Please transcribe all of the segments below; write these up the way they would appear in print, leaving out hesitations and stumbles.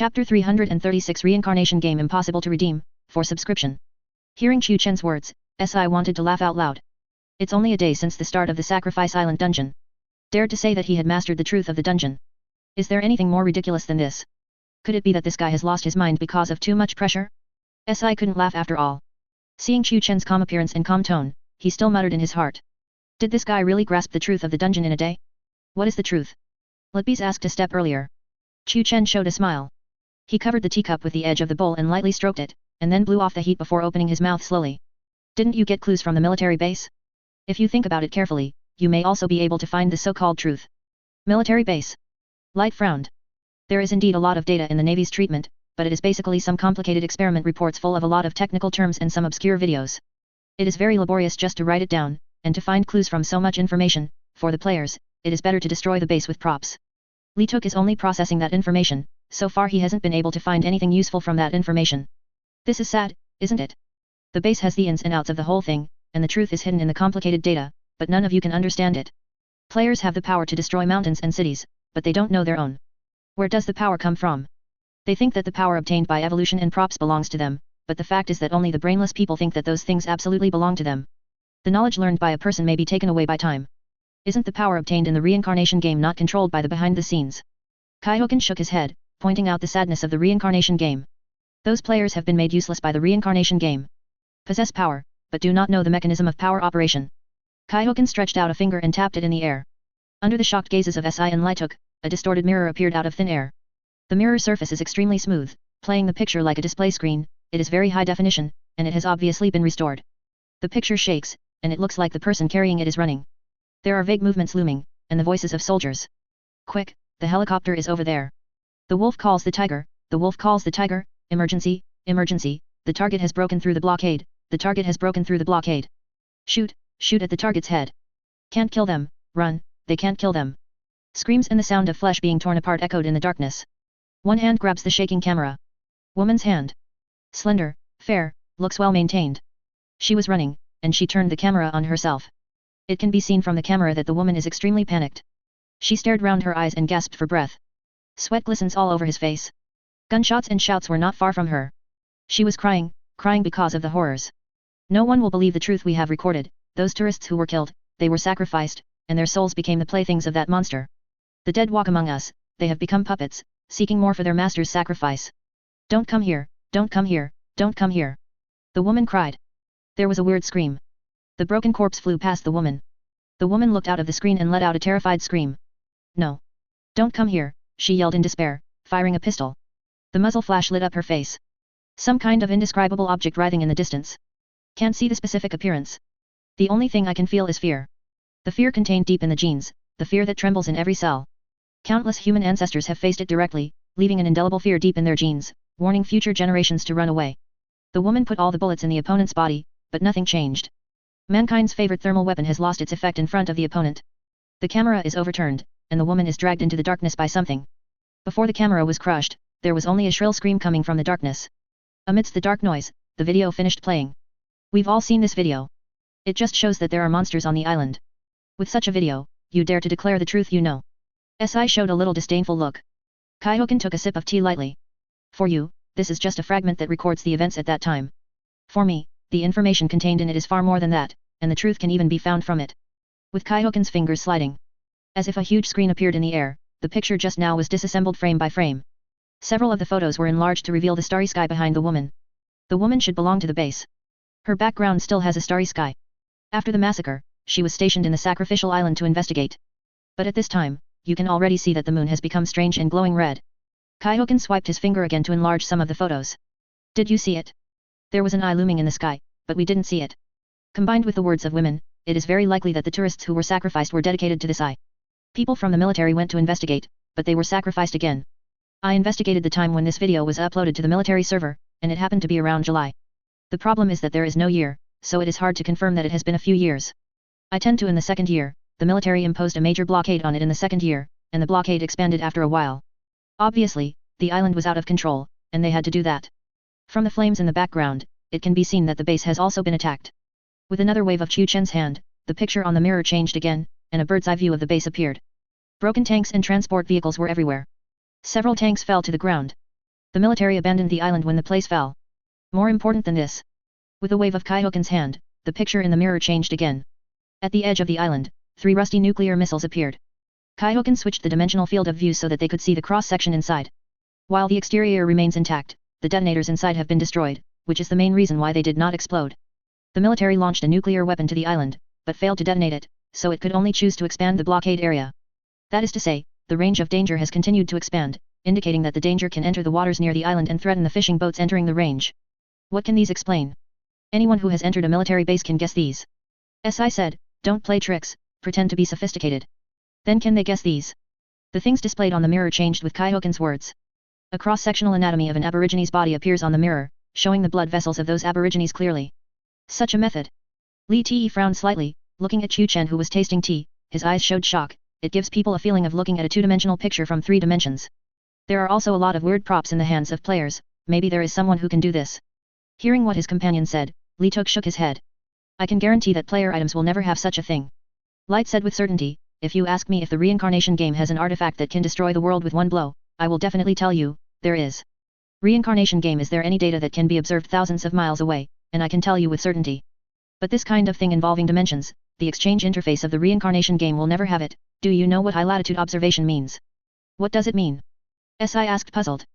Chapter 336 Reincarnation Game Impossible to Redeem, for subscription. Hearing Qiu Chen's words, Si wanted to laugh out loud. It's only a day since the start of the Sacrifice Island dungeon. Dared to say that he had mastered the truth of the dungeon. Is there anything more ridiculous than this? Could it be that this guy has lost his mind because of too much pressure? Si couldn't laugh after all. Seeing Qiu Chen's calm appearance and calm tone, he still muttered in his heart. Did this guy really grasp the truth of the dungeon in a day? What is the truth? Letbees asked a step earlier. Qiu Chen showed a smile. He covered the teacup with the edge of the bowl and lightly stroked it, and then blew off the heat before opening his mouth slowly. Didn't you get clues from the military base? If you think about it carefully, you may also be able to find the so-called truth. Military base. Light frowned. There is indeed a lot of data in the Navy's treatment, but it is basically some complicated experiment reports full of a lot of technical terms and some obscure videos. It is very laborious just to write it down, and to find clues from so much information. For the players, it is better to destroy the base with props. Li Tuk is only processing that information. So far he hasn't been able to find anything useful from that information. This is sad, isn't it? The base has the ins and outs of the whole thing, and the truth is hidden in the complicated data, but none of you can understand it. Players have the power to destroy mountains and cities, but they don't know their own. Where does the power come from? They think that the power obtained by evolution and props belongs to them, but the fact is that only the brainless people think that those things absolutely belong to them. The knowledge learned by a person may be taken away by time. Isn't the power obtained in the reincarnation game not controlled by the behind the scenes? Kaihoken shook his head, pointing out the sadness of the reincarnation game. Those players have been made useless by the reincarnation game. Possess power, but do not know the mechanism of power operation. Kaihoken stretched out a finger and tapped it in the air. Under the shocked gazes of Si and Li Tuk, a distorted mirror appeared out of thin air. The mirror surface is extremely smooth, playing the picture like a display screen. It is very high definition, and it has obviously been restored. The picture shakes, and it looks like the person carrying it is running. There are vague movements looming, and the voices of soldiers. Quick, the helicopter is over there. The wolf calls the tiger, the wolf calls the tiger, emergency, emergency, the target has broken through the blockade, the target has broken through the blockade. Shoot, shoot at the target's head. Can't kill them, run, they can't kill them. Screams and the sound of flesh being torn apart echoed in the darkness. One hand grabs the shaking camera. Woman's hand. Slender, fair, looks well maintained. She was running, and she turned the camera on herself. It can be seen from the camera that the woman is extremely panicked. She stared round her eyes and gasped for breath. Sweat glistens all over his face. Gunshots and shouts were not far from her. She was crying, crying because of the horrors. No one will believe the truth we have recorded. Those tourists who were killed, they were sacrificed, and their souls became the playthings of that monster. The dead walk among us, they have become puppets, seeking more for their master's sacrifice. Don't come here, don't come here, don't come here. The woman cried. There was a weird scream. The broken corpse flew past the woman. The woman looked out of the screen and let out a terrified scream. No. Don't come here, she yelled in despair, firing a pistol. The muzzle flash lit up her face. Some kind of indescribable object writhing in the distance. Can't see the specific appearance. The only thing I can feel is fear. The fear contained deep in the genes, the fear that trembles in every cell. Countless human ancestors have faced it directly, leaving an indelible fear deep in their genes, warning future generations to run away. The woman put all the bullets in the opponent's body, but nothing changed. Mankind's favorite thermal weapon has lost its effect in front of the opponent. The camera is overturned, and the woman is dragged into the darkness by something. Before the camera was crushed, there was only a shrill scream coming from the darkness. Amidst the dark noise, the video finished playing. We've all seen this video. It just shows that there are monsters on the island. With such a video, you dare to declare the truth you know. Si showed a little disdainful look. Kaihoken took a sip of tea lightly. For you, this is just a fragment that records the events at that time. For me, the information contained in it is far more than that, and the truth can even be found from it. With Kaihoken's fingers sliding. As if a huge screen appeared in the air, the picture just now was disassembled frame by frame. Several of the photos were enlarged to reveal the starry sky behind the woman. The woman should belong to the base. Her background still has a starry sky. After the massacre, she was stationed in the sacrificial island to investigate. But at this time, you can already see that the moon has become strange and glowing red. Kaihoken swiped his finger again to enlarge some of the photos. Did you see it? There was an eye looming in the sky, but we didn't see it. Combined with the words of women, it is very likely that the tourists who were sacrificed were dedicated to this eye. People from the military went to investigate, but they were sacrificed again. I investigated the time when this video was uploaded to the military server, and it happened to be around July. The problem is that there is no year, so it is hard to confirm that it has been a few years. I tend to in the second year, the military imposed a major blockade on it in the second year, and the blockade expanded after a while. Obviously, the island was out of control, and they had to do that. From the flames in the background, it can be seen that the base has also been attacked. With another wave of Qiu Chen's hand, the picture on the mirror changed again, and a bird's eye view of the base appeared. Broken tanks and transport vehicles were everywhere. Several tanks fell to the ground. The military abandoned the island when the place fell. More important than this. With a wave of Kaihoken's hand, the picture in the mirror changed again. At the edge of the island, 3 rusty nuclear missiles appeared. Kaihoken switched the dimensional field of view so that they could see the cross-section inside. While the exterior remains intact, the detonators inside have been destroyed, which is the main reason why they did not explode. The military launched a nuclear weapon to the island, but failed to detonate it, so it could only choose to expand the blockade area. That is to say, the range of danger has continued to expand, indicating that the danger can enter the waters near the island and threaten the fishing boats entering the range. What can these explain? Anyone who has entered a military base can guess these. SI said, don't play tricks, pretend to be sophisticated. Then can they guess these? The things displayed on the mirror changed with Kaihoken's words. A cross-sectional anatomy of an Aborigines body appears on the mirror, showing the blood vessels of those Aborigines clearly. Such a method. Li Te frowned slightly, looking at Chu Chen who was tasting tea, his eyes showed shock. It gives people a feeling of looking at a two-dimensional picture from 3 dimensions. There are also a lot of weird props in the hands of players, maybe there is someone who can do this. Hearing what his companion said, Li Tok shook his head. I can guarantee that player items will never have such a thing. Light said with certainty, if you ask me if the reincarnation game has an artifact that can destroy the world with one blow, I will definitely tell you, there is. Reincarnation game is there any data that can be observed thousands of miles away, and I can tell you with certainty. But this kind of thing involving dimensions, the exchange interface of the reincarnation game will never have it. Do you know what high-latitude observation means? What does it mean? SI asked puzzled.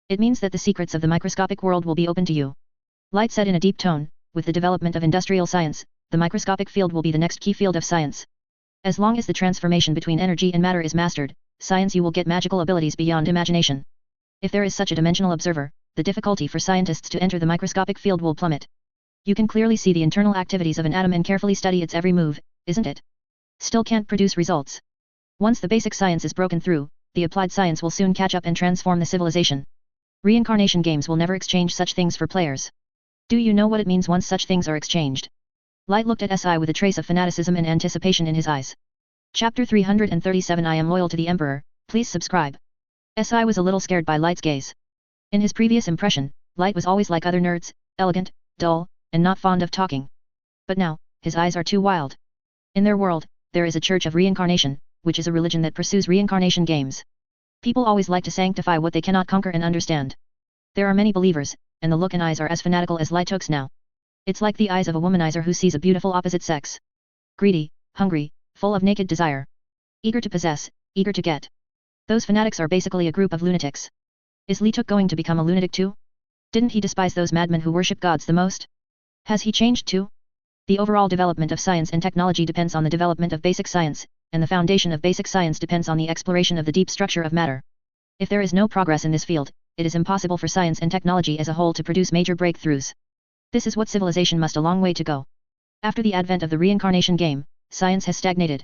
It means that the secrets of the microscopic world will be open to you. Light said in a deep tone, with the development of industrial science, the microscopic field will be the next key field of science. As long as the transformation between energy and matter is mastered, science you will get magical abilities beyond imagination. If there is such a dimensional observer, the difficulty for scientists to enter the microscopic field will plummet. You can clearly see the internal activities of an atom and carefully study its every move, isn't it? Still can't produce results. Once the basic science is broken through, the applied science will soon catch up and transform the civilization. Reincarnation games will never exchange such things for players. Do you know what it means once such things are exchanged? Light looked at SI with a trace of fanaticism and anticipation in his eyes. Chapter 337 I am loyal to the Emperor, please subscribe. SI was a little scared by Light's gaze. In his previous impression, Light was always like other nerds, elegant, dull, and not fond of talking. But now, his eyes are too wild. In their world, there is a church of reincarnation, which is a religion that pursues reincarnation games. People always like to sanctify what they cannot conquer and understand. There are many believers, and the look and eyes are as fanatical as Light Took's now. It's like the eyes of a womanizer who sees a beautiful opposite sex. Greedy, hungry, full of naked desire. Eager to possess, eager to get. Those fanatics are basically a group of lunatics. Is Li Tok going to become a lunatic too? Didn't he despise those madmen who worship gods the most? Has he changed too? The overall development of science and technology depends on the development of basic science, and the foundation of basic science depends on the exploration of the deep structure of matter. If there is no progress in this field, it is impossible for science and technology as a whole to produce major breakthroughs. This is what civilization must a long way to go. After the advent of the reincarnation game, science has stagnated.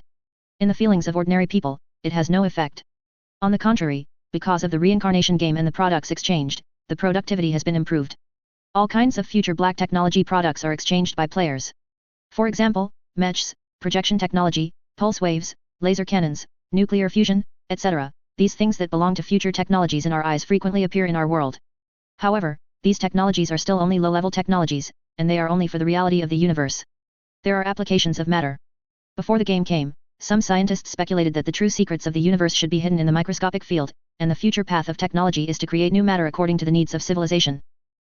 In the feelings of ordinary people, it has no effect. On the contrary, because of the reincarnation game and the products exchanged, the productivity has been improved. All kinds of future black technology products are exchanged by players. For example, mechs, projection technology, pulse waves, laser cannons, nuclear fusion, etc. These things that belong to future technologies in our eyes frequently appear in our world. However, these technologies are still only low-level technologies, and they are only for the reality of the universe. There are applications of matter. Before the game came, some scientists speculated that the true secrets of the universe should be hidden in the microscopic field, and the future path of technology is to create new matter according to the needs of civilization.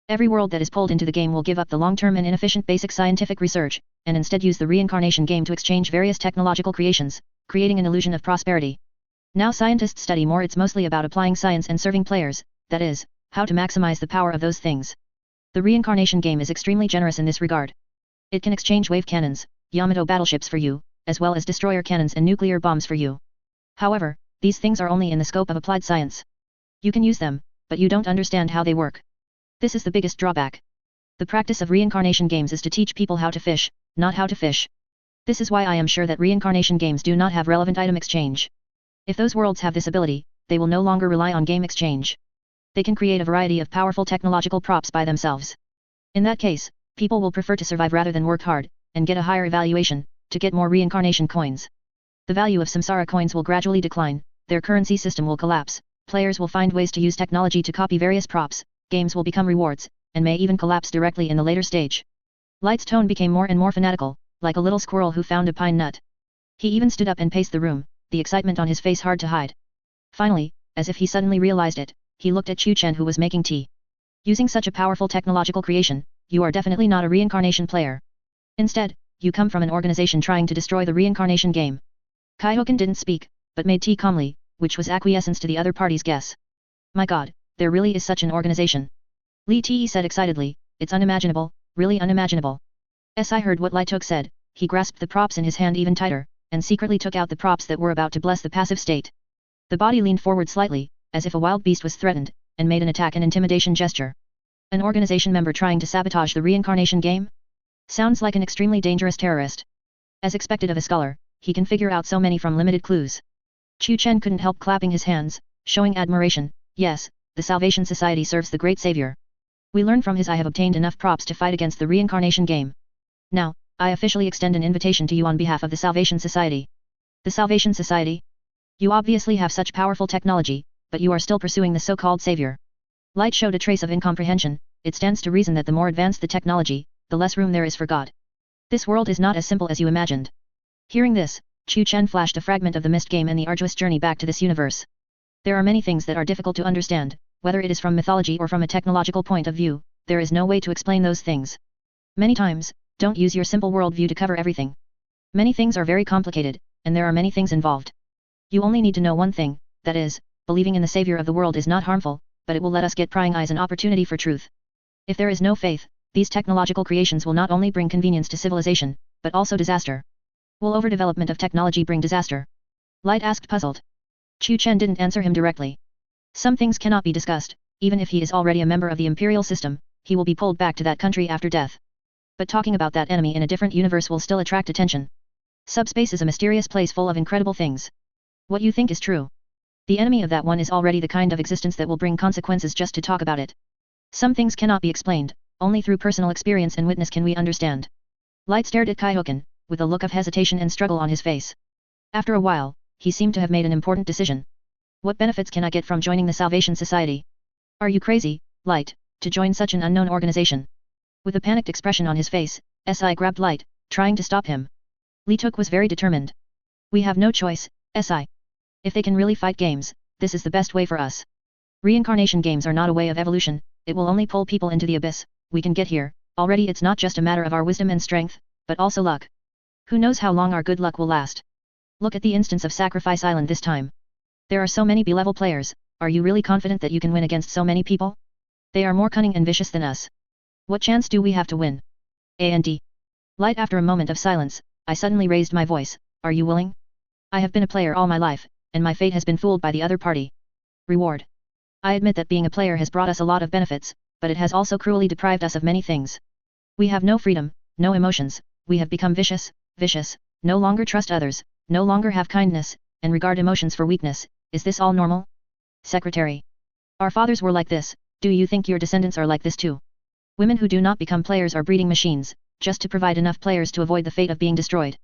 Every world that is pulled into the game will give up the long-term and inefficient basic scientific research, and instead use the reincarnation game to exchange various technological creations, creating an illusion of prosperity. Now scientists study more. It's mostly about applying science and serving players, that is, how to maximize the power of those things. The reincarnation game is extremely generous in this regard. It can exchange wave cannons, Yamato battleships for you, as well as destroyer cannons and nuclear bombs for you. However, these things are only in the scope of applied science. You can use them, but you don't understand how they work. This is the biggest drawback. The practice of reincarnation games is to teach people how to fish, not how to fish. This is why I am sure that reincarnation games do not have relevant item exchange. If those worlds have this ability, they will no longer rely on game exchange. They can create a variety of powerful technological props by themselves. In that case, people will prefer to survive rather than work hard, and get a higher evaluation, to get more reincarnation coins. The value of samsara coins will gradually decline, their currency system will collapse, players will find ways to use technology to copy various props, games will become rewards, and may even collapse directly in the later stage. Light's tone became more and more fanatical, like a little squirrel who found a pine nut. He even stood up and paced the room, the excitement on his face hard to hide. Finally, as if he suddenly realized it, he looked at Chu Chen who was making tea. Using such a powerful technological creation, you are definitely not a reincarnation player. Instead, you come from an organization trying to destroy the reincarnation game. Kaihoken didn't speak, but made tea calmly, which was acquiescence to the other party's guess. My god, there really is such an organization. Li Te said excitedly, it's unimaginable, really unimaginable. As I heard what Lai Tuk said, he grasped the props in his hand even tighter, and secretly took out the props that were about to bless the passive state. The body leaned forward slightly, as if a wild beast was threatened, and made an attack and intimidation gesture. An organization member trying to sabotage the reincarnation game? Sounds like an extremely dangerous terrorist. As expected of a scholar, he can figure out so many from limited clues. Chu Chen couldn't help clapping his hands, showing admiration. Yes, the Salvation Society serves the great savior. We learn from his I have obtained enough props to fight against the reincarnation game. Now, I officially extend an invitation to you on behalf of the Salvation Society. The Salvation Society? You obviously have such powerful technology, but you are still pursuing the so-called savior. Light showed a trace of incomprehension. It stands to reason that the more advanced the technology, the less room there is for God. This world is not as simple as you imagined. Hearing this, Chu Chen flashed a fragment of the mist game and the arduous journey back to this universe. There are many things that are difficult to understand, whether it is from mythology or from a technological point of view, there is no way to explain those things. Many times, don't use your simple worldview to cover everything. Many things are very complicated, and there are many things involved. You only need to know one thing, that is, believing in the savior of the world is not harmful, but it will let us get prying eyes an opportunity for truth. If there is no faith, these technological creations will not only bring convenience to civilization, but also disaster. Will overdevelopment of technology bring disaster? Light asked puzzled. Chu Chen didn't answer him directly. Some things cannot be discussed, even if he is already a member of the imperial system, he will be pulled back to that country after death. But talking about that enemy in a different universe will still attract attention. Subspace is a mysterious place full of incredible things. What you think is true. The enemy of that one is already the kind of existence that will bring consequences just to talk about it. Some things cannot be explained, only through personal experience and witness can we understand. Light stared at Kaihoken, with a look of hesitation and struggle on his face. After a while, he seemed to have made an important decision. What benefits can I get from joining the Salvation Society? Are you crazy, Light, to join such an unknown organization? With a panicked expression on his face, Si grabbed Light, trying to stop him. Li Tuk was very determined. We have no choice, Si. If they can really fight games, this is the best way for us. Reincarnation games are not a way of evolution, it will only pull people into the abyss. We can get here, already it's not just a matter of our wisdom and strength, but also luck. Who knows how long our good luck will last? Look at the instance of Sacrifice Island this time. There are so many B-level players, are you really confident that you can win against so many people? They are more cunning and vicious than us. What chance do we have to win? A&D. Light after a moment of silence, I suddenly raised my voice, are you willing? I have been a player all my life, and my fate has been fooled by the other party. Reward. I admit that being a player has brought us a lot of benefits, but it has also cruelly deprived us of many things. We have no freedom, no emotions, we have become vicious, no longer trust others, no longer have kindness, and regard emotions for weakness. Is this all normal? Secretary. Our fathers were like this, do you think your descendants are like this too? Women who do not become players are breeding machines, just to provide enough players to avoid the fate of being destroyed.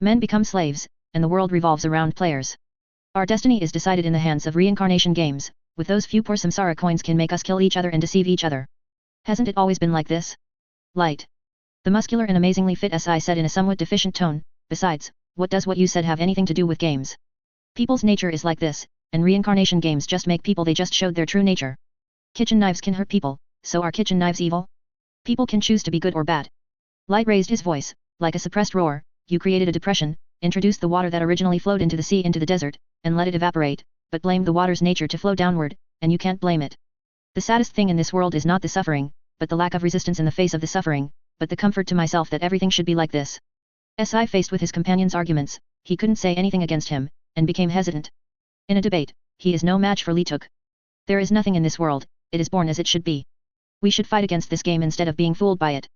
Men become slaves, and the world revolves around players. Our destiny is decided in the hands of reincarnation games, with those few poor samsara coins can make us kill each other and deceive each other. Hasn't it always been like this? Light. The muscular and amazingly fit Si said in a somewhat deficient tone, besides, what does what you said have anything to do with games? People's nature is like this, and reincarnation games just make people they just showed their true nature. Kitchen knives can hurt people, so are kitchen knives evil? People can choose to be good or bad. Light raised his voice, like a suppressed roar, you created a depression, introduced the water that originally flowed into the sea into the desert, and let it evaporate, but blamed the water's nature to flow downward, and you can't blame it. The saddest thing in this world is not the suffering, but the lack of resistance in the face of the suffering, but the comfort to myself that everything should be like this. Si faced with his companion's arguments, he couldn't say anything against him, and became hesitant. In a debate, he is no match for Li Tuk. There is nothing in this world, it is born as it should be. We should fight against this game instead of being fooled by it.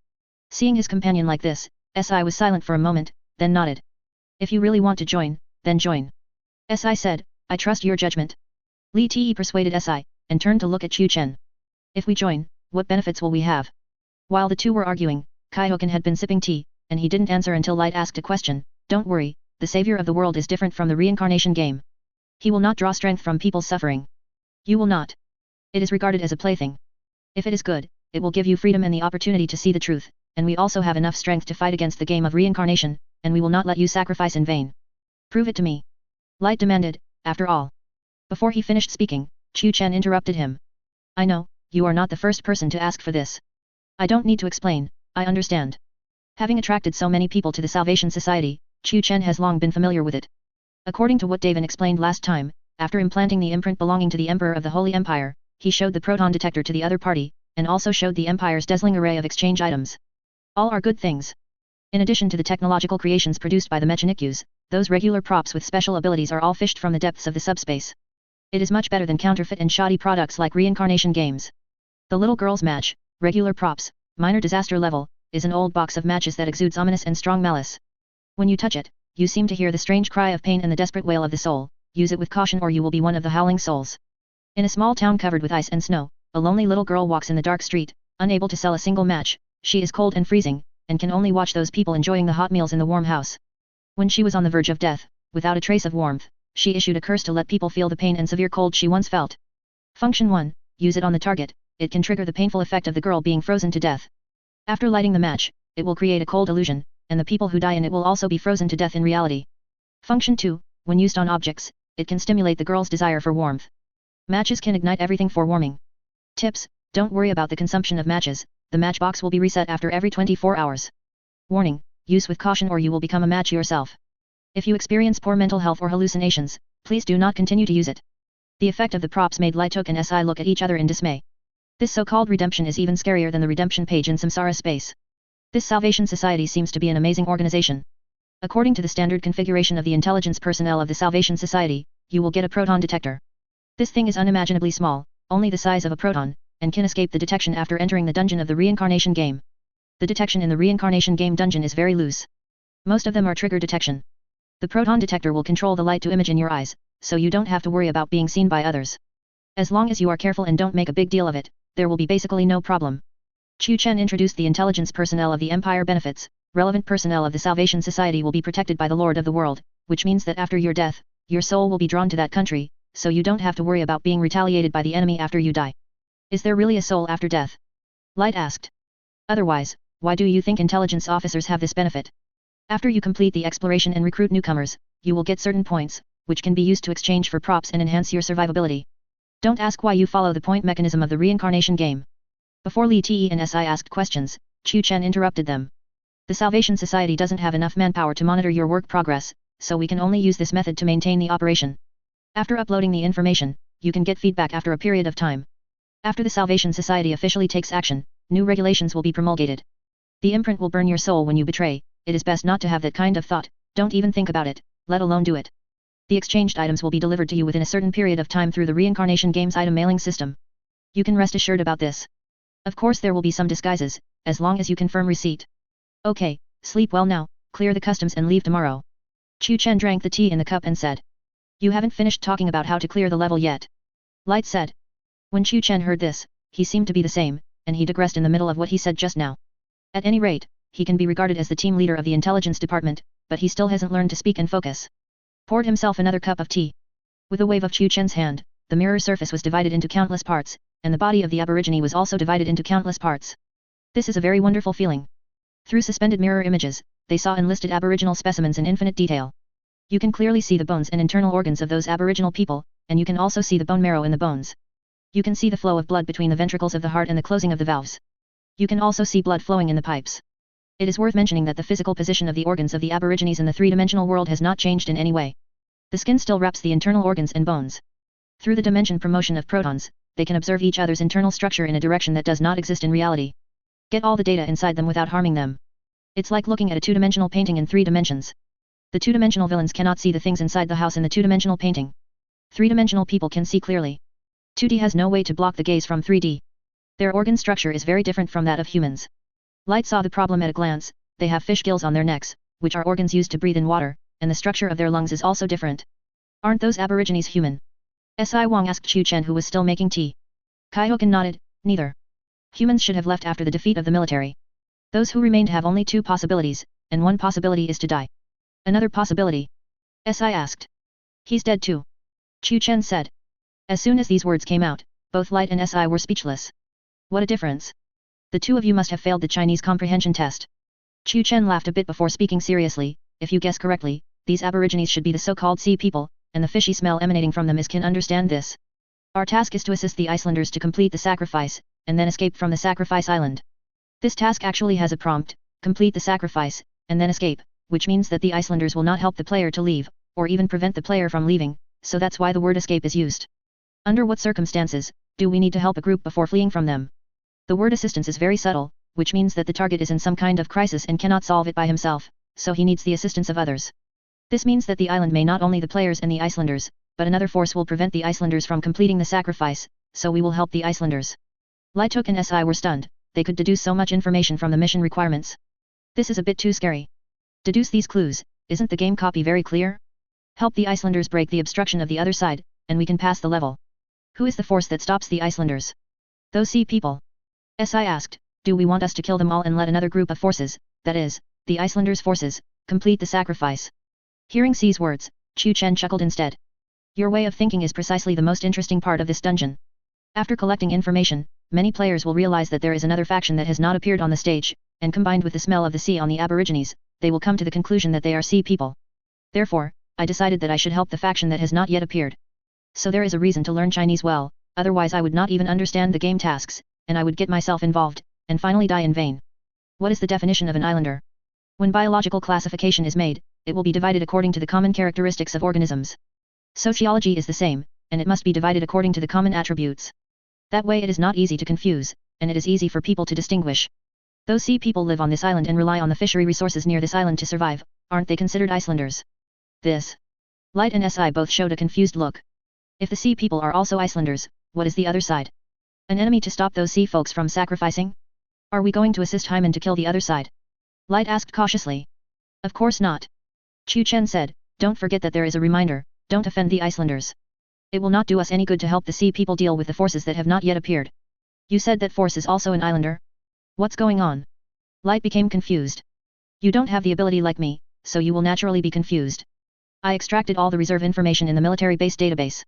Seeing his companion like this, Si was silent for a moment, then nodded. If you really want to join, then join. Si said, I trust your judgment. Li Te persuaded Si, and turned to look at Chu Chen. If we join, what benefits will we have? While the two were arguing, Kaihoken had been sipping tea, and he didn't answer until Light asked a question. Don't worry, the savior of the world is different from the reincarnation game. He will not draw strength from people's suffering. You will not. It is regarded as a plaything. If it is good, it will give you freedom and the opportunity to see the truth, and we also have enough strength to fight against the game of reincarnation, and we will not let you sacrifice in vain. Prove it to me. Light demanded, after all. Before he finished speaking, Chu Chen interrupted him. I know, you are not the first person to ask for this. I don't need to explain, I understand. Having attracted so many people to the Salvation Society, Chu Chen has long been familiar with it. According to what Daven explained last time, after implanting the imprint belonging to the Emperor of the Holy Empire, he showed the proton detector to the other party, and also showed the Empire's dazzling array of exchange items. All are good things. In addition to the technological creations produced by the Mechanikus, those regular props with special abilities are all fished from the depths of the subspace. It is much better than counterfeit and shoddy products like reincarnation games. The little girl's match, regular props, minor disaster level, is an old box of matches that exudes ominous and strong malice. When you touch it, you seem to hear the strange cry of pain and the desperate wail of the soul. Use it with caution or you will be one of the howling souls. In a small town covered with ice and snow, a lonely little girl walks in the dark street, unable to sell a single match. She is cold and freezing, and can only watch those people enjoying the hot meals in the warm house. When she was on the verge of death, without a trace of warmth, she issued a curse to let people feel the pain and severe cold she once felt. Function 1. Use it on the target. It can trigger the painful effect of the girl being frozen to death. After lighting the match, it will create a cold illusion, and the people who die in it will also be frozen to death in reality. Function 2. When used on objects, it can stimulate the girl's desire for warmth. Matches can ignite everything for warming. Tips: don't worry about the consumption of matches, the matchbox will be reset after every 24 hours. Warning: use with caution or you will become a match yourself. If you experience poor mental health or hallucinations, please do not continue to use it. The effect of the props made Lightook and SI look at each other in dismay. This so-called redemption is even scarier than the redemption page in Samsara space. This Salvation Society seems to be an amazing organization. According to the standard configuration of the intelligence personnel of the Salvation Society, you will get a proton detector. This thing is unimaginably small, only the size of a proton, and can escape the detection after entering the dungeon of the reincarnation game. The detection in the reincarnation game dungeon is very loose. Most of them are trigger detection. The proton detector will control the light to image in your eyes, so you don't have to worry about being seen by others. As long as you are careful and don't make a big deal of it, there will be basically no problem. Chu Chen introduced the intelligence personnel of the Empire benefits. Relevant personnel of the Salvation Society will be protected by the Lord of the World, which means that after your death, your soul will be drawn to that country, so you don't have to worry about being retaliated by the enemy after you die. Is there really a soul after death? Light asked. Otherwise, why do you think intelligence officers have this benefit? After you complete the exploration and recruit newcomers, you will get certain points, which can be used to exchange for props and enhance your survivability. Don't ask why you follow the point mechanism of the reincarnation game. Before Li Te and Si asked questions, Chu Chen interrupted them. The Salvation Society doesn't have enough manpower to monitor your work progress, so we can only use this method to maintain the operation. After uploading the information, you can get feedback after a period of time. After the Salvation Society officially takes action, new regulations will be promulgated. The imprint will burn your soul when you betray. It is best not to have that kind of thought, don't even think about it, let alone do it. The exchanged items will be delivered to you within a certain period of time through the reincarnation game's item mailing system. You can rest assured about this. Of course there will be some disguises, as long as you confirm receipt. Okay, sleep well now, clear the customs and leave tomorrow. Chu Chen drank the tea in the cup and said. You haven't finished talking about how to clear the level yet. Light said. When Chu Chen heard this, he seemed to be the same, and he digressed in the middle of what he said just now. At any rate, he can be regarded as the team leader of the intelligence department, but he still hasn't learned to speak and focus. Poured himself another cup of tea. With a wave of Chu Chen's hand, the mirror surface was divided into countless parts, and the body of the aborigine was also divided into countless parts. This is a very wonderful feeling. Through suspended mirror images, they saw enlisted aboriginal specimens in infinite detail. You can clearly see the bones and internal organs of those aboriginal people, and you can also see the bone marrow in the bones. You can see the flow of blood between the ventricles of the heart and the closing of the valves. You can also see blood flowing in the pipes. It is worth mentioning that the physical position of the organs of the aborigines in the three-dimensional world has not changed in any way. The skin still wraps the internal organs and bones. Through the dimension promotion of protons, they can observe each other's internal structure in a direction that does not exist in reality. Get all the data inside them without harming them. It's like looking at a two-dimensional painting in 3 dimensions. The two-dimensional villains cannot see the things inside the house in the two-dimensional painting. 3-dimensional people can see clearly. 2D has no way to block the gaze from 3D. Their organ structure is very different from that of humans. Light saw the problem at a glance. They have fish gills on their necks, which are organs used to breathe in water, and the structure of their lungs is also different. Aren't those aborigines human? Si Wang asked Chu Chen, who was still making tea. Kaihokan nodded, neither. Humans should have left after the defeat of the military. Those who remained have only 2 possibilities, and one possibility is to die. Another possibility? Si asked. He's dead too. Chu Chen said. As soon as these words came out, both Light and Si were speechless. What a difference. The 2 of you must have failed the Chinese comprehension test. Chu Chen laughed a bit before speaking seriously. If you guess correctly, these aborigines should be the so-called sea people, and the fishy smell emanating from them is can understand this. Our task is to assist the Icelanders to complete the sacrifice, and then escape from the sacrifice island. This task actually has a prompt, complete the sacrifice, and then escape, which means that the Icelanders will not help the player to leave, or even prevent the player from leaving, so that's why the word escape is used. Under what circumstances do we need to help a group before fleeing from them? The word assistance is very subtle, which means that the target is in some kind of crisis and cannot solve it by himself, so he needs the assistance of others. This means that the island may not only the players and the Icelanders, but another force will prevent the Icelanders from completing the sacrifice, so we will help the Icelanders. Lightook and SI were stunned, they could deduce so much information from the mission requirements. This is a bit too scary. Deduce these clues, isn't the game copy very clear? Help the Icelanders break the obstruction of the other side, and we can pass the level. Who is the force that stops the Icelanders? Those sea people. SI asked, do we want us to kill them all and let another group of forces, that is, the Icelanders' forces, complete the sacrifice? Hearing C's words, Chu Chen chuckled instead. Your way of thinking is precisely the most interesting part of this dungeon. After collecting information, many players will realize that there is another faction that has not appeared on the stage, and combined with the smell of the sea on the Aborigines, they will come to the conclusion that they are sea people. Therefore, I decided that I should help the faction that has not yet appeared. So there is a reason to learn Chinese well, otherwise I would not even understand the game tasks, and I would get myself involved, and finally die in vain. What is the definition of an islander? When biological classification is made, it will be divided according to the common characteristics of organisms. Sociology is the same, and it must be divided according to the common attributes. That way it is not easy to confuse, and it is easy for people to distinguish. Those sea people live on this island and rely on the fishery resources near this island to survive, aren't they considered Icelanders? This. Light and SI both showed a confused look. If the sea people are also Icelanders, what is the other side? An enemy to stop those sea folks from sacrificing? Are we going to assist Hyman to kill the other side? Light asked cautiously. Of course not. Chu Chen said, don't forget that there is a reminder, don't offend the Icelanders. It will not do us any good to help the sea people deal with the forces that have not yet appeared. You said that force is also an islander? What's going on? Light became confused. You don't have the ability like me, so you will naturally be confused. I extracted all the reserve information in the military base database.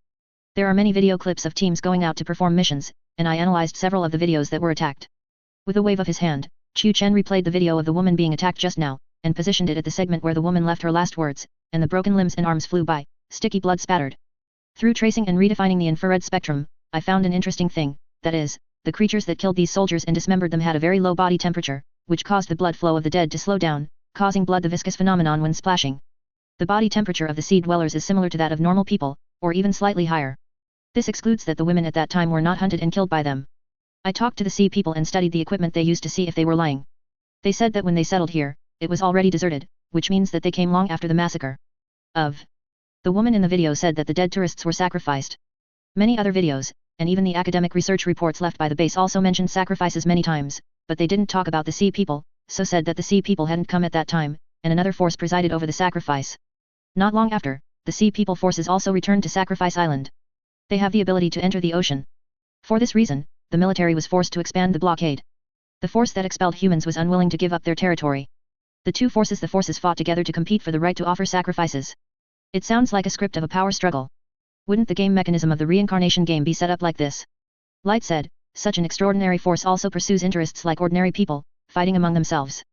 There are many video clips of teams going out to perform missions, and I analyzed several of the videos that were attacked. With a wave of his hand, Chu Chen replayed the video of the woman being attacked just now, and positioned it at the segment where the woman left her last words, and the broken limbs and arms flew by, sticky blood spattered. Through tracing and redefining the infrared spectrum, I found an interesting thing, that is, the creatures that killed these soldiers and dismembered them had a very low body temperature, which caused the blood flow of the dead to slow down, causing blood the viscous phenomenon when splashing. The body temperature of the sea dwellers is similar to that of normal people, or even slightly higher. This excludes that the women at that time were not hunted and killed by them. I talked to the sea people and studied the equipment they used to see if they were lying. They said that when they settled here, it was already deserted, which means that they came long after the massacre. The woman in the video said that the dead tourists were sacrificed. Many other videos, and even the academic research reports left by the base also mentioned sacrifices many times, but they didn't talk about the sea people, so said that the sea people hadn't come at that time, and another force presided over the sacrifice. Not long after, the sea people forces also returned to Sacrifice Island. They have the ability to enter the ocean. For this reason, the military was forced to expand the blockade. The force that expelled humans was unwilling to give up their territory. The forces fought together to compete for the right to offer sacrifices. It sounds like a script of a power struggle. Wouldn't the game mechanism of the reincarnation game be set up like this? Light said, such an extraordinary force also pursues interests like ordinary people, fighting among themselves.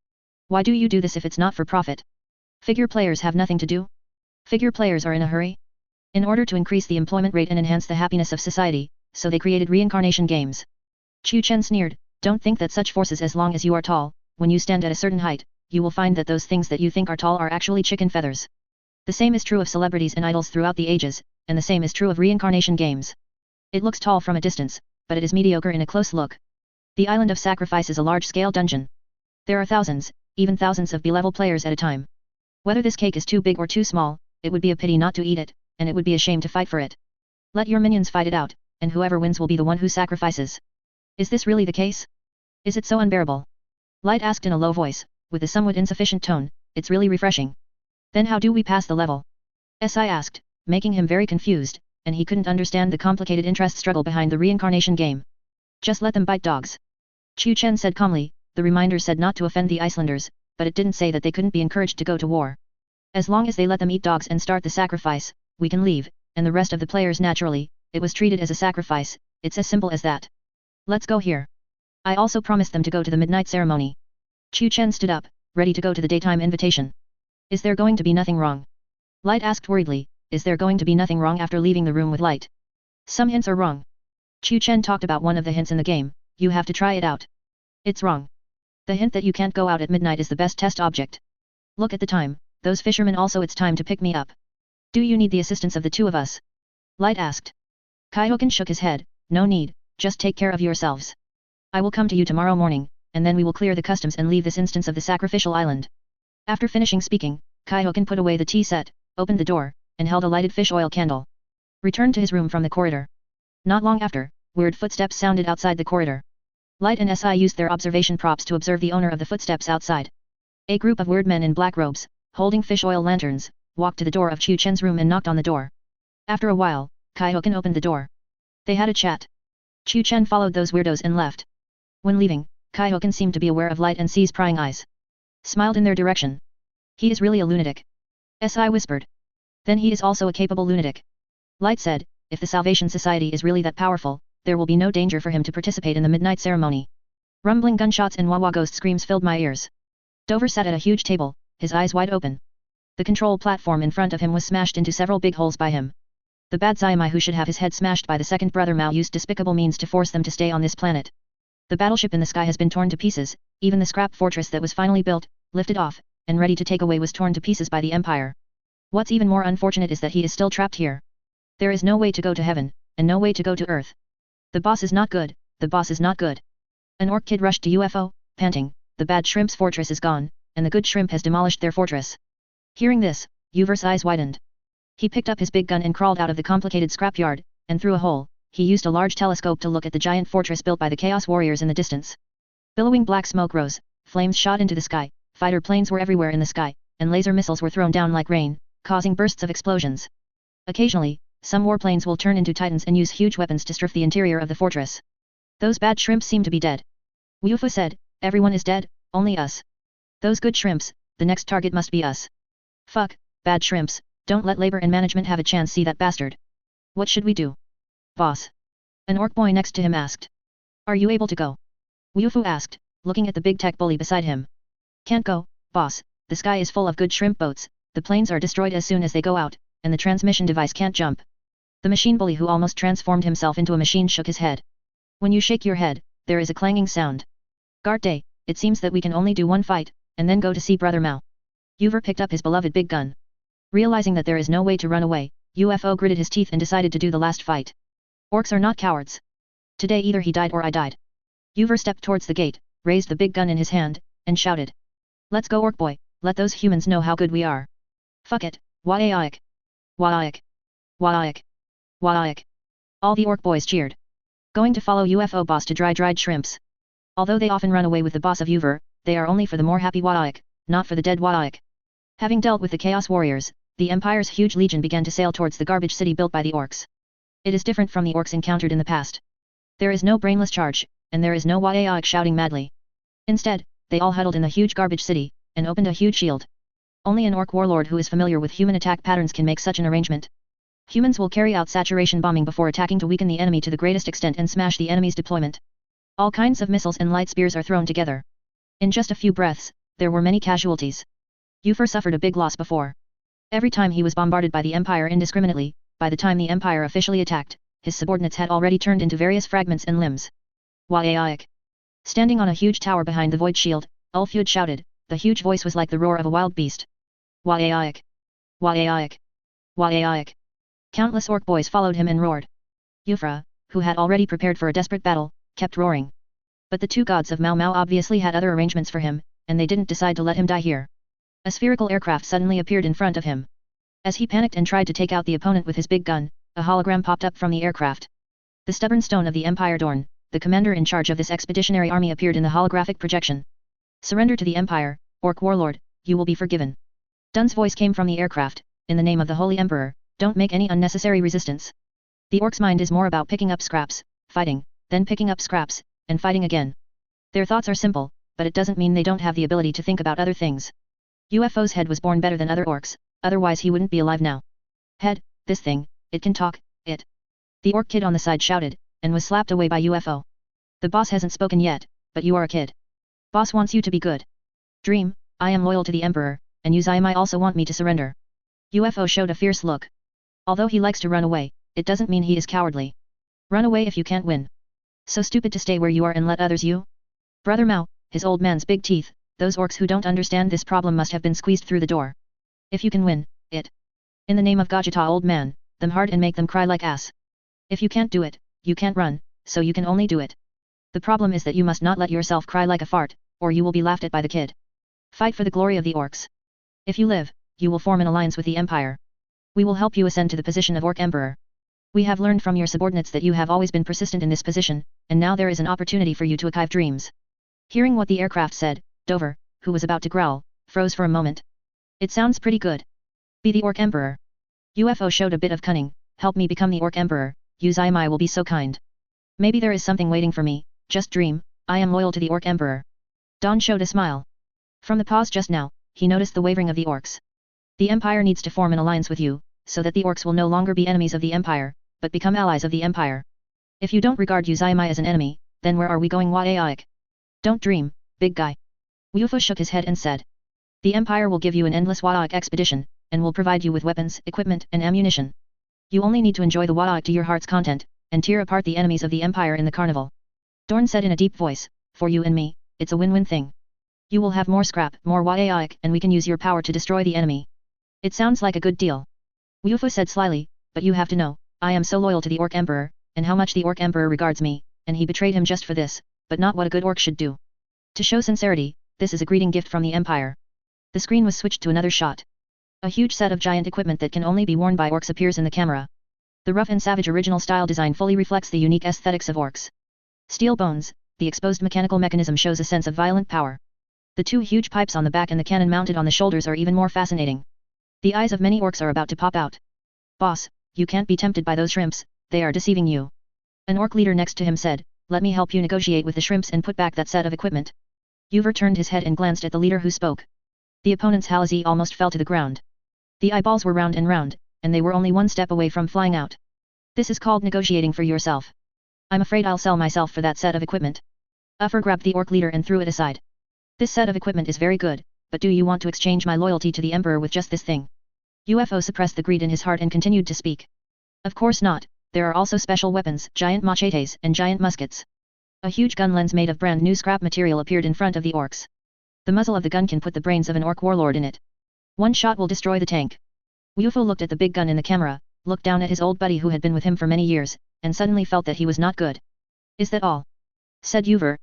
Why do you do this if it's not for profit? Figure players have nothing to do? Figure players are in a hurry? In order to increase the employment rate and enhance the happiness of society, so they created reincarnation games. Chu Chen sneered, don't think that such forces as long as you are tall, when you stand at a certain height, you will find that those things that you think are tall are actually chicken feathers. The same is true of celebrities and idols throughout the ages, and the same is true of reincarnation games. It looks tall from a distance, but it is mediocre in a close look. The Island of Sacrifice is a large-scale dungeon. There are thousands, even thousands of B-level players at a time. Whether this cake is too big or too small, it would be a pity not to eat it, and it would be a shame to fight for it. Let your minions fight it out, and whoever wins will be the one who sacrifices. Is this really the case? Is it so unbearable? Light asked in a low voice, with a somewhat insufficient tone, it's really refreshing. Then how do we pass the level? SI asked, making him very confused, and he couldn't understand the complicated interest struggle behind the reincarnation game. Just let them bite dogs. Chu Chen said calmly, the reminder said not to offend the Icelanders, but it didn't say that they couldn't be encouraged to go to war. As long as they let them eat dogs and start the sacrifice, we can leave, and the rest of the players naturally, it was treated as a sacrifice, it's as simple as that. Let's go here. I also promised them to go to the midnight ceremony. Chu Chen stood up, ready to go to the daytime invitation. Is there going to be nothing wrong? Light asked worriedly, is there going to be nothing wrong after leaving the room with Light? Some hints are wrong. Chu Chen talked about one of the hints in the game, you have to try it out. It's wrong. The hint that you can't go out at midnight is the best test object. Look at the time, those fishermen also it's time to pick me up. Do you need the assistance of the two of us? Light asked. Kaihoken shook his head, no need, just take care of yourselves. I will come to you tomorrow morning, and then we will clear the customs and leave this instance of the sacrificial island. After finishing speaking, Kaihoken put away the tea set, opened the door, and held a lighted fish oil candle. Returned to his room from the corridor. Not long after, weird footsteps sounded outside the corridor. Light and SI used their observation props to observe the owner of the footsteps outside. A group of weird men in black robes, holding fish oil lanterns, walked to the door of Chu Chen's room and knocked on the door. After a while, Kaihoken opened the door. They had a chat. Chu Chen followed those weirdos and left. When leaving, Kaihoken seemed to be aware of Light and C's prying eyes. Smiled in their direction. He is really a lunatic. SI whispered. Then he is also a capable lunatic. Light said, if the Salvation Society is really that powerful, there will be no danger for him to participate in the midnight ceremony. Rumbling gunshots and wah-wah ghost screams filled my ears. Dover sat at a huge table, his eyes wide open. The control platform in front of him was smashed into several big holes by him. The bad Zayamai who should have his head smashed by the second brother Mao used despicable means to force them to stay on this planet. The battleship in the sky has been torn to pieces, even the scrap fortress that was finally built, lifted off, and ready to take away was torn to pieces by the Empire. What's even more unfortunate is that he is still trapped here. There is no way to go to heaven, and no way to go to Earth. The boss is not good, the boss is not good. An orc kid rushed to UFO, panting, the bad shrimp's fortress is gone, and the good shrimp has demolished their fortress. Hearing this, Uver's eyes widened. He picked up his big gun and crawled out of the complicated scrapyard, and through a hole, he used a large telescope to look at the giant fortress built by the Chaos Warriors in the distance. Billowing black smoke rose, flames shot into the sky, fighter planes were everywhere in the sky, and laser missiles were thrown down like rain, causing bursts of explosions. Occasionally, some warplanes will turn into titans and use huge weapons to strip the interior of the fortress. Those bad shrimps seem to be dead. Wufu said, everyone is dead, only us. Those good shrimps, the next target must be us. Fuck, bad shrimps, don't let labor and management have a chance see that bastard. What should we do? Boss. An orc boy next to him asked. Are you able to go? Wufu asked, looking at the big tech bully beside him. Can't go, boss, the sky is full of good shrimp boats, the planes are destroyed as soon as they go out, and the transmission device can't jump. The machine bully who almost transformed himself into a machine shook his head. When you shake your head, there is a clanging sound. Guard day, it seems that we can only do one fight, and then go to see Brother Mao. Uver picked up his beloved big gun. Realizing that there is no way to run away, UFO gritted his teeth and decided to do the last fight. Orcs are not cowards. Today either he died or I died. Uver stepped towards the gate, raised the big gun in his hand, and shouted. Let's go orc boy, let those humans know how good we are. Fuck it, Waaik. Waaik. Waaik. Waaik. All the orc boys cheered. Going to follow UFO boss to dried shrimps. Although they often run away with the boss of Uver, they are only for the more happy Waaik, not for the dead Waaik. Having dealt with the Chaos Warriors, the Empire's huge legion began to sail towards the garbage city built by the orcs. It is different from the orcs encountered in the past. There is no brainless charge, and there is no Waaik shouting madly. Instead, they all huddled in the huge garbage city, and opened a huge shield. Only an orc warlord who is familiar with human attack patterns can make such an arrangement. Humans will carry out saturation bombing before attacking to weaken the enemy to the greatest extent and smash the enemy's deployment. All kinds of missiles and light spears are thrown together. In just a few breaths, there were many casualties. Ufer suffered a big loss before. Every time he was bombarded by the Empire indiscriminately, by the time the Empire officially attacked, his subordinates had already turned into various fragments and limbs. Waaik. Standing on a huge tower behind the void shield, Ulfud shouted, the huge voice was like the roar of a wild beast. Waaik. Waaik. Waaik. Countless orc boys followed him and roared. Yufra, who had already prepared for a desperate battle, kept roaring. But the two gods of Mao Mao obviously had other arrangements for him, and they didn't decide to let him die here. A spherical aircraft suddenly appeared in front of him. As he panicked and tried to take out the opponent with his big gun, a hologram popped up from the aircraft. The stubborn stone of the Empire Dorn, the commander in charge of this expeditionary army, appeared in the holographic projection. Surrender to the Empire, Orc Warlord, you will be forgiven. Dun's voice came from the aircraft, in the name of the Holy Emperor, don't make any unnecessary resistance. The orc's mind is more about picking up scraps, fighting, then picking up scraps, and fighting again. Their thoughts are simple, but it doesn't mean they don't have the ability to think about other things. UFO's head was born better than other orcs, otherwise he wouldn't be alive now. Head, this thing, it can talk, it. The orc kid on the side shouted, and was slapped away by UFO. The boss hasn't spoken yet, but you are a kid. Boss wants you to be good. Dream, I am loyal to the Emperor, and you Zayamai also want me to surrender. UFO showed a fierce look. Although he likes to run away, it doesn't mean he is cowardly. Run away if you can't win. So stupid to stay where you are and let others you? Brother Mao, his old man's big teeth, those orcs who don't understand this problem must have been squeezed through the door. If you can win, it. In the name of Gajita old man, them hard and make them cry like ass. If you can't do it, you can't run, so you can only do it. The problem is that you must not let yourself cry like a fart, or you will be laughed at by the kid. Fight for the glory of the orcs. If you live, you will form an alliance with the Empire. We will help you ascend to the position of Orc Emperor. We have learned from your subordinates that you have always been persistent in this position, and now there is an opportunity for you to achieve dreams. Hearing what the aircraft said, Dover, who was about to growl, froze for a moment. It sounds pretty good. Be the Orc Emperor. UFO showed a bit of cunning, help me become the Orc Emperor, Uzai will be so kind. Maybe there is something waiting for me, just dream, I am loyal to the Orc Emperor. Don showed a smile. From the pause just now, he noticed the wavering of the orcs. The Empire needs to form an alliance with you, so that the orcs will no longer be enemies of the Empire, but become allies of the Empire. If you don't regard Uzai as an enemy, then where are we going Wa'aik? Don't dream, big guy. UFO shook his head and said. The Empire will give you an endless Wa'aik expedition, and will provide you with weapons, equipment, and ammunition. You only need to enjoy the Wa'aik to your heart's content, and tear apart the enemies of the Empire in the carnival. Dorn said in a deep voice, for you and me, it's a win-win thing. You will have more scrap, more Wa'aik, and we can use your power to destroy the enemy. It sounds like a good deal. UFO said slyly, but you have to know, I am so loyal to the Orc Emperor, and how much the Orc Emperor regards me, and he betrayed him just for this, but not what a good orc should do. To show sincerity, this is a greeting gift from the Empire. The screen was switched to another shot. A huge set of giant equipment that can only be worn by orcs appears in the camera. The rough and savage original style design fully reflects the unique aesthetics of orcs. Steel bones, the exposed mechanical mechanism shows a sense of violent power. The two huge pipes on the back and the cannon mounted on the shoulders are even more fascinating. The eyes of many orcs are about to pop out. Boss, you can't be tempted by those shrimps, they are deceiving you. An orc leader next to him said, let me help you negotiate with the shrimps and put back that set of equipment. Uver turned his head and glanced at the leader who spoke. The opponent's Halazi almost fell to the ground. The eyeballs were round and round, and they were only one step away from flying out. This is called negotiating for yourself. I'm afraid I'll sell myself for that set of equipment. Uffer grabbed the orc leader and threw it aside. This set of equipment is very good, but do you want to exchange my loyalty to the Emperor with just this thing? UFO suppressed the greed in his heart and continued to speak. Of course not, there are also special weapons, giant machetes, and giant muskets. A huge gun lens made of brand new scrap material appeared in front of the orcs. The muzzle of the gun can put the brains of an orc warlord in it. One shot will destroy the tank. UFO looked at the big gun in the camera, looked down at his old buddy who had been with him for many years, and suddenly felt that he was not good. Is that all? Said Uver.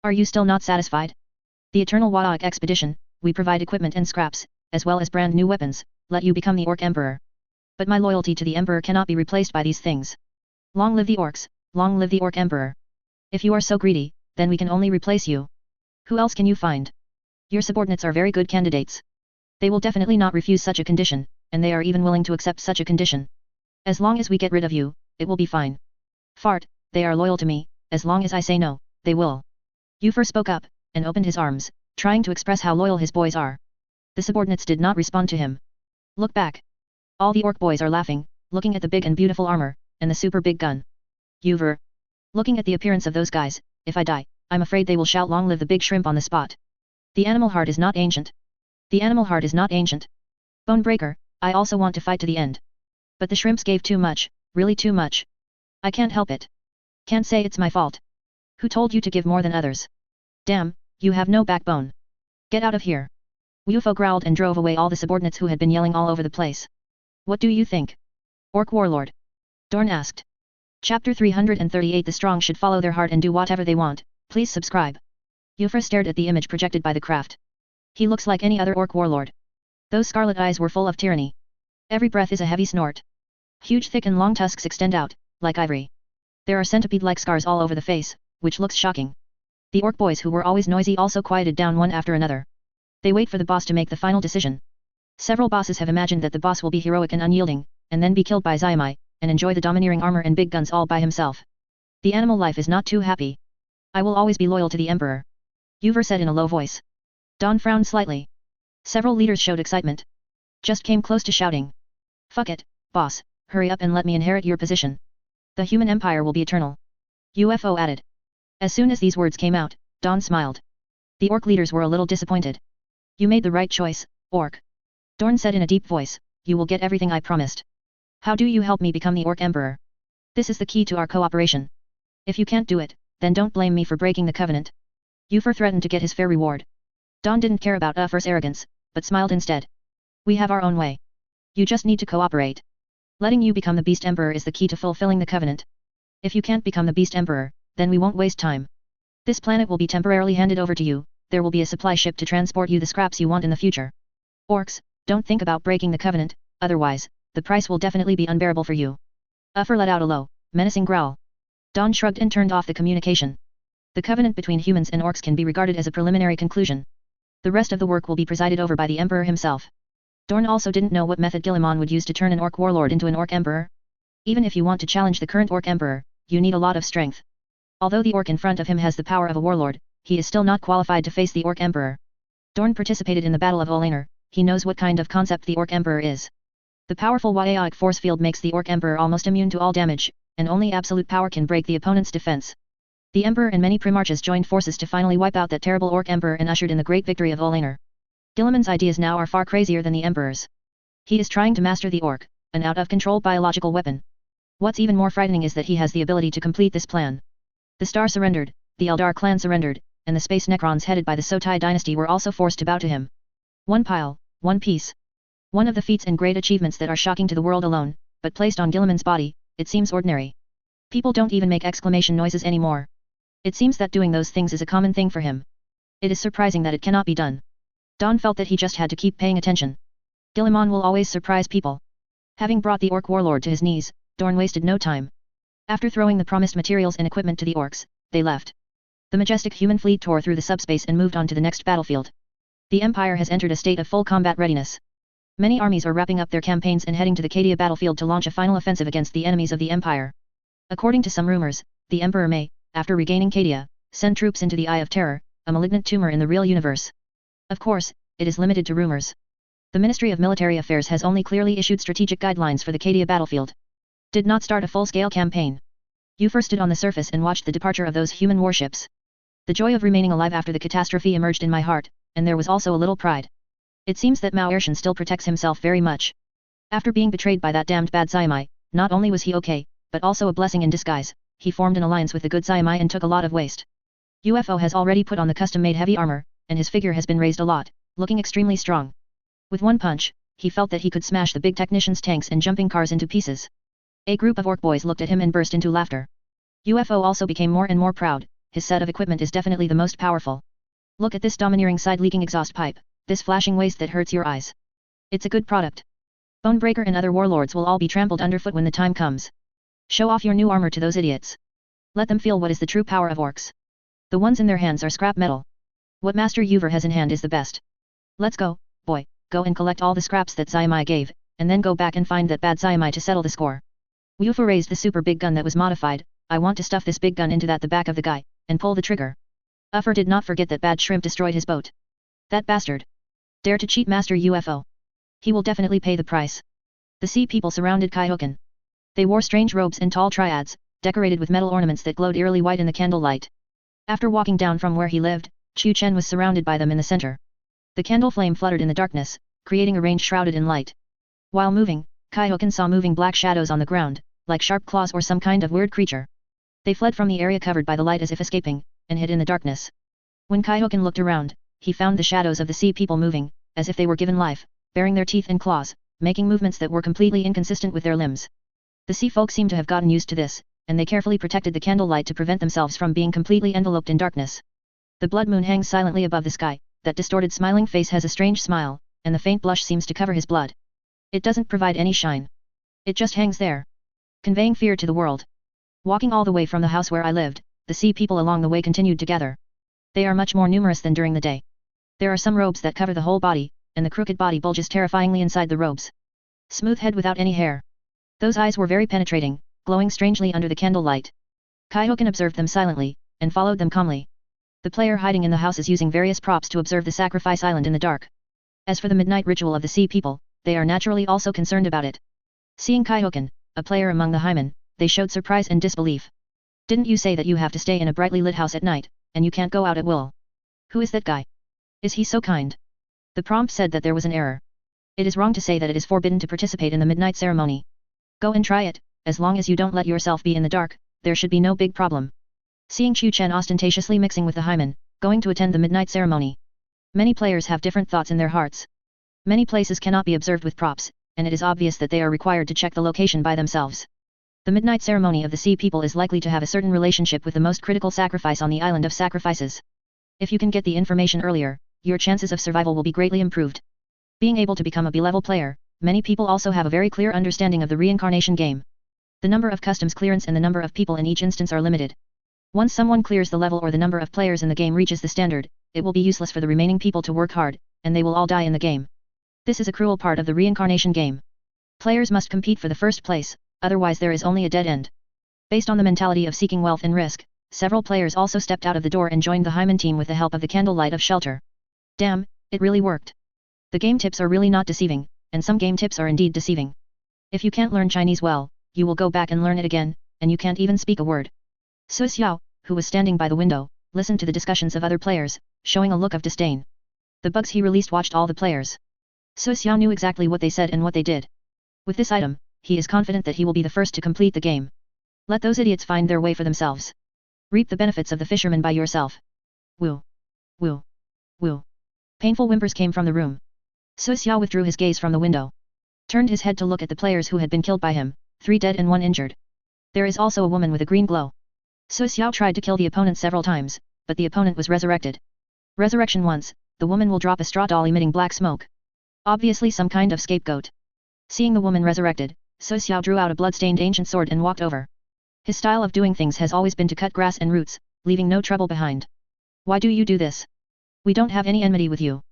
Are you still not satisfied? The Eternal Wa'aik expedition, we provide equipment and scraps, as well as brand new weapons, let you become the Orc Emperor. But my loyalty to the Emperor cannot be replaced by these things. Long live the orcs, long live the Orc Emperor. If you are so greedy, then we can only replace you. Who else can you find? Your subordinates are very good candidates. They will definitely not refuse such a condition, and they are even willing to accept such a condition. As long as we get rid of you, it will be fine. Fart, they are loyal to me, as long as I say no, they will. Ufer spoke up, and opened his arms, trying to express how loyal his boys are. The subordinates did not respond to him. Look back. All the orc boys are laughing, looking at the big and beautiful armor, and the super big gun. Uver. Looking at the appearance of those guys, if I die, I'm afraid they will shout long live the big shrimp on the spot. The animal heart is not ancient. The animal heart is not ancient. Bonebreaker, I also want to fight to the end. But the shrimps gave too much, really too much. I can't help it. Can't say it's my fault. Who told you to give more than others? Damn, you have no backbone. Get out of here. UFO growled and drove away all the subordinates who had been yelling all over the place. What do you think? Orc Warlord. Dorn asked. Chapter 338 The strong should follow their heart and do whatever they want, please subscribe. Ufer stared at the image projected by the craft. He looks like any other orc warlord. Those scarlet eyes were full of tyranny. Every breath is a heavy snort. Huge thick and long tusks extend out, like ivory. There are centipede-like scars all over the face, which looks shocking. The orc boys who were always noisy also quieted down one after another. They wait for the boss to make the final decision. Several bosses have imagined that the boss will be heroic and unyielding, and then be killed by Xiamai, and enjoy the domineering armor and big guns all by himself. The animal life is not too happy. I will always be loyal to the Emperor. Uver said in a low voice. Don frowned slightly. Several leaders showed excitement. Just came close to shouting. Fuck it, boss, hurry up and let me inherit your position. The human empire will be eternal. UFO added. As soon as these words came out, Don smiled. The orc leaders were a little disappointed. You made the right choice, orc. Dorn said in a deep voice, you will get everything I promised. How do you help me become the Orc Emperor? This is the key to our cooperation. If you can't do it, then don't blame me for breaking the covenant. Ufer threatened to get his fair reward. Dawn didn't care about Ufer's arrogance, but smiled instead. We have our own way. You just need to cooperate. Letting you become the Beast Emperor is the key to fulfilling the covenant. If you can't become the Beast Emperor, then we won't waste time. This planet will be temporarily handed over to you, there will be a supply ship to transport you the scraps you want in the future. Orcs, don't think about breaking the covenant, otherwise, the price will definitely be unbearable for you. Ufer let out a low, menacing growl. Dawn shrugged and turned off the communication. The covenant between humans and orcs can be regarded as a preliminary conclusion. The rest of the work will be presided over by the Emperor himself. Dorn also didn't know what method Guilliman would use to turn an orc warlord into an orc emperor. Even if you want to challenge the current orc emperor, you need a lot of strength. Although the orc in front of him has the power of a warlord, he is still not qualified to face the orc emperor. Dorn participated in the Battle of Olaner, he knows what kind of concept the orc emperor is. The powerful Yaic force field makes the orc emperor almost immune to all damage, and only absolute power can break the opponent's defense. The emperor and many primarchs joined forces to finally wipe out that terrible orc emperor and ushered in the great victory of Olaner. Guilliman's ideas now are far crazier than the emperor's. He is trying to master the orc, an out-of-control biological weapon. What's even more frightening is that he has the ability to complete this plan. The Star surrendered, the Eldar clan surrendered, and the Space Necrons headed by the Sotai dynasty were also forced to bow to him. One pile, one piece. One of the feats and great achievements that are shocking to the world alone, but placed on Guilliman's body, it seems ordinary. People don't even make exclamation noises anymore. It seems that doing those things is a common thing for him. It is surprising that it cannot be done. Dawn felt that he just had to keep paying attention. Guilliman will always surprise people. Having brought the orc warlord to his knees, Dorn wasted no time. After throwing the promised materials and equipment to the orcs, they left. The majestic human fleet tore through the subspace and moved on to the next battlefield. The Empire has entered a state of full combat readiness. Many armies are wrapping up their campaigns and heading to the Cadia battlefield to launch a final offensive against the enemies of the Empire. According to some rumors, the Emperor may, after regaining Cadia, send troops into the Eye of Terror, a malignant tumor in the real universe. Of course, it is limited to rumors. The Ministry of Military Affairs has only clearly issued strategic guidelines for the Cadia battlefield. Did not start a full-scale campaign. Ufer stood on the surface and watched the departure of those human warships. The joy of remaining alive after the catastrophe emerged in my heart, and there was also a little pride. It seems that Mao Ershan still protects himself very much. After being betrayed by that damned bad Zaimai, not only was he okay, but also a blessing in disguise, he formed an alliance with the good Zaimai and took a lot of waste. UFO has already put on the custom-made heavy armor, and his figure has been raised a lot, looking extremely strong. With one punch, he felt that he could smash the big technicians' tanks and jumping cars into pieces. A group of orc boys looked at him and burst into laughter. UFO also became more and more proud, his set of equipment is definitely the most powerful. Look at this domineering side-leaking exhaust pipe, this flashing waste that hurts your eyes. It's a good product. Bonebreaker and other warlords will all be trampled underfoot when the time comes. Show off your new armor to those idiots. Let them feel what is the true power of orcs. The ones in their hands are scrap metal. What Master Uver has in hand is the best. Let's go, boy, go and collect all the scraps that Zaimai gave, and then go back and find that bad Zaimai to settle the score. Ufer raised the super big gun that was modified. I want to stuff this big gun into the back of the guy, and pull the trigger. Ufer did not forget that bad shrimp destroyed his boat. That bastard. Dare to cheat Master UFO. He will definitely pay the price. The sea people surrounded Kaihoken. They wore strange robes and tall triads, decorated with metal ornaments that glowed eerily white in the candlelight. After walking down from where he lived, Chu Chen was surrounded by them in the center. The candle flame fluttered in the darkness, creating a range shrouded in light. While moving, Kaihoken saw moving black shadows on the ground, like sharp claws or some kind of weird creature. They fled from the area covered by the light as if escaping, and hid in the darkness. When Kaihoken looked around, he found the shadows of the sea people moving, as if they were given life, baring their teeth and claws, making movements that were completely inconsistent with their limbs. The sea folk seemed to have gotten used to this, and they carefully protected the candlelight to prevent themselves from being completely enveloped in darkness. The blood moon hangs silently above the sky, that distorted smiling face has a strange smile, and the faint blush seems to cover his blood. It doesn't provide any shine. It just hangs there, conveying fear to the world. Walking all the way from the house where I lived, the sea people along the way continued to gather. They are much more numerous than during the day. There are some robes that cover the whole body, and the crooked body bulges terrifyingly inside the robes. Smooth head without any hair. Those eyes were very penetrating, glowing strangely under the candlelight. Kaihoken observed them silently, and followed them calmly. The player hiding in the house is using various props to observe the sacrifice island in the dark. As for the midnight ritual of the sea people, they are naturally also concerned about it. Seeing Kaihoken, a player among the Hymen, they showed surprise and disbelief. Didn't you say that you have to stay in a brightly lit house at night, and you can't go out at will? Who is that guy? Is he so kind? The prompt said that there was an error. It is wrong to say that it is forbidden to participate in the midnight ceremony. Go and try it, as long as you don't let yourself be in the dark, there should be no big problem. Seeing Chu Chen ostentatiously mixing with the Hyman, going to attend the midnight ceremony. Many players have different thoughts in their hearts. Many places cannot be observed with props, and it is obvious that they are required to check the location by themselves. The midnight ceremony of the sea people is likely to have a certain relationship with the most critical sacrifice on the island of sacrifices. If you can get the information earlier, your chances of survival will be greatly improved. Being able to become a B-level player, many people also have a very clear understanding of the reincarnation game. The number of customs clearance and the number of people in each instance are limited. Once someone clears the level or the number of players in the game reaches the standard, it will be useless for the remaining people to work hard, and they will all die in the game. This is a cruel part of the reincarnation game. Players must compete for the first place, otherwise there is only a dead end. Based on the mentality of seeking wealth and risk, several players also stepped out of the door and joined the Hyman team with the help of the candlelight of shelter. Damn, it really worked. The game tips are really not deceiving, and some game tips are indeed deceiving. If you can't learn Chinese well, you will go back and learn it again, and you can't even speak a word. Su Xiao, who was standing by the window, listened to the discussions of other players, showing a look of disdain. The bugs he released watched all the players. Su Xiao knew exactly what they said and what they did. With this item, he is confident that he will be the first to complete the game. Let those idiots find their way for themselves. Reap the benefits of the fisherman by yourself. Woo. Woo. Woo. Painful whimpers came from the room. Su Xiao withdrew his gaze from the window. Turned his head to look at the players who had been killed by him, 3 dead and 1 injured. There is also a woman with a green glow. Su Xiao tried to kill the opponent several times, but the opponent was resurrected. Resurrection once, the woman will drop a straw doll emitting black smoke. Obviously some kind of scapegoat. Seeing the woman resurrected, Su Xiao drew out a blood-stained ancient sword and walked over. His style of doing things has always been to cut grass and roots, leaving no trouble behind. Why do you do this? We don't have any enmity with you.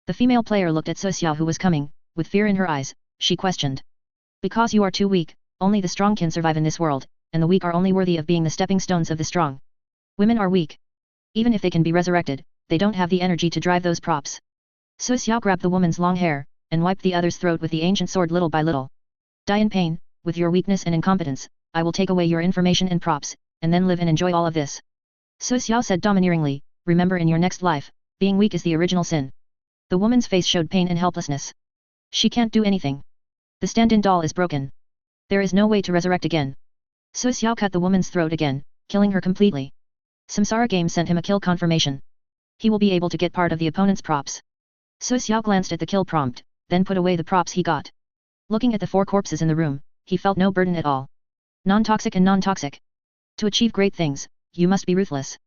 The female player looked at Su Xiao who was coming, with fear in her eyes, she questioned. Because you are too weak, only the strong can survive in this world, and the weak are only worthy of being the stepping stones of the strong. Women are weak. Even if they can be resurrected, they don't have the energy to drive those props. Su Xiao grabbed the woman's long hair, and wiped the other's throat with the ancient sword little by little. Die in pain, with your weakness and incompetence, I will take away your information and props, and then live and enjoy all of this. Su Xiao said domineeringly, remember in your next life, being weak is the original sin. The woman's face showed pain and helplessness. She can't do anything. The stand-in doll is broken. There is no way to resurrect again. Su Xiao cut the woman's throat again, killing her completely. Samsara game sent him a kill confirmation. He will be able to get part of the opponent's props. Su Xiao glanced at the kill prompt, then put away the props he got. Looking at the 4 corpses in the room, he felt no burden at all. Non-toxic and non-toxic. To achieve great things, you must be ruthless.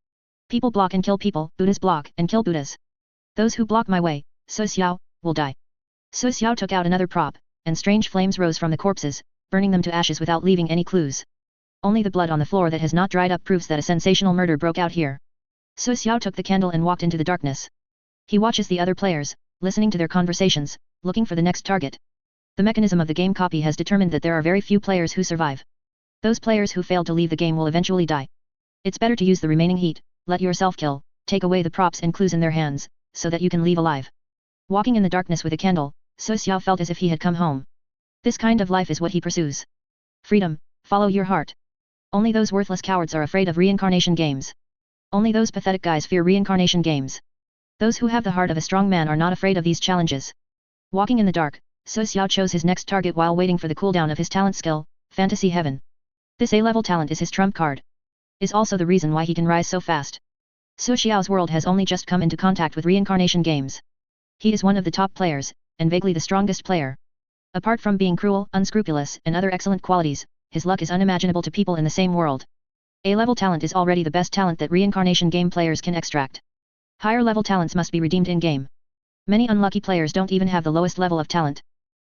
People block and kill people, Buddhas block and kill Buddhas. Those who block my way, Su Xiao, will die. Su Xiao took out another prop, and strange flames rose from the corpses, burning them to ashes without leaving any clues. Only the blood on the floor that has not dried up proves that a sensational murder broke out here. Su Xiao took the candle and walked into the darkness. He watches the other players, listening to their conversations, looking for the next target. The mechanism of the game copy has determined that there are very few players who survive. Those players who fail to leave the game will eventually die. It's better to use the remaining heat, let yourself kill, take away the props and clues in their hands, so that you can leave alive. Walking in the darkness with a candle, Su Xiao felt as if he had come home. This kind of life is what he pursues. Freedom, follow your heart. Only those worthless cowards are afraid of reincarnation games. Only those pathetic guys fear reincarnation games. Those who have the heart of a strong man are not afraid of these challenges. Walking in the dark, Su Xiao chose his next target while waiting for the cooldown of his talent skill, Fantasy Heaven. This A-level talent is his trump card. Is also the reason why he can rise so fast. Su Xiao's world has only just come into contact with reincarnation games. He is one of the top players, and vaguely the strongest player. Apart from being cruel, unscrupulous, and other excellent qualities, his luck is unimaginable to people in the same world. A-level talent is already the best talent that reincarnation game players can extract. Higher level talents must be redeemed in-game. Many unlucky players don't even have the lowest level of talent.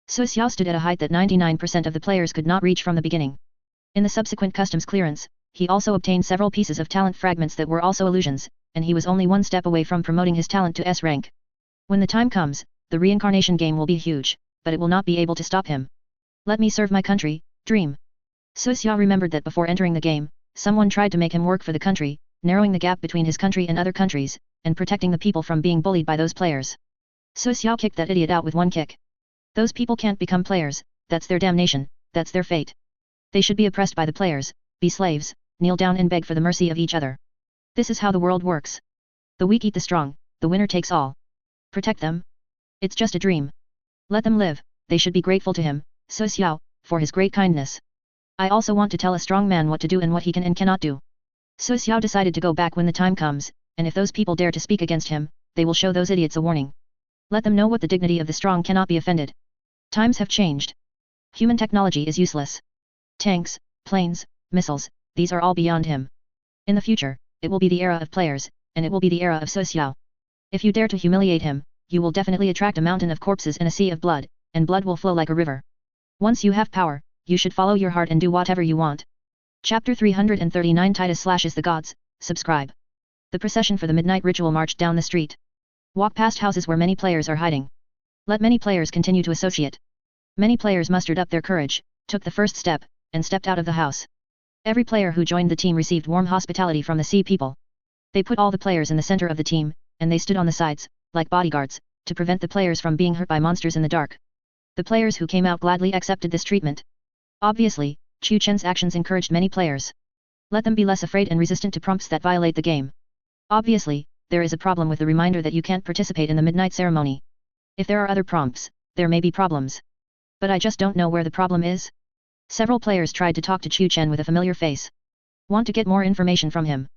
Su Xiao stood at a height that 99% of the players could not reach from the beginning. In the subsequent customs clearance, he also obtained several pieces of talent fragments that were also illusions, and he was only one step away from promoting his talent to S rank. When the time comes, the reincarnation game will be huge, but it will not be able to stop him. Let me serve my country, dream. Su Xiao remembered that before entering the game, someone tried to make him work for the country, narrowing the gap between his country and other countries, and protecting the people from being bullied by those players. Su Xiao kicked that idiot out with one kick. Those people can't become players, that's their damnation, that's their fate. They should be oppressed by the players, be slaves, kneel down and beg for the mercy of each other. This is how the world works. The weak eat the strong, the winner takes all. Protect them. It's just a dream. Let them live, they should be grateful to him, Su Xiao, for his great kindness. I also want to tell a strong man what to do and what he can and cannot do. So Xiao decided to go back when the time comes, and if those people dare to speak against him, they will show those idiots a warning. Let them know what the dignity of the strong cannot be offended. Times have changed. Human technology is useless. Tanks, planes, missiles, these are all beyond him. In the future, it will be the era of players, and it will be the era of So Xiao. If you dare to humiliate him, you will definitely attract a mountain of corpses and a sea of blood, and blood will flow like a river. Once you have power, you should follow your heart and do whatever you want. Chapter 339 Titus Slashes the Gods, subscribe. The procession for the midnight ritual marched down the street. Walk past houses where many players are hiding. Let many players continue to associate. Many players mustered up their courage, took the first step, and stepped out of the house. Every player who joined the team received warm hospitality from the sea people. They put all the players in the center of the team, and they stood on the sides, like bodyguards, to prevent the players from being hurt by monsters in the dark. The players who came out gladly accepted this treatment. Obviously, Chu Chen's actions encouraged many players. Let them be less afraid and resistant to prompts that violate the game. Obviously, there is a problem with the reminder that you can't participate in the midnight ceremony. If there are other prompts, there may be problems. But I just don't know where the problem is. Several players tried to talk to Chu Chen with a familiar face. Want to get more information from him.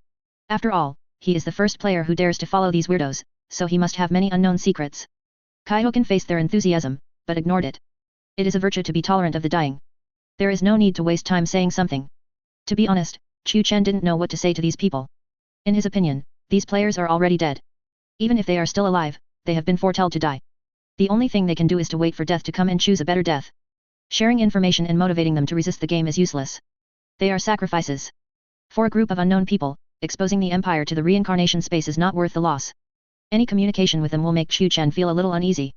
After all, he is the first player who dares to follow these weirdos, so he must have many unknown secrets. Kaihoken faced their enthusiasm, but ignored it. It is a virtue to be tolerant of the dying. There is no need to waste time saying something. To be honest, Chu Chen didn't know what to say to these people. In his opinion, these players are already dead. Even if they are still alive, they have been foretold to die. The only thing they can do is to wait for death to come and choose a better death. Sharing information and motivating them to resist the game is useless. They are sacrifices. For a group of unknown people, exposing the Empire to the reincarnation space is not worth the loss. Any communication with them will make Chu Chen feel a little uneasy.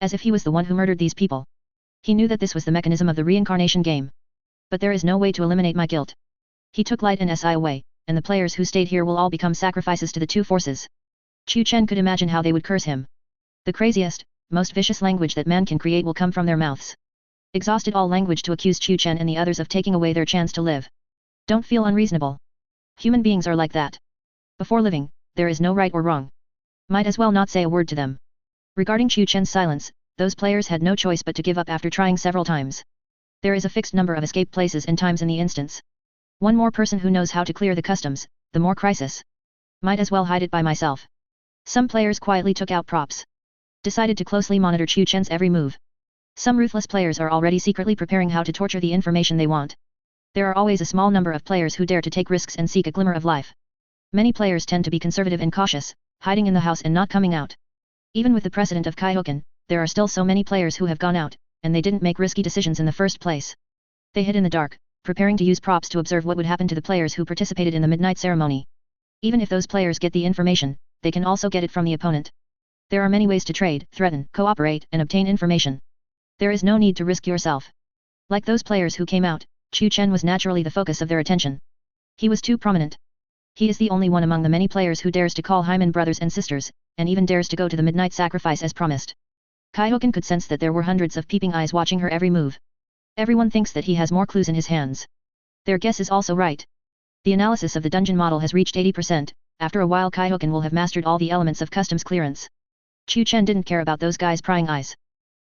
As if he was the one who murdered these people. He knew that this was the mechanism of the reincarnation game. But there is no way to eliminate my guilt. He took Light and Si away, and the players who stayed here will all become sacrifices to the two forces. Chu Chen could imagine how they would curse him. The craziest, most vicious language that man can create will come from their mouths. Exhausted all language to accuse Chu Chen and the others of taking away their chance to live. Don't feel unreasonable. Human beings are like that. Before living, there is no right or wrong. Might as well not say a word to them. Regarding Chu Chen's silence, those players had no choice but to give up after trying several times. There is a fixed number of escape places and times in the instance. One more person who knows how to clear the customs, the more crisis. Might as well hide it by myself. Some players quietly took out props. Decided to closely monitor Chu Chen's every move. Some ruthless players are already secretly preparing how to torture the information they want. There are always a small number of players who dare to take risks and seek a glimmer of life. Many players tend to be conservative and cautious, hiding in the house and not coming out. Even with the precedent of Kaihoken, there are still so many players who have gone out, and they didn't make risky decisions in the first place. They hid in the dark, preparing to use props to observe what would happen to the players who participated in the midnight ceremony. Even if those players get the information, they can also get it from the opponent. There are many ways to trade, threaten, cooperate, and obtain information. There is no need to risk yourself. Like those players who came out, Chu Chen was naturally the focus of their attention. He was too prominent. He is the only one among the many players who dares to call Hyman brothers and sisters, and even dares to go to the midnight sacrifice as promised. Kaihoken could sense that there were hundreds of peeping eyes watching her every move. Everyone thinks that he has more clues in his hands. Their guess is also right. The analysis of the dungeon model has reached 80%, after a while Kaihoken will have mastered all the elements of customs clearance. Chu Chen didn't care about those guys prying eyes.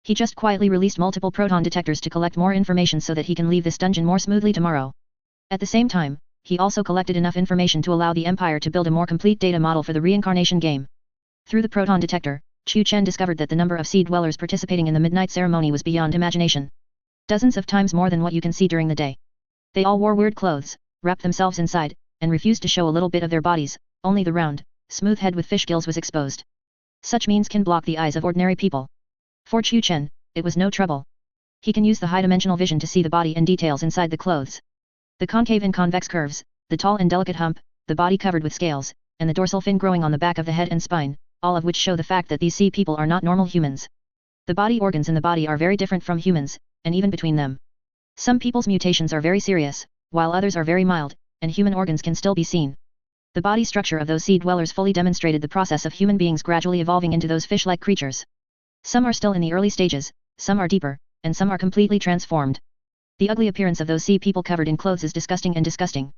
He just quietly released multiple proton detectors to collect more information so that he can leave this dungeon more smoothly tomorrow. At the same time, he also collected enough information to allow the Empire to build a more complete data model for the reincarnation game. Through the proton detector, Chu Chen discovered that the number of sea dwellers participating in the midnight ceremony was beyond imagination. Dozens of times more than what you can see during the day. They all wore weird clothes, wrapped themselves inside, and refused to show a little bit of their bodies, only the round, smooth head with fish gills was exposed. Such means can block the eyes of ordinary people. For Chu Chen, it was no trouble. He can use the high-dimensional vision to see the body and details inside the clothes. The concave and convex curves, the tall and delicate hump, the body covered with scales, and the dorsal fin growing on the back of the head and spine, all of which show the fact that these sea people are not normal humans. The body organs in the body are very different from humans, and even between them. Some people's mutations are very serious, while others are very mild, and human organs can still be seen. The body structure of those sea dwellers fully demonstrated the process of human beings gradually evolving into those fish-like creatures. Some are still in the early stages, some are deeper, and some are completely transformed. The ugly appearance of those sea people covered in clothes is disgusting and disgusting.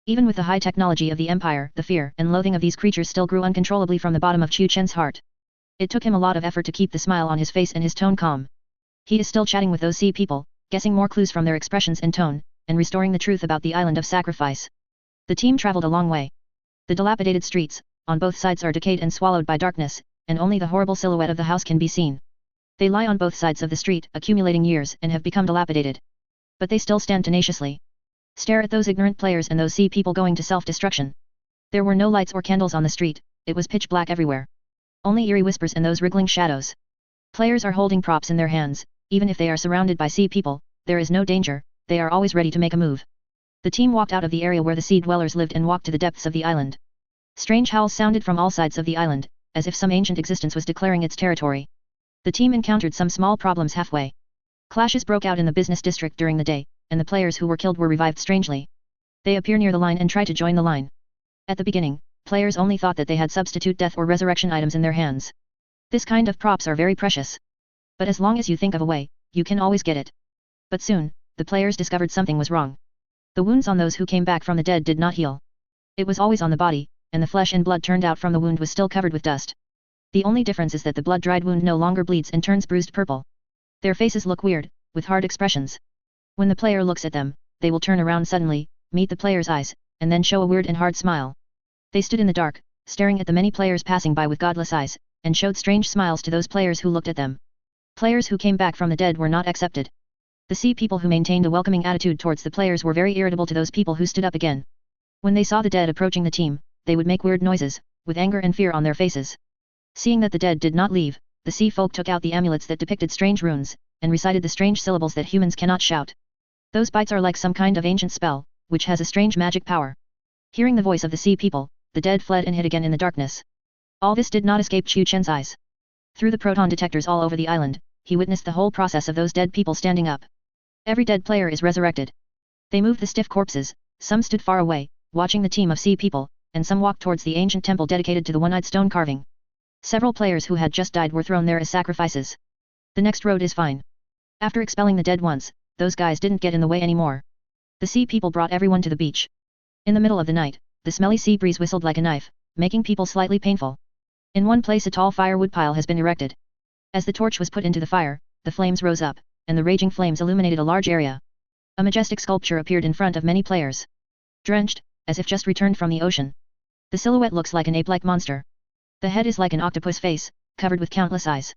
Even with the high technology of the Empire, the fear and loathing of these creatures still grew uncontrollably from the bottom of Chu Chen's heart. It took him a lot of effort to keep the smile on his face and his tone calm. He is still chatting with those sea people, guessing more clues from their expressions and tone, and restoring the truth about the island of sacrifice. The team traveled a long way. The dilapidated streets, on both sides are decayed and swallowed by darkness, and only the horrible silhouette of the house can be seen. They lie on both sides of the street, accumulating years, and have become dilapidated. But they still stand tenaciously. Stare at those ignorant players and those sea people going to self-destruction. There were no lights or candles on the street, it was pitch black everywhere. Only eerie whispers and those wriggling shadows. Players are holding props in their hands, even if they are surrounded by sea people, there is no danger, they are always ready to make a move. The team walked out of the area where the sea dwellers lived and walked to the depths of the island. Strange howls sounded from all sides of the island, as if some ancient existence was declaring its territory. The team encountered some small problems halfway. Clashes broke out in the business district during the day, and the players who were killed were revived strangely. They appear near the line and try to join the line. At the beginning, players only thought that they had substitute death or resurrection items in their hands. This kind of props are very precious. But as long as you think of a way, you can always get it. But soon, the players discovered something was wrong. The wounds on those who came back from the dead did not heal. It was always on the body, and the flesh and blood turned out from the wound was still covered with dust. The only difference is that the blood-dried wound no longer bleeds and turns bruised purple. Their faces look weird, with hard expressions. When the player looks at them, they will turn around suddenly, meet the player's eyes, and then show a weird and hard smile. They stood in the dark, staring at the many players passing by with godless eyes, and showed strange smiles to those players who looked at them. Players who came back from the dead were not accepted. The sea people who maintained a welcoming attitude towards the players were very irritable to those people who stood up again. When they saw the dead approaching the team, they would make weird noises, with anger and fear on their faces. Seeing that the dead did not leave, the sea folk took out the amulets that depicted strange runes, and recited the strange syllables that humans cannot shout. Those bites are like some kind of ancient spell, which has a strange magic power. Hearing the voice of the sea people, the dead fled and hid again in the darkness. All this did not escape Qiu Chen's eyes. Through the proton detectors all over the island, he witnessed the whole process of those dead people standing up. Every dead player is resurrected. They moved the stiff corpses, some stood far away, watching the team of sea people, and some walked towards the ancient temple dedicated to the one-eyed stone carving. Several players who had just died were thrown there as sacrifices. The next road is fine. After expelling the dead once, those guys didn't get in the way anymore. The sea people brought everyone to the beach. In the middle of the night, the smelly sea breeze whistled like a knife, making people slightly painful. In one place a tall firewood pile has been erected. As the torch was put into the fire, the flames rose up, and the raging flames illuminated a large area. A majestic sculpture appeared in front of many players. Drenched, as if just returned from the ocean. The silhouette looks like an ape-like monster. The head is like an octopus face, covered with countless eyes.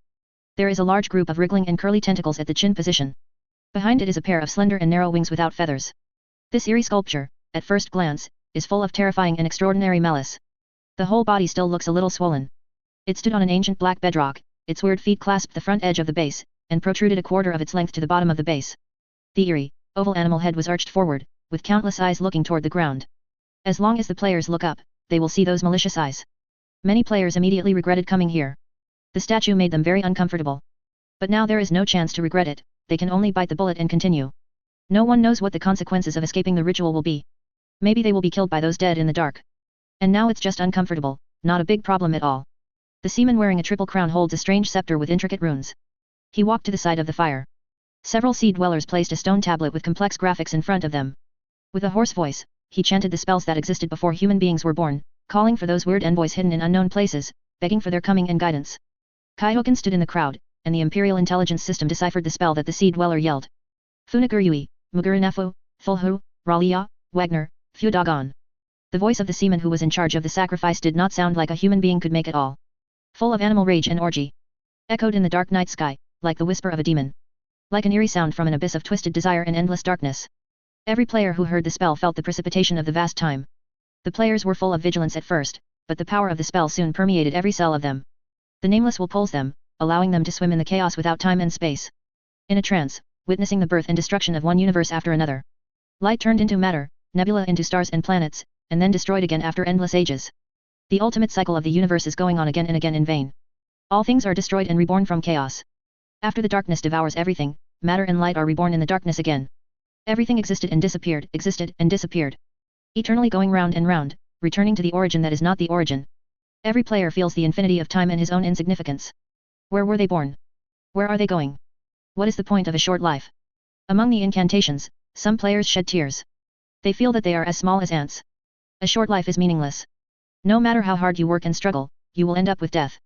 There is a large group of wriggling and curly tentacles at the chin position. Behind it is a pair of slender and narrow wings without feathers. This eerie sculpture, at first glance, is full of terrifying and extraordinary malice. The whole body still looks a little swollen. It stood on an ancient black bedrock, its weird feet clasped the front edge of the base, and protruded a quarter of its length to the bottom of the base. The eerie, oval animal head was arched forward, with countless eyes looking toward the ground. As long as the players look up, they will see those malicious eyes. Many players immediately regretted coming here. The statue made them very uncomfortable. But now there is no chance to regret it, they can only bite the bullet and continue. No one knows what the consequences of escaping the ritual will be. Maybe they will be killed by those dead in the dark. And now it's just uncomfortable, not a big problem at all. The seaman wearing a triple crown holds a strange scepter with intricate runes. He walked to the side of the fire. Several sea dwellers placed a stone tablet with complex graphics in front of them. With a hoarse voice, he chanted the spells that existed before human beings were born, calling for those weird envoys hidden in unknown places, begging for their coming and guidance. Kaihoken stood in the crowd, and the imperial intelligence system deciphered the spell that the sea dweller yelled. Funagurui, Mugurinafu, Fulhu, Ralia, Wagner, Fudagon. The voice of the seaman who was in charge of the sacrifice did not sound like a human being could make at all. Full of animal rage and orgy. Echoed in the dark night sky, like the whisper of a demon. Like an eerie sound from an abyss of twisted desire and endless darkness. Every player who heard the spell felt the precipitation of the vast time. The players were full of vigilance at first, but the power of the spell soon permeated every cell of them. The nameless will pulls them, allowing them to swim in the chaos without time and space. In a trance, witnessing the birth and destruction of one universe after another. Light turned into matter, nebula into stars and planets, and then destroyed again after endless ages. The ultimate cycle of the universe is going on again and again in vain. All things are destroyed and reborn from chaos. After the darkness devours everything, matter and light are reborn in the darkness again. Everything existed and disappeared, eternally going round and round, returning to the origin that is not the origin. Every player feels the infinity of time and his own insignificance. Where were they born? Where are they going? What is the point of a short life? Among the incantations, some players shed tears. They feel that they are as small as ants. A short life is meaningless. No matter how hard you work and struggle, you will end up with death.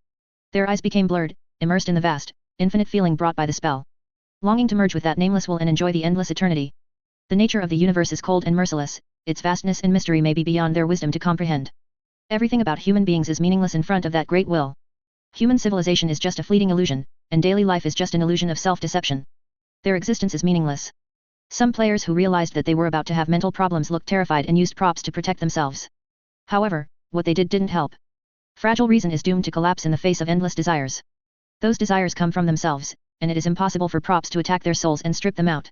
Their eyes became blurred, immersed in the vast, infinite feeling brought by the spell. Longing to merge with that nameless will and enjoy the endless eternity. The nature of the universe is cold and merciless, its vastness and mystery may be beyond their wisdom to comprehend. Everything about human beings is meaningless in front of that great will. Human civilization is just a fleeting illusion, and daily life is just an illusion of self-deception. Their existence is meaningless. Some players who realized that they were about to have mental problems looked terrified and used props to protect themselves. However, what they did didn't help. Fragile reason is doomed to collapse in the face of endless desires. Those desires come from themselves, and it is impossible for props to attack their souls and strip them out.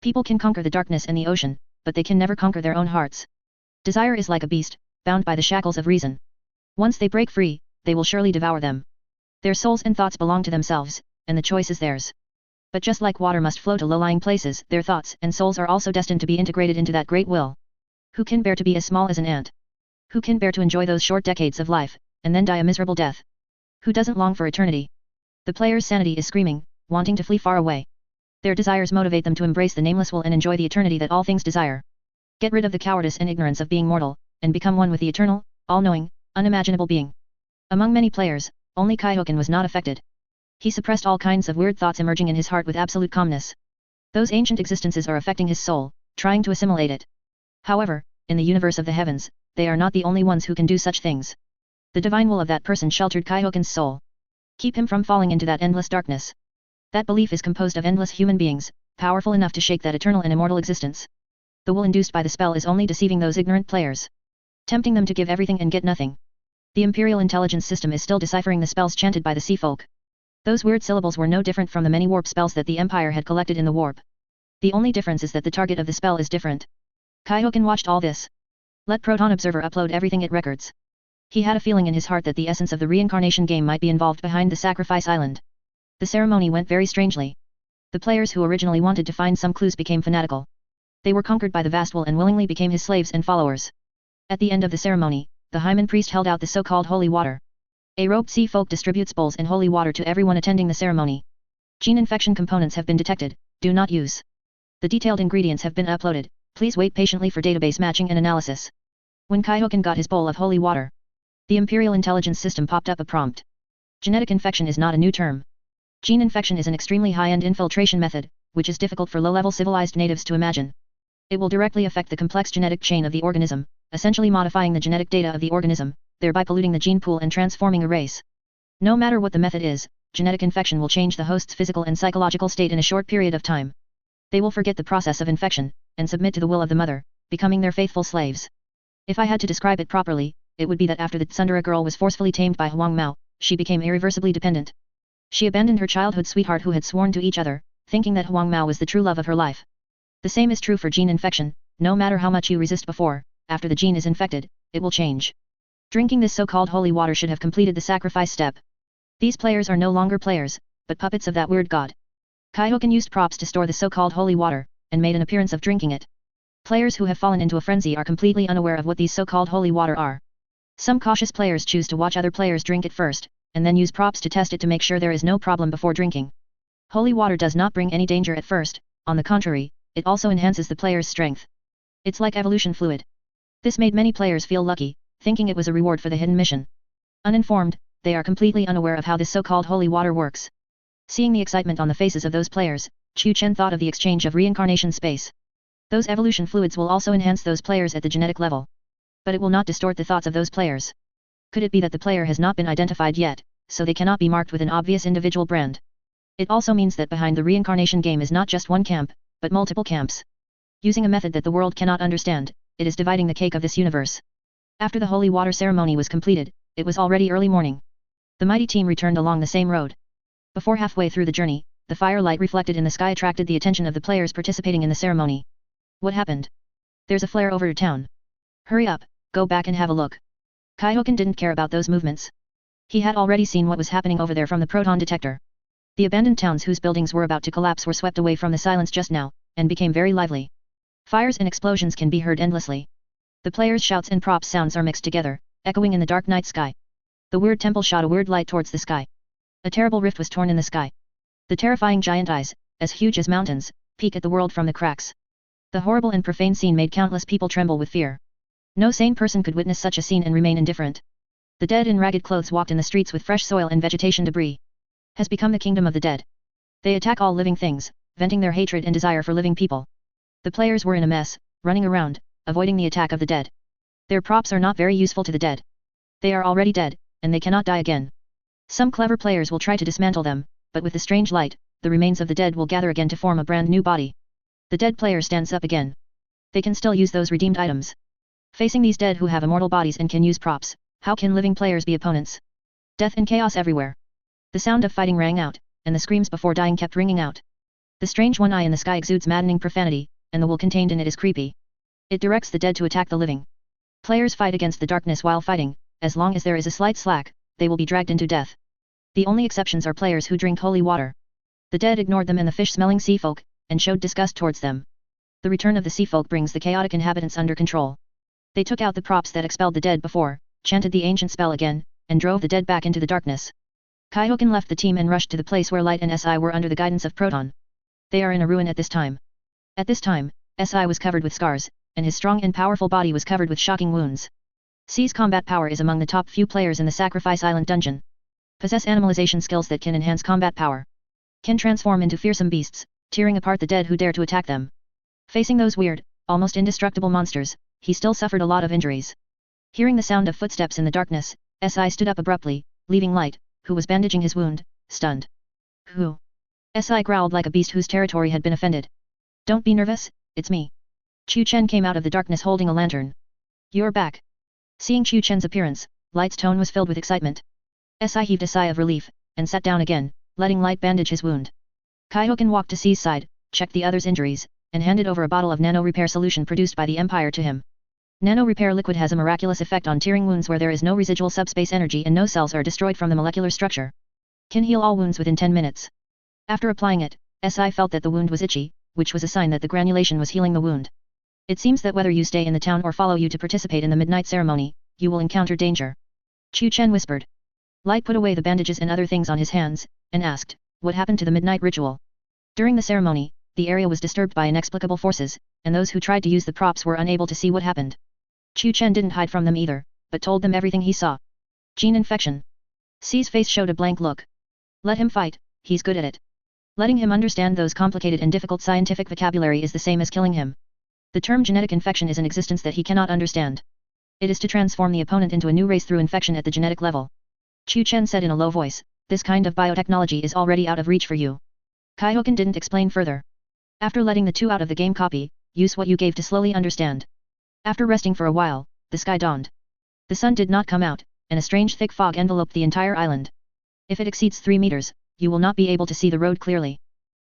People can conquer the darkness and the ocean, but they can never conquer their own hearts. Desire is like a beast, bound by the shackles of reason. Once they break free, they will surely devour them. Their souls and thoughts belong to themselves, and the choice is theirs. But just like water must flow to low-lying places, their thoughts and souls are also destined to be integrated into that great will. Who can bear to be as small as an ant? Who can bear to enjoy those short decades of life, and then die a miserable death? Who doesn't long for eternity? The player's sanity is screaming, wanting to flee far away. Their desires motivate them to embrace the nameless will and enjoy the eternity that all things desire. Get rid of the cowardice and ignorance of being mortal, and become one with the eternal, all-knowing, unimaginable being. Among many players, only Kaihoken was not affected. He suppressed all kinds of weird thoughts emerging in his heart with absolute calmness. Those ancient existences are affecting his soul, trying to assimilate it. However, in the universe of the heavens, they are not the only ones who can do such things. The divine will of that person sheltered Kaihoken's soul. Keep him from falling into that endless darkness. That belief is composed of endless human beings, powerful enough to shake that eternal and immortal existence. The will induced by the spell is only deceiving those ignorant players, tempting them to give everything and get nothing. The imperial intelligence system is still deciphering the spells chanted by the sea folk. Those weird syllables were no different from the many warp spells that the Empire had collected in the warp. The only difference is that the target of the spell is different. Kaihoken watched all this. Let Proton Observer upload everything it records. He had a feeling in his heart that the essence of the reincarnation game might be involved behind the sacrifice island. The ceremony went very strangely. The players who originally wanted to find some clues became fanatical. They were conquered by the vast will and willingly became his slaves and followers. At the end of the ceremony, the Hyman priest held out the so-called holy water. A robed sea folk distributes bowls and holy water to everyone attending the ceremony. Gene infection components have been detected, do not use. The detailed ingredients have been uploaded, please wait patiently for database matching and analysis. When Kaihoken got his bowl of holy water, the Imperial Intelligence System popped up a prompt. Genetic infection is not a new term. Gene infection is an extremely high-end infiltration method, which is difficult for low-level civilized natives to imagine. It will directly affect the complex genetic chain of the organism, essentially modifying the genetic data of the organism, thereby polluting the gene pool and transforming a race. No matter what the method is, genetic infection will change the host's physical and psychological state in a short period of time. They will forget the process of infection, and submit to the will of the mother, becoming their faithful slaves. If I had to describe it properly, it would be that after the Tsundere girl was forcefully tamed by Huang Mao, she became irreversibly dependent. She abandoned her childhood sweetheart who had sworn to each other, thinking that Huang Mao was the true love of her life. The same is true for gene infection, no matter how much you resist before, after the gene is infected, it will change. Drinking this so-called holy water should have completed the sacrifice step. These players are no longer players, but puppets of that weird god. Kaihoken used props to store the so-called holy water, and made an appearance of drinking it. Players who have fallen into a frenzy are completely unaware of what these so-called holy water are. Some cautious players choose to watch other players drink it first, and then use props to test it to make sure there is no problem before drinking. Holy water does not bring any danger at first, on the contrary, it also enhances the player's strength. It's like evolution fluid. This made many players feel lucky, thinking it was a reward for the hidden mission. Uninformed, they are completely unaware of how this so-called holy water works. Seeing the excitement on the faces of those players, Chu Chen thought of the exchange of reincarnation space. Those evolution fluids will also enhance those players at the genetic level. But it will not distort the thoughts of those players. Could it be that the player has not been identified yet, so they cannot be marked with an obvious individual brand? It also means that behind the reincarnation game is not just one camp, but multiple camps. Using a method that the world cannot understand, it is dividing the cake of this universe. After the holy water ceremony was completed, it was already early morning. The mighty team returned along the same road. Before halfway through the journey, the firelight reflected in the sky attracted the attention of the players participating in the ceremony. What happened? There's a flare over town. Hurry up, go back and have a look. Kaihoken didn't care about those movements. He had already seen what was happening over there from the proton detector. The abandoned towns whose buildings were about to collapse were swept away from the silence just now, and became very lively. Fires and explosions can be heard endlessly. The players' shouts and props sounds are mixed together, echoing in the dark night sky. The weird temple shot a weird light towards the sky. A terrible rift was torn in the sky. The terrifying giant eyes, as huge as mountains, peek at the world from the cracks. The horrible and profane scene made countless people tremble with fear. No sane person could witness such a scene and remain indifferent. The dead in ragged clothes walked in the streets with fresh soil and vegetation debris. Has become the kingdom of the dead. They attack all living things, venting their hatred and desire for living people. The players were in a mess, running around, avoiding the attack of the dead. Their props are not very useful to the dead. They are already dead, and they cannot die again. Some clever players will try to dismantle them, but with the strange light, the remains of the dead will gather again to form a brand new body. The dead player stands up again. They can still use those redeemed items. Facing these dead who have immortal bodies and can use props, how can living players be opponents? Death and chaos everywhere. The sound of fighting rang out, and the screams before dying kept ringing out. The strange one eye in the sky exudes maddening profanity, and the wool contained in it is creepy. It directs the dead to attack the living. Players fight against the darkness while fighting. As long as there is a slight slack, they will be dragged into death. The only exceptions are players who drink holy water. The dead ignored them and the fish-smelling sea folk, and showed disgust towards them. The return of the sea folk brings the chaotic inhabitants under control. They took out the props that expelled the dead before, chanted the ancient spell again, and drove the dead back into the darkness. Kaihoken left the team and rushed to the place where Light and Si were under the guidance of Proton. They are in a ruin at this time. At this time, Si was covered with scars, and his strong and powerful body was covered with shocking wounds. C's combat power is among the top few players in the Sacrifice Island dungeon. Possess animalization skills that can enhance combat power. Can transform into fearsome beasts, tearing apart the dead who dare to attack them. Facing those weird, almost indestructible monsters, he still suffered a lot of injuries. Hearing the sound of footsteps in the darkness, Si stood up abruptly, leaving Light, who was bandaging his wound, stunned. Who? Si growled like a beast whose territory had been offended. Don't be nervous, it's me. Chu Chen came out of the darkness holding a lantern. You're back. Seeing Chu Chen's appearance, Light's tone was filled with excitement. Si heaved a sigh of relief, and sat down again, letting Light bandage his wound. Kaihoken walked to C's side, checked the other's injuries, and handed over a bottle of nano repair solution produced by the Empire to him. Nano repair liquid has a miraculous effect on tearing wounds where there is no residual subspace energy and no cells are destroyed from the molecular structure. Can heal all wounds within 10 minutes. After applying it, Si felt that the wound was itchy, which was a sign that the granulation was healing the wound. It seems that whether you stay in the town or follow you to participate in the midnight ceremony, you will encounter danger. Chu Chen whispered. Light put away the bandages and other things on his hands, and asked, what happened to the midnight ritual? During the ceremony, the area was disturbed by inexplicable forces, and those who tried to use the props were unable to see what happened. Chu Chen didn't hide from them either, but told them everything he saw. Gene infection. C's face showed a blank look. Let him fight, he's good at it. Letting him understand those complicated and difficult scientific vocabulary is the same as killing him. The term genetic infection is an existence that he cannot understand. It is to transform the opponent into a new race through infection at the genetic level. Chu Chen said in a low voice, this kind of biotechnology is already out of reach for you. Kaihoken didn't explain further. After letting the two out of the game copy, use what you gave to slowly understand. After resting for a while, the sky dawned. The sun did not come out, and a strange thick fog enveloped the entire island. If it exceeds 3 meters, you will not be able to see the road clearly.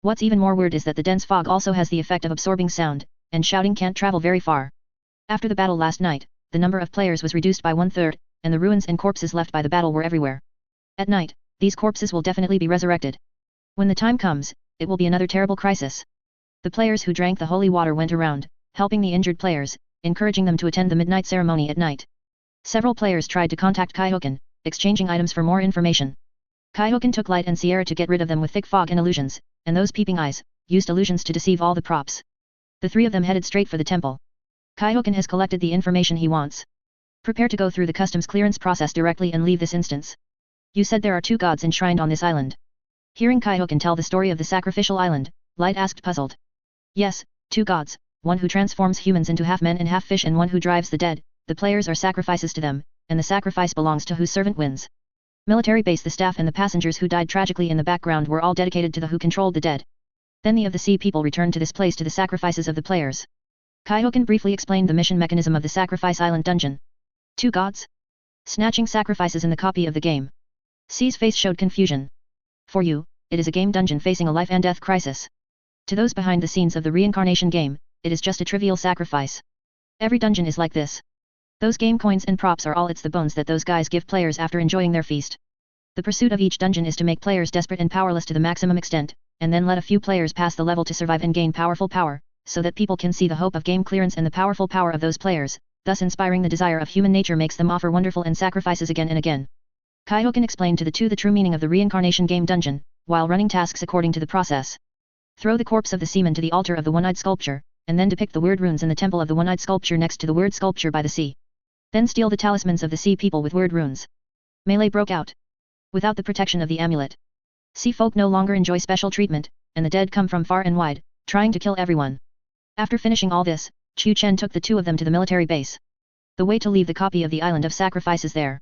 What's even more weird is that the dense fog also has the effect of absorbing sound, and shouting can't travel very far. After the battle last night, the number of players was reduced by 1/3, and the ruins and corpses left by the battle were everywhere. At night, these corpses will definitely be resurrected. When the time comes, it will be another terrible crisis. The players who drank the holy water went around, helping the injured players, encouraging them to attend the midnight ceremony at night. Several players tried to contact Kaihoken, exchanging items for more information. Kaihoken took Light and Sierra to get rid of them with thick fog and illusions, and those peeping eyes, used illusions to deceive all the props. The three of them headed straight for the temple. Kaihoken has collected the information he wants. Prepare to go through the customs clearance process directly and leave this instance. You said there are 2 gods enshrined on this island. Hearing Kaihoken tell the story of the sacrificial island, Light asked puzzled. Yes, 2 gods, one who transforms humans into half men and half fish and one who drives the dead. The players are sacrifices to them, and the sacrifice belongs to whose servant wins. Military base. The staff and the passengers who died tragically in the background were all dedicated to the who controlled the dead. Then the of the sea people returned to this place to the sacrifices of the players. Kaihoken briefly explained the mission mechanism of the Sacrifice Island dungeon. 2 gods? Snatching sacrifices in the copy of the game. C's face showed confusion. For you, it is a game dungeon facing a life and death crisis. To those behind the scenes of the reincarnation game, it is just a trivial sacrifice. Every dungeon is like this. Those game coins and props are all the bones that those guys give players after enjoying their feast. The pursuit of each dungeon is to make players desperate and powerless to the maximum extent, and then let a few players pass the level to survive and gain powerful power, so that people can see the hope of game clearance and the powerful power of those players, thus inspiring the desire of human nature makes them offer wonderful and sacrifices again and again. Kaihoken explained to the two the true meaning of the reincarnation game dungeon, while running tasks according to the process. Throw the corpse of the seaman to the altar of the one-eyed sculpture, and then depict the word runes in the temple of the one-eyed sculpture next to the word sculpture by the sea. Then steal the talismans of the sea people with word runes. Melee broke out. Without the protection of the amulet, sea folk no longer enjoy special treatment, and the dead come from far and wide, trying to kill everyone. After finishing all this, Chu Chen took the two of them to the military base. The way to leave the copy of the island of sacrifice is there.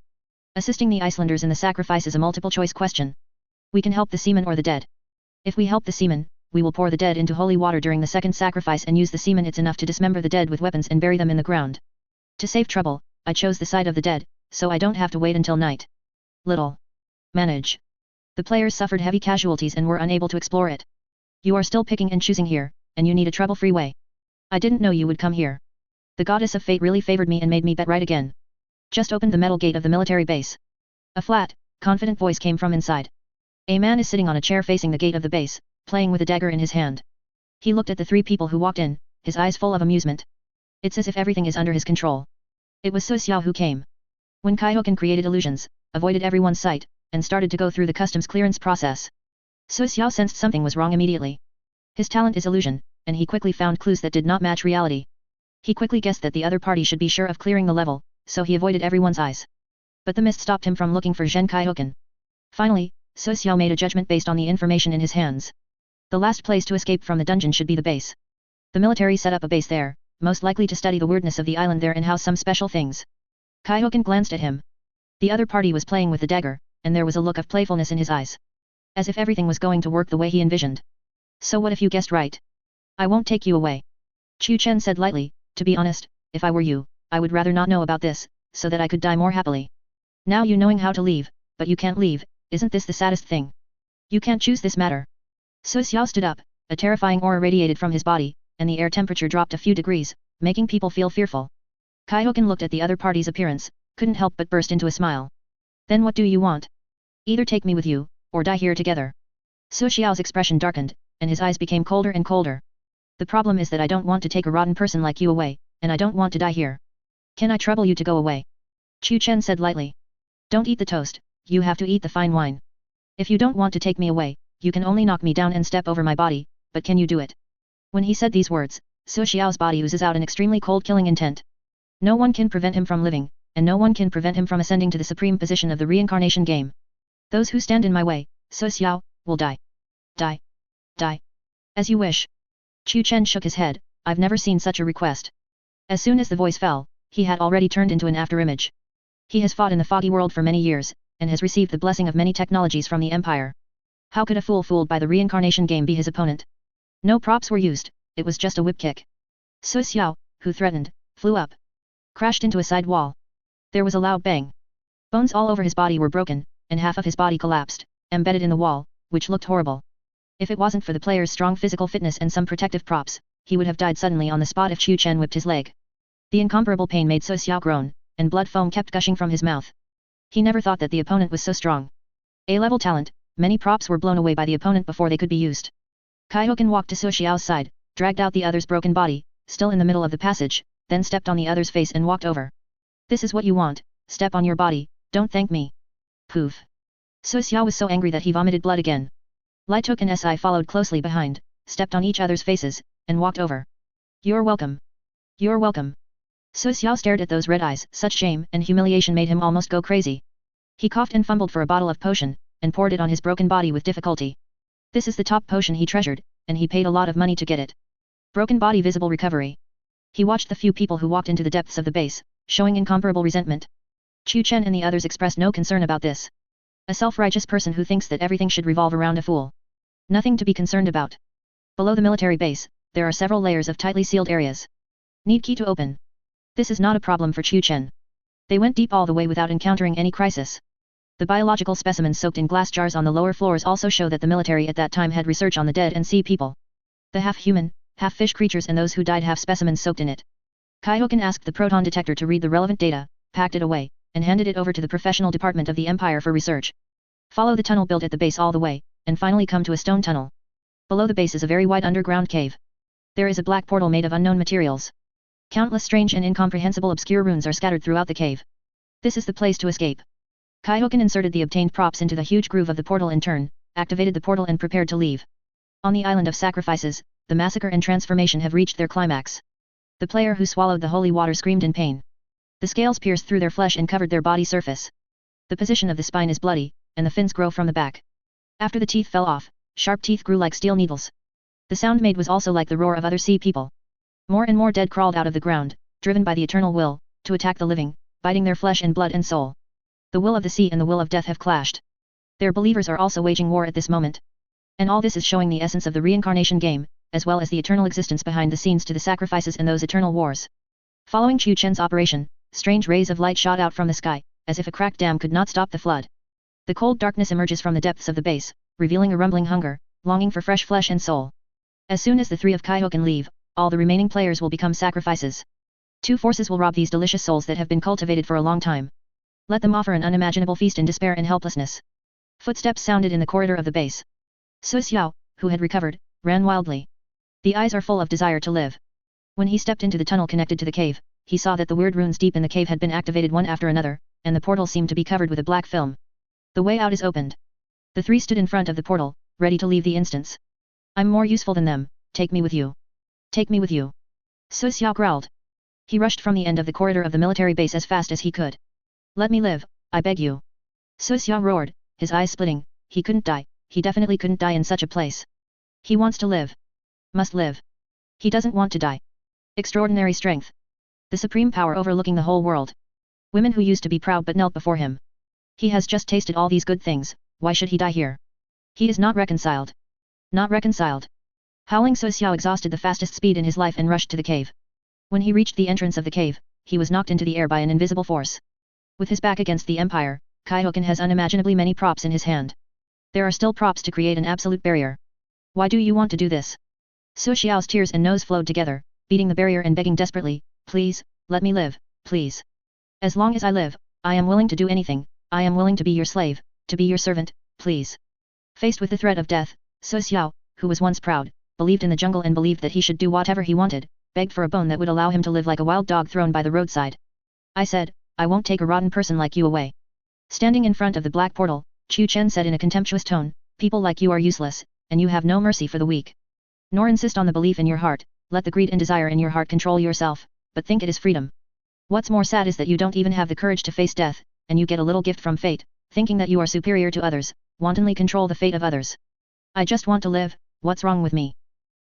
Assisting the Icelanders in the sacrifice is a multiple choice question. We can help the seamen or the dead. If we help the seamen, we will pour the dead into holy water during the second sacrifice and use the seamen. It's enough to dismember the dead with weapons and bury them in the ground. To save trouble, I chose the side of the dead, so I don't have to wait until night. Little. Manage. The players suffered heavy casualties and were unable to explore it. You are still picking and choosing here, and you need a trouble-free way. I didn't know you would come here. The goddess of fate really favored me and made me bet right again. Just opened the metal gate of the military base. A flat, confident voice came from inside. A man is sitting on a chair facing the gate of the base, playing with a dagger in his hand. He looked at the three people who walked in, his eyes full of amusement. It's as if everything is under his control. It was So Xiao who came. When Kaihoken created illusions, avoided everyone's sight, and started to go through the customs clearance process. So Xiao sensed something was wrong immediately. His talent is illusion, and he quickly found clues that did not match reality. He quickly guessed that the other party should be sure of clearing the level, so he avoided everyone's eyes. But the mist stopped him from looking for Zhen Kaihoken. Finally, So Xiao made a judgment based on the information in his hands. The last place to escape from the dungeon should be the base. The military set up a base there, most likely to study the weirdness of the island there and house some special things. Kaihoken glanced at him. The other party was playing with the dagger, and there was a look of playfulness in his eyes. As if everything was going to work the way he envisioned. So what if you guessed right? I won't take you away. Chu Chen said lightly, to be honest, if I were you, I would rather not know about this, so that I could die more happily. Now you knowing how to leave, but you can't leave, isn't this the saddest thing? You can't choose this matter. So Xiao stood up, a terrifying aura radiated from his body, and the air temperature dropped a few degrees, making people feel fearful. Kaihoken looked at the other party's appearance, couldn't help but burst into a smile. Then what do you want? Either take me with you, or die here together. So Xiao's expression darkened, and his eyes became colder and colder. The problem is that I don't want to take a rotten person like you away, and I don't want to die here. Can I trouble you to go away? Chu Chen said lightly. Don't eat the toast, you have to eat the fine wine. If you don't want to take me away, you can only knock me down and step over my body, but can you do it? When he said these words, So Xiao's body oozes out an extremely cold killing intent. No one can prevent him from living, and no one can prevent him from ascending to the supreme position of the reincarnation game. Those who stand in my way, So Xiao, will die. Die. Die. As you wish. Chu Chen shook his head, I've never seen such a request. As soon as the voice fell, he had already turned into an afterimage. He has fought in the foggy world for many years, and has received the blessing of many technologies from the Empire. How could a fool fooled by the reincarnation game be his opponent? No props were used, it was just a whip kick. So Xiao, who threatened, flew up. Crashed into a side wall. There was a loud bang. Bones all over his body were broken, and half of his body collapsed, embedded in the wall, which looked horrible. If it wasn't for the player's strong physical fitness and some protective props, he would have died suddenly on the spot if Chu Chen whipped his leg. The incomparable pain made So Xiao groan, and blood foam kept gushing from his mouth. He never thought that the opponent was so strong. A-level talent, many props were blown away by the opponent before they could be used. Kaihoken walked to So Xiao's side, dragged out the other's broken body, still in the middle of the passage, then stepped on the other's face and walked over. This is what you want, step on your body, don't thank me. Poof. So Xiao was so angry that he vomited blood again. Lai Tuk and Si followed closely behind, stepped on each other's faces, and walked over. You're welcome. You're welcome. So Xiao stared at those red eyes, such shame and humiliation made him almost go crazy. He coughed and fumbled for a bottle of potion, and poured it on his broken body with difficulty. This is the top potion he treasured, and he paid a lot of money to get it. Broken body visible recovery. He watched the few people who walked into the depths of the base, showing incomparable resentment. Chu Chen and the others expressed no concern about this. A self-righteous person who thinks that everything should revolve around a fool. Nothing to be concerned about. Below the military base, there are several layers of tightly sealed areas. Need key to open. This is not a problem for Chu Chen. They went deep all the way without encountering any crisis. The biological specimens soaked in glass jars on the lower floors also show that the military at that time had research on the dead and sea people. The half-human, half-fish creatures and those who died have specimens soaked in it. Kaihoken asked the proton detector to read the relevant data, packed it away, and handed it over to the professional department of the Empire for research. Follow the tunnel built at the base all the way, and finally come to a stone tunnel. Below the base is a very wide underground cave. There is a black portal made of unknown materials. Countless strange and incomprehensible obscure runes are scattered throughout the cave. This is the place to escape. Kaihoken inserted the obtained props into the huge groove of the portal in turn, activated the portal and prepared to leave. On the island of sacrifices, the massacre and transformation have reached their climax. The player who swallowed the holy water screamed in pain. The scales pierced through their flesh and covered their body surface. The position of the spine is bloody, and the fins grow from the back. After the teeth fell off, sharp teeth grew like steel needles. The sound made was also like the roar of other sea people. More and more dead crawled out of the ground, driven by the eternal will, to attack the living, biting their flesh and blood and soul. The will of the sea and the will of death have clashed. Their believers are also waging war at this moment. And all this is showing the essence of the reincarnation game, as well as the eternal existence behind the scenes to the sacrifices in those eternal wars. Following Chu Chen's operation, strange rays of light shot out from the sky, as if a cracked dam could not stop the flood. The cold darkness emerges from the depths of the base, revealing a rumbling hunger, longing for fresh flesh and soul. As soon as the three of Kaihoken leave, all the remaining players will become sacrifices. Two forces will rob these delicious souls that have been cultivated for a long time. Let them offer an unimaginable feast in despair and helplessness. Footsteps sounded in the corridor of the base. Su Xiao, who had recovered, ran wildly. The eyes are full of desire to live. When he stepped into the tunnel connected to the cave, he saw that the weird runes deep in the cave had been activated one after another, and the portal seemed to be covered with a black film. The way out is opened. The three stood in front of the portal, ready to leave the instance. I'm more useful than them, take me with you. Take me with you. Su Xiao growled. He rushed from the end of the corridor of the military base as fast as he could. Let me live, I beg you. Su Xiao roared, his eyes splitting. He couldn't die, he definitely couldn't die in such a place. He wants to live. Must live. He doesn't want to die. Extraordinary strength. The supreme power overlooking the whole world. Women who used to be proud but knelt before him. He has just tasted all these good things, why should he die here? He is not reconciled. Not reconciled. Howling Su Xiao exhausted the fastest speed in his life and rushed to the cave. When he reached the entrance of the cave, he was knocked into the air by an invisible force. With his back against the Empire, Kaihoken has unimaginably many props in his hand. There are still props to create an absolute barrier. Why do you want to do this? Su Xiao's tears and nose flowed together, beating the barrier and begging desperately, please, let me live, please. As long as I live, I am willing to do anything, I am willing to be your slave, to be your servant, please. Faced with the threat of death, Su Xiao, who was once proud, believed in the jungle and believed that he should do whatever he wanted, begged for a bone that would allow him to live like a wild dog thrown by the roadside. I said, I won't take a rotten person like you away. Standing in front of the black portal, Chu Chen said in a contemptuous tone, people like you are useless, and you have no mercy for the weak. Nor insist on the belief in your heart, let the greed and desire in your heart control yourself, but think it is freedom. What's more sad is that you don't even have the courage to face death, and you get a little gift from fate, thinking that you are superior to others, wantonly control the fate of others. I just want to live, what's wrong with me?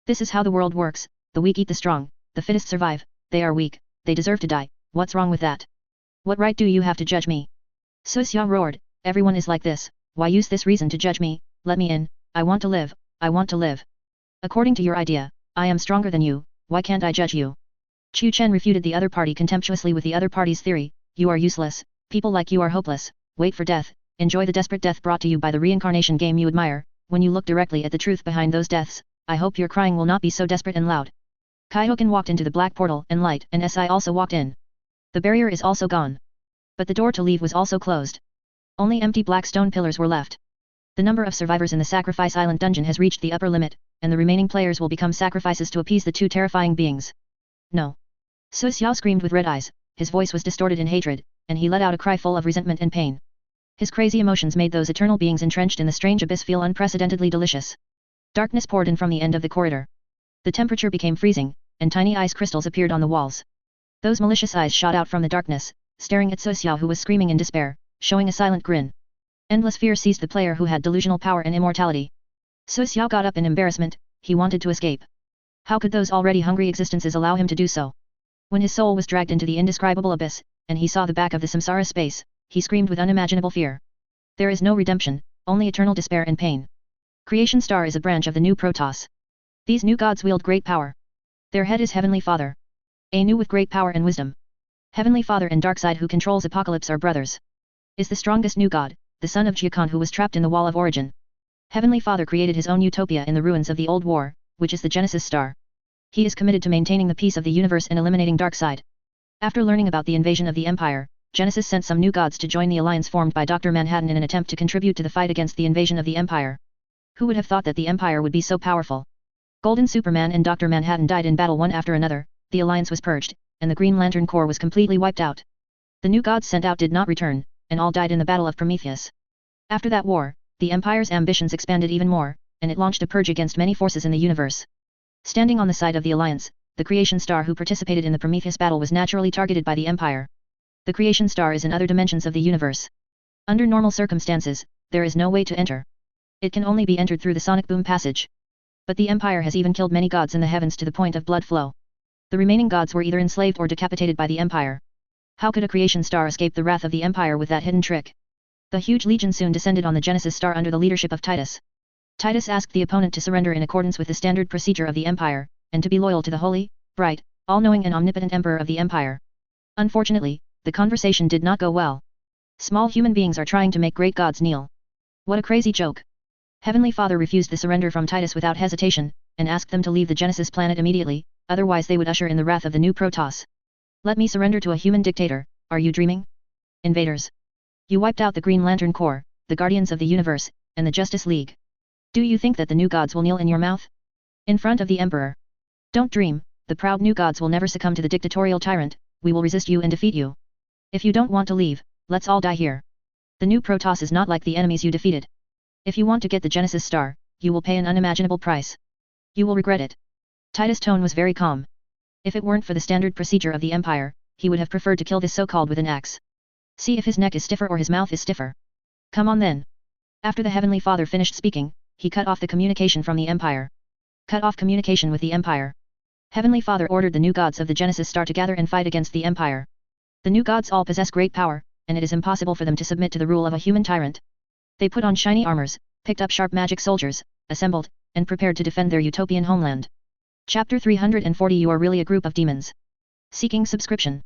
This is how the world works, the weak eat the strong, the fittest survive, they are weak, they deserve to die, what's wrong with that? What right do you have to judge me? Su Xiao roared, everyone is like this, why use this reason to judge me, let me in, I want to live, I want to live. According to your idea, I am stronger than you, why can't I judge you? Chu Chen refuted the other party contemptuously with the other party's theory, you are useless, people like you are hopeless, wait for death, enjoy the desperate death brought to you by the reincarnation game you admire, when you look directly at the truth behind those deaths, I hope your crying will not be so desperate and loud. Kaihoken walked into the black portal and light and Si also walked in. The barrier is also gone. But the door to leave was also closed. Only empty black stone pillars were left. The number of survivors in the Sacrifice Island dungeon has reached the upper limit, and the remaining players will become sacrifices to appease the two terrifying beings. No. Su Xiao screamed with red eyes, his voice was distorted in hatred, and he let out a cry full of resentment and pain. His crazy emotions made those eternal beings entrenched in the strange abyss feel unprecedentedly delicious. Darkness poured in from the end of the corridor. The temperature became freezing, and tiny ice crystals appeared on the walls. Those malicious eyes shot out from the darkness, staring at Su Xiao who was screaming in despair, showing a silent grin. Endless fear seized the player who had delusional power and immortality. Su Xiao got up in embarrassment, he wanted to escape. How could those already hungry existences allow him to do so? When his soul was dragged into the indescribable abyss, and he saw the back of the samsara space, he screamed with unimaginable fear. There is no redemption, only eternal despair and pain. Creation Star is a branch of the new Protoss. These new gods wield great power. Their head is Heavenly Father. Anu with great power and wisdom. Heavenly Father and Darkseid who controls Apocalypse are brothers. Is the strongest new god, the son of Jiakon who was trapped in the Wall of Origin. Heavenly Father created his own utopia in the ruins of the old war, which is the Genesis Star. He is committed to maintaining the peace of the universe and eliminating Darkseid. After learning about the invasion of the Empire, Genesis sent some new gods to join the alliance formed by Dr. Manhattan in an attempt to contribute to the fight against the invasion of the Empire. Who would have thought that the Empire would be so powerful? Golden Superman and Dr. Manhattan died in battle one after another, the alliance was purged, and the Green Lantern Corps was completely wiped out. The new gods sent out did not return, and all died in the Battle of Prometheus. After that war, the Empire's ambitions expanded even more, and it launched a purge against many forces in the universe. Standing on the side of the Alliance, the Creation Star who participated in the Prometheus battle was naturally targeted by the Empire. The Creation Star is in other dimensions of the universe. Under normal circumstances, there is no way to enter. It can only be entered through the Sonic Boom passage. But the Empire has even killed many gods in the heavens to the point of blood flow. The remaining gods were either enslaved or decapitated by the Empire. How could a creation star escape the wrath of the Empire with that hidden trick? The huge legion soon descended on the Genesis star under the leadership of Titus. Titus asked the opponent to surrender in accordance with the standard procedure of the Empire, and to be loyal to the holy, bright, all-knowing and omnipotent Emperor of the Empire. Unfortunately, the conversation did not go well. Small human beings are trying to make great gods kneel. What a crazy joke. Heavenly Father refused the surrender from Titus without hesitation, and asked them to leave the Genesis planet immediately, otherwise they would usher in the wrath of the new Protoss. Let me surrender to a human dictator, are you dreaming? Invaders. You wiped out the Green Lantern Corps, the Guardians of the Universe, and the Justice League. Do you think that the new gods will kneel in your mouth? In front of the Emperor? Don't dream, the proud new gods will never succumb to the dictatorial tyrant, we will resist you and defeat you. If you don't want to leave, let's all die here. The new Protoss is not like the enemies you defeated. If you want to get the Genesis star, you will pay an unimaginable price. You will regret it. Titus' tone was very calm. If it weren't for the standard procedure of the Empire, he would have preferred to kill this so-called with an axe. See if his neck is stiffer or his mouth is stiffer. Come on then. After the Heavenly Father finished speaking, he cut off the communication from the Empire. Cut off communication with the Empire. Heavenly Father ordered the new gods of the Genesis star to gather and fight against the Empire. The new gods all possess great power, and it is impossible for them to submit to the rule of a human tyrant. They put on shiny armors, picked up sharp magic soldiers, assembled, and prepared to defend their utopian homeland. Chapter 340. You are really a group of demons. Seeking subscription.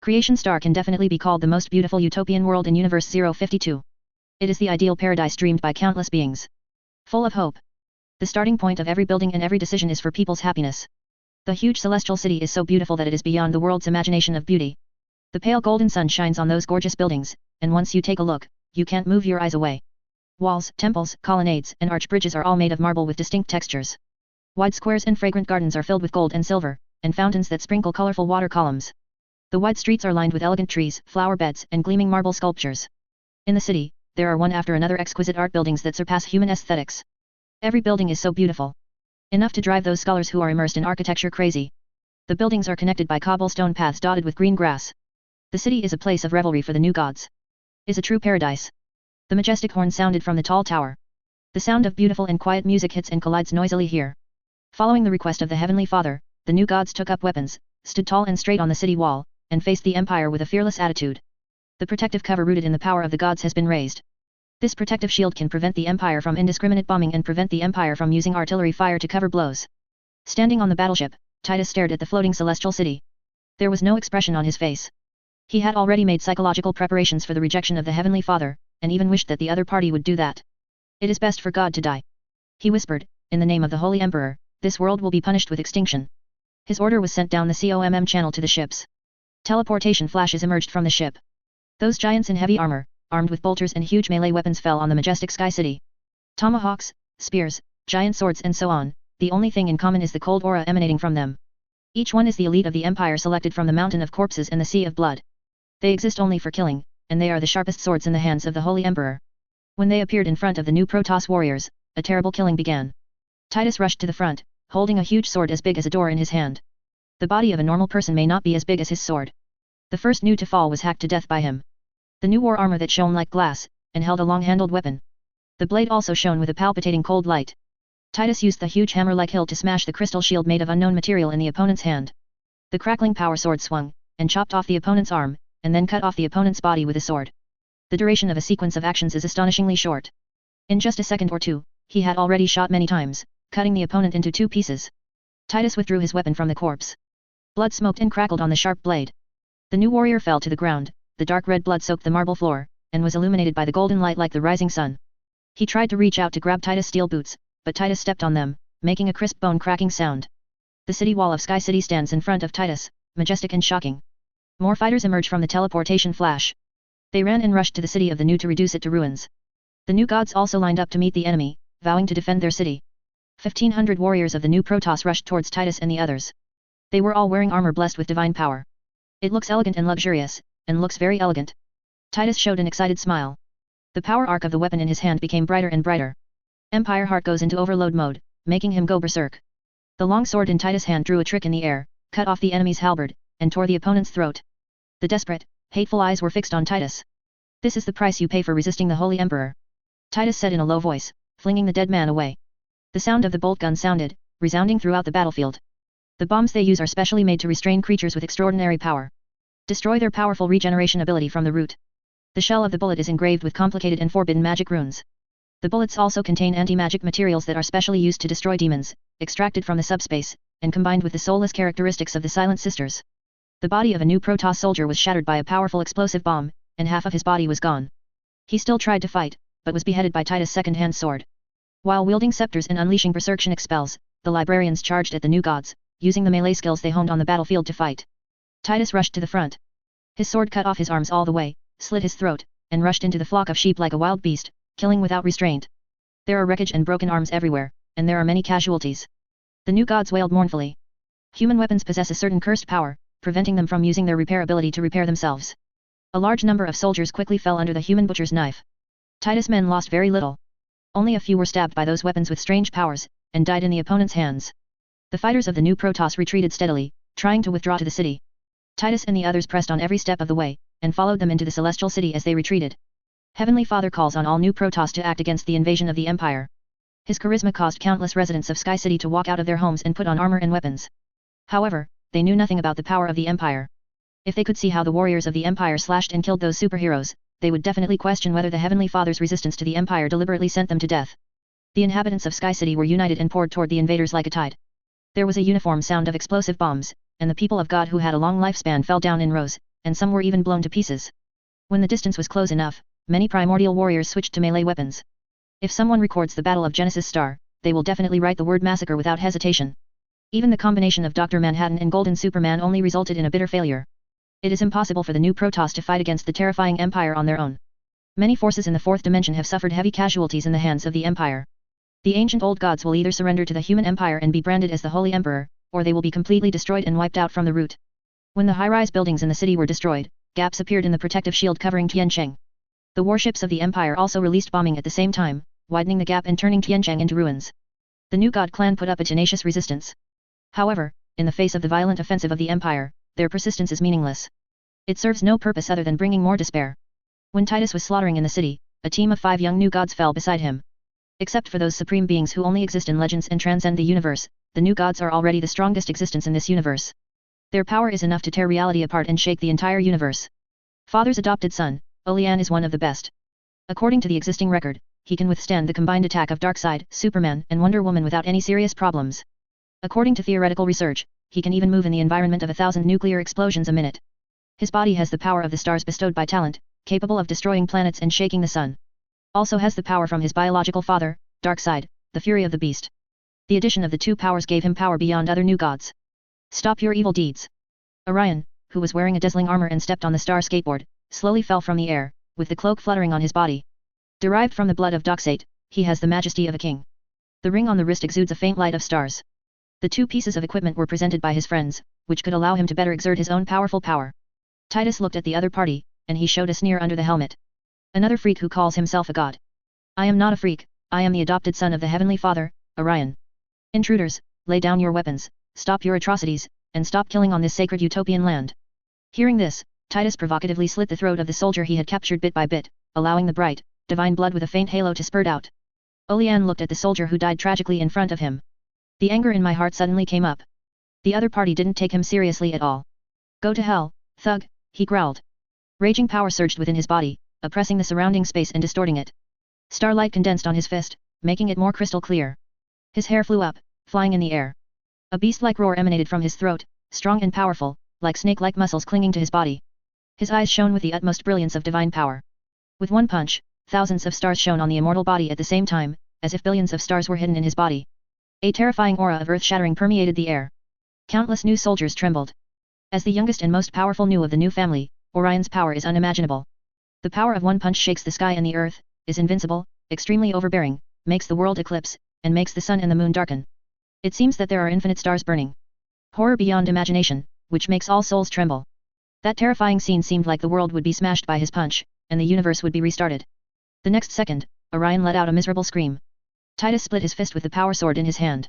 Creation Star can definitely be called the most beautiful utopian world in Universe 052. It is the ideal paradise dreamed by countless beings. Full of hope. The starting point of every building and every decision is for people's happiness. The huge celestial city is so beautiful that it is beyond the world's imagination of beauty. The pale golden sun shines on those gorgeous buildings, and once you take a look, you can't move your eyes away. Walls, temples, colonnades, and arch bridges are all made of marble with distinct textures. Wide squares and fragrant gardens are filled with gold and silver, and fountains that sprinkle colorful water columns. The wide streets are lined with elegant trees, flower beds, and gleaming marble sculptures. In the city, there are one after another exquisite art buildings that surpass human aesthetics. Every building is so beautiful. Enough to drive those scholars who are immersed in architecture crazy. The buildings are connected by cobblestone paths dotted with green grass. The city is a place of revelry for the new gods. Is a true paradise. The majestic horn sounded from the tall tower. The sound of beautiful and quiet music hits and collides noisily here. Following the request of the Heavenly Father, the new gods took up weapons, stood tall and straight on the city wall, and faced the Empire with a fearless attitude. The protective cover rooted in the power of the gods has been raised. This protective shield can prevent the Empire from indiscriminate bombing and prevent the Empire from using artillery fire to cover blows. Standing on the battleship, Titus stared at the floating celestial city. There was no expression on his face. He had already made psychological preparations for the rejection of the Heavenly Father, and even wished that the other party would do that. It is best for God to die. He whispered, in the name of the Holy Emperor, this world will be punished with extinction. His order was sent down the COMM channel to the ships. Teleportation flashes emerged from the ship. Those giants in heavy armor, armed with bolters and huge melee weapons fell on the majestic sky city. Tomahawks, spears, giant swords and so on, the only thing in common is the cold aura emanating from them. Each one is the elite of the Empire selected from the mountain of corpses and the sea of blood. They exist only for killing, and they are the sharpest swords in the hands of the Holy Emperor. When they appeared in front of the new Protoss warriors, a terrible killing began. Titus rushed to the front, holding a huge sword as big as a door in his hand. The body of a normal person may not be as big as his sword. The first new to fall was hacked to death by him. The new war armor that shone like glass, and held a long-handled weapon. The blade also shone with a palpitating cold light. Titus used the huge hammer-like hilt to smash the crystal shield made of unknown material in the opponent's hand. The crackling power sword swung, and chopped off the opponent's arm, and then cut off the opponent's body with a sword. The duration of a sequence of actions is astonishingly short. In just a second or two, he had already shot many times, cutting the opponent into two pieces. Titus withdrew his weapon from the corpse. Blood smoked and crackled on the sharp blade. The new warrior fell to the ground, the dark red blood soaked the marble floor, and was illuminated by the golden light like the rising sun. He tried to reach out to grab Titus' steel boots, but Titus stepped on them, making a crisp bone-cracking sound. The city wall of Sky City stands in front of Titus, majestic and shocking. More fighters emerge from the teleportation flash. They ran and rushed to the city of the new to reduce it to ruins. The new gods also lined up to meet the enemy, vowing to defend their city. 1,500 warriors of the new Protoss rushed towards Titus and the others. They were all wearing armor blessed with divine power. It looks elegant and luxurious, and looks very elegant. Titus showed an excited smile. The power arc of the weapon in his hand became brighter and brighter. Empire Heart goes into overload mode, making him go berserk. The long sword in Titus' hand drew a trick in the air, cut off the enemy's halberd, and tore the opponent's throat. The desperate, hateful eyes were fixed on Titus. This is the price you pay for resisting the Holy Emperor. Titus said in a low voice, flinging the dead man away. The sound of the bolt gun sounded, resounding throughout the battlefield. The bombs they use are specially made to restrain creatures with extraordinary power. Destroy their powerful regeneration ability from the root. The shell of the bullet is engraved with complicated and forbidden magic runes. The bullets also contain anti-magic materials that are specially used to destroy demons, extracted from the subspace, and combined with the soulless characteristics of the Silent Sisters. The body of a new Protoss soldier was shattered by a powerful explosive bomb, and half of his body was gone. He still tried to fight, but was beheaded by Titus' second-hand sword. While wielding scepters and unleashing berserkshanic spells, the librarians charged at the new gods, using the melee skills they honed on the battlefield to fight. Titus rushed to the front. His sword cut off his arms all the way, slit his throat, and rushed into the flock of sheep like a wild beast, killing without restraint. There are wreckage and broken arms everywhere, and there are many casualties. The new gods wailed mournfully. Human weapons possess a certain cursed power, preventing them from using their repair ability to repair themselves. A large number of soldiers quickly fell under the human butcher's knife. Titus' men lost very little. Only a few were stabbed by those weapons with strange powers, and died in the opponent's hands. The fighters of the new Protoss retreated steadily, trying to withdraw to the city. Titus and the others pressed on every step of the way, and followed them into the celestial city as they retreated. Heavenly Father calls on all new Protoss to act against the invasion of the Empire. His charisma caused countless residents of Sky City to walk out of their homes and put on armor and weapons. However, they knew nothing about the power of the Empire. If they could see how the warriors of the Empire slashed and killed those superheroes, they would definitely question whether the Heavenly Father's resistance to the Empire deliberately sent them to death. The inhabitants of Sky City were united and poured toward the invaders like a tide. There was a uniform sound of explosive bombs, and the people of God who had a long lifespan fell down in rows, and some were even blown to pieces. When the distance was close enough, many primordial warriors switched to melee weapons. If someone records the Battle of Genesis Star, they will definitely write the word massacre without hesitation. Even the combination of Dr. Manhattan and Golden Superman only resulted in a bitter failure. It is impossible for the new Protoss to fight against the terrifying Empire on their own. Many forces in the fourth dimension have suffered heavy casualties in the hands of the Empire. The ancient old gods will either surrender to the human empire and be branded as the Holy Emperor, or they will be completely destroyed and wiped out from the root. When the high-rise buildings in the city were destroyed, gaps appeared in the protective shield covering Tiancheng. The warships of the Empire also released bombing at the same time, widening the gap and turning Tiancheng into ruins. The new god clan put up a tenacious resistance. However, in the face of the violent offensive of the Empire, their persistence is meaningless. It serves no purpose other than bringing more despair. When Titus was slaughtering in the city, a team of 5 young new gods fell beside him. Except for those supreme beings who only exist in legends and transcend the universe, the new gods are already the strongest existence in this universe. Their power is enough to tear reality apart and shake the entire universe. Father's adopted son, Olian, is one of the best. According to the existing record, he can withstand the combined attack of Darkseid, Superman, and Wonder Woman without any serious problems. According to theoretical research, he can even move in the environment of 1,000 nuclear explosions a minute. His body has the power of the stars bestowed by talent, capable of destroying planets and shaking the sun. Also has the power from his biological father, Darkseid, the fury of the beast. The addition of the two powers gave him power beyond other new gods. Stop your evil deeds. Orion, who was wearing a dazzling armor and stepped on the star skateboard, slowly fell from the air, with the cloak fluttering on his body. Derived from the blood of Darkseid, he has the majesty of a king. The ring on the wrist exudes a faint light of stars. The 2 pieces of equipment were presented by his friends, which could allow him to better exert his own powerful power. Titus looked at the other party, and he showed a sneer under the helmet. Another freak who calls himself a god. I am not a freak, I am the adopted son of the Heavenly Father, Orion. Intruders, lay down your weapons, stop your atrocities, and stop killing on this sacred utopian land. Hearing this, Titus provocatively slit the throat of the soldier he had captured bit by bit, allowing the bright, divine blood with a faint halo to spurt out. Olian looked at the soldier who died tragically in front of him. The anger in my heart suddenly came up. The other party didn't take him seriously at all. Go to hell, thug, he growled. Raging power surged within his body, oppressing the surrounding space and distorting it. Starlight condensed on his fist, making it more crystal clear. His hair flew up, flying in the air. A beast-like roar emanated from his throat, strong and powerful, like snake-like muscles clinging to his body. His eyes shone with the utmost brilliance of divine power. With one punch, thousands of stars shone on the immortal body at the same time, as if billions of stars were hidden in his body. A terrifying aura of earth-shattering permeated the air. Countless new soldiers trembled. As the youngest and most powerful new of the new family, Orion's power is unimaginable. The power of one punch shakes the sky and the earth, is invincible, extremely overbearing, makes the world eclipse, and makes the sun and the moon darken. It seems that there are infinite stars burning. Horror beyond imagination, which makes all souls tremble. That terrifying scene seemed like the world would be smashed by his punch, and the universe would be restarted. The next second, Orion let out a miserable scream. Titus split his fist with the power sword in his hand.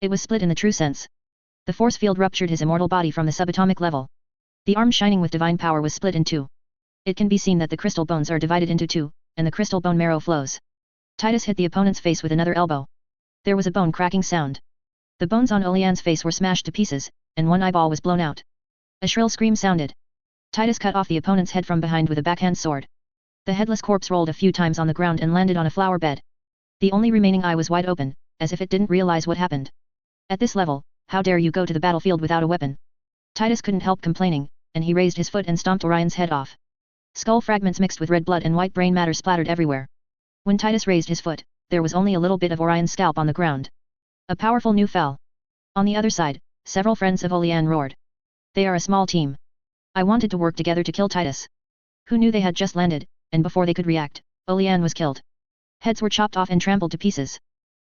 It was split in the true sense. The force field ruptured his immortal body from the subatomic level. The arm shining with divine power was split in 2. It can be seen that the crystal bones are divided into 2, and the crystal bone marrow flows. Titus hit the opponent's face with another elbow. There was a bone cracking sound. The bones on Olean's face were smashed to pieces, and one eyeball was blown out. A shrill scream sounded. Titus cut off the opponent's head from behind with a backhand sword. The headless corpse rolled a few times on the ground and landed on a flower bed. The only remaining eye was wide open, as if it didn't realize what happened. At this level, how dare you go to the battlefield without a weapon? Titus couldn't help complaining, and he raised his foot and stomped Orion's head off. Skull fragments mixed with red blood and white brain matter splattered everywhere. When Titus raised his foot, there was only a little bit of Orion's scalp on the ground. A powerful new fell. On the other side, several friends of Olean roared. They are a small team. I wanted to work together to kill Titus. Who knew they had just landed, and before they could react, Olean was killed. Heads were chopped off and trampled to pieces.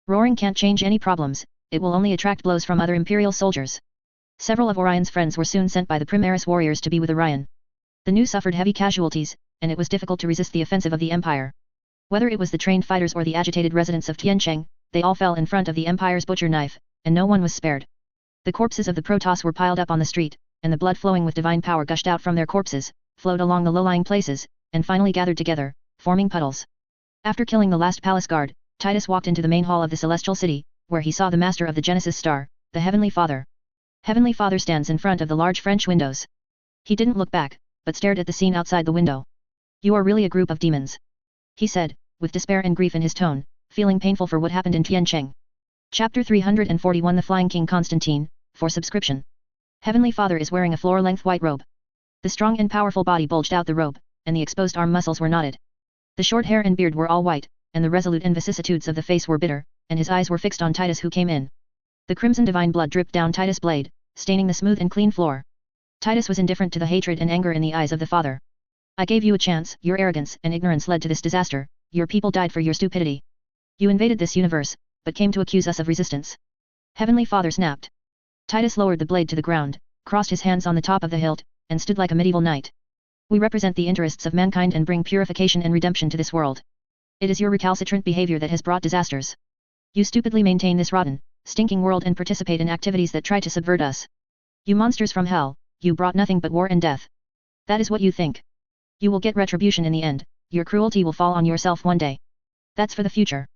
Roaring can't change any problems, it will only attract blows from other imperial soldiers. Several of Orion's friends were soon sent by the Primaris warriors to be with Orion. The new suffered heavy casualties, and it was difficult to resist the offensive of the Empire. Whether it was the trained fighters or the agitated residents of Tiancheng, they all fell in front of the Empire's butcher knife, and no one was spared. The corpses of the Protoss were piled up on the street, and the blood flowing with divine power gushed out from their corpses, flowed along the low-lying places, and finally gathered together, forming puddles. After killing the last palace guard, Titus walked into the main hall of the Celestial City, where he saw the Master of the Genesis Star, the Heavenly Father. Heavenly Father stands in front of the large French windows. He didn't look back, but stared at the scene outside the window. You are really a group of demons, he said, with despair and grief in his tone, feeling painful for what happened in Tiancheng. Chapter 341 The Flying King Constantine, for subscription. Heavenly Father is wearing a floor-length white robe. The strong and powerful body bulged out the robe, and the exposed arm muscles were knotted. The short hair and beard were all white, and the resolute and vicissitudes of the face were bitter, and his eyes were fixed on Titus who came in. The crimson divine blood dripped down Titus' blade, staining the smooth and clean floor. Titus was indifferent to the hatred and anger in the eyes of the Father. I gave you a chance, your arrogance and ignorance led to this disaster, your people died for your stupidity. You invaded this universe, but came to accuse us of resistance. Heavenly Father snapped. Titus lowered the blade to the ground, crossed his hands on the top of the hilt, and stood like a medieval knight. We represent the interests of mankind and bring purification and redemption to this world. It is your recalcitrant behavior that has brought disasters. You stupidly maintain this rotten, stinking world and participate in activities that try to subvert us. You monsters from hell, you brought nothing but war and death. That is what you think. You will get retribution in the end, your cruelty will fall on yourself one day. That's for the future.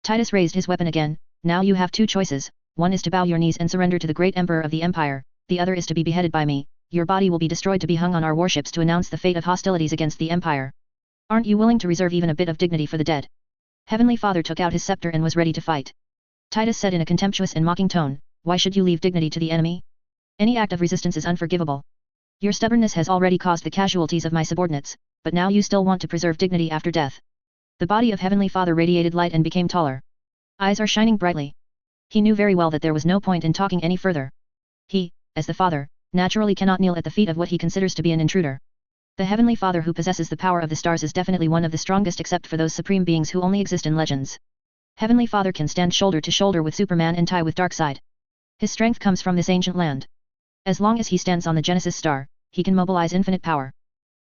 Titus raised his weapon again. Now you have two choices, one is to bow your knees and surrender to the great emperor of the empire, the other is to be beheaded by me, your body will be destroyed to be hung on our warships to announce the fate of hostilities against the empire. Aren't you willing to reserve even a bit of dignity for the dead? Heavenly Father took out his scepter and was ready to fight. Titus said in a contemptuous and mocking tone, why should you leave dignity to the enemy? Any act of resistance is unforgivable. Your stubbornness has already caused the casualties of my subordinates, but now you still want to preserve dignity after death. The body of Heavenly Father radiated light and became taller. Eyes are shining brightly. He knew very well that there was no point in talking any further. He, as the Father, naturally cannot kneel at the feet of what he considers to be an intruder. The Heavenly Father who possesses the power of the stars is definitely one of the strongest except for those supreme beings who only exist in legends. Heavenly Father can stand shoulder to shoulder with Superman and tie with Darkseid. His strength comes from this ancient land. As long as he stands on the Genesis star, he can mobilize infinite power.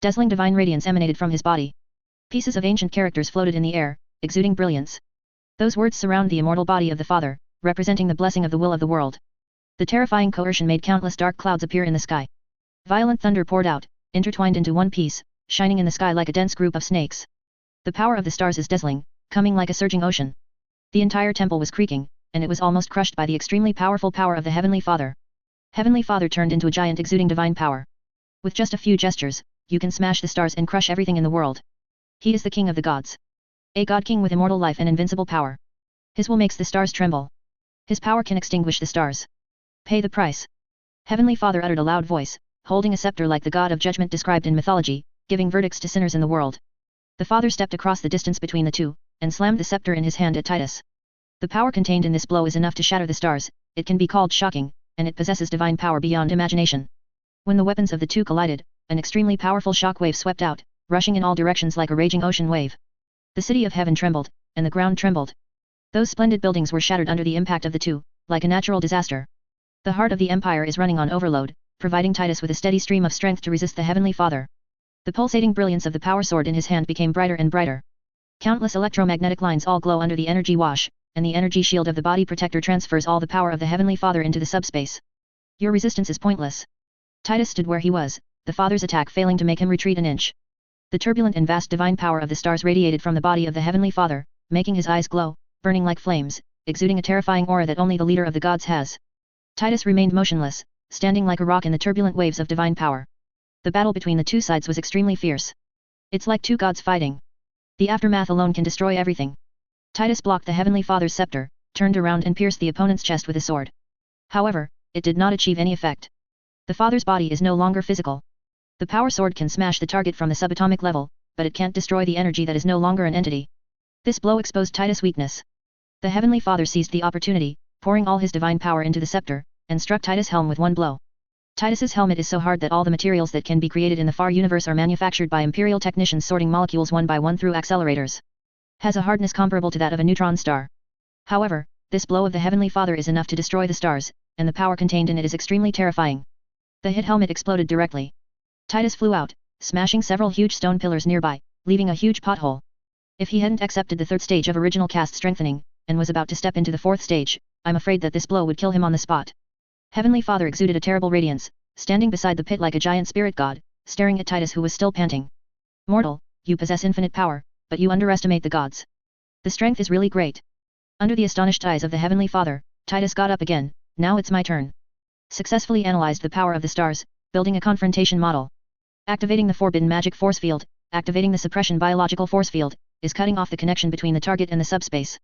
Dazzling divine radiance emanated from his body. Pieces of ancient characters floated in the air, exuding brilliance. Those words surround the immortal body of the Father, representing the blessing of the will of the world. The terrifying coercion made countless dark clouds appear in the sky. Violent thunder poured out, intertwined into one piece, shining in the sky like a dense group of snakes. The power of the stars is dazzling, coming like a surging ocean. The entire temple was creaking, and it was almost crushed by the extremely powerful power of the Heavenly Father. Heavenly Father turned into a giant exuding divine power. With just a few gestures, you can smash the stars and crush everything in the world. He is the king of the gods. A god king with immortal life and invincible power. His will makes the stars tremble. His power can extinguish the stars. Pay the price. Heavenly Father uttered a loud voice, holding a scepter like the god of judgment described in mythology, giving verdicts to sinners in the world. The Father stepped across the distance between the two, and slammed the scepter in his hand at Titus. The power contained in this blow is enough to shatter the stars, it can be called shocking, and it possesses divine power beyond imagination. When the weapons of the two collided, an extremely powerful shock wave swept out, rushing in all directions like a raging ocean wave. The city of heaven trembled, and the ground trembled. Those splendid buildings were shattered under the impact of the two, like a natural disaster. The heart of the Empire is running on overload, providing Titus with a steady stream of strength to resist the Heavenly Father. The pulsating brilliance of the power sword in his hand became brighter and brighter. Countless electromagnetic lines all glow under the energy wash, and the energy shield of the body protector transfers all the power of the Heavenly Father into the subspace. Your resistance is pointless. Titus stood where he was, the Father's attack failing to make him retreat an inch. The turbulent and vast divine power of the stars radiated from the body of the Heavenly Father, making his eyes glow, burning like flames, exuding a terrifying aura that only the leader of the gods has. Titus remained motionless, standing like a rock in the turbulent waves of divine power. The battle between the two sides was extremely fierce. It's like two gods fighting. The aftermath alone can destroy everything. Titus blocked the Heavenly Father's scepter, turned around and pierced the opponent's chest with his sword. However, it did not achieve any effect. The Father's body is no longer physical. The power sword can smash the target from the subatomic level, but it can't destroy the energy that is no longer an entity. This blow exposed Titus' weakness. The Heavenly Father seized the opportunity, pouring all his divine power into the scepter, and struck Titus' helm with one blow. Titus's helmet is so hard that all the materials that can be created in the far universe are manufactured by imperial technicians sorting molecules one by one through accelerators. Has a hardness comparable to that of a neutron star. However, this blow of the Heavenly Father is enough to destroy the stars, and the power contained in it is extremely terrifying. The hit helmet exploded directly. Titus flew out, smashing several huge stone pillars nearby, leaving a huge pothole. If he hadn't accepted the third stage of original cast strengthening, and was about to step into the fourth stage, I'm afraid that this blow would kill him on the spot. Heavenly Father exuded a terrible radiance, standing beside the pit like a giant spirit god, staring at Titus who was still panting. Mortal, you possess infinite power, but you underestimate the gods. The strength is really great. Under the astonished eyes of the Heavenly Father, Titus got up again. Now it's my turn. Successfully analyzed the power of the stars, building a confrontation model. Activating the forbidden magic force field, activating the suppression biological force field, is cutting off the connection between the target and the subspace.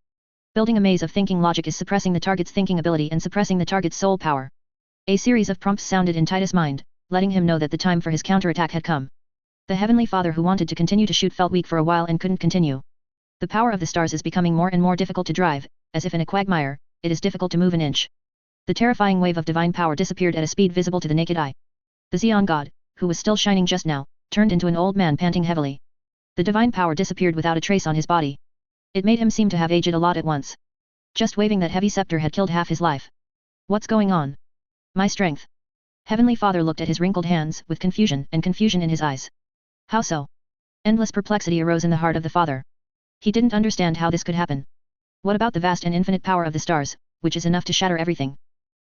Building a maze of thinking logic is suppressing the target's thinking ability and suppressing the target's soul power. A series of prompts sounded in Titus' mind, letting him know that the time for his counterattack had come. The Heavenly Father who wanted to continue to shoot felt weak for a while and couldn't continue. The power of the stars is becoming more and more difficult to drive, as if in a quagmire, it is difficult to move an inch. The terrifying wave of divine power disappeared at a speed visible to the naked eye. The Xeon god, who was still shining just now, turned into an old man panting heavily. The divine power disappeared without a trace on his body. It made him seem to have aged a lot at once. Just waving that heavy scepter had killed half his life. What's going on? My strength. Heavenly Father looked at his wrinkled hands with confusion in his eyes. How so? Endless perplexity arose in the heart of the Father. He didn't understand how this could happen. What about the vast and infinite power of the stars, which is enough to shatter everything?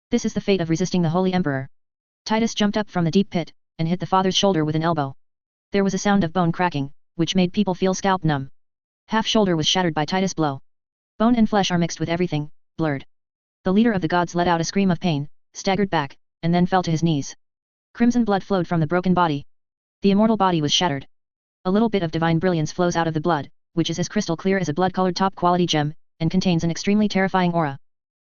This is the fate of resisting the Holy Emperor. Titus jumped up from the deep pit, and hit the Father's shoulder with an elbow. There was a sound of bone cracking, which made people feel scalp numb. Half shoulder was shattered by Titus' blow. Bone and flesh are mixed with everything, blurred. The leader of the gods let out a scream of pain, staggered back, and then fell to his knees. Crimson blood flowed from the broken body. The immortal body was shattered. A little bit of divine brilliance flows out of the blood, which is as crystal clear as a blood-colored top-quality gem, and contains an extremely terrifying aura.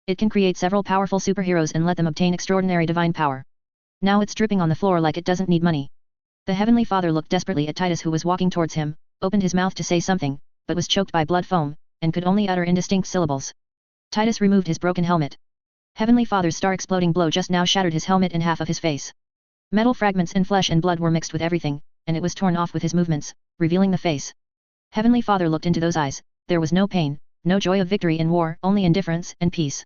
It can create several powerful superheroes and let them obtain extraordinary divine power. Now it's dripping on the floor like it doesn't need money. The Heavenly Father looked desperately at Titus who was walking towards him, opened his mouth to say something, but was choked by blood foam, and could only utter indistinct syllables. Titus removed his broken helmet. Heavenly Father's star-exploding blow just now shattered his helmet and half of his face. Metal fragments and flesh and blood were mixed with everything, and it was torn off with his movements, revealing the face. Heavenly Father looked into those eyes. There was no pain, no joy of victory in war, only indifference and peace.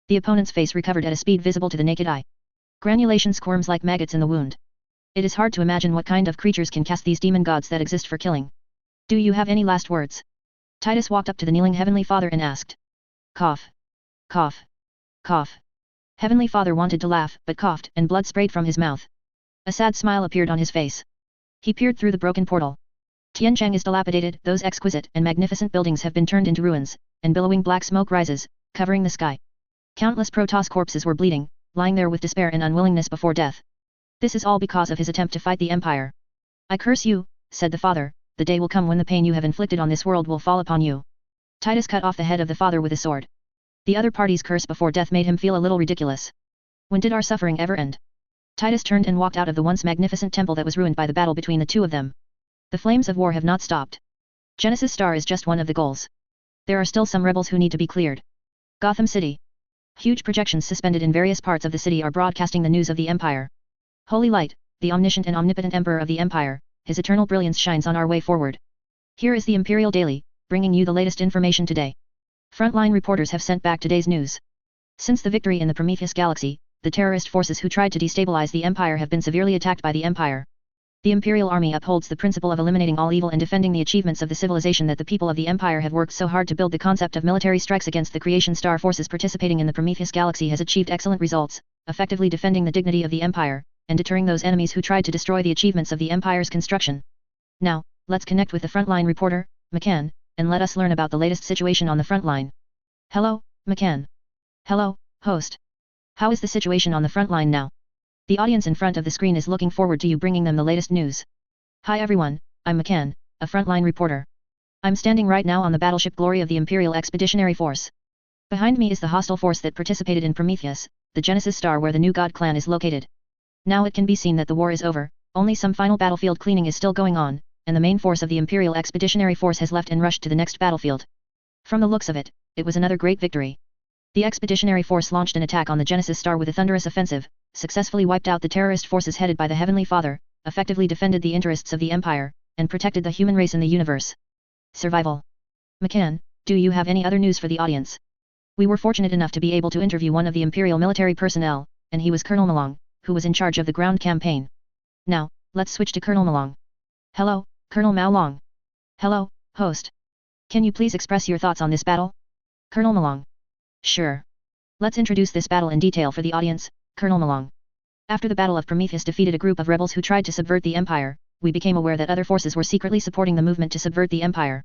The opponent's face recovered at a speed visible to the naked eye. Granulation squirms like maggots in the wound. It is hard to imagine what kind of creatures can cast these demon gods that exist for killing. Do you have any last words? Titus walked up to the kneeling Heavenly Father and asked. Cough. Cough. Cough. Heavenly Father wanted to laugh, but coughed, and blood sprayed from his mouth. A sad smile appeared on his face. He peered through the broken portal. Tiancheng is dilapidated, those exquisite and magnificent buildings have been turned into ruins, and billowing black smoke rises, covering the sky. Countless Protoss corpses were bleeding, lying there with despair and unwillingness before death. This is all because of his attempt to fight the Empire. I curse you, said the Father, the day will come when the pain you have inflicted on this world will fall upon you. Titus cut off the head of the Father with a sword. The other party's curse before death made him feel a little ridiculous. When did our suffering ever end? Titus turned and walked out of the once magnificent temple that was ruined by the battle between the two of them. The flames of war have not stopped. Genesis Star is just one of the goals. There are still some rebels who need to be cleared. Gotham City. Huge projections suspended in various parts of the city are broadcasting the news of the Empire. Holy Light, the omniscient and omnipotent Emperor of the Empire, his eternal brilliance shines on our way forward. Here is the Imperial Daily, bringing you the latest information today. Frontline reporters have sent back today's news. Since the victory in the Prometheus Galaxy, the terrorist forces who tried to destabilize the Empire have been severely attacked by the Empire. The Imperial Army upholds the principle of eliminating all evil and defending the achievements of the civilization that the people of the Empire have worked so hard to build. The concept of military strikes against the Creation Star forces participating in the Prometheus Galaxy has achieved excellent results, effectively defending the dignity of the Empire, and deterring those enemies who tried to destroy the achievements of the Empire's construction. Now, let's connect with the frontline reporter, McCann, and let us learn about the latest situation on the front line. Hello, McCann. Hello, host. How is the situation on the front line now? The audience in front of the screen is looking forward to you bringing them the latest news. Hi everyone, I'm McCann, a frontline reporter. I'm standing right now on the battleship Glory of the Imperial Expeditionary Force. Behind me is the hostile force that participated in Prometheus, the Genesis star where the new god clan is located. Now it can be seen that the war is over, only some final battlefield cleaning is still going on, and the main force of the Imperial Expeditionary Force has left and rushed to the next battlefield. From the looks of it, it was another great victory. The Expeditionary Force launched an attack on the Genesis star with a thunderous offensive, successfully wiped out the terrorist forces headed by the Heavenly Father, effectively defended the interests of the Empire, and protected the human race in the universe. Survival. McCann, do you have any other news for the audience? We were fortunate enough to be able to interview one of the Imperial military personnel, and he was Colonel Malong, who was in charge of the ground campaign. Now, let's switch to Colonel Malong. Hello, Colonel Mao Long. Hello, host. Can you please express your thoughts on this battle? Colonel Malong. Sure. Let's introduce this battle in detail for the audience, Colonel Malong. After the Battle of Prometheus defeated a group of rebels who tried to subvert the Empire, we became aware that other forces were secretly supporting the movement to subvert the Empire.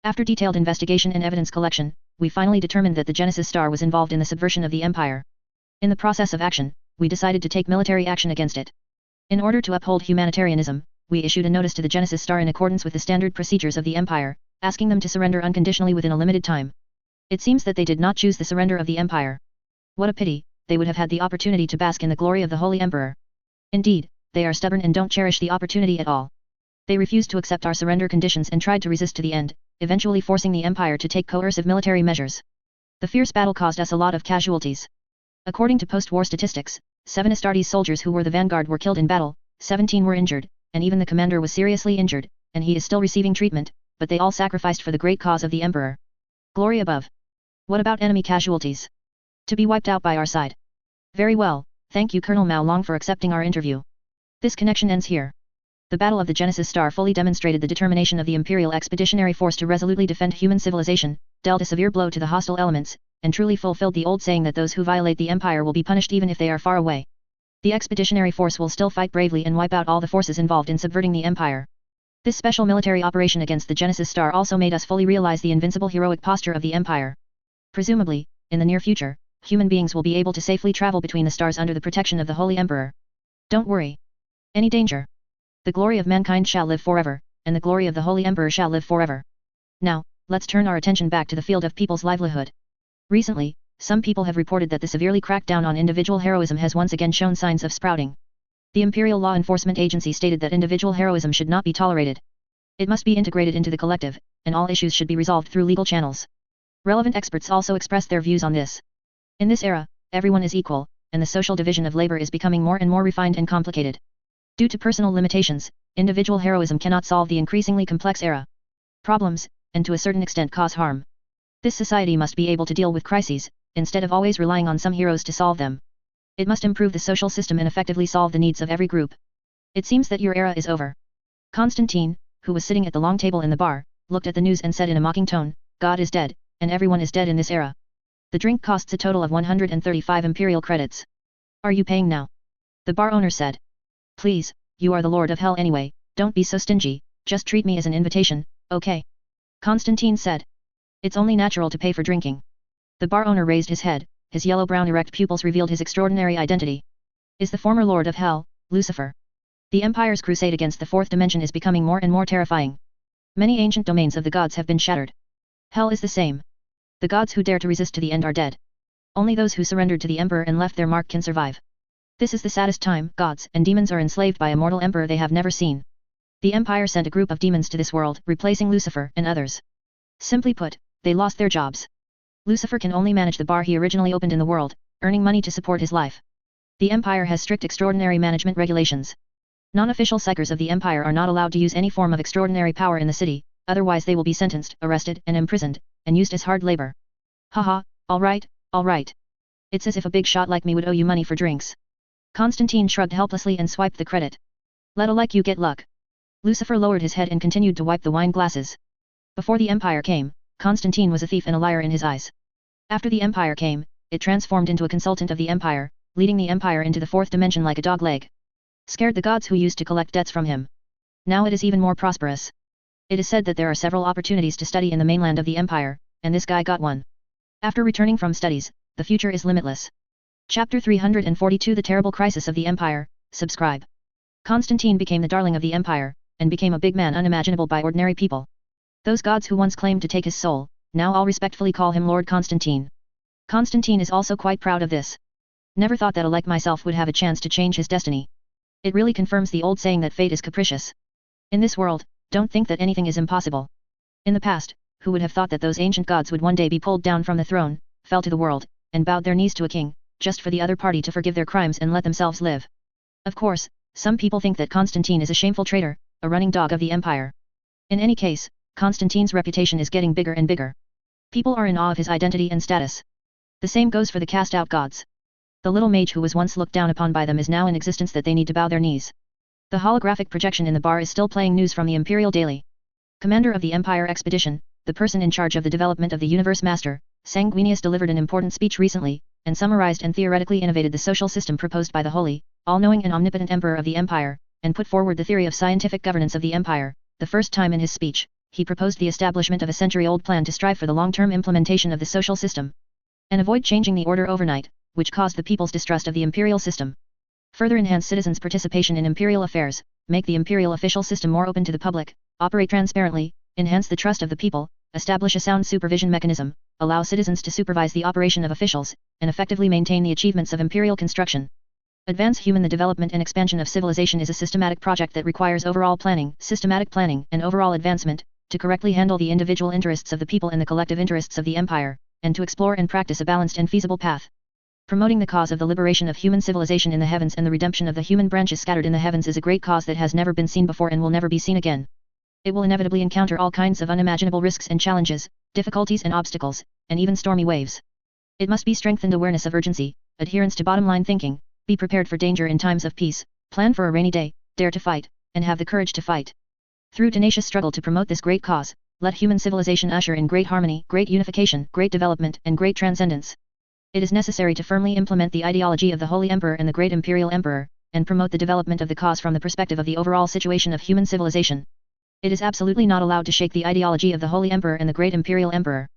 After detailed investigation and evidence collection, we finally determined that the Genesis star was involved in the subversion of the Empire. In the process of action, we decided to take military action against it. In order to uphold humanitarianism, we issued a notice to the Genesis star in accordance with the standard procedures of the Empire, asking them to surrender unconditionally within a limited time. It seems that they did not choose the surrender of the Empire. What a pity, they would have had the opportunity to bask in the glory of the Holy Emperor. Indeed, they are stubborn and don't cherish the opportunity at all. They refused to accept our surrender conditions and tried to resist to the end, eventually forcing the Empire to take coercive military measures. The fierce battle caused us a lot of casualties. According to post-war statistics, 7 Astartes soldiers who were the vanguard were killed in battle, 17 were injured, and even the commander was seriously injured, and he is still receiving treatment, but they all sacrificed for the great cause of the Emperor. Glory above. What about enemy casualties? To be wiped out by our side. Very well, thank you Colonel Mao Long for accepting our interview. This connection ends here. The Battle of the Genesis Star fully demonstrated the determination of the Imperial Expeditionary Force to resolutely defend human civilization, dealt a severe blow to the hostile elements, and truly fulfilled the old saying that those who violate the Empire will be punished even if they are far away. The Expeditionary Force will still fight bravely and wipe out all the forces involved in subverting the Empire. This special military operation against the Genesis Star also made us fully realize the invincible heroic posture of the Empire. Presumably, in the near future, human beings will be able to safely travel between the stars under the protection of the Holy Emperor. Don't worry. Any danger? The glory of mankind shall live forever, and the glory of the Holy Emperor shall live forever. Now, let's turn our attention back to the field of people's livelihood. Recently, some people have reported that the severely cracked down on individual heroism has once again shown signs of sprouting. The Imperial Law Enforcement Agency stated that individual heroism should not be tolerated. It must be integrated into the collective, and all issues should be resolved through legal channels. Relevant experts also expressed their views on this. In this era, everyone is equal, and the social division of labor is becoming more and more refined and complicated. Due to personal limitations, individual heroism cannot solve the increasingly complex era problems, and to a certain extent cause harm. This society must be able to deal with crises, instead of always relying on some heroes to solve them. It must improve the social system and effectively solve the needs of every group. It seems that your era is over. Constantine, who was sitting at the long table in the bar, looked at the news and said in a mocking tone, God is dead, and everyone is dead in this era. The drink costs a total of 135 imperial credits. Are you paying now? The bar owner said. Please, you are the Lord of Hell anyway, don't be so stingy, just treat me as an invitation, okay? Constantine said. It's only natural to pay for drinking. The bar owner raised his head, his yellow-brown erect pupils revealed his extraordinary identity. Is the former Lord of Hell, Lucifer. The Empire's crusade against the fourth dimension is becoming more and more terrifying. Many ancient domains of the gods have been shattered. Hell is the same. The gods who dare to resist to the end are dead. Only those who surrendered to the Emperor and left their mark can survive. This is the saddest time. Gods and demons are enslaved by a mortal emperor they have never seen. The Empire sent a group of demons to this world, replacing Lucifer and others. Simply put, they lost their jobs. Lucifer can only manage the bar he originally opened in the world, earning money to support his life. The Empire has strict extraordinary management regulations. Non-official psychers of the Empire are not allowed to use any form of extraordinary power in the city, otherwise they will be sentenced, arrested, and imprisoned, and used as hard labor. Haha, alright, alright. It's as if a big shot like me would owe you money for drinks. Constantine shrugged helplessly and swiped the credit. Let a like you get luck. Lucifer lowered his head and continued to wipe the wine glasses. Before the Empire came, Constantine was a thief and a liar in his eyes. After the Empire came, it transformed into a consultant of the Empire, leading the Empire into the fourth dimension like a dog leg. Scared the gods who used to collect debts from him. Now it is even more prosperous. It is said that there are several opportunities to study in the mainland of the Empire, and this guy got one. After returning from studies, the future is limitless. Chapter 342 The Terrible Crisis of the Empire. Subscribe. Constantine became the darling of the empire, and became a big man unimaginable by ordinary people. Those gods who once claimed to take his soul, now all respectfully call him Lord Constantine. Constantine is also quite proud of this. Never thought that a like myself would have a chance to change his destiny. It really confirms the old saying that fate is capricious. In this world, don't think that anything is impossible. In the past, who would have thought that those ancient gods would one day be pulled down from the throne, fell to the world, and bowed their knees to a king, just for the other party to forgive their crimes and let themselves live? Of course, some people think that Constantine is a shameful traitor, a running dog of the empire. In any case, Constantine's reputation is getting bigger and bigger. People are in awe of his identity and status. The same goes for the cast-out gods. The little mage who was once looked down upon by them is now in existence that they need to bow their knees. The holographic projection in the bar is still playing news from the Imperial Daily. Commander of the Empire Expedition, the person in charge of the development of the Universe Master, Sanguinius delivered an important speech recently, and summarized and theoretically innovated the social system proposed by the holy, all-knowing and omnipotent Emperor of the Empire, and put forward the theory of scientific governance of the Empire. The first time in his speech, he proposed the establishment of a century-old plan to strive for the long-term implementation of the social system, and avoid changing the order overnight, which caused the people's distrust of the imperial system. Further enhance citizens' participation in imperial affairs, make the imperial official system more open to the public, operate transparently, enhance the trust of the people, establish a sound supervision mechanism, allow citizens to supervise the operation of officials, and effectively maintain the achievements of imperial construction. Advance human. The development and expansion of civilization is a systematic project that requires overall planning, systematic planning, and overall advancement, to correctly handle the individual interests of the people and the collective interests of the empire, and to explore and practice a balanced and feasible path. Promoting the cause of the liberation of human civilization in the heavens and the redemption of the human branches scattered in the heavens is a great cause that has never been seen before and will never be seen again. It will inevitably encounter all kinds of unimaginable risks and challenges, difficulties and obstacles, and even stormy waves. It must be strengthened awareness of urgency, adherence to bottom-line thinking, be prepared for danger in times of peace, plan for a rainy day, dare to fight, and have the courage to fight. Through tenacious struggle to promote this great cause, let human civilization usher in great harmony, great unification, great development, and great transcendence. It is necessary to firmly implement the ideology of the Holy Emperor and the Great Imperial Emperor, and promote the development of the cause from the perspective of the overall situation of human civilization. It is absolutely not allowed to shake the ideology of the Holy Emperor and the Great Imperial Emperor.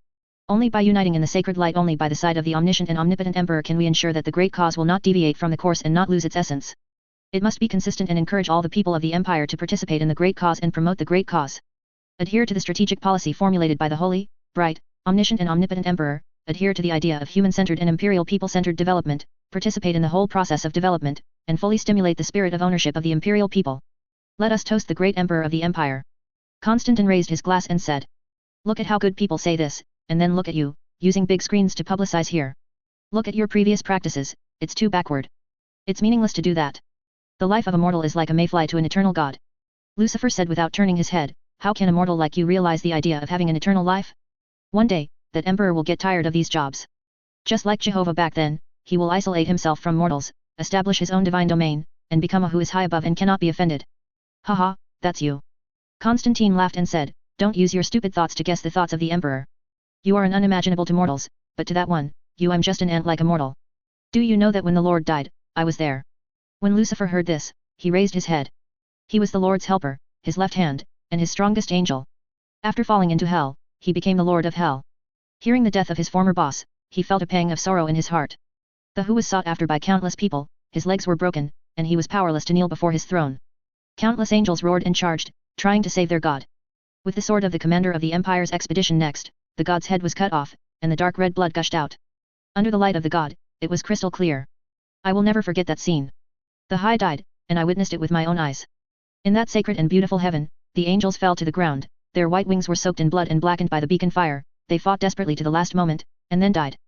Only by uniting in the sacred light, only by the side of the omniscient and omnipotent Emperor can we ensure that the great cause will not deviate from the course and not lose its essence. It must be consistent and encourage all the people of the empire to participate in the great cause and promote the great cause. Adhere to the strategic policy formulated by the holy, bright, omniscient and omnipotent Emperor. Adhere to the idea of human-centered and imperial people-centered development, participate in the whole process of development, and fully stimulate the spirit of ownership of the imperial people. Let us toast the great Emperor of the Empire. Constantine raised his glass and said, "Look at how good people say this, and then look at you, using big screens to publicize here. Look at your previous practices, it's too backward. It's meaningless to do that. The life of a mortal is like a mayfly to an eternal god." Lucifer said without turning his head, "How can a mortal like you realize the idea of having an eternal life? One day, that emperor will get tired of these jobs. Just like Jehovah back then, he will isolate himself from mortals, establish his own divine domain, and become a who is high above and cannot be offended." "Haha, that's you." Constantine laughed and said, "Don't use your stupid thoughts to guess the thoughts of the emperor. You are an unimaginable to mortals, but to that one, I'm just an ant like a mortal. Do you know that when the Lord died, I was there?" When Lucifer heard this, he raised his head. He was the Lord's helper, his left hand, and his strongest angel. After falling into hell, he became the Lord of Hell. Hearing the death of his former boss, he felt a pang of sorrow in his heart. The who was sought after by countless people, his legs were broken, and he was powerless to kneel before his throne. Countless angels roared and charged, trying to save their god. With the sword of the commander of the Empire's expedition next, the god's head was cut off, and the dark red blood gushed out. Under the light of the god, it was crystal clear. I will never forget that scene. The High died, and I witnessed it with my own eyes. In that sacred and beautiful heaven, the angels fell to the ground, their white wings were soaked in blood and blackened by the beacon fire. They fought desperately to the last moment, and then died.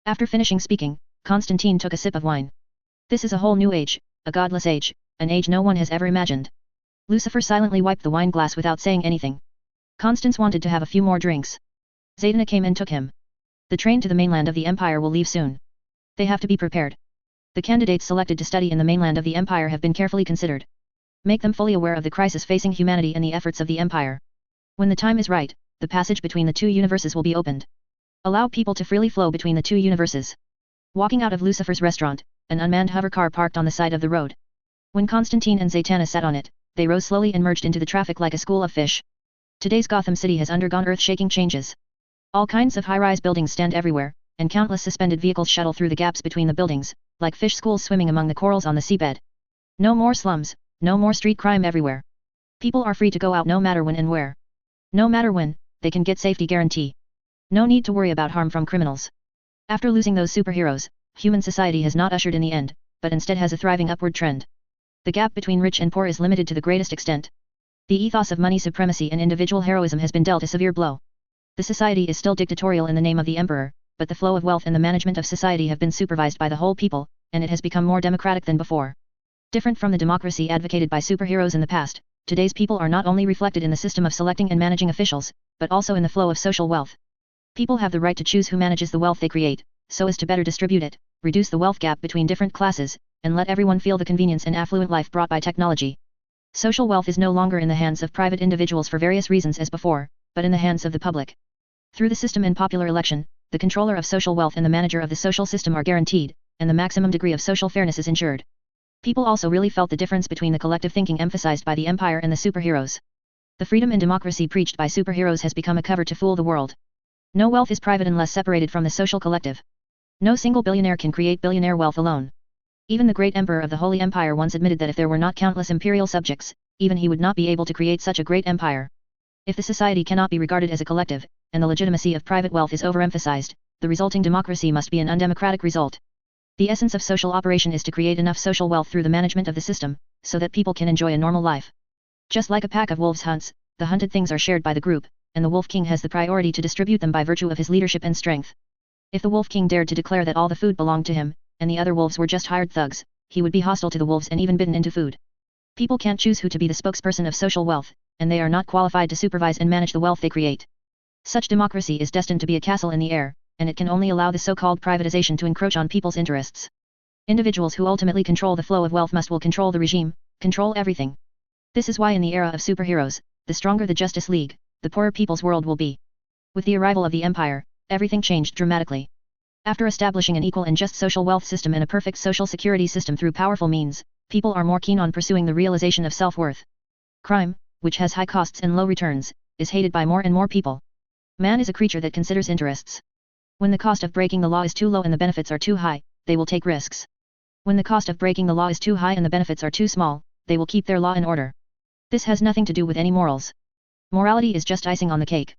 After finishing speaking, Constantine took a sip of wine. This is a whole new age, a godless age, an age no one has ever imagined. Lucifer silently wiped the wine glass without saying anything. Constance wanted to have a few more drinks. Zaydana came and took him. The train to the mainland of the Empire will leave soon. They have to be prepared. The candidates selected to study in the mainland of the Empire have been carefully considered. Make them fully aware of the crisis facing humanity and the efforts of the Empire. When the time is right, the passage between the two universes will be opened. Allow people to freely flow between the two universes. Walking out of Lucifer's restaurant, an unmanned hover car parked on the side of the road. When Constantine and Zaydana sat on it, they rose slowly and merged into the traffic like a school of fish. Today's Gotham City has undergone earth-shaking changes. All kinds of high-rise buildings stand everywhere, and countless suspended vehicles shuttle through the gaps between the buildings, like fish schools swimming among the corals on the seabed. No more slums, no more street crime everywhere. People are free to go out no matter when and where. No matter when, they can get safety guarantee. No need to worry about harm from criminals. After losing those superheroes, human society has not ushered in the end, but instead has a thriving upward trend. The gap between rich and poor is limited to the greatest extent. The ethos of money supremacy and individual heroism has been dealt a severe blow. The society is still dictatorial in the name of the emperor, but the flow of wealth and the management of society have been supervised by the whole people, and it has become more democratic than before. Different from the democracy advocated by superheroes in the past, today's people are not only reflected in the system of selecting and managing officials, but also in the flow of social wealth. People have the right to choose who manages the wealth they create, so as to better distribute it, reduce the wealth gap between different classes, and let everyone feel the convenience and affluent life brought by technology. Social wealth is no longer in the hands of private individuals for various reasons as before, but in the hands of the public. Through the system and popular election, the controller of social wealth and the manager of the social system are guaranteed, and the maximum degree of social fairness is ensured. People also really felt the difference between the collective thinking emphasized by the empire and the superheroes. The freedom and democracy preached by superheroes has become a cover to fool the world. No wealth is private unless separated from the social collective. No single billionaire can create billionaire wealth alone. Even the great emperor of the Holy Empire once admitted that if there were not countless imperial subjects, even he would not be able to create such a great empire. If the society cannot be regarded as a collective, and the legitimacy of private wealth is overemphasized, the resulting democracy must be an undemocratic result. The essence of social operation is to create enough social wealth through the management of the system, so that people can enjoy a normal life. Just like a pack of wolves hunts, the hunted things are shared by the group, and the wolf king has the priority to distribute them by virtue of his leadership and strength. If the wolf king dared to declare that all the food belonged to him, and the other wolves were just hired thugs, he would be hostile to the wolves and even bitten into food. People can't choose who to be the spokesperson of social wealth, and they are not qualified to supervise and manage the wealth they create. Such democracy is destined to be a castle in the air, and it can only allow the so-called privatization to encroach on people's interests. Individuals who ultimately control the flow of wealth will control the regime, control everything. This is why in the era of superheroes, the stronger the Justice League, the poorer people's world will be. With the arrival of the Empire, everything changed dramatically. After establishing an equal and just social wealth system and a perfect social security system through powerful means, people are more keen on pursuing the realization of self-worth. Crime, which has high costs and low returns, is hated by more and more people. Man is a creature that considers interests. When the cost of breaking the law is too low and the benefits are too high, they will take risks. When the cost of breaking the law is too high and the benefits are too small, they will keep their law in order. This has nothing to do with any morals. Morality is just icing on the cake.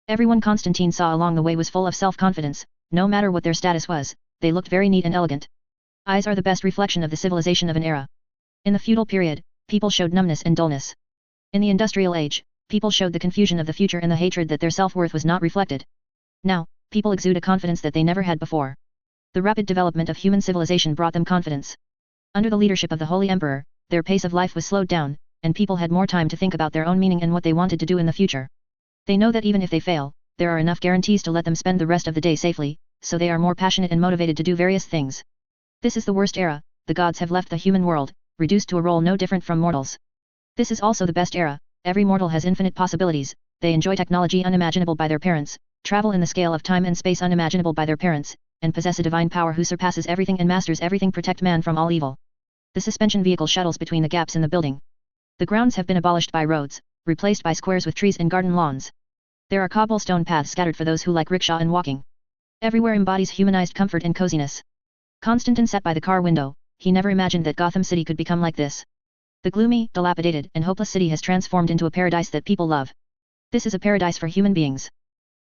Everyone Constantine saw along the way was full of self-confidence, no matter what their status was, they looked very neat and elegant. Eyes are the best reflection of the civilization of an era. In the feudal period, people showed numbness and dullness. In the industrial age, people showed the confusion of the future and the hatred that their self-worth was not reflected. Now, people exude a confidence that they never had before. The rapid development of human civilization brought them confidence. Under the leadership of the Holy Emperor, their pace of life was slowed down, and people had more time to think about their own meaning and what they wanted to do in the future. They know that even if they fail, there are enough guarantees to let them spend the rest of the day safely, so they are more passionate and motivated to do various things. This is the worst era, the gods have left the human world, reduced to a role no different from mortals. This is also the best era, every mortal has infinite possibilities, they enjoy technology unimaginable by their parents, travel in the scale of time and space unimaginable by their parents, and possess a divine power who surpasses everything and masters everything. Protect man from all evil. The suspension vehicle shuttles between the gaps in the building. The grounds have been abolished by roads, replaced by squares with trees and garden lawns. There are cobblestone paths scattered for those who like rickshaw and walking. Everywhere embodies humanized comfort and coziness. Constantine sat by the car window, he never imagined that Gotham City could become like this. The gloomy, dilapidated, and hopeless city has transformed into a paradise that people love. This is a paradise for human beings.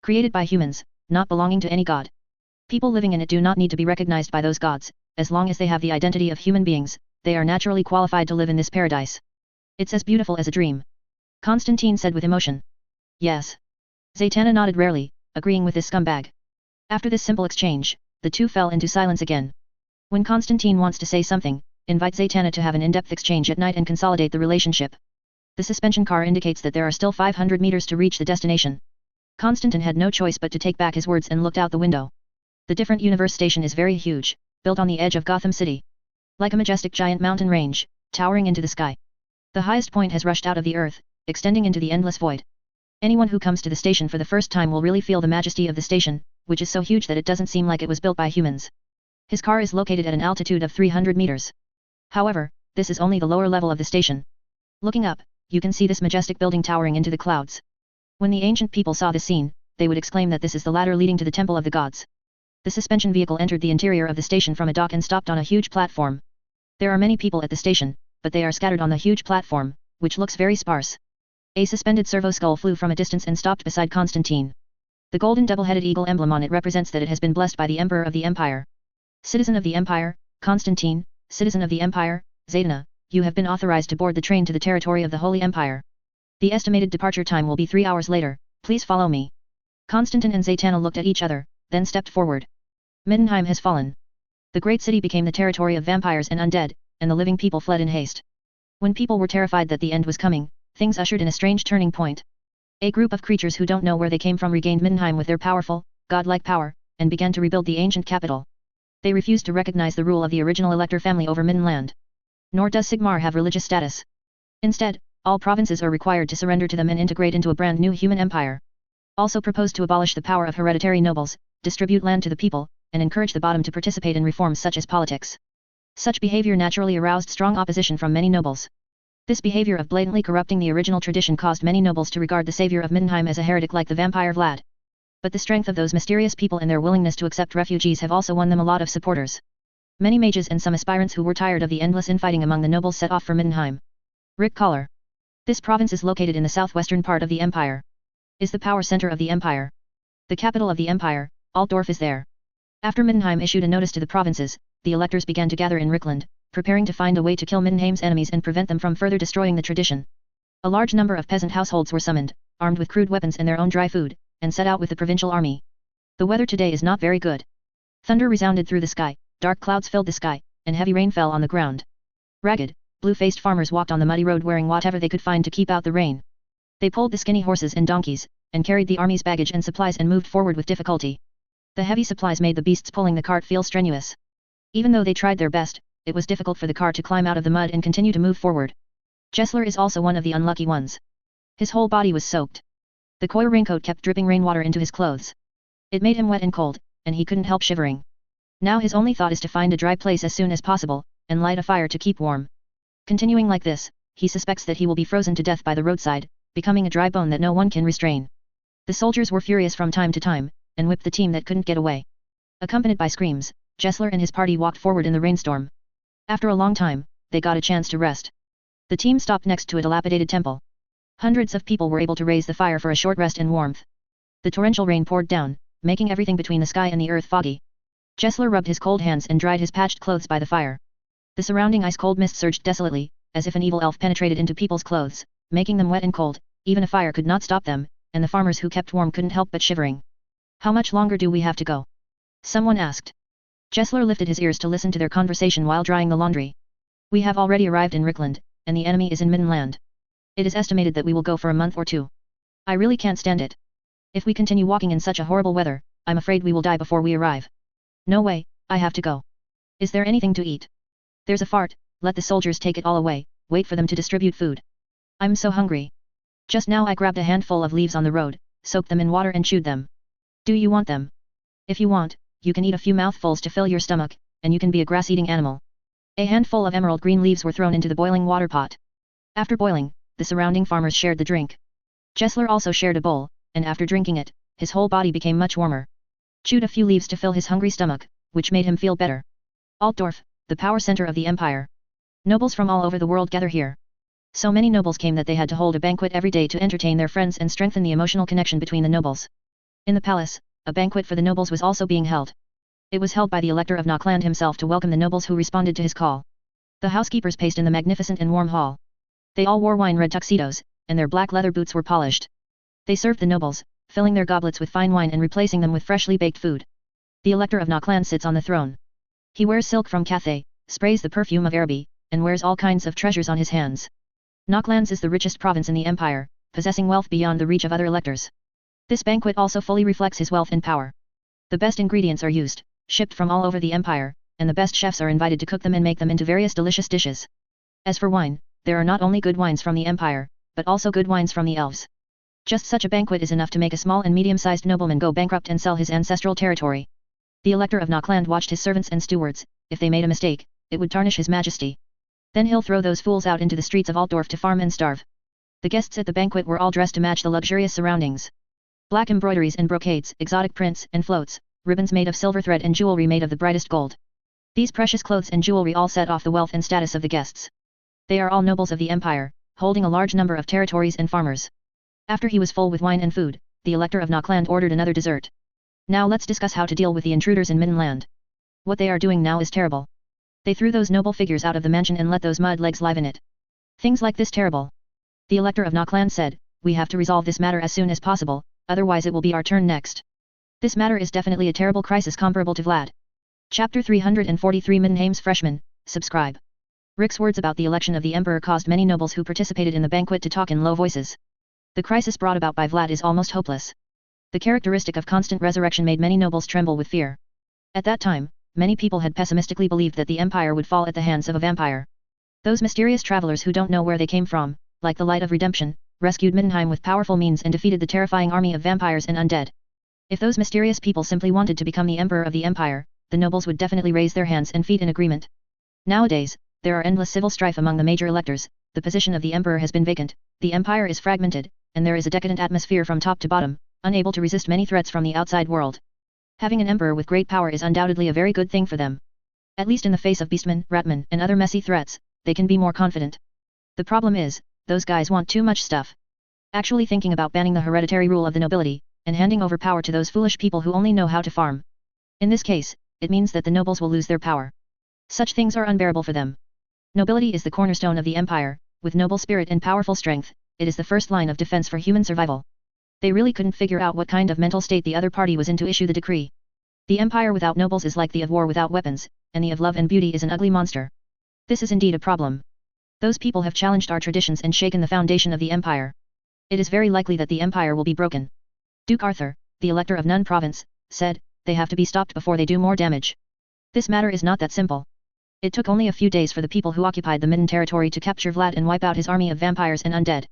Created by humans, not belonging to any god. People living in it do not need to be recognized by those gods, as long as they have the identity of human beings, they are naturally qualified to live in this paradise. It's as beautiful as a dream. Constantine said with emotion. Yes. Zatanna nodded rarely, agreeing with this scumbag. After this simple exchange, the two fell into silence again. When Constantine wants to say something, invite Zatanna to have an in-depth exchange at night and consolidate the relationship. The suspension car indicates that there are still 500 meters to reach the destination. Constantine had no choice but to take back his words and looked out the window. The different universe station is very huge, built on the edge of Gotham City. Like a majestic giant mountain range, towering into the sky. The highest point has rushed out of the earth, extending into the endless void. Anyone who comes to the station for the first time will really feel the majesty of the station, which is so huge that it doesn't seem like it was built by humans. His car is located at an altitude of 300 meters. However, this is only the lower level of the station. Looking up, you can see this majestic building towering into the clouds. When the ancient people saw this scene, they would exclaim that this is the ladder leading to the temple of the gods. The suspension vehicle entered the interior of the station from a dock and stopped on a huge platform. There are many people at the station, but they are scattered on the huge platform, which looks very sparse. A suspended servo skull flew from a distance and stopped beside Constantine. The golden double-headed eagle emblem on it represents that it has been blessed by the Emperor of the Empire. Citizen of the Empire, Constantine, Citizen of the Empire, Zaydana, you have been authorized to board the train to the territory of the Holy Empire. The estimated departure time will be 3 hours later, please follow me. Constantine and Zaydana looked at each other, then stepped forward. Middenheim has fallen. The great city became the territory of vampires and undead, and the living people fled in haste. When people were terrified that the end was coming, things ushered in a strange turning point. A group of creatures who don't know where they came from regained Middenheim with their powerful, godlike power, and began to rebuild the ancient capital. They refused to recognize the rule of the original Elector family over Middenland. Nor does Sigmar have religious status. Instead, all provinces are required to surrender to them and integrate into a brand new human empire. Also proposed to abolish the power of hereditary nobles, distribute land to the people, and encourage the bottom to participate in reforms such as politics. Such behavior naturally aroused strong opposition from many nobles. This behavior of blatantly corrupting the original tradition caused many nobles to regard the savior of Middenheim as a heretic like the vampire Vlad. But the strength of those mysterious people and their willingness to accept refugees have also won them a lot of supporters. Many mages and some aspirants who were tired of the endless infighting among the nobles set off for Middenheim. Rick Collar. This province is located in the southwestern part of the empire. Is the power center of the empire. The capital of the empire, Altdorf, is there. After Middenheim issued a notice to the provinces, the electors began to gather in Rekindled, preparing to find a way to kill Middenheim's enemies and prevent them from further destroying the tradition. A large number of peasant households were summoned, armed with crude weapons and their own dry food, and set out with the provincial army. The weather today is not very good. Thunder resounded through the sky, dark clouds filled the sky, and heavy rain fell on the ground. Ragged, blue-faced farmers walked on the muddy road wearing whatever they could find to keep out the rain. They pulled the skinny horses and donkeys, and carried the army's baggage and supplies and moved forward with difficulty. The heavy supplies made the beasts pulling the cart feel strenuous. Even though they tried their best, it was difficult for the car to climb out of the mud and continue to move forward. Gessler is also one of the unlucky ones. His whole body was soaked. The coir raincoat kept dripping rainwater into his clothes. It made him wet and cold, and he couldn't help shivering. Now his only thought is to find a dry place as soon as possible, and light a fire to keep warm. Continuing like this, he suspects that he will be frozen to death by the roadside, becoming a dry bone that no one can restrain. The soldiers were furious from time to time, and whipped the team that couldn't get away. Accompanied by screams, Gessler and his party walked forward in the rainstorm. After a long time, they got a chance to rest. The team stopped next to a dilapidated temple. Hundreds of people were able to raise the fire for a short rest and warmth. The torrential rain poured down, making everything between the sky and the earth foggy. Gessler rubbed his cold hands and dried his patched clothes by the fire. The surrounding ice-cold mist surged desolately, as if an evil elf penetrated into people's clothes, making them wet and cold. Even a fire could not stop them, and the farmers who kept warm couldn't help but shivering. How much longer do we have to go? Someone asked. Gessler lifted his ears to listen to their conversation while drying the laundry. We have already arrived in Rekindled, and the enemy is in Middenland. It is estimated that we will go for a month or 2. I really can't stand it. If we continue walking in such a horrible weather, I'm afraid we will die before we arrive. No way, I have to go. Is there anything to eat? There's a fart, let the soldiers take it all away, wait for them to distribute food. I'm so hungry. Just now I grabbed a handful of leaves on the road, soaked them in water and chewed them. Do you want them? If you want, you can eat a few mouthfuls to fill your stomach, and you can be a grass-eating animal. A handful of emerald green leaves were thrown into the boiling water pot. After boiling, the surrounding farmers shared the drink. Gessler also shared a bowl, and after drinking it, his whole body became much warmer. Chewed a few leaves to fill his hungry stomach, which made him feel better. Altdorf, the power center of the empire. Nobles from all over the world gather here. So many nobles came that they had to hold a banquet every day to entertain their friends and strengthen the emotional connection between the nobles. In the palace, a banquet for the nobles was also being held. It was held by the Elector of Knockland himself to welcome the nobles who responded to his call. The housekeepers paced in the magnificent and warm hall. They all wore wine-red tuxedos, and their black leather boots were polished. They served the nobles, filling their goblets with fine wine and replacing them with freshly baked food. The Elector of Knockland sits on the throne. He wears silk from Cathay, sprays the perfume of Araby, and wears all kinds of treasures on his hands. Knocklands is the richest province in the empire, possessing wealth beyond the reach of other electors. This banquet also fully reflects his wealth and power. The best ingredients are used, shipped from all over the empire, and the best chefs are invited to cook them and make them into various delicious dishes. As for wine, there are not only good wines from the empire, but also good wines from the elves. Just such a banquet is enough to make a small and medium-sized nobleman go bankrupt and sell his ancestral territory. The Elector of Knockland watched his servants and stewards. If they made a mistake, it would tarnish his majesty. Then he'll throw those fools out into the streets of Altdorf to farm and starve. The guests at the banquet were all dressed to match the luxurious surroundings. Black embroideries and brocades, exotic prints and floats, ribbons made of silver thread and jewelry made of the brightest gold. These precious clothes and jewelry all set off the wealth and status of the guests. They are all nobles of the empire, holding a large number of territories and farmers. After he was full with wine and food, the Elector of Nockland ordered another dessert. Now let's discuss how to deal with the intruders in Middenland. What they are doing now is terrible. They threw those noble figures out of the mansion and let those mud legs live in it. Things like this terrible. The Elector of Nockland said, we have to resolve this matter as soon as possible, otherwise it will be our turn next. This matter is definitely a terrible crisis comparable to Vlad. Chapter 343 Middenheim's Freshman, subscribe. Rick's words about the election of the Emperor caused many nobles who participated in the banquet to talk in low voices. The crisis brought about by Vlad is almost hopeless. The characteristic of constant resurrection made many nobles tremble with fear. At that time, many people had pessimistically believed that the empire would fall at the hands of a vampire. Those mysterious travelers who don't know where they came from, like the Light of Redemption, rescued Middenheim with powerful means and defeated the terrifying army of vampires and undead. If those mysterious people simply wanted to become the emperor of the empire, the nobles would definitely raise their hands and feet in agreement. Nowadays, there are endless civil strife among the major electors, the position of the emperor has been vacant, the empire is fragmented, and there is a decadent atmosphere from top to bottom, unable to resist many threats from the outside world. Having an emperor with great power is undoubtedly a very good thing for them. At least in the face of beastmen, ratmen, and other messy threats, they can be more confident. The problem is, those guys want too much stuff. Actually thinking about banning the hereditary rule of the nobility, and handing over power to those foolish people who only know how to farm. In this case, it means that the nobles will lose their power. Such things are unbearable for them. Nobility is the cornerstone of the empire, with noble spirit and powerful strength, it is the first line of defense for human survival. They really couldn't figure out what kind of mental state the other party was in to issue the decree. The empire without nobles is like the of war without weapons, and the of love and beauty is an ugly monster. This is indeed a problem. Those people have challenged our traditions and shaken the foundation of the empire. It is very likely that the empire will be broken. Duke Arthur, the Elector of Nun Province, said, they have to be stopped before they do more damage. This matter is not that simple. It took only a few days for the people who occupied the Midden territory to capture Vlad and wipe out his army of vampires and undead.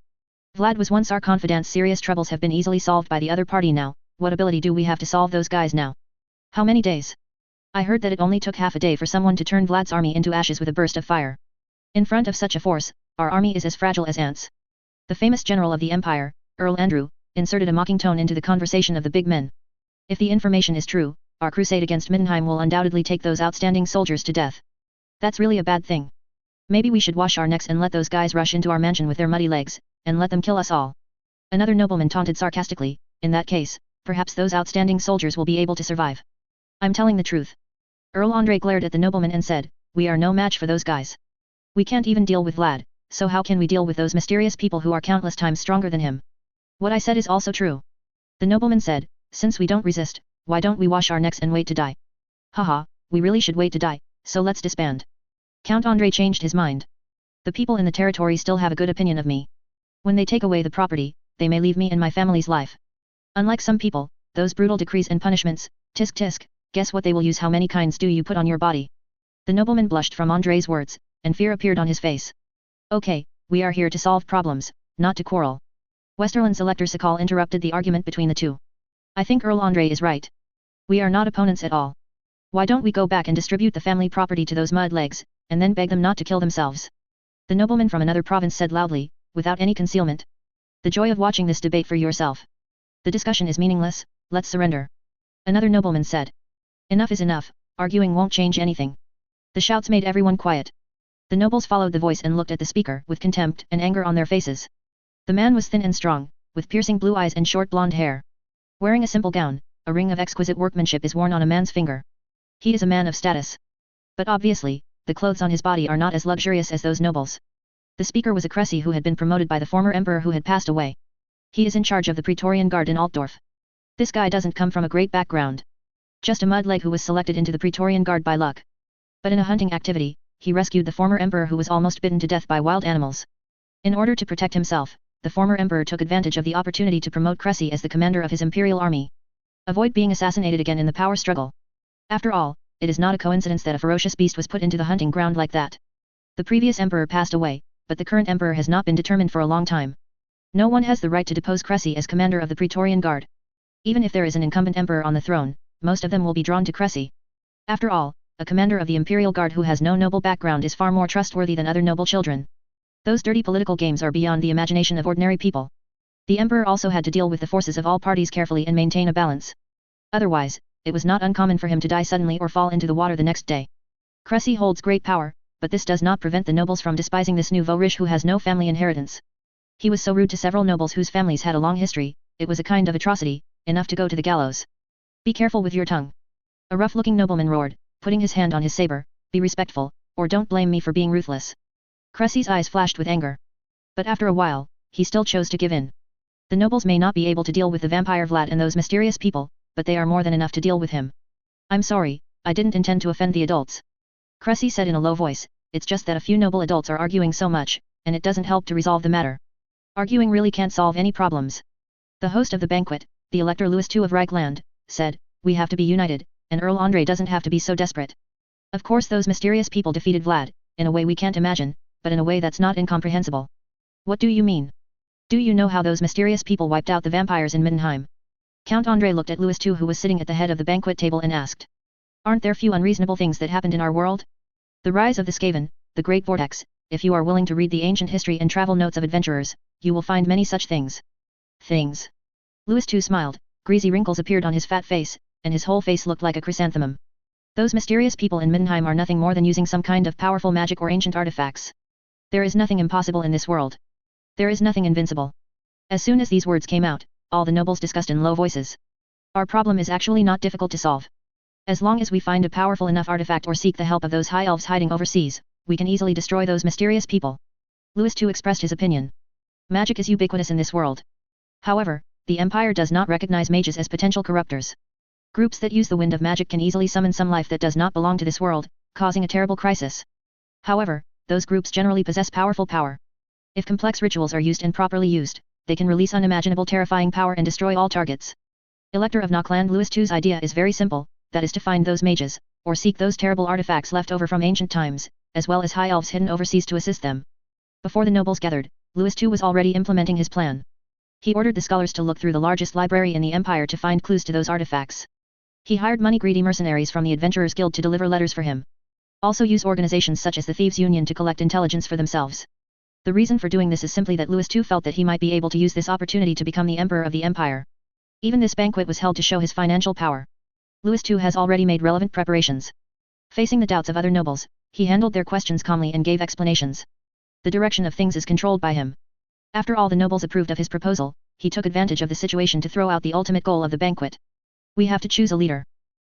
Vlad was once our confidant. Serious troubles have been easily solved by the other party now. What ability do we have to solve those guys now? How many days? I heard that it only took half a day for someone to turn Vlad's army into ashes with a burst of fire. In front of such a force, our army is as fragile as ants. The famous general of the empire, Earl Andrew, inserted a mocking tone into the conversation of the big men. If the information is true, our crusade against Middenheim will undoubtedly take those outstanding soldiers to death. That's really a bad thing. Maybe we should wash our necks and let those guys rush into our mansion with their muddy legs, and let them kill us all. Another nobleman taunted sarcastically, in that case, perhaps those outstanding soldiers will be able to survive. I'm telling the truth. Earl Andre glared at the nobleman and said, we are no match for those guys. We can't even deal with Vlad, so how can we deal with those mysterious people who are countless times stronger than him? What I said is also true. The nobleman said, since we don't resist, why don't we wash our necks and wait to die? Haha, we really should wait to die, so let's disband. Count Andre changed his mind. The people in the territory still have a good opinion of me. When they take away the property, they may leave me and my family's life. Unlike some people, those brutal decrees and punishments, tisk tisk, guess what they will use? How many kinds do you put on your body? The nobleman blushed from Andre's words, and fear appeared on his face. Okay, we are here to solve problems, not to quarrel. Westerland's Elector Sakal interrupted the argument between the two. I think Earl Andre is right. We are not opponents at all. Why don't we go back and distribute the family property to those mud legs, and then beg them not to kill themselves? The nobleman from another province said loudly, without any concealment. The joy of watching this debate for yourself. The discussion is meaningless, let's surrender. Another nobleman said. Enough is enough, arguing won't change anything. The shouts made everyone quiet. The nobles followed the voice and looked at the speaker with contempt and anger on their faces. The man was thin and strong, with piercing blue eyes and short blonde hair. Wearing a simple gown, a ring of exquisite workmanship is worn on a man's finger. He is a man of status. But obviously, the clothes on his body are not as luxurious as those nobles. The speaker was a Cressy who had been promoted by the former emperor who had passed away. He is in charge of the Praetorian Guard in Altdorf. This guy doesn't come from a great background. Just a mudleg who was selected into the Praetorian Guard by luck. But in a hunting activity, he rescued the former emperor who was almost bitten to death by wild animals. In order to protect himself, the former emperor took advantage of the opportunity to promote Cressy as the commander of his imperial army. Avoid being assassinated again in the power struggle. After all, it is not a coincidence that a ferocious beast was put into the hunting ground like that. The previous emperor passed away, but the current emperor has not been determined for a long time. No one has the right to depose Cressy as commander of the Praetorian Guard. Even if there is an incumbent emperor on the throne, most of them will be drawn to Cressy. After all, a commander of the Imperial Guard who has no noble background is far more trustworthy than other noble children. Those dirty political games are beyond the imagination of ordinary people. The emperor also had to deal with the forces of all parties carefully and maintain a balance. Otherwise, it was not uncommon for him to die suddenly or fall into the water the next day. Cressy holds great power, but this does not prevent the nobles from despising this nouveau riche who has no family inheritance. He was so rude to several nobles whose families had a long history, it was a kind of atrocity, enough to go to the gallows. Be careful with your tongue. A rough-looking nobleman roared, putting his hand on his saber, be respectful, or don't blame me for being ruthless. Cressy's eyes flashed with anger. But after a while, he still chose to give in. The nobles may not be able to deal with the vampire Vlad and those mysterious people, but they are more than enough to deal with him. I'm sorry, I didn't intend to offend the adults. Cressy said in a low voice, it's just that a few noble adults are arguing so much, and it doesn't help to resolve the matter. Arguing really can't solve any problems. The host of the banquet, the Elector Louis II of Reichland, said, we have to be united, and Earl Andrei doesn't have to be so desperate. Of course those mysterious people defeated Vlad, in a way we can't imagine, but in a way that's not incomprehensible. What do you mean? Do you know how those mysterious people wiped out the vampires in Middenheim? Count Andrei looked at Louis II who was sitting at the head of the banquet table and asked. Aren't there few unreasonable things that happened in our world? The rise of the Skaven, the Great Vortex, if you are willing to read the ancient history and travel notes of adventurers, you will find many such things. Things. Louis II smiled, greasy wrinkles appeared on his fat face, and his whole face looked like a chrysanthemum. Those mysterious people in Middenheim are nothing more than using some kind of powerful magic or ancient artifacts. There is nothing impossible in this world. There is nothing invincible. As soon as these words came out, all the nobles discussed in low voices. Our problem is actually not difficult to solve. As long as we find a powerful enough artifact or seek the help of those high elves hiding overseas, we can easily destroy those mysterious people. Louis II expressed his opinion. Magic is ubiquitous in this world. However, the Empire does not recognize mages as potential corruptors. Groups that use the wind of magic can easily summon some life that does not belong to this world, causing a terrible crisis. However, those groups generally possess powerful power. If complex rituals are used and properly used, they can release unimaginable terrifying power and destroy all targets. Elector of Nockland Louis II's idea is very simple, that is to find those mages, or seek those terrible artifacts left over from ancient times, as well as high elves hidden overseas to assist them. Before the nobles gathered, Louis II was already implementing his plan. He ordered the scholars to look through the largest library in the empire to find clues to those artifacts. He hired money-greedy mercenaries from the Adventurers Guild to deliver letters for him. Also use organizations such as the Thieves' Union to collect intelligence for themselves. The reason for doing this is simply that Louis II felt that he might be able to use this opportunity to become the emperor of the empire. Even this banquet was held to show his financial power. Louis II has already made relevant preparations. Facing the doubts of other nobles, he handled their questions calmly and gave explanations. The direction of things is controlled by him. After all the nobles approved of his proposal, he took advantage of the situation to throw out the ultimate goal of the banquet. We have to choose a leader.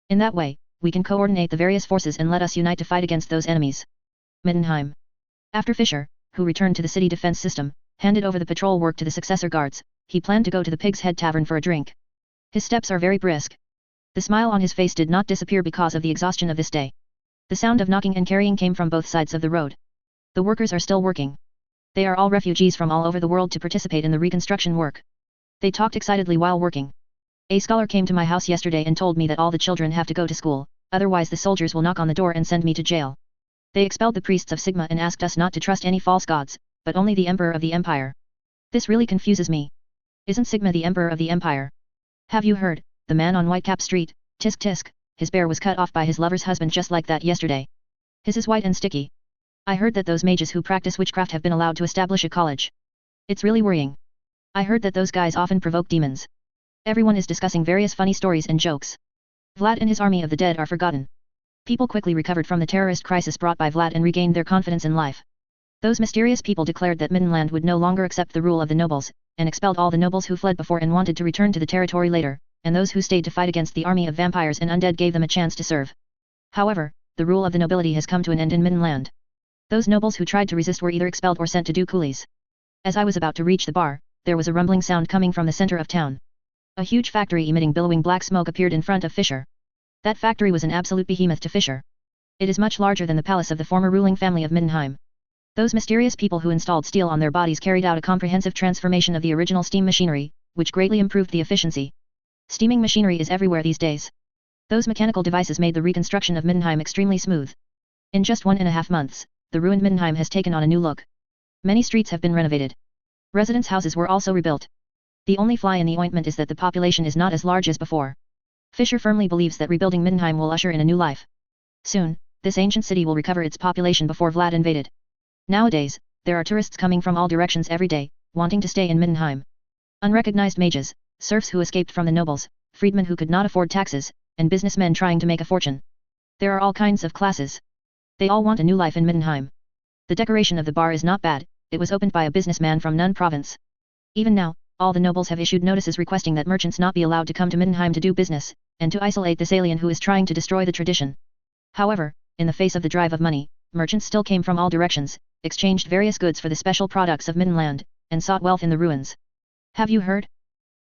In that way, we can coordinate the various forces and let us unite to fight against those enemies. Middenheim. After Fischer, who returned to the city defense system, handed over the patrol work to the successor guards, he planned to go to the Pig's Head Tavern for a drink. His steps are very brisk. The smile on his face did not disappear because of the exhaustion of this day. The sound of knocking and carrying came from both sides of the road. The workers are still working. They are all refugees from all over the world to participate in the reconstruction work. They talked excitedly while working. A scholar came to my house yesterday and told me that all the children have to go to school, otherwise the soldiers will knock on the door and send me to jail. They expelled the priests of Sigma and asked us not to trust any false gods, but only the emperor of the empire. This really confuses me. Isn't Sigma the emperor of the empire? Have you heard, the man on Whitecap Street, tisk tisk, his bear was cut off by his lover's husband just like that yesterday. His is white and sticky. I heard that those mages who practice witchcraft have been allowed to establish a college. It's really worrying. I heard that those guys often provoke demons. Everyone is discussing various funny stories and jokes. Vlad and his army of the dead are forgotten. People quickly recovered from the terrorist crisis brought by Vlad and regained their confidence in life. Those mysterious people declared that Middenland would no longer accept the rule of the nobles, and expelled all the nobles who fled before and wanted to return to the territory later, and those who stayed to fight against the army of vampires and undead gave them a chance to serve. However, the rule of the nobility has come to an end in Middenland. Those nobles who tried to resist were either expelled or sent to do coolies. As I was about to reach the bar, there was a rumbling sound coming from the center of town. A huge factory emitting billowing black smoke appeared in front of Fischer. That factory was an absolute behemoth to Fischer. It is much larger than the palace of the former ruling family of Middenheim. Those mysterious people who installed steel on their bodies carried out a comprehensive transformation of the original steam machinery, which greatly improved the efficiency. Steaming machinery is everywhere these days. Those mechanical devices made the reconstruction of Middenheim extremely smooth. In just 1.5 months, the ruined Middenheim has taken on a new look. Many streets have been renovated. Residence houses were also rebuilt. The only fly in the ointment is that the population is not as large as before. Fischer firmly believes that rebuilding Middenheim will usher in a new life. Soon, this ancient city will recover its population before Vlad invaded. Nowadays, there are tourists coming from all directions every day, wanting to stay in Middenheim. Unrecognized mages, serfs who escaped from the nobles, freedmen who could not afford taxes, and businessmen trying to make a fortune. There are all kinds of classes. They all want a new life in Middenheim. The decoration of the bar is not bad, it was opened by a businessman from Nun province. Even now, all the nobles have issued notices requesting that merchants not be allowed to come to Middenheim to do business, and to isolate this alien who is trying to destroy the tradition. However, in the face of the drive of money, merchants still came from all directions, exchanged various goods for the special products of Middenland, and sought wealth in the ruins. Have you heard?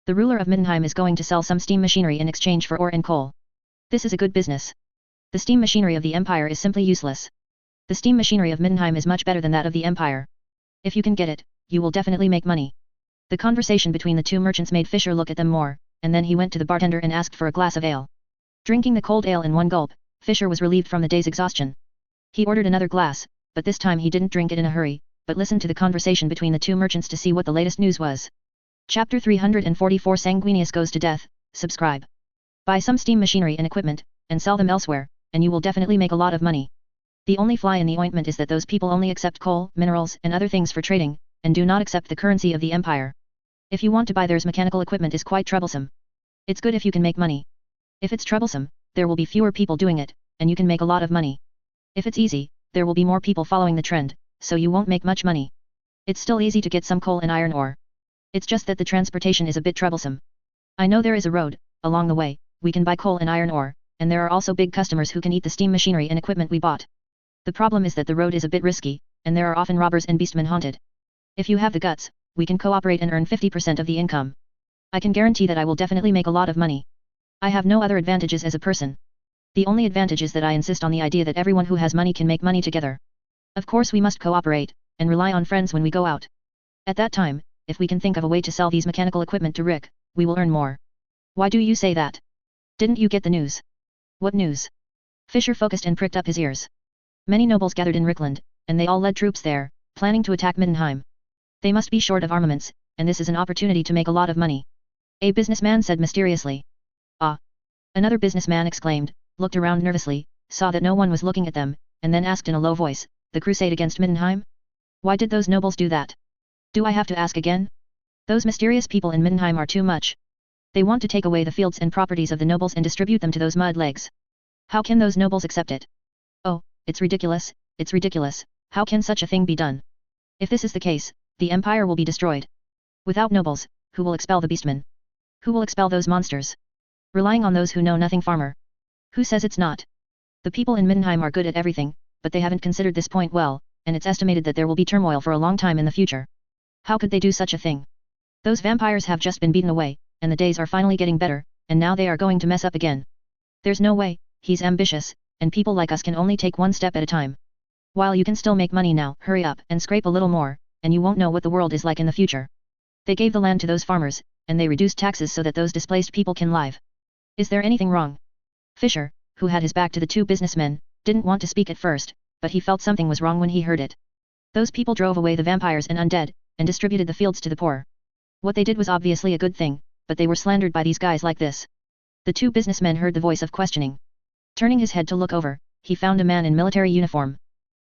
The ruler of Middenheim is going to sell some steam machinery in exchange for ore and coal. This is a good business. The steam machinery of the Empire is simply useless. The steam machinery of Middenheim is much better than that of the Empire. If you can get it, you will definitely make money. The conversation between the two merchants made Fisher look at them more, and then he went to the bartender and asked for a glass of ale. Drinking the cold ale in one gulp, Fisher was relieved from the day's exhaustion. He ordered another glass, but this time he didn't drink it in a hurry, but listened to the conversation between the two merchants to see what the latest news was. Chapter 344 Sanguinius Goes to Death, subscribe. Buy some steam machinery and equipment, and sell them elsewhere, and you will definitely make a lot of money. The only fly in the ointment is that those people only accept coal, minerals, and other things for trading, and do not accept the currency of the Empire. If you want to buy theirs, mechanical equipment is quite troublesome. It's good if you can make money. If it's troublesome, there will be fewer people doing it, and you can make a lot of money. If it's easy, there will be more people following the trend, so you won't make much money. It's still easy to get some coal and iron ore. It's just that the transportation is a bit troublesome. I know there is a road, along the way, we can buy coal and iron ore, and there are also big customers who can eat the steam machinery and equipment we bought. The problem is that the road is a bit risky, and there are often robbers and beastmen haunted. If you have the guts, we can cooperate and earn 50% of the income. I can guarantee that I will definitely make a lot of money. I have no other advantages as a person. The only advantage is that I insist on the idea that everyone who has money can make money together. Of course we must cooperate, and rely on friends when we go out. At that time, if we can think of a way to sell these mechanical equipment to Rick, we will earn more. Why do you say that? Didn't you get the news? What news? Fisher focused and pricked up his ears. Many nobles gathered in Rekindled, and they all led troops there, planning to attack Middenheim. They must be short of armaments, and this is an opportunity to make a lot of money. A businessman said mysteriously. Ah! Another businessman exclaimed, looked around nervously, saw that no one was looking at them, and then asked in a low voice, the crusade against Middenheim? Why did those nobles do that? Do I have to ask again? Those mysterious people in Middenheim are too much. They want to take away the fields and properties of the nobles and distribute them to those mud legs. How can those nobles accept it? Oh, it's ridiculous, how can such a thing be done? If this is the case, the empire will be destroyed. Without nobles, who will expel the beastmen? Who will expel those monsters? Relying on those who know nothing, farmer. Who says it's not? The people in Middenheim are good at everything, but they haven't considered this point well, and it's estimated that there will be turmoil for a long time in the future. How could they do such a thing? Those vampires have just been beaten away, and the days are finally getting better, and now they are going to mess up again. There's no way, he's ambitious, and people like us can only take one step at a time. While you can still make money now, hurry up and scrape a little more, and you won't know what the world is like in the future. They gave the land to those farmers, and they reduced taxes so that those displaced people can live. Is there anything wrong? Fisher, who had his back to the two businessmen, didn't want to speak at first, but he felt something was wrong when he heard it. Those people drove away the vampires and undead, and distributed the fields to the poor. What they did was obviously a good thing, but they were slandered by these guys like this. The two businessmen heard the voice of questioning. Turning his head to look over, he found a man in military uniform.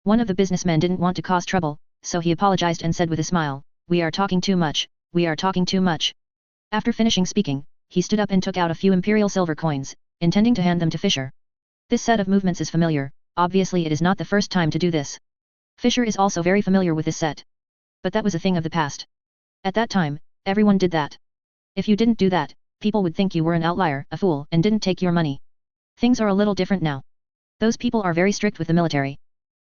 One of the businessmen didn't want to cause trouble, so he apologized and said with a smile, "We are talking too much, we are talking too much." After finishing speaking, he stood up and took out a few imperial silver coins, intending to hand them to Fisher. This set of movements is familiar, obviously it is not the first time to do this. Fisher is also very familiar with this set. But that was a thing of the past. At that time, everyone did that. If you didn't do that, people would think you were an outlier, a fool, and didn't take your money. Things are a little different now. Those people are very strict with the military.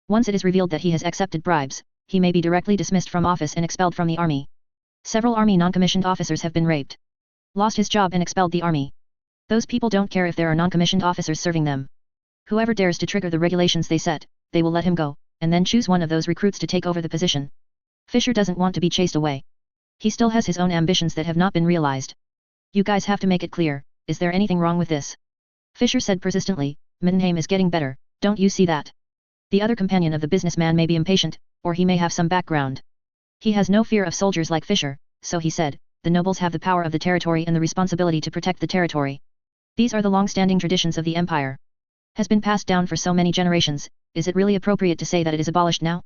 Once it is revealed that he has accepted bribes, he may be directly dismissed from office and expelled from the army. Several army non-commissioned officers have been raped. Lost his job and expelled the army. Those people don't care if there are non-commissioned officers serving them. Whoever dares to trigger the regulations they set, they will let him go, and then choose one of those recruits to take over the position. Fisher doesn't want to be chased away. He still has his own ambitions that have not been realized. You guys have to make it clear, is there anything wrong with this? Fisher said persistently, Middenheim is getting better, don't you see that? The other companion of the businessman may be impatient, or he may have some background. He has no fear of soldiers like Fisher, so he said, the nobles have the power of the territory and the responsibility to protect the territory. These are the long-standing traditions of the empire. Has been passed down for so many generations, is it really appropriate to say that it is abolished now?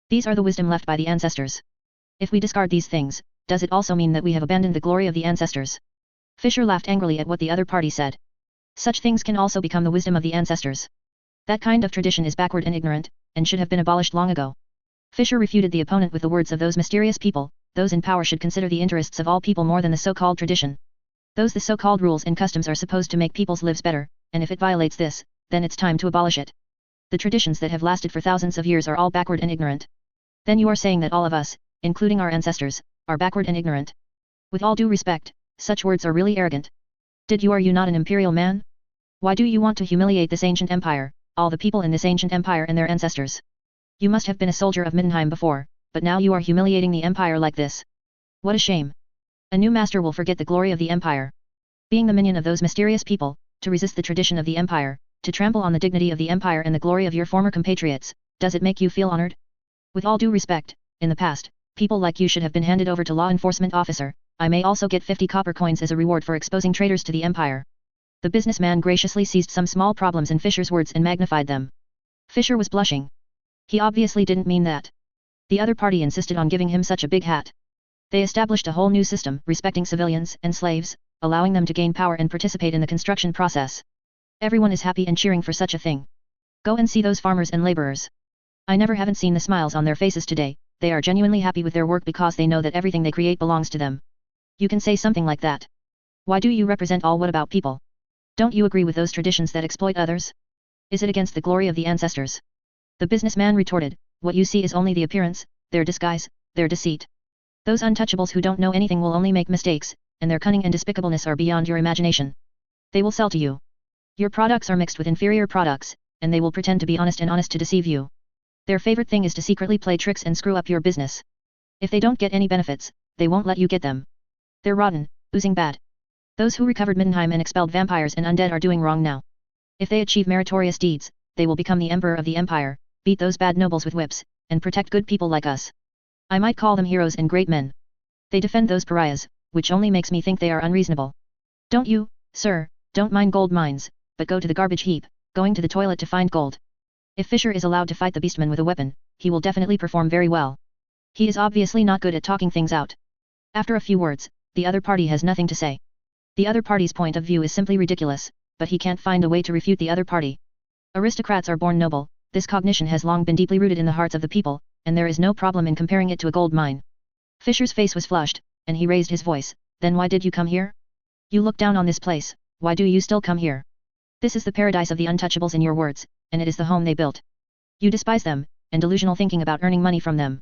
These are the wisdom left by the ancestors. If we discard these things, does it also mean that we have abandoned the glory of the ancestors? Fisher laughed angrily at what the other party said. Such things can also become the wisdom of the ancestors. That kind of tradition is backward and ignorant, and should have been abolished long ago. Fisher refuted the opponent with the words of those mysterious people. Those in power should consider the interests of all people more than the so-called tradition. Those the so-called rules and customs are supposed to make people's lives better, and if it violates this, then it's time to abolish it. The traditions that have lasted for thousands of years are all backward and ignorant. Then you are saying that all of us, including our ancestors, are backward and ignorant. With all due respect, such words are really arrogant. Are you not an imperial man? Why do you want to humiliate this ancient empire, all the people in this ancient empire and their ancestors? You must have been a soldier of Middenheim before, but now you are humiliating the empire like this. What a shame. A new master will forget the glory of the empire. Being the minion of those mysterious people, to resist the tradition of the empire, to trample on the dignity of the empire and the glory of your former compatriots, does it make you feel honored? With all due respect, in the past, people like you should have been handed over to law enforcement officer. I may also get 50 copper coins as a reward for exposing traitors to the empire. The businessman graciously seized some small problems in Fisher's words and magnified them. Fisher was blushing. He obviously didn't mean that. The other party insisted on giving him such a big hat. They established a whole new system, respecting civilians and slaves, allowing them to gain power and participate in the construction process. Everyone is happy and cheering for such a thing. Go and see those farmers and laborers. I never haven't seen the smiles on their faces today. They are genuinely happy with their work because they know that everything they create belongs to them. You can say something like that. Why do you represent all? What about people? Don't you agree with those traditions that exploit others? Is it against the glory of the ancestors? The businessman retorted, what you see is only the appearance, their disguise, their deceit. Those untouchables who don't know anything will only make mistakes, and their cunning and despicableness are beyond your imagination. They will sell to you. Your products are mixed with inferior products, and they will pretend to be honest and honest to deceive you. Their favorite thing is to secretly play tricks and screw up your business. If they don't get any benefits, they won't let you get them. They're rotten, oozing bad. Those who recovered Middenheim and expelled vampires and undead are doing wrong now. If they achieve meritorious deeds, they will become the emperor of the empire, beat those bad nobles with whips, and protect good people like us. I might call them heroes and great men. They defend those pariahs, which only makes me think they are unreasonable. Don't you, sir, don't mind gold mines, but go to the garbage heap, going to the toilet to find gold. If Fisher is allowed to fight the beastman with a weapon, he will definitely perform very well. He is obviously not good at talking things out. After a few words, the other party has nothing to say. The other party's point of view is simply ridiculous, but he can't find a way to refute the other party. Aristocrats are born noble, this cognition has long been deeply rooted in the hearts of the people, and there is no problem in comparing it to a gold mine. Fisher's face was flushed, and he raised his voice, then why did you come here? You look down on this place, why do you still come here? This is the paradise of the untouchables in your words, and it is the home they built. You despise them, and delusional thinking about earning money from them.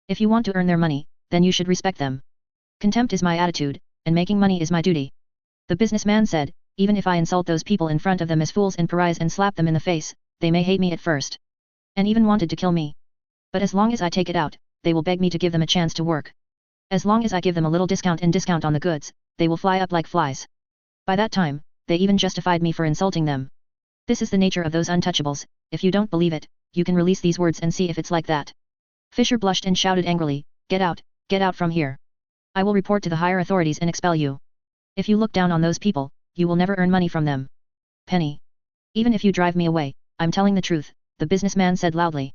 If you want to earn their money, then you should respect them. Contempt is my attitude, and making money is my duty. The businessman said, even if I insult those people in front of them as fools and pariahs and slap them in the face, they may hate me at first. And even wanted to kill me. But as long as I take it out, they will beg me to give them a chance to work. As long as I give them a little discount on the goods, they will fly up like flies. By that time, they even justified me for insulting them. This is the nature of those untouchables. If you don't believe it, you can release these words and see if it's like that. Fisher blushed and shouted angrily, get out from here. I will report to the higher authorities and expel you. If you look down on those people, you will never earn money from them. Penny. Even if you drive me away, I'm telling the truth, the businessman said loudly.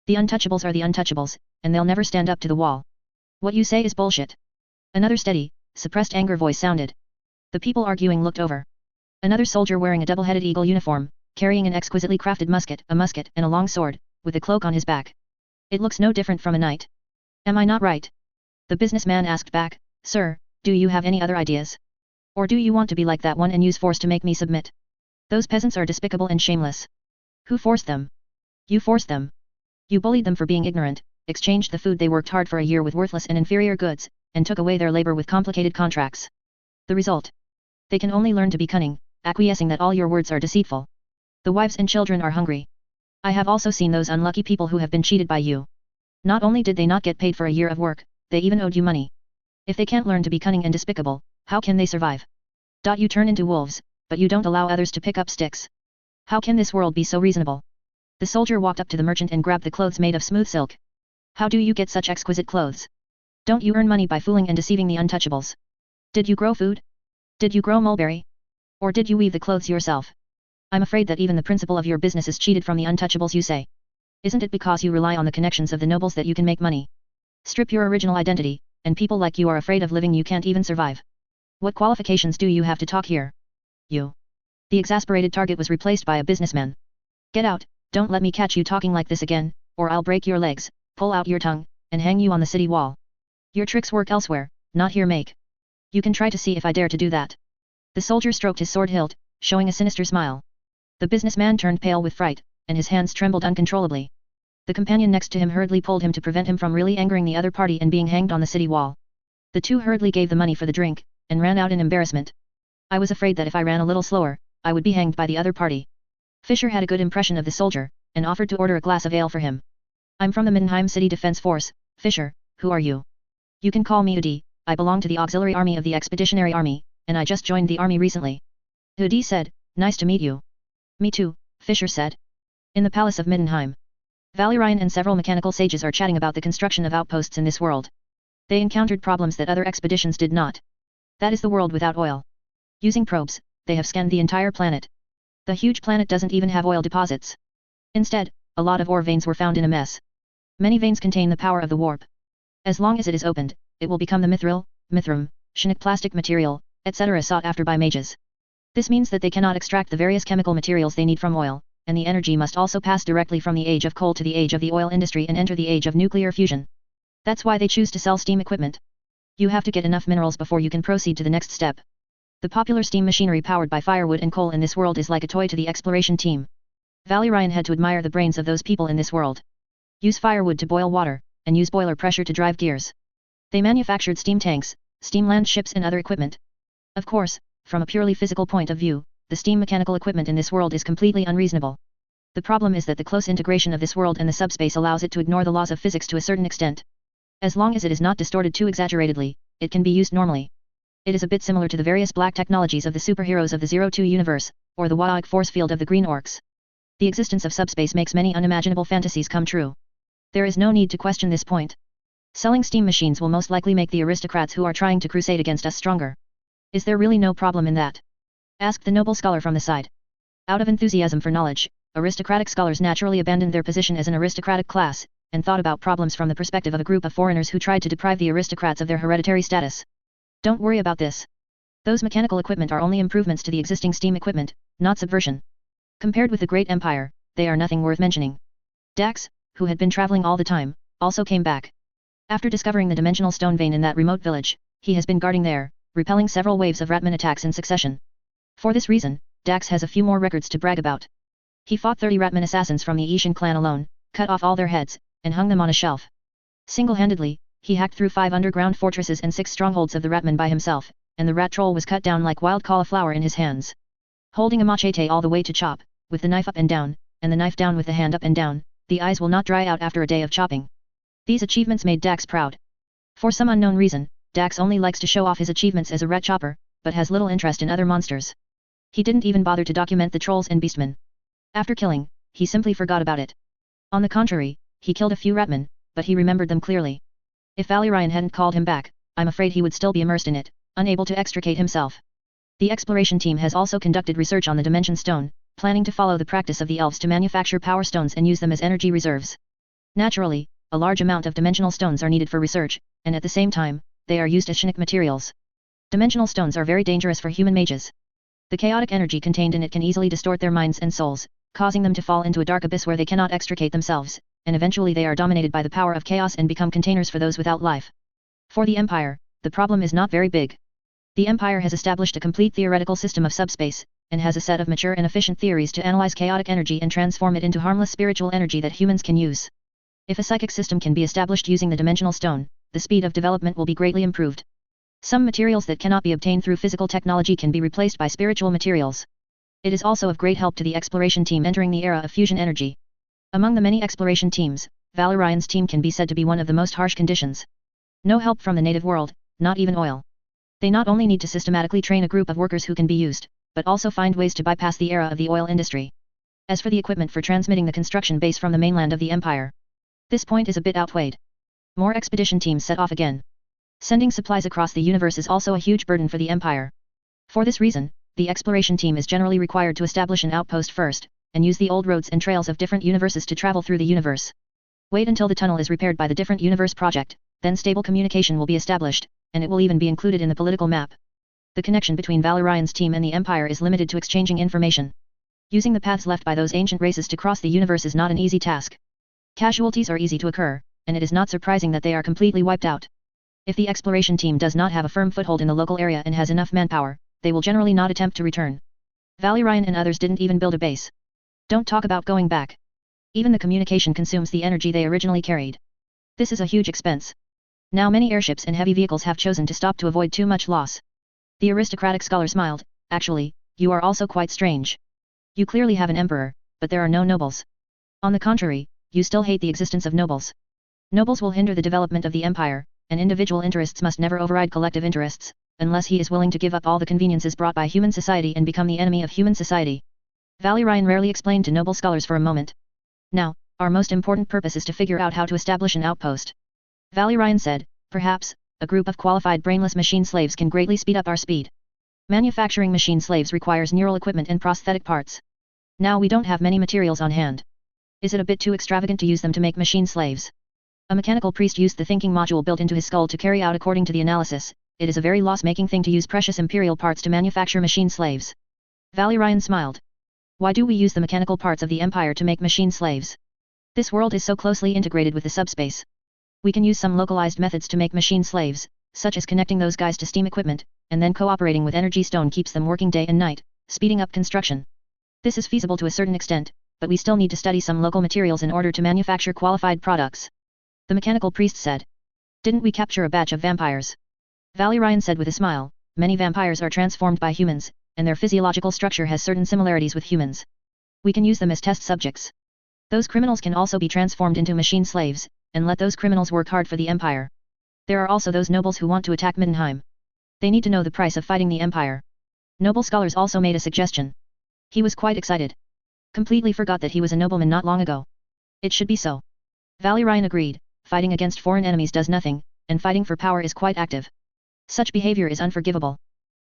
The untouchables are the untouchables, and they'll never stand up to the wall. What you say is bullshit. Another steady, suppressed anger voice sounded. The people arguing looked over. Another soldier wearing a double-headed eagle uniform, carrying an exquisitely crafted musket and a long sword, with a cloak on his back. It looks no different from a knight. Am I not right? The businessman asked back, sir, do you have any other ideas? Or do you want to be like that one and use force to make me submit? Those peasants are despicable and shameless. Who forced them? You forced them. You bullied them for being ignorant, exchanged the food they worked hard for a year with worthless and inferior goods, and took away their labor with complicated contracts. The result? They can only learn to be cunning, acquiescing that all your words are deceitful. The wives and children are hungry. I have also seen those unlucky people who have been cheated by you. Not only did they not get paid for a year of work, they even owed you money. If they can't learn to be cunning and despicable, how can they survive? You turn into wolves, but you don't allow others to pick up sticks. How can this world be so reasonable? The soldier walked up to the merchant and grabbed the clothes made of smooth silk. How do you get such exquisite clothes? Don't you earn money by fooling and deceiving the untouchables? Did you grow food? Did you grow mulberry? Or did you weave the clothes yourself? I'm afraid that even the principal of your business is cheated from the untouchables you say. Isn't it because you rely on the connections of the nobles that you can make money? Strip your original identity, and people like you are afraid of living. You can't even survive. What qualifications do you have to talk here? You. The exasperated target was replaced by a businessman. Get out, don't let me catch you talking like this again, or I'll break your legs, pull out your tongue, and hang you on the city wall. Your tricks work elsewhere, not here make. You can try to see if I dare to do that. The soldier stroked his sword hilt, showing a sinister smile. The businessman turned pale with fright, and his hands trembled uncontrollably. The companion next to him hurriedly pulled him to prevent him from really angering the other party and being hanged on the city wall. The two hurriedly gave the money for the drink, and ran out in embarrassment. I was afraid that if I ran a little slower, I would be hanged by the other party. Fisher had a good impression of the soldier, and offered to order a glass of ale for him. I'm from the Middenheim City Defense Force, Fisher, who are you? You can call me Udi, I belong to the Auxiliary Army of the Expeditionary Army, and I just joined the army recently. Udi said, nice to meet you. Me too, Fisher said. In the Palace of Middenheim. Valerian and several mechanical sages are chatting about the construction of outposts in this world. They encountered problems that other expeditions did not. That is the world without oil. Using probes, they have scanned the entire planet. The huge planet doesn't even have oil deposits. Instead, a lot of ore veins were found in a mess. Many veins contain the power of the warp. As long as it is opened, it will become the mithril, mithrum, chenic plastic material, etc. sought after by mages. This means that they cannot extract the various chemical materials they need from oil, and the energy must also pass directly from the age of coal to the age of the oil industry and enter the age of nuclear fusion. That's why they choose to sell steam equipment. You have to get enough minerals before you can proceed to the next step. The popular steam machinery powered by firewood and coal in this world is like a toy to the exploration team. Valerian had to admire the brains of those people in this world. Use firewood to boil water, and use boiler pressure to drive gears. They manufactured steam tanks, steam land ships and other equipment. Of course, from a purely physical point of view, the steam mechanical equipment in this world is completely unreasonable. The problem is that the close integration of this world and the subspace allows it to ignore the laws of physics to a certain extent. As long as it is not distorted too exaggeratedly, it can be used normally. It is a bit similar to the various black technologies of the superheroes of the 02 universe, or the Waag force field of the Green Orcs. The existence of subspace makes many unimaginable fantasies come true. There is no need to question this point. Selling steam machines will most likely make the aristocrats who are trying to crusade against us stronger. Is there really no problem in that? Asked the noble scholar from the side. Out of enthusiasm for knowledge, aristocratic scholars naturally abandoned their position as an aristocratic class, and thought about problems from the perspective of a group of foreigners who tried to deprive the aristocrats of their hereditary status. Don't worry about this. Those mechanical equipment are only improvements to the existing steam equipment, not subversion. Compared with the Great Empire, they are nothing worth mentioning. Dax, who had been traveling all the time, also came back. After discovering the dimensional stone vein in that remote village, he has been guarding there, repelling several waves of Ratman attacks in succession. For this reason, Dax has a few more records to brag about. He fought 30 Ratman assassins from the Ishan clan alone, cut off all their heads, and hung them on a shelf. Single-handedly, he hacked through 5 underground fortresses and 6 strongholds of the Ratman by himself, and the rat troll was cut down like wild cauliflower in his hands. Holding a machete all the way to chop, with the knife up and down, and the knife down with the hand up and down, the eyes will not dry out after a day of chopping. These achievements made Dax proud. For some unknown reason, Dax only likes to show off his achievements as a rat chopper, but has little interest in other monsters. He didn't even bother to document the trolls and beastmen. After killing, he simply forgot about it. On the contrary, he killed a few Ratmen, but he remembered them clearly. If Valerian hadn't called him back, I'm afraid he would still be immersed in it, unable to extricate himself. The exploration team has also conducted research on the Dimension Stone, planning to follow the practice of the elves to manufacture power stones and use them as energy reserves. Naturally, a large amount of dimensional stones are needed for research, and at the same time, they are used as chenic materials. Dimensional stones are very dangerous for human mages. The chaotic energy contained in it can easily distort their minds and souls, causing them to fall into a dark abyss where they cannot extricate themselves, and eventually they are dominated by the power of chaos and become containers for those without life. For the Empire, the problem is not very big. The Empire has established a complete theoretical system of subspace, and has a set of mature and efficient theories to analyze chaotic energy and transform it into harmless spiritual energy that humans can use. If a psychic system can be established using the dimensional stone, the speed of development will be greatly improved. Some materials that cannot be obtained through physical technology can be replaced by spiritual materials. It is also of great help to the exploration team entering the era of fusion energy. Among the many exploration teams, Valerian's team can be said to be one of the most harsh conditions. No help from the native world, not even oil. They not only need to systematically train a group of workers who can be used, but also find ways to bypass the era of the oil industry. As for the equipment for transmitting the construction base from the mainland of the Empire, this point is a bit outweighed. More expedition teams set off again. Sending supplies across the universe is also a huge burden for the Empire. For this reason, the exploration team is generally required to establish an outpost first, and use the old roads and trails of different universes to travel through the universe. Wait until the tunnel is repaired by the different universe project, then stable communication will be established, and it will even be included in the political map. The connection between Valerian's team and the Empire is limited to exchanging information. Using the paths left by those ancient races to cross the universe is not an easy task. Casualties are easy to occur, and it is not surprising that they are completely wiped out. If the exploration team does not have a firm foothold in the local area and has enough manpower, they will generally not attempt to return. Valerian and others didn't even build a base. Don't talk about going back. Even the communication consumes the energy they originally carried. This is a huge expense. Now many airships and heavy vehicles have chosen to stop to avoid too much loss. The aristocratic scholar smiled. Actually, you are also quite strange. You clearly have an emperor, but there are no nobles. On the contrary, you still hate the existence of nobles. Nobles will hinder the development of the empire, and individual interests must never override collective interests, unless he is willing to give up all the conveniences brought by human society and become the enemy of human society. Valerian rarely explained to noble scholars for a moment. Now, our most important purpose is to figure out how to establish an outpost. Valerian said, perhaps, a group of qualified brainless machine slaves can greatly speed up our speed. Manufacturing machine slaves requires neural equipment and prosthetic parts. Now we don't have many materials on hand. Is it a bit too extravagant to use them to make machine slaves? A mechanical priest used the thinking module built into his skull to carry out according to the analysis. It is a very loss-making thing to use precious imperial parts to manufacture machine slaves. Valerian smiled. Why do we use the mechanical parts of the empire to make machine slaves? This world is so closely integrated with the subspace. We can use some localized methods to make machine slaves, such as connecting those guys to steam equipment, and then cooperating with energy stone keeps them working day and night, speeding up construction. This is feasible to a certain extent, but we still need to study some local materials in order to manufacture qualified products. The mechanical priest said. Didn't we capture a batch of vampires? Valerian said with a smile, many vampires are transformed by humans, and their physiological structure has certain similarities with humans. We can use them as test subjects. Those criminals can also be transformed into machine slaves, and let those criminals work hard for the empire. There are also those nobles who want to attack Middenheim. They need to know the price of fighting the empire. Noble scholars also made a suggestion. He was quite excited. Completely forgot that he was a nobleman not long ago. It should be so. Valerian agreed, fighting against foreign enemies does nothing, and fighting for power is quite active. Such behavior is unforgivable.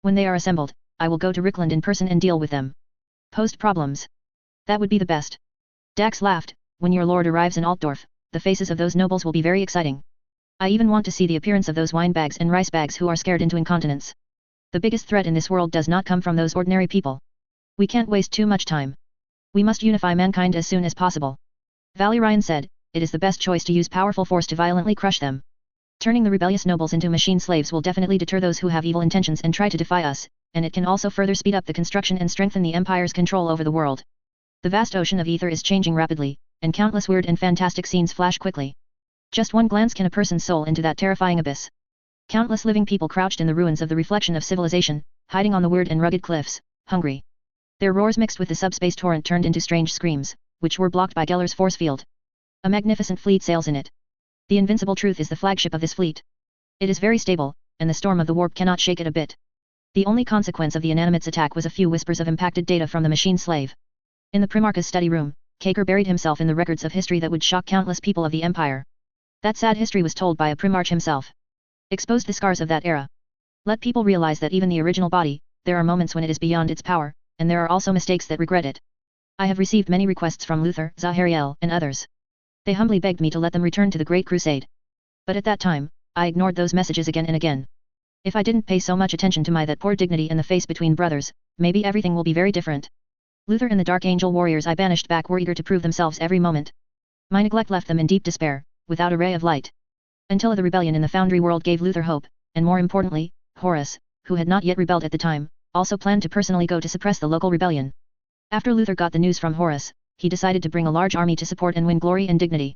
When they are assembled, I will go to Rekindled in person and deal with them. Posed problems. That would be the best. Dax laughed. When your lord arrives in Altdorf, the faces of those nobles will be very exciting. I even want to see the appearance of those wine bags and rice bags who are scared into incontinence. The biggest threat in this world does not come from those ordinary people. We can't waste too much time. We must unify mankind as soon as possible. Valerian said, it is the best choice to use powerful force to violently crush them. Turning the rebellious nobles into machine slaves will definitely deter those who have evil intentions and try to defy us, and it can also further speed up the construction and strengthen the empire's control over the world. The vast ocean of ether is changing rapidly, and countless weird and fantastic scenes flash quickly. Just one glance can a person's soul into that terrifying abyss. Countless living people crouched in the ruins of the reflection of civilization, hiding on the weird and rugged cliffs, hungry. Their roars mixed with the subspace torrent turned into strange screams, which were blocked by Geller's force field. A magnificent fleet sails in it. The Invincible Truth is the flagship of this fleet. It is very stable, and the storm of the warp cannot shake it a bit. The only consequence of the Inanimate's attack was a few whispers of impacted data from the machine slave. In the Primarch's study room, Kaker buried himself in the records of history that would shock countless people of the Empire. That sad history was told by a Primarch himself. Exposed the scars of that era. Let people realize that even the original body, there are moments when it is beyond its power, and there are also mistakes that regret it. I have received many requests from Luther, Zahariel, and others. They humbly begged me to let them return to the Great Crusade. But at that time, I ignored those messages again and again. If I didn't pay so much attention to my that poor dignity in the face between brothers, maybe everything will be very different. Luther and the Dark Angel warriors I banished back were eager to prove themselves every moment. My neglect left them in deep despair, without a ray of light. Until the rebellion in the Foundry world gave Luther hope, and more importantly, Horus, who had not yet rebelled at the time, also planned to personally go to suppress the local rebellion. After Luther got the news from Horus, he decided to bring a large army to support and win glory and dignity.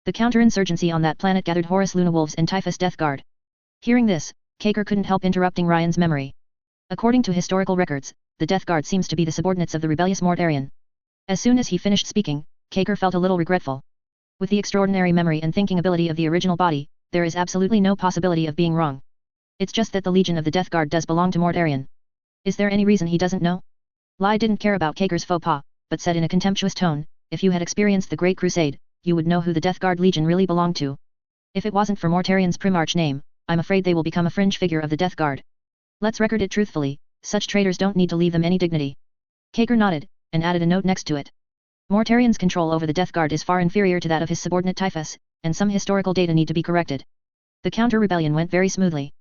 The counterinsurgency on that planet gathered Horus Luna Wolves and Typhus Death Guard. Hearing this, Kaker couldn't help interrupting Ryan's memory. According to historical records, the Death Guard seems to be the subordinates of the rebellious Mortarion. As soon as he finished speaking, Kaker felt a little regretful. With the extraordinary memory and thinking ability of the original body, there is absolutely no possibility of being wrong. It's just that the Legion of the Death Guard does belong to Mortarion. Is there any reason he doesn't know? Lai didn't care about Kaker's faux pas, but said in a contemptuous tone, if you had experienced the Great Crusade, you would know who the Death Guard Legion really belonged to. If it wasn't for Mortarion's Primarch name, I'm afraid they will become a fringe figure of the Death Guard. Let's record it truthfully, such traitors don't need to leave them any dignity. Kaker nodded, and added a note next to it. Mortarion's control over the Death Guard is far inferior to that of his subordinate Typhus, and some historical data need to be corrected. The counter-rebellion went very smoothly.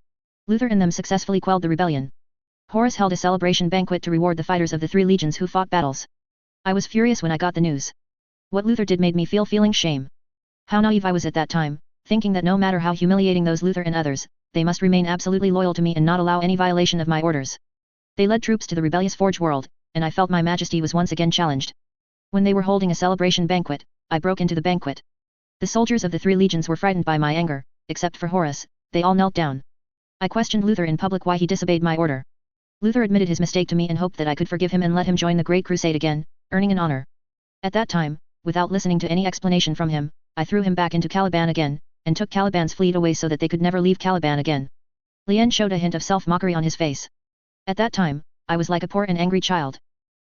Luther and them successfully quelled the rebellion. Horus held a celebration banquet to reward the fighters of the 3 legions who fought battles. I was furious when I got the news. What Luther did made me feeling shame. How naive I was at that time, thinking that no matter how humiliating those Luther and others, they must remain absolutely loyal to me and not allow any violation of my orders. They led troops to the rebellious Forge world, and I felt my majesty was once again challenged. When they were holding a celebration banquet, I broke into the banquet. The soldiers of the 3 legions were frightened by my anger, except for Horus. They all knelt down. I questioned Luther in public why he disobeyed my order. Luther admitted his mistake to me and hoped that I could forgive him and let him join the Great Crusade again, earning an honor. At that time, without listening to any explanation from him, I threw him back into Caliban again, and took Caliban's fleet away so that they could never leave Caliban again. Lien showed a hint of self-mockery on his face. At that time, I was like a poor and angry child.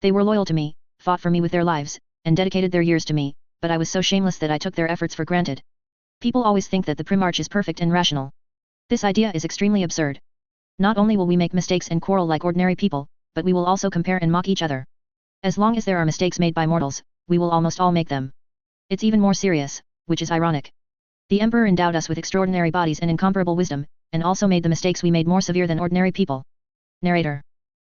They were loyal to me, fought for me with their lives, and dedicated their years to me, but I was so shameless that I took their efforts for granted. People always think that the Primarch is perfect and rational. This idea is extremely absurd. Not only will we make mistakes and quarrel like ordinary people, but we will also compare and mock each other. As long as there are mistakes made by mortals, we will almost all make them. It's even more serious, which is ironic. The Emperor endowed us with extraordinary bodies and incomparable wisdom, and also made the mistakes we made more severe than ordinary people. Narrator.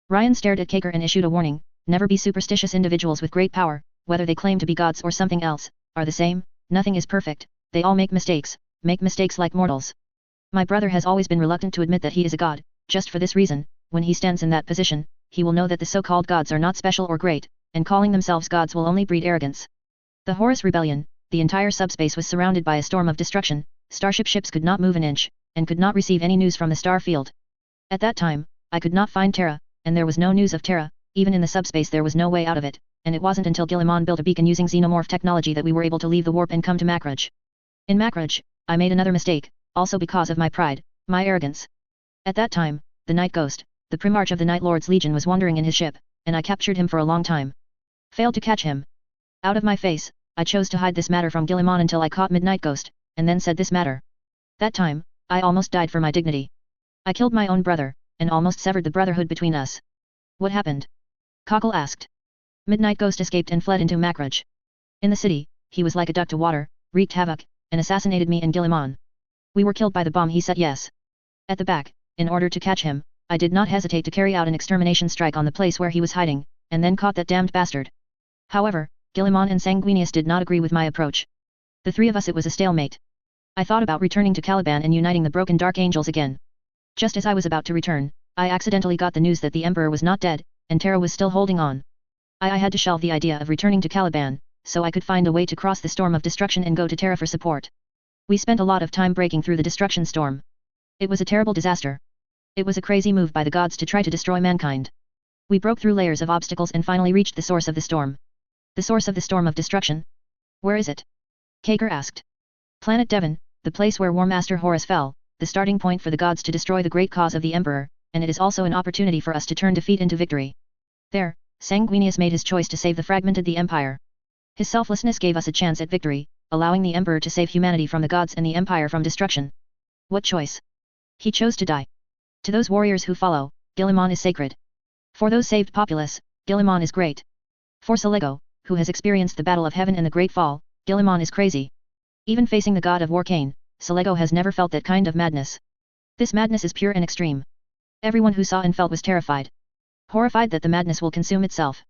Ryan stared at Kaker and issued a warning: never be superstitious. Individuals with great power, whether they claim to be gods or something else, are the same. Nothing is perfect. They all make mistakes like mortals. My brother has always been reluctant to admit that he is a god. Just for this reason, when he stands in that position, he will know that the so-called gods are not special or great, and calling themselves gods will only breed arrogance. The Horus Rebellion, the entire subspace was surrounded by a storm of destruction. Starship ships could not move an inch, and could not receive any news from the star field. At that time, I could not find Terra, and there was no news of Terra. Even in the subspace there was no way out of it, and it wasn't until Guilliman built a beacon using xenomorph technology that we were able to leave the warp and come to Macrage. In Macrage, I made another mistake, also because of my pride, my arrogance. At that time, the Night Ghost, the Primarch of the Night Lord's Legion, was wandering in his ship, and I captured him for a long time. Failed to catch him. Out of my face, I chose to hide this matter from Guilliman until I caught Midnight Ghost, and then said this matter. That time, I almost died for my dignity. I killed my own brother, and almost severed the brotherhood between us. What happened? Cockle asked. Midnight Ghost escaped and fled into Macrage. In the city, he was like a duck to water, wreaked havoc, and assassinated me and Guilliman. We were killed by the bomb he set. Yes. At the back, in order to catch him, I did not hesitate to carry out an extermination strike on the place where he was hiding, and then caught that damned bastard. However, Guilliman and Sanguinius did not agree with my approach. The 3 of us, it was a stalemate. I thought about returning to Caliban and uniting the broken Dark Angels again. Just as I was about to return, I accidentally got the news that the Emperor was not dead, and Terra was still holding on. I had to shelve the idea of returning to Caliban, so I could find a way to cross the storm of destruction and go to Terra for support. We spent a lot of time breaking through the destruction storm. It was a terrible disaster. It was a crazy move by the gods to try to destroy mankind. We broke through layers of obstacles and finally reached the source of the storm. The source of the storm of destruction? Where is it? Kaker asked. Planet Devon, the place where War Master Horus fell, the starting point for the gods to destroy the great cause of the Emperor, and it is also an opportunity for us to turn defeat into victory. There, Sanguinius made his choice to save the fragmented the Empire. His selflessness gave us a chance at victory, allowing the Emperor to save humanity from the gods and the Empire from destruction. What choice? He chose to die. To those warriors who follow, Guilliman is sacred. For those saved populace, Guilliman is great. For Selego, who has experienced the Battle of Heaven and the Great Fall, Guilliman is crazy. Even facing the god of war Cain, Selego has never felt that kind of madness. This madness is pure and extreme. Everyone who saw and felt was terrified. Horrified that the madness will consume itself.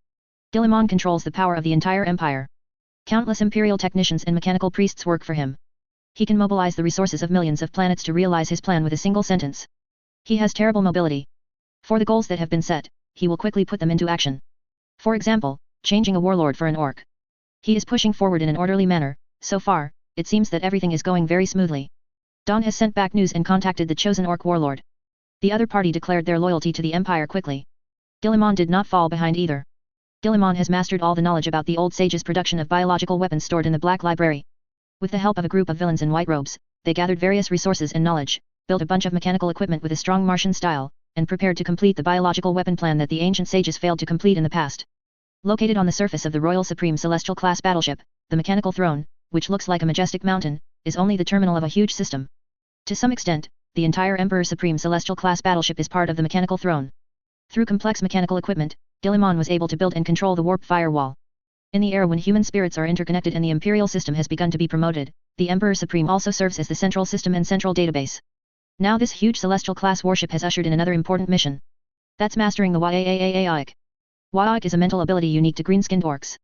Guilliman controls the power of the entire empire. Countless imperial technicians and mechanical priests work for him. He can mobilize the resources of millions of planets to realize his plan with a single sentence. He has terrible mobility. For the goals that have been set, he will quickly put them into action. For example, changing a warlord for an orc. He is pushing forward in an orderly manner. So far, it seems that everything is going very smoothly. Dawn has sent back news and contacted the chosen orc warlord. The other party declared their loyalty to the Empire quickly. Guilliman did not fall behind either. Guilliman has mastered all the knowledge about the old sage's production of biological weapons stored in the Black Library. With the help of a group of villains in white robes, they gathered various resources and knowledge, built a bunch of mechanical equipment with a strong Martian style, and prepared to complete the biological weapon plan that the ancient sages failed to complete in the past. Located on the surface of the Royal Supreme Celestial class battleship, the mechanical throne, which looks like a majestic mountain, is only the terminal of a huge system. To some extent, the entire Emperor Supreme Celestial class battleship is part of the mechanical throne. Through complex mechanical equipment, Guilliman was able to build and control the warp firewall. In the era when human spirits are interconnected and the imperial system has begun to be promoted, the Emperor Supreme also serves as the central system and central database. Now this huge celestial class warship has ushered in another important mission. That's mastering the wreaking. Wreaking is a mental ability unique to green-skinned orcs.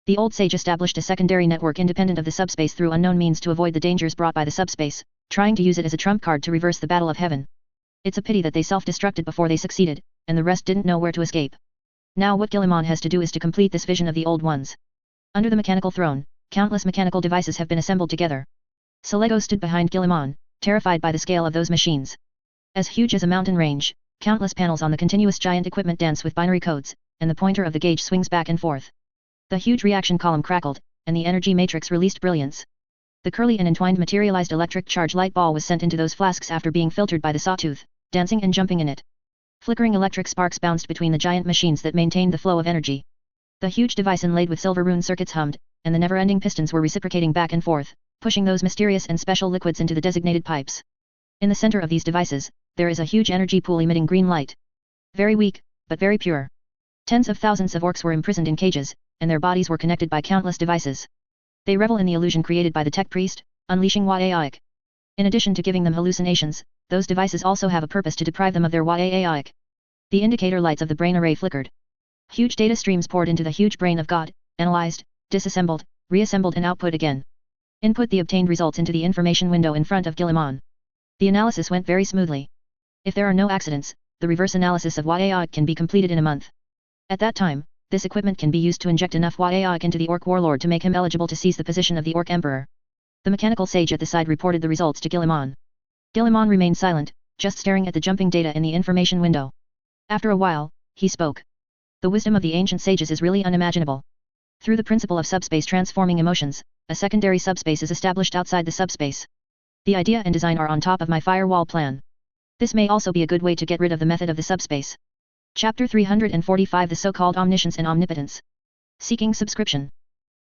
The old sage established a secondary network independent of the subspace through unknown means to avoid the dangers brought by the subspace, trying to use it as a trump card to reverse the battle of heaven. It's a pity that they self-destructed before they succeeded, and the rest didn't know where to escape. Now what Guilliman has to do is to complete this vision of the old ones. Under the mechanical throne, countless mechanical devices have been assembled together. Selego stood behind Guilliman, terrified by the scale of those machines. As huge as a mountain range, countless panels on the continuous giant equipment dance with binary codes, and the pointer of the gauge swings back and forth. The huge reaction column crackled, and the energy matrix released brilliance. The curly and entwined materialized electric charge light ball was sent into those flasks after being filtered by the sawtooth, dancing and jumping in it. Flickering electric sparks bounced between the giant machines that maintained the flow of energy. The huge device inlaid with silver rune circuits hummed, and the never-ending pistons were reciprocating back and forth, pushing those mysterious and special liquids into the designated pipes. In the center of these devices, there is a huge energy pool emitting green light. Very weak, but very pure. Tens of thousands of orcs were imprisoned in cages, and their bodies were connected by countless devices. They revel in the illusion created by the tech priest, unleashing wreaking. In addition to giving them hallucinations, those devices also have a purpose to deprive them of their wreaking. The indicator lights of the brain array flickered. Huge data streams poured into the huge brain of God, analyzed, disassembled, reassembled and output again. Input the obtained results into the information window in front of Guilliman. The analysis went very smoothly. If there are no accidents, the reverse analysis of wreaking can be completed in a month. At that time, this equipment can be used to inject enough wreaking into the orc warlord to make him eligible to seize the position of the orc emperor. The mechanical sage at the side reported the results to Guilliman. Guilliman remained silent, just staring at the jumping data in the information window. After a while, he spoke. The wisdom of the ancient sages is really unimaginable. Through the principle of subspace transforming emotions, a secondary subspace is established outside the subspace. The idea and design are on top of my firewall plan. This may also be a good way to get rid of the method of the subspace. Chapter 345 The so-called Omniscience and Omnipotence. Seeking subscription.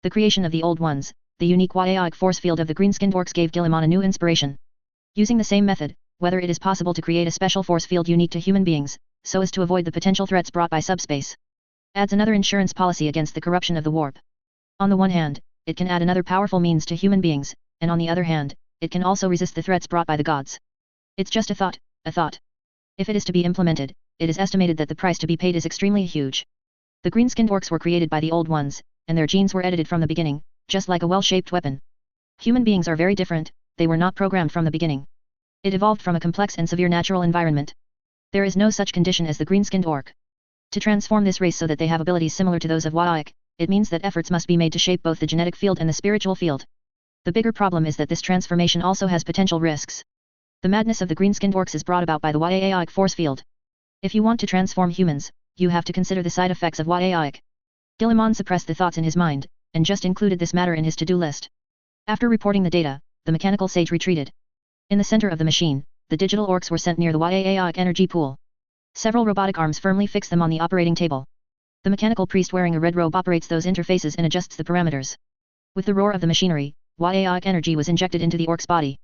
The creation of the Old Ones, the unique wreaking force field of the green-skinned orcs gave Guilliman a new inspiration. Using the same method, whether it is possible to create a special force field unique to human beings, so as to avoid the potential threats brought by subspace. Adds another insurance policy against the corruption of the warp. On the one hand, it can add another powerful means to human beings, and on the other hand, it can also resist the threats brought by the gods. It's just a thought, a thought. If it is to be implemented, it is estimated that the price to be paid is extremely huge. The green-skinned orcs were created by the Old Ones, and their genes were edited from the beginning, just like a well-shaped weapon. Human beings are very different, they were not programmed from the beginning. It evolved from a complex and severe natural environment. There is no such condition as the green-skinned orc. To transform this race so that they have abilities similar to those of wreaking, it means that efforts must be made to shape both the genetic field and the spiritual field. The bigger problem is that this transformation also has potential risks. The madness of the green-skinned orcs is brought about by the wreaking force field. If you want to transform humans, you have to consider the side effects of wreaking. Guilliman suppressed the thoughts in his mind, and just included this matter in his to-do list. After reporting the data, the mechanical sage retreated. In the center of the machine, the digital orcs were sent near the wreaking energy pool. Several robotic arms firmly fix them on the operating table. The mechanical priest wearing a red robe operates those interfaces and adjusts the parameters. With the roar of the machinery, wreaking energy was injected into the orc's body.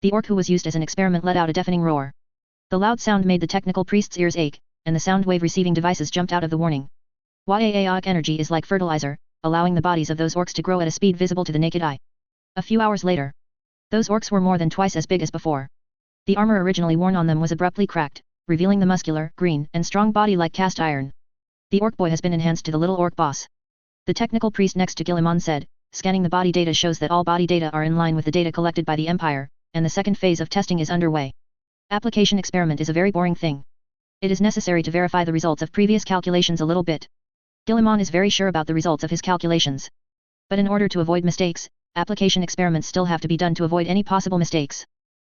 The orc who was used as an experiment let out a deafening roar. The loud sound made the technical priest's ears ache, and the sound wave receiving devices jumped out of the warning. Wreaking energy is like fertilizer, allowing the bodies of those orcs to grow at a speed visible to the naked eye. A few hours later, those orcs were more than twice as big as before. The armor originally worn on them was abruptly cracked, revealing the muscular, green, and strong body like cast iron. The orc boy has been enhanced to the little orc boss. The technical priest next to Guilliman said, scanning the body data shows that all body data are in line with the data collected by the Empire, and the second phase of testing is underway. Application experiment is a very boring thing. It is necessary to verify the results of previous calculations a little bit. Guilliman is very sure about the results of his calculations. But in order to avoid mistakes, application experiments still have to be done to avoid any possible mistakes.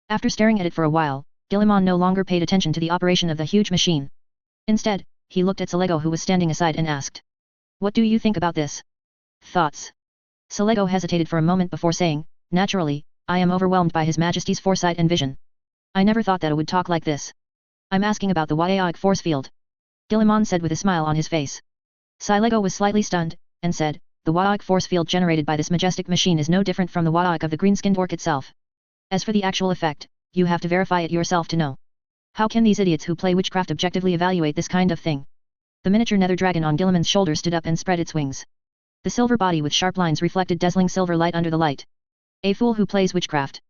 After staring at it for a while, Guilliman no longer paid attention to the operation of the huge machine. Instead, he looked at Selego who was standing aside and asked, "What do you think about this?" Thoughts. Selego hesitated for a moment before saying, "Naturally, I am overwhelmed by His Majesty's foresight and vision. I never thought that I would talk like this. I'm asking about the wreaking force field," Guilliman said with a smile on his face. Selego was slightly stunned, and said, "The wreaking force field generated by this majestic machine is no different from the wreaking of the green-skinned orc itself. As for the actual effect, you have to verify it yourself to know. How can these idiots who play witchcraft objectively evaluate this kind of thing?" The miniature nether dragon on Guilliman's shoulder stood up and spread its wings. The silver body with sharp lines reflected dazzling silver light under the light. "A fool who plays witchcraft."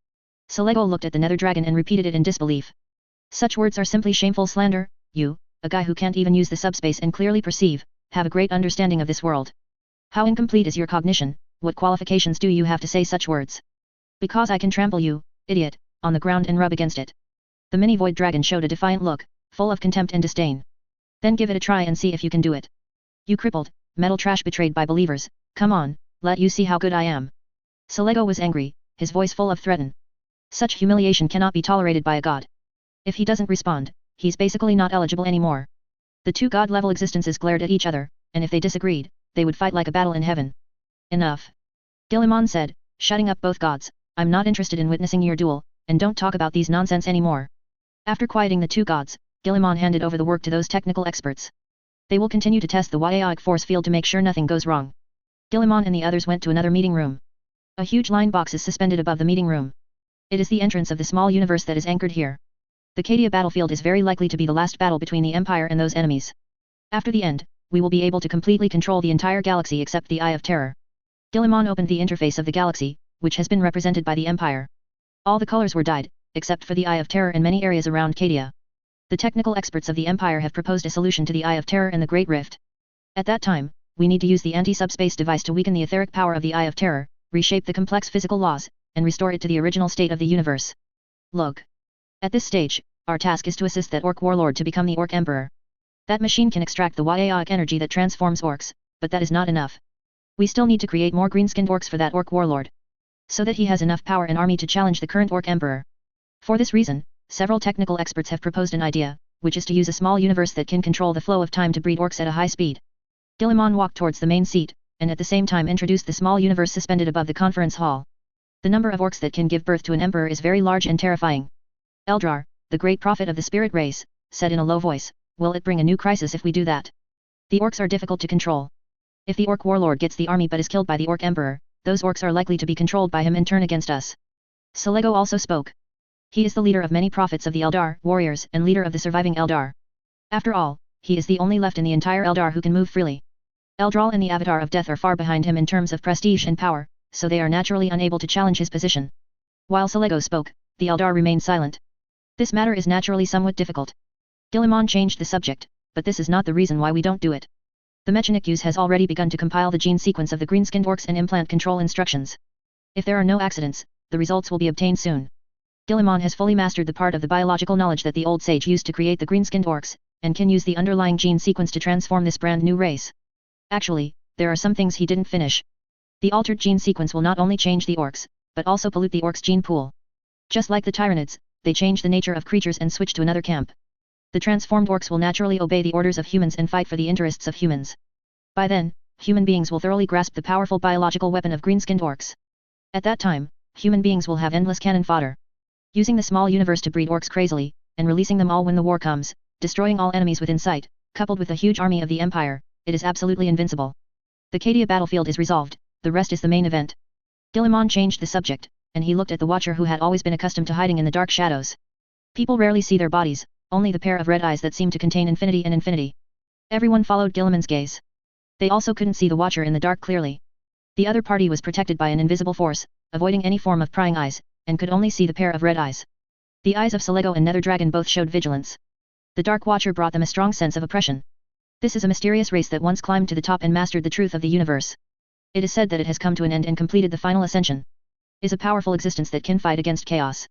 Selego looked at the nether dragon and repeated it in disbelief. "Such words are simply shameful slander, you, a guy who can't even use the subspace and clearly perceive, have a great understanding of this world. How incomplete is your cognition? What qualifications do you have to say such words? Because I can trample you, idiot, on the ground and rub against it. The mini void dragon showed a defiant look, full of contempt and disdain. Then give it a try and see if you can do it. You crippled, metal trash betrayed by believers, come on, let you see how good I am. Selego was angry, his voice full of threaten. Such humiliation cannot be tolerated by a god. If he doesn't respond, he's basically not eligible anymore. The two god-level existences glared at each other, and if they disagreed, they would fight like a battle in heaven. Enough. Guilliman said, shutting up both gods, I'm not interested in witnessing your duel, and don't talk about these nonsense anymore. After quieting the two gods, Guilliman handed over the work to those technical experts. They will continue to test the Yaic force field to make sure nothing goes wrong. Guilliman and the others went to another meeting room. A huge line box is suspended above the meeting room. It is the entrance of the small universe that is anchored here. The Cadia battlefield is very likely to be the last battle between the Empire and those enemies. After the end, we will be able to completely control the entire galaxy except the Eye of Terror. Guilliman opened the interface of the galaxy, which has been represented by the Empire. All the colors were dyed, except for the Eye of Terror in many areas around Cadia. The technical experts of the Empire have proposed a solution to the Eye of Terror and the Great Rift. At that time, we need to use the anti-subspace device to weaken the etheric power of the Eye of Terror, reshape the complex physical laws, and restore it to the original state of the universe. Look. At this stage, our task is to assist that Orc warlord to become the Orc Emperor. That machine can extract the Yaic energy that transforms orcs, but that is not enough. We still need to create more green-skinned orcs for that Orc warlord, so that he has enough power and army to challenge the current Orc Emperor. For this reason, several technical experts have proposed an idea, which is to use a small universe that can control the flow of time to breed orcs at a high speed. Guilliman walked towards the main seat, and at the same time introduced the small universe suspended above the conference hall. The number of orcs that can give birth to an emperor is very large and terrifying. Eldrar, the great prophet of the spirit race, said in a low voice, will it bring a new crisis if we do that? The orcs are difficult to control. If the Orc warlord gets the army but is killed by the Orc Emperor, those orcs are likely to be controlled by him and turn against us. Selego also spoke. He is the leader of many prophets of the Eldar, warriors, and leader of the surviving Eldar. After all, he is the only left in the entire Eldar who can move freely. Eldral and the Avatar of Death are far behind him in terms of prestige and power, so they are naturally unable to challenge his position. While Selego spoke, the Eldar remained silent. This matter is naturally somewhat difficult. Guilliman changed the subject, but this is not the reason why we don't do it. The Mechanicus has already begun to compile the gene sequence of the green-skinned orcs and implant control instructions. If there are no accidents, the results will be obtained soon. Guilliman has fully mastered the part of the biological knowledge that the old sage used to create the green-skinned orcs, and can use the underlying gene sequence to transform this brand new race. Actually, there are some things he didn't finish. The altered gene sequence will not only change the orcs, but also pollute the orcs' gene pool. Just like the Tyranids, they change the nature of creatures and switch to another camp. The transformed orcs will naturally obey the orders of humans and fight for the interests of humans. By then, human beings will thoroughly grasp the powerful biological weapon of green-skinned orcs. At that time, human beings will have endless cannon fodder. Using the small universe to breed orcs crazily, and releasing them all when the war comes, destroying all enemies within sight, coupled with the huge army of the Empire, it is absolutely invincible. The Cadia battlefield is resolved, the rest is the main event. Guilliman changed the subject, and he looked at the Watcher who had always been accustomed to hiding in the dark shadows. People rarely see their bodies, only the pair of red eyes that seem to contain infinity and infinity. Everyone followed Guilliman's gaze. They also couldn't see the Watcher in the dark clearly. The other party was protected by an invisible force, avoiding any form of prying eyes, and could only see the pair of red eyes. The eyes of Selego and Nether Dragon both showed vigilance. The Dark Watcher brought them a strong sense of oppression. This is a mysterious race that once climbed to the top and mastered the truth of the universe. It is said that it has come to an end and completed the final ascension. Is a powerful existence that can fight against chaos.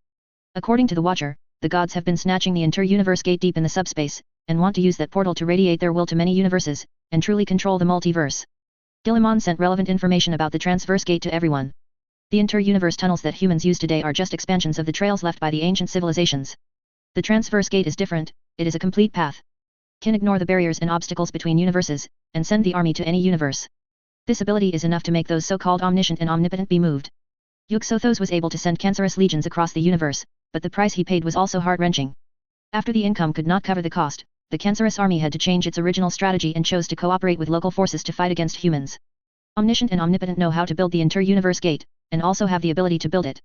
According to the Watcher, the gods have been snatching the inter-universe gate deep in the subspace, and want to use that portal to radiate their will to many universes, and truly control the multiverse. Guilliman sent relevant information about the transverse gate to everyone. The inter-universe tunnels that humans use today are just expansions of the trails left by the ancient civilizations. The transverse gate is different, it is a complete path. Can ignore the barriers and obstacles between universes, and send the army to any universe. This ability is enough to make those so-called omniscient and omnipotent be moved. Yog-Sothoth was able to send cancerous legions across the universe, but the price he paid was also heart-wrenching. After the income could not cover the cost, the cancerous army had to change its original strategy and chose to cooperate with local forces to fight against humans. Omniscient and omnipotent know how to build the inter-universe gate, and also have the ability to build it.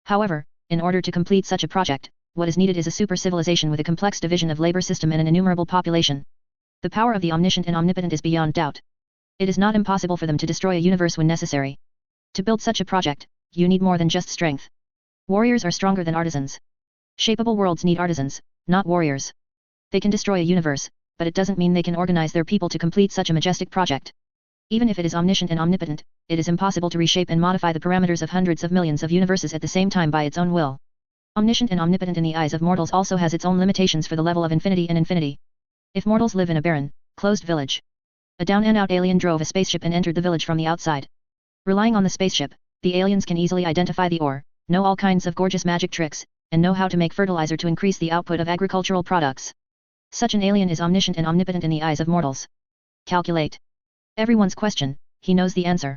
However, in order to complete such a project, what is needed is a super civilization with a complex division of labor system and an innumerable population. The power of the omniscient and omnipotent is beyond doubt. It is not impossible for them to destroy a universe when necessary. To build such a project, you need more than just strength. Warriors are stronger than artisans. Shapeable worlds need artisans, not warriors. They can destroy a universe, but it doesn't mean they can organize their people to complete such a majestic project. Even if it is omniscient and omnipotent, it is impossible to reshape and modify the parameters of hundreds of millions of universes at the same time by its own will. Omniscient and omnipotent in the eyes of mortals also has its own limitations for the level of infinity and infinity. If mortals live in a barren, closed village, a down-and-out alien drove a spaceship and entered the village from the outside. Relying on the spaceship, the aliens can easily identify the ore, know all kinds of gorgeous magic tricks, and know how to make fertilizer to increase the output of agricultural products. Such an alien is omniscient and omnipotent in the eyes of mortals. Calculate everyone's question, he knows the answer.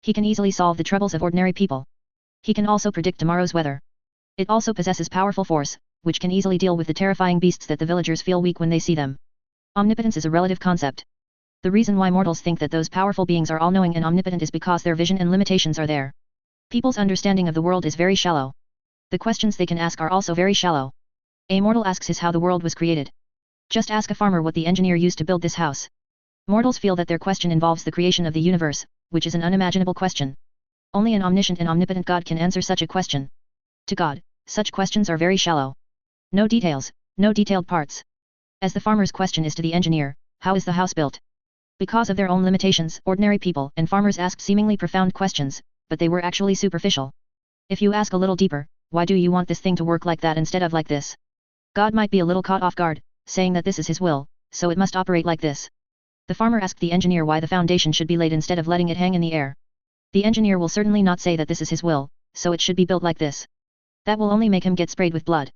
He can easily solve the troubles of ordinary people. He can also predict tomorrow's weather. It also possesses powerful force, which can easily deal with the terrifying beasts that the villagers feel weak when they see them. Omnipotence is a relative concept. The reason why mortals think that those powerful beings are all-knowing and omnipotent is because their vision and limitations are there. People's understanding of the world is very shallow. The questions they can ask are also very shallow. A mortal asks his how the world was created. Just ask a farmer what the engineer used to build this house. Mortals feel that their question involves the creation of the universe, which is an unimaginable question. Only an omniscient and omnipotent God can answer such a question. To God, such questions are very shallow. No details, no detailed parts. As the farmer's question is to the engineer, how is the house built? Because of their own limitations, ordinary people and farmers asked seemingly profound questions, but they were actually superficial. If you ask a little deeper, why do you want this thing to work like that instead of like this? God might be a little caught off guard, saying that this is his will, so it must operate like this. The farmer asked the engineer why the foundation should be laid instead of letting it hang in the air. The engineer will certainly not say that this is his will, so it should be built like this. That will only make him get sprayed with blood.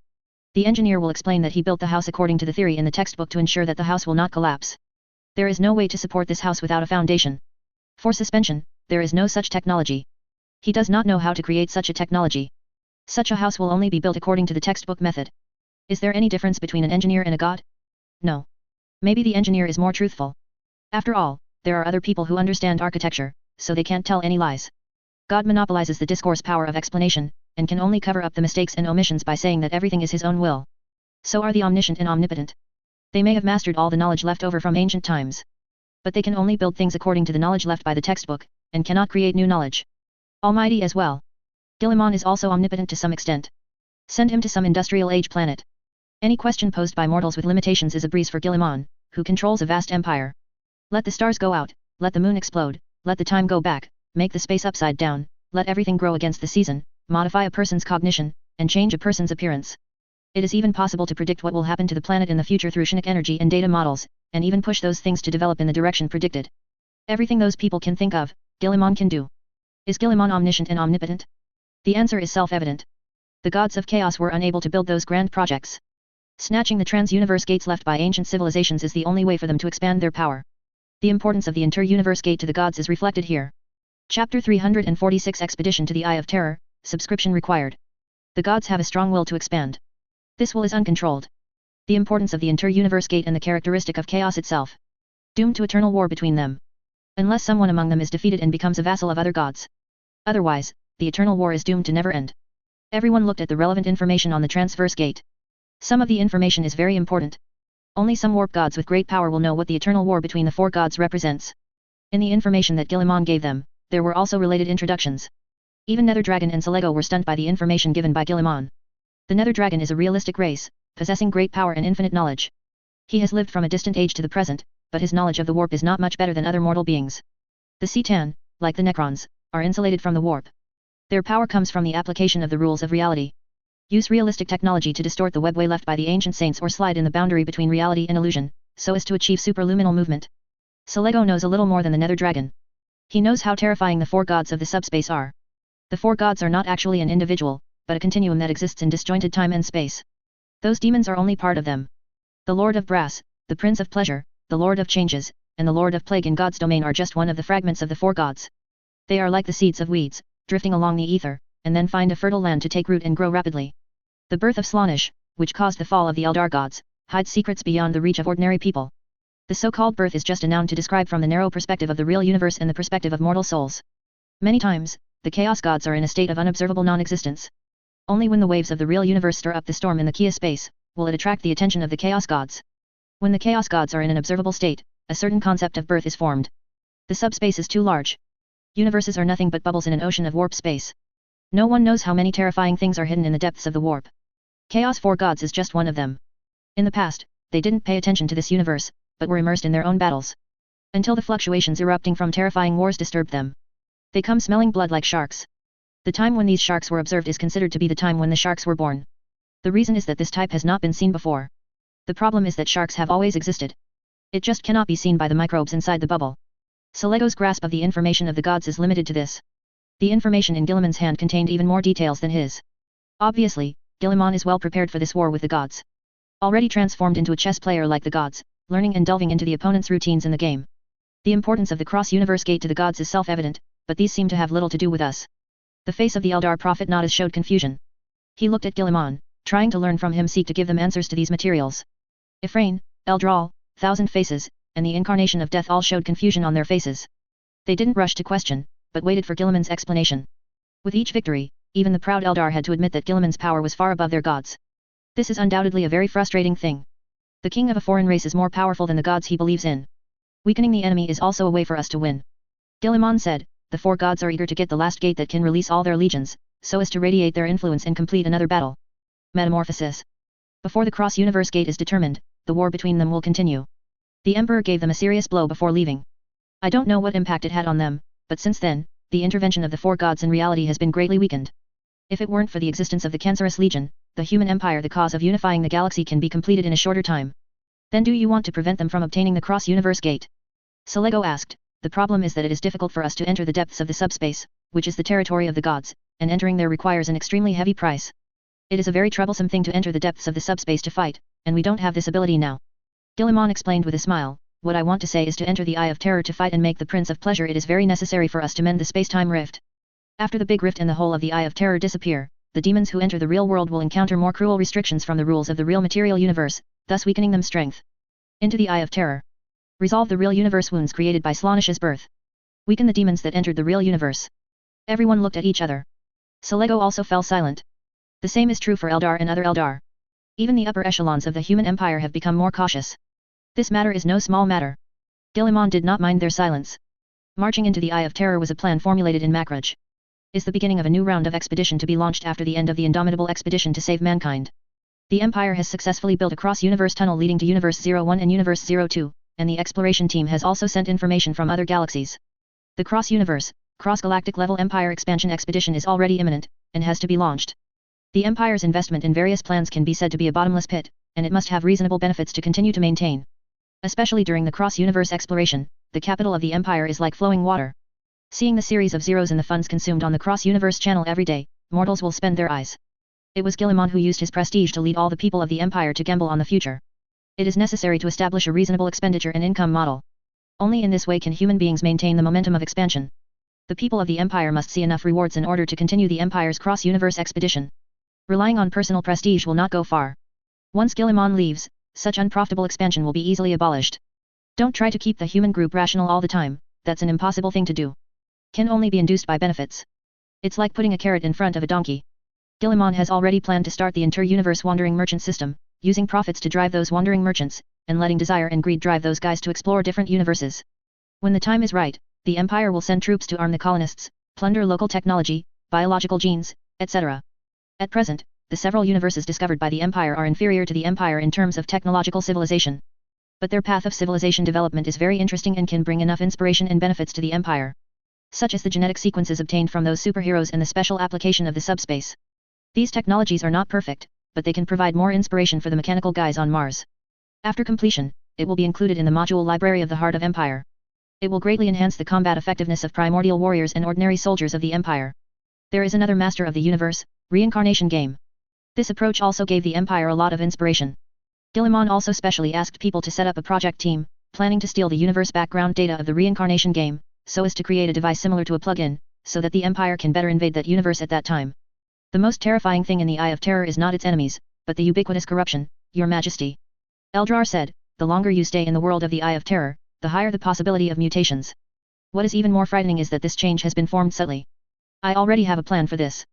The engineer will explain that he built the house according to the theory in the textbook to ensure that the house will not collapse. There is no way to support this house without a foundation. For suspension, there is no such technology. He does not know how to create such a technology. Such a house will only be built according to the textbook method. Is there any difference between an engineer and a god? No. Maybe the engineer is more truthful. After all, there are other people who understand architecture, so they can't tell any lies. God monopolizes the discourse power of explanation, and can only cover up the mistakes and omissions by saying that everything is his own will. So are the omniscient and omnipotent. They may have mastered all the knowledge left over from ancient times. But they can only build things according to the knowledge left by the textbook, and cannot create new knowledge. Almighty as well. Guilliman is also omnipotent to some extent. Send him to some industrial age planet. Any question posed by mortals with limitations is a breeze for Guilliman, who controls a vast empire. Let the stars go out, let the moon explode, let the time go back, make the space upside down, let everything grow against the season, modify a person's cognition, and change a person's appearance. It is even possible to predict what will happen to the planet in the future through psionic energy and data models, and even push those things to develop in the direction predicted. Everything those people can think of, Guilliman can do. Is Guilliman omniscient and omnipotent? The answer is self-evident. The gods of chaos were unable to build those grand projects. Snatching the trans-universe gates left by ancient civilizations is the only way for them to expand their power. The importance of the inter-universe gate to the gods is reflected here. Chapter 346 Expedition to the Eye of Terror, subscription required. The gods have a strong will to expand. This will is uncontrolled. The importance of the inter-universe gate and the characteristic of chaos itself. Doomed to eternal war between them. Unless someone among them is defeated and becomes a vassal of other gods. Otherwise, the eternal war is doomed to never end. Everyone looked at the relevant information on the transverse gate. Some of the information is very important. Only some warp gods with great power will know what the eternal war between the four gods represents. In the information that Guilliman gave them, there were also related introductions. Even Nether Dragon and Selego were stunned by the information given by Guilliman. The Nether Dragon is a realistic race, possessing great power and infinite knowledge. He has lived from a distant age to the present, but his knowledge of the warp is not much better than other mortal beings. The Cetan, like the Necrons, are insulated from the warp. Their power comes from the application of the rules of reality. Use realistic technology to distort the webway left by the ancient saints or slide in the boundary between reality and illusion, so as to achieve superluminal movement. Selego knows a little more than the Nether Dragon. He knows how terrifying the four gods of the subspace are. The four gods are not actually an individual, but a continuum that exists in disjointed time and space. Those demons are only part of them. The Lord of Brass, the Prince of Pleasure, the Lord of Changes, and the Lord of Plague in God's domain are just one of the fragments of the four gods. They are like the seeds of weeds, drifting along the ether, and then find a fertile land to take root and grow rapidly. The birth of Slaanesh, which caused the fall of the Eldar gods, hides secrets beyond the reach of ordinary people. The so-called birth is just a noun to describe from the narrow perspective of the real universe and the perspective of mortal souls. Many times, the chaos gods are in a state of unobservable non-existence. Only when the waves of the real universe stir up the storm in the Kia space, will it attract the attention of the chaos gods. When the chaos gods are in an observable state, a certain concept of birth is formed. The subspace is too large. Universes are nothing but bubbles in an ocean of warp space. No one knows how many terrifying things are hidden in the depths of the warp. Chaos Four Gods is just one of them. In the past, they didn't pay attention to this universe, but were immersed in their own battles. Until the fluctuations erupting from terrifying wars disturbed them. They come smelling blood like sharks. The time when these sharks were observed is considered to be the time when the sharks were born. The reason is that this type has not been seen before. The problem is that sharks have always existed. It just cannot be seen by the microbes inside the bubble. Selego's grasp of the information of the gods is limited to this. The information in Guilliman's hand contained even more details than his. Obviously, Guilliman is well prepared for this war with the gods. Already transformed into a chess player like the gods, learning and delving into the opponent's routines in the game. The importance of the cross-universe gate to the gods is self-evident, but these seem to have little to do with us. The face of the Eldar prophet Nadas showed confusion. He looked at Guilliman, trying to learn from him, seek to give them answers to these materials. Ephraim, Eldral, Thousand Faces, and the Incarnation of Death all showed confusion on their faces. They didn't rush to question, but waited for Guilliman's explanation. With each victory, even the proud Eldar had to admit that Guilliman's power was far above their gods. This is undoubtedly a very frustrating thing. The king of a foreign race is more powerful than the gods he believes in. Weakening the enemy is also a way for us to win. Guilliman said, the four gods are eager to get the last gate that can release all their legions, so as to radiate their influence and complete another battle. Metamorphosis. Before the cross-universe gate is determined, the war between them will continue. The Emperor gave them a serious blow before leaving. I don't know what impact it had on them, but since then, the intervention of the four gods in reality has been greatly weakened. If it weren't for the existence of the Cancerous Legion, the human empire, the cause of unifying the galaxy, can be completed in a shorter time. Then do you want to prevent them from obtaining the cross-universe gate? Selego asked. The problem is that it is difficult for us to enter the depths of the subspace, which is the territory of the gods, and entering there requires an extremely heavy price. It is a very troublesome thing to enter the depths of the subspace to fight, and we don't have this ability now. Guilliman explained with a smile, what I want to say is to enter the Eye of Terror to fight and make the Prince of Pleasure. It is very necessary for us to mend the space-time rift. After the big rift and the whole of the Eye of Terror disappear, the demons who enter the real world will encounter more cruel restrictions from the rules of the real material universe, thus weakening them strength. Into the Eye of Terror. Resolve the real universe wounds created by Slaanish's birth. Weaken the demons that entered the real universe. Everyone looked at each other. Selego also fell silent. The same is true for Eldar and other Eldar. Even the upper echelons of the human empire have become more cautious. This matter is no small matter. Guilliman did not mind their silence. Marching into the Eye of Terror was a plan formulated in Makraj. Is the beginning of a new round of expedition to be launched after the end of the Indomitable expedition to save mankind. The Empire has successfully built a cross-universe tunnel leading to Universe 01 and Universe 02, and the exploration team has also sent information from other galaxies. The cross-universe, cross-galactic level Empire expansion expedition is already imminent, and has to be launched. The Empire's investment in various plans can be said to be a bottomless pit, and it must have reasonable benefits to continue to maintain. Especially during the cross-universe exploration, the capital of the Empire is like flowing water. Seeing the series of zeros in the funds consumed on the cross-universe channel every day, mortals will spend their eyes. It was Guilliman who used his prestige to lead all the people of the Empire to gamble on the future. It is necessary to establish a reasonable expenditure and income model. Only in this way can human beings maintain the momentum of expansion. The people of the Empire must see enough rewards in order to continue the Empire's cross-universe expedition. Relying on personal prestige will not go far. Once Guilliman leaves, such unprofitable expansion will be easily abolished. Don't try to keep the human group rational all the time, that's an impossible thing to do. Can only be induced by benefits. It's like putting a carrot in front of a donkey. Guilliman has already planned to start the inter-universe wandering merchant system, using profits to drive those wandering merchants, and letting desire and greed drive those guys to explore different universes. When the time is right, the Empire will send troops to arm the colonists, plunder local technology, biological genes, etc. At present, the several universes discovered by the Empire are inferior to the Empire in terms of technological civilization. But their path of civilization development is very interesting and can bring enough inspiration and benefits to the Empire. Such as the genetic sequences obtained from those superheroes and the special application of the subspace. These technologies are not perfect, but they can provide more inspiration for the mechanical guys on Mars. After completion, it will be included in the module library of the Heart of Empire. It will greatly enhance the combat effectiveness of primordial warriors and ordinary soldiers of the Empire. There is another Master of the Universe, reincarnation game. This approach also gave the Empire a lot of inspiration. Guilliman also specially asked people to set up a project team, planning to steal the universe background data of the reincarnation game, so as to create a device similar to a plug-in, so that the Empire can better invade that universe at that time. The most terrifying thing in the Eye of Terror is not its enemies, but the ubiquitous corruption, Your Majesty. Eldrar said, the longer you stay in the world of the Eye of Terror, the higher the possibility of mutations. What is even more frightening is that this change has been formed subtly. I already have a plan for this.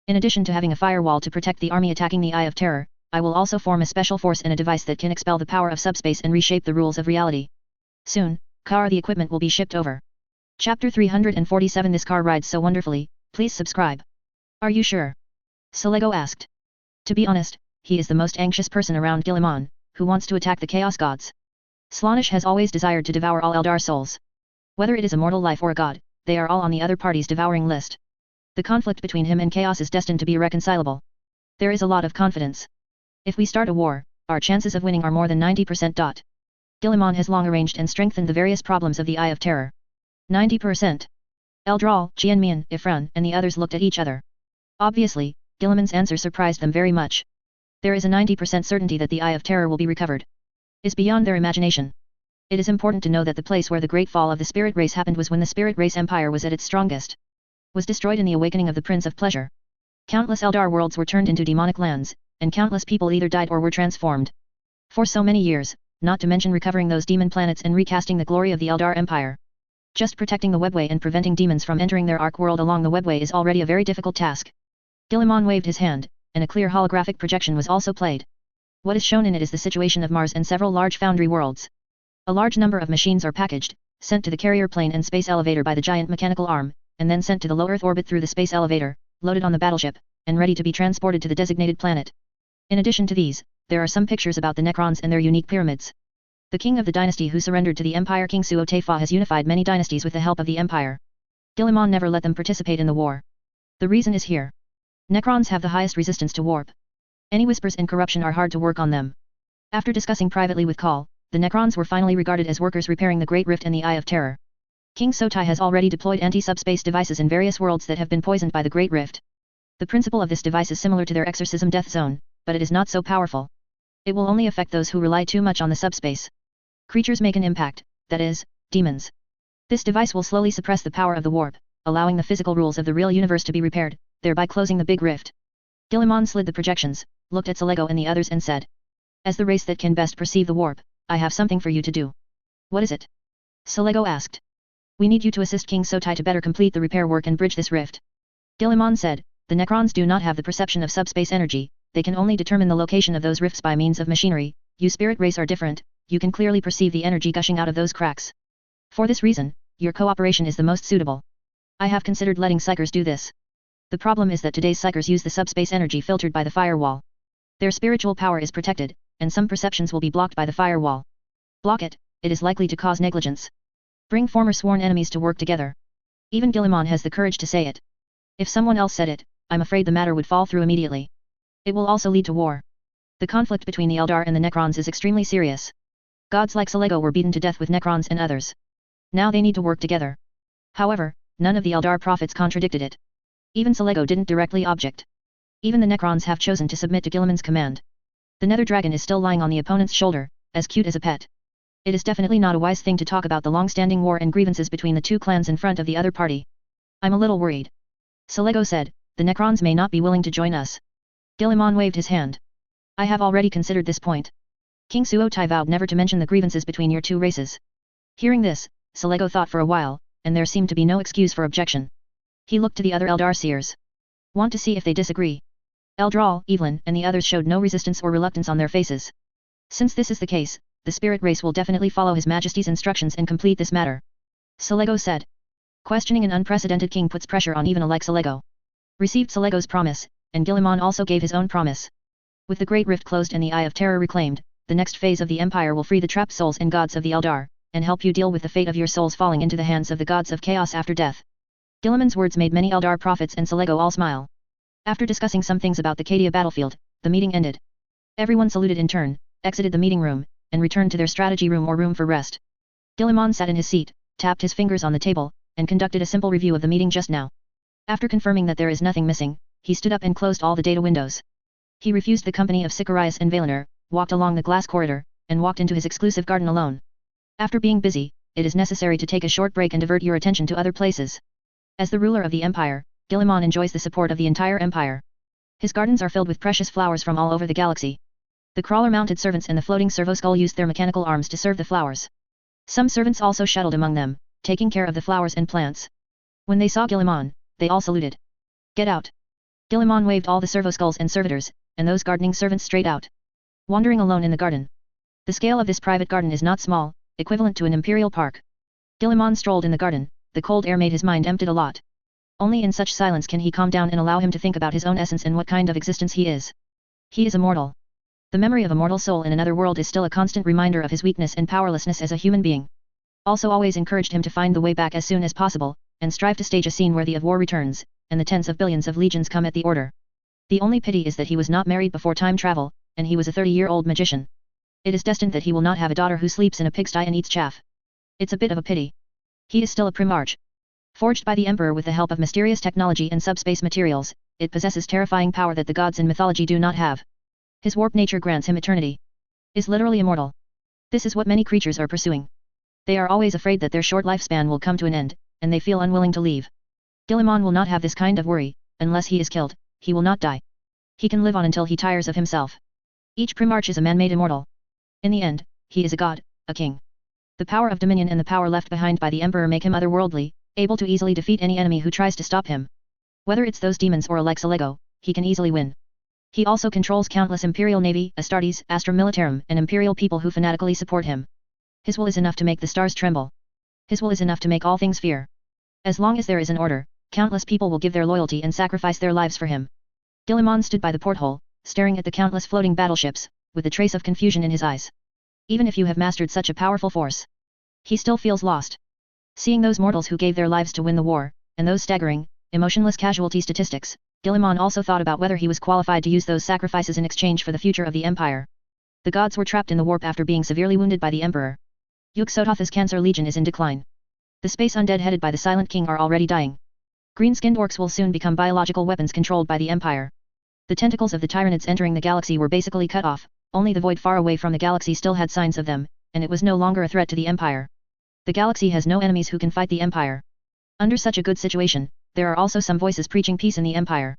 In addition to having a firewall to protect the army attacking the Eye of Terror, I will also form a special force and a device that can expel the power of subspace and reshape the rules of reality. Soon, the equipment will be shipped over. Chapter 347. This car rides so wonderfully, please subscribe. Are you sure? Selego asked. To be honest, he is the most anxious person around Guilliman, who wants to attack the Chaos Gods. Slaanesh has always desired to devour all Eldar souls. Whether it is a mortal life or a god, they are all on the other party's devouring list. The conflict between him and Chaos is destined to be irreconcilable. There is a lot of confidence. If we start a war, our chances of winning are more than 90%. Guilliman has long arranged and strengthened the various problems of the Eye of Terror. 90%. Eldral, Jianmian, Ifran, and the others looked at each other. Obviously, Guilliman's answer surprised them very much. There is a 90% certainty that the Eye of Terror will be recovered. Is beyond their imagination. It is important to know that the place where the great fall of the spirit race happened was when the spirit race empire was at its strongest. Was destroyed in the awakening of the Prince of Pleasure. Countless Eldar worlds were turned into demonic lands, and countless people either died or were transformed. For so many years, not to mention recovering those demon planets and recasting the glory of the Eldar Empire. Just protecting the webway and preventing demons from entering their ark world along the webway is already a very difficult task. Guilliman waved his hand, and a clear holographic projection was also played. What is shown in it is the situation of Mars and several large foundry worlds. A large number of machines are packaged, sent to the carrier plane and space elevator by the giant mechanical arm, and then sent to the low Earth orbit through the space elevator, loaded on the battleship, and ready to be transported to the designated planet. In addition to these, there are some pictures about the Necrons and their unique pyramids. The king of the dynasty who surrendered to the Empire, King Suo Taifa, has unified many dynasties with the help of the Empire. Guilliman never let them participate in the war. The reason is here. Necrons have the highest resistance to warp. Any whispers and corruption are hard to work on them. After discussing privately with Kaul, the Necrons were finally regarded as workers repairing the Great Rift and the Eye of Terror. King Sotai has already deployed anti-subspace devices in various worlds that have been poisoned by the Great Rift. The principle of this device is similar to their exorcism death zone, but it is not so powerful. It will only affect those who rely too much on the subspace. Creatures make an impact, that is, demons. This device will slowly suppress the power of the warp, allowing the physical rules of the real universe to be repaired, thereby closing the big rift. Guilliman slid the projections, looked at Selego and the others and said, "As the race that can best perceive the warp, I have something for you to do." "What is it?" Selego asked. "We need you to assist King Sotai to better complete the repair work and bridge this rift." Guilliman said, "The Necrons do not have the perception of subspace energy, they can only determine the location of those rifts by means of machinery. You spirit race are different, you can clearly perceive the energy gushing out of those cracks. For this reason, your cooperation is the most suitable. I have considered letting Psychers do this. The problem is that today's Psychers use the subspace energy filtered by the firewall. Their spiritual power is protected, and some perceptions will be blocked by the firewall. Block it, it is likely to cause negligence. Bring former sworn enemies to work together." Even Guilliman has the courage to say it. If someone else said it, I'm afraid the matter would fall through immediately. It will also lead to war. The conflict between the Eldar and the Necrons is extremely serious. Gods like Selego were beaten to death with Necrons and others. Now they need to work together. However, none of the Eldar prophets contradicted it. Even Selego didn't directly object. Even the Necrons have chosen to submit to Guilliman's command. The Nether Dragon is still lying on the opponent's shoulder, as cute as a pet. It is definitely not a wise thing to talk about the long-standing war and grievances between the two clans in front of the other party. I'm a little worried. Selego said, "The Necrons may not be willing to join us." Guilliman waved his hand. "I have already considered this point. King Suotai vowed never to mention the grievances between your two races." Hearing this, Selego thought for a while, and there seemed to be no excuse for objection. He looked to the other Eldar seers. "Want to see if they disagree?" Eldral, Evelyn, and the others showed no resistance or reluctance on their faces. Since this is the case, the spirit race will definitely follow His Majesty's instructions and complete this matter. Selego said. Questioning an unprecedented king puts pressure on even a like Selego. Received Selego's promise, and Guilliman also gave his own promise. With the Great Rift closed and the Eye of Terror reclaimed, the next phase of the Empire will free the trapped souls and gods of the Eldar, and help you deal with the fate of your souls falling into the hands of the gods of chaos after death. Guilliman's words made many Eldar prophets and Selego all smile. After discussing some things about the Cadia battlefield, the meeting ended. Everyone saluted in turn, exited the meeting room, and returned to their strategy room or room for rest. Guilliman sat in his seat, tapped his fingers on the table, and conducted a simple review of the meeting just now. After confirming that there is nothing missing, he stood up and closed all the data windows. He refused the company of Sicarius and Valinor, walked along the glass corridor, and walked into his exclusive garden alone. After being busy, it is necessary to take a short break and divert your attention to other places. As the ruler of the Empire, Guilliman enjoys the support of the entire Empire. His gardens are filled with precious flowers from all over the galaxy. The crawler-mounted servants and the floating servo-skull used their mechanical arms to serve the flowers. Some servants also shuttled among them, taking care of the flowers and plants. When they saw Guilliman, they all saluted. "Get out." Guilliman waved all the servo-skulls and servitors, and those gardening servants straight out. Wandering alone in the garden. The scale of this private garden is not small, equivalent to an imperial park. Guilliman strolled in the garden, the cold air made his mind emptied a lot. Only in such silence can he calm down and allow him to think about his own essence and what kind of existence he is. He is immortal. The memory of a mortal soul in another world is still a constant reminder of his weakness and powerlessness as a human being. Also always encouraged him to find the way back as soon as possible, and strive to stage a scene worthy of war returns, and the tens of billions of legions come at the order. The only pity is that he was not married before time travel, and he was a 30-year-old magician. It is destined that he will not have a daughter who sleeps in a pigsty and eats chaff. It's a bit of a pity. He is still a primarch. Forged by the Emperor with the help of mysterious technology and subspace materials, it possesses terrifying power that the gods in mythology do not have. His warped nature grants him eternity. Is literally immortal. This is what many creatures are pursuing. They are always afraid that their short lifespan will come to an end, and they feel unwilling to leave. Guilliman will not have this kind of worry. Unless he is killed, he will not die. He can live on until he tires of himself. Each primarch is a man made immortal. In the end, he is a god, a king. The power of dominion and the power left behind by the Emperor make him otherworldly, able to easily defeat any enemy who tries to stop him. Whether it's those demons or Alexa Lego, he can easily win. He also controls countless imperial navy, Astartes, Astra Militarum, and imperial people who fanatically support him. His will is enough to make the stars tremble. His will is enough to make all things fear. As long as there is an order, countless people will give their loyalty and sacrifice their lives for him. Guilliman stood by the porthole, staring at the countless floating battleships, with a trace of confusion in his eyes. Even if you have mastered such a powerful force, he still feels lost. Seeing those mortals who gave their lives to win the war, and those staggering, emotionless casualty statistics, Guilliman also thought about whether he was qualified to use those sacrifices in exchange for the future of the Empire. The gods were trapped in the warp after being severely wounded by the Emperor. Yog-Sothoth's Cancer Legion is in decline. The space undead headed by the Silent King are already dying. Green-skinned orcs will soon become biological weapons controlled by the Empire. The tentacles of the Tyranids entering the galaxy were basically cut off, only the void far away from the galaxy still had signs of them, and it was no longer a threat to the Empire. The galaxy has no enemies who can fight the Empire. Under such a good situation, there are also some voices preaching peace in the Empire.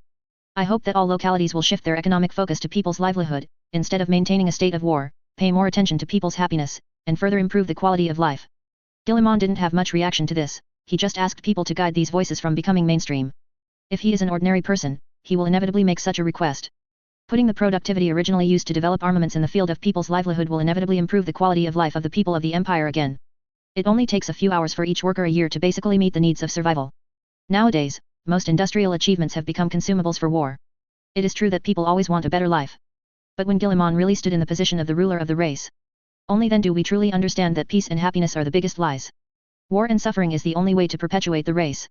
I hope that all localities will shift their economic focus to people's livelihood, instead of maintaining a state of war, pay more attention to people's happiness, and further improve the quality of life. Guilliman didn't have much reaction to this, he just asked people to guide these voices from becoming mainstream. If he is an ordinary person, he will inevitably make such a request. Putting the productivity originally used to develop armaments in the field of people's livelihood will inevitably improve the quality of life of the people of the Empire again. It only takes a few hours for each worker a year to basically meet the needs of survival. Nowadays, most industrial achievements have become consumables for war. It is true that people always want a better life. But when Guilliman really stood in the position of the ruler of the race, only then do we truly understand that peace and happiness are the biggest lies. War and suffering is the only way to perpetuate the race.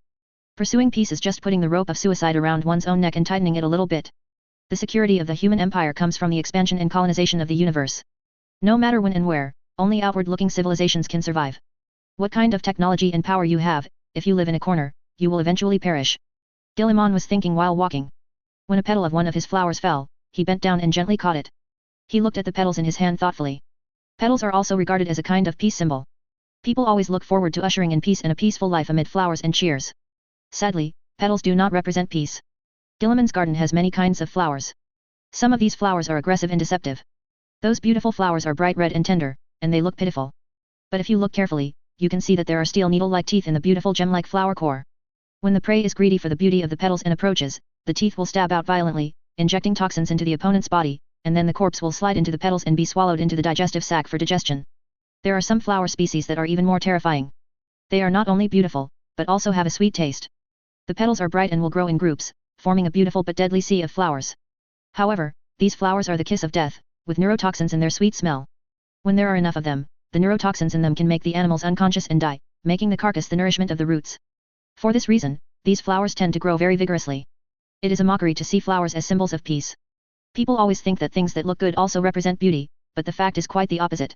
Pursuing peace is just putting the rope of suicide around one's own neck and tightening it a little bit. The security of the human empire comes from the expansion and colonization of the universe. No matter when and where, only outward-looking civilizations can survive. What kind of technology and power you have, if you live in a corner, you will eventually perish. Guilliman was thinking while walking. When a petal of one of his flowers fell, he bent down and gently caught it. He looked at the petals in his hand thoughtfully. Petals are also regarded as a kind of peace symbol. People always look forward to ushering in peace and a peaceful life amid flowers and cheers. Sadly, petals do not represent peace. Guilliman's garden has many kinds of flowers. Some of these flowers are aggressive and deceptive. Those beautiful flowers are bright red and tender, and they look pitiful. But if you look carefully, you can see that there are steel needle-like teeth in the beautiful gem-like flower core. When the prey is greedy for the beauty of the petals and approaches, the teeth will stab out violently, injecting toxins into the opponent's body, and then the corpse will slide into the petals and be swallowed into the digestive sac for digestion. There are some flower species that are even more terrifying. They are not only beautiful, but also have a sweet taste. The petals are bright and will grow in groups, forming a beautiful but deadly sea of flowers. However, these flowers are the kiss of death, with neurotoxins in their sweet smell. When there are enough of them, the neurotoxins in them can make the animals unconscious and die, making the carcass the nourishment of the roots. For this reason, these flowers tend to grow very vigorously. It is a mockery to see flowers as symbols of peace. People always think that things that look good also represent beauty, but the fact is quite the opposite.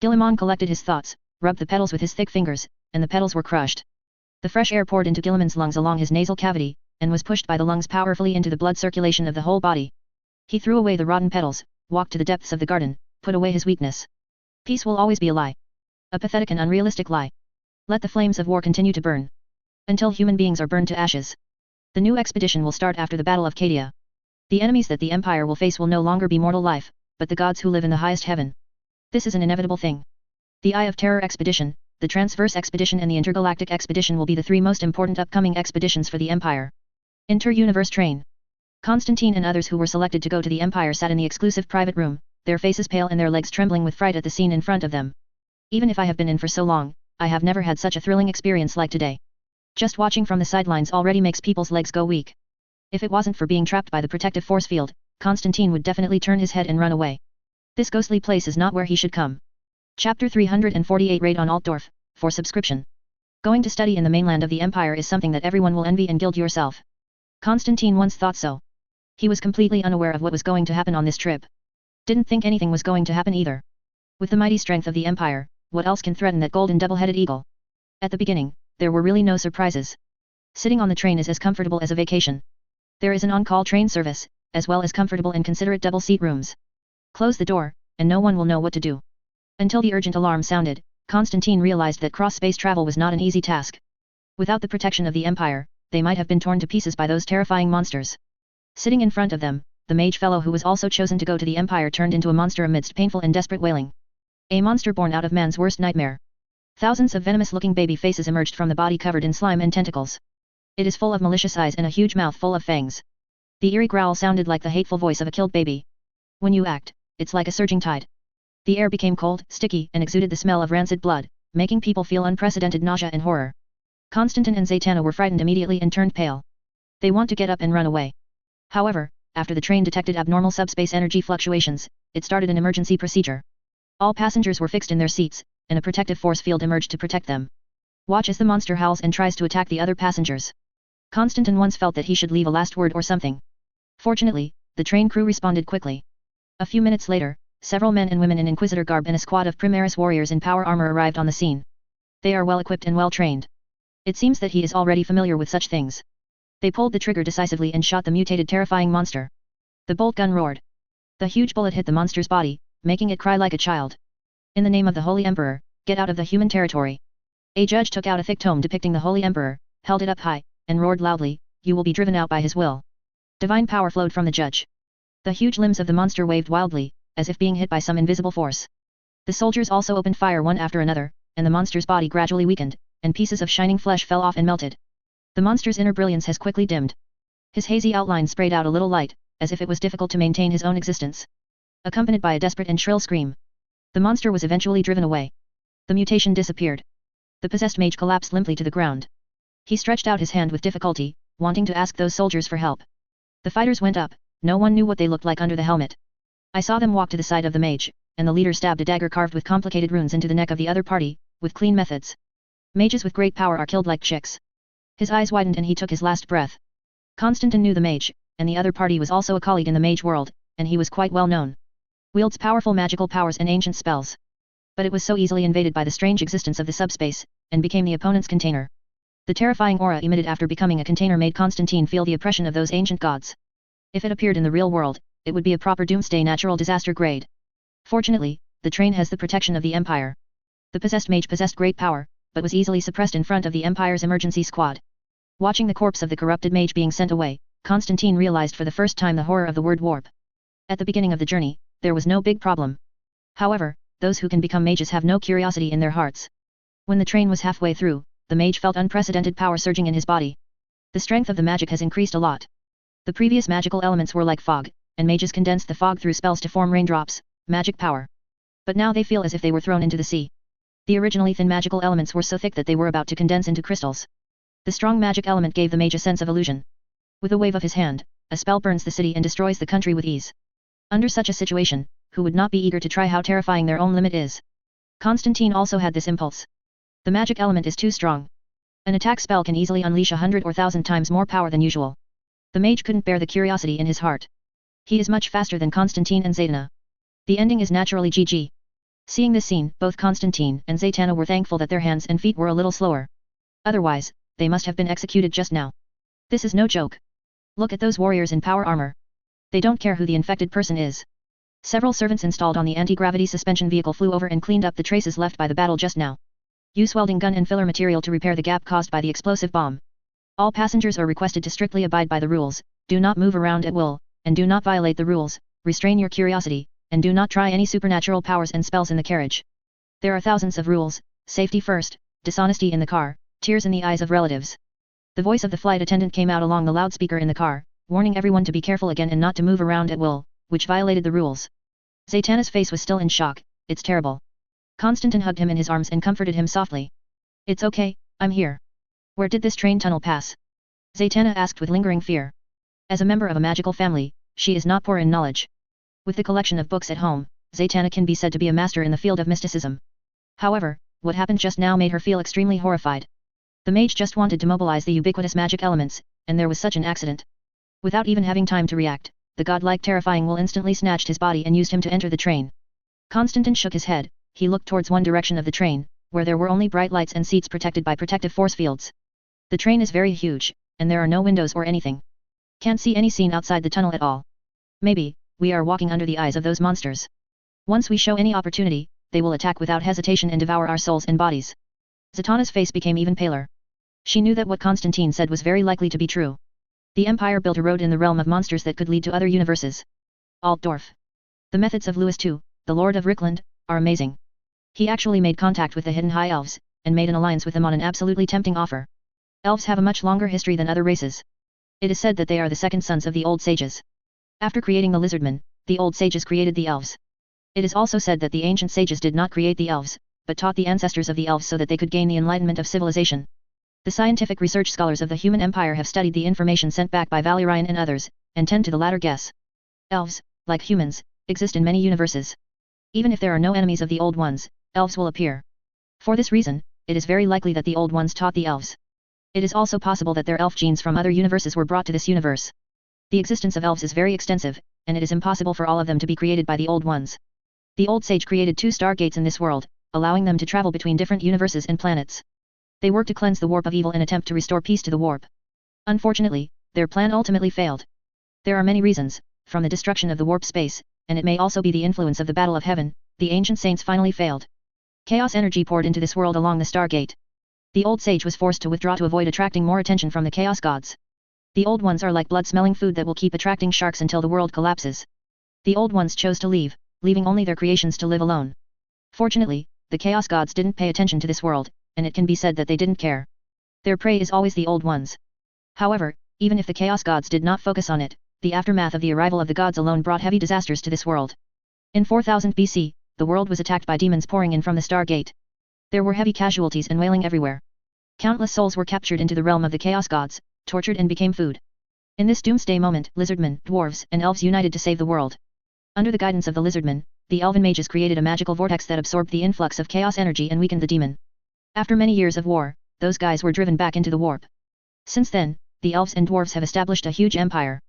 Guilliman collected his thoughts, rubbed the petals with his thick fingers, and the petals were crushed. The fresh air poured into Guilliman's lungs along his nasal cavity, and was pushed by the lungs powerfully into the blood circulation of the whole body. He threw away the rotten petals, walked to the depths of the garden, put away his weakness. Peace will always be a lie. A pathetic and unrealistic lie. Let the flames of war continue to burn. Until human beings are burned to ashes. The new expedition will start after the Battle of Cadia. The enemies that the Empire will face will no longer be mortal life, but the gods who live in the highest heaven. This is an inevitable thing. The Eye of Terror expedition, the Transverse expedition and the Intergalactic expedition will be the three most important upcoming expeditions for the Empire. Inter-universe train. Constantine and others who were selected to go to the Empire sat in the exclusive private room, their faces pale and their legs trembling with fright at the scene in front of them. Even if I have been in for so long, I have never had such a thrilling experience like today. Just watching from the sidelines already makes people's legs go weak. If it wasn't for being trapped by the protective force field, Constantine would definitely turn his head and run away. This ghostly place is not where he should come. Chapter 348 Raid on Altdorf, for subscription. Going to study in the mainland of the Empire is something that everyone will envy and gild yourself. Constantine once thought so. He was completely unaware of what was going to happen on this trip. Didn't think anything was going to happen either. With the mighty strength of the Empire, what else can threaten that golden double-headed eagle? At the beginning, there were really no surprises. Sitting on the train is as comfortable as a vacation. There is an on-call train service, as well as comfortable and considerate double-seat rooms. Close the door, and no one will know what to do. Until the urgent alarm sounded, Constantine realized that cross-space travel was not an easy task. Without the protection of the Empire, they might have been torn to pieces by those terrifying monsters. Sitting in front of them, the mage fellow who was also chosen to go to the Empire turned into a monster amidst painful and desperate wailing. A monster born out of man's worst nightmare. Thousands of venomous-looking baby faces emerged from the body covered in slime and tentacles. It is full of malicious eyes and a huge mouth full of fangs. The eerie growl sounded like the hateful voice of a killed baby. When you act, it's like a surging tide. The air became cold, sticky, and exuded the smell of rancid blood, making people feel unprecedented nausea and horror. Constantine and Zatanna were frightened immediately and turned pale. They want to get up and run away. However, after the train detected abnormal subspace energy fluctuations, it started an emergency procedure. All passengers were fixed in their seats, and a protective force field emerged to protect them. Watch as the monster howls and tries to attack the other passengers. Constantine once felt that he should leave a last word or something. Fortunately, the train crew responded quickly. A few minutes later, several men and women in Inquisitor garb and a squad of Primaris warriors in power armor arrived on the scene. They are well equipped and well trained. It seems that he is already familiar with such things. They pulled the trigger decisively and shot the mutated terrifying monster. The bolt gun roared. The huge bullet hit the monster's body, making it cry like a child. In the name of the Holy Emperor, get out of the human territory. A judge took out a thick tome depicting the Holy Emperor, held it up high, and roared loudly, you will be driven out by his will. Divine power flowed from the judge. The huge limbs of the monster waved wildly, as if being hit by some invisible force. The soldiers also opened fire one after another, and the monster's body gradually weakened, and pieces of shining flesh fell off and melted. The monster's inner brilliance has quickly dimmed. His hazy outline sprayed out a little light, as if it was difficult to maintain his own existence. Accompanied by a desperate and shrill scream. The monster was eventually driven away. The mutation disappeared. The possessed mage collapsed limply to the ground. He stretched out his hand with difficulty, wanting to ask those soldiers for help. The fighters went up, no one knew what they looked like under the helmet. I saw them walk to the side of the mage, and the leader stabbed a dagger carved with complicated runes into the neck of the other party, with clean methods. Mages with great power are killed like chicks. His eyes widened and he took his last breath. Constantine knew the mage, and the other party was also a colleague in the mage world, and he was quite well known. Wields powerful magical powers and ancient spells. But it was so easily invaded by the strange existence of the subspace, and became the opponent's container. The terrifying aura emitted after becoming a container made Constantine feel the oppression of those ancient gods. If it appeared in the real world, it would be a proper doomsday natural disaster grade. Fortunately, the train has the protection of the Empire. The possessed mage possessed great power, but was easily suppressed in front of the Empire's emergency squad. Watching the corpse of the corrupted mage being sent away, Constantine realized for the first time the horror of the word warp. At the beginning of the journey, there was no big problem. However, those who can become mages have no curiosity in their hearts. When the train was halfway through, the mage felt unprecedented power surging in his body. The strength of the magic has increased a lot. The previous magical elements were like fog, and mages condensed the fog through spells to form raindrops, magic power. But now they feel as if they were thrown into the sea. The originally thin magical elements were so thick that they were about to condense into crystals. The strong magic element gave the mage a sense of illusion. With a wave of his hand, a spell burns the city and destroys the country with ease. Under such a situation, who would not be eager to try how terrifying their own limit is? Constantine also had this impulse. The magic element is too strong. An attack spell can easily unleash 100 or 1,000 times more power than usual. The mage couldn't bear the curiosity in his heart. He is much faster than Constantine and Zatanna. The ending is naturally GG. Seeing this scene, both Constantine and Zatanna were thankful that their hands and feet were a little slower. Otherwise, they must have been executed just now. This is no joke. Look at those warriors in power armor. They don't care who the infected person is. Several servants installed on the anti-gravity suspension vehicle flew over and cleaned up the traces left by the battle just now. Use welding gun and filler material to repair the gap caused by the explosive bomb. All passengers are requested to strictly abide by the rules, do not move around at will, and do not violate the rules, restrain your curiosity, and do not try any supernatural powers and spells in the carriage. There are thousands of rules: safety first, dishonesty in the car, tears in the eyes of relatives. The voice of the flight attendant came out along the loudspeaker in the car, warning everyone to be careful again and not to move around at will, which violated the rules. Zatanna's face was still in shock. It's terrible. Constantine hugged him in his arms and comforted him softly. It's okay, I'm here. Where did this train tunnel pass? Zatanna asked with lingering fear. As a member of a magical family, she is not poor in knowledge. With the collection of books at home, Zatanna can be said to be a master in the field of mysticism. However, what happened just now made her feel extremely horrified. The mage just wanted to mobilize the ubiquitous magic elements, and there was such an accident. Without even having time to react, the godlike terrifying will instantly snatched his body and used him to enter the train. Constantine shook his head. He looked towards one direction of the train, where there were only bright lights and seats protected by protective force fields. The train is very huge, and there are no windows or anything. Can't see any scene outside the tunnel at all. Maybe, we are walking under the eyes of those monsters. Once we show any opportunity, they will attack without hesitation and devour our souls and bodies. Zatanna's face became even paler. She knew that what Constantine said was very likely to be true. The Empire built a road in the realm of monsters that could lead to other universes. Altdorf. The methods of Lewis II, the Lord of Rekindled, are amazing. He actually made contact with the hidden high elves, and made an alliance with them on an absolutely tempting offer. Elves have a much longer history than other races. It is said that they are the second sons of the old sages. After creating the lizardmen, the old sages created the elves. It is also said that the ancient sages did not create the elves, but taught the ancestors of the elves so that they could gain the enlightenment of civilization. The scientific research scholars of the human empire have studied the information sent back by Valerian and others, and tend to the latter guess. Elves, like humans, exist in many universes. Even if there are no enemies of the old ones, elves will appear. For this reason, it is very likely that the old ones taught the elves. It is also possible that their elf genes from other universes were brought to this universe. The existence of elves is very extensive, and it is impossible for all of them to be created by the old ones. The old sage created 2 stargates in this world, allowing them to travel between different universes and planets. They worked to cleanse the warp of evil and attempt to restore peace to the warp. Unfortunately, their plan ultimately failed. There are many reasons, from the destruction of the warp space, and it may also be the influence of the Battle of Heaven, the ancient saints finally failed. Chaos energy poured into this world along the Stargate. The old sage was forced to withdraw to avoid attracting more attention from the chaos gods. The old ones are like blood-smelling food that will keep attracting sharks until the world collapses. The old ones chose to leave, leaving only their creations to live alone. Fortunately, the chaos gods didn't pay attention to this world, and it can be said that they didn't care. Their prey is always the old ones. However, even if the chaos gods did not focus on it, the aftermath of the arrival of the gods alone brought heavy disasters to this world. In 4000 BC, the world was attacked by demons pouring in from the Stargate. There were heavy casualties and wailing everywhere. Countless souls were captured into the realm of the chaos gods, tortured and became food. In this doomsday moment, lizardmen, dwarves, and elves united to save the world. Under the guidance of the lizardmen, the elven mages created a magical vortex that absorbed the influx of chaos energy and weakened the demon. After many years of war, those guys were driven back into the warp. Since then, the elves and dwarves have established a huge empire.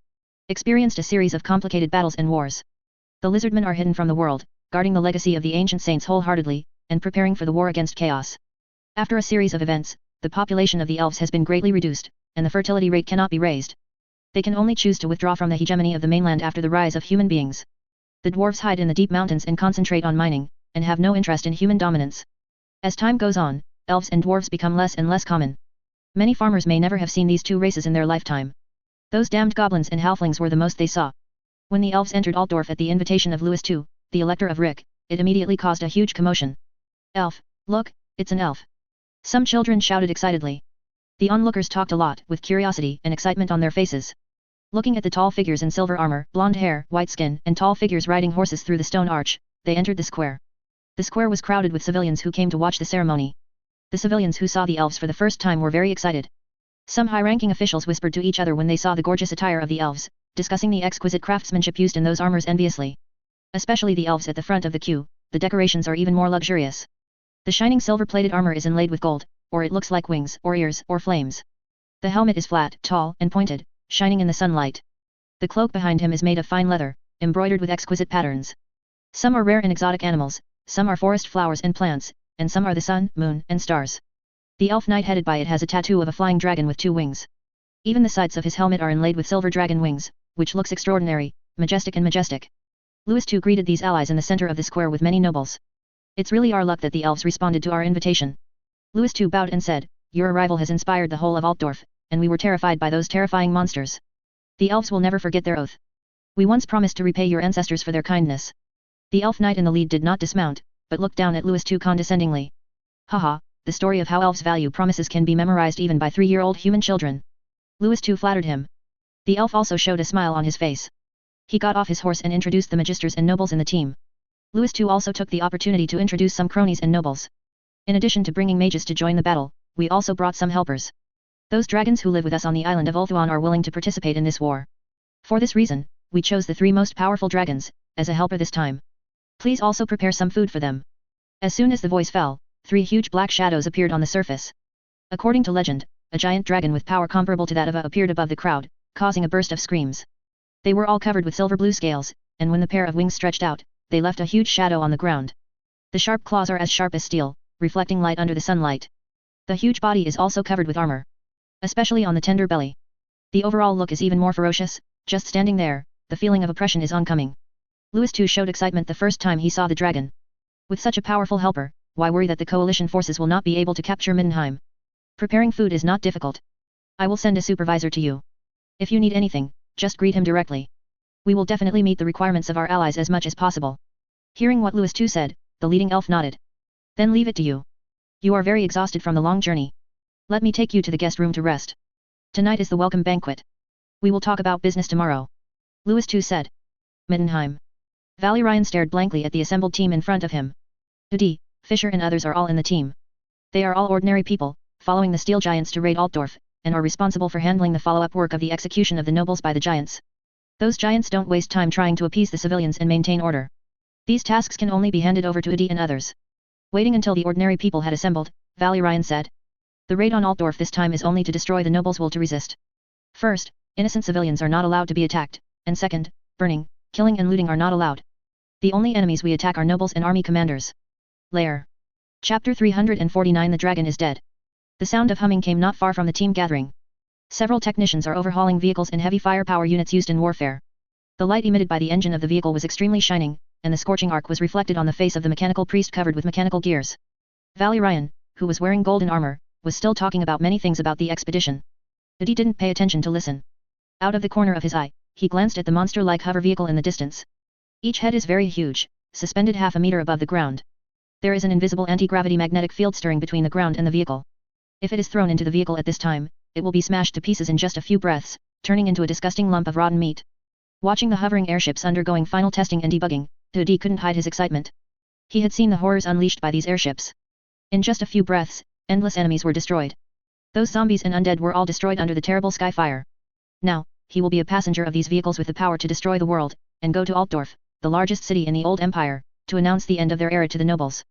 Experienced a series of complicated battles and wars. The lizardmen are hidden from the world, guarding the legacy of the ancient saints wholeheartedly, and preparing for the war against chaos. After a series of events, the population of the elves has been greatly reduced, and the fertility rate cannot be raised. They can only choose to withdraw from the hegemony of the mainland after the rise of human beings. The dwarves hide in the deep mountains and concentrate on mining, and have no interest in human dominance. As time goes on, elves and dwarves become less and less common. Many farmers may never have seen these two races in their lifetime. Those damned goblins and halflings were the most they saw. When the elves entered Altdorf at the invitation of Lewis II, the Elector of Rick, it immediately caused a huge commotion. Elf, look, it's an elf. Some children shouted excitedly. The onlookers talked a lot, with curiosity and excitement on their faces. Looking at the tall figures in silver armor, blonde hair, white skin, and tall figures riding horses through the stone arch, they entered the square. The square was crowded with civilians who came to watch the ceremony. The civilians who saw the elves for the first time were very excited. Some high-ranking officials whispered to each other when they saw the gorgeous attire of the elves, discussing the exquisite craftsmanship used in those armors enviously. Especially the elves at the front of the queue, the decorations are even more luxurious. The shining silver-plated armor is inlaid with gold, or it looks like wings, or ears, or flames. The helmet is flat, tall, and pointed, shining in the sunlight. The cloak behind him is made of fine leather, embroidered with exquisite patterns. Some are rare and exotic animals, some are forest flowers and plants, and some are the sun, moon, and stars. The elf knight headed by it has a tattoo of a flying dragon with 2 wings. Even the sides of his helmet are inlaid with silver dragon wings, which looks extraordinary, majestic and majestic. Lewis II greeted these allies in the center of the square with many nobles. It's really our luck that the elves responded to our invitation. Lewis II bowed and said, your arrival has inspired the whole of Altdorf, and we were terrified by those terrifying monsters. The elves will never forget their oath. We once promised to repay your ancestors for their kindness. The elf knight in the lead did not dismount, but looked down at Lewis II condescendingly. Haha, the story of how elves value promises can be memorized even by 3-year-old human children. Lewis II flattered him. The elf also showed a smile on his face. He got off his horse and introduced the magisters and nobles in the team. Lewis II also took the opportunity to introduce some cronies and nobles. In addition to bringing mages to join the battle, we also brought some helpers. Those dragons who live with us on the island of Ulthuan are willing to participate in this war. For this reason, we chose the 3 most powerful dragons, as a helper this time. Please also prepare some food for them. As soon as the voice fell, 3 huge black shadows appeared on the surface. According to legend, a giant dragon with power comparable to that of a appeared above the crowd, causing a burst of screams. They were all covered with silver blue scales, and when the pair of wings stretched out, they left a huge shadow on the ground. The sharp claws are as sharp as steel, reflecting light under the sunlight. The huge body is also covered with armor, especially on the tender belly. The overall look is even more ferocious. Just standing there, the feeling of oppression is oncoming. Louis too showed excitement the first time he saw the dragon. With such a powerful helper, why worry that the coalition forces will not be able to capture Middenheim? Preparing food is not difficult. I will send a supervisor to you. If you need anything, just greet him directly. We will definitely meet the requirements of our allies as much as possible. Hearing what Louis too said, the leading elf nodded. Then leave it to you. You are very exhausted from the long journey. Let me take you to the guest room to rest. Tonight is the welcome banquet. We will talk about business tomorrow. Louis too said. Middenheim. Valerian stared blankly at the assembled team in front of him. Udi, Fischer and others are all in the team. They are all ordinary people, following the steel giants to raid Altdorf, and are responsible for handling the follow-up work of the execution of the nobles by the giants. Those giants don't waste time trying to appease the civilians and maintain order. These tasks can only be handed over to Udi and others. Waiting until the ordinary people had assembled, Valerian said. The raid on Altdorf this time is only to destroy the nobles' will to resist. First, innocent civilians are not allowed to be attacked, and second, burning, killing and looting are not allowed. The only enemies we attack are nobles and army commanders. Lair. Chapter 349 The Dragon is Dead. The sound of humming came not far from the team gathering. Several technicians are overhauling vehicles and heavy firepower units used in warfare. The light emitted by the engine of the vehicle was extremely shining, and the scorching arc was reflected on the face of the mechanical priest covered with mechanical gears. Valerian, who was wearing golden armor, was still talking about many things about the expedition. But he didn't pay attention to listen. Out of the corner of his eye, he glanced at the monster-like hover vehicle in the distance. Each head is very huge, suspended half a meter above the ground. There is an invisible anti-gravity magnetic field stirring between the ground and the vehicle. If it is thrown into the vehicle at this time, it will be smashed to pieces in just a few breaths, turning into a disgusting lump of rotten meat. Watching the hovering airships undergoing final testing and debugging, Udi couldn't hide his excitement. He had seen the horrors unleashed by these airships. In just a few breaths, endless enemies were destroyed. Those zombies and undead were all destroyed under the terrible sky fire. Now, he will be a passenger of these vehicles with the power to destroy the world, and go to Altdorf, the largest city in the old empire, to announce the end of their era to the nobles.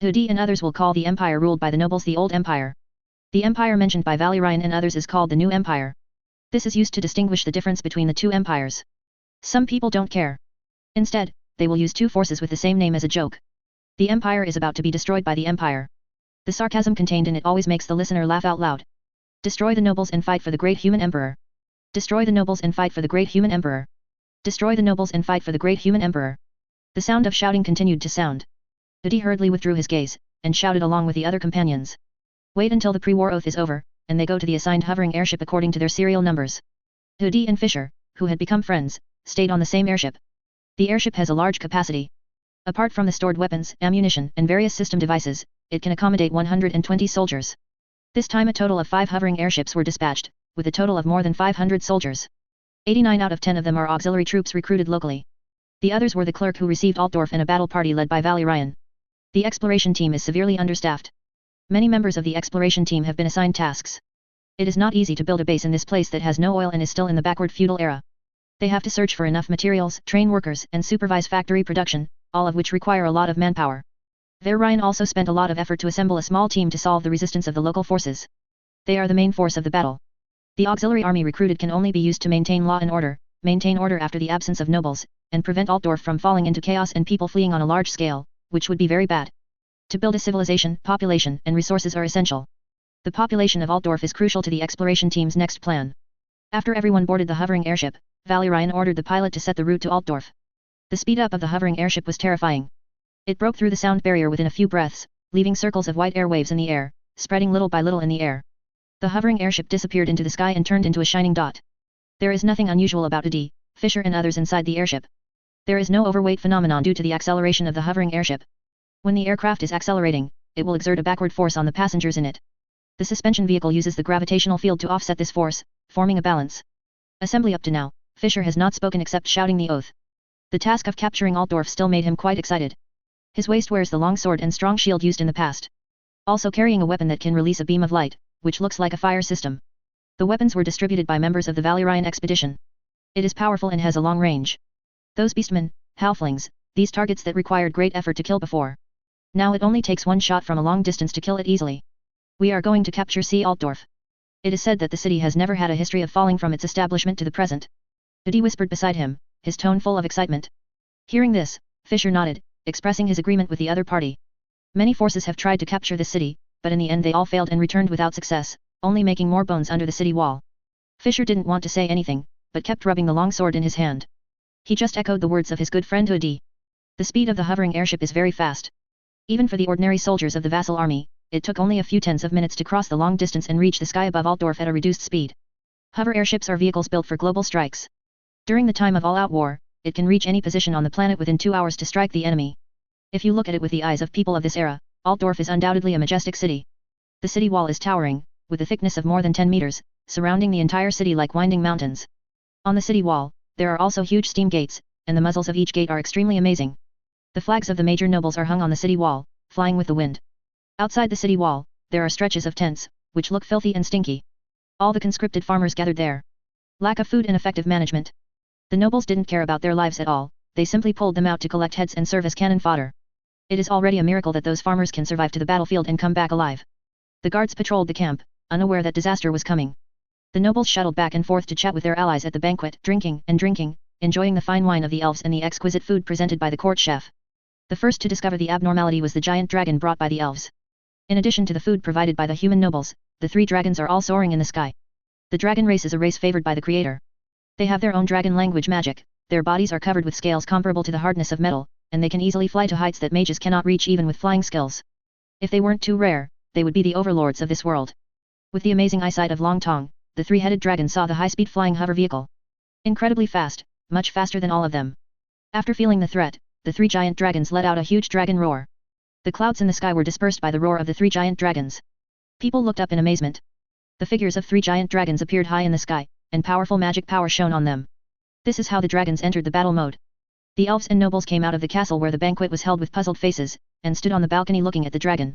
Udi and others will call the empire ruled by the nobles the old empire. The empire mentioned by Valerian and others is called the new empire. This is used to distinguish the difference between the two empires. Some people don't care. Instead, they will use two forces with the same name as a joke. The empire is about to be destroyed by the empire. The sarcasm contained in it always makes the listener laugh out loud. Destroy the nobles and fight for the great human emperor. Destroy the nobles and fight for the great human emperor. Destroy the nobles and fight for the great human emperor. The sound of shouting continued to sound. Udi hurriedly withdrew his gaze, and shouted along with the other companions. Wait until the pre-war oath is over, and they go to the assigned hovering airship according to their serial numbers. Udi and Fischer, who had become friends, stayed on the same airship. The airship has a large capacity. Apart from the stored weapons, ammunition, and various system devices, it can accommodate 120 soldiers. This time a total of 5 hovering airships were dispatched, with a total of more than 500 soldiers. 89 out of 10 of them are auxiliary troops recruited locally. The others were the clerk who received Altdorf and a battle party led by Valerian. The exploration team is severely understaffed. Many members of the exploration team have been assigned tasks. It is not easy to build a base in this place that has no oil and is still in the backward feudal era. They have to search for enough materials, train workers, and supervise factory production, all of which require a lot of manpower. Valerian also spent a lot of effort to assemble a small team to solve the resistance of the local forces. They are the main force of the battle. The auxiliary army recruited can only be used to maintain law and order, maintain order after the absence of nobles, and prevent Altdorf from falling into chaos and people fleeing on a large scale, which would be very bad. To build a civilization, population and resources are essential. The population of Altdorf is crucial to the exploration team's next plan. After everyone boarded the hovering airship, Valerian ordered the pilot to set the route to Altdorf. The speed up of the hovering airship was terrifying. It broke through the sound barrier within a few breaths, leaving circles of white airwaves in the air, spreading little by little in the air. The hovering airship disappeared into the sky and turned into a shining dot. There is nothing unusual about Udi, Fischer and others inside the airship. There is no overweight phenomenon due to the acceleration of the hovering airship. When the aircraft is accelerating, it will exert a backward force on the passengers in it. The suspension vehicle uses the gravitational field to offset this force, forming a balance. Assembly up to now, Fischer has not spoken except shouting the oath. The task of capturing Altdorf still made him quite excited. His waist wears the long sword and strong shield used in the past. Also carrying a weapon that can release a beam of light, which looks like a fire system. The weapons were distributed by members of the Valerian expedition. It is powerful and has a long range. Those beastmen, halflings, these targets that required great effort to kill before. Now it only takes one shot from a long distance to kill it easily. We are going to capture C. Altdorf. It is said that the city has never had a history of falling from its establishment to the present. Udi whispered beside him, his tone full of excitement. Hearing this, Fisher nodded, expressing his agreement with the other party. Many forces have tried to capture this city, but in the end they all failed and returned without success, only making more bones under the city wall. Fisher didn't want to say anything, but kept rubbing the long sword in his hand. He just echoed the words of his good friend Udi. The speed of the hovering airship is very fast. Even for the ordinary soldiers of the vassal army, it took only a few tens of minutes to cross the long distance and reach the sky above Altdorf at a reduced speed. Hover airships are vehicles built for global strikes. During the time of all-out war, it can reach any position on the planet within 2 hours to strike the enemy. If you look at it with the eyes of people of this era, Altdorf is undoubtedly a majestic city. The city wall is towering, with a thickness of more than 10 meters, surrounding the entire city like winding mountains. On the city wall, there are also huge steam gates, and the muzzles of each gate are extremely amazing. The flags of the major nobles are hung on the city wall, flying with the wind. Outside the city wall, there are stretches of tents, which look filthy and stinky. All the conscripted farmers gathered there. Lack of food and effective management. The nobles didn't care about their lives at all, they simply pulled them out to collect heads and serve as cannon fodder. It is already a miracle that those farmers can survive to the battlefield and come back alive. The guards patrolled the camp, unaware that disaster was coming. The nobles shuttled back and forth to chat with their allies at the banquet, drinking, enjoying the fine wine of the elves and the exquisite food presented by the court chef. The first to discover the abnormality was the giant dragon brought by the elves. In addition to the food provided by the human nobles, the 3 dragons are all soaring in the sky. The dragon race is a race favored by the creator. They have their own dragon language magic, their bodies are covered with scales comparable to the hardness of metal, and they can easily fly to heights that mages cannot reach even with flying skills. If they weren't too rare, they would be the overlords of this world. With the amazing eyesight of Long Tong, the 3-headed dragon saw the high-speed flying hover vehicle. Incredibly fast, much faster than all of them. After feeling the threat, the 3 giant dragons let out a huge dragon roar. The clouds in the sky were dispersed by the roar of the 3 giant dragons. People looked up in amazement. The figures of 3 giant dragons appeared high in the sky, and powerful magic power shone on them. This is how the dragons entered the battle mode. The elves and nobles came out of the castle where the banquet was held with puzzled faces, and stood on the balcony looking at the dragon.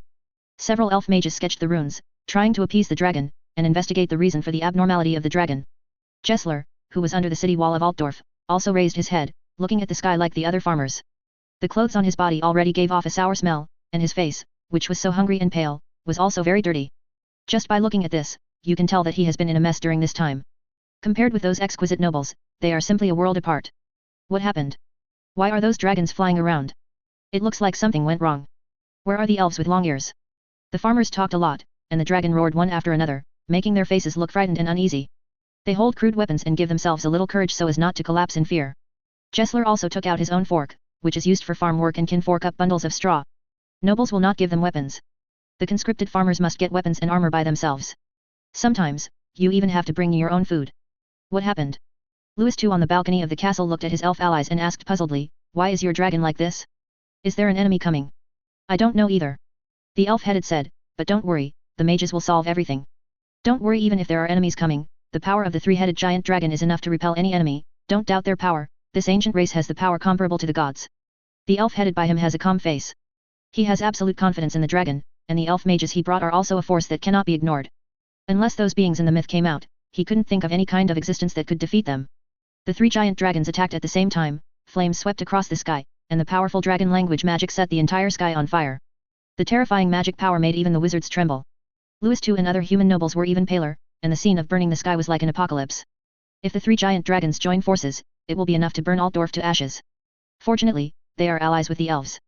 Several elf mages sketched the runes, trying to appease the dragon, and investigate the reason for the abnormality of the dragon. Gessler, who was under the city wall of Altdorf, also raised his head, looking at the sky like the other farmers. The clothes on his body already gave off a sour smell, and his face, which was so hungry and pale, was also very dirty. Just by looking at this, you can tell that he has been in a mess during this time. Compared with those exquisite nobles, they are simply a world apart. What happened? Why are those dragons flying around? It looks like something went wrong. Where are the elves with long ears? The farmers talked a lot, and the dragon roared one after another, making their faces look frightened and uneasy. They hold crude weapons and give themselves a little courage so as not to collapse in fear. Gessler also took out his own fork, which is used for farm work and can fork up bundles of straw. Nobles will not give them weapons. The conscripted farmers must get weapons and armor by themselves. Sometimes, you even have to bring your own food. What happened? Louis II on the balcony of the castle looked at his elf allies and asked puzzledly, why is your dragon like this? Is there an enemy coming? I don't know either. The elf-headed said, but don't worry, the mages will solve everything. Don't worry, even if there are enemies coming, the power of the 3-headed giant dragon is enough to repel any enemy, don't doubt their power, this ancient race has the power comparable to the gods. The elf headed by him has a calm face. He has absolute confidence in the dragon, and the elf mages he brought are also a force that cannot be ignored. Unless those beings in the myth came out, he couldn't think of any kind of existence that could defeat them. The 3 giant dragons attacked at the same time, flames swept across the sky, and the powerful dragon language magic set the entire sky on fire. The terrifying magic power made even the wizards tremble. Louis II and other human nobles were even paler, and the scene of burning the sky was like an apocalypse. If the 3 giant dragons join forces, it will be enough to burn Altdorf to ashes. Fortunately, they are allies with the elves.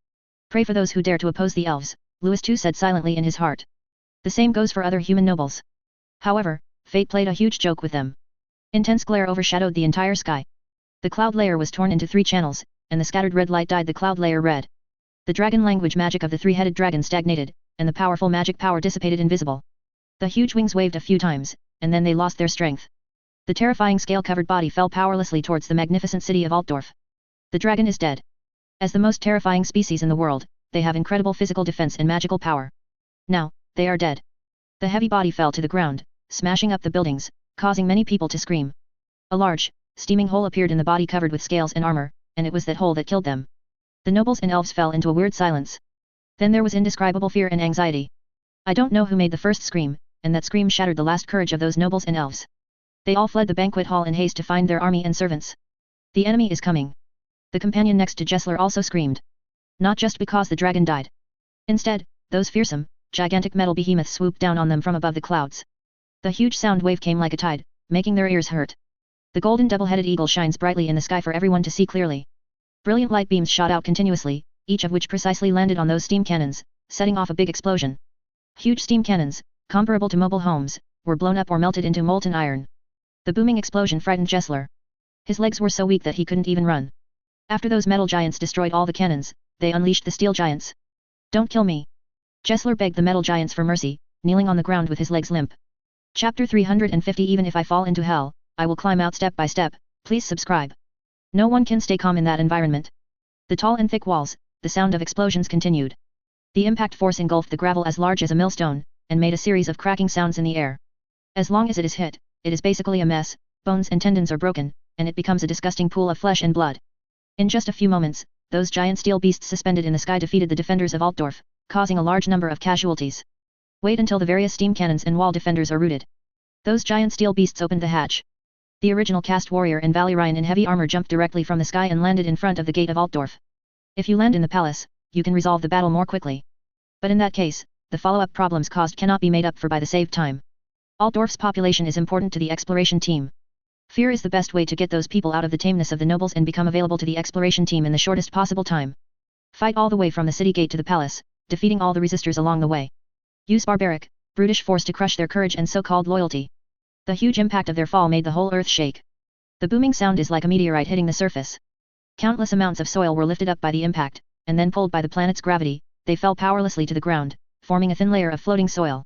Pray for those who dare to oppose the elves, Louis II said silently in his heart. The same goes for other human nobles. However, fate played a huge joke with them. Intense glare overshadowed the entire sky. The cloud layer was torn into 3 channels, and the scattered red light dyed the cloud layer red. The dragon language magic of the 3-headed dragon stagnated, and the powerful magic power dissipated invisible. The huge wings waved a few times, and then they lost their strength. The terrifying scale-covered body fell powerlessly towards the magnificent city of Altdorf. The dragon is dead. As the most terrifying species in the world, they have incredible physical defense and magical power. Now, they are dead. The heavy body fell to the ground, smashing up the buildings, causing many people to scream. A large, steaming hole appeared in the body covered with scales and armor, and it was that hole that killed them. The nobles and elves fell into a weird silence. Then there was indescribable fear and anxiety. I don't know who made the first scream, and that scream shattered the last courage of those nobles and elves. They all fled the banquet hall in haste to find their army and servants. The enemy is coming. The companion next to Gessler also screamed. Not just because the dragon died. Instead, those fearsome, gigantic metal behemoths swooped down on them from above the clouds. The huge sound wave came like a tide, making their ears hurt. The golden double-headed eagle shines brightly in the sky for everyone to see clearly. Brilliant light beams shot out continuously, each of which precisely landed on those steam cannons, setting off a big explosion. Huge steam cannons, comparable to mobile homes, were blown up or melted into molten iron. The booming explosion frightened Gessler. His legs were so weak that he couldn't even run. After those metal giants destroyed all the cannons, they unleashed the steel giants. Don't kill me. Gessler begged the metal giants for mercy, kneeling on the ground with his legs limp. Chapter 350 Even if I fall into hell, I will climb out step by step. Please subscribe. No one can stay calm in that environment. The tall and thick walls, the sound of explosions continued. The impact force engulfed the gravel as large as a millstone, and made a series of cracking sounds in the air. As long as it is hit, it is basically a mess, bones and tendons are broken, and it becomes a disgusting pool of flesh and blood. In just a few moments, those giant steel beasts suspended in the sky defeated the defenders of Altdorf, causing a large number of casualties. Wait until the various steam cannons and wall defenders are routed. Those giant steel beasts opened the hatch. The original cast warrior and Valerian in heavy armor jumped directly from the sky and landed in front of the gate of Altdorf. If you land in the palace, you can resolve the battle more quickly. But in that case, the follow-up problems caused cannot be made up for by the saved time. Altdorf's population is important to the exploration team. Fear is the best way to get those people out of the tameness of the nobles and become available to the exploration team in the shortest possible time. Fight all the way from the city gate to the palace, defeating all the resistors along the way. Use barbaric, brutish force to crush their courage and so-called loyalty. The huge impact of their fall made the whole earth shake. The booming sound is like a meteorite hitting the surface. Countless amounts of soil were lifted up by the impact, and then pulled by the planet's gravity, they fell powerlessly to the ground, forming a thin layer of floating soil.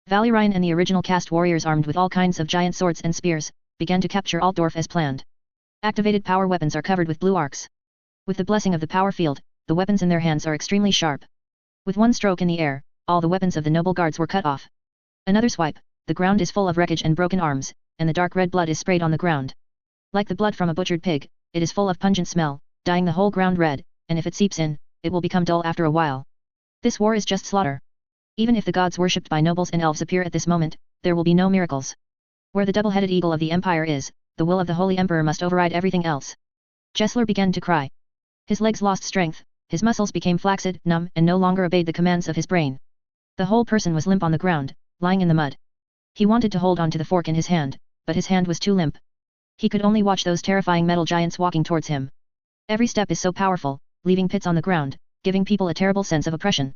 Valerian and the original cast warriors armed with all kinds of giant swords and spears, began to capture Altdorf as planned. Activated power weapons are covered with blue arcs. With the blessing of the power field, the weapons in their hands are extremely sharp. With one stroke in the air, all the weapons of the noble guards were cut off. Another swipe, the ground is full of wreckage and broken arms, and the dark red blood is sprayed on the ground. Like the blood from a butchered pig, it is full of pungent smell, dyeing the whole ground red, and if it seeps in, it will become dull after a while. This war is just slaughter. Even if the gods worshipped by nobles and elves appear at this moment, there will be no miracles. Where the double-headed eagle of the empire is, the will of the Holy Emperor must override everything else. Gessler began to cry. His legs lost strength, his muscles became flaccid, numb, and no longer obeyed the commands of his brain. The whole person was limp on the ground, lying in the mud. He wanted to hold on to the fork in his hand, but his hand was too limp. He could only watch those terrifying metal giants walking towards him. Every step is so powerful, leaving pits on the ground, giving people a terrible sense of oppression.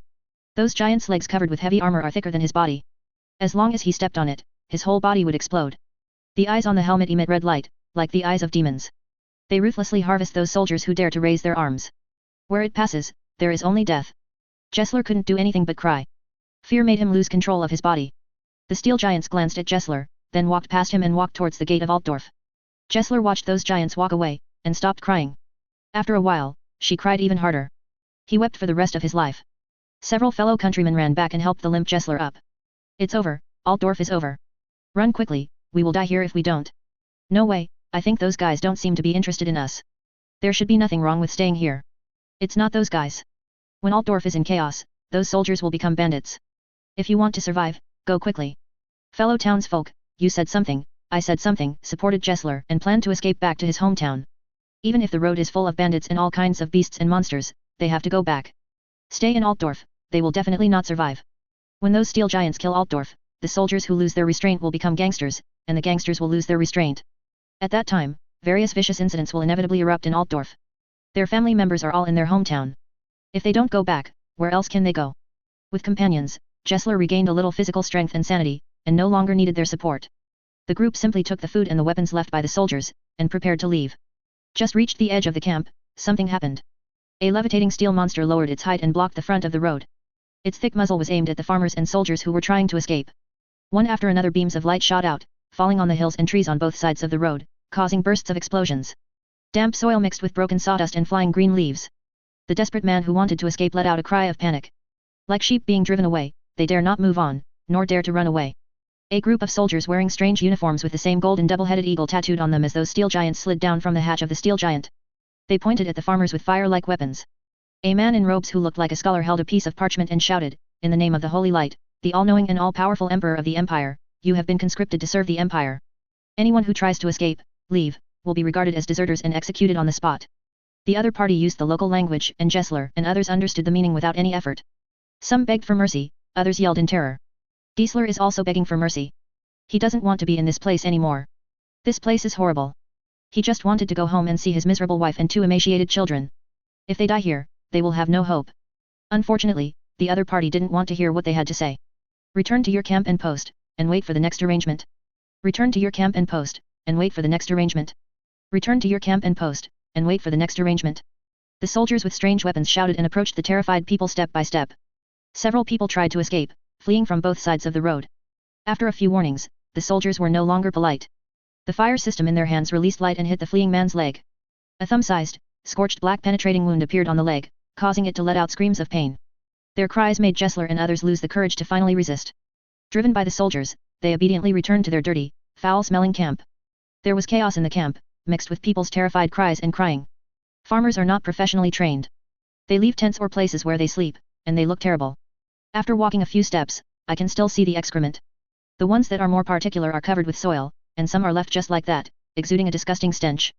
Those giants' legs covered with heavy armor are thicker than his body. As long as he stepped on it, his whole body would explode. The eyes on the helmet emit red light, like the eyes of demons. They ruthlessly harvest those soldiers who dare to raise their arms. Where it passes, there is only death. Gessler couldn't do anything but cry. Fear made him lose control of his body. The steel giants glanced at Gessler, then walked past him and walked towards the gate of Altdorf. Gessler watched those giants walk away, and stopped crying. After a while, she cried even harder. He wept for the rest of his life. Several fellow countrymen ran back and helped the limp Gessler up. It's over, Altdorf is over. Run quickly, we will die here if we don't. No way, I think those guys don't seem to be interested in us. There should be nothing wrong with staying here. It's not those guys. When Altdorf is in chaos, those soldiers will become bandits. If you want to survive, go quickly. Fellow townsfolk, you said something, I said something, supported Gessler and planned to escape back to his hometown. Even if the road is full of bandits and all kinds of beasts and monsters, they have to go back. Stay in Altdorf, they will definitely not survive. When those steel giants kill Altdorf, the soldiers who lose their restraint will become gangsters, and the gangsters will lose their restraint. At that time, various vicious incidents will inevitably erupt in Altdorf. Their family members are all in their hometown. If they don't go back, where else can they go? With companions, Gessler regained a little physical strength and sanity, and no longer needed their support. The group simply took the food and the weapons left by the soldiers, and prepared to leave. Just reached the edge of the camp, something happened. A levitating steel monster lowered its height and blocked the front of the road. Its thick muzzle was aimed at the farmers and soldiers who were trying to escape. One after another beams of light shot out, falling on the hills and trees on both sides of the road, causing bursts of explosions. Damp soil mixed with broken sawdust and flying green leaves. The desperate man who wanted to escape let out a cry of panic. Like sheep being driven away, they dare not move on, nor dare to run away. A group of soldiers wearing strange uniforms with the same golden double-headed eagle tattooed on them as those steel giants slid down from the hatch of the steel giant. They pointed at the farmers with fire-like weapons. A man in robes who looked like a scholar held a piece of parchment and shouted, "In the name of the Holy Light, the all-knowing and all-powerful Emperor of the Empire, you have been conscripted to serve the Empire. Anyone who tries to escape, leave, will be regarded as deserters and executed on the spot." The other party used the local language, and Gessler and others understood the meaning without any effort. Some begged for mercy, others yelled in terror. Gessler is also begging for mercy. He doesn't want to be in this place anymore. This place is horrible. He just wanted to go home and see his miserable wife and 2 emaciated children. If they die here, they will have no hope. Unfortunately, the other party didn't want to hear what they had to say. Return to your camp and post, and wait for the next arrangement. Return to your camp and post, and wait for the next arrangement. Return to your camp and post, and wait for the next arrangement. The soldiers with strange weapons shouted and approached the terrified people step by step. Several people tried to escape, fleeing from both sides of the road. After a few warnings, the soldiers were no longer polite. The fire system in their hands released light and hit the fleeing man's leg. A thumb-sized, scorched black penetrating wound appeared on the leg, causing it to let out screams of pain. Their cries made Gessler and others lose the courage to finally resist. Driven by the soldiers, they obediently returned to their dirty, foul-smelling camp. There was chaos in the camp, mixed with people's terrified cries and crying. Farmers are not professionally trained. They leave tents or places where they sleep, and they look terrible. After walking a few steps, I can still see the excrement. The ones that are more particular are covered with soil, and some are left just like that, exuding a disgusting stench.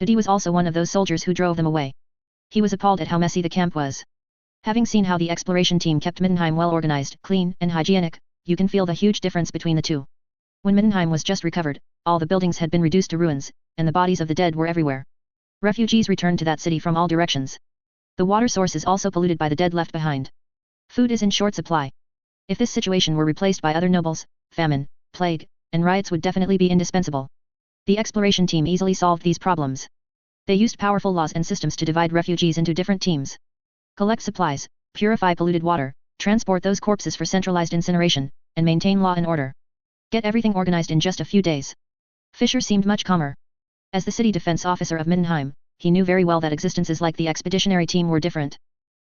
Didi was also one of those soldiers who drove them away. He was appalled at how messy the camp was. Having seen how the exploration team kept Middenheim well organized, clean, and hygienic, you can feel the huge difference between the two. When Middenheim was just recovered, all the buildings had been reduced to ruins, and the bodies of the dead were everywhere. Refugees returned to that city from all directions. The water source is also polluted by the dead left behind. Food is in short supply. If this situation were replaced by other nobles, famine, plague, and riots would definitely be indispensable. The exploration team easily solved these problems. They used powerful laws and systems to divide refugees into different teams. Collect supplies, purify polluted water, transport those corpses for centralized incineration, and maintain law and order. Get everything organized in just a few days. Fischer seemed much calmer. As the city defense officer of Middenheim, he knew very well that existences like the expeditionary team were different.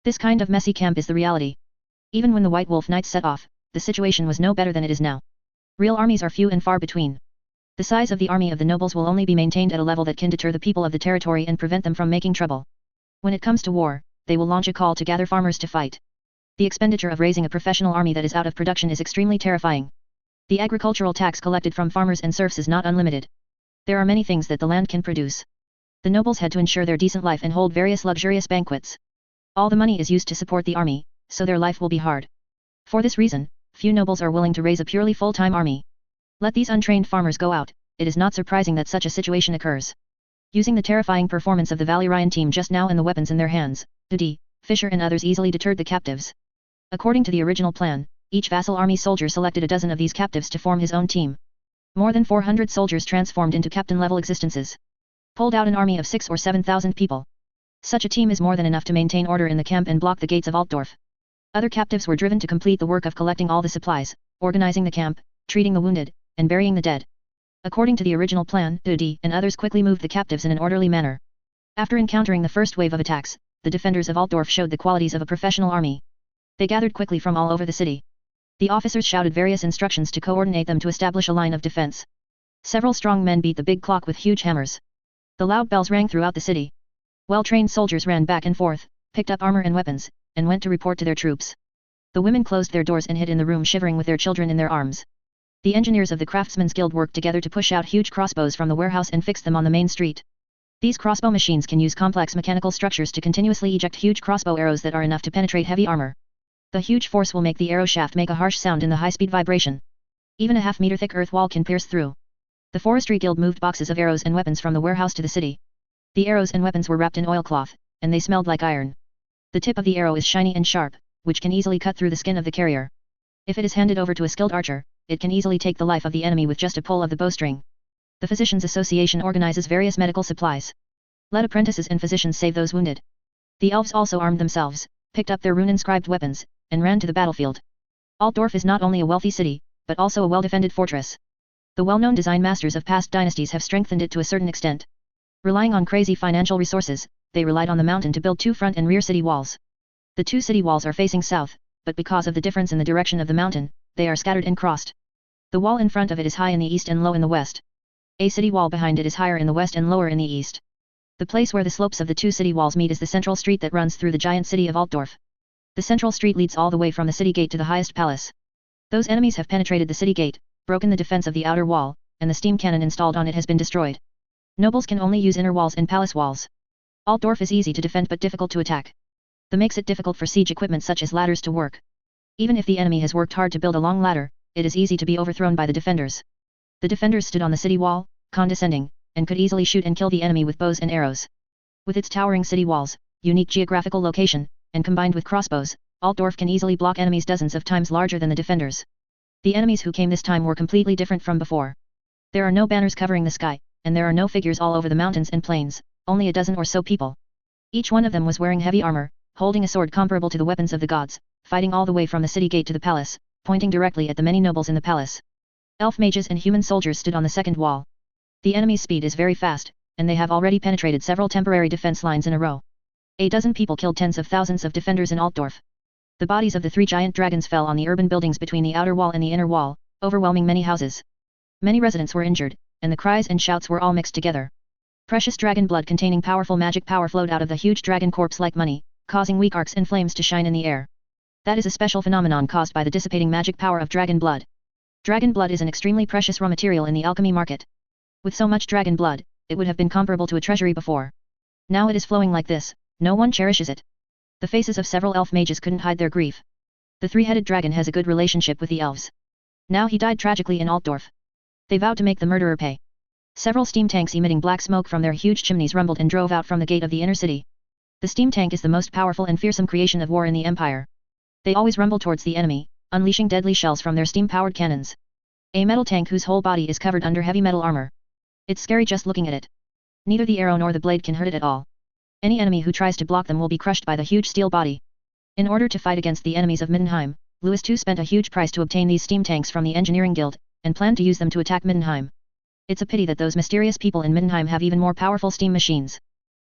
This kind of messy camp is the reality. Even when the White Wolf Knights set off, the situation was no better than it is now. Real armies are few and far between. The size of the army of the nobles will only be maintained at a level that can deter the people of the territory and prevent them from making trouble. When it comes to war, they will launch a call to gather farmers to fight. The expenditure of raising a professional army that is out of production is extremely terrifying. The agricultural tax collected from farmers and serfs is not unlimited. There are many things that the land can produce. The nobles had to ensure their decent life and hold various luxurious banquets. All the money is used to support the army, so their life will be hard. For this reason, few nobles are willing to raise a purely full-time army. Let these untrained farmers go out, it is not surprising that such a situation occurs. Using the terrifying performance of the Valyrian team just now and the weapons in their hands, Dudi, Fischer and others easily deterred the captives. According to the original plan, each vassal army soldier selected a dozen of these captives to form his own team. More than 400 soldiers transformed into captain-level existences. Pulled out an army of 6,000 or 7,000 people. Such a team is more than enough to maintain order in the camp and block the gates of Altdorf. Other captives were driven to complete the work of collecting all the supplies, organizing the camp, treating the wounded, and burying the dead. According to the original plan, Dudi and others quickly moved the captives in an orderly manner. After encountering the first wave of attacks, the defenders of Altdorf showed the qualities of a professional army. They gathered quickly from all over the city. The officers shouted various instructions to coordinate them to establish a line of defense. Several strong men beat the big clock with huge hammers. The loud bells rang throughout the city. Well-trained soldiers ran back and forth, picked up armor and weapons, and went to report to their troops. The women closed their doors and hid in the room shivering with their children in their arms. The engineers of the Craftsmen's Guild worked together to push out huge crossbows from the warehouse and fix them on the main street. These crossbow machines can use complex mechanical structures to continuously eject huge crossbow arrows that are enough to penetrate heavy armor. The huge force will make the arrow shaft make a harsh sound in the high-speed vibration. Even a half-meter thick earth wall can pierce through. The Forestry Guild moved boxes of arrows and weapons from the warehouse to the city. The arrows and weapons were wrapped in oilcloth, and they smelled like iron. The tip of the arrow is shiny and sharp, which can easily cut through the skin of the carrier. If it is handed over to a skilled archer, it can easily take the life of the enemy with just a pull of the bowstring. The Physicians' Association organizes various medical supplies. Let apprentices and physicians save those wounded. The elves also armed themselves, picked up their rune-inscribed weapons, and ran to the battlefield. Altdorf is not only a wealthy city, but also a well-defended fortress. The well-known design masters of past dynasties have strengthened it to a certain extent. Relying on crazy financial resources, they relied on the mountain to build 2 front and rear city walls. The 2 city walls are facing south, but because of the difference in the direction of the mountain, they are scattered and crossed. The wall in front of it is high in the east and low in the west. A city wall behind it is higher in the west and lower in the east. The place where the slopes of the 2 city walls meet is the central street that runs through the giant city of Altdorf. The central street leads all the way from the city gate to the highest palace. Those enemies have penetrated the city gate, broken the defense of the outer wall, and the steam cannon installed on it has been destroyed. Nobles can only use inner walls and palace walls. Altdorf is easy to defend but difficult to attack. That makes it difficult for siege equipment such as ladders to work. Even if the enemy has worked hard to build a long ladder, it is easy to be overthrown by the defenders. The defenders stood on the city wall, condescending, and could easily shoot and kill the enemy with bows and arrows. With its towering city walls, unique geographical location, and combined with crossbows, Altdorf can easily block enemies dozens of times larger than the defenders. The enemies who came this time were completely different from before. There are no banners covering the sky, and there are no figures all over the mountains and plains, only a dozen or so people. Each one of them was wearing heavy armor, holding a sword comparable to the weapons of the gods, fighting all the way from the city gate to the palace, pointing directly at the many nobles in the palace. Elf mages and human soldiers stood on the second wall. The enemy's speed is very fast, and they have already penetrated several temporary defense lines in a row. A dozen people killed tens of thousands of defenders in Altdorf. The bodies of the 3 giant dragons fell on the urban buildings between the outer wall and the inner wall, overwhelming many houses. Many residents were injured, and the cries and shouts were all mixed together. Precious dragon blood containing powerful magic power flowed out of the huge dragon corpse like money, causing weak arcs and flames to shine in the air. That is a special phenomenon caused by the dissipating magic power of dragon blood. Dragon blood is an extremely precious raw material in the alchemy market. With so much dragon blood, it would have been comparable to a treasury before. Now it is flowing like this, no one cherishes it. The faces of several elf mages couldn't hide their grief. The 3-headed dragon has a good relationship with the elves. Now he died tragically in Altdorf. They vowed to make the murderer pay. Several steam tanks emitting black smoke from their huge chimneys rumbled and drove out from the gate of the inner city. The steam tank is the most powerful and fearsome creation of war in the Empire. They always rumble towards the enemy, unleashing deadly shells from their steam-powered cannons. A metal tank whose whole body is covered under heavy metal armor. It's scary just looking at it. Neither the arrow nor the blade can hurt it at all. Any enemy who tries to block them will be crushed by the huge steel body. In order to fight against the enemies of Middenheim, Louis II spent a huge price to obtain these steam tanks from the engineering guild, and planned to use them to attack Middenheim. It's a pity that those mysterious people in Middenheim have even more powerful steam machines.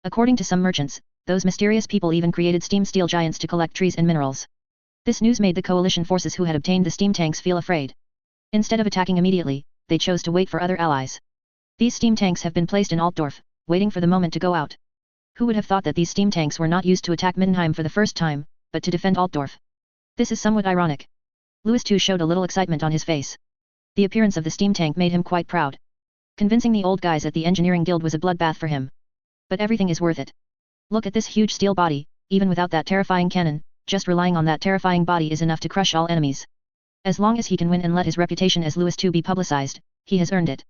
According to some merchants, those mysterious people even created steam steel giants to collect trees and minerals. This news made the coalition forces who had obtained the steam tanks feel afraid. Instead of attacking immediately, they chose to wait for other allies. These steam tanks have been placed in Altdorf, waiting for the moment to go out. Who would have thought that these steam tanks were not used to attack Middenheim for the first time, but to defend Altdorf? This is somewhat ironic. Louis II showed a little excitement on his face. The appearance of the steam tank made him quite proud. Convincing the old guys at the engineering guild was a bloodbath for him. But everything is worth it. Look at this huge steel body, even without that terrifying cannon, just relying on that terrifying body is enough to crush all enemies. As long as he can win and let his reputation as Louis II be publicized, he has earned it.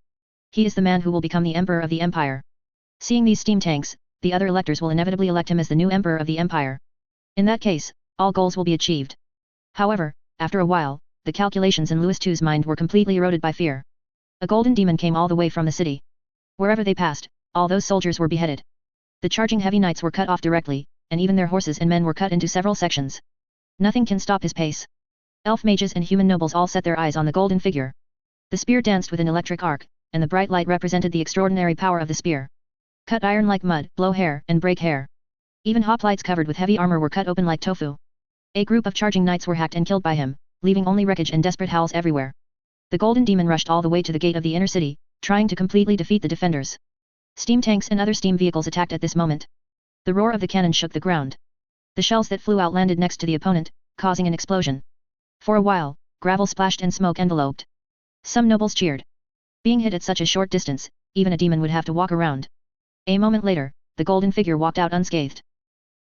He is the man who will become the emperor of the empire. Seeing these steam tanks, the other electors will inevitably elect him as the new emperor of the empire. In that case, all goals will be achieved. However, after a while, the calculations in Louis II's mind were completely eroded by fear. A golden demon came all the way from the city. Wherever they passed, all those soldiers were beheaded. The charging heavy knights were cut off directly, and even their horses and men were cut into several sections. Nothing can stop his pace. Elf mages and human nobles all set their eyes on the golden figure. The spear danced with an electric arc, and the bright light represented the extraordinary power of the spear. Cut iron like mud, blow hair, and break hair. Even hoplites covered with heavy armor were cut open like tofu. A group of charging knights were hacked and killed by him, leaving only wreckage and desperate howls everywhere. The golden demon rushed all the way to the gate of the inner city, trying to completely defeat the defenders. Steam tanks and other steam vehicles attacked at this moment. The roar of the cannon shook the ground. The shells that flew out landed next to the opponent, causing an explosion. For a while, gravel splashed and smoke enveloped. Some nobles cheered. Being hit at such a short distance, even a demon would have to walk around. A moment later, the golden figure walked out unscathed.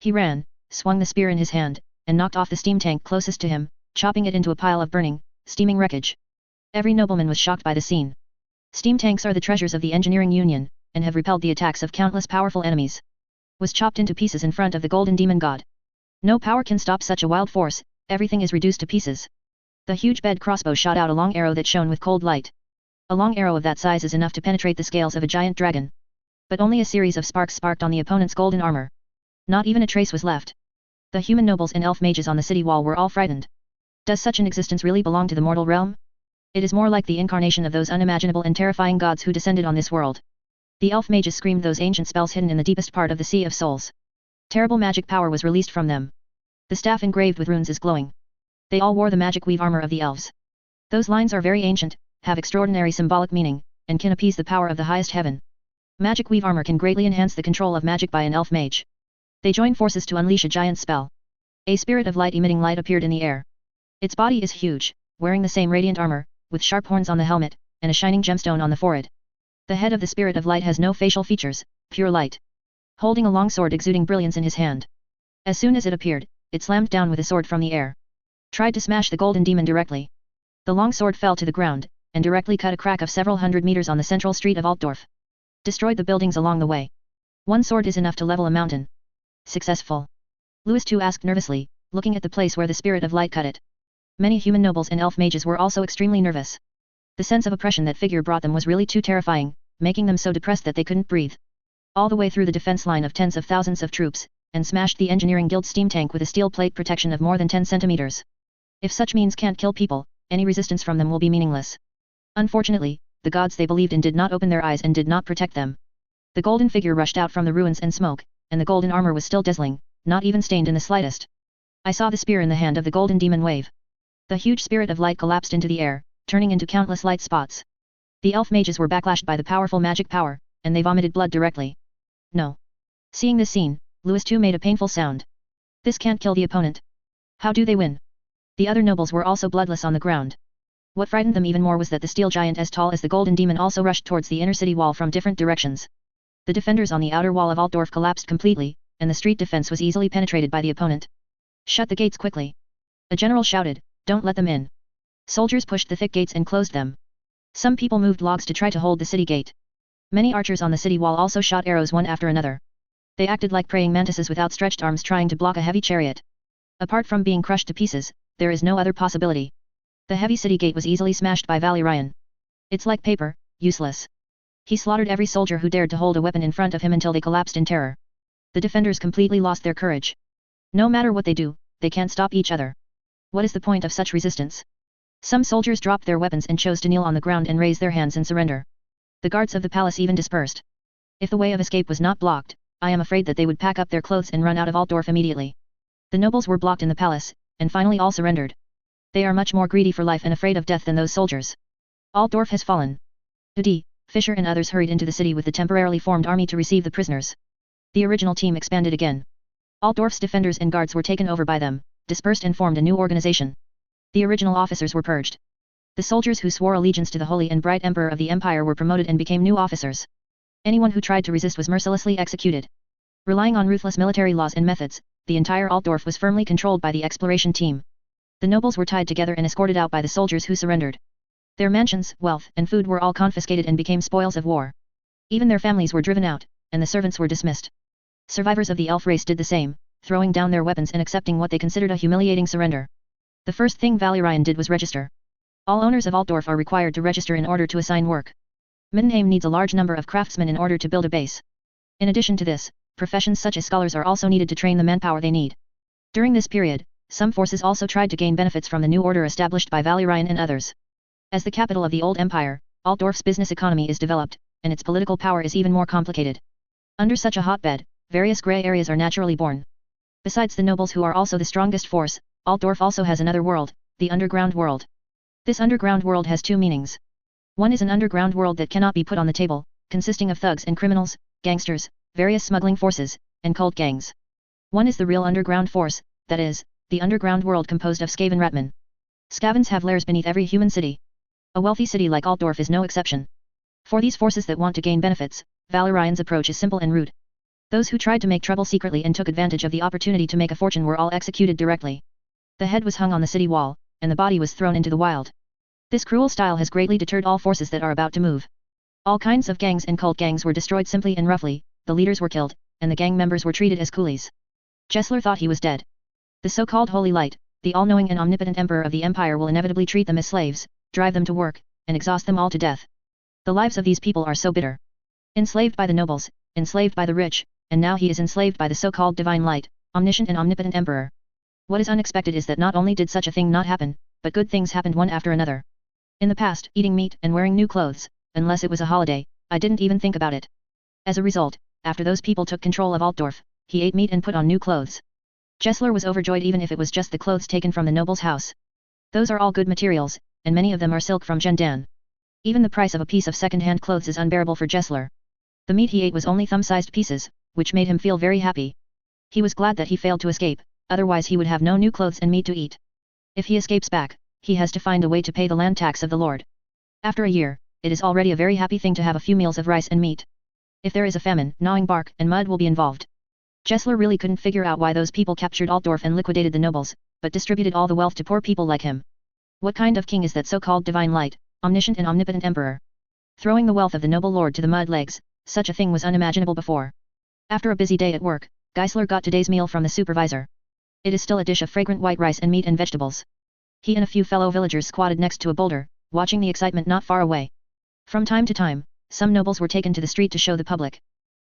He ran, swung the spear in his hand, and knocked off the steam tank closest to him, chopping it into a pile of burning, steaming wreckage. Every nobleman was shocked by the scene. Steam tanks are the treasures of the engineering union, and have repelled the attacks of countless powerful enemies. Was chopped into pieces in front of the golden demon god. No power can stop such a wild force, everything is reduced to pieces. The huge bed crossbow shot out a long arrow that shone with cold light. A long arrow of that size is enough to penetrate the scales of a giant dragon. But only a series of sparks sparked on the opponent's golden armor. Not even a trace was left. The human nobles and elf mages on the city wall were all frightened. Does such an existence really belong to the mortal realm? It is more like the incarnation of those unimaginable and terrifying gods who descended on this world. The elf mages screamed those ancient spells hidden in the deepest part of the Sea of Souls. Terrible magic power was released from them. The staff engraved with runes is glowing. They all wore the magic weave armor of the elves. Those lines are very ancient, have extraordinary symbolic meaning, and can appease the power of the highest heaven. Magic weave armor can greatly enhance the control of magic by an elf mage. They join forces to unleash a giant spell. A spirit of light emitting light appeared in the air. Its body is huge, wearing the same radiant armor, with sharp horns on the helmet, and a shining gemstone on the forehead. The head of the spirit of light has no facial features, pure light. holding a long sword exuding brilliance in his hand. As soon as it appeared, it slammed down with a sword from the air. Tried to smash the golden demon directly. The long sword fell to the ground, and directly cut a crack of several hundred meters on the central street of Altdorf. Destroyed the buildings along the way. One sword is enough to level a mountain. Successful. Louis II asked nervously, looking at the place where the spirit of light cut it. Many human nobles and elf mages were also extremely nervous. The sense of oppression that figure brought them was really too terrifying, making them so depressed that they couldn't breathe. All the way through the defense line of tens of thousands of troops, and smashed the engineering guild steam tank with a steel plate protection of more than 10 centimeters. If such means can't kill people, any resistance from them will be meaningless. Unfortunately, the gods they believed in did not open their eyes and did not protect them. The golden figure rushed out from the ruins and smoke, and the golden armor was still dazzling, not even stained in the slightest. I saw the spear in the hand of the golden demon wave. The huge spirit of light collapsed into the air, turning into countless light spots. The elf mages were backlashed by the powerful magic power, and they vomited blood directly. No. Seeing this scene, Louis II made a painful sound. This can't kill the opponent. How do they win? The other nobles were also bloodless on the ground. What frightened them even more was that the steel giant as tall as the golden demon also rushed towards the inner city wall from different directions. The defenders on the outer wall of Altdorf collapsed completely, and the street defense was easily penetrated by the opponent. Shut the gates quickly. A general shouted, don't let them in. Soldiers pushed the thick gates and closed them. Some people moved logs to try to hold the city gate. Many archers on the city wall also shot arrows one after another. They acted like praying mantises with outstretched arms trying to block a heavy chariot. Apart from being crushed to pieces, there is no other possibility. The heavy city gate was easily smashed by Valerian. It's like paper, useless. He slaughtered every soldier who dared to hold a weapon in front of him until they collapsed in terror. The defenders completely lost their courage. No matter what they do, they can't stop each other. What is the point of such resistance? Some soldiers dropped their weapons and chose to kneel on the ground and raise their hands in surrender. The guards of the palace even dispersed. If the way of escape was not blocked, I am afraid that they would pack up their clothes and run out of Altdorf immediately. The nobles were blocked in the palace, and finally all surrendered. They are much more greedy for life and afraid of death than those soldiers. Altdorf has fallen. Udi, Fischer and others hurried into the city with the temporarily formed army to receive the prisoners. The original team expanded again. Altdorf's defenders and guards were taken over by them, dispersed and formed a new organization. The original officers were purged. The soldiers who swore allegiance to the holy and bright emperor of the empire were promoted and became new officers. Anyone who tried to resist was mercilessly executed. Relying on ruthless military laws and methods, the entire Altdorf was firmly controlled by the exploration team. The nobles were tied together and escorted out by the soldiers who surrendered. Their mansions, wealth, and food were all confiscated and became spoils of war. Even their families were driven out, and the servants were dismissed. Survivors of the elf race did the same, throwing down their weapons and accepting what they considered a humiliating surrender. The first thing Valerian did was register. All owners of Altdorf are required to register in order to assign work. Middenheim needs a large number of craftsmen in order to build a base. In addition to this, professions such as scholars are also needed to train the manpower they need. During this period, some forces also tried to gain benefits from the new order established by Valerian and others. As the capital of the old empire, Altdorf's business economy is developed, and its political power is even more complicated. Under such a hotbed, various grey areas are naturally born. Besides the nobles who are also the strongest force, Altdorf also has another world, the underground world. This underground world has two meanings. One is an underground world that cannot be put on the table, consisting of thugs and criminals, gangsters, various smuggling forces, and cult gangs. One is the real underground force, that is, the underground world composed of Skaven Ratmen. Skavens have lairs beneath every human city. A wealthy city like Altdorf is no exception. For these forces that want to gain benefits, Valerian's approach is simple and rude. Those who tried to make trouble secretly and took advantage of the opportunity to make a fortune were all executed directly. The head was hung on the city wall, and the body was thrown into the wild. This cruel style has greatly deterred all forces that are about to move. All kinds of gangs and cult gangs were destroyed simply and roughly, the leaders were killed, and the gang members were treated as coolies. Gessler thought he was dead. The so-called Holy Light, the all-knowing and omnipotent emperor of the empire will inevitably treat them as slaves, drive them to work, and exhaust them all to death. The lives of these people are so bitter. Enslaved by the nobles, enslaved by the rich, and now he is enslaved by the so-called divine light, omniscient and omnipotent emperor. What is unexpected is that not only did such a thing not happen, but good things happened one after another. In the past, eating meat and wearing new clothes, unless it was a holiday, I didn't even think about it. As a result, after those people took control of Altdorf, he ate meat and put on new clothes. Gessler was overjoyed even if it was just the clothes taken from the noble's house. Those are all good materials, and many of them are silk from Gendan. Even the price of a piece of second-hand clothes is unbearable for Gessler. The meat he ate was only thumb-sized pieces, which made him feel very happy. He was glad that he failed to escape, otherwise he would have no new clothes and meat to eat. If he escapes back, he has to find a way to pay the land tax of the Lord. After a year, it is already a very happy thing to have a few meals of rice and meat. If there is a famine, gnawing bark and mud will be involved. Gessler really couldn't figure out why those people captured Altdorf and liquidated the nobles, but distributed all the wealth to poor people like him. What kind of king is that so-called divine light, omniscient and omnipotent emperor? Throwing the wealth of the noble lord to the mud legs, such a thing was unimaginable before. After a busy day at work, Gessler got today's meal from the supervisor. It is still a dish of fragrant white rice and meat and vegetables. He and a few fellow villagers squatted next to a boulder, watching the excitement not far away. From time to time, some nobles were taken to the street to show the public.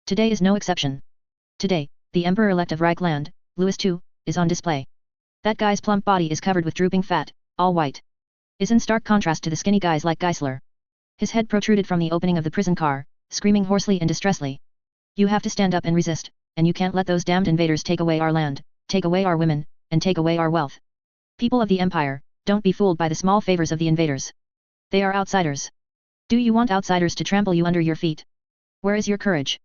Today is no exception. Today, the Emperor-elect of Reichland, Louis II, is on display. That guy's plump body is covered with drooping fat, all white. Is in stark contrast to the skinny guys like Gessler. His head protruded from the opening of the prison car, screaming hoarsely and distressly. You have to stand up and resist, and you can't let those damned invaders take away our land, take away our women, and take away our wealth. People of the Empire, don't be fooled by the small favors of the invaders. They are outsiders. Do you want outsiders to trample you under your feet? Where is your courage?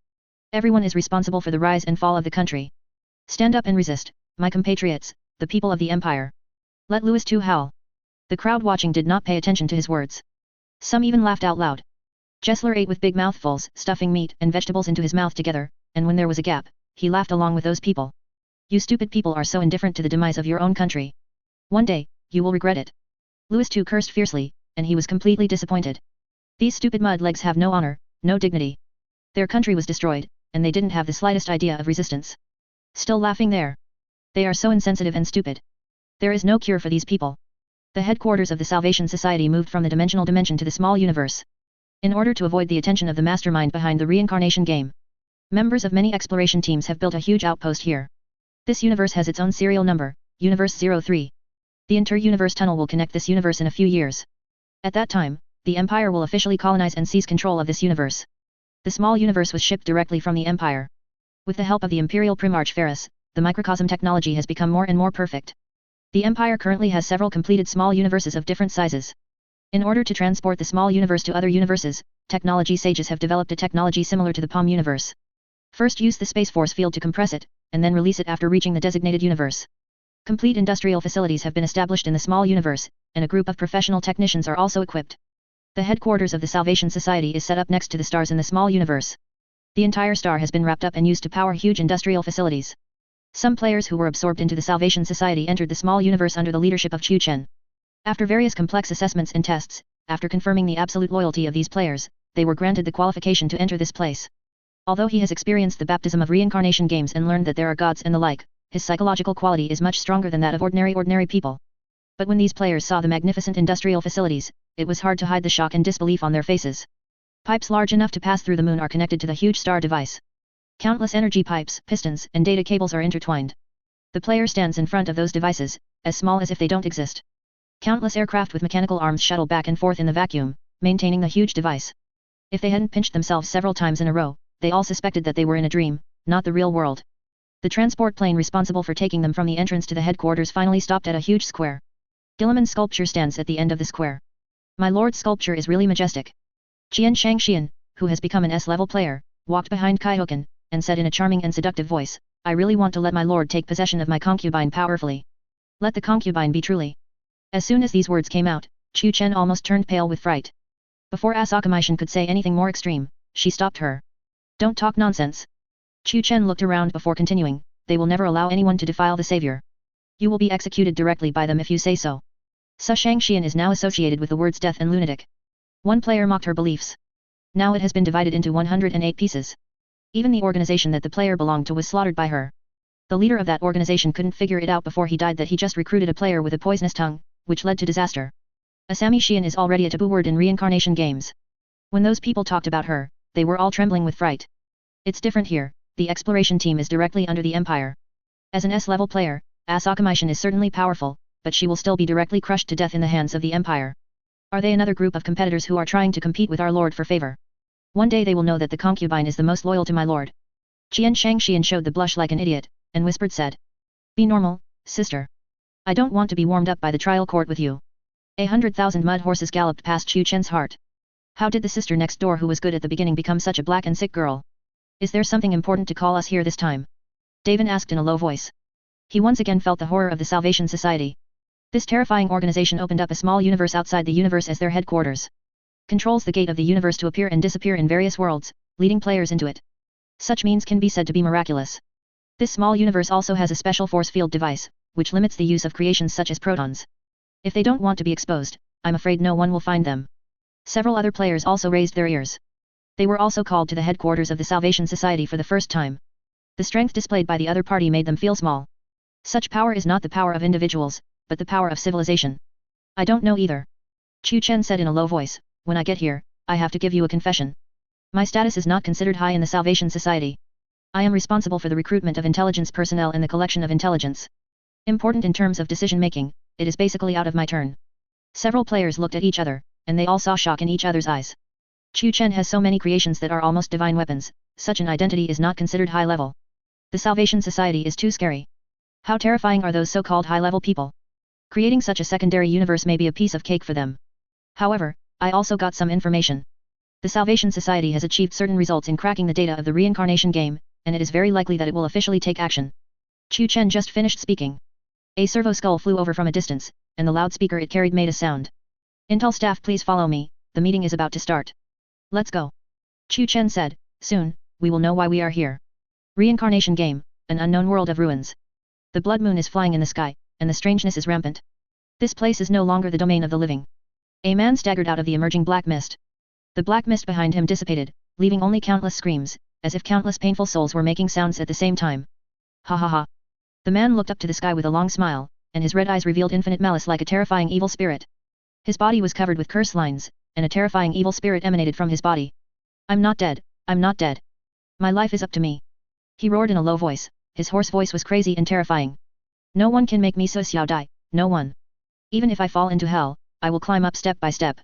Everyone is responsible for the rise and fall of the country. Stand up and resist, my compatriots, the people of the Empire. Let Louis II howl. The crowd watching did not pay attention to his words. Some even laughed out loud. Gessler ate with big mouthfuls, stuffing meat and vegetables into his mouth together, and when there was a gap, he laughed along with those people. You stupid people are so indifferent to the demise of your own country. One day, you will regret it. Louis II cursed fiercely, and he was completely disappointed. These stupid mud legs have no honor, no dignity. Their country was destroyed, and they didn't have the slightest idea of resistance. Still laughing there. They are so insensitive and stupid. There is no cure for these people. The headquarters of the Salvation Society moved from the dimensional dimension to the small universe. In order to avoid the attention of the mastermind behind the reincarnation game, members of many exploration teams have built a huge outpost here. This universe has its own serial number, Universe 03. The inter-universe tunnel will connect this universe in a few years. At that time, the Empire will officially colonize and seize control of this universe. The small universe was shipped directly from the Empire. With the help of the Imperial Primarch Ferris, the microcosm technology has become more and more perfect. The Empire currently has several completed small universes of different sizes. In order to transport the small universe to other universes, technology sages have developed a technology similar to the POM universe. First use the Space Force field to compress it, and then release it after reaching the designated universe. Complete industrial facilities have been established in the small universe, and a group of professional technicians are also equipped. The headquarters of the Salvation Society is set up next to the stars in the small universe. The entire star has been wrapped up and used to power huge industrial facilities. Some players who were absorbed into the Salvation Society entered the small universe under the leadership of Chu Chen. After various complex assessments and tests, after confirming the absolute loyalty of these players, they were granted the qualification to enter this place. Although he has experienced the baptism of reincarnation games and learned that there are gods and the like, his psychological quality is much stronger than that of ordinary people. But when these players saw the magnificent industrial facilities, it was hard to hide the shock and disbelief on their faces. Pipes large enough to pass through the moon are connected to the huge star device. Countless energy pipes, pistons, and data cables are intertwined. The player stands in front of those devices, as small as if they don't exist. Countless aircraft with mechanical arms shuttle back and forth in the vacuum, maintaining the huge device. If they hadn't pinched themselves several times in a row, they all suspected that they were in a dream, not the real world. The transport plane responsible for taking them from the entrance to the headquarters finally stopped at a huge square. Gilliman's sculpture stands at the end of the square. My lord's sculpture is really majestic. Qian Shangxian, who has become an S-level player, walked behind Kaihoken, and said in a charming and seductive voice, I really want to let my lord take possession of my concubine powerfully. Let the concubine be truly. As soon as these words came out, Chu Chen almost turned pale with fright. Before Asakameishin could say anything more extreme, she stopped her. Don't talk nonsense. Chu Chen looked around before continuing, they will never allow anyone to defile the savior. You will be executed directly by them if you say so. Su Shangxian is now associated with the words death and lunatic. One player mocked her beliefs. Now it has been divided into 108 pieces. Even the organization that the player belonged to was slaughtered by her. The leader of that organization couldn't figure it out before he died that he just recruited a player with a poisonous tongue, which led to disaster. Asami Xian is already a taboo word in reincarnation games. When those people talked about her, they were all trembling with fright. It's different here, the exploration team is directly under the Empire. As an S-level player, Asakameishin is certainly powerful, but she will still be directly crushed to death in the hands of the Empire. Are they another group of competitors who are trying to compete with our lord for favor? One day they will know that the concubine is the most loyal to my lord. Qian Shangxian showed the blush like an idiot, and whispered said. Be normal, sister. I don't want to be warmed up by the trial court with you. 100,000 mud horses galloped past Chu Chen's heart. How did the sister next door who was good at the beginning become such a black and sick girl? Is there something important to call us here this time? Davin asked in a low voice. He once again felt the horror of the Salvation Society. This terrifying organization opened up a small universe outside the universe as their headquarters. Controls the gate of the universe to appear and disappear in various worlds, leading players into it. Such means can be said to be miraculous. This small universe also has a special force field device, which limits the use of creations such as protons. If they don't want to be exposed, I'm afraid no one will find them. Several other players also raised their ears. They were also called to the headquarters of the Salvation Society for the first time. The strength displayed by the other party made them feel small. Such power is not the power of individuals, but the power of civilization. I don't know either. Chu Chen said in a low voice, when I get here, I have to give you a confession. My status is not considered high in the Salvation Society. I am responsible for the recruitment of intelligence personnel and the collection of intelligence. Important in terms of decision-making, it is basically out of my turn. Several players looked at each other, and they all saw shock in each other's eyes. Chu Chen has so many creations that are almost divine weapons, such an identity is not considered high level. The Salvation Society is too scary. How terrifying are those so-called high-level people? Creating such a secondary universe may be a piece of cake for them. However, I also got some information. The Salvation Society has achieved certain results in cracking the data of the reincarnation game, and it is very likely that it will officially take action. Chu Chen just finished speaking. A servo skull flew over from a distance, and the loudspeaker it carried made a sound. Intel staff, please follow me, the meeting is about to start. Let's go. Chu Chen said, soon, we will know why we are here. Reincarnation game, an unknown world of ruins. The blood moon is flying in the sky, and the strangeness is rampant. This place is no longer the domain of the living. A man staggered out of the emerging black mist. The black mist behind him dissipated, leaving only countless screams, as if countless painful souls were making sounds at the same time. Ha ha ha. The man looked up to the sky with a long smile, and his red eyes revealed infinite malice like a terrifying evil spirit. His body was covered with curse lines, and a terrifying evil spirit emanated from his body. I'm not dead, I'm not dead. My life is up to me. He roared in a low voice, his hoarse voice was crazy and terrifying. No one can make me so xiao die, no one. Even if I fall into hell, I will climb up step by step.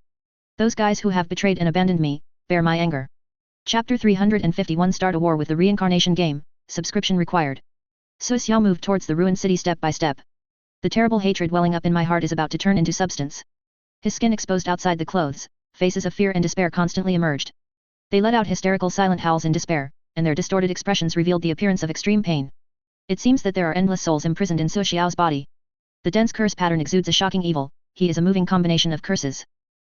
Those guys who have betrayed and abandoned me, bear my anger. Chapter 351 Start a war with the reincarnation game, subscription required. So Xiao moved towards the ruined city step by step. The terrible hatred welling up in my heart is about to turn into substance. His skin exposed outside the clothes, faces of fear and despair constantly emerged. They let out hysterical silent howls in despair, and their distorted expressions revealed the appearance of extreme pain. It seems that there are endless souls imprisoned in Su Xiao's body. The dense curse pattern exudes a shocking evil, he is a moving combination of curses.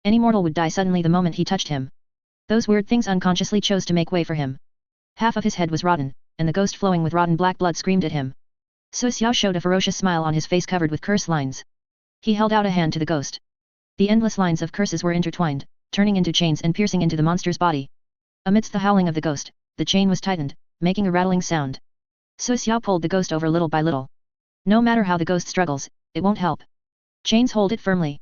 Any mortal would die suddenly the moment he touched him. Those weird things unconsciously chose to make way for him. Half of his head was rotten, and the ghost flowing with rotten black blood screamed at him. Su Xiao showed a ferocious smile on his face covered with curse lines. He held out a hand to the ghost. The endless lines of curses were intertwined, turning into chains and piercing into the monster's body. Amidst the howling of the ghost, the chain was tightened, making a rattling sound. Su Xiao pulled the ghost over little by little. No matter how the ghost struggles, it won't help. Chains hold it firmly.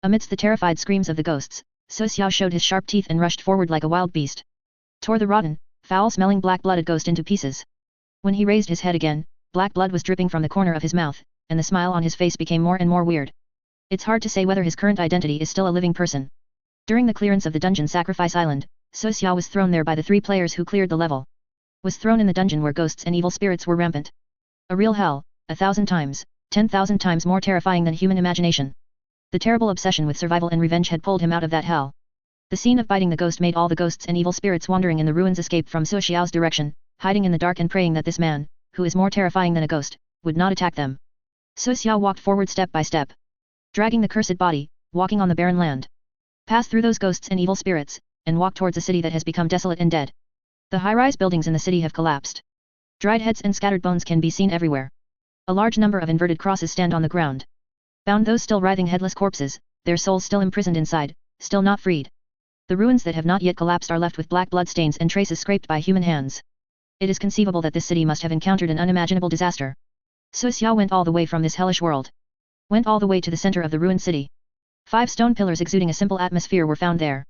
Amidst the terrified screams of the ghosts, Su Xiao showed his sharp teeth and rushed forward like a wild beast. Tore the rotten, foul-smelling black-blooded ghost into pieces. When he raised his head again, black blood was dripping from the corner of his mouth, and the smile on his face became more and more weird. It's hard to say whether his current identity is still a living person. During the clearance of the dungeon Sacrifice Island, Su Xiao was thrown there by the 3 players who cleared the level. Was thrown in the dungeon where ghosts and evil spirits were rampant. A real hell, 1,000 times, 10,000 times more terrifying than human imagination. The terrible obsession with survival and revenge had pulled him out of that hell. The scene of biting the ghost made all the ghosts and evil spirits wandering in the ruins escape from Su Xiao's direction, hiding in the dark and praying that this man, who is more terrifying than a ghost, would not attack them. Su Xiao walked forward step by step. Dragging the cursed body, walking on the barren land. Pass through those ghosts and evil spirits, and walk towards a city that has become desolate and dead. The high-rise buildings in the city have collapsed. Dried heads and scattered bones can be seen everywhere. A large number of inverted crosses stand on the ground. Bound those still writhing headless corpses, their souls still imprisoned inside, still not freed. The ruins that have not yet collapsed are left with black blood stains and traces scraped by human hands. It is conceivable that this city must have encountered an unimaginable disaster. Su Xiao went all the way from this hellish world. Went all the way to the center of the ruined city. 5 stone pillars exuding a simple atmosphere were found there.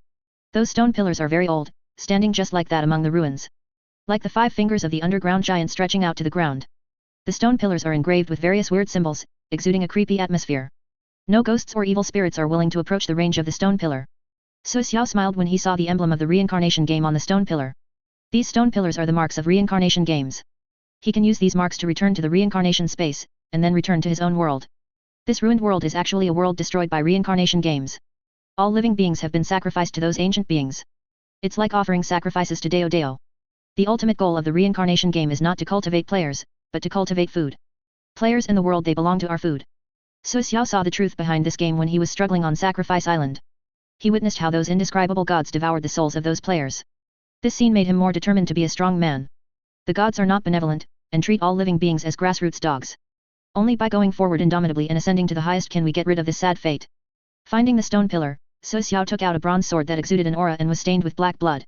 Those stone pillars are very old, standing just like that among the ruins. Like the 5 fingers of the underground giant stretching out to the ground. The stone pillars are engraved with various weird symbols, exuding a creepy atmosphere. No ghosts or evil spirits are willing to approach the range of the stone pillar. Su Xiao smiled when he saw the emblem of the reincarnation game on the stone pillar. These stone pillars are the marks of reincarnation games. He can use these marks to return to the reincarnation space, and then return to his own world. This ruined world is actually a world destroyed by reincarnation games. All living beings have been sacrificed to those ancient beings. It's like offering sacrifices to Deo Deo. The ultimate goal of the reincarnation game is not to cultivate players, but to cultivate food. Players in the world they belong to are food. Su Xiao saw the truth behind this game when he was struggling on Sacrifice Island. He witnessed how those indescribable gods devoured the souls of those players. This scene made him more determined to be a strong man. The gods are not benevolent, and treat all living beings as grassroots dogs. Only by going forward indomitably and ascending to the highest can we get rid of this sad fate. Finding the stone pillar, Su Xiao took out a bronze sword that exuded an aura and was stained with black blood.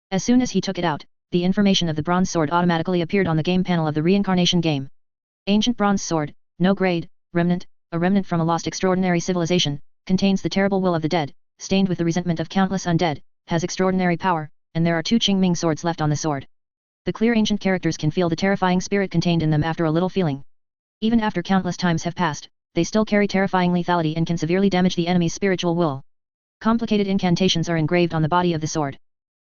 As soon as he took it out, the information of the bronze sword automatically appeared on the game panel of the reincarnation game. Ancient bronze sword, no grade, remnant, a remnant from a lost extraordinary civilization, contains the terrible will of the dead, stained with the resentment of countless undead, has extraordinary power, and there are 2 Qingming swords left on the sword. The clear ancient characters can feel the terrifying spirit contained in them after a little feeling. Even after countless times have passed, they still carry terrifying lethality and can severely damage the enemy's spiritual will. Complicated incantations are engraved on the body of the sword.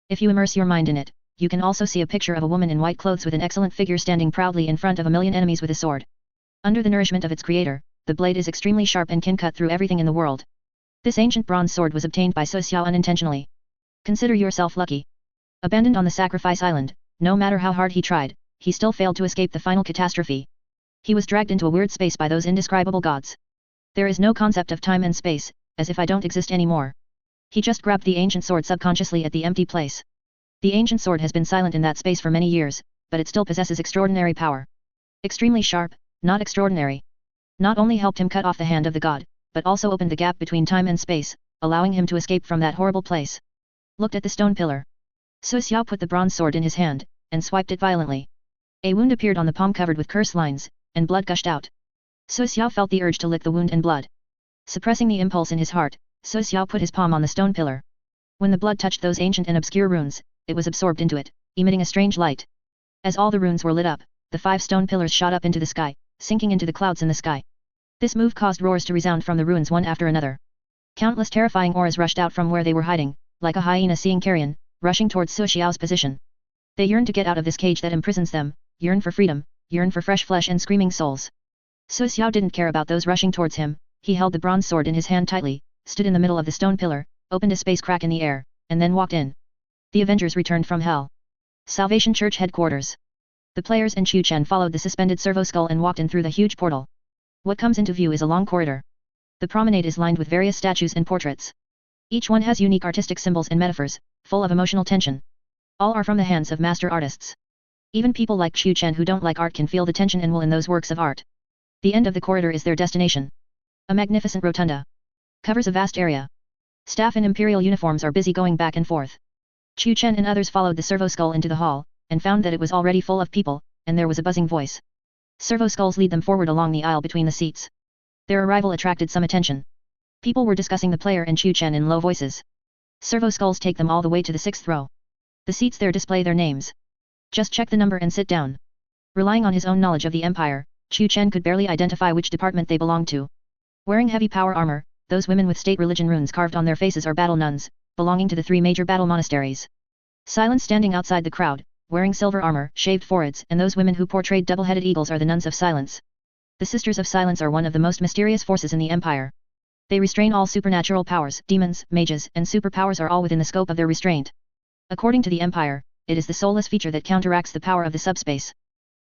If you immerse your mind in it, you can also see a picture of a woman in white clothes with an excellent figure standing proudly in front of a million enemies with a sword. Under the nourishment of its creator, the blade is extremely sharp and can cut through everything in the world. This ancient bronze sword was obtained by Su Xiao unintentionally. Consider yourself lucky. Abandoned on the sacrifice island, no matter how hard he tried, he still failed to escape the final catastrophe. He was dragged into a weird space by those indescribable gods. There is no concept of time and space, as if I don't exist anymore. He just grabbed the ancient sword subconsciously at the empty place. The ancient sword has been silent in that space for many years, but it still possesses extraordinary power. Extremely sharp, not extraordinary. Not only helped him cut off the hand of the god, but also opened the gap between time and space, allowing him to escape from that horrible place. Looked at the stone pillar. Su Xiao put the bronze sword in his hand, and swiped it violently. A wound appeared on the palm covered with curse lines, and blood gushed out. Su Xiao felt the urge to lick the wound and blood. Suppressing the impulse in his heart, Su Xiao put his palm on the stone pillar. When the blood touched those ancient and obscure runes, it was absorbed into it, emitting a strange light. As all the runes were lit up, the 5 stone pillars shot up into the sky, sinking into the clouds in the sky. This move caused roars to resound from the ruins one after another. Countless terrifying auras rushed out from where they were hiding, like a hyena seeing carrion, rushing towards Su Xiao's position. They yearn to get out of this cage that imprisons them, yearn for freedom, yearn for fresh flesh and screaming souls. Su Xiao didn't care about those rushing towards him. He held the bronze sword in his hand tightly, stood in the middle of the stone pillar, opened a space crack in the air, and then walked in. The Avengers returned from Hell. Salvation Church headquarters. The players and Qiu Chen followed the suspended servo skull and walked in through the huge portal. What comes into view is a long corridor. The promenade is lined with various statues and portraits. Each one has unique artistic symbols and metaphors, full of emotional tension. All are from the hands of master artists. Even people like Qiu Chen who don't like art can feel the tension and will in those works of art. The end of the corridor is their destination. A magnificent rotunda. Covers a vast area. Staff in imperial uniforms are busy going back and forth. Qiu Chen and others followed the servo skull into the hall, and found that it was already full of people, and there was a buzzing voice. Servo skulls lead them forward along the aisle between the seats. Their arrival attracted some attention. People were discussing the player and Qiu Chen in low voices. Servo skulls take them all the way to the 6th row. The seats there display their names. Just check the number and sit down. Relying on his own knowledge of the empire, Qiu Chen could barely identify which department they belonged to. Wearing heavy power armor, those women with state religion runes carved on their faces are battle nuns, belonging to the 3 major battle monasteries. Silent standing outside the crowd, wearing silver armor, shaved foreheads, and those women who portrayed double-headed eagles are the nuns of silence. The Sisters of Silence are one of the most mysterious forces in the empire. They restrain all supernatural powers, demons, mages, and superpowers are all within the scope of their restraint. According to the empire, it is the soulless feature that counteracts the power of the subspace.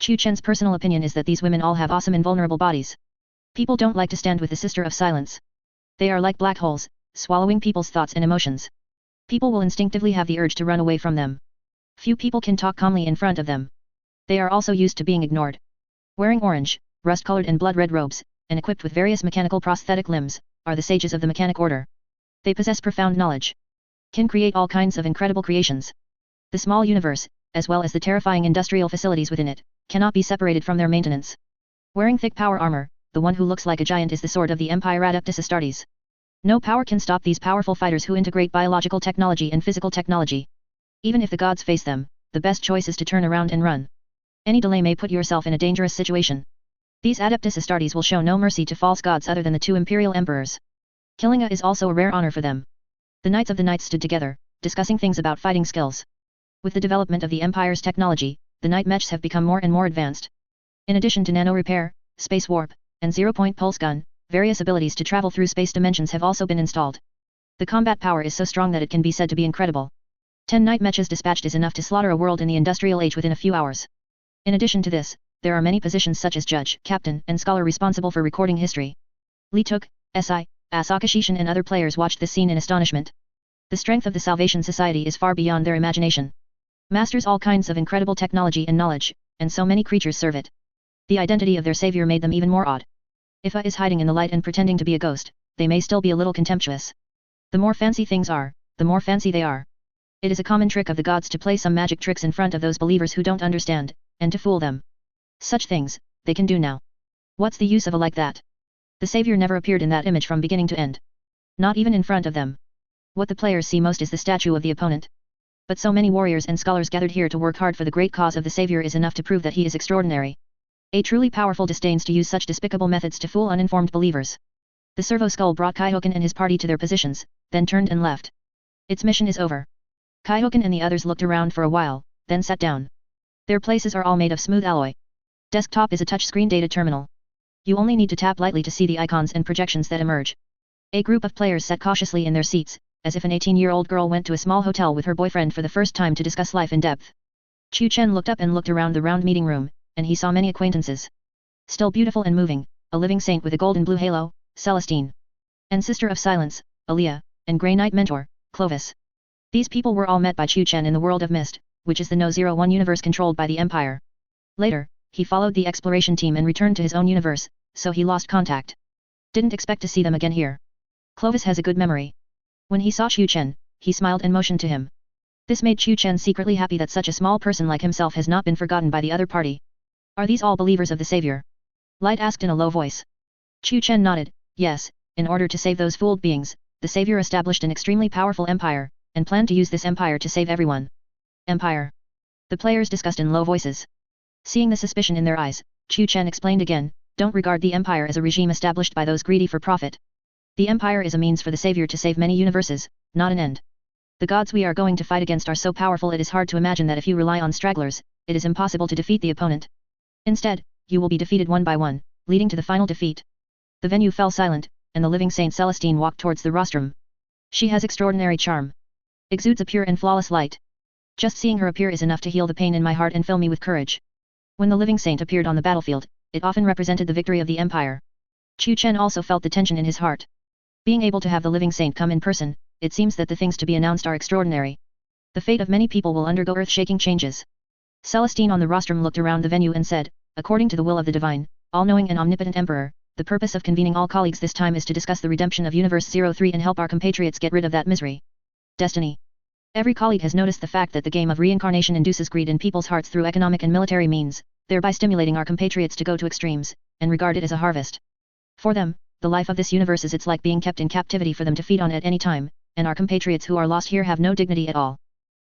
Qiu Chen's personal opinion is that these women all have awesome invulnerable bodies. People don't like to stand with the Sister of Silence. They are like black holes, swallowing people's thoughts and emotions. People will instinctively have the urge to run away from them. Few people can talk calmly in front of them. They are also used to being ignored. Wearing orange, rust-colored and blood-red robes, and equipped with various mechanical prosthetic limbs, are the sages of the mechanic order. They possess profound knowledge. Can create all kinds of incredible creations. The small universe, as well as the terrifying industrial facilities within it, cannot be separated from their maintenance. Wearing thick power armor, the one who looks like a giant is the sword of the Empire Adeptus Astartes. No power can stop these powerful fighters who integrate biological technology and physical technology. Even if the gods face them, the best choice is to turn around and run. Any delay may put yourself in a dangerous situation. These Adeptus Astartes will show no mercy to false gods other than the 2 imperial emperors. Killing is also a rare honor for them. The Knights of the Knights stood together, discussing things about fighting skills. With the development of the Empire's technology, the Knight mechs have become more and more advanced. In addition to nano repair, space warp, and zero-point pulse gun, various abilities to travel through space dimensions have also been installed. The combat power is so strong that it can be said to be incredible. 10 Knight mechs dispatched is enough to slaughter a world in the industrial age within a few hours. In addition to this, there are many positions such as judge, captain, and scholar responsible for recording history. Li Tuk, Si, Asaka Shishin and other players watched this scene in astonishment. The strength of the Salvation Society is far beyond their imagination. Masters all kinds of incredible technology and knowledge, and so many creatures serve it. The identity of their savior made them even more odd. If A is hiding in the light and pretending to be a ghost, they may still be a little contemptuous. The more fancy things are, the more fancy they are. It is a common trick of the gods to play some magic tricks in front of those believers who don't understand, and to fool them. Such things, they can do now. What's the use of a like that? The savior never appeared in that image from beginning to end. Not even in front of them. What the players see most is the statue of the opponent. But so many warriors and scholars gathered here to work hard for the great cause of the savior is enough to prove that he is extraordinary. A truly powerful disdains to use such despicable methods to fool uninformed believers. The servo skull brought Kaihoken and his party to their positions, then turned and left. Its mission is over. Kaihoken and the others looked around for a while, then sat down. Their places are all made of smooth alloy. Desktop is a touchscreen data terminal. You only need to tap lightly to see the icons and projections that emerge. A group of players sat cautiously in their seats, as if an 18-year-old girl went to a small hotel with her boyfriend for the first time to discuss life in depth. Chu Chen looked up and looked around the round meeting room, and he saw many acquaintances. Still beautiful and moving, a living saint with a gold and blue halo, Celestine. And Sister of Silence, Aaliyah, and Grey Knight Mentor, Clovis. These people were all met by Chu Chen in the world of Mist, which is the No-01 universe controlled by the Empire. Later, he followed the exploration team and returned to his own universe, so he lost contact. Didn't expect to see them again here. Clovis has a good memory. When he saw Chu Chen, he smiled and motioned to him. This made Chu Chen secretly happy that such a small person like himself has not been forgotten by the other party. Are these all believers of the savior? Light asked in a low voice. Chu Chen nodded. Yes, in order to save those fooled beings, the savior established an extremely powerful empire, and planned to use this empire to save everyone. Empire. The players discussed in low voices. Seeing the suspicion in their eyes, Chu Chen explained again, don't regard the empire as a regime established by those greedy for profit. The empire is a means for the savior to save many universes, not an end. The gods we are going to fight against are so powerful it is hard to imagine that if you rely on stragglers, it is impossible to defeat the opponent. Instead, you will be defeated one by one, leading to the final defeat. The venue fell silent, and the living Saint Celestine walked towards the rostrum. She has extraordinary charm. Exudes a pure and flawless light. Just seeing her appear is enough to heal the pain in my heart and fill me with courage. When the living saint appeared on the battlefield, it often represented the victory of the empire. Chu Chen also felt the tension in his heart. Being able to have the living saint come in person, it seems that the things to be announced are extraordinary. The fate of many people will undergo earth-shaking changes. Celestine on the rostrum looked around the venue and said, according to the will of the divine, all-knowing and omnipotent emperor, the purpose of convening all colleagues this time is to discuss the redemption of Universe 03 and help our compatriots get rid of that misery. Destiny. Every colleague has noticed the fact that the game of reincarnation induces greed in people's hearts through economic and military means, thereby stimulating our compatriots to go to extremes, and regard it as a harvest. For them, the life of this universe is it's like being kept in captivity for them to feed on at any time, and our compatriots who are lost here have no dignity at all.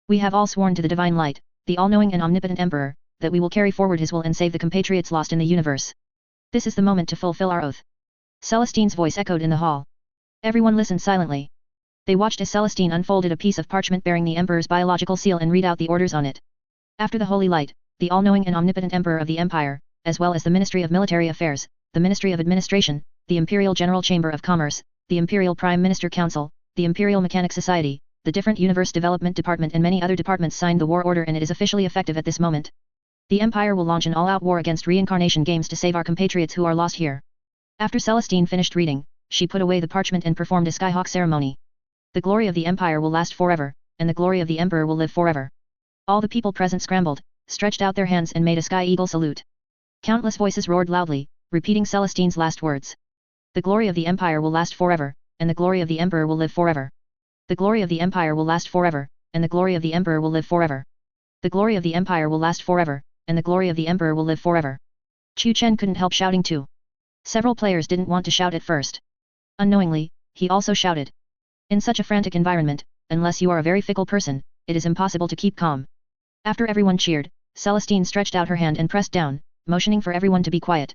We have all sworn to the divine light, the all-knowing and omnipotent emperor, that we will carry forward his will and save the compatriots lost in the universe. This is the moment to fulfill our oath. Celestine's voice echoed in the hall. Everyone listened silently. They watched as Celestine unfolded a piece of parchment bearing the emperor's biological seal and read out the orders on it. After the holy light, the all-knowing and omnipotent emperor of the empire, as well as the Ministry of Military Affairs, the Ministry of Administration, the Imperial General Chamber of Commerce, the Imperial Prime Minister Council, the Imperial Mechanic Society, the different Universe Development Department and many other departments signed the war order, and it is officially effective at this moment. The Empire will launch an all-out war against reincarnation games to save our compatriots who are lost here. After Celestine finished reading, she put away the parchment and performed a skyhawk ceremony. The glory of the Empire will last forever, and the glory of the Emperor will live forever. All the people present scrambled, stretched out their hands and made a sky eagle salute. Countless voices roared loudly, repeating Celestine's last words. The glory of the Empire will last forever, and the glory of the Emperor will live forever. The glory of the Empire will last forever, and the glory of the Emperor will live forever. The glory of the Empire will last forever, and the glory of the Emperor will live forever. Chu Chen couldn't help shouting too. Several players didn't want to shout at first. Unknowingly, he also shouted. In such a frantic environment, unless you are a very fickle person, it is impossible to keep calm. After everyone cheered, Celestine stretched out her hand and pressed down, motioning for everyone to be quiet.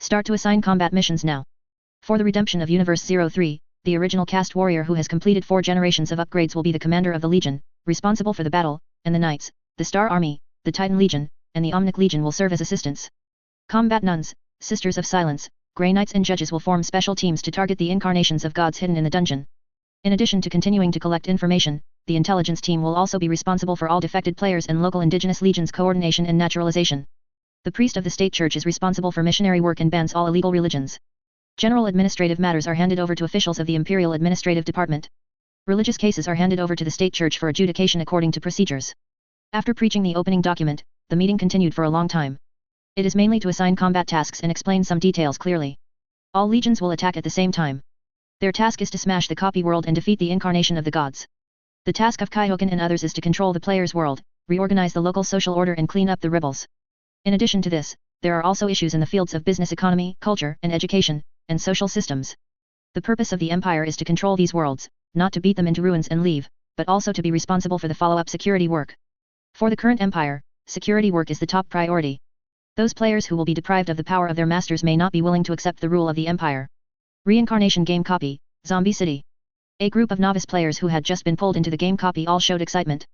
Start to assign combat missions now. For the redemption of Universe 03, the original caste warrior who has completed 4 generations of upgrades will be the commander of the Legion, responsible for the battle, and the Knights, the Star Army, the Titan Legion, and the Omnic Legion will serve as assistants. Combat nuns, Sisters of Silence, Grey Knights and judges will form special teams to target the incarnations of gods hidden in the dungeon. In addition to continuing to collect information, the intelligence team will also be responsible for all defected players and local indigenous legions coordination and naturalization. The priest of the state church is responsible for missionary work and bans all illegal religions. General administrative matters are handed over to officials of the Imperial Administrative Department. Religious cases are handed over to the state church for adjudication according to procedures. After preaching the opening document, the meeting continued for a long time. It is mainly to assign combat tasks and explain some details clearly. All legions will attack at the same time. Their task is to smash the copy world and defeat the incarnation of the gods. The task of Kaihoken and others is to control the player's world, reorganize the local social order and clean up the rebels. In addition to this, there are also issues in the fields of business economy, culture and education, and social systems. The purpose of the Empire is to control these worlds, not to beat them into ruins and leave, but also to be responsible for the follow-up security work. For the current Empire, security work is the top priority. Those players who will be deprived of the power of their masters may not be willing to accept the rule of the Empire. Reincarnation game copy, Zombie City. A group of novice players who had just been pulled into the game copy all showed excitement.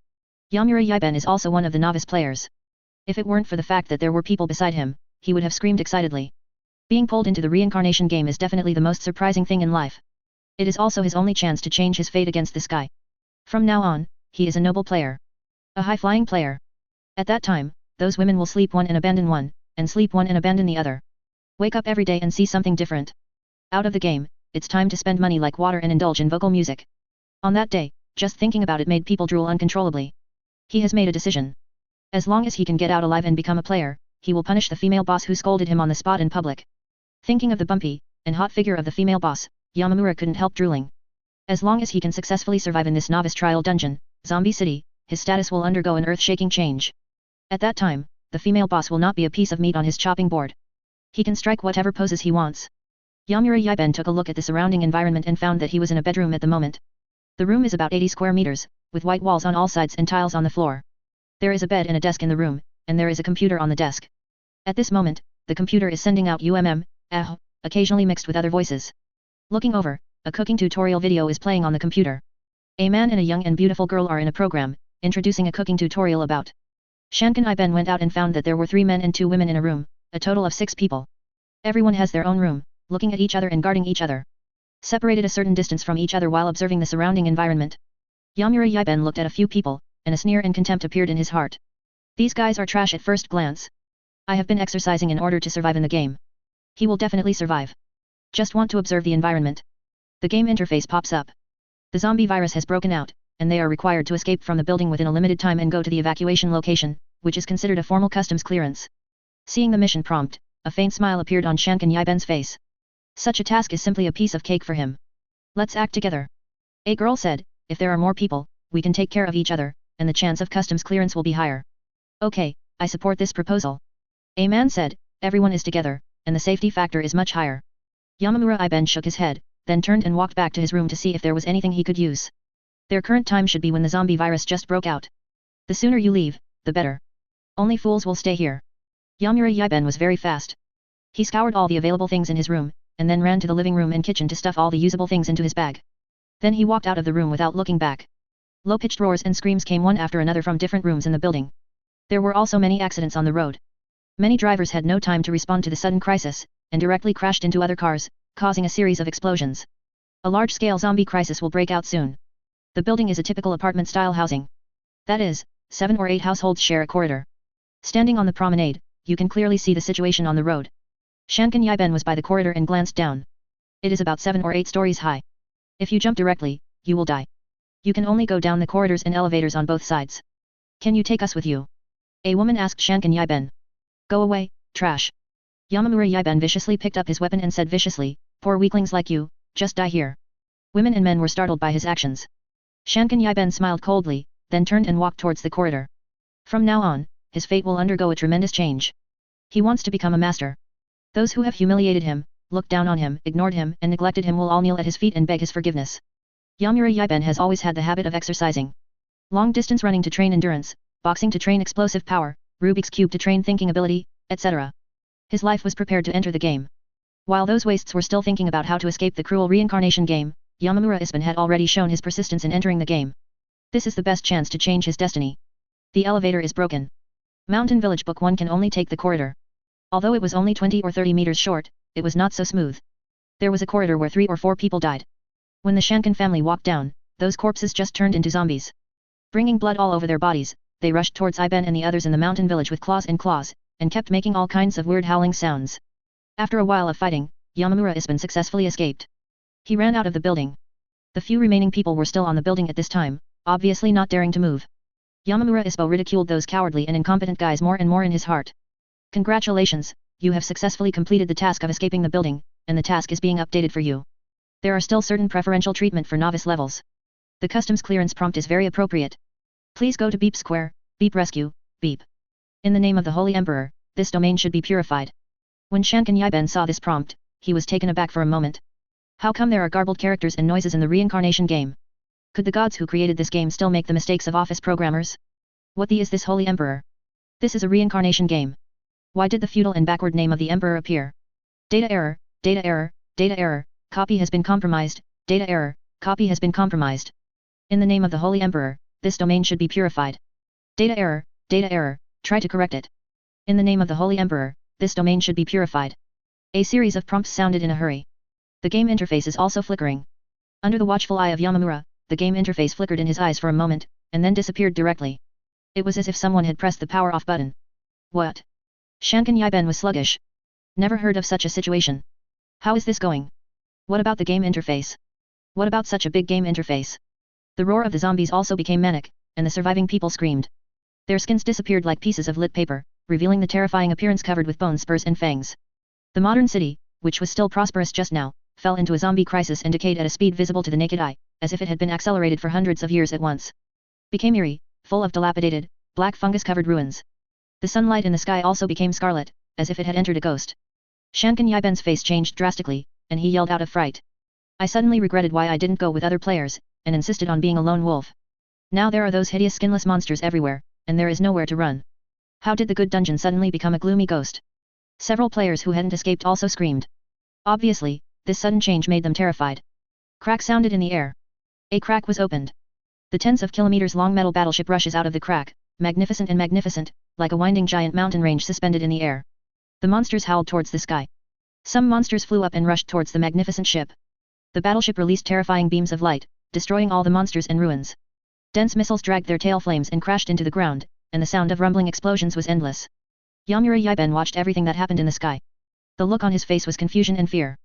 Yamura Yiben is also one of the novice players. If it weren't for the fact that there were people beside him, he would have screamed excitedly. Being pulled into the reincarnation game is definitely the most surprising thing in life. It is also his only chance to change his fate against this guy. From now on, he is a noble player. A high-flying player. At that time, those women will sleep one and abandon one, and sleep one and abandon the other. Wake up every day and see something different. Out of the game, it's time to spend money like water and indulge in vocal music. On that day, just thinking about it made people drool uncontrollably. He has made a decision. As long as he can get out alive and become a player, he will punish the female boss who scolded him on the spot in public. Thinking of the bumpy and hot figure of the female boss, Yamamura couldn't help drooling. As long as he can successfully survive in this novice trial dungeon, Zombie City, his status will undergo an earth-shaking change. At that time, the female boss will not be a piece of meat on his chopping board. He can strike whatever poses he wants. Yamura Yiben took a look at the surrounding environment and found that he was in a bedroom at the moment. The room is about 80 square meters, with white walls on all sides and tiles on the floor. There is a bed and a desk in the room, and there is a computer on the desk. At this moment, the computer is sending out occasionally mixed with other voices. Looking over, a cooking tutorial video is playing on the computer. A man and a young and beautiful girl are in a program, introducing a cooking tutorial about. Shanken Iben went out and found that there were 3 men and 2 women in a room, a total of 6 people. Everyone has their own room, looking at each other and guarding each other. Separated a certain distance from each other while observing the surrounding environment. Yamura Yiben looked at a few people, and a sneer and contempt appeared in his heart. These guys are trash at first glance. I have been exercising in order to survive in the game. He will definitely survive. Just want to observe the environment. The game interface pops up. The zombie virus has broken out, and they are required to escape from the building within a limited time and go to the evacuation location, which is considered a formal customs clearance. Seeing the mission prompt, a faint smile appeared on Shanken Yiben's face. Such a task is simply a piece of cake for him. Let's act together. A girl said, if there are more people, we can take care of each other, and the chance of customs clearance will be higher. Okay, I support this proposal. A man said, everyone is together, and the safety factor is much higher. Yamamura Iben shook his head, then turned and walked back to his room to see if there was anything he could use. Their current time should be when the zombie virus just broke out. The sooner you leave, the better. Only fools will stay here. Yamura Yiben was very fast. He scoured all the available things in his room, and then ran to the living room and kitchen to stuff all the usable things into his bag. Then he walked out of the room without looking back. Low-pitched roars and screams came one after another from different rooms in the building. There were also many accidents on the road. Many drivers had no time to respond to the sudden crisis, and directly crashed into other cars, causing a series of explosions. A large-scale zombie crisis will break out soon. The building is a typical apartment-style housing. That is, 7 or 8 households share a corridor. Standing on the promenade, you can clearly see the situation on the road. Shanken Yiben was by the corridor and glanced down. It is about 7 or 8 stories high. If you jump directly, you will die. You can only go down the corridors and elevators on both sides. Can you take us with you? A woman asked Shanken Yiben. Go away, trash. Yamamura Yiben viciously picked up his weapon and said viciously, poor weaklings like you, just die here. Women and men were startled by his actions. Shanken Yiben smiled coldly, then turned and walked towards the corridor. From now on, his fate will undergo a tremendous change. He wants to become a master. Those who have humiliated him, looked down on him, ignored him and neglected him will all kneel at his feet and beg his forgiveness. Yamura Yiben has always had the habit of exercising. Long-distance running to train endurance, boxing to train explosive power, Rubik's Cube to train thinking ability, etc. His life was prepared to enter the game. While those wastes were still thinking about how to escape the cruel reincarnation game, Yamamura Ispan had already shown his persistence in entering the game. This is the best chance to change his destiny. The elevator is broken. Mountain Village Book 1 can only take the corridor. Although it was only 20 or 30 meters short, it was not so smooth. There was a corridor where 3 or 4 people died. When the Shanken family walked down, those corpses just turned into zombies. Bringing blood all over their bodies, they rushed towards Iben and the others in the mountain village with claws, and kept making all kinds of weird howling sounds. After a while of fighting, Yamamura Ispan successfully escaped. He ran out of the building. The few remaining people were still on the building at this time, obviously not daring to move. Yamamura Ispo ridiculed those cowardly and incompetent guys more and more in his heart. Congratulations, you have successfully completed the task of escaping the building, and the task is being updated for you. There are still certain preferential treatment for novice levels. The customs clearance prompt is very appropriate. Please go to Beep Square, Beep Rescue, Beep. In the name of the Holy Emperor, this domain should be purified. When Shankan Yiben saw this prompt, he was taken aback for a moment. How come there are garbled characters and noises in the reincarnation game? Could the gods who created this game still make the mistakes of office programmers? What the is this Holy Emperor? This is a reincarnation game. Why did the feudal and backward name of the Emperor appear? Data error, data error, data error, copy has been compromised, data error, copy has been compromised. In the name of the Holy Emperor, this domain should be purified. Data error, try to correct it. In the name of the Holy Emperor, this domain should be purified. A series of prompts sounded in a hurry. The game interface is also flickering. Under the watchful eye of Yamamura, the game interface flickered in his eyes for a moment, and then disappeared directly. It was as if someone had pressed the power off button. What? Shankan Yiben was sluggish. Never heard of such a situation. How is this going? What about the game interface? What about such a big game interface? The roar of the zombies also became manic, and the surviving people screamed. Their skins disappeared like pieces of lit paper, revealing the terrifying appearance covered with bone spurs and fangs. The modern city, which was still prosperous just now, fell into a zombie crisis and decayed at a speed visible to the naked eye, as if it had been accelerated for hundreds of years at once. Became eerie, full of dilapidated, black fungus-covered ruins. The sunlight in the sky also became scarlet, as if it had entered a ghost. Shankan Yiben's face changed drastically, and he yelled out of fright. I suddenly regretted why I didn't go with other players, and insisted on being a lone wolf. Now there are those hideous skinless monsters everywhere, and there is nowhere to run. How did the good dungeon suddenly become a gloomy ghost? Several players who hadn't escaped also screamed. Obviously, this sudden change made them terrified. Crack sounded in the air. A crack was opened. The tens of kilometers long metal battleship rushes out of the crack, magnificent and magnificent, like a winding giant mountain range suspended in the air. The monsters howled towards the sky. Some monsters flew up and rushed towards the magnificent ship. The battleship released terrifying beams of light, destroying all the monsters and ruins. Dense missiles dragged their tail flames and crashed into the ground, and the sound of rumbling explosions was endless. Yamamura Yiben watched everything that happened in the sky. The look on his face was confusion and fear.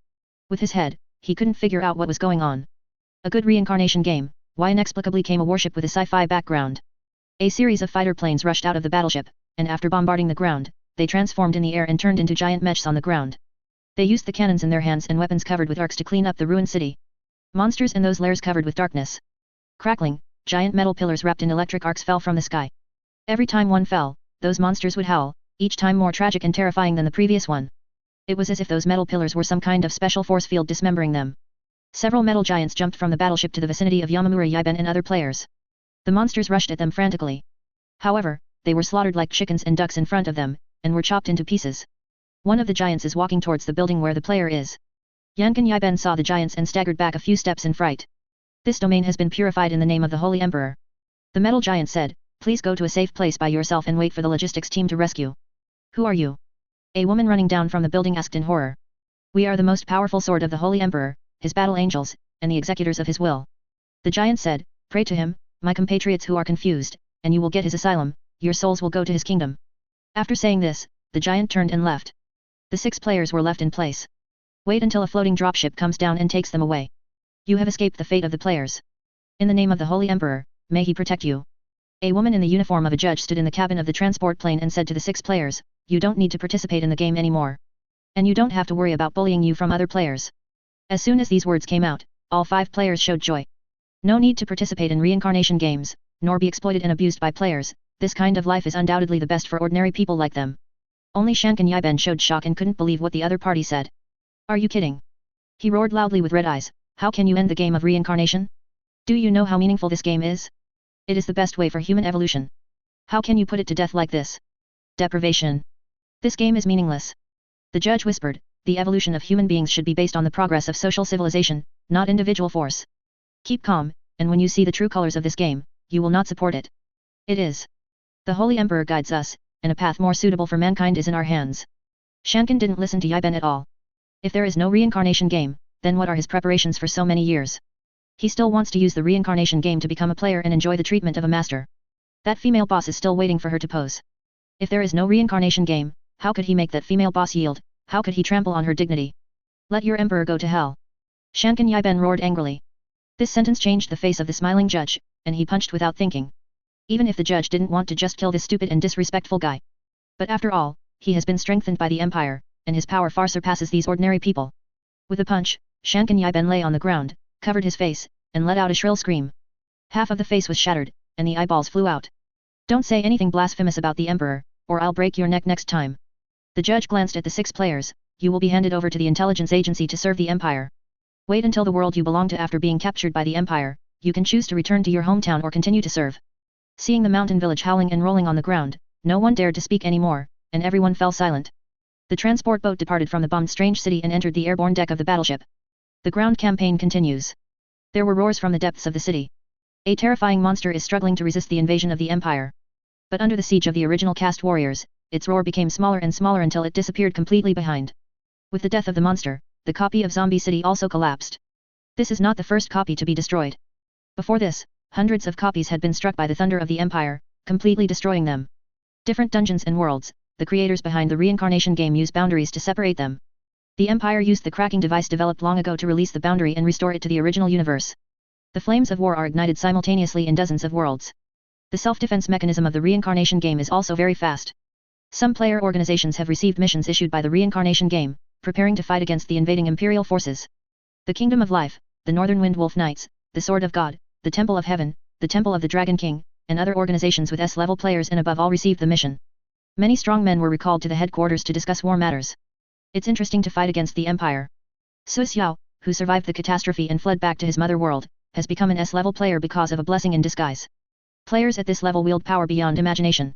With his head, he couldn't figure out what was going on. A good reincarnation game, why inexplicably came a warship with a sci-fi background? A series of fighter planes rushed out of the battleship, and after bombarding the ground, they transformed in the air and turned into giant mechs on the ground. They used the cannons in their hands and weapons covered with arcs to clean up the ruined city. Monsters and those lairs covered with darkness. Crackling, giant metal pillars wrapped in electric arcs fell from the sky. Every time one fell, those monsters would howl, each time more tragic and terrifying than the previous one. It was as if those metal pillars were some kind of special force field dismembering them. Several metal giants jumped from the battleship to the vicinity of Yamamura Yiben and other players. The monsters rushed at them frantically. However, they were slaughtered like chickens and ducks in front of them, and were chopped into pieces. One of the giants is walking towards the building where the player is. Shankan Yiben saw the giants and staggered back a few steps in fright. This domain has been purified in the name of the Holy Emperor. The metal giant said, please go to a safe place by yourself and wait for the logistics team to rescue. Who are you? A woman running down from the building asked in horror. We are the most powerful sword of the Holy Emperor, his battle angels, and the executors of his will. The giant said, pray to him, my compatriots who are confused, and you will get his asylum, your souls will go to his kingdom. After saying this, the giant turned and left. The 6 players were left in place. Wait until a floating dropship comes down and takes them away. You have escaped the fate of the players. In the name of the Holy Emperor, may he protect you. A woman in the uniform of a judge stood in the cabin of the transport plane and said to the 6 players, you don't need to participate in the game anymore. And you don't have to worry about bullying you from other players. As soon as these words came out, all 5 players showed joy. No need to participate in reincarnation games, nor be exploited and abused by players, this kind of life is undoubtedly the best for ordinary people like them. Only Shankan Yiben showed shock and couldn't believe what the other party said. Are you kidding? He roared loudly with red eyes, how can you end the game of reincarnation? Do you know how meaningful this game is? It is the best way for human evolution. How can you put it to death like this? Deprivation. This game is meaningless. The judge whispered, the evolution of human beings should be based on the progress of social civilization, not individual force. Keep calm, and when you see the true colors of this game, you will not support it. It is. The Holy Emperor guides us, and a path more suitable for mankind is in our hands. Shankan didn't listen to Yiben at all. If there is no reincarnation game, then what are his preparations for so many years? He still wants to use the reincarnation game to become a player and enjoy the treatment of a master. That female boss is still waiting for her to pose. If there is no reincarnation game, how could he make that female boss yield, how could he trample on her dignity? Let your emperor go to hell. Shankan Yiben roared angrily. This sentence changed the face of the smiling judge, and he punched without thinking. Even if the judge didn't want to just kill this stupid and disrespectful guy. But after all, he has been strengthened by the Empire, and his power far surpasses these ordinary people. With a punch, Shankan Yiben lay on the ground, covered his face, and let out a shrill scream. Half of the face was shattered, and the eyeballs flew out. Don't say anything blasphemous about the Emperor, or I'll break your neck next time. The judge glanced at the 6 players. You will be handed over to the intelligence agency to serve the Empire. Wait until the world you belong to after being captured by the Empire, you can choose to return to your hometown or continue to serve. Seeing the mountain village howling and rolling on the ground, no one dared to speak anymore, and everyone fell silent. The transport boat departed from the bombed strange city and entered the airborne deck of the battleship. The ground campaign continues. There were roars from the depths of the city. A terrifying monster is struggling to resist the invasion of the Empire. But under the siege of the original caste warriors, its roar became smaller and smaller until it disappeared completely behind. With the death of the monster, the copy of Zombie City also collapsed. This is not the first copy to be destroyed. Before this, hundreds of copies had been struck by the thunder of the Empire, completely destroying them. Different dungeons and worlds, the creators behind the reincarnation game use boundaries to separate them. The Empire used the cracking device developed long ago to release the boundary and restore it to the original universe. The flames of war are ignited simultaneously in dozens of worlds. The self-defense mechanism of the reincarnation game is also very fast. Some player organizations have received missions issued by the reincarnation game, preparing to fight against the invading imperial forces. The Kingdom of Life, the Northern Wind Wolf Knights, the Sword of God, the Temple of Heaven, the Temple of the Dragon King, and other organizations with S-level players and above all received the mission. Many strong men were recalled to the headquarters to discuss war matters. It's interesting to fight against the Empire. Su Xiao, who survived the catastrophe and fled back to his mother world, has become an S-level player because of a blessing in disguise. Players at this level wield power beyond imagination.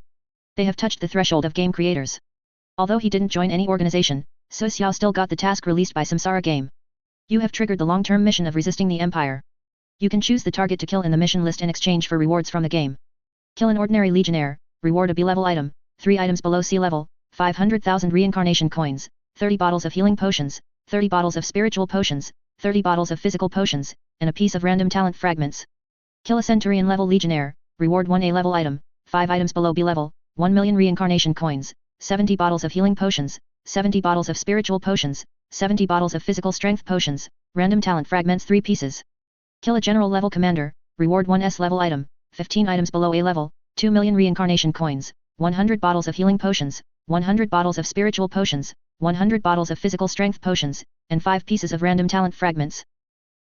They have touched the threshold of game creators. Although he didn't join any organization, Su Xiao still got the task released by Samsara Game. You have triggered the long-term mission of resisting the Empire. You can choose the target to kill in the mission list in exchange for rewards from the game. Kill an ordinary legionnaire, reward a B-level item, 3 items below C level, 500,000 reincarnation coins, 30 bottles of healing potions, 30 bottles of spiritual potions, 30 bottles of physical potions, and a piece of random talent fragments. Kill a centurion level legionnaire, reward 1 A-level item, 5 items below B-level, 1 million reincarnation coins, 70 bottles of healing potions, 70 bottles of spiritual potions, 70 bottles of physical strength potions, random talent fragments 3 pieces. Kill a general level commander, reward 1 S-level item, 15 items below A-level, 2 million reincarnation coins, 100 bottles of healing potions, 100 bottles of spiritual potions, 100 bottles of physical strength potions, and 5 pieces of random talent fragments.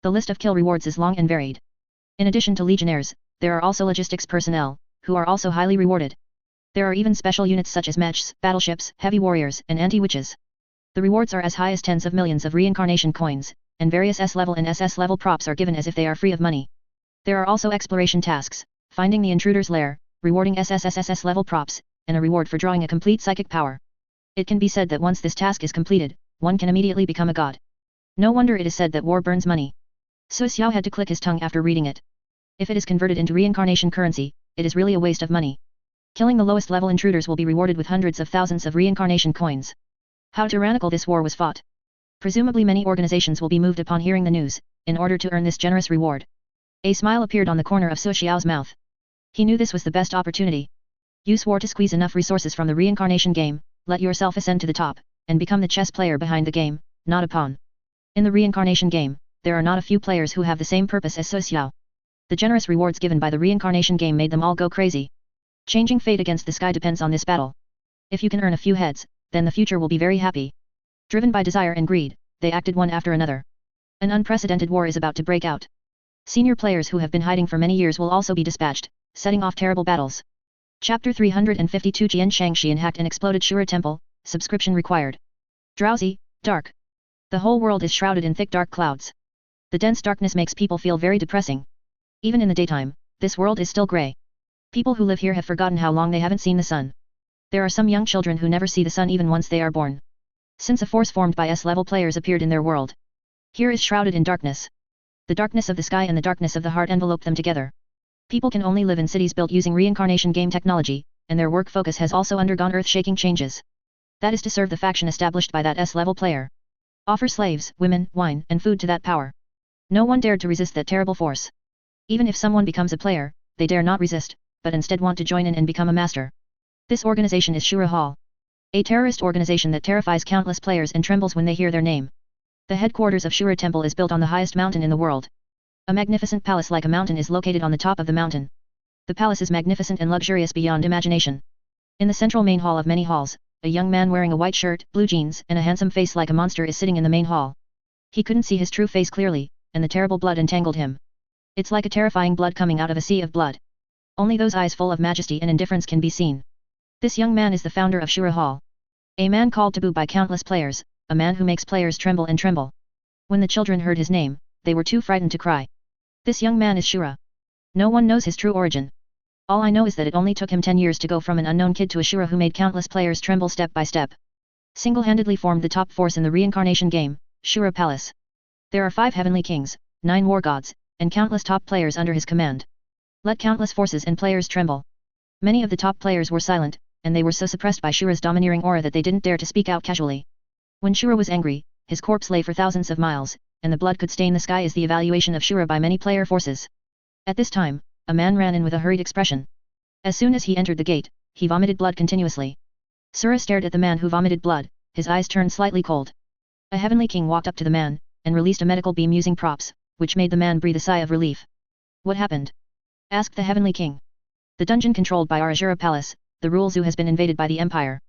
The list of kill rewards is long and varied. In addition to legionnaires, there are also logistics personnel, who are also highly rewarded. There are even special units such as mechs, battleships, heavy warriors, and anti-witches. The rewards are as high as tens of millions of reincarnation coins, and various S-level and SS-level props are given as if they are free of money. There are also exploration tasks, finding the intruder's lair, rewarding SSSSS level props, and a reward for drawing a complete psychic power. It can be said that once this task is completed, one can immediately become a god. No wonder it is said that war burns money. Su Xiao had to click his tongue after reading it. If it is converted into reincarnation currency, it is really a waste of money. Killing the lowest level intruders will be rewarded with hundreds of thousands of reincarnation coins. How tyrannical this war was fought. Presumably many organizations will be moved upon hearing the news, in order to earn this generous reward. A smile appeared on the corner of Su Xiao's mouth. He knew this was the best opportunity. Use war to squeeze enough resources from the reincarnation game, let yourself ascend to the top, and become the chess player behind the game, not a pawn. In the reincarnation game, there are not a few players who have the same purpose as Su Xiao. The generous rewards given by the reincarnation game made them all go crazy. Changing fate against the sky depends on this battle. If you can earn a few heads, then the future will be very happy. Driven by desire and greed, they acted one after another. An unprecedented war is about to break out. Senior players who have been hiding for many years will also be dispatched, setting off terrible battles. Chapter 352 Jian Shangxian hacked and exploded Shura Temple, subscription required. Drowsy, dark. The whole world is shrouded in thick dark clouds. The dense darkness makes people feel very depressing. Even in the daytime, this world is still grey. People who live here have forgotten how long they haven't seen the sun. There are some young children who never see the sun even once they are born. Since a force formed by S-level players appeared in their world. Here is shrouded in darkness. The darkness of the sky and the darkness of the heart envelope them together. People can only live in cities built using reincarnation game technology, and their work focus has also undergone earth-shaking changes. That is to serve the faction established by that S-level player. Offer slaves, women, wine, and food to that power. No one dared to resist that terrible force. Even if someone becomes a player, they dare not resist, but instead want to join in and become a master. This organization is Shura Hall. A terrorist organization that terrifies countless players and trembles when they hear their name. The headquarters of Shura Temple is built on the highest mountain in the world. A magnificent palace like a mountain is located on the top of the mountain. The palace is magnificent and luxurious beyond imagination. In the central main hall of many halls, a young man wearing a white shirt, blue jeans, and a handsome face like a monster is sitting in the main hall. He couldn't see his true face clearly, and the terrible blood entangled him. It's like a terrifying blood coming out of a sea of blood. Only those eyes full of majesty and indifference can be seen. This young man is the founder of Shura Hall. A man called taboo by countless players, a man who makes players tremble and tremble. When the children heard his name, they were too frightened to cry. This young man is Shura. No one knows his true origin. All I know is that it only took him 10 years to go from an unknown kid to a Shura who made countless players tremble step by step. Single-handedly formed the top force in the reincarnation game, Shura Palace. There are 5 heavenly kings, 9 war gods, and countless top players under his command. Let countless forces and players tremble. Many of the top players were silent, and they were so suppressed by Shura's domineering aura that they didn't dare to speak out casually. When Shura was angry, his corpse lay for thousands of miles, and the blood could stain the sky is the evaluation of Shura by many player forces. At this time, a man ran in with a hurried expression. As soon as he entered the gate, he vomited blood continuously. Sura stared at the man who vomited blood, his eyes turned slightly cold. A heavenly king walked up to the man, and released a medical beam using props, which made the man breathe a sigh of relief. What happened? Asked the heavenly king. The dungeon controlled by our Azura Palace, the rule zoo has been invaded by the Empire.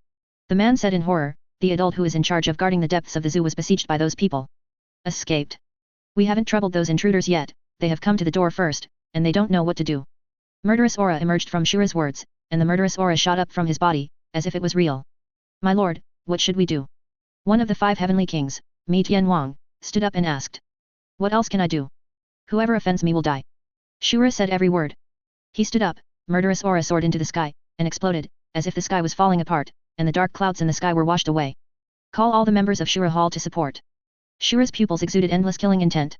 The man said in horror, the adult who is in charge of guarding the depths of the zoo was besieged by those people. Escaped. We haven't troubled those intruders yet, they have come to the door first, and they don't know what to do. Murderous aura emerged from Shura's words, and the murderous aura shot up from his body, as if it was real. My lord, what should we do? One of the 5 heavenly kings, Mi Tian Wang, stood up and asked. What else can I do? Whoever offends me will die. Shura said every word. He stood up, murderous aura soared into the sky, and exploded, as if the sky was falling apart, and the dark clouds in the sky were washed away. Call all the members of Shura Hall to support. Shura's pupils exuded endless killing intent.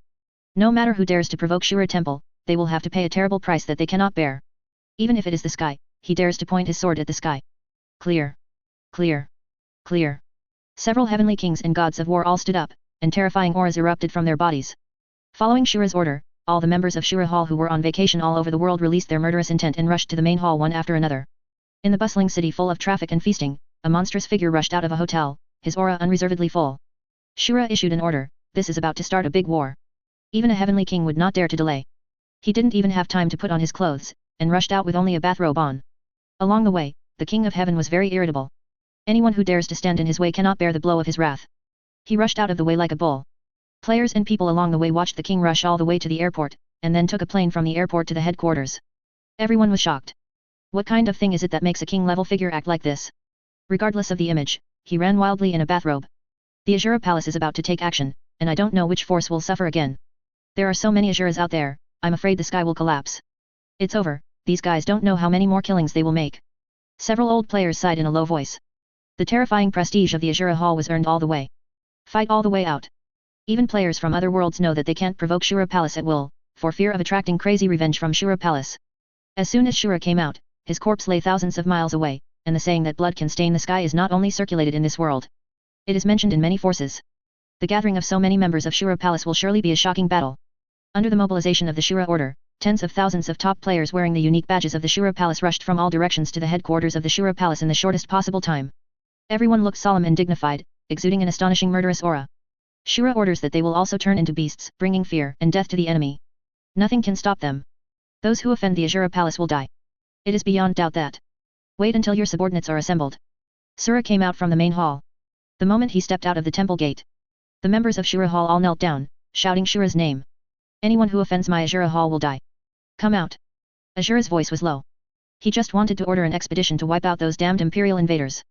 No matter who dares to provoke Shura Temple, they will have to pay a terrible price that they cannot bear. Even if it is the sky, he dares to point his sword at the sky. Clear. Clear. Clear. Several heavenly kings and gods of war all stood up, and terrifying auras erupted from their bodies. Following Shura's order, all the members of Shura Hall who were on vacation all over the world released their murderous intent and rushed to the main hall one after another. In the bustling city full of traffic and feasting, a monstrous figure rushed out of a hotel, his aura unreservedly full. Shura issued an order, this is about to start a big war. Even a heavenly king would not dare to delay. He didn't even have time to put on his clothes, and rushed out with only a bathrobe on. Along the way, the king of heaven was very irritable. Anyone who dares to stand in his way cannot bear the blow of his wrath. He rushed out of the way like a bull. Players and people along the way watched the king rush all the way to the airport, and then took a plane from the airport to the headquarters. Everyone was shocked. What kind of thing is it that makes a king-level figure act like this? Regardless of the image, he ran wildly in a bathrobe. The Azura Palace is about to take action, and I don't know which force will suffer again. There are so many Azuras out there, I'm afraid the sky will collapse. It's over, these guys don't know how many more killings they will make. Several old players sighed in a low voice. The terrifying prestige of the Azura Hall was earned all the way. Fight all the way out. Even players from other worlds know that they can't provoke Shura Palace at will, for fear of attracting crazy revenge from Shura Palace. As soon as Shura came out, his corpse lay thousands of miles away, and the saying that blood can stain the sky is not only circulated in this world. It is mentioned in many forces. The gathering of so many members of Shura Palace will surely be a shocking battle. Under the mobilization of the Shura Order, tens of thousands of top players wearing the unique badges of the Shura Palace rushed from all directions to the headquarters of the Shura Palace in the shortest possible time. Everyone looked solemn and dignified, exuding an astonishing murderous aura. Shura orders that they will also turn into beasts, bringing fear and death to the enemy. Nothing can stop them. Those who offend the Azura Palace will die. It is beyond doubt that. Wait until your subordinates are assembled. Sura came out from the main hall. The moment he stepped out of the temple gate, the members of Shura Hall all knelt down, shouting Shura's name. Anyone who offends my Azura Hall will die. Come out. Azura's voice was low. He just wanted to order an expedition to wipe out those damned imperial invaders.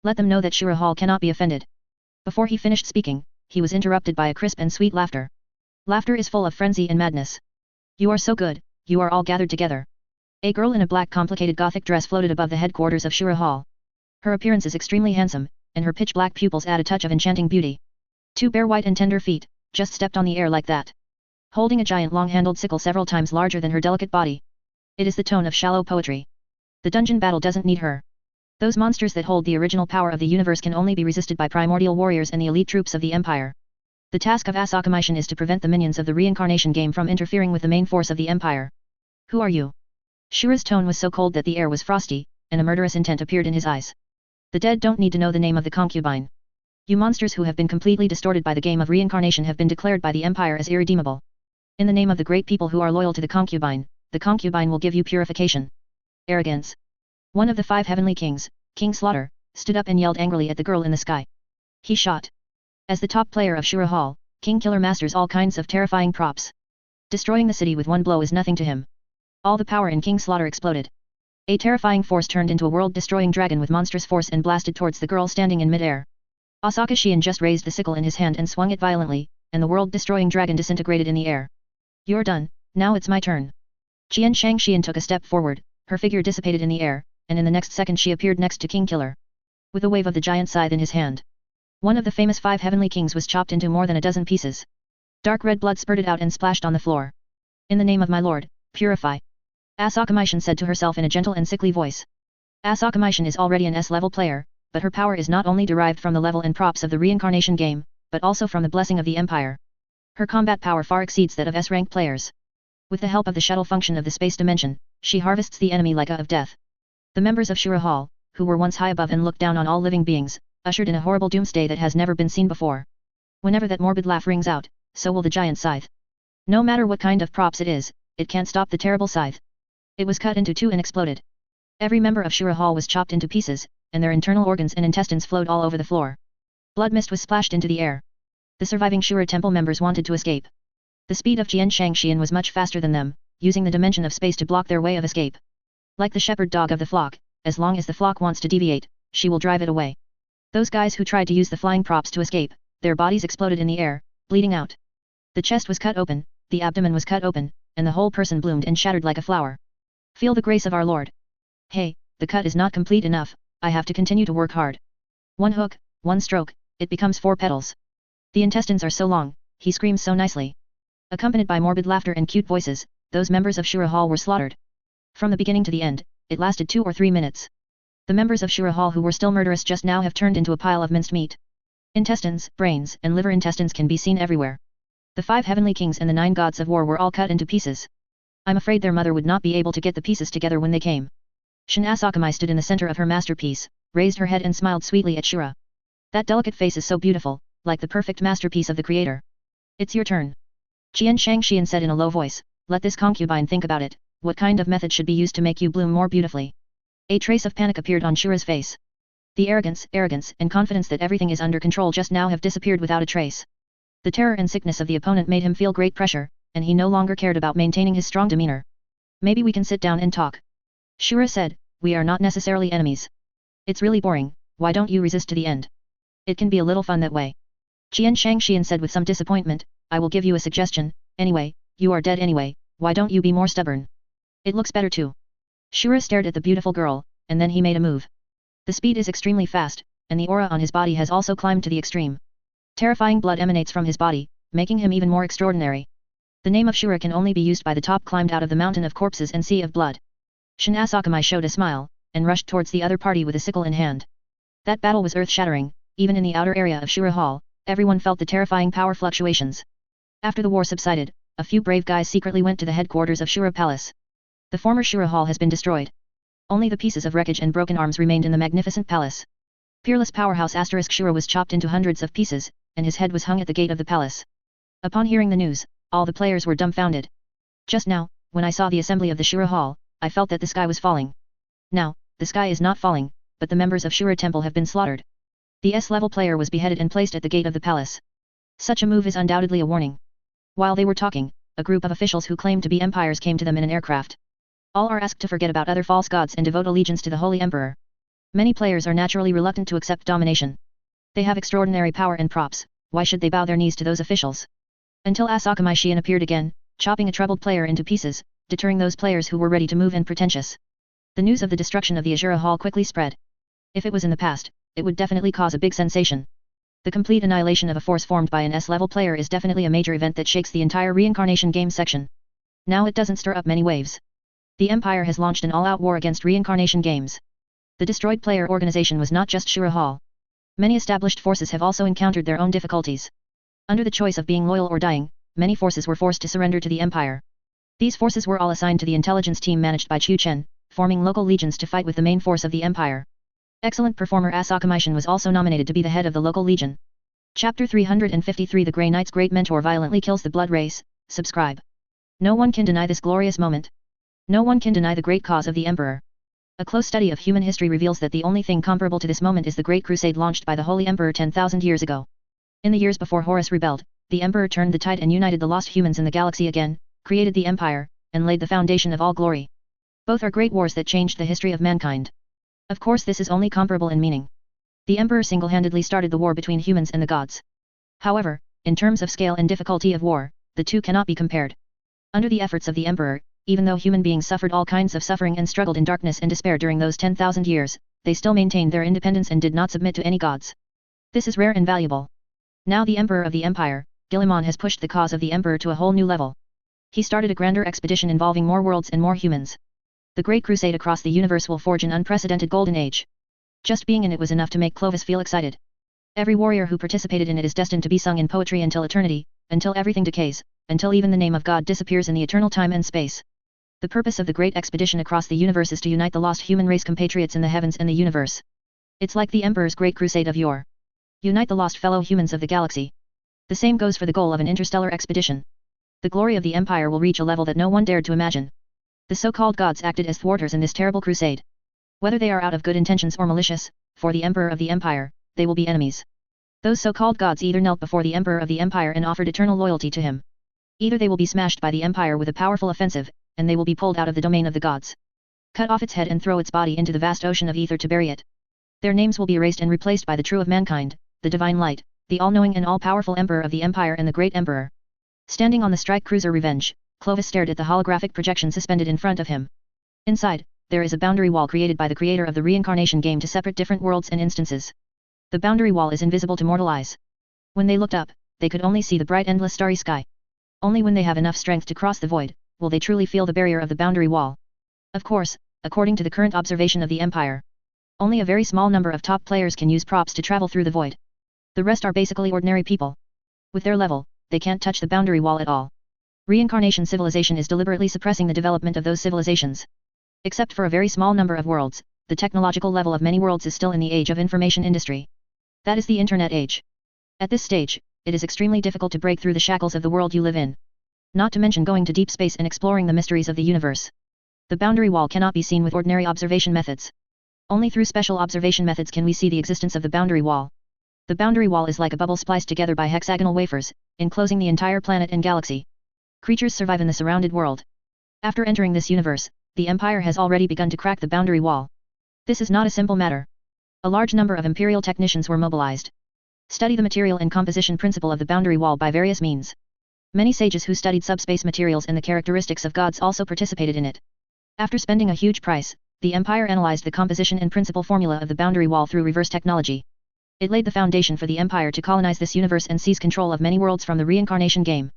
Let them know that Shura Hall cannot be offended. Before he finished speaking, he was interrupted by a crisp and sweet laughter. Laughter is full of frenzy and madness. You are so good, you are all gathered together. A girl in a black complicated gothic dress floated above the headquarters of Shura Hall. Her appearance is extremely handsome, and her pitch-black pupils add a touch of enchanting beauty. 2 bare white and tender feet, just stepped on the air like that. Holding a giant long-handled sickle several times larger than her delicate body. It is the tone of shallow poetry. The dungeon battle doesn't need her. Those monsters that hold the original power of the universe can only be resisted by primordial warriors and the elite troops of the Empire. The task of Asakamation is to prevent the minions of the reincarnation game from interfering with the main force of the Empire. Who are you? Shura's tone was so cold that the air was frosty, and a murderous intent appeared in his eyes. The dead don't need to know the name of the concubine. You monsters who have been completely distorted by the game of reincarnation have been declared by the Empire as irredeemable. In the name of the great people who are loyal to the concubine, the concubine will give you purification. Arrogance. One of the 5 heavenly kings, King Slaughter, stood up and yelled angrily at the girl in the sky. He shot. As the top player of Shura Hall, King Killer masters all kinds of terrifying props. Destroying the city with one blow is nothing to him. All the power in King Slaughter exploded. A terrifying force turned into a world-destroying dragon with monstrous force and blasted towards the girl standing in mid-air. Asaka Shion just raised the sickle in his hand and swung it violently, and the world-destroying dragon disintegrated in the air. You're done, now it's my turn. Qian Shang Xian took a step forward, her figure dissipated in the air, and in the next second she appeared next to King Killer. With a wave of the giant scythe in his hand. One of the famous 5 heavenly kings was chopped into more than a dozen pieces. Dark red blood spurted out and splashed on the floor. In the name of my lord, purify. Asaka Maishan said to herself in a gentle and sickly voice. Asaka Maishan is already an S-level player, but her power is not only derived from the level and props of the reincarnation game, but also from the blessing of the Empire. Her combat power far exceeds that of S-rank players. With the help of the shuttle function of the space dimension, she harvests the enemy like a of death. The members of Shura Hall, who were once high above and looked down on all living beings, ushered in a horrible doomsday that has never been seen before. Whenever that morbid laugh rings out, so will the giant scythe. No matter what kind of props it is, it can't stop the terrible scythe. It was cut into 2 and exploded. Every member of Shura Hall was chopped into pieces, and their internal organs and intestines flowed all over the floor. Blood mist was splashed into the air. The surviving Shura Temple members wanted to escape. The speed of Qian Shang Xian was much faster than them, using the dimension of space to block their way of escape. Like the shepherd dog of the flock, as long as the flock wants to deviate, she will drive it away. Those guys who tried to use the flying props to escape, their bodies exploded in the air, bleeding out. The chest was cut open, the abdomen was cut open, and the whole person bloomed and shattered like a flower. Feel the grace of our Lord. Hey, the cut is not complete enough, I have to continue to work hard. One hook, one stroke, it becomes 4 petals. The intestines are so long, he screams so nicely. Accompanied by morbid laughter and cute voices, those members of Shura Hall were slaughtered. From the beginning to the end, it lasted 2 or 3 minutes. The members of Shura Hall who were still murderous just now have turned into a pile of minced meat. Intestines, brains, and liver intestines can be seen everywhere. The 5 heavenly kings and the 9 gods of war were all cut into pieces. I'm afraid their mother would not be able to get the pieces together when they came. Shin Asakamai stood in the center of her masterpiece, raised her head and smiled sweetly at Shura. That delicate face is so beautiful, like the perfect masterpiece of the creator. It's your turn. Qian Shang Xian said in a low voice, let this concubine think about it, what kind of method should be used to make you bloom more beautifully. A trace of panic appeared on Shura's face. The arrogance, and confidence that everything is under control just now have disappeared without a trace. The terror and sickness of the opponent made him feel great pressure, and he no longer cared about maintaining his strong demeanor. Maybe we can sit down and talk. Shura said, we are not necessarily enemies. It's really boring, why don't you resist to the end? It can be a little fun that way. Qian Shang Xian said with some disappointment, I will give you a suggestion, anyway, you are dead anyway, why don't you be more stubborn? It looks better too. Shura stared at the beautiful girl, and then he made a move. The speed is extremely fast, and the aura on his body has also climbed to the extreme. Terrifying blood emanates from his body, making him even more extraordinary. The name of Shura can only be used by the top climbed out of the mountain of corpses and sea of blood. Shin Asakamai showed a smile, and rushed towards the other party with a sickle in hand. That battle was earth-shattering, even in the outer area of Shura Hall, everyone felt the terrifying power fluctuations. After the war subsided, a few brave guys secretly went to the headquarters of Shura Palace. The former Shura Hall has been destroyed. Only the pieces of wreckage and broken arms remained in the magnificent palace. Peerless powerhouse Shura was chopped into hundreds of pieces, and his head was hung at the gate of the palace. Upon hearing the news, all the players were dumbfounded. Just now, when I saw the assembly of the Shura Hall, I felt that the sky was falling. Now, the sky is not falling, but the members of Shura Temple have been slaughtered. The S-level player was beheaded and placed at the gate of the palace. Such a move is undoubtedly a warning. While they were talking, a group of officials who claimed to be empires came to them in an aircraft. All are asked to forget about other false gods and devote allegiance to the Holy Emperor. Many players are naturally reluctant to accept domination. They have extraordinary power and props, why should they bow their knees to those officials? Until Asakamai Shion appeared again, chopping a troubled player into pieces, deterring those players who were ready to move and pretentious. The news of the destruction of the Azura Hall quickly spread. If it was in the past, it would definitely cause a big sensation. The complete annihilation of a force formed by an S-level player is definitely a major event that shakes the entire reincarnation game section. Now it doesn't stir up many waves. The Empire has launched an all-out war against reincarnation games. The destroyed player organization was not just Shura Hall. Many established forces have also encountered their own difficulties. Under the choice of being loyal or dying, many forces were forced to surrender to the Empire. These forces were all assigned to the intelligence team managed by Chu Chen, forming local legions to fight with the main force of the Empire. Excellent performer Asakamishin was also nominated to be the head of the local legion. Chapter 353 The Grey Knight's Great Mentor violently kills the Blood Race. Subscribe. No one can deny this glorious moment. No one can deny the great cause of the Emperor. A close study of human history reveals that the only thing comparable to this moment is the Great Crusade launched by the Holy Emperor 10,000 years ago. In the years before Horus rebelled, the Emperor turned the tide and united the lost humans in the galaxy again, created the Empire, and laid the foundation of all glory. Both are great wars that changed the history of mankind. Of course this is only comparable in meaning. The Emperor single-handedly started the war between humans and the gods. However, in terms of scale and difficulty of war, the two cannot be compared. Under the efforts of the Emperor, even though human beings suffered all kinds of suffering and struggled in darkness and despair during those 10,000 years, they still maintained their independence and did not submit to any gods. This is rare and valuable. Now the Emperor of the Empire, Guilliman, has pushed the cause of the Emperor to a whole new level. He started a grander expedition involving more worlds and more humans. The Great Crusade across the universe will forge an unprecedented golden age. Just being in it was enough to make Clovis feel excited. Every warrior who participated in it is destined to be sung in poetry until eternity, until everything decays, until even the name of God disappears in the eternal time and space. The purpose of the great expedition across the universe is to unite the lost human race compatriots in the heavens and the universe. It's like the Emperor's great crusade of yore. Unite the lost fellow humans of the galaxy. The same goes for the goal of an interstellar expedition. The glory of the Empire will reach a level that no one dared to imagine. The so-called gods acted as thwarters in this terrible crusade. Whether they are out of good intentions or malicious, for the Emperor of the Empire, they will be enemies. Those so-called gods either knelt before the Emperor of the Empire and offered eternal loyalty to him. Either they will be smashed by the Empire with a powerful offensive, and they will be pulled out of the domain of the gods. Cut off its head and throw its body into the vast ocean of ether to bury it. Their names will be erased and replaced by the true of mankind, the divine light, the all-knowing and all-powerful Emperor of the Empire and the great Emperor. Standing on the strike cruiser Revenge, Clovis stared at the holographic projection suspended in front of him. Inside, there is a boundary wall created by the creator of the reincarnation game to separate different worlds and instances. The boundary wall is invisible to mortal eyes. When they looked up, they could only see the bright endless starry sky. Only when they have enough strength to cross the void, will they truly feel the barrier of the boundary wall. Of course, according to the current observation of the Empire, only a very small number of top players can use props to travel through the void. The rest are basically ordinary people. With their level, they can't touch the boundary wall at all. Reincarnation civilization is deliberately suppressing the development of those civilizations. Except for a very small number of worlds, the technological level of many worlds is still in the age of information industry. That is the Internet age. At this stage, it is extremely difficult to break through the shackles of the world you live in. Not to mention going to deep space and exploring the mysteries of the universe. The boundary wall cannot be seen with ordinary observation methods. Only through special observation methods can we see the existence of the boundary wall. The boundary wall is like a bubble spliced together by hexagonal wafers, enclosing the entire planet and galaxy. Creatures survive in the surrounded world. After entering this universe, the Empire has already begun to crack the boundary wall. This is not a simple matter. A large number of imperial technicians were mobilized. Study the material and composition principle of the boundary wall by various means. Many sages who studied subspace materials and the characteristics of gods also participated in it. After spending a huge price, the Empire analyzed the composition and principle formula of the boundary wall through reverse technology. It laid the foundation for the Empire to colonize this universe and seize control of many worlds from the reincarnation game.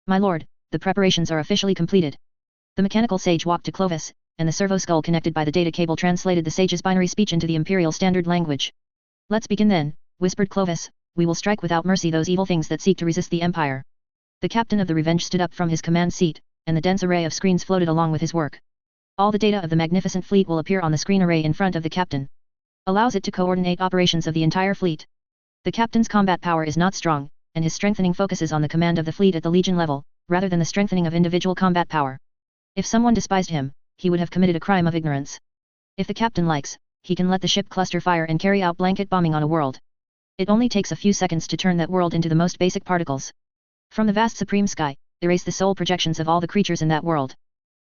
My lord, the preparations are officially completed. The mechanical sage walked to Clovis, and the servo skull connected by the data cable translated the sage's binary speech into the imperial standard language. Let's begin then, whispered Clovis, we will strike without mercy those evil things that seek to resist the Empire. The captain of the Revenge stood up from his command seat, and the dense array of screens floated along with his work. All the data of the magnificent fleet will appear on the screen array in front of the captain. Allows it to coordinate operations of the entire fleet. The captain's combat power is not strong, and his strengthening focuses on the command of the fleet at the legion level, rather than the strengthening of individual combat power. If someone despised him, he would have committed a crime of ignorance. If the captain likes, he can let the ship cluster fire and carry out blanket bombing on a world. It only takes a few seconds to turn that world into the most basic particles. From the vast supreme sky, erase the soul projections of all the creatures in that world.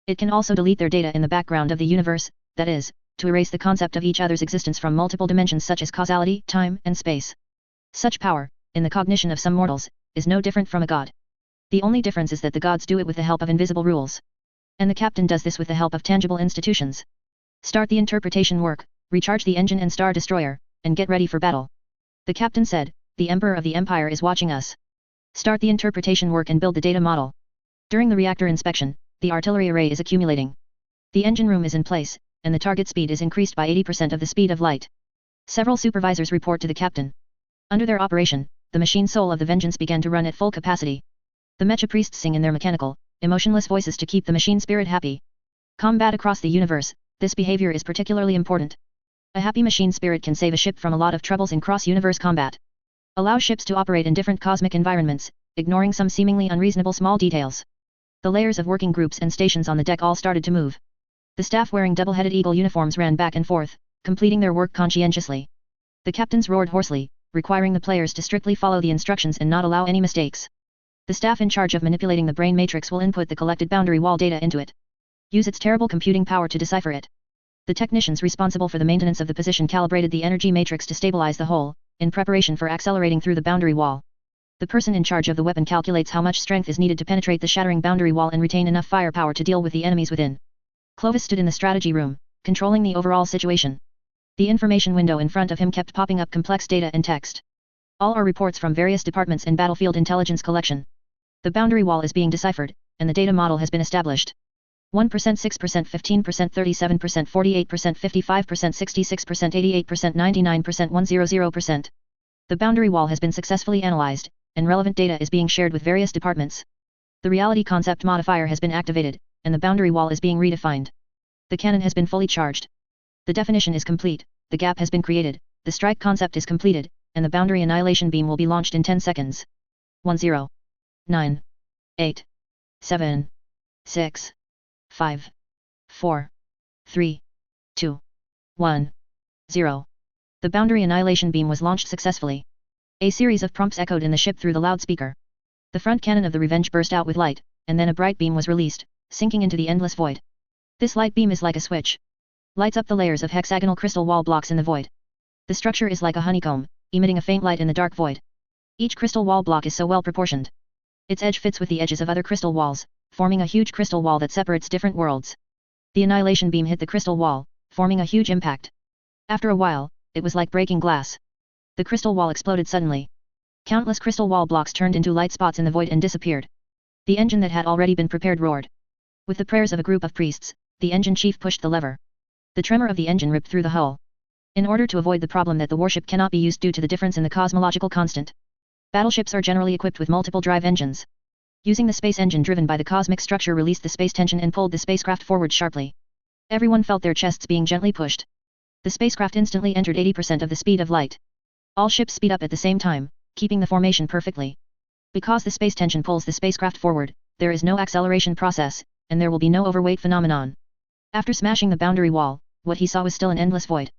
It can also delete their data in the background of the universe, that is, to erase the concept of each other's existence from multiple dimensions such as causality, time, and space. Such power, in the cognition of some mortals, is no different from a god. The only difference is that the gods do it with the help of invisible rules. And the captain does this with the help of tangible institutions. Start the interpretation work, recharge the engine and star destroyer, and get ready for battle. The captain said, the Emperor of the Empire is watching us. Start the interpretation work and build the data model. During the reactor inspection, the artillery array is accumulating. The engine room is in place, and the target speed is increased by 80% of the speed of light. Several supervisors report to the captain. Under their operation, the machine soul of the Vengeance began to run at full capacity. The mecha priests sing in their mechanical, emotionless voices to keep the machine spirit happy. Combat across the universe, this behavior is particularly important. A happy machine spirit can save a ship from a lot of troubles in cross-universe combat. Allow ships to operate in different cosmic environments, ignoring some seemingly unreasonable small details. The layers of working groups and stations on the deck all started to move. The staff wearing double-headed eagle uniforms ran back and forth, completing their work conscientiously. The captains roared hoarsely, requiring the players to strictly follow the instructions and not allow any mistakes. The staff in charge of manipulating the brain matrix will input the collected boundary wall data into it. Use its terrible computing power to decipher it. The technicians responsible for the maintenance of the position calibrated the energy matrix to stabilize the whole, in preparation for accelerating through the boundary wall. The person in charge of the weapon calculates how much strength is needed to penetrate the shattering boundary wall and retain enough firepower to deal with the enemies within. Clovis stood in the strategy room, controlling the overall situation. The information window in front of him kept popping up complex data and text. All are reports from various departments in battlefield intelligence collection. The boundary wall is being deciphered, and the data model has been established. 1%, 6%, 15%, 37%, 48%, 55%, 66%, 88%, 99%, 100%. The boundary wall has been successfully analyzed, and relevant data is being shared with various departments. The reality concept modifier has been activated, and the boundary wall is being redefined. The cannon has been fully charged. The definition is complete, the gap has been created, the strike concept is completed, and the boundary annihilation beam will be launched in 10 seconds. 10. 9. 8. 7. 6. 5. 4. 3. 2. 1. 0. The boundary annihilation beam was launched successfully. A series of prompts echoed in the ship through the loudspeaker. The front cannon of the Revenge burst out with light, and then a bright beam was released, sinking into the endless void. This light beam is like a switch. Lights up the layers of hexagonal crystal wall blocks in the void. The structure is like a honeycomb, emitting a faint light in the dark void. Each crystal wall block is so well proportioned. Its edge fits with the edges of other crystal walls, forming a huge crystal wall that separates different worlds. The annihilation beam hit the crystal wall, forming a huge impact. After a while, it was like breaking glass. The crystal wall exploded suddenly. Countless crystal wall blocks turned into light spots in the void and disappeared. The engine that had already been prepared roared. With the prayers of a group of priests, the engine chief pushed the lever. The tremor of the engine ripped through the hull. In order to avoid the problem that the warship cannot be used due to the difference in the cosmological constant, battleships are generally equipped with multiple drive engines. Using the space engine driven by the cosmic structure released the space tension and pulled the spacecraft forward sharply. Everyone felt their chests being gently pushed. The spacecraft instantly entered 80% of the speed of light. All ships speed up at the same time, keeping the formation perfectly. Because the space tension pulls the spacecraft forward, there is no acceleration process, and there will be no overweight phenomenon. After smashing the boundary wall, what he saw was still an endless void.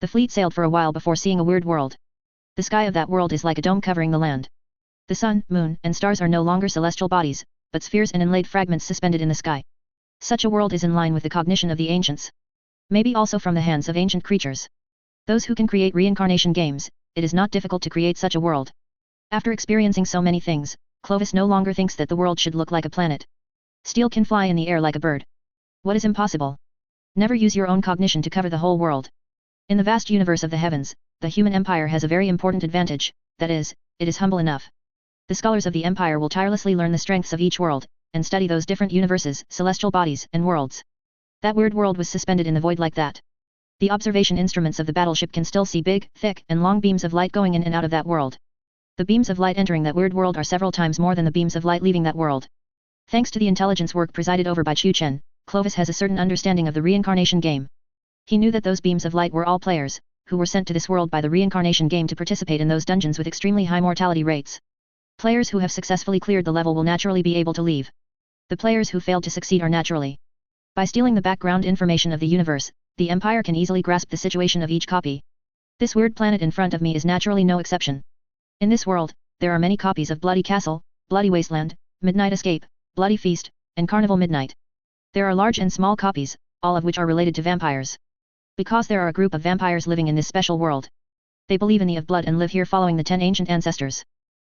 The fleet sailed for a while before seeing a weird world. The sky of that world is like a dome covering the land. The sun, moon, and stars are no longer celestial bodies, but spheres and inlaid fragments suspended in the sky. Such a world is in line with the cognition of the ancients. Maybe also from the hands of ancient creatures. Those who can create reincarnation games, it is not difficult to create such a world. After experiencing so many things, Clovis no longer thinks that the world should look like a planet. Steel can fly in the air like a bird. What is impossible? Never use your own cognition to cover the whole world. In the vast universe of the heavens, the human empire has a very important advantage, that is, it is humble enough. The scholars of the empire will tirelessly learn the strengths of each world, and study those different universes, celestial bodies, and worlds. That weird world was suspended in the void like that. The observation instruments of the battleship can still see big, thick, and long beams of light going in and out of that world. The beams of light entering that weird world are several times more than the beams of light leaving that world. Thanks to the intelligence work presided over by Chu Chen, Clovis has a certain understanding of the reincarnation game. He knew that those beams of light were all players, who were sent to this world by the reincarnation game to participate in those dungeons with extremely high mortality rates. Players who have successfully cleared the level will naturally be able to leave. The players who failed to succeed are naturally. By stealing the background information of the universe, the Empire can easily grasp the situation of each copy. This weird planet in front of me is naturally no exception. In this world, there are many copies of Bloody Castle, Bloody Wasteland, Midnight Escape, Bloody Feast, and Carnival Midnight. There are large and small copies, all of which are related to vampires. Because there are a group of vampires living in this special world. They believe in the of blood and live here following the 10 ancient ancestors.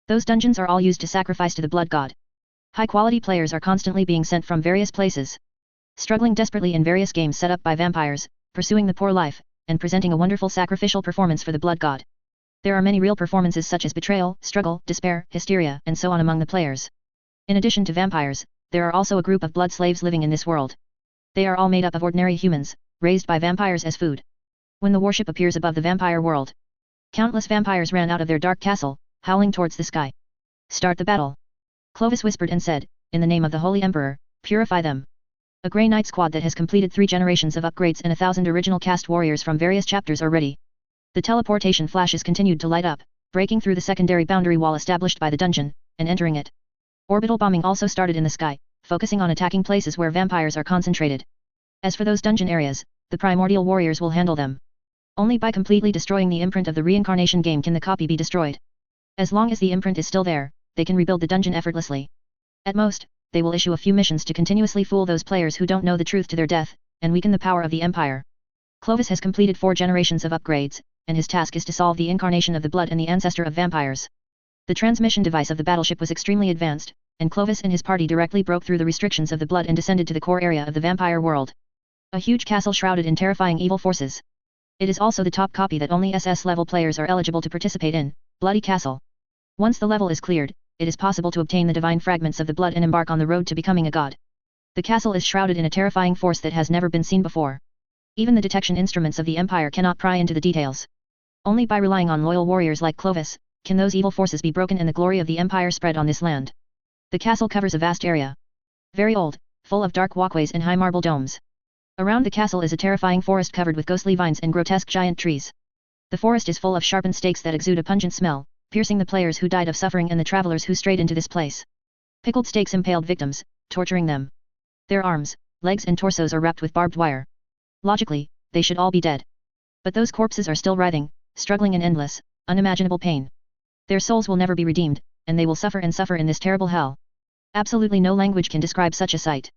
Those dungeons are all used to sacrifice to the blood god. High-quality players are constantly being sent from various places. Struggling desperately in various games set up by vampires, pursuing the poor life, and presenting a wonderful sacrificial performance for the blood god. There are many real performances such as betrayal, struggle, despair, hysteria, and so on among the players. In addition to vampires, there are also a group of blood slaves living in this world. They are all made up of ordinary humans, raised by vampires as food. When the warship appears above the vampire world, countless vampires ran out of their dark castle, howling towards the sky. Start the battle. Clovis whispered and said, in the name of the Holy Emperor, purify them. A Grey Knight squad that has completed 3 generations of upgrades and 1,000 original cast warriors from various chapters are ready. The teleportation flashes continued to light up, breaking through the secondary boundary wall established by the dungeon, and entering it. Orbital bombing also started in the sky, focusing on attacking places where vampires are concentrated. As for those dungeon areas, the primordial warriors will handle them. Only by completely destroying the imprint of the reincarnation game can the copy be destroyed. As long as the imprint is still there, they can rebuild the dungeon effortlessly. At most, they will issue a few missions to continuously fool those players who don't know the truth to their death, and weaken the power of the Empire. Clovis has completed 4 generations of upgrades, and his task is to solve the incarnation of the blood and the ancestor of vampires. The transmission device of the battleship was extremely advanced, and Clovis and his party directly broke through the restrictions of the blood and descended to the core area of the vampire world. A huge castle shrouded in terrifying evil forces. It is also the top copy that only SS level players are eligible to participate in, Bloody Castle. Once the level is cleared, it is possible to obtain the divine fragments of the blood and embark on the road to becoming a god. The castle is shrouded in a terrifying force that has never been seen before. Even the detection instruments of the Empire cannot pry into the details. Only by relying on loyal warriors like Clovis, can those evil forces be broken and the glory of the Empire spread on this land. The castle covers a vast area. Very old, full of dark walkways and high marble domes. Around the castle is a terrifying forest covered with ghostly vines and grotesque giant trees. The forest is full of sharpened stakes that exude a pungent smell, piercing the players who died of suffering and the travelers who strayed into this place. Pickled stakes impaled victims, torturing them. Their arms, legs and torsos are wrapped with barbed wire. Logically, they should all be dead. But those corpses are still writhing, struggling in endless, unimaginable pain. Their souls will never be redeemed, and they will suffer and suffer in this terrible hell. Absolutely no language can describe such a sight.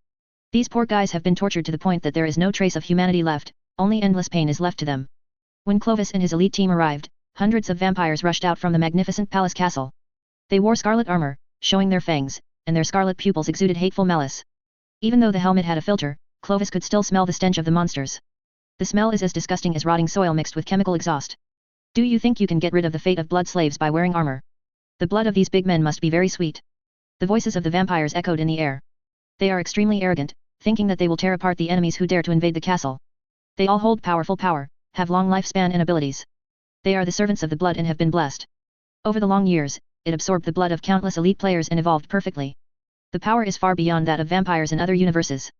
These poor guys have been tortured to the point that there is no trace of humanity left, only endless pain is left to them. When Clovis and his elite team arrived, hundreds of vampires rushed out from the magnificent palace castle. They wore scarlet armor, showing their fangs, and their scarlet pupils exuded hateful malice. Even though the helmet had a filter, Clovis could still smell the stench of the monsters. The smell is as disgusting as rotting soil mixed with chemical exhaust. Do you think you can get rid of the fate of blood slaves by wearing armor? The blood of these big men must be very sweet. The voices of the vampires echoed in the air. They are extremely arrogant, thinking that they will tear apart the enemies who dare to invade the castle. They all hold powerful power, have long lifespan and abilities. They are the servants of the blood and have been blessed. Over the long years, it absorbed the blood of countless elite players and evolved perfectly. The power is far beyond that of vampires in other universes.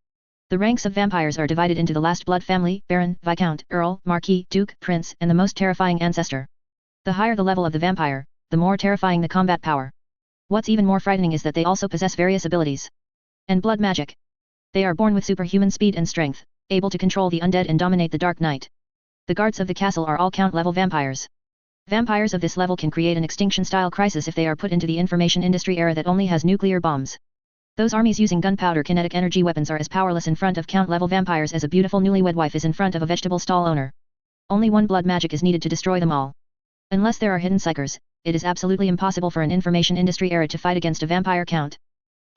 The ranks of vampires are divided into the last blood family, Baron, Viscount, Earl, Marquis, Duke, Prince, and the most terrifying ancestor. The higher the level of the vampire, the more terrifying the combat power. What's even more frightening is that they also possess various abilities. And blood magic. They are born with superhuman speed and strength, able to control the undead and dominate the dark night. The guards of the castle are all count-level vampires. Vampires of this level can create an extinction-style crisis if they are put into the information industry era that only has nuclear bombs. Those armies using gunpowder kinetic energy weapons are as powerless in front of count-level vampires as a beautiful newlywed wife is in front of a vegetable stall owner. Only one blood magic is needed to destroy them all. Unless there are hidden psychers, it is absolutely impossible for an information industry era to fight against a vampire count.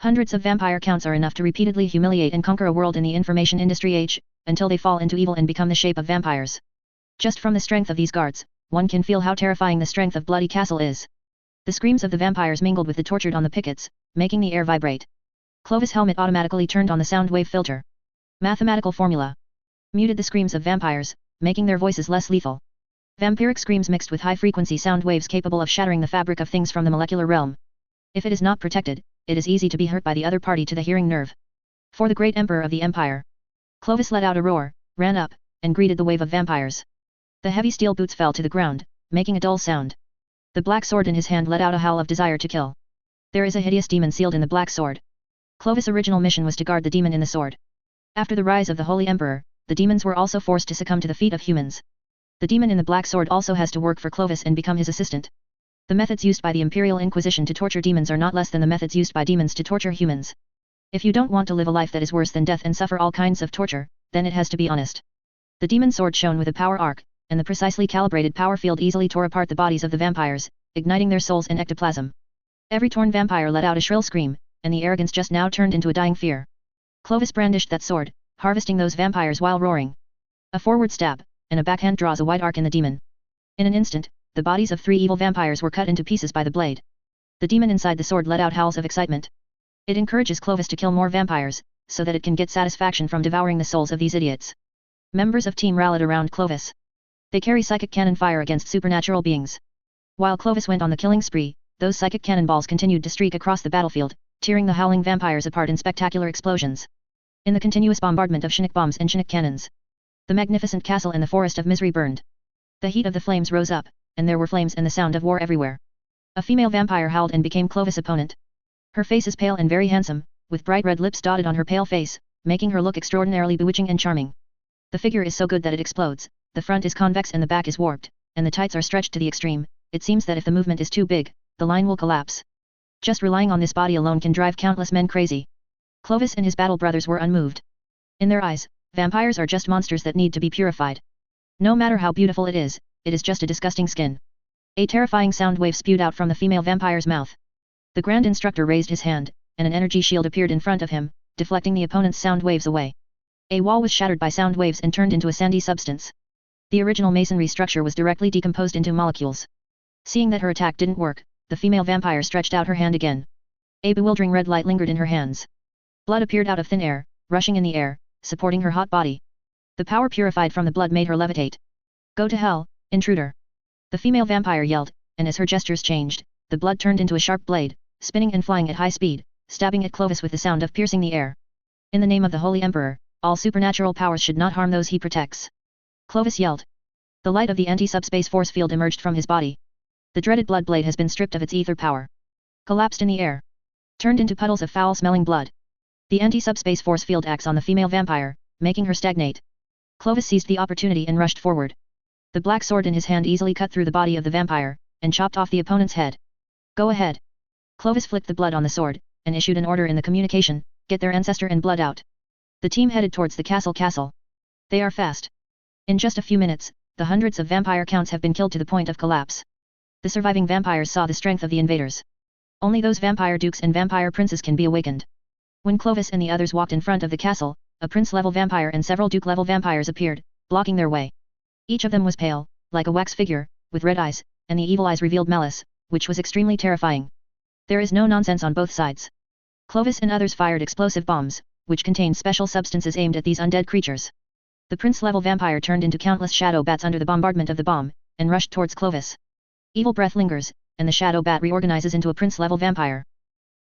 Hundreds of vampire counts are enough to repeatedly humiliate and conquer a world in the information industry age, until they fall into evil and become the shape of vampires. Just from the strength of these guards, one can feel how terrifying the strength of Bloody Castle is. The screams of the vampires mingled with the tortured on the pickets, making the air vibrate. Clovis' helmet automatically turned on the sound wave filter. Mathematical formula. Muted the screams of vampires, making their voices less lethal. Vampiric screams mixed with high-frequency sound waves capable of shattering the fabric of things from the molecular realm. If it is not protected, it is easy to be hurt by the other party to the hearing nerve. For the great emperor of the empire. Clovis let out a roar, ran up, and greeted the wave of vampires. The heavy steel boots fell to the ground, making a dull sound. The black sword in his hand let out a howl of desire to kill. There is a hideous demon sealed in the black sword. Clovis' original mission was to guard the demon in the sword. After the rise of the Holy Emperor, the demons were also forced to succumb to the feet of humans. The demon in the black sword also has to work for Clovis and become his assistant. The methods used by the Imperial Inquisition to torture demons are not less than the methods used by demons to torture humans. If you don't want to live a life that is worse than death and suffer all kinds of torture, then it has to be honest. The demon sword shone with a power arc, and the precisely calibrated power field easily tore apart the bodies of the vampires, igniting their souls and ectoplasm. Every torn vampire let out a shrill scream, and the arrogance just now turned into a dying fear. Clovis brandished that sword, harvesting those vampires while roaring. A forward stab, and a backhand draws a wide arc in the demon. In an instant, the bodies of 3 evil vampires were cut into pieces by the blade. The demon inside the sword let out howls of excitement. It encourages Clovis to kill more vampires, so that it can get satisfaction from devouring the souls of these idiots. Members of team rallied around Clovis. They carry psychic cannon fire against supernatural beings. While Clovis went on the killing spree, those psychic cannonballs continued to streak across the battlefield, tearing the howling vampires apart in spectacular explosions. In the continuous bombardment of Chinook bombs and Chinook cannons, the magnificent castle and the forest of misery burned. The heat of the flames rose up, and there were flames and the sound of war everywhere. A female vampire howled and became Clovis' opponent. Her face is pale and very handsome, with bright red lips dotted on her pale face, making her look extraordinarily bewitching and charming. The figure is so good that it explodes, the front is convex and the back is warped, and the tights are stretched to the extreme. It seems that if the movement is too big, the line will collapse. Just relying on this body alone can drive countless men crazy. Clovis and his battle brothers were unmoved. In their eyes, vampires are just monsters that need to be purified. No matter how beautiful it is just a disgusting skin. A terrifying sound wave spewed out from the female vampire's mouth. The Grand Instructor raised his hand, and an energy shield appeared in front of him, deflecting the opponent's sound waves away. A wall was shattered by sound waves and turned into a sandy substance. The original masonry structure was directly decomposed into molecules. Seeing that her attack didn't work, the female vampire stretched out her hand again. A bewildering red light lingered in her hands. Blood appeared out of thin air, rushing in the air, supporting her hot body. The power purified from the blood made her levitate. Go to hell, intruder! The female vampire yelled, and as her gestures changed, the blood turned into a sharp blade, spinning and flying at high speed, stabbing at Clovis with the sound of piercing the air. In the name of the Holy Emperor, all supernatural powers should not harm those he protects. Clovis yelled. The light of the anti-subspace force field emerged from his body. The dreaded blood blade has been stripped of its ether power. Collapsed in the air. Turned into puddles of foul-smelling blood. The anti-subspace force field acts on the female vampire, making her stagnate. Clovis seized the opportunity and rushed forward. The black sword in his hand easily cut through the body of the vampire, and chopped off the opponent's head. Go ahead. Clovis flicked the blood on the sword, and issued an order in the communication, get their ancestor and blood out. The team headed towards the castle. They are fast. In just a few minutes, the hundreds of vampire counts have been killed to the point of collapse. The surviving vampires saw the strength of the invaders. Only those vampire dukes and vampire princes can be awakened. When Clovis and the others walked in front of the castle, a prince-level vampire and several duke-level vampires appeared, blocking their way. Each of them was pale, like a wax figure, with red eyes, and the evil eyes revealed malice, which was extremely terrifying. There is no nonsense on both sides. Clovis and others fired explosive bombs, which contained special substances aimed at these undead creatures. The prince-level vampire turned into countless shadow bats under the bombardment of the bomb, and rushed towards Clovis. Evil breath lingers, and the shadow bat reorganizes into a prince-level vampire.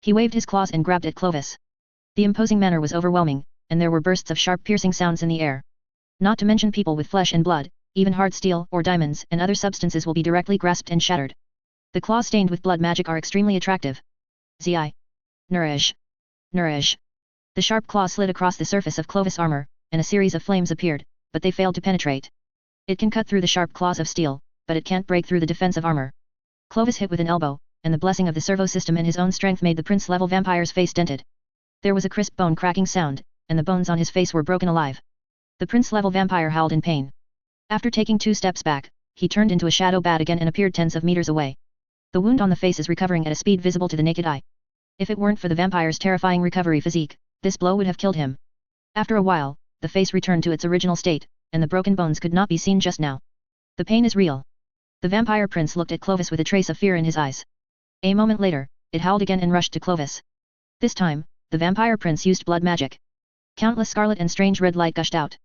He waved his claws and grabbed at Clovis. The imposing manner was overwhelming, and there were bursts of sharp piercing sounds in the air. Not to mention people with flesh and blood, even hard steel or diamonds and other substances will be directly grasped and shattered. The claws stained with blood magic are extremely attractive. Zi. Nourish. Nourish. The sharp claw slid across the surface of Clovis' armor, and a series of flames appeared, but they failed to penetrate. It can cut through the sharp claws of steel, but it can't break through the defensive armor. Clovis hit with an elbow, and the blessing of the servo system and his own strength made the prince-level vampire's face dented. There was a crisp bone-cracking sound, and the bones on his face were broken alive. The prince-level vampire howled in pain. After taking 2 steps back, he turned into a shadow bat again and appeared tens of meters away. The wound on the face is recovering at a speed visible to the naked eye. If it weren't for the vampire's terrifying recovery physique, this blow would have killed him. After a while, the face returned to its original state, and the broken bones could not be seen just now. The pain is real. The vampire prince looked at Clovis with a trace of fear in his eyes. A moment later, it howled again and rushed to Clovis. This time, the vampire prince used blood magic. Countless scarlet and strange red light gushed out.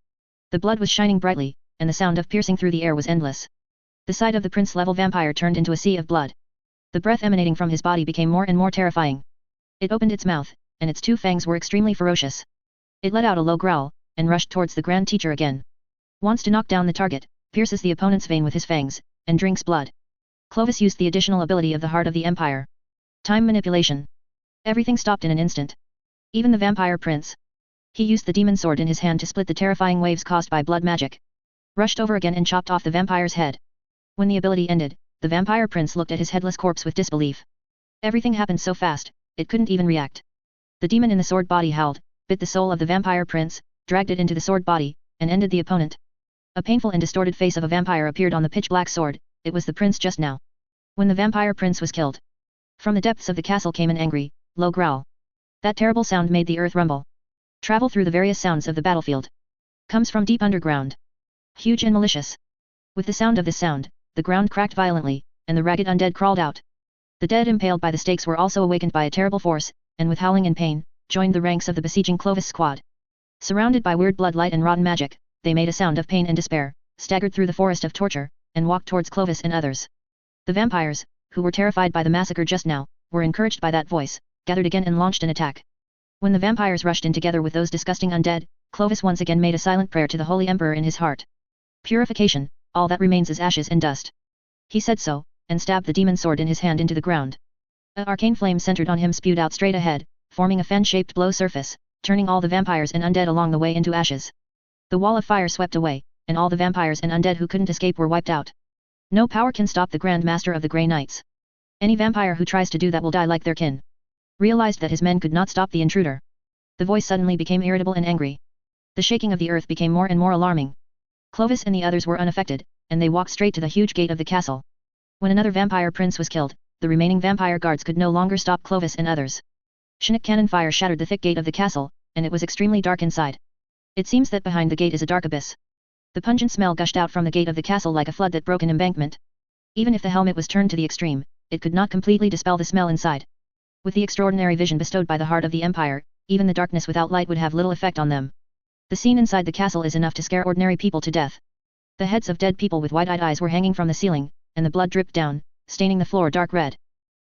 The blood was shining brightly, and the sound of piercing through the air was endless. The sight of the prince-level vampire turned into a sea of blood. The breath emanating from his body became more and more terrifying. It opened its mouth, and its 2 fangs were extremely ferocious. It let out a low growl, and rushed towards the Grand Teacher again. Wants to knock down the target, pierces the opponent's vein with his fangs, and drinks blood. Clovis used the additional ability of the Heart of the Empire. Time manipulation. Everything stopped in an instant. Even the vampire prince. He used the demon sword in his hand to split the terrifying waves caused by blood magic. Rushed over again and chopped off the vampire's head. When the ability ended, the vampire prince looked at his headless corpse with disbelief. Everything happened so fast, it couldn't even react. The demon in the sword body howled, bit the soul of the vampire prince, dragged it into the sword body, and ended the opponent. A painful and distorted face of a vampire appeared on the pitch-black sword. It was the prince just now. When the vampire prince was killed. From the depths of the castle came an angry, low growl. That terrible sound made the earth rumble. Travel through the various sounds of the battlefield. Comes from deep underground. Huge and malicious. With the sound of this sound, the ground cracked violently, and the ragged undead crawled out. The dead impaled by the stakes were also awakened by a terrible force, and with howling and pain, joined the ranks of the besieging Clovis squad. Surrounded by weird bloodlight and rotten magic, they made a sound of pain and despair, staggered through the forest of torture, and walked towards Clovis and others. The vampires, who were terrified by the massacre just now, were encouraged by that voice, gathered again and launched an attack. When the vampires rushed in together with those disgusting undead, Clovis once again made a silent prayer to the Holy Emperor in his heart. Purification, all that remains is ashes and dust. He said so, and stabbed the demon sword in his hand into the ground. An arcane flame centered on him spewed out straight ahead, forming a fan-shaped blow surface, turning all the vampires and undead along the way into ashes. The wall of fire swept away, and all the vampires and undead who couldn't escape were wiped out. No power can stop the Grand Master of the Grey Knights. Any vampire who tries to do that will die like their kin. Realized that his men could not stop the intruder. The voice suddenly became irritable and angry. The shaking of the earth became more and more alarming. Clovis and the others were unaffected, and they walked straight to the huge gate of the castle. When another vampire prince was killed, the remaining vampire guards could no longer stop Clovis and others. Chinook cannon fire shattered the thick gate of the castle, and it was extremely dark inside. It seems that behind the gate is a dark abyss. The pungent smell gushed out from the gate of the castle like a flood that broke an embankment. Even if the helmet was turned to the extreme, it could not completely dispel the smell inside. With the extraordinary vision bestowed by the heart of the Empire, even the darkness without light would have little effect on them. The scene inside the castle is enough to scare ordinary people to death. The heads of dead people with wide-eyed eyes were hanging from the ceiling, and the blood dripped down, staining the floor dark red.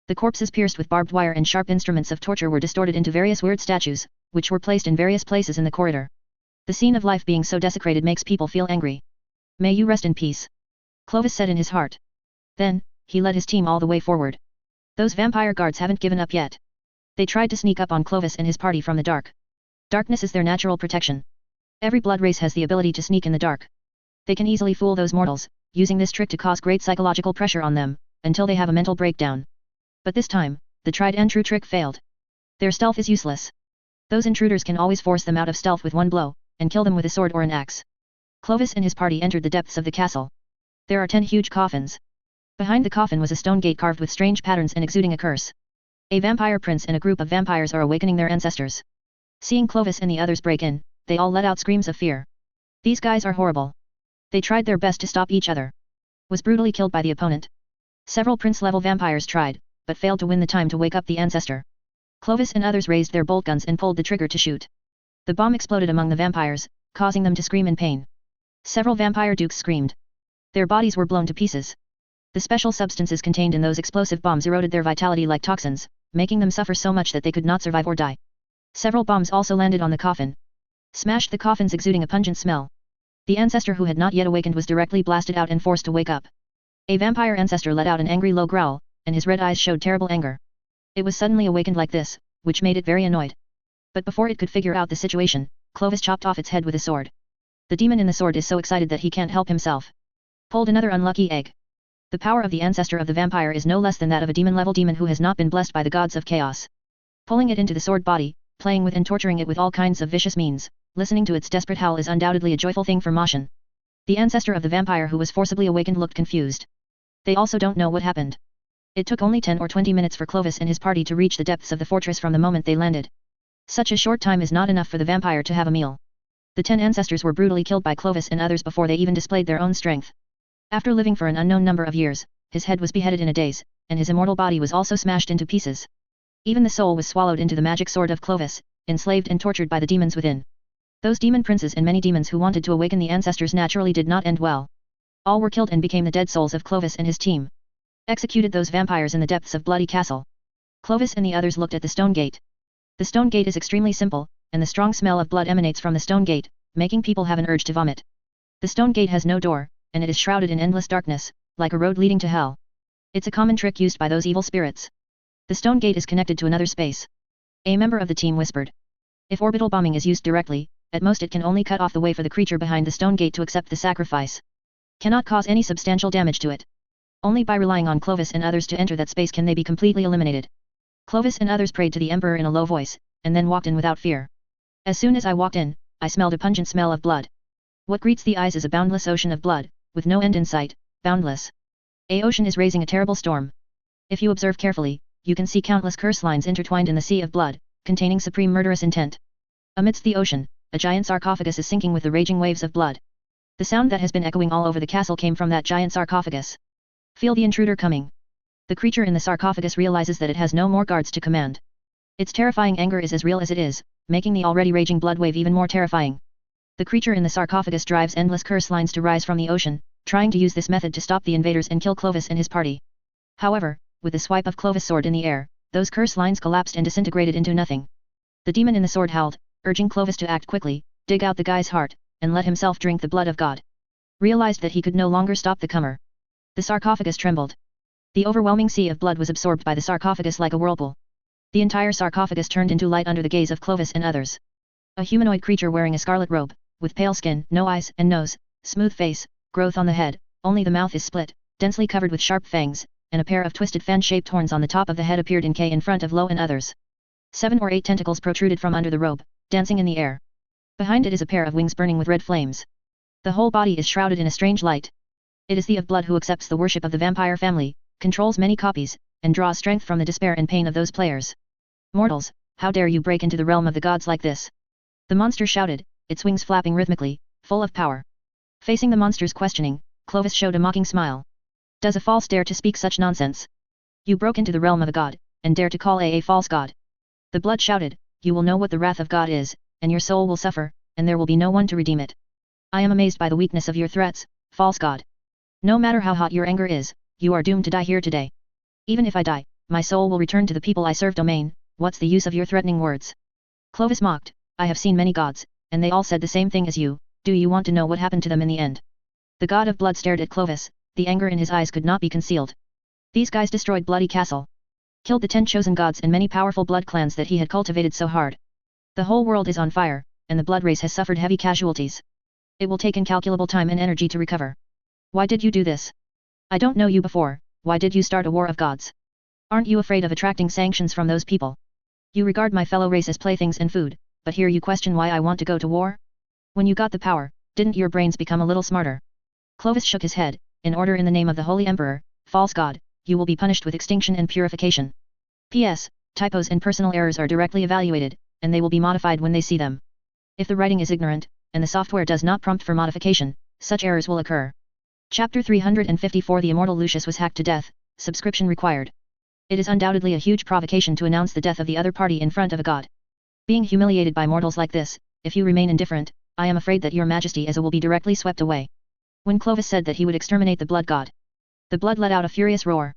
The corpses pierced with barbed wire and sharp instruments of torture were distorted into various weird statues, which were placed in various places in the corridor. The scene of life being so desecrated makes people feel angry. May you rest in peace, Clovis said in his heart. Then, he led his team all the way forward. Those vampire guards haven't given up yet. They tried to sneak up on Clovis and his party from the dark. Darkness is their natural protection. Every blood race has the ability to sneak in the dark. They can easily fool those mortals, using this trick to cause great psychological pressure on them, until they have a mental breakdown. But this time, the tried and true trick failed. Their stealth is useless. Those intruders can always force them out of stealth with one blow, and kill them with a sword or an axe. Clovis and his party entered the depths of the castle. There are 10 huge coffins. Behind the coffin was a stone gate carved with strange patterns and exuding a curse. A vampire prince and a group of vampires are awakening their ancestors. Seeing Clovis and the others break in, they all let out screams of fear. These guys are horrible. They tried their best to stop each other. Was brutally killed by the opponent. Several prince-level vampires tried, but failed to win the time to wake up the ancestor. Clovis and others raised their bolt guns and pulled the trigger to shoot. The bomb exploded among the vampires, causing them to scream in pain. Several vampire dukes screamed. Their bodies were blown to pieces. The special substances contained in those explosive bombs eroded their vitality like toxins, making them suffer so much that they could not survive or die. Several bombs also landed on the coffin. Smashed the coffins, exuding a pungent smell. The ancestor who had not yet awakened was directly blasted out and forced to wake up. A vampire ancestor let out an angry low growl, and his red eyes showed terrible anger. It was suddenly awakened like this, which made it very annoyed. But before it could figure out the situation, Clovis chopped off its head with a sword. The demon in the sword is so excited that he can't help himself. Pulled another unlucky egg. The power of the ancestor of the vampire is no less than that of a demon-level demon who has not been blessed by the gods of chaos. Pulling it into the sword body, playing with and torturing it with all kinds of vicious means, listening to its desperate howl is undoubtedly a joyful thing for Moshin. The ancestor of the vampire who was forcibly awakened looked confused. They also don't know what happened. It took only 10 or 20 minutes for Clovis and his party to reach the depths of the fortress from the moment they landed. Such a short time is not enough for the vampire to have a meal. The 10 ancestors were brutally killed by Clovis and others before they even displayed their own strength. After living for an unknown number of years, his head was beheaded in a daze, and his immortal body was also smashed into pieces. Even the soul was swallowed into the magic sword of Clovis, enslaved and tortured by the demons within. Those demon princes and many demons who wanted to awaken the ancestors naturally did not end well. All were killed and became the dead souls of Clovis and his team. Executed those vampires in the depths of Bloody Castle. Clovis and the others looked at the stone gate. The stone gate is extremely simple, and the strong smell of blood emanates from the stone gate, making people have an urge to vomit. The stone gate has no door, and it is shrouded in endless darkness, like a road leading to hell. It's a common trick used by those evil spirits. The stone gate is connected to another space. A member of the team whispered. If orbital bombing is used directly, at most it can only cut off the way for the creature behind the stone gate to accept the sacrifice. Cannot cause any substantial damage to it. Only by relying on Clovis and others to enter that space can they be completely eliminated. Clovis and others prayed to the Emperor in a low voice, and then walked in without fear. As soon as I walked in, I smelled a pungent smell of blood. What greets the eyes is a boundless ocean of blood, with no end in sight, boundless. A ocean is raising a terrible storm. If you observe carefully, you can see countless curse lines intertwined in the sea of blood, containing supreme murderous intent. Amidst the ocean, a giant sarcophagus is sinking with the raging waves of blood. The sound that has been echoing all over the castle came from that giant sarcophagus. Feel the intruder coming. The creature in the sarcophagus realizes that it has no more guards to command. Its terrifying anger is as real as it is, making the already raging blood wave even more terrifying. The creature in the sarcophagus drives endless curse lines to rise from the ocean, trying to use this method to stop the invaders and kill Clovis and his party. However, with the swipe of Clovis' sword in the air, those curse lines collapsed and disintegrated into nothing. The demon in the sword howled, urging Clovis to act quickly, dig out the guy's heart, and let himself drink the blood of God. Realized that he could no longer stop the comer. The sarcophagus trembled. The overwhelming sea of blood was absorbed by the sarcophagus like a whirlpool. The entire sarcophagus turned into light under the gaze of Clovis and others. A humanoid creature wearing a scarlet robe, with pale skin, no eyes and nose, smooth face, growth on the head, only the mouth is split, densely covered with sharp fangs, and a pair of twisted fan-shaped horns on the top of the head appeared in front of Lo and others. 7 or 8 tentacles protruded from under the robe, dancing in the air. Behind it is a pair of wings burning with red flames. The whole body is shrouded in a strange light. It is the of blood who accepts the worship of the vampire family, controls many copies, and draws strength from the despair and pain of those players. Mortals, how dare you break into the realm of the gods like this? The monster shouted, its wings flapping rhythmically, full of power. Facing the monster's questioning, Clovis showed a mocking smile. Does a false dare to speak such nonsense? You broke into the realm of a god, and dare to call a false god. The blood shouted, you will know what the wrath of God is, and your soul will suffer, and there will be no one to redeem it. I am amazed by the weakness of your threats, false god. No matter how hot your anger is, you are doomed to die here today. Even if I die, my soul will return to the people I serve. Domain, what's the use of your threatening words? Clovis mocked, I have seen many gods, and they all said the same thing as you, do you want to know what happened to them in the end? The god of blood stared at Clovis, the anger in his eyes could not be concealed. These guys destroyed Bloody Castle. Killed the 10 chosen gods and many powerful blood clans that he had cultivated so hard. The whole world is on fire, and the blood race has suffered heavy casualties. It will take incalculable time and energy to recover. Why did you do this? I don't know you before, why did you start a war of gods? Aren't you afraid of attracting sanctions from those people? You regard my fellow race as playthings and food, but here you question why I want to go to war? When you got the power, didn't your brains become a little smarter? Clovis shook his head, in order in the name of the Holy Emperor, false god, you will be punished with extinction and purification. P.S. Typos and personal errors are directly evaluated, and they will be modified when they see them. If the writing is ignorant, and the software does not prompt for modification, such errors will occur. Chapter 354 The immortal Lucius was hacked to death, subscription required. It is undoubtedly a huge provocation to announce the death of the other party in front of a god. Being humiliated by mortals like this, if you remain indifferent, I am afraid that your majesty as a will be directly swept away. When Clovis said that he would exterminate the blood god, the blood let out a furious roar.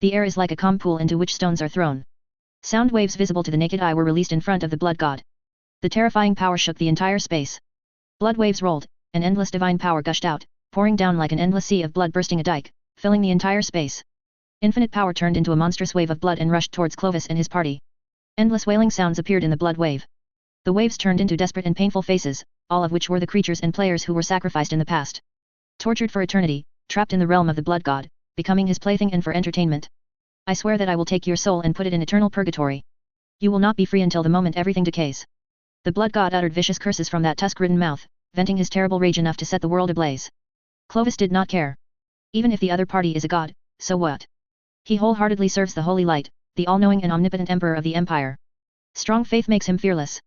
The air is like a calm pool into which stones are thrown. Sound waves visible to the naked eye were released in front of the blood god. The terrifying power shook the entire space. Blood waves rolled, and endless divine power gushed out, pouring down like an endless sea of blood bursting a dike, filling the entire space. Infinite power turned into a monstrous wave of blood and rushed towards Clovis and his party. Endless wailing sounds appeared in the blood wave. The waves turned into desperate and painful faces, all of which were the creatures and players who were sacrificed in the past. Tortured for eternity, trapped in the realm of the blood god, becoming his plaything and for entertainment. I swear that I will take your soul and put it in eternal purgatory. You will not be free until the moment everything decays. The blood god uttered vicious curses from that tusk-ridden mouth, venting his terrible rage enough to set the world ablaze. Clovis did not care. Even if the other party is a god, so what? He wholeheartedly serves the holy light, the all-knowing and omnipotent emperor of the empire. Strong faith makes him fearless.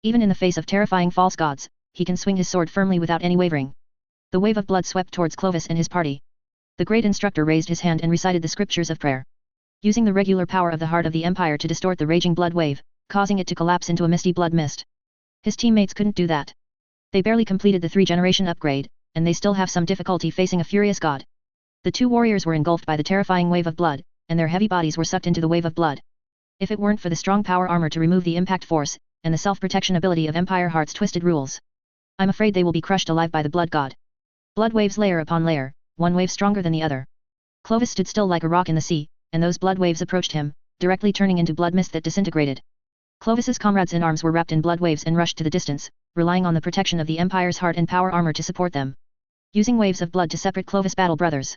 Even in the face of terrifying false gods, he can swing his sword firmly without any wavering. The wave of blood swept towards Clovis and his party. The great instructor raised his hand and recited the scriptures of prayer. Using the regular power of the heart of the empire to distort the raging blood wave, causing it to collapse into a misty blood mist. His teammates couldn't do that. They barely completed the 3-generation upgrade, and they still have some difficulty facing a furious god. The 2 warriors were engulfed by the terrifying wave of blood, and their heavy bodies were sucked into the wave of blood. If it weren't for the strong power armor to remove the impact force, and the self-protection ability of Empire Heart's twisted rules, I'm afraid they will be crushed alive by the blood god. Blood waves layer upon layer, one wave stronger than the other. Clovis stood still like a rock in the sea, and those blood waves approached him, directly turning into blood mist that disintegrated. Clovis's comrades in arms were wrapped in blood waves and rushed to the distance, relying on the protection of the Empire's heart and power armor to support them. Using waves of blood to separate Clovis' battle brothers.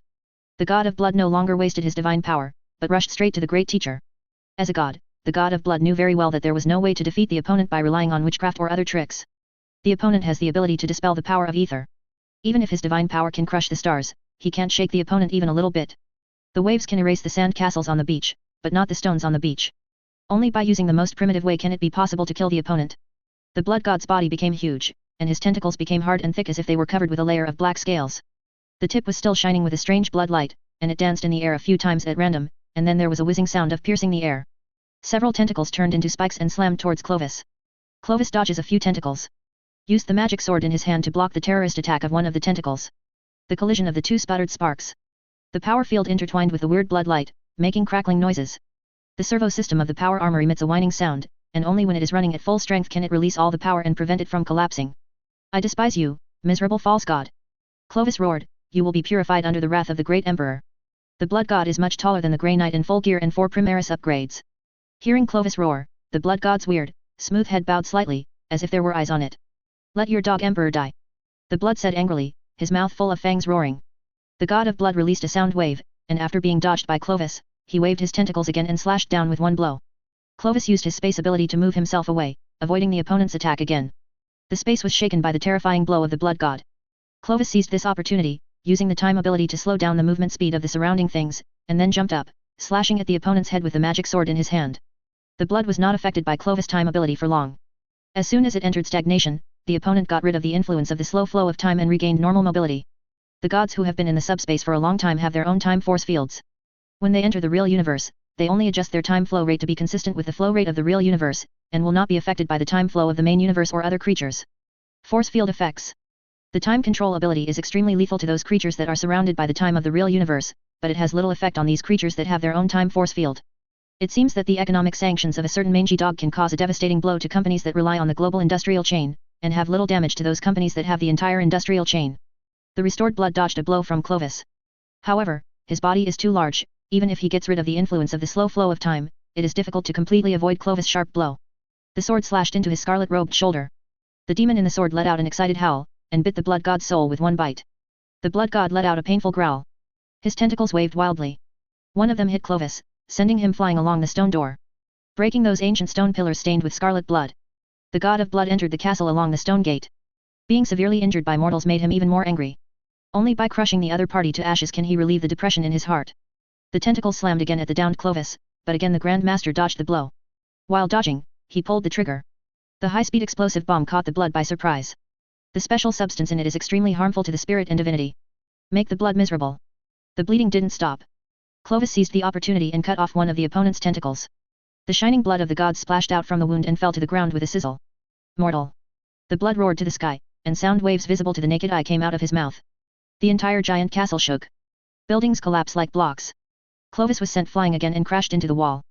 The god of blood no longer wasted his divine power, but rushed straight to the great teacher. As a god, the god of blood knew very well that there was no way to defeat the opponent by relying on witchcraft or other tricks. The opponent has the ability to dispel the power of ether. Even if his divine power can crush the stars, he can't shake the opponent even a little bit. The waves can erase the sand castles on the beach, but not the stones on the beach. Only by using the most primitive way can it be possible to kill the opponent. The blood god's body became huge, and his tentacles became hard and thick as if they were covered with a layer of black scales. The tip was still shining with a strange blood light, and it danced in the air a few times at random, and then there was a whizzing sound of piercing the air. Several tentacles turned into spikes and slammed towards Clovis. Clovis dodges a few tentacles. Used the magic sword in his hand to block the terrorist attack of one of the tentacles. The collision of the 2 sputtered sparks. The power field intertwined with the weird blood light, making crackling noises. The servo system of the power armor emits a whining sound, and only when it is running at full strength can it release all the power and prevent it from collapsing. I despise you, miserable false god. Clovis roared, you will be purified under the wrath of the great emperor. The blood god is much taller than the Grey Knight in full gear and 4 Primaris upgrades. Hearing Clovis roar, the blood god's weird, smooth head bowed slightly, as if there were eyes on it. Let your dog emperor die. The blood said angrily, his mouth full of fangs roaring. The god of blood released a sound wave, and after being dodged by Clovis, he waved his tentacles again and slashed down with one blow. Clovis used his space ability to move himself away, avoiding the opponent's attack again. The space was shaken by the terrifying blow of the blood god. Clovis seized this opportunity, using the time ability to slow down the movement speed of the surrounding things, and then jumped up, slashing at the opponent's head with the magic sword in his hand. The blood was not affected by Clovis' time ability for long. As soon as it entered stagnation, the opponent got rid of the influence of the slow flow of time and regained normal mobility. The gods who have been in the subspace for a long time have their own time force fields. When they enter the real universe, they only adjust their time flow rate to be consistent with the flow rate of the real universe, and will not be affected by the time flow of the main universe or other creatures. Force field effects. The time control ability is extremely lethal to those creatures that are surrounded by the time of the real universe, but it has little effect on these creatures that have their own time force field. It seems that the economic sanctions of a certain mangy dog can cause a devastating blow to companies that rely on the global industrial chain, and have little damage to those companies that have the entire industrial chain. The restored blood dodged a blow from Clovis. However, his body is too large. Even if he gets rid of the influence of the slow flow of time, it is difficult to completely avoid Clovis' sharp blow. The sword slashed into his scarlet-robed shoulder. The demon in the sword let out an excited howl, and bit the blood god's soul with one bite. The blood god let out a painful growl. His tentacles waved wildly. One of them hit Clovis, sending him flying along the stone door, breaking those ancient stone pillars stained with scarlet blood. The god of blood entered the castle along the stone gate. Being severely injured by mortals made him even more angry. Only by crushing the other party to ashes can he relieve the depression in his heart. The tentacles slammed again at the downed Clovis, but again the Grand Master dodged the blow. While dodging, he pulled the trigger. The high-speed explosive bomb caught the blood by surprise. The special substance in it is extremely harmful to the spirit and divinity. Make the blood miserable. The bleeding didn't stop. Clovis seized the opportunity and cut off one of the opponent's tentacles. The shining blood of the god splashed out from the wound and fell to the ground with a sizzle. Mortal. The blood roared to the sky, and sound waves visible to the naked eye came out of his mouth. The entire giant castle shook. Buildings collapsed like blocks. Clovis was sent flying again and crashed into the wall.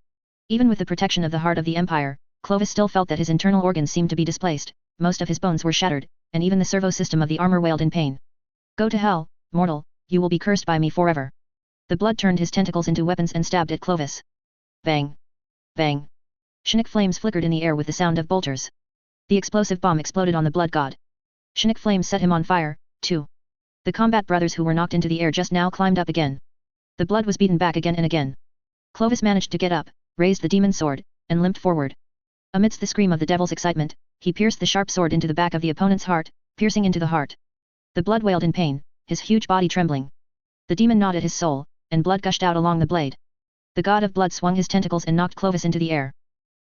Even with the protection of the heart of the empire, Clovis still felt that his internal organs seemed to be displaced, most of his bones were shattered, and even the servo system of the armor wailed in pain. Go to hell, mortal, you will be cursed by me forever. The blood turned his tentacles into weapons and stabbed at Clovis. Bang! Bang! Chinook flames flickered in the air with the sound of bolters. The explosive bomb exploded on the blood god. Chinook flames set him on fire, too. The combat brothers who were knocked into the air just now climbed up again. The blood was beaten back again and again. Clovis managed to get up, raised the demon's sword, and limped forward. Amidst the scream of the devil's excitement, he pierced the sharp sword into the back of the opponent's heart, piercing into the heart. The blood wailed in pain, his huge body trembling. The demon gnawed at his soul, and blood gushed out along the blade. The god of blood swung his tentacles and knocked Clovis into the air.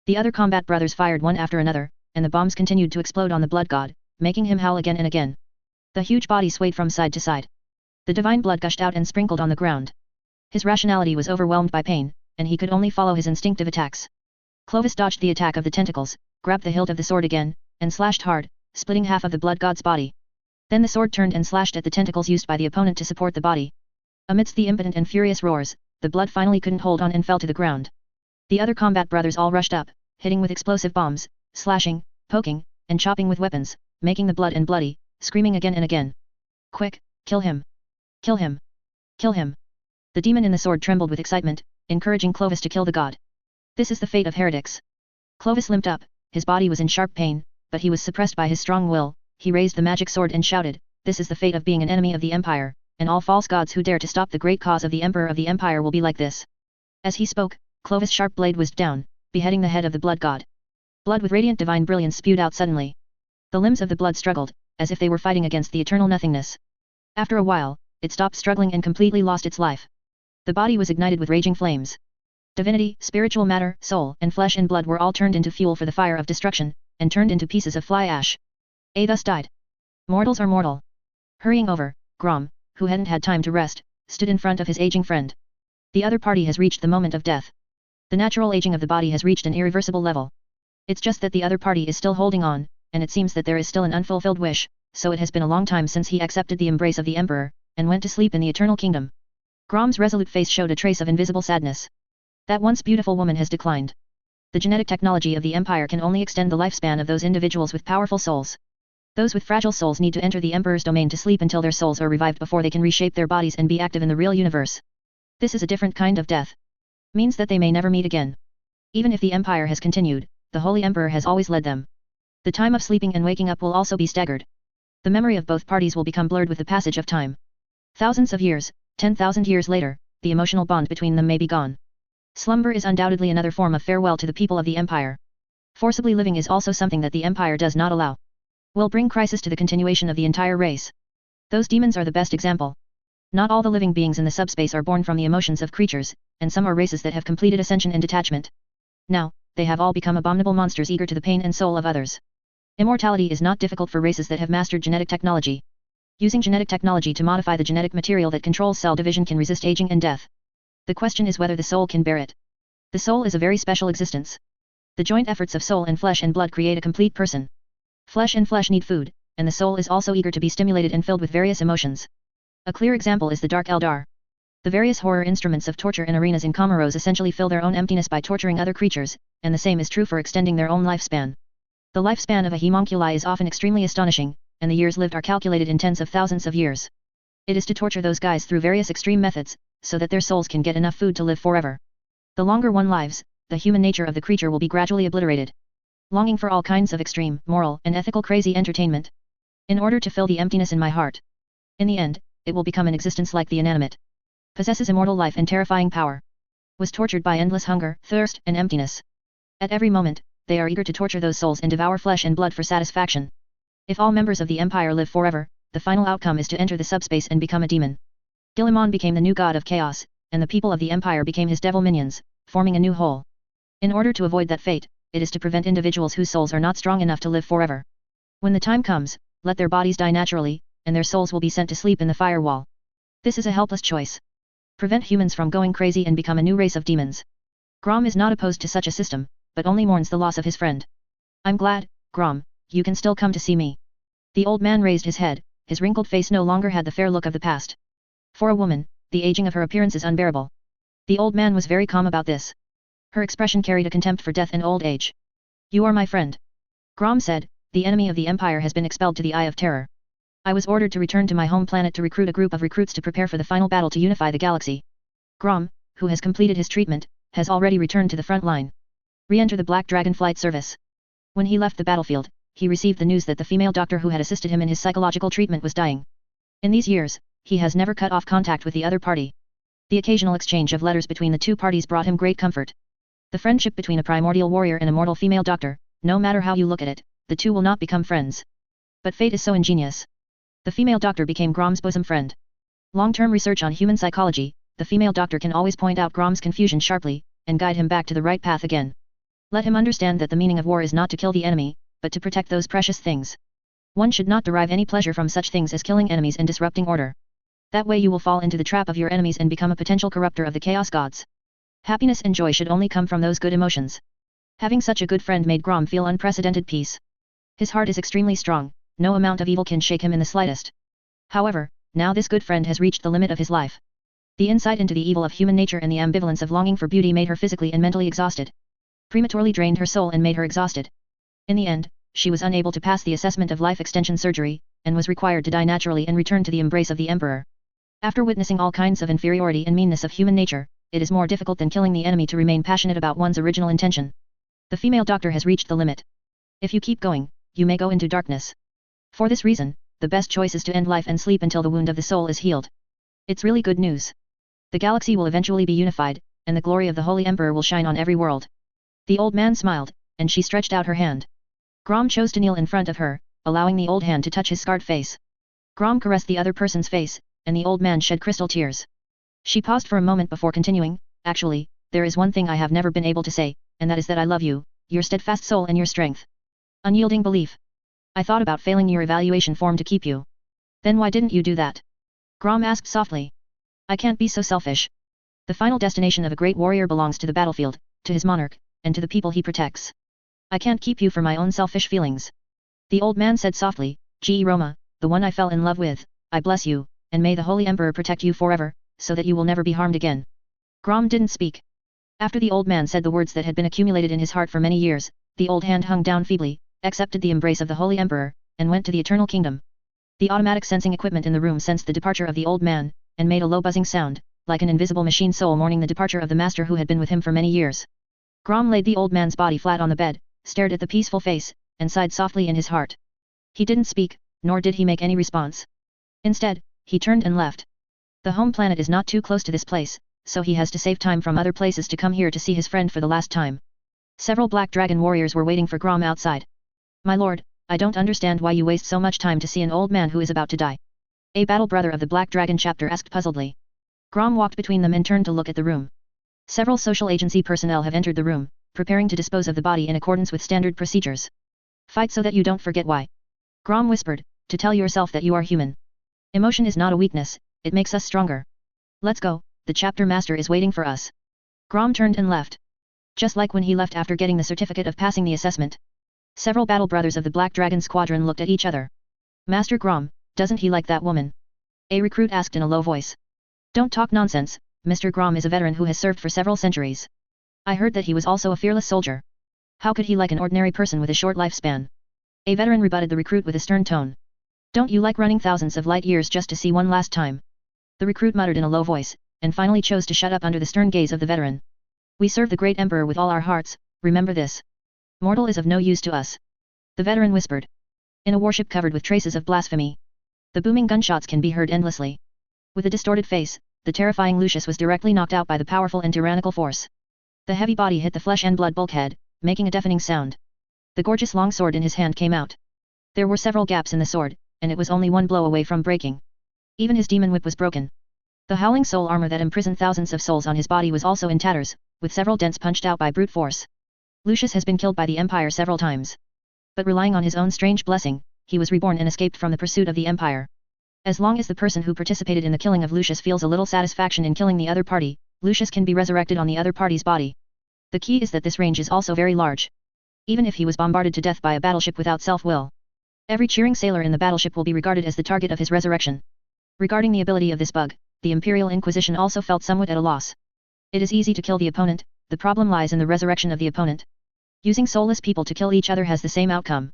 The other combat brothers fired one after another, and the bombs continued to explode on the blood god, making him howl again and again. The huge body swayed from side to side. The divine blood gushed out and sprinkled on the ground. His rationality was overwhelmed by pain, and he could only follow his instinctive attacks. Clovis dodged the attack of the tentacles, grabbed the hilt of the sword again, and slashed hard, splitting half of the blood god's body. Then the sword turned and slashed at the tentacles used by the opponent to support the body. Amidst the impotent and furious roars, the blood finally couldn't hold on and fell to the ground. The other combat brothers all rushed up, hitting with explosive bombs, slashing, poking, and chopping with weapons, making the blood and bloody, screaming again and again. Quick, kill him! Kill him! Kill him! The demon in the sword trembled with excitement, encouraging Clovis to kill the god. This is the fate of heretics. Clovis limped up, his body was in sharp pain, but he was suppressed by his strong will. He raised the magic sword and shouted, "This is the fate of being an enemy of the empire, and all false gods who dare to stop the great cause of the emperor of the empire will be like this." As he spoke, Clovis' sharp blade whizzed down, beheading the head of the blood god. Blood with radiant divine brilliance spewed out suddenly. The limbs of the blood struggled, as if they were fighting against the eternal nothingness. After a while, it stopped struggling and completely lost its life. The body was ignited with raging flames. Divinity, spiritual matter, soul, and flesh and blood were all turned into fuel for the fire of destruction, and turned into pieces of fly ash. A thus died. Mortals are mortal. Hurrying over, Grom, who hadn't had time to rest, stood in front of his aging friend. The other party has reached the moment of death. The natural aging of the body has reached an irreversible level. It's just that the other party is still holding on, and it seems that there is still an unfulfilled wish, so it has been a long time since he accepted the embrace of the emperor, and went to sleep in the eternal kingdom. Grom's resolute face showed a trace of invisible sadness. That once beautiful woman has declined. The genetic technology of the empire can only extend the lifespan of those individuals with powerful souls. Those with fragile souls need to enter the emperor's domain to sleep until their souls are revived before they can reshape their bodies and be active in the real universe. This is a different kind of death. Means that they may never meet again. Even if the empire has continued, the holy emperor has always led them. The time of sleeping and waking up will also be staggered. The memory of both parties will become blurred with the passage of time. Thousands of years, 10,000 years later, the emotional bond between them may be gone. Slumber is undoubtedly another form of farewell to the people of the Empire. Forcibly living is also something that the Empire does not allow. Will bring crisis to the continuation of the entire race. Those demons are the best example. Not all the living beings in the subspace are born from the emotions of creatures, and some are races that have completed ascension and detachment. Now, they have all become abominable monsters eager to the pain and soul of others. Immortality is not difficult for races that have mastered genetic technology. Using genetic technology to modify the genetic material that controls cell division can resist aging and death. The question is whether the soul can bear it. The soul is a very special existence. The joint efforts of soul and flesh and blood create a complete person. Flesh and flesh need food, and the soul is also eager to be stimulated and filled with various emotions. A clear example is the Dark Eldar. The various horror instruments of torture in arenas in Comoros essentially fill their own emptiness by torturing other creatures, and the same is true for extending their own lifespan. The lifespan of a homunculi is often extremely astonishing, and the years lived are calculated in tens of thousands of years. It is to torture those guys through various extreme methods, so that their souls can get enough food to live forever. The longer one lives, the human nature of the creature will be gradually obliterated. Longing for all kinds of extreme, moral, and ethical crazy entertainment. In order to fill the emptiness in my heart. In the end, it will become an existence like the inanimate. Possesses immortal life and terrifying power. Was tortured by endless hunger, thirst, and emptiness. At every moment, they are eager to torture those souls and devour flesh and blood for satisfaction. If all members of the Empire live forever, the final outcome is to enter the subspace and become a demon. Guilliman became the new god of chaos, and the people of the Empire became his devil minions, forming a new whole. In order to avoid that fate, it is to prevent individuals whose souls are not strong enough to live forever. When the time comes, let their bodies die naturally, and their souls will be sent to sleep in the firewall. This is a helpless choice. Prevent humans from going crazy and become a new race of demons. Grom is not opposed to such a system, but only mourns the loss of his friend. I'm glad, Grom, you can still come to see me. The old man raised his head, his wrinkled face no longer had the fair look of the past. For a woman, the aging of her appearance is unbearable. The old man was very calm about this. Her expression carried a contempt for death and old age. You are my friend. Grom said, the enemy of the Empire has been expelled to the Eye of Terror. I was ordered to return to my home planet to recruit a group of recruits to prepare for the final battle to unify the galaxy. Grom, who has completed his treatment, has already returned to the front line. Re-enter the Black Dragon Flight Service. When he left the battlefield, he received the news that the female doctor who had assisted him in his psychological treatment was dying. In these years, he has never cut off contact with the other party. The occasional exchange of letters between the two parties brought him great comfort. The friendship between a primordial warrior and a mortal female doctor, no matter how you look at it, the two will not become friends. But fate is so ingenious. The female doctor became Grom's bosom friend. Long-term research on human psychology, the female doctor can always point out Grom's confusion sharply, and guide him back to the right path again. Let him understand that the meaning of war is not to kill the enemy, but to protect those precious things. One should not derive any pleasure from such things as killing enemies and disrupting order. That way you will fall into the trap of your enemies and become a potential corrupter of the chaos gods. Happiness and joy should only come from those good emotions. Having such a good friend made Grom feel unprecedented peace. His heart is extremely strong, no amount of evil can shake him in the slightest. However, now this good friend has reached the limit of his life. The insight into the evil of human nature and the ambivalence of longing for beauty made her physically and mentally exhausted. Prematurely drained her soul and made her exhausted. In the end, she was unable to pass the assessment of life extension surgery, and was required to die naturally and return to the embrace of the Emperor. After witnessing all kinds of inferiority and meanness of human nature, it is more difficult than killing the enemy to remain passionate about one's original intention. The female doctor has reached the limit. If you keep going, you may go into darkness. For this reason, the best choice is to end life and sleep until the wound of the soul is healed. It's really good news. The galaxy will eventually be unified, and the glory of the Holy Emperor will shine on every world. The old man smiled, and she stretched out her hand. Grom chose to kneel in front of her, allowing the old hand to touch his scarred face. Grom caressed the other person's face, and the old man shed crystal tears. She paused for a moment before continuing, actually, there is one thing I have never been able to say, and that is that I love you, your steadfast soul and your strength. Unyielding belief. I thought about failing your evaluation form to keep you. Then why didn't you do that? Grom asked softly. I can't be so selfish. The final destination of a great warrior belongs to the battlefield, to his monarch, and to the people he protects. I can't keep you for my own selfish feelings. The old man said softly, Ge Roma, the one I fell in love with, I bless you, and may the Holy Emperor protect you forever, so that you will never be harmed again. Grom didn't speak. After the old man said the words that had been accumulated in his heart for many years, the old hand hung down feebly, accepted the embrace of the Holy Emperor, and went to the Eternal Kingdom. The automatic sensing equipment in the room sensed the departure of the old man, and made a low buzzing sound, like an invisible machine soul mourning the departure of the master who had been with him for many years. Grom laid the old man's body flat on the bed, stared at the peaceful face, and sighed softly in his heart. He didn't speak, nor did he make any response. Instead, he turned and left. The home planet is not too close to this place, so he has to save time from other places to come here to see his friend for the last time. Several black dragon warriors were waiting for Grom outside. My lord, I don't understand why you waste so much time to see an old man who is about to die. A battle brother of the Black Dragon chapter asked puzzledly. Grom walked between them and turned to look at the room. Several social agency personnel have entered the room, preparing to dispose of the body in accordance with standard procedures. Fight so that you don't forget why. Grom whispered, to tell yourself that you are human. Emotion is not a weakness, it makes us stronger. Let's go, the chapter master is waiting for us. Grom turned and left. Just like when he left after getting the certificate of passing the assessment. Several battle brothers of the Black Dragon squadron looked at each other. Master Grom, doesn't he like that woman? A recruit asked in a low voice. Don't talk nonsense, Mr. Grom is a veteran who has served for several centuries. I heard that he was also a fearless soldier. How could he like an ordinary person with a short lifespan? A veteran rebutted the recruit with a stern tone. Don't you like running thousands of light years just to see one last time? The recruit muttered in a low voice, and finally chose to shut up under the stern gaze of the veteran. We serve the great emperor with all our hearts, remember this. Mortal is of no use to us. The veteran whispered. In a warship covered with traces of blasphemy. The booming gunshots can be heard endlessly. With a distorted face, the terrifying Lucius was directly knocked out by the powerful and tyrannical force. The heavy body hit the flesh and blood bulkhead, making a deafening sound. The gorgeous long sword in his hand came out. There were several gaps in the sword, and it was only one blow away from breaking. Even his demon whip was broken. The howling soul armor that imprisoned thousands of souls on his body was also in tatters, with several dents punched out by brute force. Lucius has been killed by the Empire several times. But relying on his own strange blessing, he was reborn and escaped from the pursuit of the Empire. As long as the person who participated in the killing of Lucius feels a little satisfaction in killing the other party, Lucius can be resurrected on the other party's body. The key is that this range is also very large. Even if he was bombarded to death by a battleship without self-will, every cheering sailor in the battleship will be regarded as the target of his resurrection. Regarding the ability of this bug, the Imperial Inquisition also felt somewhat at a loss. It is easy to kill the opponent, the problem lies in the resurrection of the opponent. Using soulless people to kill each other has the same outcome.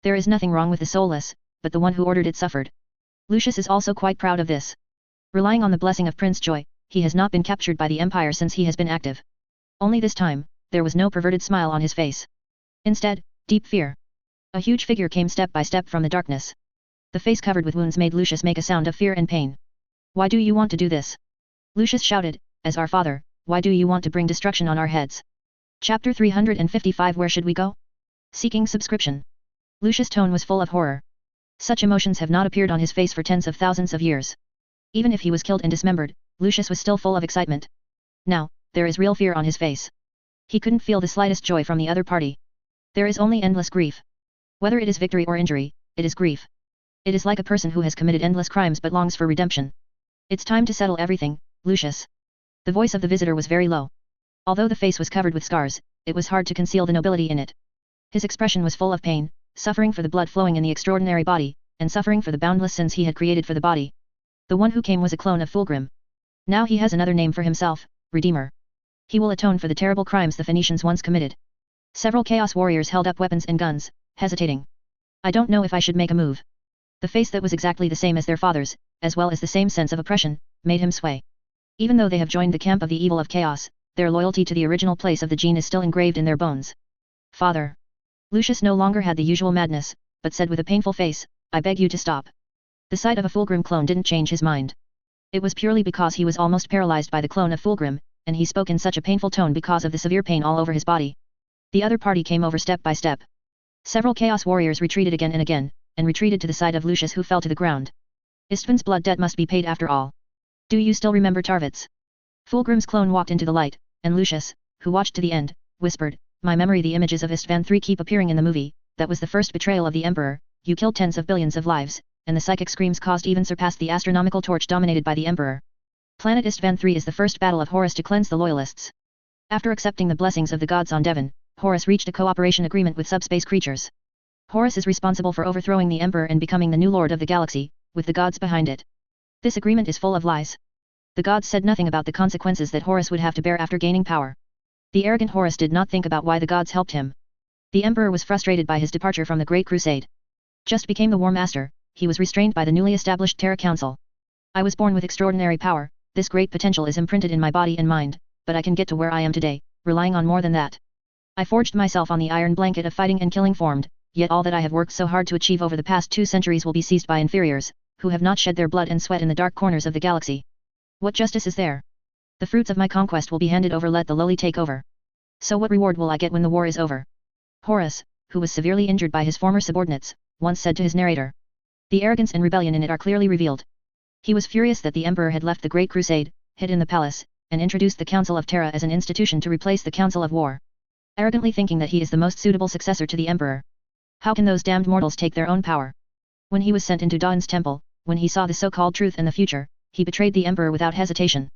There is nothing wrong with the soulless, but the one who ordered it suffered. Lucius is also quite proud of this. Relying on the blessing of Prince Joy, he has not been captured by the Empire since he has been active. Only this time, there was no perverted smile on his face. Instead, deep fear. A huge figure came step by step from the darkness. The face covered with wounds made Lucius make a sound of fear and pain. Why do you want to do this? Lucius shouted, as our father, why do you want to bring destruction on our heads? Chapter 355 Where should we go? Seeking subscription. Lucius' tone was full of horror. Such emotions have not appeared on his face for tens of thousands of years. Even if he was killed and dismembered, Lucius was still full of excitement. Now, there is real fear on his face. He couldn't feel the slightest joy from the other party. There is only endless grief. Whether it is victory or injury, it is grief. It is like a person who has committed endless crimes but longs for redemption. It's time to settle everything, Lucius. The voice of the visitor was very low. Although the face was covered with scars, it was hard to conceal the nobility in it. His expression was full of pain, suffering for the blood flowing in the extraordinary body, and suffering for the boundless sins he had created for the body. The one who came was a clone of Fulgrim. Now he has another name for himself, Redeemer. He will atone for the terrible crimes the Phoenicians once committed. Several Chaos Warriors held up weapons and guns, hesitating. I don't know if I should make a move. The face that was exactly the same as their father's, as well as the same sense of oppression, made him sway. Even though they have joined the camp of the evil of chaos, their loyalty to the original place of the gene is still engraved in their bones. Father. Lucius no longer had the usual madness, but said with a painful face, I beg you to stop. The sight of a Fulgrim clone didn't change his mind. It was purely because he was almost paralyzed by the clone of Fulgrim, and he spoke in such a painful tone because of the severe pain all over his body. The other party came over step by step. Several Chaos Warriors retreated again and again, and retreated to the side of Lucius who fell to the ground. Istvan's blood debt must be paid after all. Do you still remember Tarvitz? Fulgrim's clone walked into the light, and Lucius, who watched to the end, whispered, My memory the images of Istvan III keep appearing in the movie, that was the first betrayal of the Emperor, you killed tens of billions of lives, and the psychic screams caused even surpassed the astronomical torch dominated by the Emperor. Planet Istvan III is the first battle of Horus to cleanse the loyalists. After accepting the blessings of the gods on Devon, Horus reached a cooperation agreement with subspace creatures. Horus is responsible for overthrowing the Emperor and becoming the new lord of the galaxy, with the gods behind it. This agreement is full of lies. The gods said nothing about the consequences that Horus would have to bear after gaining power. The arrogant Horus did not think about why the gods helped him. The Emperor was frustrated by his departure from the Great Crusade. Just became the War Master, he was restrained by the newly established Terra Council. I was born with extraordinary power, this great potential is imprinted in my body and mind, but I can get to where I am today, relying on more than that. I forged myself on the iron blanket of fighting and killing formed, yet all that I have worked so hard to achieve over the past 2 centuries will be seized by inferiors, who have not shed their blood and sweat in the dark corners of the galaxy. What justice is there? The fruits of my conquest will be handed over, let the lowly take over. So what reward will I get when the war is over? Horus, who was severely injured by his former subordinates, once said to his narrator. The arrogance and rebellion in it are clearly revealed. He was furious that the emperor had left the Great Crusade, hid in the palace, and introduced the Council of Terra as an institution to replace the Council of War. Arrogantly thinking that he is the most suitable successor to the emperor. How can those damned mortals take their own power? When he was sent into Dawn's temple, when he saw the so-called truth and the future, he betrayed the emperor without hesitation.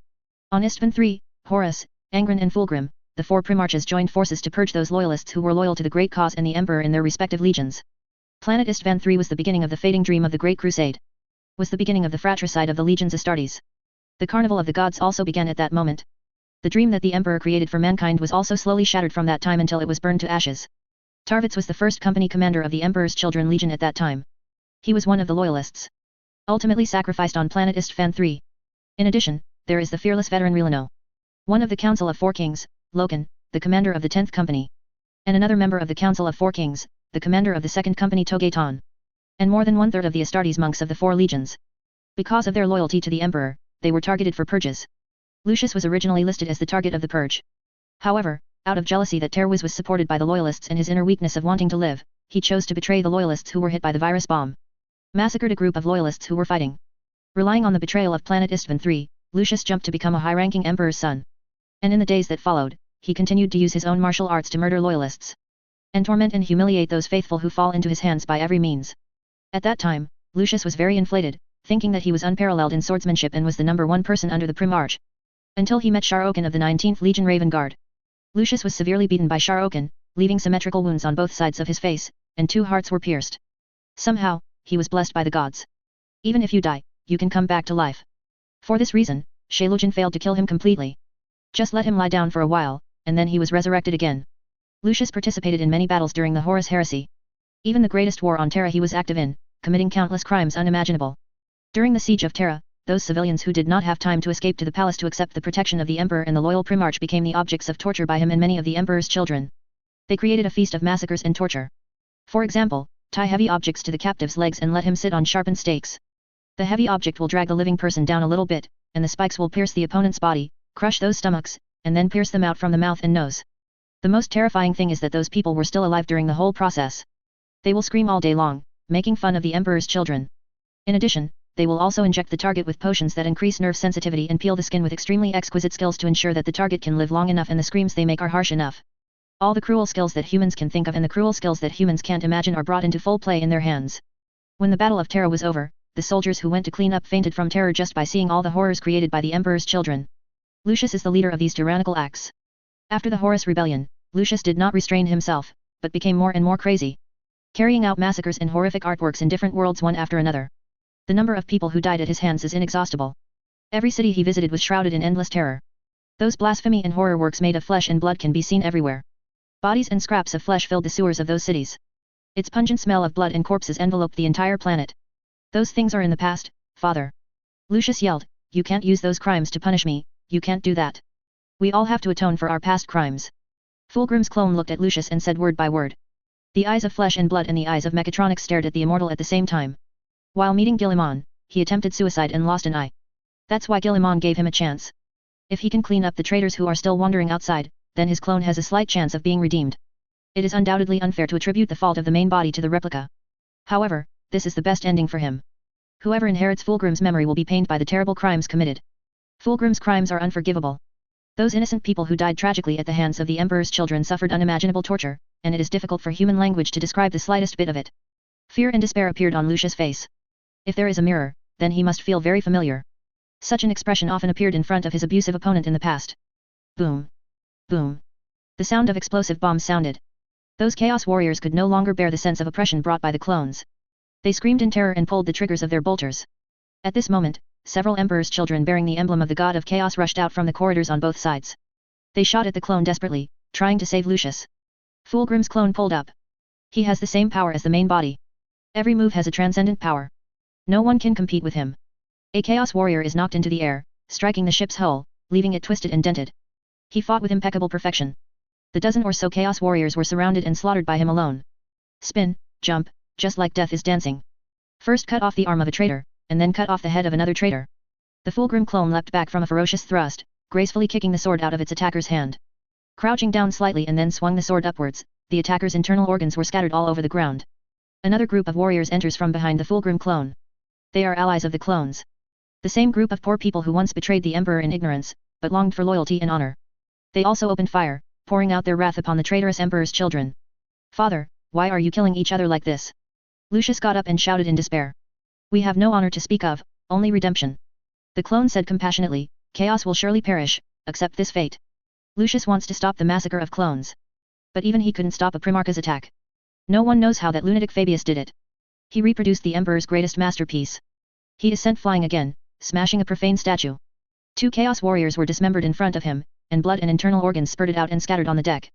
On Istvan III, Horus, Angron and Fulgrim, the 4 primarchs joined forces to purge those loyalists who were loyal to the great cause and the emperor in their respective legions. Planet Istvan III was the beginning of the fading dream of the Great Crusade. Was the beginning of the fratricide of the legions Astartes. The carnival of the gods also began at that moment. The dream that the emperor created for mankind was also slowly shattered from that time until it was burned to ashes. Tarvitz was the first company commander of the Emperor's Children Legion at that time. He was one of the loyalists. Ultimately sacrificed on planet Istvan III. In addition, there is the fearless veteran Relano. One of the Council of 4 Kings, Loken, the commander of the 10th Company. And another member of the Council of 4 Kings, the commander of the 2nd Company Togaitan. And more than 1/3 of the Astartes monks of the 4 legions. Because of their loyalty to the emperor, they were targeted for purges. Lucius was originally listed as the target of the purge. However, out of jealousy that Terwiz was supported by the loyalists and his inner weakness of wanting to live, he chose to betray the loyalists who were hit by the virus bomb. Massacred a group of loyalists who were fighting. Relying on the betrayal of planet Istvan III, Lucius jumped to become a high-ranking emperor's son. And in the days that followed, he continued to use his own martial arts to murder loyalists. And torment and humiliate those faithful who fall into his hands by every means. At that time, Lucius was very inflated, thinking that he was unparalleled in swordsmanship and was the number 1 person under the Primarch. Until he met Shar-Okan of the 19th Legion Raven Guard. Lucius was severely beaten by Shar-Okan, leaving symmetrical wounds on both sides of his face, and 2 hearts were pierced. Somehow, he was blessed by the gods. Even if you die, you can come back to life. For this reason, Shailujan failed to kill him completely. Just let him lie down for a while, and then he was resurrected again. Lucius participated in many battles during the Horus Heresy. Even the greatest war on Terra he was active in, committing countless crimes unimaginable. During the siege of Terra, those civilians who did not have time to escape to the palace to accept the protection of the emperor and the loyal Primarch became the objects of torture by him and many of the emperor's children. They created a feast of massacres and torture. For example, tie heavy objects to the captive's legs and let him sit on sharpened stakes. The heavy object will drag the living person down a little bit, and the spikes will pierce the opponent's body, crush those stomachs, and then pierce them out from the mouth and nose. The most terrifying thing is that those people were still alive during the whole process. They will scream all day long, making fun of the emperor's children. In addition, they will also inject the target with potions that increase nerve sensitivity and peel the skin with extremely exquisite skills to ensure that the target can live long enough and the screams they make are harsh enough. All the cruel skills that humans can think of and the cruel skills that humans can't imagine are brought into full play in their hands. When the Battle of Terra was over, the soldiers who went to clean up fainted from terror just by seeing all the horrors created by the emperor's children. Lucius is the leader of these tyrannical acts. After the Horus Rebellion, Lucius did not restrain himself, but became more and more crazy. Carrying out massacres and horrific artworks in different worlds one after another. The number of people who died at his hands is inexhaustible. Every city he visited was shrouded in endless terror. Those blasphemy and horror works made of flesh and blood can be seen everywhere. Bodies and scraps of flesh filled the sewers of those cities. Its pungent smell of blood and corpses enveloped the entire planet. Those things are in the past, father. Lucius yelled, you can't use those crimes to punish me, you can't do that. We all have to atone for our past crimes. Fulgrim's clone looked at Lucius and said word by word. The eyes of flesh and blood and the eyes of mechatronics stared at the immortal at the same time. While meeting Guilliman, he attempted suicide and lost an eye. That's why Guilliman gave him a chance. If he can clean up the traitors who are still wandering outside, then his clone has a slight chance of being redeemed. It is undoubtedly unfair to attribute the fault of the main body to the replica. However, this is the best ending for him. Whoever inherits Fulgrim's memory will be pained by the terrible crimes committed. Fulgrim's crimes are unforgivable. Those innocent people who died tragically at the hands of the Emperor's children suffered unimaginable torture, and it is difficult for human language to describe the slightest bit of it. Fear and despair appeared on Lucius' face. If there is a mirror, then he must feel very familiar. Such an expression often appeared in front of his abusive opponent in the past. Boom. Boom. The sound of explosive bombs sounded. Those Chaos Warriors could no longer bear the sense of oppression brought by the clones. They screamed in terror and pulled the triggers of their bolters. At this moment, several Emperor's children bearing the emblem of the God of Chaos rushed out from the corridors on both sides. They shot at the clone desperately, trying to save Lucius. Fulgrim's clone pulled up. He has the same power as the main body. Every move has a transcendent power. No one can compete with him. A Chaos Warrior is knocked into the air, striking the ship's hull, leaving it twisted and dented. He fought with impeccable perfection. The dozen or so Chaos Warriors were surrounded and slaughtered by him alone. Spin, jump, just like death is dancing. First cut off the arm of a traitor, and then cut off the head of another traitor. The Fulgrim clone leapt back from a ferocious thrust, gracefully kicking the sword out of its attacker's hand. Crouching down slightly and then swung the sword upwards, the attacker's internal organs were scattered all over the ground. Another group of warriors enters from behind the Fulgrim clone. They are allies of the clones. The same group of poor people who once betrayed the Emperor in ignorance, but longed for loyalty and honor. They also opened fire, pouring out their wrath upon the traitorous Emperor's children. Father, why are you killing each other like this? Lucius got up and shouted in despair. We have no honor to speak of, only redemption. The clone said compassionately, chaos will surely perish, accept this fate. Lucius wants to stop the massacre of clones. But even he couldn't stop a Primarch's attack. No one knows how that lunatic Fabius did it. He reproduced the Emperor's greatest masterpiece. He is sent flying again, smashing a profane statue. 2 Chaos Warriors were dismembered in front of him, and blood and internal organs spurted out and scattered on the deck.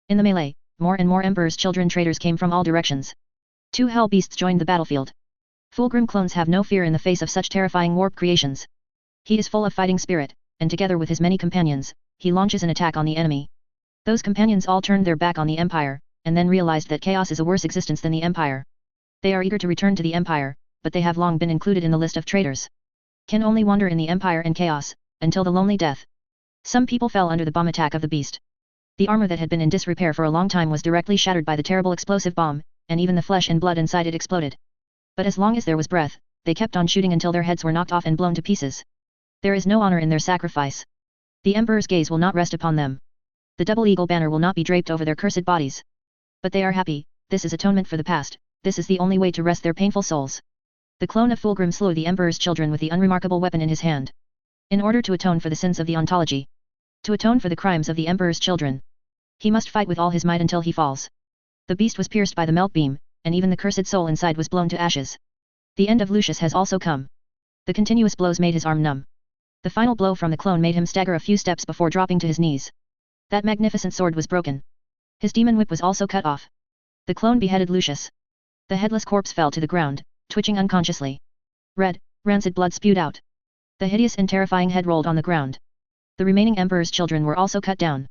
In the melee, more and more Emperor's children traitors came from all directions. 2 Hell Beasts joined the battlefield. Fulgrim clones have no fear in the face of such terrifying warp creations. He is full of fighting spirit, and together with his many companions, he launches an attack on the enemy. Those companions all turned their back on the Empire, and then realized that chaos is a worse existence than the Empire. They are eager to return to the Empire, but they have long been included in the list of traitors. Can only wander in the Empire and chaos, until the lonely death. Some people fell under the bomb attack of the beast. The armor that had been in disrepair for a long time was directly shattered by the terrible explosive bomb, and even the flesh and blood inside it exploded. But as long as there was breath, they kept on shooting until their heads were knocked off and blown to pieces. There is no honor in their sacrifice. The Emperor's gaze will not rest upon them. The double eagle banner will not be draped over their cursed bodies. But they are happy, this is atonement for the past, this is the only way to rest their painful souls. The clone of Fulgrim slew the Emperor's children with the unremarkable weapon in his hand. In order to atone for the sins of the ontology. To atone for the crimes of the Emperor's children. He must fight with all his might until he falls. The beast was pierced by the melt beam, and even the cursed soul inside was blown to ashes. The end of Lucius has also come. The continuous blows made his arm numb. The final blow from the clone made him stagger a few steps before dropping to his knees. That magnificent sword was broken. His demon whip was also cut off. The clone beheaded Lucius. The headless corpse fell to the ground, twitching unconsciously. Red, rancid blood spewed out. The hideous and terrifying head rolled on the ground. The remaining Emperor's children were also cut down.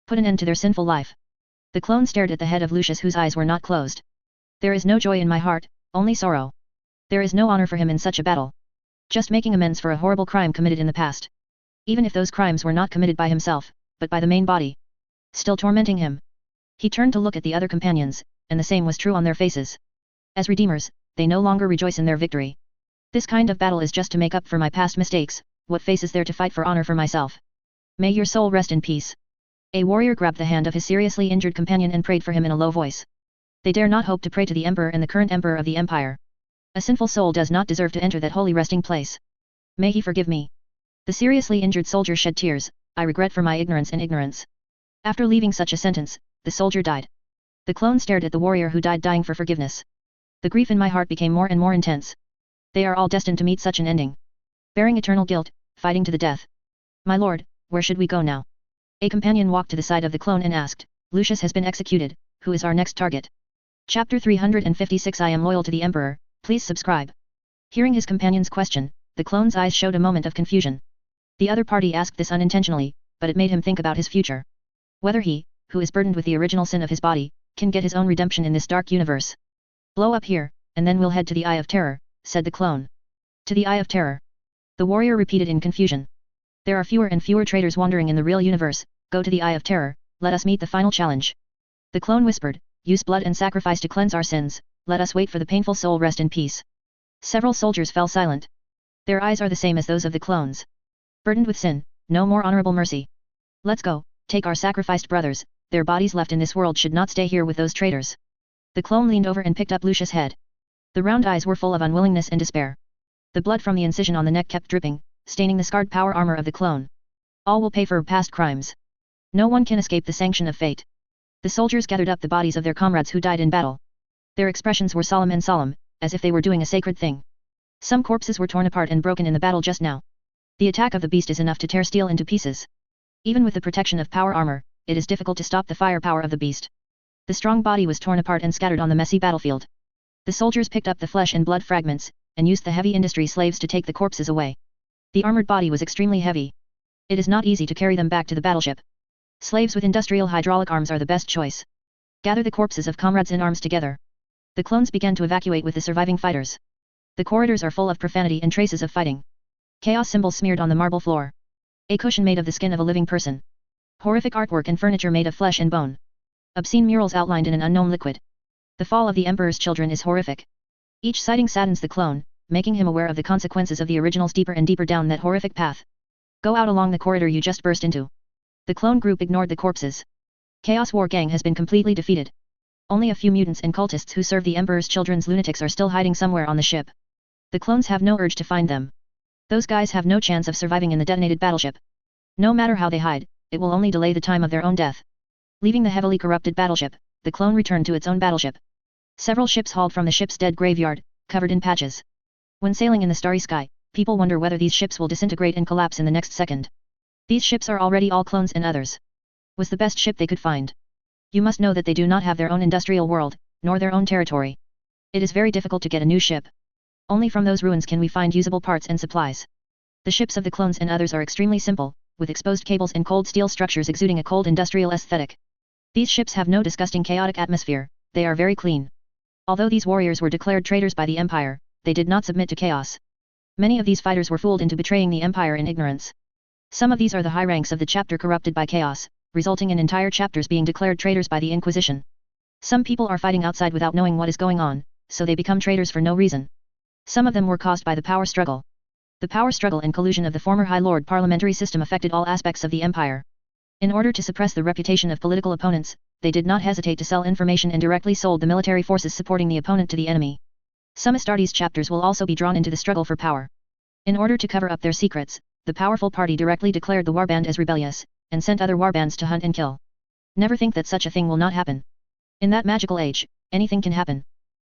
Put an end to their sinful life. The clone stared at the head of Lucius whose eyes were not closed. There is no joy in my heart, only sorrow. There is no honor for him in such a battle. Just making amends for a horrible crime committed in the past. Even if those crimes were not committed by himself, but by the main body. Still tormenting him. He turned to look at the other companions, and the same was true on their faces. As redeemers, they no longer rejoice in their victory. This kind of battle is just to make up for my past mistakes, what face is there to fight for honor for myself? May your soul rest in peace. A warrior grabbed the hand of his seriously injured companion and prayed for him in a low voice. They dare not hope to pray to the Emperor and the current Emperor of the Empire. A sinful soul does not deserve to enter that holy resting place. May he forgive me. The seriously injured soldier shed tears, I regret for my ignorance and ignorance. After leaving such a sentence, the soldier died. The clone stared at the warrior who died dying for forgiveness. The grief in my heart became more and more intense. They are all destined to meet such an ending. Bearing eternal guilt, fighting to the death. My lord, where should we go now? A companion walked to the side of the clone and asked, Lucius has been executed, who is our next target? Chapter 356 I am loyal to the Emperor, please subscribe. Hearing his companion's question, the clone's eyes showed a moment of confusion. The other party asked this unintentionally, but it made him think about his future. Whether he, who is burdened with the original sin of his body, can get his own redemption in this dark universe. Blow up here, and then we'll head to the Eye of Terror, said the clone. To the Eye of Terror. The warrior repeated in confusion. There are fewer and fewer traitors wandering in the real universe, go to the Eye of Terror, let us meet the final challenge. The clone whispered, use blood and sacrifice to cleanse our sins, let us wait for the painful soul rest in peace. Several soldiers fell silent. Their eyes are the same as those of the clones. Burdened with sin, no more honorable mercy. Let's go, take our sacrificed brothers, their bodies left in this world should not stay here with those traitors. The clone leaned over and picked up Lucius' head. The round eyes were full of unwillingness and despair. The blood from the incision on the neck kept dripping, staining the scarred power armor of the clone. All will pay for past crimes. No one can escape the sanction of fate. The soldiers gathered up the bodies of their comrades who died in battle. Their expressions were solemn, as if they were doing a sacred thing. Some corpses were torn apart and broken in the battle just now. The attack of the beast is enough to tear steel into pieces. Even with the protection of power armor, it is difficult to stop the firepower of the beast. The strong body was torn apart and scattered on the messy battlefield. The soldiers picked up the flesh and blood fragments, and used the heavy industry slaves to take the corpses away. The armored body was extremely heavy. It is not easy to carry them back to the battleship. Slaves with industrial hydraulic arms are the best choice. Gather the corpses of comrades in arms together. The clones began to evacuate with the surviving fighters. The corridors are full of profanity and traces of fighting. Chaos symbols smeared on the marble floor. A cushion made of the skin of a living person. Horrific artwork and furniture made of flesh and bone. Obscene murals outlined in an unknown liquid. The fall of the Emperor's children is horrific. Each sighting saddens the clone, making him aware of the consequences of the originals deeper and deeper down that horrific path. Go out along the corridor you just burst into. The clone group ignored the corpses. Chaos War Gang has been completely defeated. Only a few mutants and cultists who serve the Emperor's children's lunatics are still hiding somewhere on the ship. The clones have no urge to find them. Those guys have no chance of surviving in the detonated battleship. No matter how they hide, it will only delay the time of their own death. Leaving the heavily corrupted battleship, the clone returned to its own battleship. Several ships hauled from the ship's dead graveyard, covered in patches. When sailing in the starry sky, people wonder whether these ships will disintegrate and collapse in the next second. These ships are already all clones and others. Was the best ship they could find. You must know that they do not have their own industrial world, nor their own territory. It is very difficult to get a new ship. Only from those ruins can we find usable parts and supplies. The ships of the clones and others are extremely simple, with exposed cables and cold steel structures exuding a cold industrial aesthetic. These ships have no disgusting chaotic atmosphere, they are very clean. Although these warriors were declared traitors by the Empire, they did not submit to chaos. Many of these fighters were fooled into betraying the Empire in ignorance. Some of these are the high ranks of the chapter corrupted by chaos, resulting in entire chapters being declared traitors by the Inquisition. Some people are fighting outside without knowing what is going on, so they become traitors for no reason. Some of them were caused by the power struggle. The power struggle and collusion of the former High Lord parliamentary system affected all aspects of the Empire. In order to suppress the reputation of political opponents, they did not hesitate to sell information and directly sold the military forces supporting the opponent to the enemy. Some Astartes chapters will also be drawn into the struggle for power. In order to cover up their secrets, the powerful party directly declared the warband as rebellious, and sent other warbands to hunt and kill. Never think that such a thing will not happen. In that magical age, anything can happen.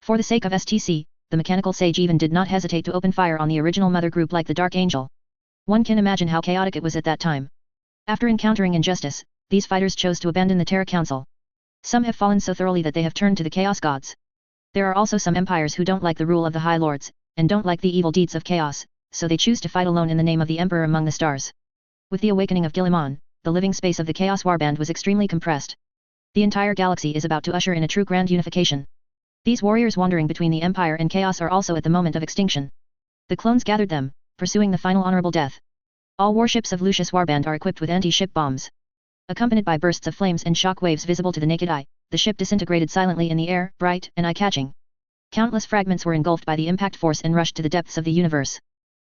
For the sake of STC, the mechanical sage even did not hesitate to open fire on the original mother group like the Dark Angel. One can imagine how chaotic it was at that time. After encountering injustice, these fighters chose to abandon the Terra Council. Some have fallen so thoroughly that they have turned to the Chaos Gods. There are also some empires who don't like the rule of the High Lords, and don't like the evil deeds of chaos, so they choose to fight alone in the name of the Emperor among the stars. With the awakening of Guilliman, the living space of the Chaos Warband was extremely compressed. The entire galaxy is about to usher in a true grand unification. These warriors wandering between the Empire and Chaos are also at the moment of extinction. The clones gathered them, pursuing the final honorable death. All warships of Lucius Warband are equipped with anti-ship bombs. Accompanied by bursts of flames and shock waves visible to the naked eye, the ship disintegrated silently in the air, bright and eye-catching. Countless fragments were engulfed by the impact force and rushed to the depths of the universe.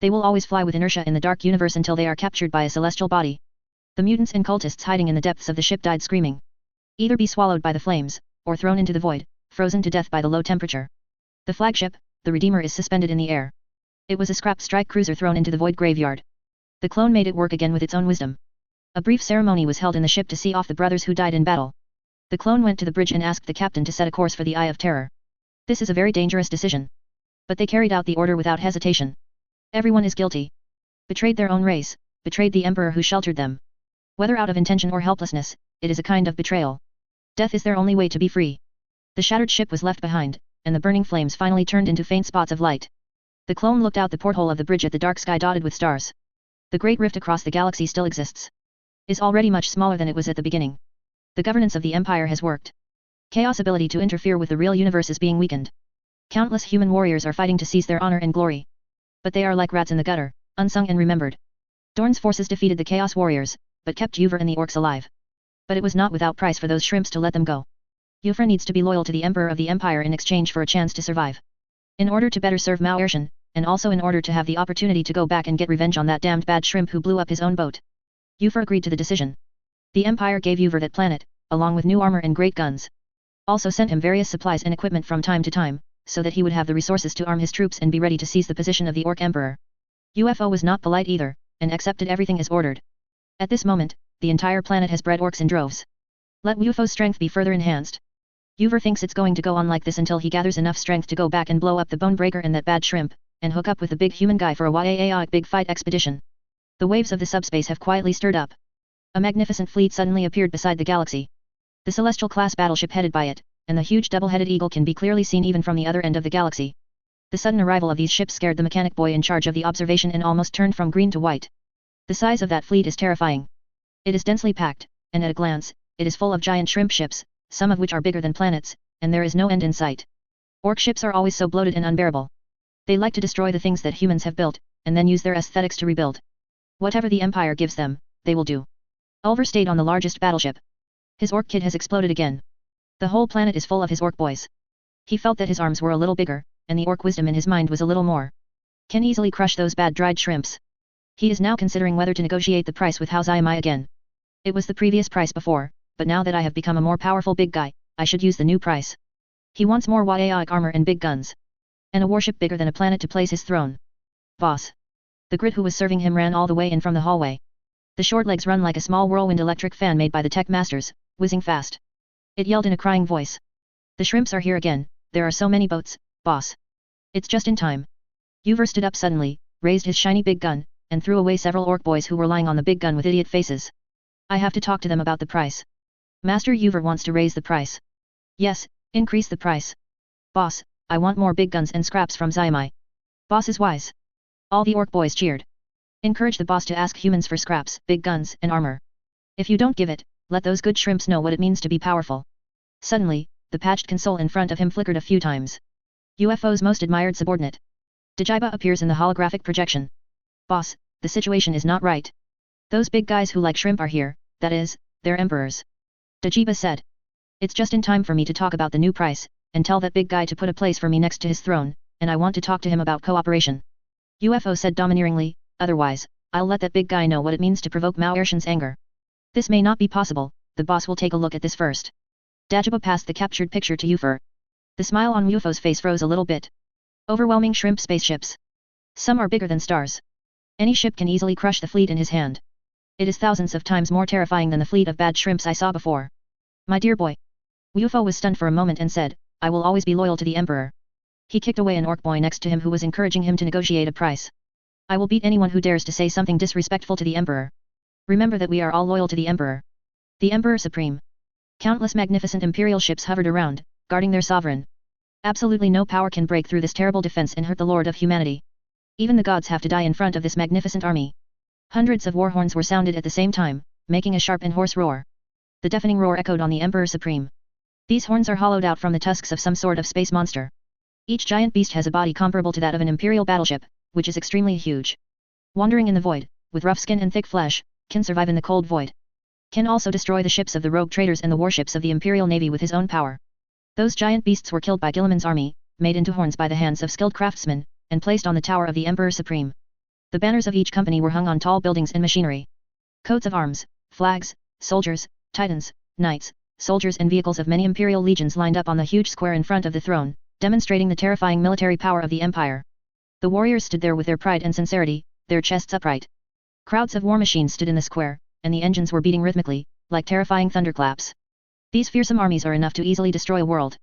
They will always fly with inertia in the dark universe until they are captured by a celestial body. The mutants and cultists hiding in the depths of the ship died screaming. Either be swallowed by the flames, or thrown into the void, frozen to death by the low temperature. The flagship, the Redeemer, is suspended in the air. It was a scrap strike cruiser thrown into the void graveyard. The clone made it work again with its own wisdom. A brief ceremony was held in the ship to see off the brothers who died in battle. The clone went to the bridge and asked the captain to set a course for the Eye of Terror. This is a very dangerous decision. But they carried out the order without hesitation. Everyone is guilty. Betrayed their own race, betrayed the Emperor who sheltered them. Whether out of intention or helplessness, it is a kind of betrayal. Death is their only way to be free. The shattered ship was left behind, and the burning flames finally turned into faint spots of light. The clone looked out the porthole of the bridge at the dark sky dotted with stars. The great rift across the galaxy still exists. Is already much smaller than it was at the beginning. The governance of the Empire has worked. Chaos' ability to interfere with the real universe is being weakened. Countless human warriors are fighting to seize their honor and glory. But they are like rats in the gutter, unsung and remembered. Dorn's forces defeated the Chaos Warriors, but kept Uver and the orcs alive. But it was not without price for those shrimps to let them go. Uver needs to be loyal to the Emperor of the Empire in exchange for a chance to survive. In order to better serve Mao Ershan, and also in order to have the opportunity to go back and get revenge on that damned bad shrimp who blew up his own boat. Uver agreed to the decision. The Empire gave Uver that planet, along with new armor and great guns. Also sent him various supplies and equipment from time to time, so that he would have the resources to arm his troops and be ready to seize the position of the Orc Emperor. UFO was not polite either, and accepted everything as ordered. At this moment, the entire planet has bred orcs in droves. Let UFO's strength be further enhanced. Uver thinks it's going to go on like this until he gathers enough strength to go back and blow up the Bonebreaker and that bad shrimp, and hook up with the big human guy for a YAAIC big fight expedition. The waves of the subspace have quietly stirred up. A magnificent fleet suddenly appeared beside the galaxy. The Celestial-class battleship headed by it, and the huge double-headed eagle can be clearly seen even from the other end of the galaxy. The sudden arrival of these ships scared the mechanic boy in charge of the observation and almost turned from green to white. The size of that fleet is terrifying. It is densely packed, and at a glance, it is full of giant shrimp ships, some of which are bigger than planets, and there is no end in sight. Orc ships are always so bloated and unbearable. They like to destroy the things that humans have built, and then use their aesthetics to rebuild. Whatever the Empire gives them, they will do. Ulver stayed on the largest battleship. His orc kid has exploded again. The whole planet is full of his orc boys. He felt that his arms were a little bigger, and the orc wisdom in his mind was a little more. Can easily crush those bad dried shrimps. He is now considering whether to negotiate the price with Zayamai again. It was the previous price before, but now that I have become a more powerful big guy, I should use the new price. He wants more Waaiaic armor and big guns. And a warship bigger than a planet to place his throne. Boss. The grit who was serving him ran all the way in from the hallway. The short legs run like a small whirlwind electric fan made by the tech masters, whizzing fast. It yelled in a crying voice. The shrimps are here again, there are so many boats, boss. It's just in time. Uver stood up suddenly, raised his shiny big gun, and threw away several orc boys who were lying on the big gun with idiot faces. I have to talk to them about the price. Master Uver wants to raise the price. Yes, increase the price. Boss, I want more big guns and scraps from Zayamai. Boss is wise. All the orc boys cheered. Encourage the boss to ask humans for scraps, big guns, and armor. If you don't give it, let those good shrimps know what it means to be powerful. Suddenly, the patched console in front of him flickered a few times. UFO's most admired subordinate. Dajiba appears in the holographic projection. Boss, the situation is not right. Those big guys who like shrimp are here, that is, they're emperors. Dajiba said. It's just in time for me to talk about the new price, and tell that big guy to put a place for me next to his throne, and I want to talk to him about cooperation. UFO said domineeringly, otherwise, I'll let that big guy know what it means to provoke Mao Ershan's anger. This may not be possible, the boss will take a look at this first. Dajiba passed the captured picture to Ufer. The smile on UFO's face froze a little bit. Overwhelming shrimp spaceships. Some are bigger than stars. Any ship can easily crush the fleet in his hand. It is thousands of times more terrifying than the fleet of bad shrimps I saw before. My dear boy. UFO was stunned for a moment and said, I will always be loyal to the Emperor. He kicked away an orc boy next to him who was encouraging him to negotiate a price. I will beat anyone who dares to say something disrespectful to the Emperor. Remember that we are all loyal to the Emperor. The Emperor Supreme. Countless magnificent imperial ships hovered around, guarding their sovereign. Absolutely no power can break through this terrible defense and hurt the Lord of humanity. Even the gods have to die in front of this magnificent army. Hundreds of war horns were sounded at the same time, making a sharp and hoarse roar. The deafening roar echoed on the Emperor Supreme. These horns are hollowed out from the tusks of some sort of space monster. Each giant beast has a body comparable to that of an imperial battleship, which is extremely huge. Wandering in the void, with rough skin and thick flesh, can survive in the cold void. Can also destroy the ships of the rogue traders and the warships of the Imperial Navy with his own power. Those giant beasts were killed by Gilliman's army, made into horns by the hands of skilled craftsmen, and placed on the tower of the Emperor Supreme. The banners of each company were hung on tall buildings and machinery. Coats of arms, flags, soldiers, titans, knights, soldiers and vehicles of many imperial legions lined up on the huge square in front of the throne, demonstrating the terrifying military power of the empire. The warriors stood there with their pride and sincerity, their chests upright. Crowds of war machines stood in the square, and the engines were beating rhythmically, like terrifying thunderclaps. These fearsome armies are enough to easily destroy a world.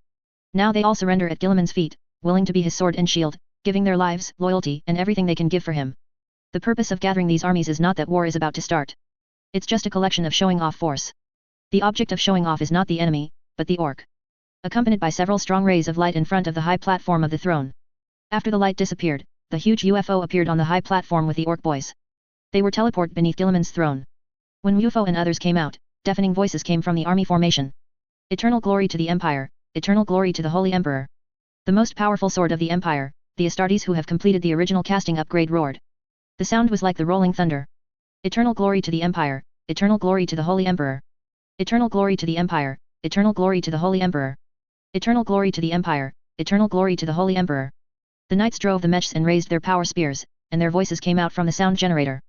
Now they all surrender at Gilliman's feet, willing to be his sword and shield, giving their lives, loyalty, and everything they can give for him. The purpose of gathering these armies is not that war is about to start. It's just a collection of showing off force. The object of showing off is not the enemy, but the orc. Accompanied by several strong rays of light in front of the high platform of the throne. After the light disappeared, the huge UFO appeared on the high platform with the orc boys. They were teleported beneath Gilliman's throne. When UFO and others came out, deafening voices came from the army formation. Eternal glory to the Empire, eternal glory to the Holy Emperor. The most powerful sword of the Empire, the Astartes who have completed the original casting upgrade roared. The sound was like the rolling thunder. Eternal glory to the Empire, eternal glory to the Holy Emperor. Eternal glory to the Empire, eternal glory to the Holy Emperor. Eternal glory to the Empire, eternal glory to the Holy Emperor. The knights drove the mechs and raised their power spears, and their voices came out from the sound generator.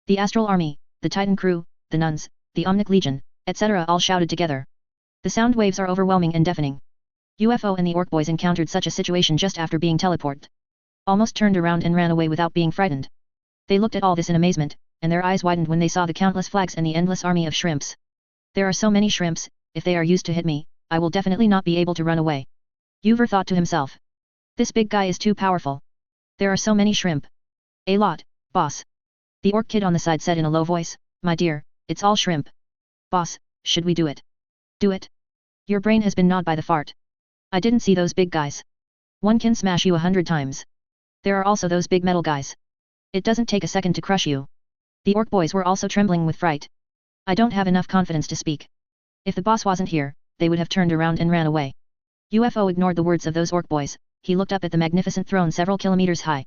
The Astral Army, the Titan crew, the nuns, the Omnic Legion, etc. all shouted together. The sound waves are overwhelming and deafening. UFO and the orc boys encountered such a situation just after being teleported. Almost turned around and ran away without being frightened. They looked at all this in amazement, and their eyes widened when they saw the countless flags and the endless army of shrimps. There are so many shrimps, if they are used to hit me, I will definitely not be able to run away. Uver thought to himself. This big guy is too powerful. There are so many shrimp. A lot, boss. The orc kid on the side said in a low voice, my dear, it's all shrimp. Boss, should we do it? Do it? Your brain has been gnawed by the fart. I didn't see those big guys. One can smash you 100 times. There are also those big metal guys. It doesn't take a second to crush you. The orc boys were also trembling with fright. I don't have enough confidence to speak. If the boss wasn't here, they would have turned around and ran away. UFO ignored the words of those orc boys. He looked up at the magnificent throne several kilometers high.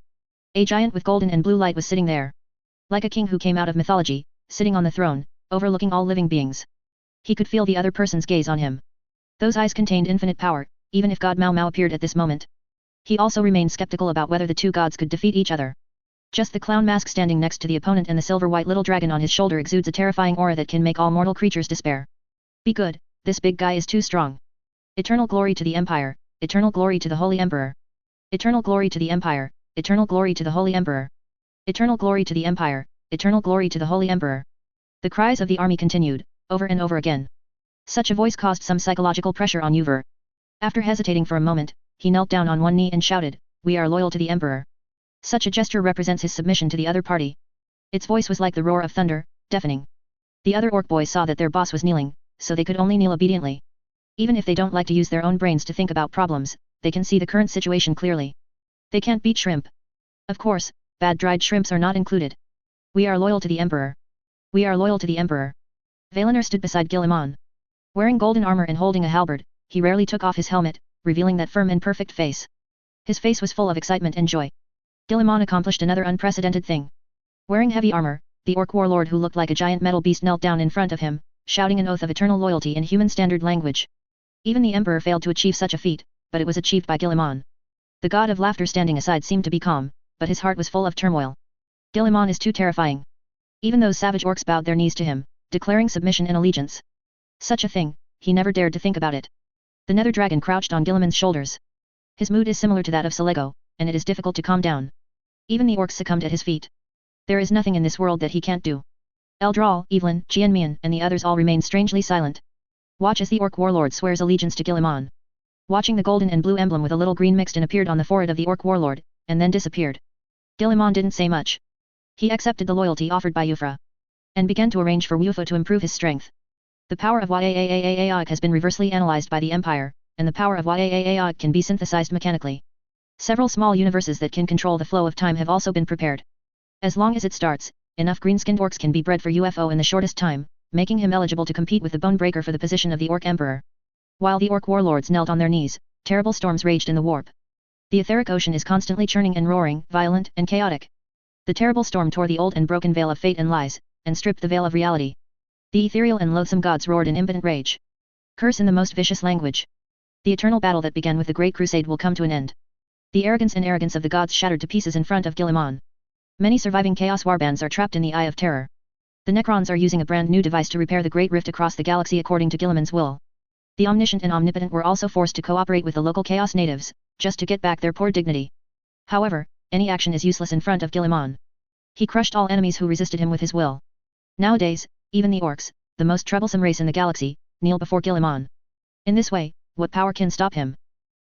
A giant with golden and blue light was sitting there. Like a king who came out of mythology, sitting on the throne, overlooking all living beings. He could feel the other person's gaze on him. Those eyes contained infinite power, even if God Mao Mao appeared at this moment. He also remained skeptical about whether the two gods could defeat each other. Just the clown mask standing next to the opponent and the silver-white little dragon on his shoulder exudes a terrifying aura that can make all mortal creatures despair. Be good, this big guy is too strong. Eternal glory to the Empire, eternal glory to the Holy Emperor. Eternal glory to the Empire, eternal glory to the Holy Emperor. Eternal glory to the Empire, eternal glory to the Holy Emperor. The cries of the army continued, over and over again. Such a voice caused some psychological pressure on Uver. After hesitating for a moment, he knelt down on one knee and shouted, "We are loyal to the Emperor." Such a gesture represents his submission to the other party. Its voice was like the roar of thunder, deafening. The other orc boys saw that their boss was kneeling, so they could only kneel obediently. Even if they don't like to use their own brains to think about problems, they can see the current situation clearly. They can't beat shrimp. Of course, bad dried shrimps are not included. We are loyal to the Emperor. We are loyal to the Emperor. Valinor stood beside Guilliman. Wearing golden armor and holding a halberd, he rarely took off his helmet, revealing that firm and perfect face. His face was full of excitement and joy. Guilliman accomplished another unprecedented thing. Wearing heavy armor, the orc warlord who looked like a giant metal beast knelt down in front of him, shouting an oath of eternal loyalty in human standard language. Even the Emperor failed to achieve such a feat, but it was achieved by Guilliman. The god of laughter standing aside seemed to be calm, but his heart was full of turmoil. Guilliman is too terrifying. Even those savage orcs bowed their knees to him, declaring submission and allegiance. Such a thing, he never dared to think about it. The nether dragon crouched on Guilliman's shoulders. His mood is similar to that of Selego, and it is difficult to calm down. Even the orcs succumbed at his feet. There is nothing in this world that he can't do. Eldral, Evelyn, Jianmian, and the others all remained strangely silent. Watch as the orc warlord swears allegiance to Guilliman. Watching the golden and blue emblem with a little green mixed in appeared on the forehead of the orc warlord, and then disappeared. Guilliman didn't say much. He accepted the loyalty offered by Yufra, and began to arrange for Wufa to improve his strength. The power of Waaag has been reversely analyzed by the Empire, and the power of Waaag can be synthesized mechanically. Several small universes that can control the flow of time have also been prepared. As long as it starts, enough green-skinned orcs can be bred for UFO in the shortest time, making him eligible to compete with the Bonebreaker for the position of the Orc Emperor. While the orc warlords knelt on their knees, terrible storms raged in the warp. The etheric ocean is constantly churning and roaring, violent and chaotic. The terrible storm tore the old and broken veil of fate and lies, and stripped the veil of reality. The ethereal and loathsome gods roared in impotent rage. Curse in the most vicious language. The eternal battle that began with the Great Crusade will come to an end. The arrogance of the gods shattered to pieces in front of Guilliman. Many surviving Chaos Warbands are trapped in the Eye of Terror. The Necrons are using a brand new device to repair the Great Rift across the galaxy according to Guilliman's will. The Omniscient and Omnipotent were also forced to cooperate with the local Chaos natives, just to get back their poor dignity. However, any action is useless in front of Guilliman. He crushed all enemies who resisted him with his will. Nowadays, even the orcs, the most troublesome race in the galaxy, kneel before Guilliman. In this way, what power can stop him?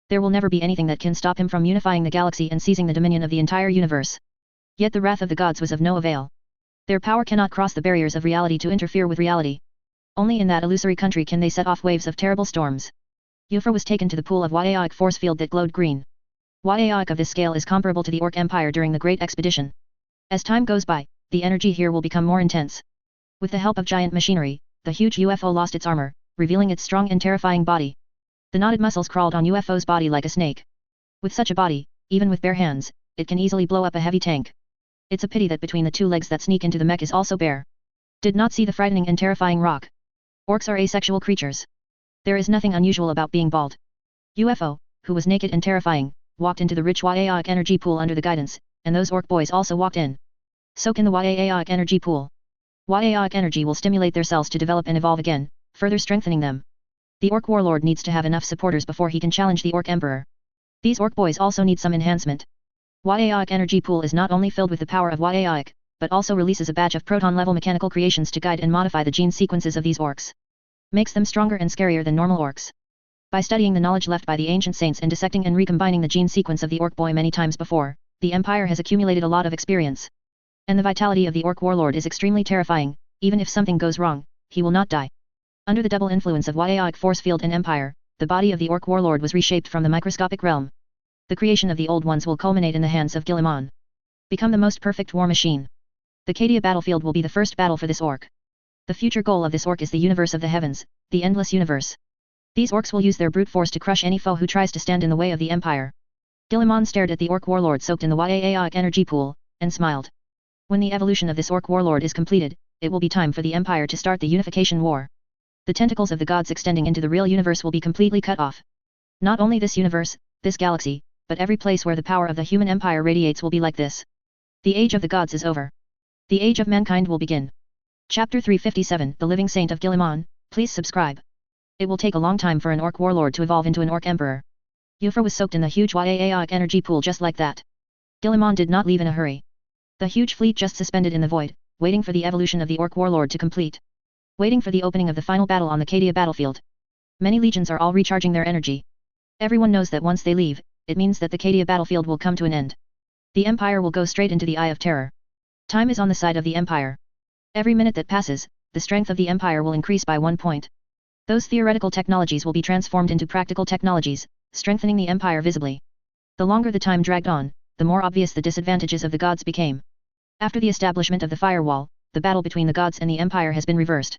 There will never be anything that can stop him from unifying the galaxy and seizing the dominion of the entire universe. Yet the wrath of the gods was of no avail. Their power cannot cross the barriers of reality to interfere with reality. Only in that illusory country can they set off waves of terrible storms. Yufra was taken to the pool of Waaag force field that glowed green. Waaag of this scale is comparable to the Orc Empire during the Great Expedition. As time goes by, the energy here will become more intense. With the help of giant machinery, the huge UFO lost its armor, revealing its strong and terrifying body. The knotted muscles crawled on UFO's body like a snake. With such a body, even with bare hands, it can easily blow up a heavy tank. It's a pity that between the two legs that sneak into the mech is also bare. Did not see the frightening and terrifying rock. Orcs are asexual creatures. There is nothing unusual about being bald. UFO, who was naked and terrifying, walked into the rich Waaag energy pool under the guidance, and those orc boys also walked in. So can the Waaag energy pool. Waaag energy will stimulate their cells to develop and evolve again, further strengthening them. The orc warlord needs to have enough supporters before he can challenge the orc emperor. These orc boys also need some enhancement. Waaag energy pool is not only filled with the power of Waaag, but also releases a batch of proton-level mechanical creations to guide and modify the gene sequences of these orcs. Makes them stronger and scarier than normal orcs. By studying the knowledge left by the ancient saints and dissecting and recombining the gene sequence of the orc boy many times before, the Empire has accumulated a lot of experience. And the vitality of the orc warlord is extremely terrifying. Even if something goes wrong, he will not die. Under the double influence of Waaag force field and Empire, the body of the orc warlord was reshaped from the microscopic realm. The creation of the old ones will culminate in the hands of Guilliman. Become the most perfect war machine. The Cadia battlefield will be the first battle for this orc. The future goal of this orc is the universe of the heavens, the endless universe. These orcs will use their brute force to crush any foe who tries to stand in the way of the Empire. Guilliman stared at the orc warlord soaked in the Yaaoic energy pool, and smiled. When the evolution of this orc warlord is completed, it will be time for the Empire to start the unification war. The tentacles of the gods extending into the real universe will be completely cut off. Not only this universe, this galaxy, but every place where the power of the human empire radiates will be like this. The age of the gods is over. The age of mankind will begin. Chapter 357 The Living Saint of Guilliman, please subscribe. It will take a long time for an orc warlord to evolve into an orc emperor. Yufra was soaked in the huge Yaaoic energy pool just like that. Guilliman did not leave in a hurry. The huge fleet just suspended in the void, waiting for the evolution of the orc warlord to complete. Waiting for the opening of the final battle on the Cadia battlefield. Many legions are all recharging their energy. Everyone knows that once they leave, it means that the Cadia battlefield will come to an end. The Empire will go straight into the Eye of Terror. Time is on the side of the Empire. Every minute that passes, the strength of the Empire will increase by 1 point. Those theoretical technologies will be transformed into practical technologies, strengthening the Empire visibly. The longer the time dragged on, the more obvious the disadvantages of the gods became. After the establishment of the firewall, the battle between the gods and the Empire has been reversed.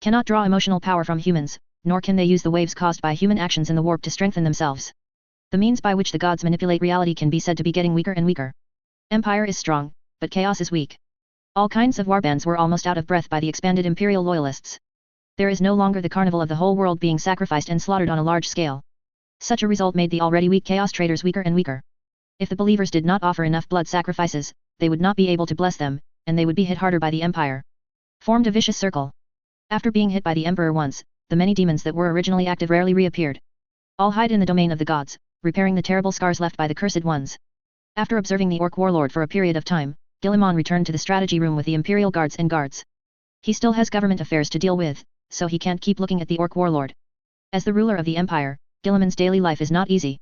Cannot draw emotional power from humans, nor can they use the waves caused by human actions in the warp to strengthen themselves. The means by which the gods manipulate reality can be said to be getting weaker and weaker. Empire is strong, but chaos is weak. All kinds of warbands were almost out of breath by the expanded imperial loyalists. There is no longer the carnival of the whole world being sacrificed and slaughtered on a large scale. Such a result made the already weak chaos traders weaker and weaker. If the believers did not offer enough blood sacrifices, they would not be able to bless them, and they would be hit harder by the Empire. Formed a vicious circle. After being hit by the Emperor once, the many demons that were originally active rarely reappeared. All hide in the domain of the gods, repairing the terrible scars left by the cursed ones. After observing the orc warlord for a period of time, Guilliman returned to the strategy room with the imperial guards and guards. He still has government affairs to deal with, so he can't keep looking at the orc warlord. As the ruler of the Empire, Guilliman's daily life is not easy.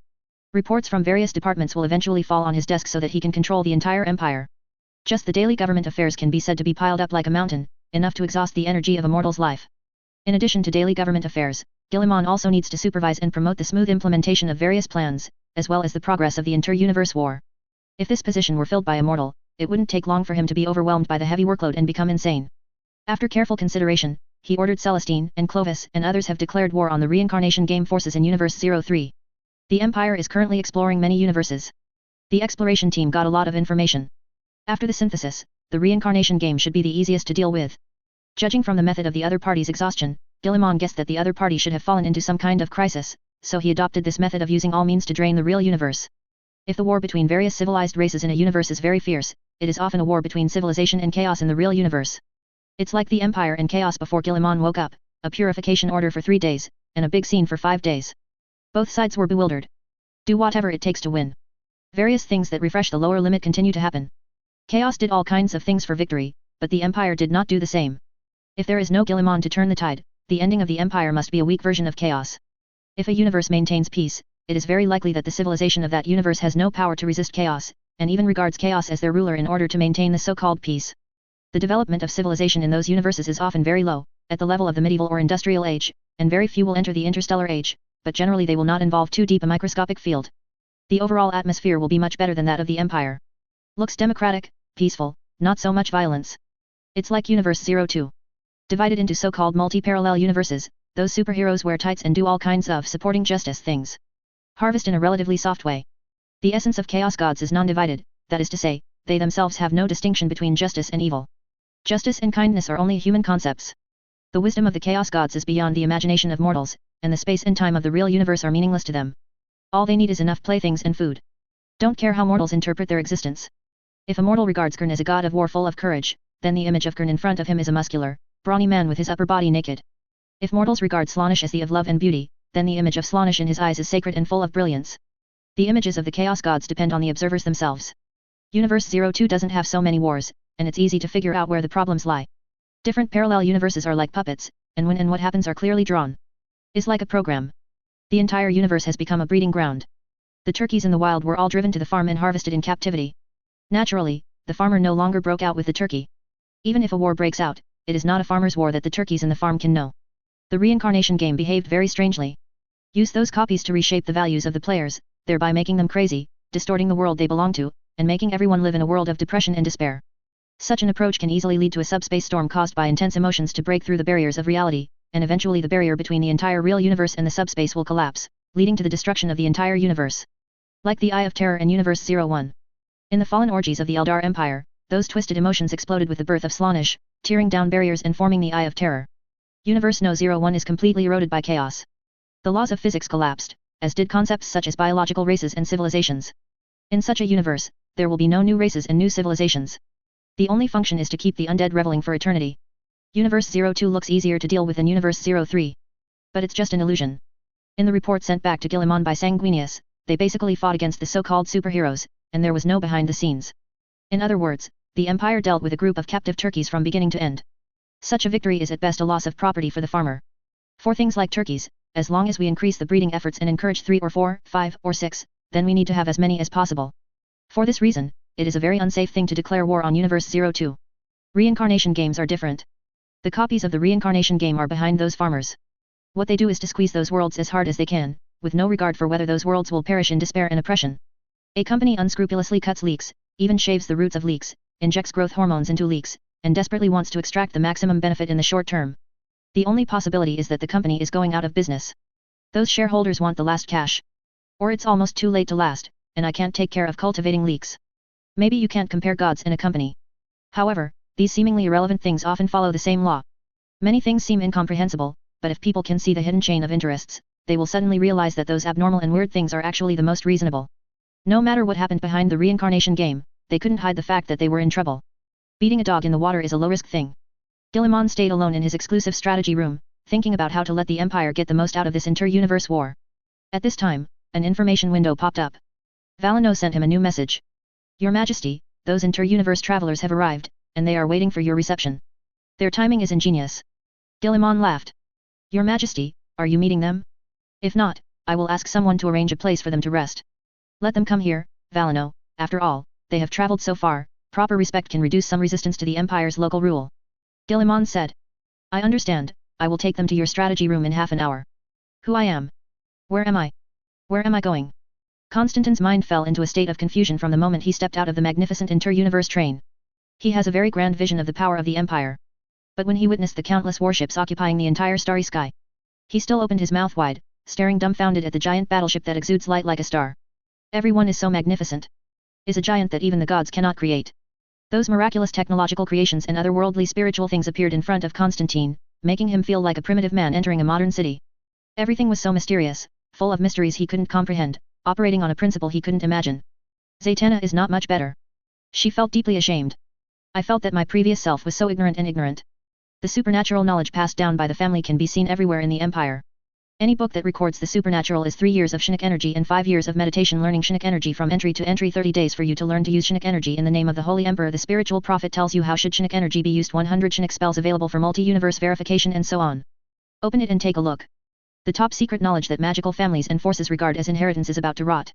Reports from various departments will eventually fall on his desk so that he can control the entire Empire. Just the daily government affairs can be said to be piled up like a mountain, enough to exhaust the energy of a mortal's life. In addition to daily government affairs, Guilliman also needs to supervise and promote the smooth implementation of various plans, as well as the progress of the inter-universe war. If this position were filled by a mortal, it wouldn't take long for him to be overwhelmed by the heavy workload and become insane. After careful consideration, he ordered Celestine and Clovis and others have declared war on the reincarnation game forces in Universe 03. The Empire is currently exploring many universes. The exploration team got a lot of information. After the synthesis, the reincarnation game should be the easiest to deal with. Judging from the method of the other party's exhaustion, Guilliman guessed that the other party should have fallen into some kind of crisis, so he adopted this method of using all means to drain the real universe. If the war between various civilized races in a universe is very fierce, it is often a war between civilization and chaos in the real universe. It's like the Empire and chaos before Guilliman woke up, a purification order for 3 days, and a big scene for 5 days. Both sides were bewildered. Do whatever it takes to win. Various things that refresh the lower limit continue to happen. Chaos did all kinds of things for victory, but the Empire did not do the same. If there is no Guilliman to turn the tide, the ending of the Empire must be a weak version of chaos. If a universe maintains peace, it is very likely that the civilization of that universe has no power to resist chaos, and even regards chaos as their ruler in order to maintain the so-called peace. The development of civilization in those universes is often very low, at the level of the medieval or industrial age, and very few will enter the interstellar age, but generally they will not involve too deep a microscopic field. The overall atmosphere will be much better than that of the Empire. Looks democratic, peaceful, not so much violence. It's like Universe 02. Divided into so-called multi-parallel universes, those superheroes wear tights and do all kinds of supporting justice things. Harvest in a relatively soft way. The essence of chaos gods is non-divided, that is to say, they themselves have no distinction between justice and evil. Justice and kindness are only human concepts. The wisdom of the chaos gods is beyond the imagination of mortals, and the space and time of the real universe are meaningless to them. All they need is enough playthings and food. Don't care how mortals interpret their existence. If a mortal regards Kern as a god of war full of courage, then the image of Kern in front of him is a muscular, brawny man with his upper body naked. If mortals regard Slaanesh as the of love and beauty, then the image of Slaanesh in his eyes is sacred and full of brilliance. The images of the chaos gods depend on the observers themselves. Universe 02 doesn't have so many wars, and it's easy to figure out where the problems lie. Different parallel universes are like puppets, and when and what happens are clearly drawn. Is like a program. The entire universe has become a breeding ground. The turkeys in the wild were all driven to the farm and harvested in captivity. Naturally, the farmer no longer broke out with the turkey. Even if a war breaks out, it is not a farmer's war that the turkeys in the farm can know. The reincarnation game behaved very strangely. Use those copies to reshape the values of the players, thereby making them crazy, distorting the world they belong to, and making everyone live in a world of depression and despair. Such an approach can easily lead to a subspace storm caused by intense emotions to break through the barriers of reality, and eventually the barrier between the entire real universe and the subspace will collapse, leading to the destruction of the entire universe. Like the Eye of Terror in Universe 01. In the fallen orgies of the Eldar Empire, those twisted emotions exploded with the birth of Slaanesh, tearing down barriers and forming the Eye of Terror. Universe No. 01 is completely eroded by chaos. The laws of physics collapsed, as did concepts such as biological races and civilizations. In such a universe, there will be no new races and new civilizations. The only function is to keep the undead reveling for eternity. Universe 02 looks easier to deal with than Universe 03. But it's just an illusion. In the report sent back to Guilliman by Sanguinius, they basically fought against the so-called superheroes, and there was no behind the scenes. In other words, the Empire dealt with a group of captive turkeys from beginning to end. Such a victory is at best a loss of property for the farmer. For things like turkeys, as long as we increase the breeding efforts and encourage 3 or 4, 5 or 6, then we need to have as many as possible. For this reason, it is a very unsafe thing to declare war on Universe 02. Reincarnation games are different. The copies of the reincarnation game are behind those farmers. What they do is to squeeze those worlds as hard as they can, with no regard for whether those worlds will perish in despair and oppression. A company unscrupulously cuts leeks, even shaves the roots of leeks, injects growth hormones into leeks, and desperately wants to extract the maximum benefit in the short term. The only possibility is that the company is going out of business. Those shareholders want the last cash. Or it's almost too late to last, and I can't take care of cultivating leeks. Maybe you can't compare gods in a company. However, these seemingly irrelevant things often follow the same law. Many things seem incomprehensible, but if people can see the hidden chain of interests, they will suddenly realize that those abnormal and weird things are actually the most reasonable. No matter what happened behind the reincarnation game, they couldn't hide the fact that they were in trouble. Beating a dog in the water is a low-risk thing. Guilliman stayed alone in his exclusive strategy room, thinking about how to let the Empire get the most out of this inter-universe war. At this time, an information window popped up. Valeno sent him a new message. Your Majesty, those inter-universe travelers have arrived, and they are waiting for your reception. Their timing is ingenious. Guilliman laughed. Your Majesty, are you meeting them? If not, I will ask someone to arrange a place for them to rest. Let them come here, Valeno, after all, they have traveled so far, proper respect can reduce some resistance to the Empire's local rule. Guilliman said. I understand, I will take them to your strategy room in half an hour. Who I am? Where am I? Where am I going? Constantine's mind fell into a state of confusion from the moment he stepped out of the magnificent inter-universe train. He has a very grand vision of the power of the Empire. But when he witnessed the countless warships occupying the entire starry sky, he still opened his mouth wide, staring dumbfounded at the giant battleship that exudes light like a star. Everyone is so magnificent. Is a giant that even the gods cannot create. Those miraculous technological creations and otherworldly spiritual things appeared in front of Constantine, making him feel like a primitive man entering a modern city. Everything was so mysterious, full of mysteries he couldn't comprehend, operating on a principle he couldn't imagine. Zatanna is not much better. She felt deeply ashamed. I felt that my previous self was so ignorant and ignorant. The supernatural knowledge passed down by the family can be seen everywhere in the Empire. Any book that records the supernatural is 3 years of Shinnik energy and 5 years of meditation learning Shinnik energy from entry to entry 30 days for you to learn to use Shinnik energy in the name of the Holy Emperor. The spiritual prophet tells you how should Shinnik energy be used 100 Shinnik spells available for multi-universe verification and so on. Open it and take a look. The top secret knowledge that magical families and forces regard as inheritance is about to rot.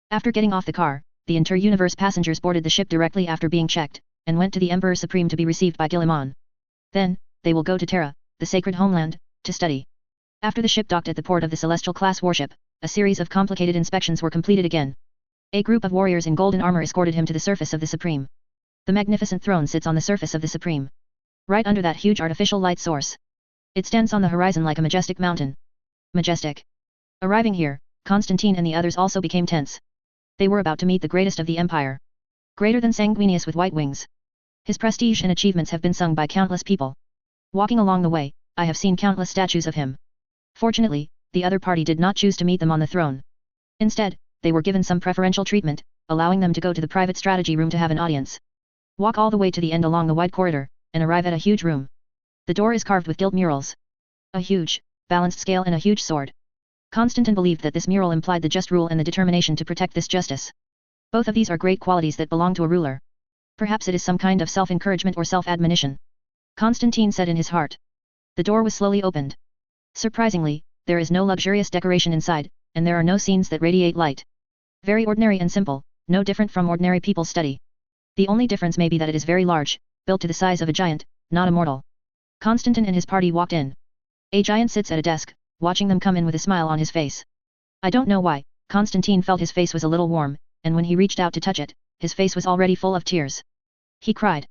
After getting off the car, the inter-universe passengers boarded the ship directly after being checked, and went to the Emperor Supreme to be received by Guilliman. Then, they will go to Terra, the sacred homeland, to study. After the ship docked at the port of the Celestial class warship, a series of complicated inspections were completed again. A group of warriors in golden armor escorted him to the surface of the Supreme. The magnificent throne sits on the surface of the Supreme. Right under that huge artificial light source. It stands on the horizon like a majestic mountain. Majestic. Arriving here, Constantine and the others also became tense. They were about to meet the greatest of the Empire. Greater than Sanguinius with white wings. His prestige and achievements have been sung by countless people. Walking along the way, I have seen countless statues of him. Fortunately, the other party did not choose to meet them on the throne. Instead, they were given some preferential treatment, allowing them to go to the private strategy room to have an audience. Walk all the way to the end along the wide corridor, and arrive at a huge room. The door is carved with gilt murals. A huge, balanced scale and a huge sword. Constantine believed that this mural implied the just rule and the determination to protect this justice. Both of these are great qualities that belong to a ruler. Perhaps it is some kind of self-encouragement or self-admonition. Constantine said in his heart. The door was slowly opened. Surprisingly, there is no luxurious decoration inside, and there are no scenes that radiate light. Very ordinary and simple, no different from ordinary people's study. The only difference may be that it is very large, built to the size of a giant, not a mortal. Constantine and his party walked in. A giant sits at a desk, watching them come in with a smile on his face. I don't know why, Constantine felt his face was a little warm, and when he reached out to touch it, his face was already full of tears. He cried.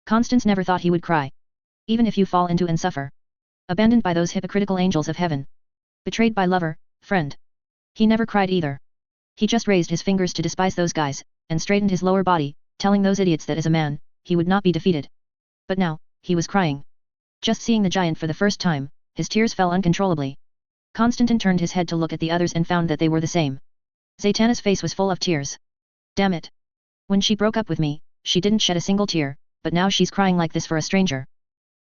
Constance never thought he would cry. Even if you fall into and suffer. Abandoned by those hypocritical angels of heaven. Betrayed by lover, friend. He never cried either. He just raised his fingers to despise those guys, and straightened his lower body, telling those idiots that as a man, he would not be defeated. But now, he was crying. Just seeing the giant for the first time, his tears fell uncontrollably. Constantine turned his head to look at the others and found that they were the same. Zatanna's face was full of tears. Damn it. When she broke up with me, she didn't shed a single tear, but now she's crying like this for a stranger.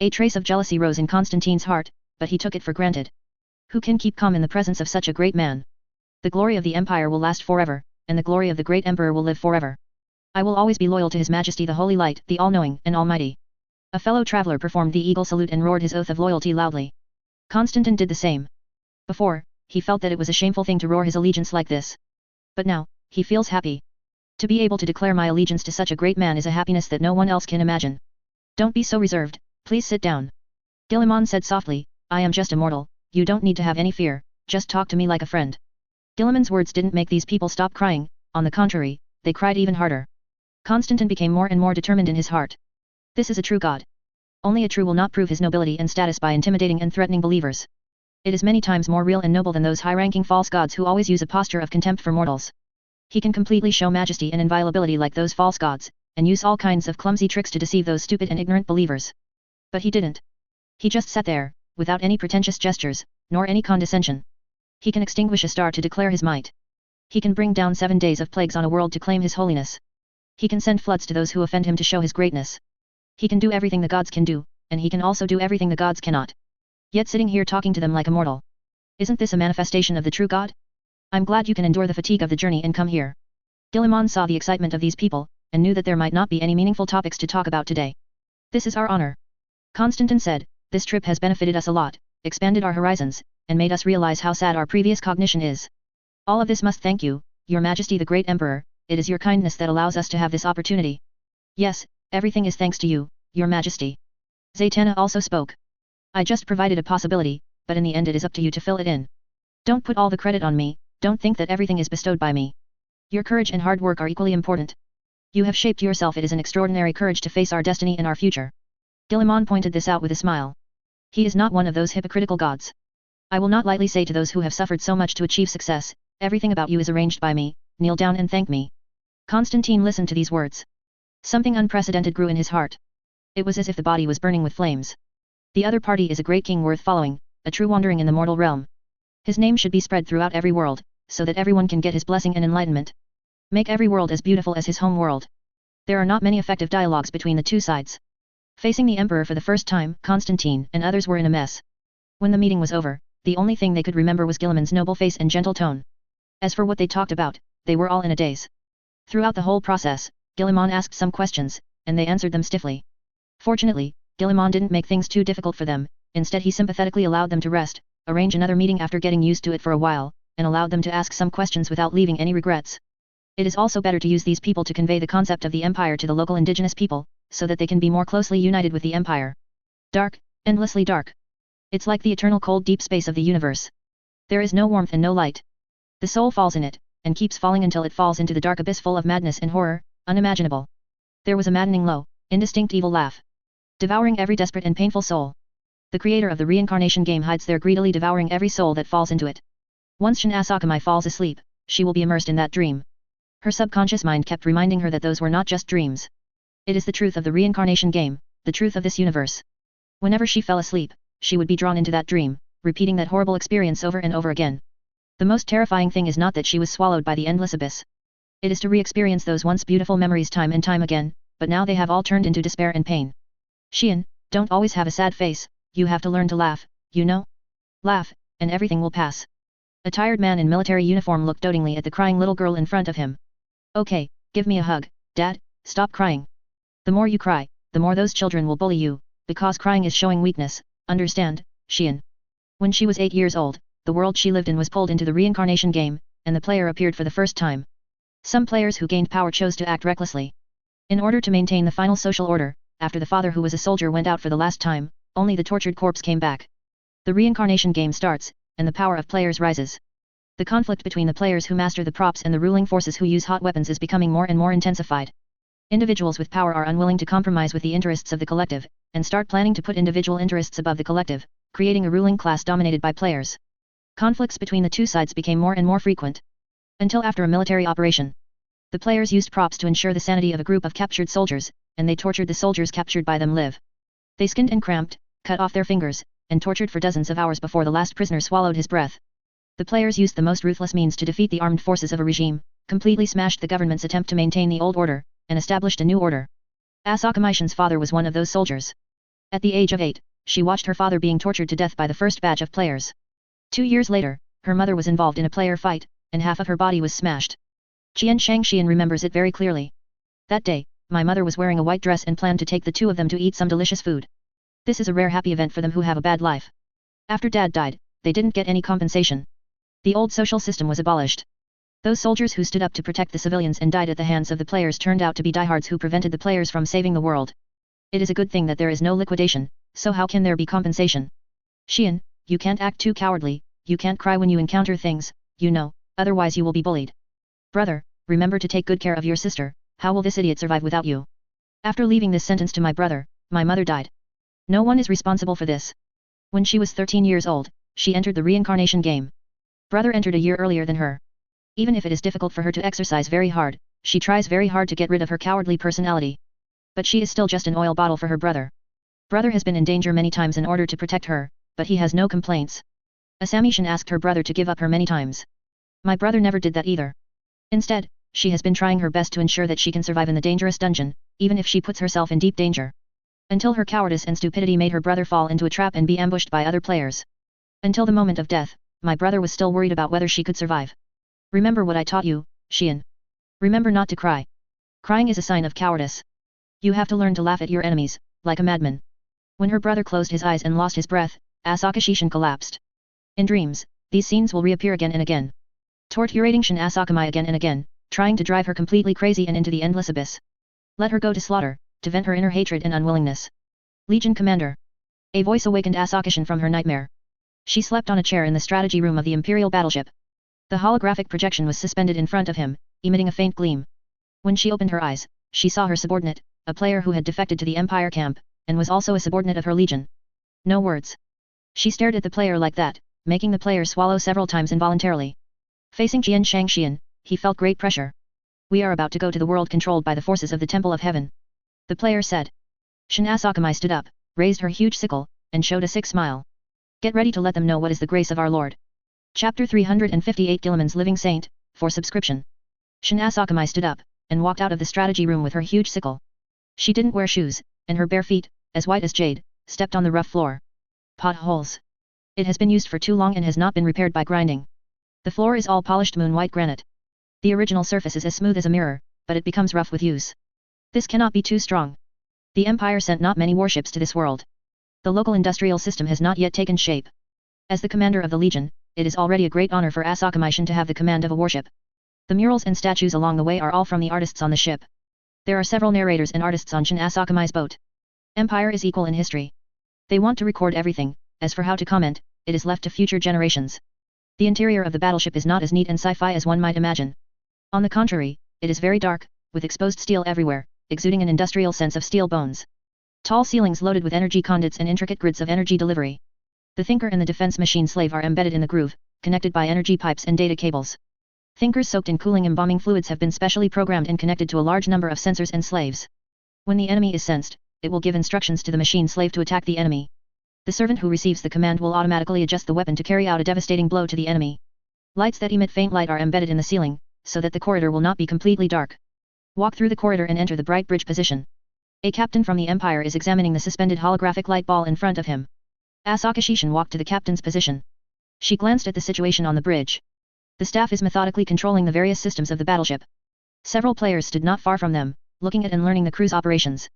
A trace of jealousy rose in Constantine's heart, but he took it for granted. Who can keep calm in the presence of such a great man? The glory of the empire will last forever, and the glory of the great emperor will live forever. I will always be loyal to His Majesty the Holy Light, the All-Knowing and Almighty. A fellow traveler performed the eagle salute and roared his oath of loyalty loudly. Constantine did the same. Before, he felt that it was a shameful thing to roar his allegiance like this. But now, he feels happy. To be able to declare my allegiance to such a great man is a happiness that no one else can imagine. Don't be so reserved, please sit down. Guilliman said softly, I am just a mortal, you don't need to have any fear, just talk to me like a friend. Guilliman's words didn't make these people stop crying, on the contrary, they cried even harder. Constantine became more and more determined in his heart. This is a true god. Only a true will not prove his nobility and status by intimidating and threatening believers. It is many times more real and noble than those high-ranking false gods who always use a posture of contempt for mortals. He can completely show majesty and inviolability like those false gods, and use all kinds of clumsy tricks to deceive those stupid and ignorant believers. But he didn't. He just sat there, without any pretentious gestures, nor any condescension. He can extinguish a star to declare his might. He can bring down 7 days of plagues on a world to claim his holiness. He can send floods to those who offend him to show his greatness. He can do everything the gods can do, and he can also do everything the gods cannot. Yet sitting here talking to them like a mortal. Isn't this a manifestation of the true God? I'm glad you can endure the fatigue of the journey and come here. Guilliman saw the excitement of these people, and knew that there might not be any meaningful topics to talk about today. This is our honor. Constantine said, this trip has benefited us a lot, expanded our horizons, and made us realize how sad our previous cognition is. All of this must thank you, Your Majesty the Great Emperor, it is your kindness that allows us to have this opportunity. Yes, everything is thanks to you, Your Majesty. Zatanna also spoke. I just provided a possibility, but in the end it is up to you to fill it in. Don't put all the credit on me, don't think that everything is bestowed by me. Your courage and hard work are equally important. You have shaped yourself, it is an extraordinary courage to face our destiny and our future. Guilliman pointed this out with a smile. He is not one of those hypocritical gods. I will not lightly say to those who have suffered so much to achieve success, everything about you is arranged by me, kneel down and thank me. Constantine listened to these words. Something unprecedented grew in his heart. It was as if the body was burning with flames. The other party is a great king worth following, a true wandering in the mortal realm. His name should be spread throughout every world, so that everyone can get his blessing and enlightenment. Make every world as beautiful as his home world. There are not many effective dialogues between the two sides. Facing the emperor for the first time, Constantine and others were in a mess. When the meeting was over, the only thing they could remember was Guilliman's noble face and gentle tone. As for what they talked about, they were all in a daze. Throughout the whole process, Guilliman asked some questions, and they answered them stiffly. Fortunately, Guilliman didn't make things too difficult for them, instead he sympathetically allowed them to rest, arrange another meeting after getting used to it for a while, and allowed them to ask some questions without leaving any regrets. It is also better to use these people to convey the concept of the empire to the local indigenous people, so that they can be more closely united with the empire. Dark, endlessly dark. It's like the eternal cold deep space of the universe. There is no warmth and no light. The soul falls in it, and keeps falling until it falls into the dark abyss full of madness and horror, unimaginable. There was a maddening low, indistinct evil laugh. Devouring every desperate and painful soul. The creator of the reincarnation game hides there greedily devouring every soul that falls into it. Once Shin Asakamai falls asleep, she will be immersed in that dream. Her subconscious mind kept reminding her that those were not just dreams. It is the truth of the reincarnation game, the truth of this universe. Whenever she fell asleep, she would be drawn into that dream, repeating that horrible experience over and over again. The most terrifying thing is not that she was swallowed by the endless abyss. It is to re-experience those once beautiful memories time and time again, but now they have all turned into despair and pain. Xian, don't always have a sad face, you have to learn to laugh, you know? Laugh, and everything will pass. A tired man in military uniform looked dotingly at the crying little girl in front of him. Okay, give me a hug, Dad, stop crying. The more you cry, the more those children will bully you, because crying is showing weakness, understand, Xian. When she was 8 years old, the world she lived in was pulled into the reincarnation game, and the player appeared for the first time. Some players who gained power chose to act recklessly. In order to maintain the final social order, after the father who was a soldier went out for the last time, only the tortured corpse came back. The reincarnation game starts, and the power of players rises. The conflict between the players who master the props and the ruling forces who use hot weapons is becoming more and more intensified. Individuals with power are unwilling to compromise with the interests of the collective, and start planning to put individual interests above the collective, creating a ruling class dominated by players. Conflicts between the two sides became more and more frequent. Until after a military operation. The players used props to ensure the sanity of a group of captured soldiers, and they tortured the soldiers captured by them live. They skinned and cramped, cut off their fingers, and tortured for dozens of hours before the last prisoner swallowed his breath. The players used the most ruthless means to defeat the armed forces of a regime, completely smashed the government's attempt to maintain the old order, and established a new order. Asakamashin's father was one of those soldiers. At the age of 8, she watched her father being tortured to death by the first batch of players. 2 years later, her mother was involved in a player fight, and half of her body was smashed. Qian Shangxian remembers it very clearly. That day, my mother was wearing a white dress and planned to take the two of them to eat some delicious food. This is a rare happy event for them who have a bad life. After Dad died, they didn't get any compensation. The old social system was abolished. Those soldiers who stood up to protect the civilians and died at the hands of the players turned out to be diehards who prevented the players from saving the world. It is a good thing that there is no liquidation, so how can there be compensation? Xian, you can't act too cowardly, you can't cry when you encounter things, you know, otherwise you will be bullied. Brother, remember to take good care of your sister, how will this idiot survive without you? After leaving this sentence to my brother, my mother died. No one is responsible for this. When she was 13 years old, she entered the reincarnation game. Brother entered a year earlier than her. Even if it is difficult for her to exercise very hard, she tries very hard to get rid of her cowardly personality. But she is still just an oil bottle for her brother. Brother has been in danger many times in order to protect her, but he has no complaints. Asamishan asked her brother to give up her many times. My brother never did that either. Instead, she has been trying her best to ensure that she can survive in the dangerous dungeon, even if she puts herself in deep danger. Until her cowardice and stupidity made her brother fall into a trap and be ambushed by other players. Until the moment of death, my brother was still worried about whether she could survive. Remember what I taught you, Xian. Remember not to cry. Crying is a sign of cowardice. You have to learn to laugh at your enemies, like a madman. When her brother closed his eyes and lost his breath, Asakashishin collapsed. In dreams, these scenes will reappear again and again. Torturating Shin Asakamai again and again, trying to drive her completely crazy and into the endless abyss. Let her go to slaughter, to vent her inner hatred and unwillingness. Legion Commander. A voice awakened Asakashin from her nightmare. She slept on a chair in the strategy room of the Imperial battleship. The holographic projection was suspended in front of him, emitting a faint gleam. When she opened her eyes, she saw her subordinate, a player who had defected to the Empire camp, and was also a subordinate of her legion. No words. She stared at the player like that, making the player swallow several times involuntarily. Facing Qian Shangxian, he felt great pressure. We are about to go to the world controlled by the forces of the Temple of Heaven. The player said. Shin Asakamai stood up, raised her huge sickle, and showed a sick smile. Get ready to let them know what is the grace of our Lord. Chapter 358 Gilliman's Living Saint, for subscription. Shin Asakamai stood up, and walked out of the strategy room with her huge sickle. She didn't wear shoes, and her bare feet, as white as jade, stepped on the rough floor. Potholes. It has been used for too long and has not been repaired by grinding. The floor is all polished moon-white granite. The original surface is as smooth as a mirror, but it becomes rough with use. This cannot be too strong. The Empire sent not many warships to this world. The local industrial system has not yet taken shape. As the commander of the Legion, it is already a great honor for Asakamaishin to have the command of a warship. The murals and statues along the way are all from the artists on the ship. There are several narrators and artists on Shin Asakamai's boat. Empire is equal in history. They want to record everything, as for how to comment, it is left to future generations. The interior of the battleship is not as neat and sci-fi as one might imagine. On the contrary, it is very dark, with exposed steel everywhere, exuding an industrial sense of steel bones. Tall ceilings loaded with energy conduits and intricate grids of energy delivery. The thinker and the defense machine slave are embedded in the groove, connected by energy pipes and data cables. Thinkers soaked in cooling embalming fluids have been specially programmed and connected to a large number of sensors and slaves. When the enemy is sensed, it will give instructions to the machine slave to attack the enemy. The servant who receives the command will automatically adjust the weapon to carry out a devastating blow to the enemy. Lights that emit faint light are embedded in the ceiling, so that the corridor will not be completely dark. Walk through the corridor and enter the bright bridge position. A captain from the Empire is examining the suspended holographic light ball in front of him. Asakashishin walked to the captain's position. She glanced at the situation on the bridge. The staff is methodically controlling the various systems of the battleship. Several players stood not far from them, looking at and learning the crew's operations.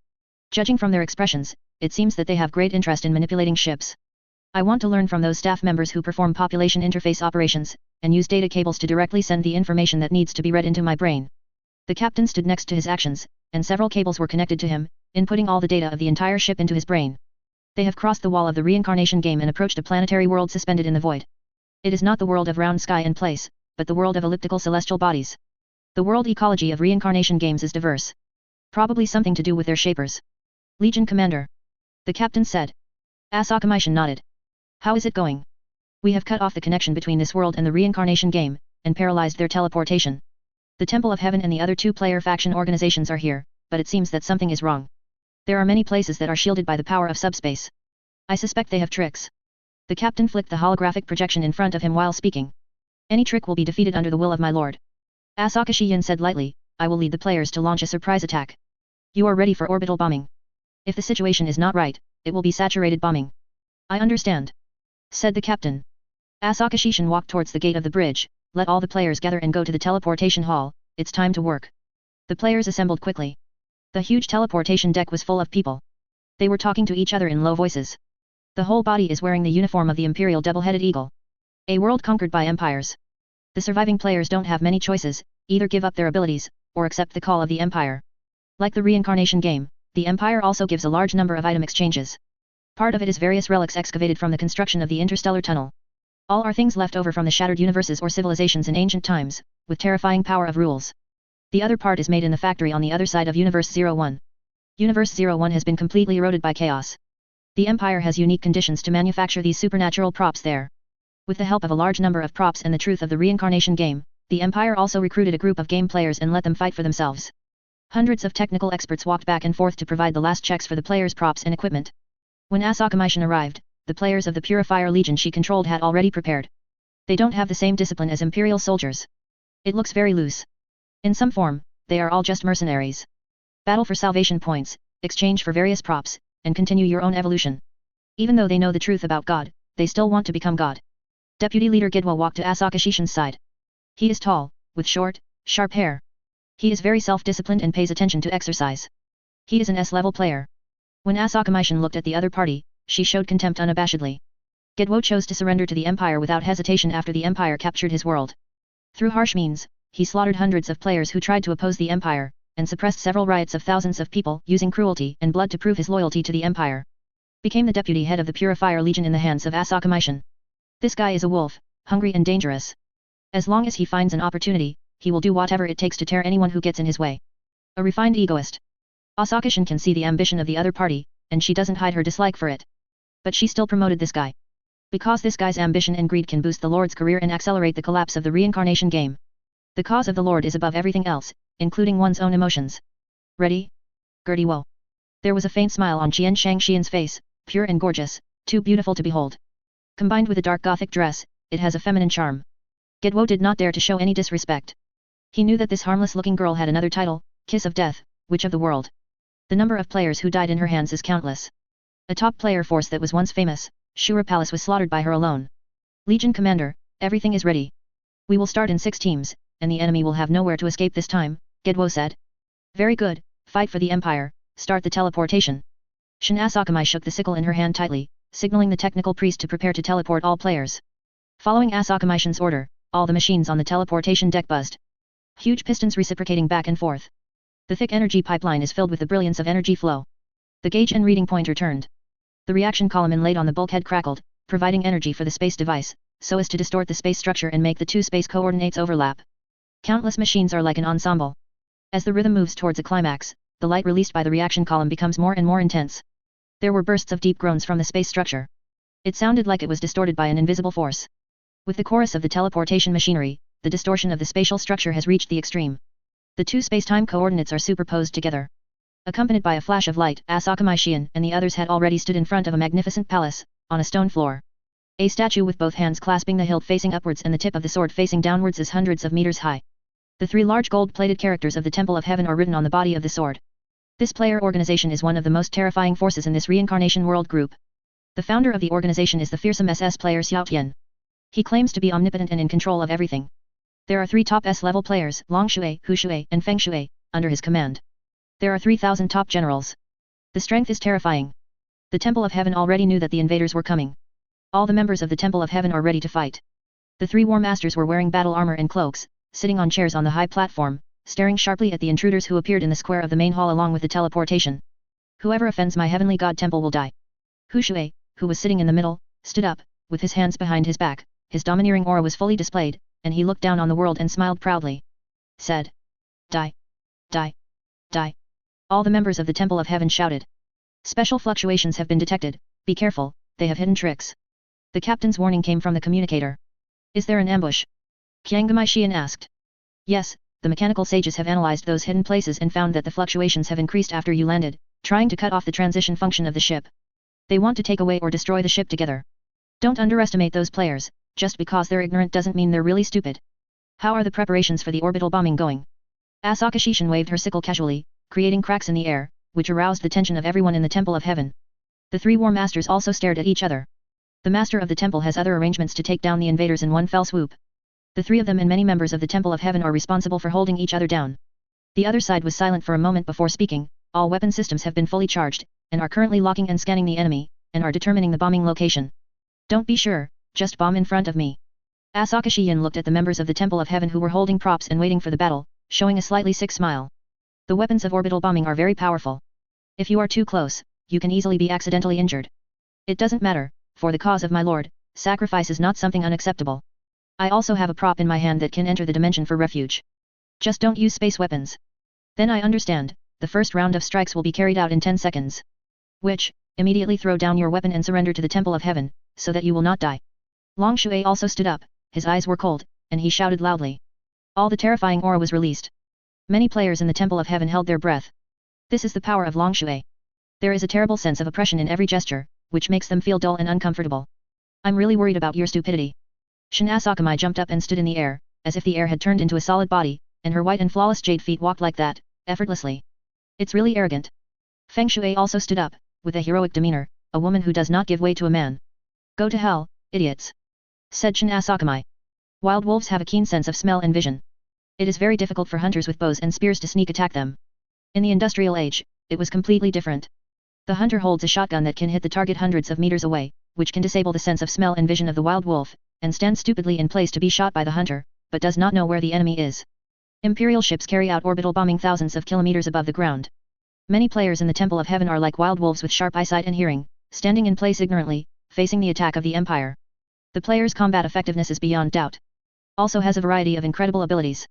Judging from their expressions, it seems that they have great interest in manipulating ships. I want to learn from those staff members who perform population interface operations, and use data cables to directly send the information that needs to be read into my brain. The captain stood next to his actions, and several cables were connected to him, inputting all the data of the entire ship into his brain. They have crossed the wall of the reincarnation game and approached a planetary world suspended in the void. It is not the world of round sky and place, but the world of elliptical celestial bodies. The world ecology of reincarnation games is diverse. Probably something to do with their shapers. Legion Commander. The captain said. Asakamaishin nodded. How is it going? We have cut off the connection between this world and the reincarnation game, and paralyzed their teleportation. The Temple of Heaven and the other two-player faction organizations are here, but it seems that something is wrong. There are many places that are shielded by the power of subspace. I suspect they have tricks. The captain flicked the holographic projection in front of him while speaking. Any trick will be defeated under the will of my lord. Asaka Shiyin said lightly, I will lead the players to launch a surprise attack. You are ready for orbital bombing. If the situation is not right, it will be saturated bombing. I understand, said the captain. Asaka Shiyin walked towards the gate of the bridge. Let all the players gather and go to the teleportation hall, it's time to work. The players assembled quickly. The huge teleportation deck was full of people. They were talking to each other in low voices. The whole body is wearing the uniform of the imperial double-headed eagle. A world conquered by empires. The surviving players don't have many choices, either give up their abilities, or accept the call of the empire. Like the reincarnation game, the empire also gives a large number of item exchanges. Part of it is various relics excavated from the construction of the interstellar tunnel. All are things left over from the shattered universes or civilizations in ancient times, with terrifying power of rules. The other part is made in the factory on the other side of Universe 01. Universe 01 has been completely eroded by chaos. The Empire has unique conditions to manufacture these supernatural props there. With the help of a large number of props and the truth of the reincarnation game, the Empire also recruited a group of game players and let them fight for themselves. Hundreds of technical experts walked back and forth to provide the last checks for the players' props and equipment. When Asaka Mission arrived, the players of the Purifier Legion she controlled had already prepared. They don't have the same discipline as Imperial soldiers. It looks very loose. In some form, they are all just mercenaries. Battle for salvation points, exchange for various props, and continue your own evolution. Even though they know the truth about God, they still want to become God. Deputy Leader Gidwa walked to Asaka Shishin's side. He is tall, with short, sharp hair. He is very self-disciplined and pays attention to exercise. He is an S-level player. When Asaka Mishin looked at the other party, she showed contempt unabashedly. Gedwo chose to surrender to the Empire without hesitation after the Empire captured his world. Through harsh means, he slaughtered hundreds of players who tried to oppose the Empire, and suppressed several riots of thousands of people using cruelty and blood to prove his loyalty to the Empire. Became the deputy head of the Purifier Legion in the hands of Asaka Mishin. This guy is a wolf, hungry and dangerous. As long as he finds an opportunity, he will do whatever it takes to tear anyone who gets in his way. A refined egoist. Asaka Shin can see the ambition of the other party, and she doesn't hide her dislike for it. But she still promoted this guy. Because this guy's ambition and greed can boost the Lord's career and accelerate the collapse of the reincarnation game. The cause of the Lord is above everything else, including one's own emotions. Ready? Gertie Wo. There was a faint smile on Qian Shangxian's face, pure and gorgeous, too beautiful to behold. Combined with a dark gothic dress, it has a feminine charm. Gedwo did not dare to show any disrespect. He knew that this harmless-looking girl had another title, Kiss of Death, Witch of the World. The number of players who died in her hands is countless. A top player force that was once famous, Shura Palace was slaughtered by her alone. Legion Commander, everything is ready. We will start in 6 teams, and the enemy will have nowhere to escape this time, Gedwo said. Very good, fight for the Empire, start the teleportation. Shin Asakamai shook the sickle in her hand tightly, signaling the technical priest to prepare to teleport all players. Following Asakamai Shin's order, all the machines on the teleportation deck buzzed. Huge pistons reciprocating back and forth. The thick energy pipeline is filled with the brilliance of energy flow. The gauge and reading pointer turned. The reaction column inlaid on the bulkhead crackled, providing energy for the space device, so as to distort the space structure and make the 2 space coordinates overlap. Countless machines are like an ensemble. As the rhythm moves towards a climax, the light released by the reaction column becomes more and more intense. There were bursts of deep groans from the space structure. It sounded like it was distorted by an invisible force. With the chorus of the teleportation machinery, the distortion of the spatial structure has reached the extreme. The 2 space-time coordinates are superposed together. Accompanied by a flash of light, Asakamai Shion and the others had already stood in front of a magnificent palace, on a stone floor. A statue with both hands clasping the hilt facing upwards and the tip of the sword facing downwards is hundreds of meters high. The 3 large gold-plated characters of the Temple of Heaven are written on the body of the sword. This player organization is one of the most terrifying forces in this reincarnation world group. The founder of the organization is the fearsome SS player Xiao Tian. He claims to be omnipotent and in control of everything. There are 3 top S-level players, Long Shui, Hu Shui, and Feng Shui, under his command. There are 3,000 top generals. The strength is terrifying. The Temple of Heaven already knew that the invaders were coming. All the members of the Temple of Heaven are ready to fight. The 3 war masters were wearing battle armor and cloaks, sitting on chairs on the high platform, staring sharply at the intruders who appeared in the square of the main hall along with the teleportation. Whoever offends my heavenly god temple will die. Hu Shui, who was sitting in the middle, stood up, with his hands behind his back, his domineering aura was fully displayed, and he looked down on the world and smiled proudly. Said. Die. Die. Die. All the members of the Temple of Heaven shouted. Special fluctuations have been detected, be careful, they have hidden tricks. The captain's warning came from the communicator. Is there an ambush? Qiangamai Xian asked. Yes, the mechanical sages have analyzed those hidden places and found that the fluctuations have increased after you landed, trying to cut off the transition function of the ship. They want to take away or destroy the ship together. Don't underestimate those players, just because they're ignorant doesn't mean they're really stupid. How are the preparations for the orbital bombing going? Asaka Shishin waved her sickle casually, creating cracks in the air, which aroused the tension of everyone in the Temple of Heaven. The three war masters also stared at each other. The master of the temple has other arrangements to take down the invaders in one fell swoop. The three of them and many members of the Temple of Heaven are responsible for holding each other down. The other side was silent for a moment before speaking. All weapon systems have been fully charged, and are currently locking and scanning the enemy, and are determining the bombing location. Don't be sure, just bomb in front of me. Asaka Shiyin looked at the members of the Temple of Heaven who were holding props and waiting for the battle, showing a slightly sick smile. The weapons of orbital bombing are very powerful. If you are too close, you can easily be accidentally injured. It doesn't matter, for the cause of my lord, sacrifice is not something unacceptable. I also have a prop in my hand that can enter the dimension for refuge. Just don't use space weapons. Then I understand, the first round of strikes will be carried out in 10 seconds. Which, immediately throw down your weapon and surrender to the Temple of Heaven, so that you will not die. Long Shui also stood up, his eyes were cold, and he shouted loudly. All the terrifying aura was released. Many players in the Temple of Heaven held their breath. This is the power of Long Shui. There is a terrible sense of oppression in every gesture, which makes them feel dull and uncomfortable. I'm really worried about your stupidity. Shin Asakamai jumped up and stood in the air, as if the air had turned into a solid body, and her white and flawless jade feet walked like that, effortlessly. It's really arrogant. Feng Shui also stood up, with a heroic demeanor, a woman who does not give way to a man. Go to hell, idiots, said Shin Asakamai. Wild wolves have a keen sense of smell and vision. It is very difficult for hunters with bows and spears to sneak attack them. In the industrial age, it was completely different. The hunter holds a shotgun that can hit the target hundreds of meters away, which can disable the sense of smell and vision of the wild wolf, and stand stupidly in place to be shot by the hunter, but does not know where the enemy is. Imperial ships carry out orbital bombing thousands of kilometers above the ground. Many players in the Temple of Heaven are like wild wolves with sharp eyesight and hearing, standing in place ignorantly, facing the attack of the Empire. The player's combat effectiveness is beyond doubt. Also has a variety of incredible abilities.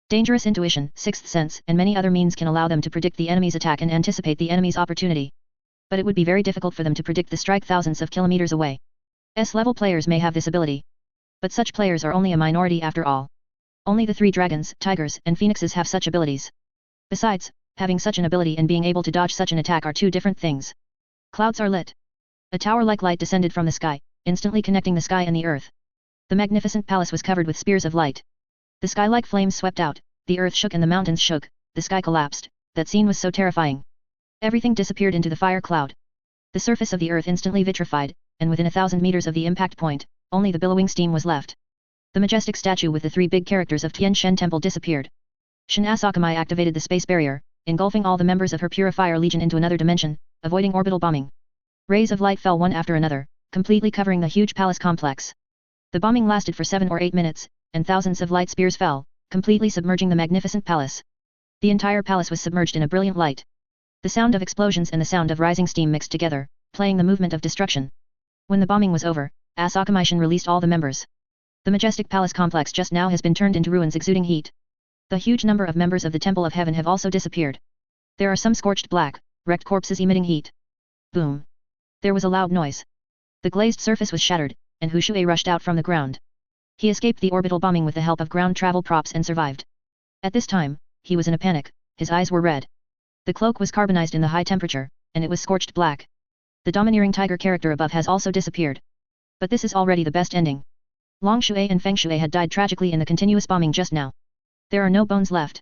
Dangerous intuition, sixth sense, and many other means can allow them to predict the enemy's attack and anticipate the enemy's opportunity. But it would be very difficult for them to predict the strike thousands of kilometers away. S-level players may have this ability. But such players are only a minority after all. Only the three dragons, tigers, and phoenixes have such abilities. Besides, having such an ability and being able to dodge such an attack are two different things. Clouds are lit. A tower-like light descended from the sky, instantly connecting the sky and the earth. The magnificent palace was covered with spears of light. The sky-like flames swept out, the earth shook and the mountains shook, the sky collapsed. That scene was so terrifying. Everything disappeared into the fire cloud. The surface of the earth instantly vitrified, and within 1,000 meters of the impact point, only the billowing steam was left. The majestic statue with the three big characters of Tian Shen Temple disappeared. Shin Asakamai activated the space barrier, engulfing all the members of her Purifier Legion into another dimension, avoiding orbital bombing. Rays of light fell one after another, completely covering the huge palace complex. The bombing lasted for 7 or 8 minutes, and thousands of light spears fell, completely submerging the magnificent palace. The entire palace was submerged in a brilliant light. The sound of explosions and the sound of rising steam mixed together, playing the movement of destruction. When the bombing was over, Asakamai Shin released all the members. The majestic palace complex just now has been turned into ruins exuding heat. The huge number of members of the Temple of Heaven have also disappeared. There are some scorched black, wrecked corpses emitting heat. Boom. There was a loud noise. The glazed surface was shattered, and Hu Shui rushed out from the ground. He escaped the orbital bombing with the help of ground travel props and survived. At this time, he was in a panic, his eyes were red. The cloak was carbonized in the high temperature, and it was scorched black. The domineering tiger character above has also disappeared. But this is already the best ending. Long Shui and Feng Shui had died tragically in the continuous bombing just now. There are no bones left.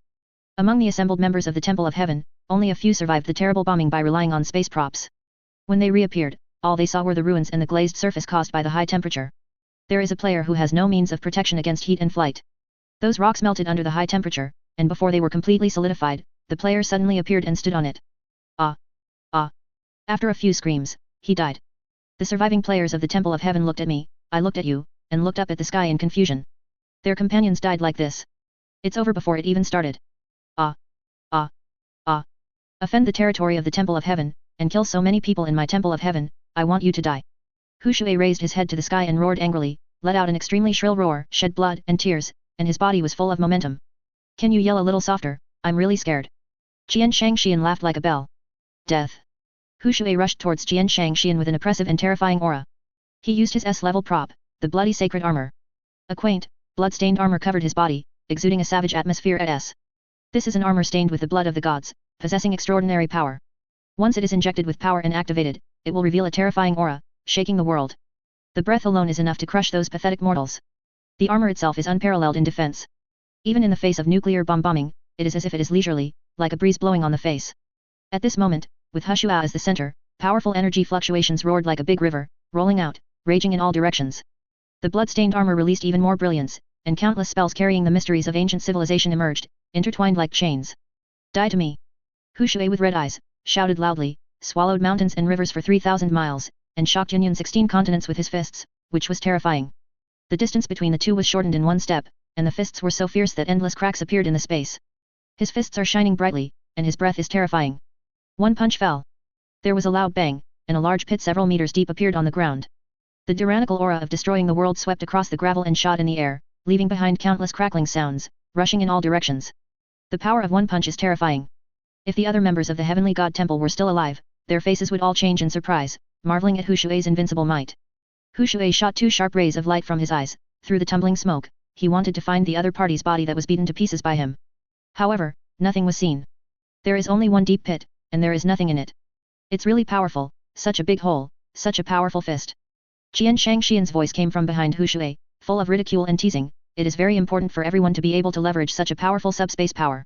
Among the assembled members of the Temple of Heaven, only a few survived the terrible bombing by relying on space props. When they reappeared, all they saw were the ruins and the glazed surface caused by the high temperature. There is a player who has no means of protection against heat and flight. Those rocks melted under the high temperature, and before they were completely solidified, the player suddenly appeared and stood on it. Ah! Ah! After a few screams, he died. The surviving players of the Temple of Heaven looked at me, I looked at you, and looked up at the sky in confusion. Their companions died like this. It's over before it even started. Ah! Ah! Ah! Offend the territory of the Temple of Heaven, and kill so many people in my Temple of Heaven, I want you to die. Hu Shui raised his head to the sky and roared angrily, let out an extremely shrill roar, shed blood and tears, and his body was full of momentum. Can you yell a little softer? I'm really scared. Qian Shangxian laughed like a bell. Death. Hu Shui rushed towards Qian Shangxian with an oppressive and terrifying aura. He used his S-level prop, the bloody sacred armor. A quaint, blood-stained armor covered his body, exuding a savage atmosphere at S. This is an armor stained with the blood of the gods, possessing extraordinary power. Once it is injected with power and activated, it will reveal a terrifying aura, shaking the world. The breath alone is enough to crush those pathetic mortals. The armor itself is unparalleled in defense. Even in the face of nuclear bomb bombing, it is as if it is leisurely, like a breeze blowing on the face. At this moment, with Hushua as the center, powerful energy fluctuations roared like a big river, rolling out, raging in all directions. The blood-stained armor released even more brilliance, and countless spells carrying the mysteries of ancient civilization emerged, intertwined like chains. Die to me! Hushua with red eyes, shouted loudly, swallowed mountains and rivers for 3,000 miles, and shocked Union 16 continents with his fists, which was terrifying. The distance between the two was shortened in one step, and the fists were so fierce that endless cracks appeared in the space. His fists are shining brightly, and his breath is terrifying. One punch fell. There was a loud bang, and a large pit several meters deep appeared on the ground. The tyrannical aura of destroying the world swept across the gravel and shot in the air, leaving behind countless crackling sounds, rushing in all directions. The power of one punch is terrifying. If the other members of the heavenly god temple were still alive, their faces would all change in surprise, marveling at Hushua's invincible might. Hushue shot two sharp rays of light from his eyes. Through the tumbling smoke, he wanted to find the other party's body that was beaten to pieces by him. However, nothing was seen. There is only one deep pit, and there is nothing in it. It's really powerful, such a big hole, such a powerful fist. Qian Shangxian's voice came from behind Hushue, full of ridicule and teasing. It is very important for everyone to be able to leverage such a powerful subspace power.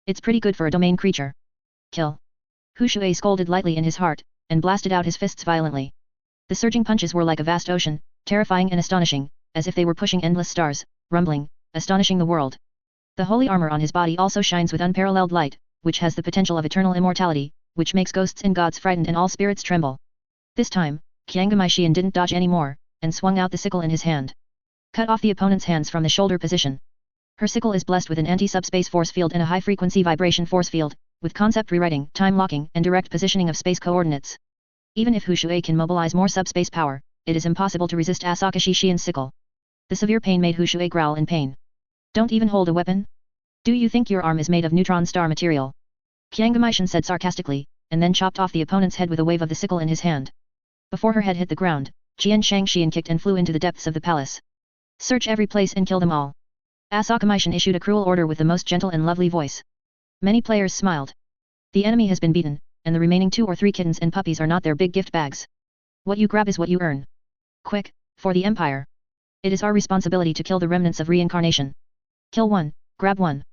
It's pretty good for a domain creature. Kill. Hushue scolded lightly in his heart, and blasted out his fists violently. The surging punches were like a vast ocean, terrifying and astonishing, as if they were pushing endless stars, rumbling, astonishing the world. The holy armor on his body also shines with unparalleled light, which has the potential of eternal immortality, which makes ghosts and gods frightened and all spirits tremble. This time, Qiangamai Xian didn't dodge anymore, and swung out the sickle in his hand. Cut off the opponent's hands from the shoulder position. Her sickle is blessed with an anti-subspace force field and a high-frequency vibration force field, with concept rewriting, time locking, and direct positioning of space coordinates. Even if Hushue can mobilize more subspace power, it is impossible to resist Asakashi Xian's sickle. The severe pain made Hushue growl in pain. Don't even hold a weapon? Do you think your arm is made of neutron star material? Qiangamai Xian said sarcastically, and then chopped off the opponent's head with a wave of the sickle in his hand. Before her head hit the ground, Qian Shangxian kicked and flew into the depths of the palace. Search every place and kill them all. Asakamai Xian issued a cruel order with the most gentle and lovely voice. Many players smiled. The enemy has been beaten, and the remaining 2 or 3 kittens and puppies are not their big gift bags. What you grab is what you earn. Quick, for the Empire. It is our responsibility to kill the remnants of reincarnation. Kill one, grab one.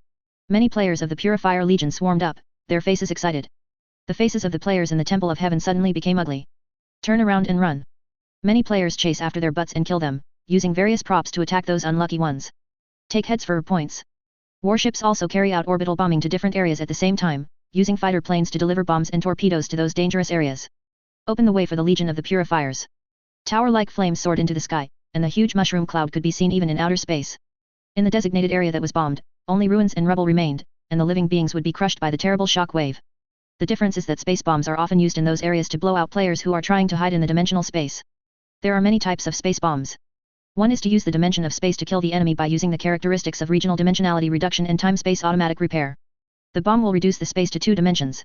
Many players of the Purifier Legion swarmed up, their faces excited. The faces of the players in the Temple of Heaven suddenly became ugly. Turn around and run. Many players chase after their butts and kill them, using various props to attack those unlucky ones. Take heads for points. Warships also carry out orbital bombing to different areas at the same time, using fighter planes to deliver bombs and torpedoes to those dangerous areas. Open the way for the Legion of the Purifiers. Tower-like flames soared into the sky, and the huge mushroom cloud could be seen even in outer space. In the designated area that was bombed, only ruins and rubble remained, and the living beings would be crushed by the terrible shock wave. The difference is that space bombs are often used in those areas to blow out players who are trying to hide in the dimensional space. There are many types of space bombs. One is to use the dimension of space to kill the enemy by using the characteristics of regional dimensionality reduction and time-space automatic repair. The bomb will reduce the space to 2 dimensions.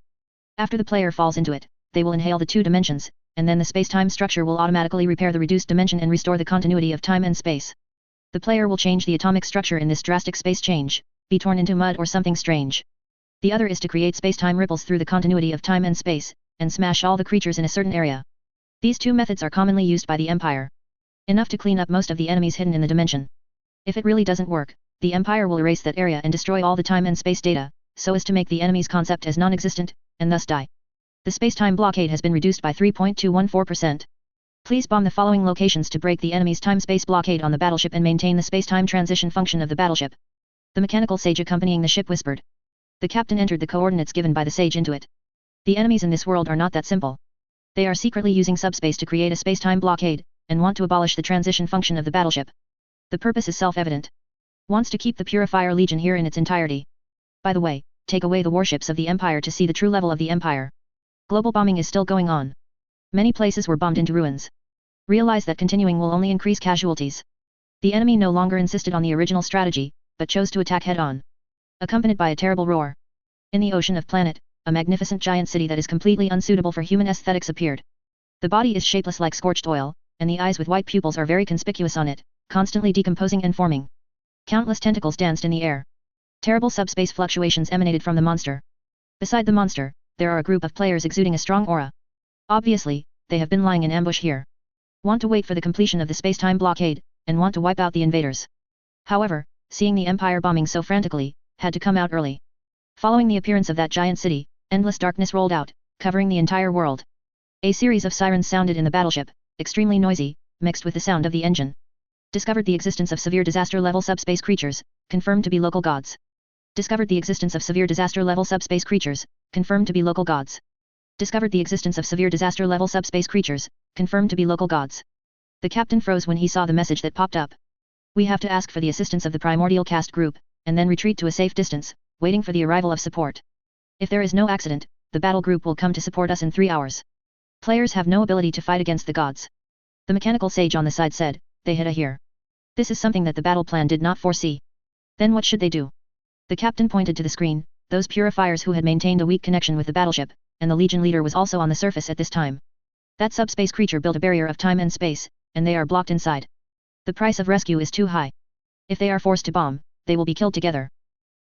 After the player falls into it, they will inhale the 2 dimensions, and then the space-time structure will automatically repair the reduced dimension and restore the continuity of time and space. The player will change the atomic structure in this drastic space change, be torn into mud or something strange. The other is to create space-time ripples through the continuity of time and space, and smash all the creatures in a certain area. These 2 methods are commonly used by the Empire. Enough to clean up most of the enemies hidden in the dimension. If it really doesn't work, the Empire will erase that area and destroy all the time and space data, so as to make the enemy's concept as non-existent, and thus die. The space-time blockade has been reduced by 3.214%. Please bomb the following locations to break the enemy's time-space blockade on the battleship and maintain the space-time transition function of the battleship. The mechanical sage accompanying the ship whispered. The captain entered the coordinates given by the sage into it. The enemies in this world are not that simple. They are secretly using subspace to create a space-time blockade, and want to abolish the transition function of the battleship. The purpose is self-evident. Wants to keep the Purifier Legion here in its entirety. By the way, take away the warships of the Empire to see the true level of the Empire. Global bombing is still going on. Many places were bombed into ruins. Realize that continuing will only increase casualties. The enemy no longer insisted on the original strategy, but chose to attack head-on. Accompanied by a terrible roar. In the ocean of planet, a magnificent giant city that is completely unsuitable for human aesthetics appeared. The body is shapeless like scorched oil, and the eyes with white pupils are very conspicuous on it, constantly decomposing and forming. Countless tentacles danced in the air. Terrible subspace fluctuations emanated from the monster. Beside the monster, there are a group of players exuding a strong aura. Obviously, they have been lying in ambush here. Want to wait for the completion of the space-time blockade, and want to wipe out the invaders. However, seeing the Empire bombing so frantically, had to come out early. Following the appearance of that giant city, endless darkness rolled out, covering the entire world. A series of sirens sounded in the battleship, extremely noisy, mixed with the sound of the engine. Discovered the existence of severe disaster-level subspace creatures, confirmed to be local gods. Discovered the existence of severe disaster-level subspace creatures, confirmed to be local gods. Discovered the existence of severe disaster-level subspace creatures, confirmed to be local gods. The captain froze when he saw the message that popped up. We have to ask for the assistance of the primordial caste group, and then retreat to a safe distance, waiting for the arrival of support. If there is no accident, the battle group will come to support us in 3 hours. Players have no ability to fight against the gods. The mechanical sage on the side said, they hit a here. This is something that the battle plan did not foresee. Then what should they do? The captain pointed to the screen, those purifiers who had maintained a weak connection with the battleship, and the Legion leader was also on the surface at this time. That subspace creature built a barrier of time and space, and they are blocked inside. The price of rescue is too high. If they are forced to bomb, they will be killed together.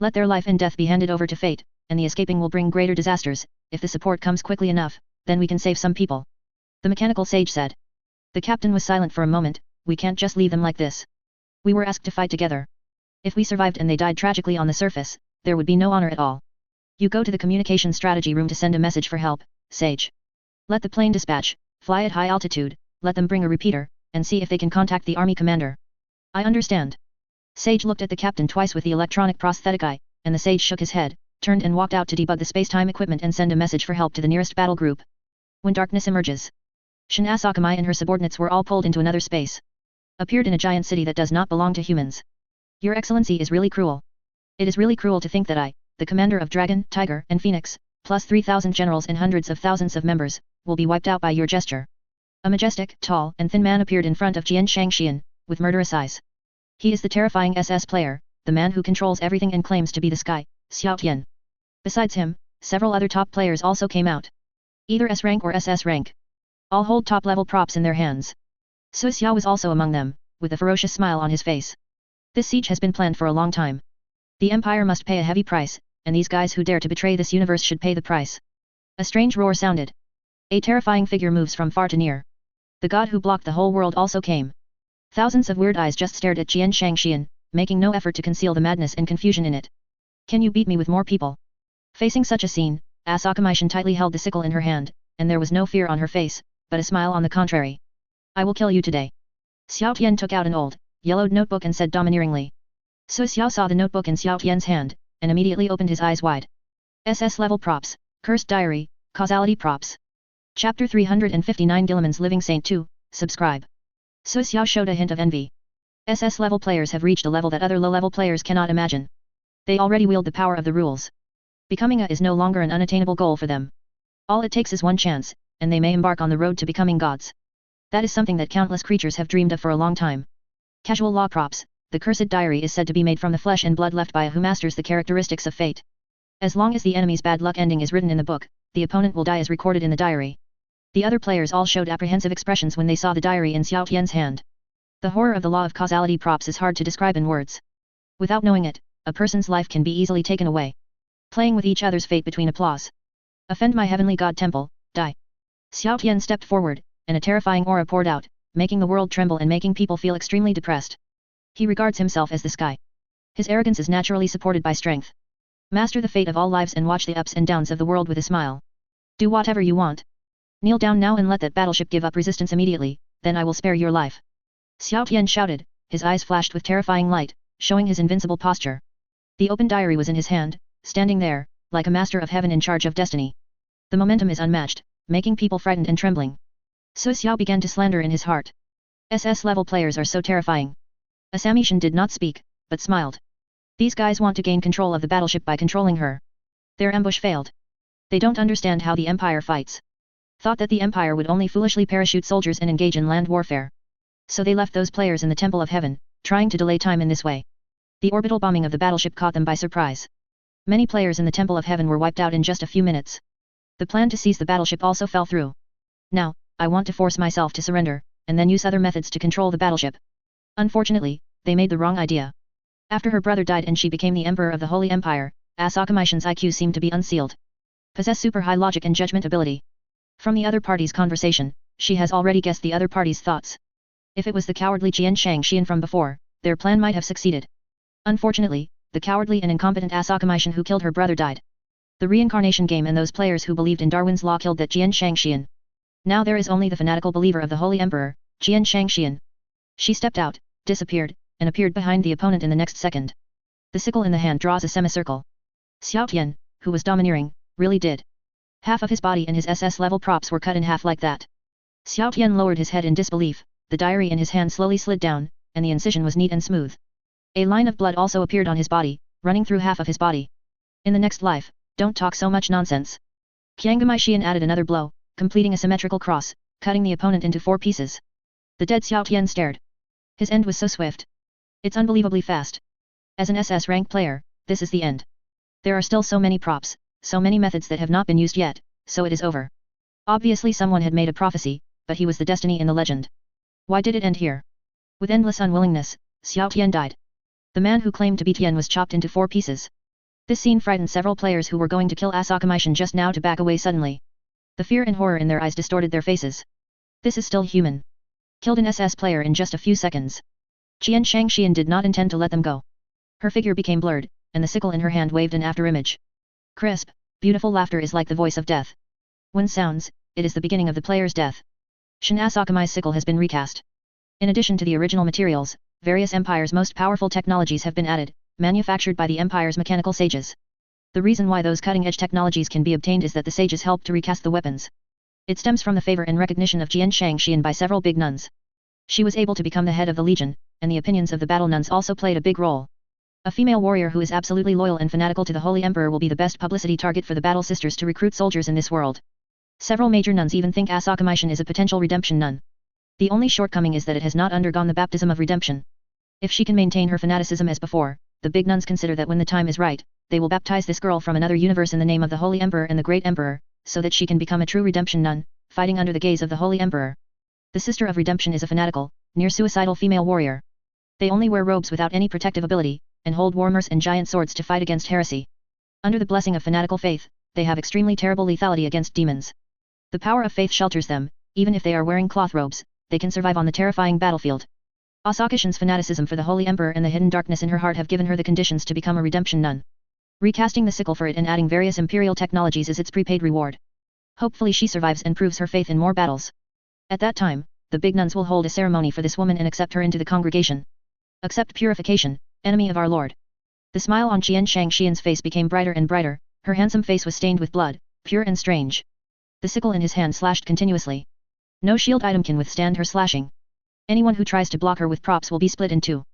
Let their life and death be handed over to fate, and the escaping will bring greater disasters. If the support comes quickly enough, then we can save some people. The mechanical sage said. The captain was silent for a moment. We can't just leave them like this. We were asked to fight together. If we survived and they died tragically on the surface, there would be no honor at all. You go to the communication strategy room to send a message for help, Sage. Let the plane dispatch, fly at high altitude, let them bring a repeater, and see if they can contact the army commander. I understand. Sage looked at the captain twice with the electronic prosthetic eye, and the sage shook his head, turned and walked out to debug the space-time equipment and send a message for help to the nearest battle group. When darkness emerges, Shin Asakamai and her subordinates were all pulled into another space. Appeared in a giant city that does not belong to humans. Your Excellency is really cruel. It is really cruel to think that I, the commander of Dragon, Tiger, and Phoenix, plus 3,000 generals and hundreds of thousands of members, will be wiped out by your gesture. A majestic, tall, and thin man appeared in front of Jian Shangxian, with murderous eyes. He is the terrifying SS player, the man who controls everything and claims to be the sky, Xiao Tian. Besides him, several other top players also came out. Either S rank or SS rank. All hold top-level props in their hands. Su Xiao was also among them, with a ferocious smile on his face. This siege has been planned for a long time. The Empire must pay a heavy price, and these guys who dare to betray this universe should pay the price. A strange roar sounded. A terrifying figure moves from far to near. The god who blocked the whole world also came. Thousands of weird eyes just stared at Jian Shangxian, making no effort to conceal the madness and confusion in it. Can you beat me with more people? Facing such a scene, Asakamashin tightly held the sickle in her hand, and there was no fear on her face, but a smile on the contrary. I will kill you today. Xiao Tian took out an old, yellowed notebook and said domineeringly. Su Xiao saw the notebook in Xiao Tian's hand, and immediately opened his eyes wide. SS level props, cursed diary, causality props. Chapter 359 Gilliman's Living Saint 2, subscribe. Su Xiao showed a hint of envy. SS level players have reached a level that other low-level players cannot imagine. They already wield the power of the rules. Becoming a is no longer an unattainable goal for them. All it takes is one chance, and they may embark on the road to becoming gods. That is something that countless creatures have dreamed of for a long time. Casual law props, the cursed diary is said to be made from the flesh and blood left by a who masters the characteristics of fate. As long as the enemy's bad luck ending is written in the book, the opponent will die as recorded in the diary. The other players all showed apprehensive expressions when they saw the diary in Xiao Tian's hand. The horror of the law of causality props is hard to describe in words. Without knowing it, a person's life can be easily taken away. Playing with each other's fate between applause. Offend my heavenly god temple, die. Xiao Tian stepped forward, and a terrifying aura poured out, making the world tremble and making people feel extremely depressed. He regards himself as the sky. His arrogance is naturally supported by strength. Master the fate of all lives and watch the ups and downs of the world with a smile. Do whatever you want. Kneel down now and let that battleship give up resistance immediately, then I will spare your life. Xiao Tian shouted, his eyes flashed with terrifying light, showing his invincible posture. The open diary was in his hand, standing there, like a master of heaven in charge of destiny. The momentum is unmatched, making people frightened and trembling. Su Xiao began to slander in his heart. SS level players are so terrifying. Asamishin did not speak, but smiled. These guys want to gain control of the battleship by controlling her. Their ambush failed. They don't understand how the Empire fights. Thought that the Empire would only foolishly parachute soldiers and engage in land warfare. So they left those players in the Temple of Heaven, trying to delay time in this way. The orbital bombing of the battleship caught them by surprise. Many players in the Temple of Heaven were wiped out in just a few minutes. The plan to seize the battleship also fell through. Now, I want to force myself to surrender, and then use other methods to control the battleship. Unfortunately, they made the wrong idea. After her brother died and she became the Emperor of the Holy Empire, Asakamashin's IQ seemed to be unsealed. Possess super high logic and judgment ability. From the other party's conversation, she has already guessed the other party's thoughts. If it was the cowardly Jian Shangxian from before, their plan might have succeeded. Unfortunately, the cowardly and incompetent Asakamashin who killed her brother died. The reincarnation game and those players who believed in Darwin's law killed that Jian Shangxian. Now there is only the fanatical believer of the Holy Emperor, Jian Shangxian. She stepped out, disappeared, and appeared behind the opponent in the next second. The sickle in the hand draws a semicircle. Xiao Tian, who was domineering, really did. Half of his body and his SS-level props were cut in half like that. Xiao Tian lowered his head in disbelief, the diary in his hand slowly slid down, and the incision was neat and smooth. A line of blood also appeared on his body, running through half of his body. In the next life, don't talk so much nonsense. Qiangamai Xian added another blow, completing a symmetrical cross, cutting the opponent into 4 pieces. The dead Xiao Tian stared. His end was so swift. It's unbelievably fast. As an SS rank player, this is the end. There are still so many props, so many methods that have not been used yet, so it is over. Obviously someone had made a prophecy, but he was the destiny in the legend. Why did it end here? With endless unwillingness, Xiao Tian died. The man who claimed to be Tian was chopped into 4 pieces. This scene frightened several players who were going to kill Asakamashin just now to back away suddenly. The fear and horror in their eyes distorted their faces. This is still human. Killed an SS player in just a few seconds. Jian Shangxian did not intend to let them go. Her figure became blurred, and the sickle in her hand waved an afterimage. Crisp, beautiful laughter is like the voice of death. When sounds, it is the beginning of the player's death. Shin Asakamai's sickle has been recast. In addition to the original materials, various empires' most powerful technologies have been added, manufactured by the empire's mechanical sages. The reason why those cutting-edge technologies can be obtained is that the sages helped to recast the weapons. It stems from the favor and recognition of Jian Shangxian by several big nuns. She was able to become the head of the legion, and the opinions of the battle nuns also played a big role. A female warrior who is absolutely loyal and fanatical to the Holy Emperor will be the best publicity target for the battle sisters to recruit soldiers in this world. Several major nuns even think Asakamashin is a potential redemption nun. The only shortcoming is that it has not undergone the baptism of redemption. If she can maintain her fanaticism as before, the big nuns consider that when the time is right, they will baptize this girl from another universe in the name of the Holy Emperor and the Great Emperor, so that she can become a true redemption nun, fighting under the gaze of the Holy Emperor. The Sister of Redemption is a fanatical, near-suicidal female warrior. They only wear robes without any protective ability, and hold warmers and giant swords to fight against heresy. Under the blessing of fanatical faith, they have extremely terrible lethality against demons. The power of faith shelters them, even if they are wearing cloth robes, they can survive on the terrifying battlefield. Asakashin's fanaticism for the Holy Emperor and the hidden darkness in her heart have given her the conditions to become a redemption nun. Recasting the sickle for it and adding various imperial technologies is its prepaid reward. Hopefully she survives and proves her faith in more battles. At that time, the big nuns will hold a ceremony for this woman and accept her into the congregation. Accept purification, enemy of our Lord. The smile on Jian Shangxian's face became brighter and brighter, her handsome face was stained with blood, pure and strange. The sickle in his hand slashed continuously. No shield item can withstand her slashing. Anyone who tries to block her with props will be split in 2.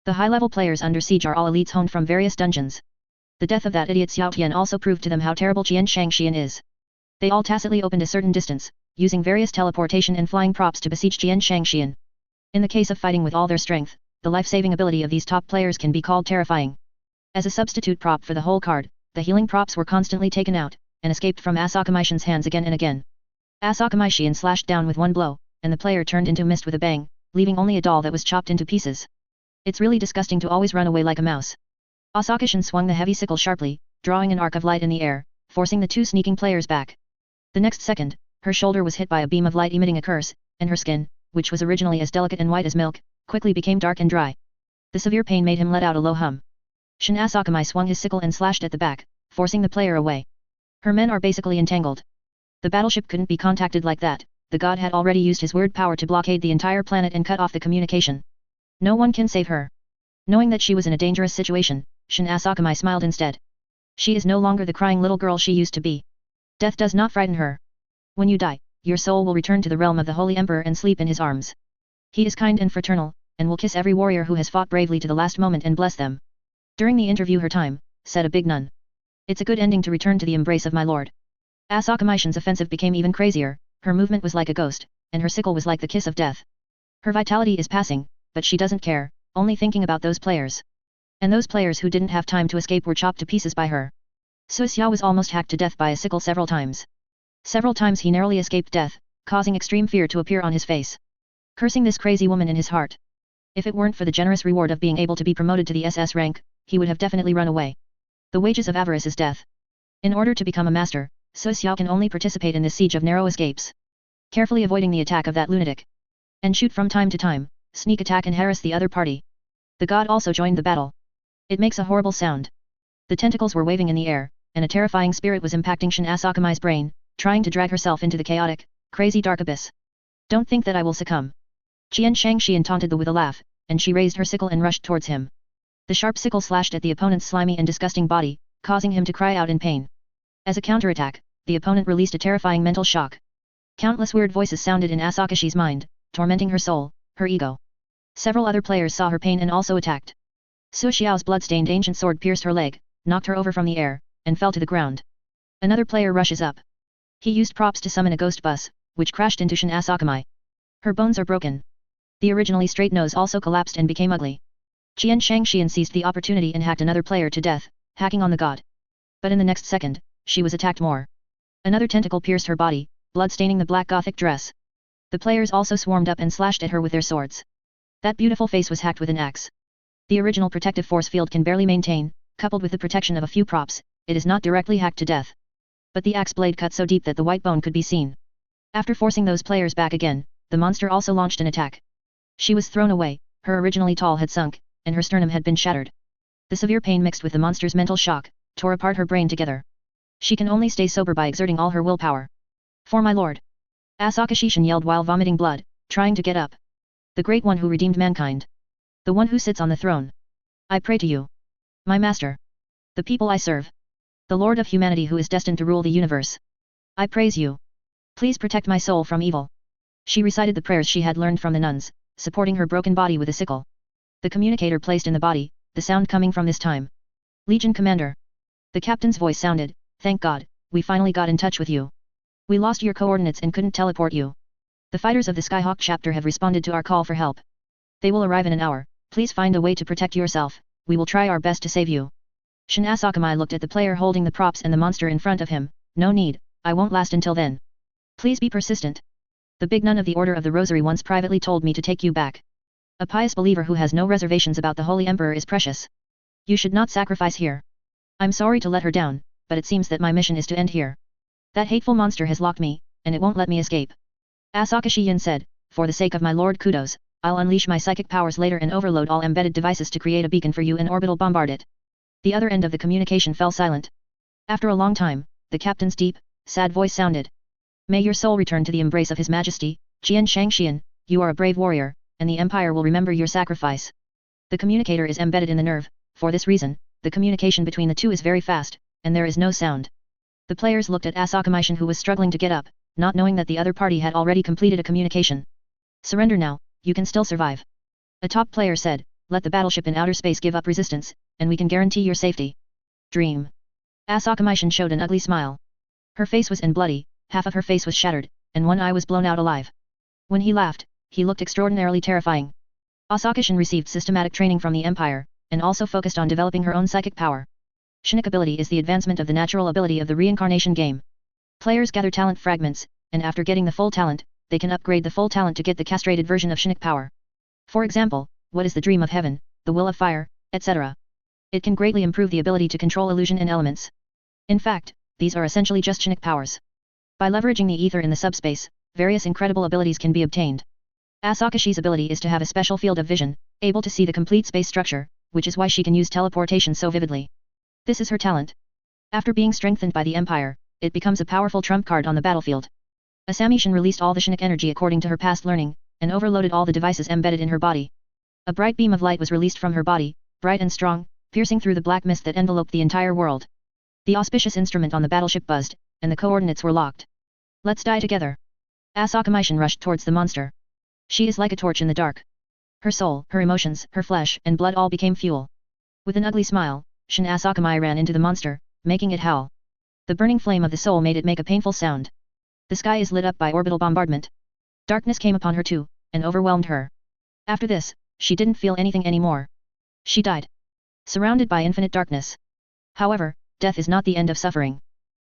The high-level players under siege are all elites honed from various dungeons. The death of that idiot Xiao Tian also proved to them how terrible Jian Shangxian is. They all tacitly opened a certain distance, using various teleportation and flying props to besiege Jian Shangxian. In the case of fighting with all their strength, the life-saving ability of these top players can be called terrifying. As a substitute prop for the whole card, the healing props were constantly taken out, and escaped from Asakamashin's hands again and again. Asakamashin slashed down with one blow, and the player turned into mist with a bang, leaving only a doll that was chopped into pieces. It's really disgusting to always run away like a mouse. Asakashin swung the heavy sickle sharply, drawing an arc of light in the air, forcing the 2 sneaking players back. The next second, her shoulder was hit by a beam of light emitting a curse, and her skin, which was originally as delicate and white as milk, quickly became dark and dry. The severe pain made him let out a low hum. Shin Asakamai swung his sickle and slashed at the back, forcing the player away. Her men are basically entangled. The battleship couldn't be contacted like that, the god had already used his word power to blockade the entire planet and cut off the communication. No one can save her. Knowing that she was in a dangerous situation, Shin Asakamai smiled instead. She is no longer the crying little girl she used to be. Death does not frighten her. When you die, your soul will return to the realm of the Holy Emperor and sleep in his arms. He is kind and fraternal, and will kiss every warrior who has fought bravely to the last moment and bless them. During the interview her time, said a big nun. It's a good ending to return to the embrace of my lord. Asakamashin's offensive became even crazier, her movement was like a ghost, and her sickle was like the kiss of death. Her vitality is passing, but she doesn't care, only thinking about those players. And those players who didn't have time to escape were chopped to pieces by her. Su Xiao was almost hacked to death by a sickle several times. Several times he narrowly escaped death, causing extreme fear to appear on his face. cursing this crazy woman in his heart. If it weren't for the generous reward of being able to be promoted to the SS rank, he would have definitely run away. The wages of avarice is death. In order to become a master, So Xiao can only participate in this siege of narrow escapes, carefully avoiding the attack of that lunatic, and shoot from time to time, sneak attack and harass the other party. The god also joined the battle. It makes a horrible sound. The tentacles were waving in the air, and a terrifying spirit was impacting Shin Asakamai's brain, trying to drag herself into the chaotic, crazy dark abyss. Don't think that I will succumb. Qian Shangxian taunted the with a laugh, and she raised her sickle and rushed towards him. The sharp sickle slashed at the opponent's slimy and disgusting body, causing him to cry out in pain. As a counterattack, the opponent released a terrifying mental shock. Countless weird voices sounded in Asakashi's mind, tormenting her soul, her ego. Several other players saw her pain and also attacked. Su Xiao's blood-stained ancient sword pierced her leg, knocked her over from the air, and fell to the ground. Another player rushes up. He used props to summon a ghost bus, which crashed into Shin Asakamai. Her bones are broken. The originally straight nose also collapsed and became ugly. Qian Shangxian seized the opportunity and hacked another player to death, hacking on the god. But in the next second, she was attacked more. Another tentacle pierced her body, blood-staining the black gothic dress. The players also swarmed up and slashed at her with their swords. That beautiful face was hacked with an axe. The original protective force field can barely maintain, coupled with the protection of a few props, it is not directly hacked to death. But the axe blade cut so deep that the white bone could be seen. After forcing those players back again, the monster also launched an attack. She was thrown away, her originally tall had sunk, and her sternum had been shattered. The severe pain mixed with the monster's mental shock, tore apart her brain together. She can only stay sober by exerting all her willpower. For my lord! Asakashishin yelled while vomiting blood, trying to get up. The great one who redeemed mankind. The one who sits on the throne. I pray to you. My master. The people I serve. The Lord of humanity who is destined to rule the universe. I praise you. Please protect my soul from evil. She recited the prayers she had learned from the nuns, supporting her broken body with a sickle. The communicator placed in the body, the sound coming from this time. Legion Commander. The captain's voice sounded, thank God, we finally got in touch with you. We lost your coordinates and couldn't teleport you. The fighters of the Skyhawk chapter have responded to our call for help. They will arrive in an hour, please find a way to protect yourself, we will try our best to save you. Shin Asakamai looked at the player holding the props and the monster in front of him, no need, I won't last until then. Please be persistent. The big nun of the Order of the Rosary once privately told me to take you back. A pious believer who has no reservations about the Holy Emperor is precious. You should not sacrifice here. I'm sorry to let her down, but it seems that my mission is to end here. That hateful monster has locked me, and it won't let me escape. Asakashi Yin said, for the sake of my Lord Kudos, I'll unleash my psychic powers later and overload all embedded devices to create a beacon for you and orbital bombard it. The other end of the communication fell silent. After a long time, the captain's deep, sad voice sounded. May your soul return to the embrace of His Majesty, Qian Shangxian, you are a brave warrior, and the Empire will remember your sacrifice. The communicator is embedded in the nerve, for this reason, the communication between the two is very fast, and there is no sound. The players looked at Asakamaishin who was struggling to get up, not knowing that the other party had already completed a communication. Surrender now, you can still survive. A top player said, let the battleship in outer space give up resistance, and we can guarantee your safety. Dream. Asakamaishin showed an ugly smile. Her face was bloody, half of her face was shattered, and one eye was blown out alive. When he laughed, he looked extraordinarily terrifying. Asakashin received systematic training from the Empire, and also focused on developing her own psychic power. Shinnik ability is the advancement of the natural ability of the reincarnation game. Players gather talent fragments, and after getting the full talent, they can upgrade the full talent to get the castrated version of Shinnik power. For example, what is the dream of heaven, the will of fire, etc. It can greatly improve the ability to control illusion and elements. In fact, these are essentially just Shinnik powers. By leveraging the ether in the subspace, various incredible abilities can be obtained. Asakashi's ability is to have a special field of vision, able to see the complete space structure, which is why she can use teleportation so vividly. This is her talent. After being strengthened by the Empire, it becomes a powerful trump card on the battlefield. Asamishin released all the Shinnik energy according to her past learning, and overloaded all the devices embedded in her body. A bright beam of light was released from her body, bright and strong, piercing through the black mist that enveloped the entire world. The auspicious instrument on the battleship buzzed, and the coordinates were locked. Let's die together. Asakamaishin rushed towards the monster. She is like a torch in the dark. Her soul, her emotions, her flesh and blood all became fuel. With an ugly smile, Shin Asakamai ran into the monster, making it howl. The burning flame of the soul made it make a painful sound. The sky is lit up by orbital bombardment. Darkness came upon her too, and overwhelmed her. After this, she didn't feel anything anymore. She died. Surrounded by infinite darkness. However, death is not the end of suffering.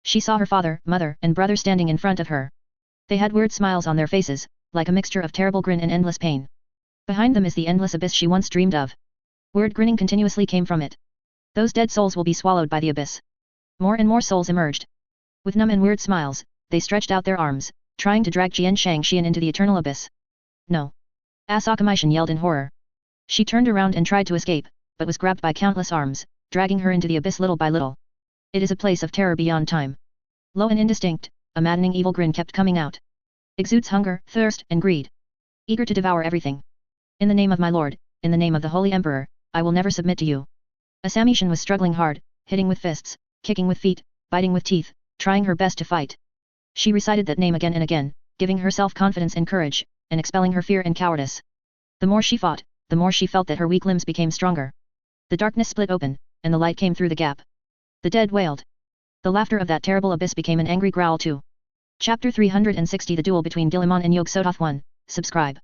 She saw her father, mother, and brother standing in front of her. They had weird smiles on their faces, like a mixture of terrible grin and endless pain. Behind them is the endless abyss she once dreamed of. Weird grinning continuously came from it. Those dead souls will be swallowed by the abyss. More and more souls emerged. With numb and weird smiles, they stretched out their arms, trying to drag Jian Shangxian into the eternal abyss. No. Asakameishan yelled in horror. She turned around and tried to escape, but was grabbed by countless arms, dragging her into the abyss little by little. It is a place of terror beyond time. Low and indistinct, a maddening evil grin kept coming out. Exudes hunger, thirst, and greed. Eager to devour everything. In the name of my lord, in the name of the Holy Emperor, I will never submit to you. Asakameishan was struggling hard, hitting with fists, kicking with feet, biting with teeth, trying her best to fight. She recited that name again and again, giving herself confidence and courage, and expelling her fear and cowardice. The more she fought, the more she felt that her weak limbs became stronger. The darkness split open, and the light came through the gap. The dead wailed. The laughter of that terrible abyss became an angry growl too. Chapter 360 The Duel between Guilliman and Yog-Sothoth 1, subscribe.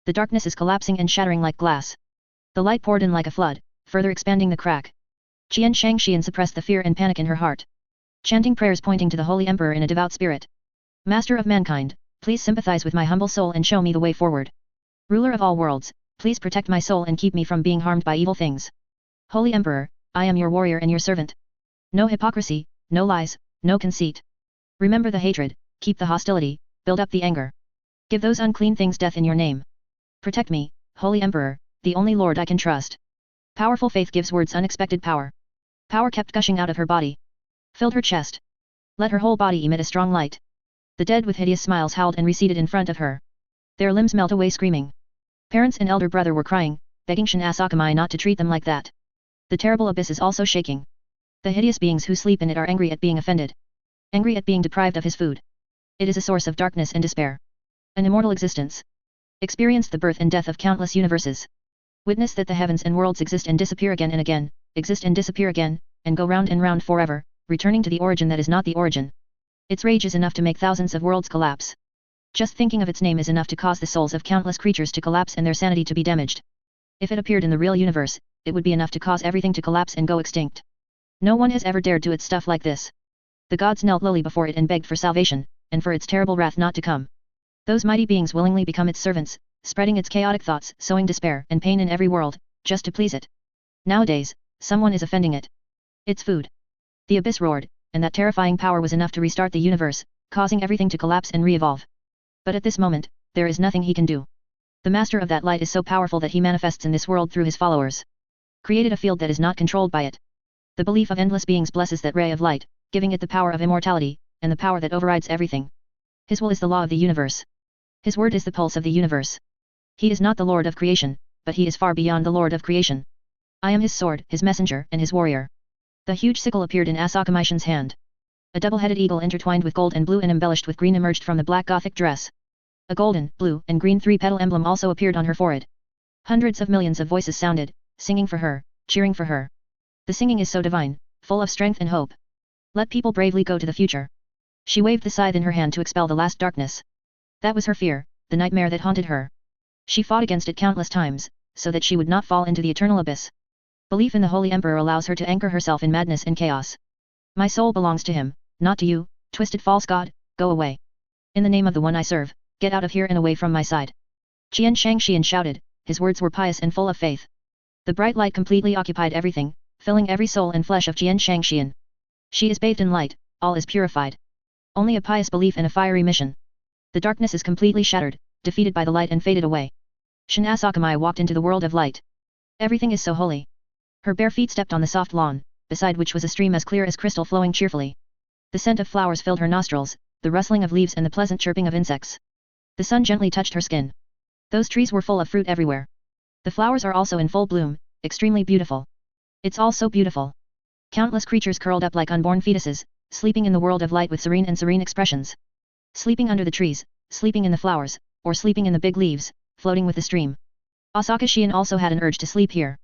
The darkness is collapsing and shattering like glass. The light poured in like a flood, further expanding the crack. Jian Shangxian suppressed the fear and panic in her heart. Chanting prayers pointing to the Holy Emperor in a devout spirit. Master of mankind, please sympathize with my humble soul and show me the way forward. Ruler of all worlds, please protect my soul and keep me from being harmed by evil things. Holy Emperor, I am your warrior and your servant. No hypocrisy, no lies, no conceit. Remember the hatred, keep the hostility, build up the anger. Give those unclean things death in your name. Protect me, Holy Emperor, the only Lord I can trust. Powerful faith gives words unexpected power. Power kept gushing out of her body. Filled her chest. Let her whole body emit a strong light. The dead with hideous smiles howled and receded in front of her. Their limbs melt away screaming. Parents and elder brother were crying, begging Shin Asakamai not to treat them like that. The terrible abyss is also shaking. The hideous beings who sleep in it are angry at being offended. Angry at being deprived of his food. It is a source of darkness and despair. An immortal existence. Experience the birth and death of countless universes. Witness that the heavens and worlds exist and disappear again and again, exist and disappear again, and go round and round forever, returning to the origin that is not the origin. Its rage is enough to make thousands of worlds collapse. Just thinking of its name is enough to cause the souls of countless creatures to collapse and their sanity to be damaged. If it appeared in the real universe, it would be enough to cause everything to collapse and go extinct. No one has ever dared do its stuff like this. The gods knelt lowly before it and begged for salvation, and for its terrible wrath not to come. Those mighty beings willingly become its servants, spreading its chaotic thoughts, sowing despair and pain in every world, just to please it. Nowadays, someone is offending it. It's food. The abyss roared, and that terrifying power was enough to restart the universe, causing everything to collapse and re-evolve. But at this moment, there is nothing he can do. The master of that light is so powerful that he manifests in this world through his followers. Created a field that is not controlled by it. The belief of endless beings blesses that ray of light, giving it the power of immortality, and the power that overrides everything. His will is the law of the universe. His word is the pulse of the universe. He is not the Lord of creation, but he is far beyond the Lord of creation. I am his sword, his messenger, and his warrior. The huge sickle appeared in Asakameishan's hand. A double-headed eagle intertwined with gold and blue and embellished with green emerged from the black Gothic dress. A golden, blue, and green three-petal emblem also appeared on her forehead. Hundreds of millions of voices sounded, singing for her, cheering for her. The singing is so divine, full of strength and hope. Let people bravely go to the future. She waved the scythe in her hand to expel the last darkness. That was her fear, the nightmare that haunted her. She fought against it countless times, so that she would not fall into the eternal abyss. Belief in the Holy Emperor allows her to anchor herself in madness and chaos. My soul belongs to him, not to you, twisted false god, go away. In the name of the one I serve, get out of here and away from my side. Jian Shangxian shouted, his words were pious and full of faith. The bright light completely occupied everything, filling every soul and flesh of Jian Shangxian. She is bathed in light, all is purified. Only a pious belief and a fiery mission. The darkness is completely shattered, defeated by the light and faded away. Shin Asakamai walked into the world of light. Everything is so holy. Her bare feet stepped on the soft lawn, beside which was a stream as clear as crystal flowing cheerfully. The scent of flowers filled her nostrils, the rustling of leaves and the pleasant chirping of insects. The sun gently touched her skin. Those trees were full of fruit everywhere. The flowers are also in full bloom, extremely beautiful. It's all so beautiful. Countless creatures curled up like unborn fetuses, sleeping in the world of light with serene expressions. Sleeping under the trees, sleeping in the flowers, or sleeping in the big leaves, floating with the stream. Asakameishan also had an urge to sleep here.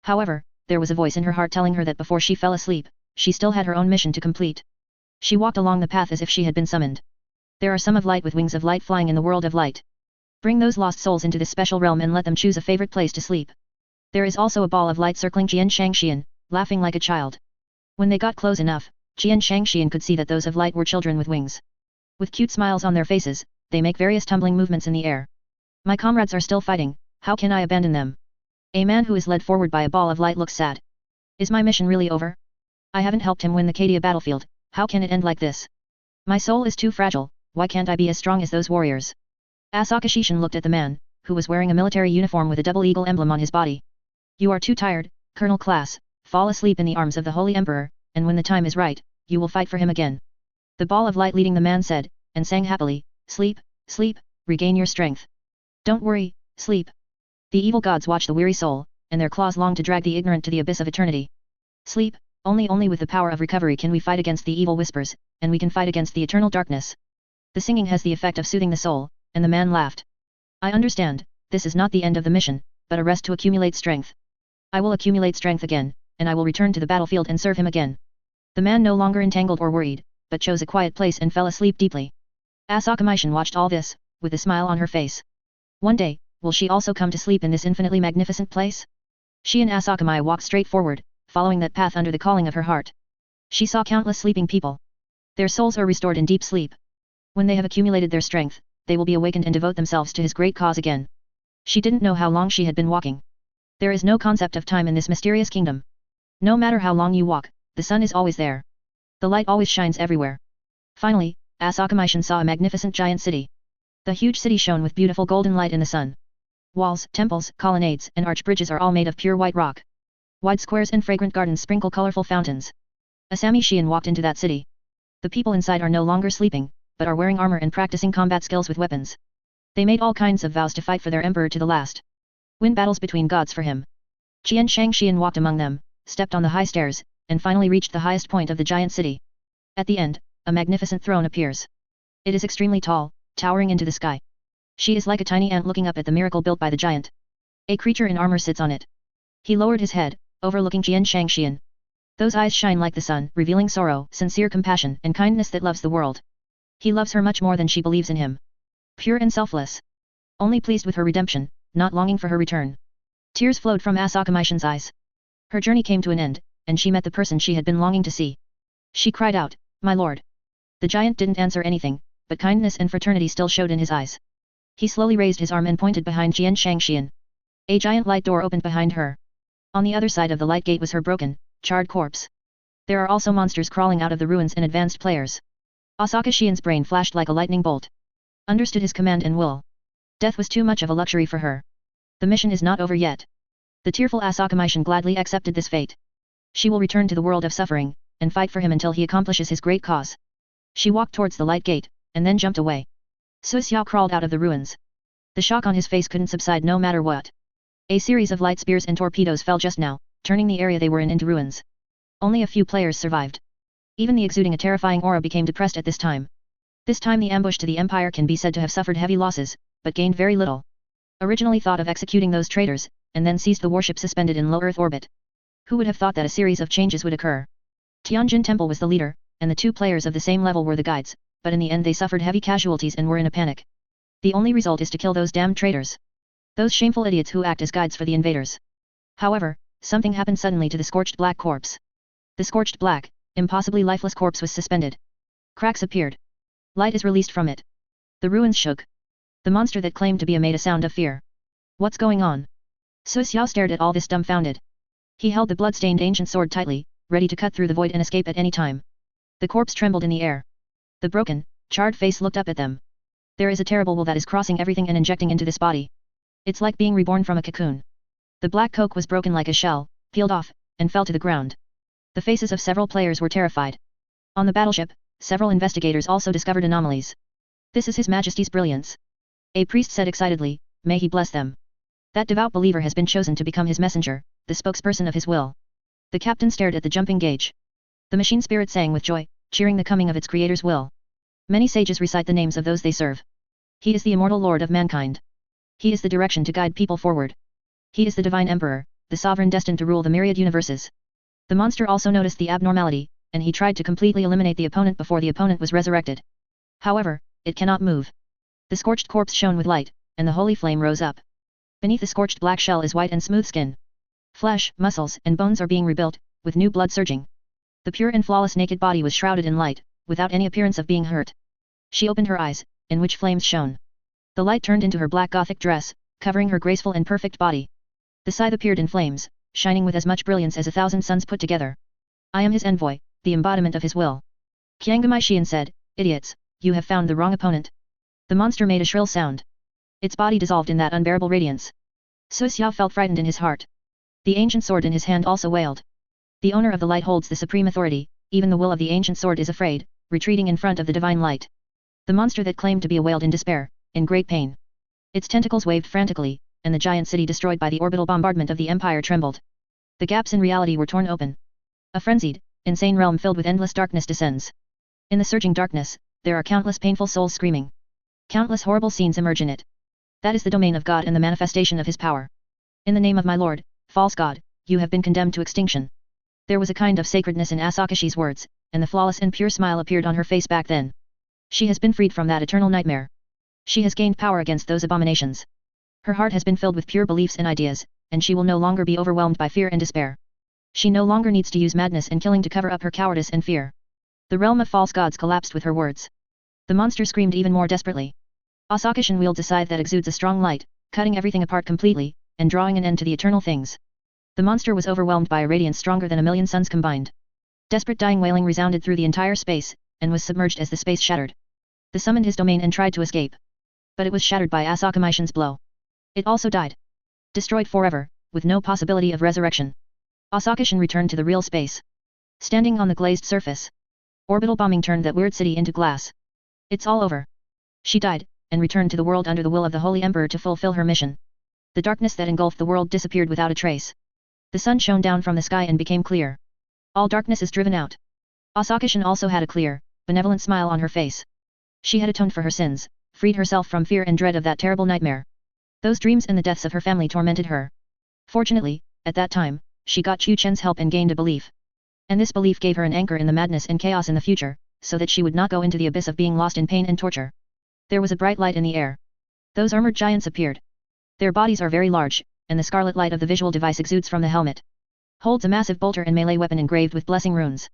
However, there was a voice in her heart telling her that before she fell asleep, she still had her own mission to complete. She walked along the path as if she had been summoned. There are some of light with wings of light flying in the world of light. Bring those lost souls into this special realm and let them choose a favorite place to sleep. There is also a ball of light circling Jian Shangxian, laughing like a child. When they got close enough, Jian Shangxian could see that those of light were children with wings. With cute smiles on their faces, they make various tumbling movements in the air. My comrades are still fighting, how can I abandon them? A man who is led forward by a ball of light looks sad. Is my mission really over? I haven't helped him win the Cadia battlefield, how can it end like this? My soul is too fragile, why can't I be as strong as those warriors? Asaka Shishin looked at the man, who was wearing a military uniform with a double eagle emblem on his body. You are too tired, Colonel Class, fall asleep in the arms of the Holy Emperor, and when the time is right, you will fight for him again. The ball of light leading the man said, and sang happily, sleep, sleep, regain your strength. Don't worry, sleep. The evil gods watch the weary soul, and their claws long to drag the ignorant to the abyss of eternity. Sleep, only with the power of recovery can we fight against the evil whispers, and we can fight against the eternal darkness. The singing has the effect of soothing the soul, and the man laughed. I understand, this is not the end of the mission, but a rest to accumulate strength. I will accumulate strength again, and I will return to the battlefield and serve him again. The man no longer entangled or worried, but chose a quiet place and fell asleep deeply. Asaka Maishin watched all this, with a smile on her face. One day, will she also come to sleep in this infinitely magnificent place? She and Asakamai walked straight forward, following that path under the calling of her heart. She saw countless sleeping people. Their souls are restored in deep sleep. When they have accumulated their strength, they will be awakened and devote themselves to his great cause again. She didn't know how long she had been walking. There is no concept of time in this mysterious kingdom. No matter how long you walk, the sun is always there. The light always shines everywhere. Finally, Asaka Maishin saw a magnificent giant city. The huge city shone with beautiful golden light in the sun. Walls, temples, colonnades, and arch bridges are all made of pure white rock. Wide squares and fragrant gardens sprinkle colorful fountains. Asami Shion walked into that city. The people inside are no longer sleeping, but are wearing armor and practicing combat skills with weapons. They made all kinds of vows to fight for their emperor to the last. Win battles between gods for him. Qian Shang Xian walked among them, stepped on the high stairs, and finally reached the highest point of the giant city. At the end, a magnificent throne appears. It is extremely tall, towering into the sky. She is like a tiny ant looking up at the miracle built by the giant. A creature in armor sits on it. He lowered his head, overlooking Qian Shang Xian. Those eyes shine like the sun, revealing sorrow, sincere compassion, and kindness that loves the world. He loves her much more than she believes in him. Pure and selfless. Only pleased with her redemption, not longing for her return. Tears flowed from Asaka Maishin's eyes. Her journey came to an end, and she met the person she had been longing to see. She cried out, "My lord." The giant didn't answer anything, but kindness and fraternity still showed in his eyes. He slowly raised his arm and pointed behind Qian Shang Xian. A giant light door opened behind her. On the other side of the light gate was her broken, charred corpse. There are also monsters crawling out of the ruins and advanced players. Asaka Xian's brain flashed like a lightning bolt. Understood his command and will. Death was too much of a luxury for her. The mission is not over yet. The tearful Asaka Maishin gladly accepted this fate. She will return to the world of suffering, and fight for him until he accomplishes his great cause. She walked towards the light gate, and then jumped away. Su Xiao crawled out of the ruins. The shock on his face couldn't subside no matter what. A series of light spears and torpedoes fell just now, turning the area they were in into ruins. Only a few players survived. Even the exuding a terrifying aura became depressed at this time. This time the ambush to the Empire can be said to have suffered heavy losses, but gained very little. Originally thought of executing those traitors, and then seized the warship suspended in low Earth orbit. Who would have thought that a series of changes would occur? Tianjin Temple was the leader, and the two players of the same level were the guides, but in the end they suffered heavy casualties and were in a panic. The only result is to kill those damned traitors. Those shameful idiots who act as guides for the invaders. However, something happened suddenly to the scorched black corpse. The scorched black, impossibly lifeless corpse was suspended. Cracks appeared. Light is released from it. The ruins shook. The monster that claimed to be made a sound of fear. What's going on? Su Xiao stared at all this dumbfounded. He held the blood-stained ancient sword tightly, ready to cut through the void and escape at any time. The corpse trembled in the air. The broken, charred face looked up at them. There is a terrible will that is crossing everything and injecting into this body. It's like being reborn from a cocoon. The black coke was broken like a shell, peeled off, and fell to the ground. The faces of several players were terrified. On the battleship, several investigators also discovered anomalies. This is His Majesty's brilliance. A priest said excitedly, may he bless them. That devout believer has been chosen to become his messenger, the spokesperson of his will. The captain stared at the jumping gauge. The machine spirit sang with joy, cheering the coming of its creator's will. Many sages recite the names of those they serve. He is the immortal lord of mankind. He is the direction to guide people forward. He is the divine emperor, the sovereign destined to rule the myriad universes. The monster also noticed the abnormality, and he tried to completely eliminate the opponent before the opponent was resurrected. However, it cannot move. The scorched corpse shone with light, and the holy flame rose up. Beneath the scorched black shell is white and smooth skin. Flesh, muscles, and bones are being rebuilt, with new blood surging. The pure and flawless naked body was shrouded in light, without any appearance of being hurt. She opened her eyes, in which flames shone. The light turned into her black Gothic dress, covering her graceful and perfect body. The scythe appeared in flames, shining with as much brilliance as 1,000 suns put together. I am his envoy, the embodiment of his will. Qiangamai Xian said, idiots, you have found the wrong opponent. The monster made a shrill sound. Its body dissolved in that unbearable radiance. Su Xiao felt frightened in his heart. The ancient sword in his hand also wailed. The owner of the light holds the supreme authority, even the will of the ancient sword is afraid, retreating in front of the divine light. The monster that claimed to be wailed in despair, in great pain. Its tentacles waved frantically, and the giant city destroyed by the orbital bombardment of the empire trembled. The gaps in reality were torn open. A frenzied, insane realm filled with endless darkness descends. In the surging darkness, there are countless painful souls screaming. Countless horrible scenes emerge in it. That is the domain of God and the manifestation of his power. In the name of my lord, false god, you have been condemned to extinction. There was a kind of sacredness in Asakashi's words, and the flawless and pure smile appeared on her face back then. She has been freed from that eternal nightmare. She has gained power against those abominations. Her heart has been filled with pure beliefs and ideas, and she will no longer be overwhelmed by fear and despair. She no longer needs to use madness and killing to cover up her cowardice and fear. The realm of false gods collapsed with her words. The monster screamed even more desperately. Asakashin wields a scythe that exudes a strong light, cutting everything apart completely, and drawing an end to the eternal things. The monster was overwhelmed by a radiance stronger than 1,000,000 suns combined. Desperate dying wailing resounded through the entire space, and was submerged as the space shattered. The summoned his domain and tried to escape. But it was shattered by Asakamishin's blow. It also died. Destroyed forever, with no possibility of resurrection. Asakashin returned to the real space. Standing on the glazed surface. Orbital bombing turned that weird city into glass. It's all over. She died, and returned to the world under the will of the Holy Emperor to fulfill her mission. The darkness that engulfed the world disappeared without a trace. The sun shone down from the sky and became clear. All darkness is driven out. Asakashin also had a clear, benevolent smile on her face. She had atoned for her sins, freed herself from fear and dread of that terrible nightmare. Those dreams and the deaths of her family tormented her. Fortunately, at that time, she got Chu Chen's help and gained a belief. And this belief gave her an anchor in the madness and chaos in the future, so that she would not go into the abyss of being lost in pain and torture. There was a bright light in the air. Those armored giants appeared. Their bodies are very large, and the scarlet light of the visual device exudes from the helmet. Holds a massive bolter and melee weapon engraved with blessing runes.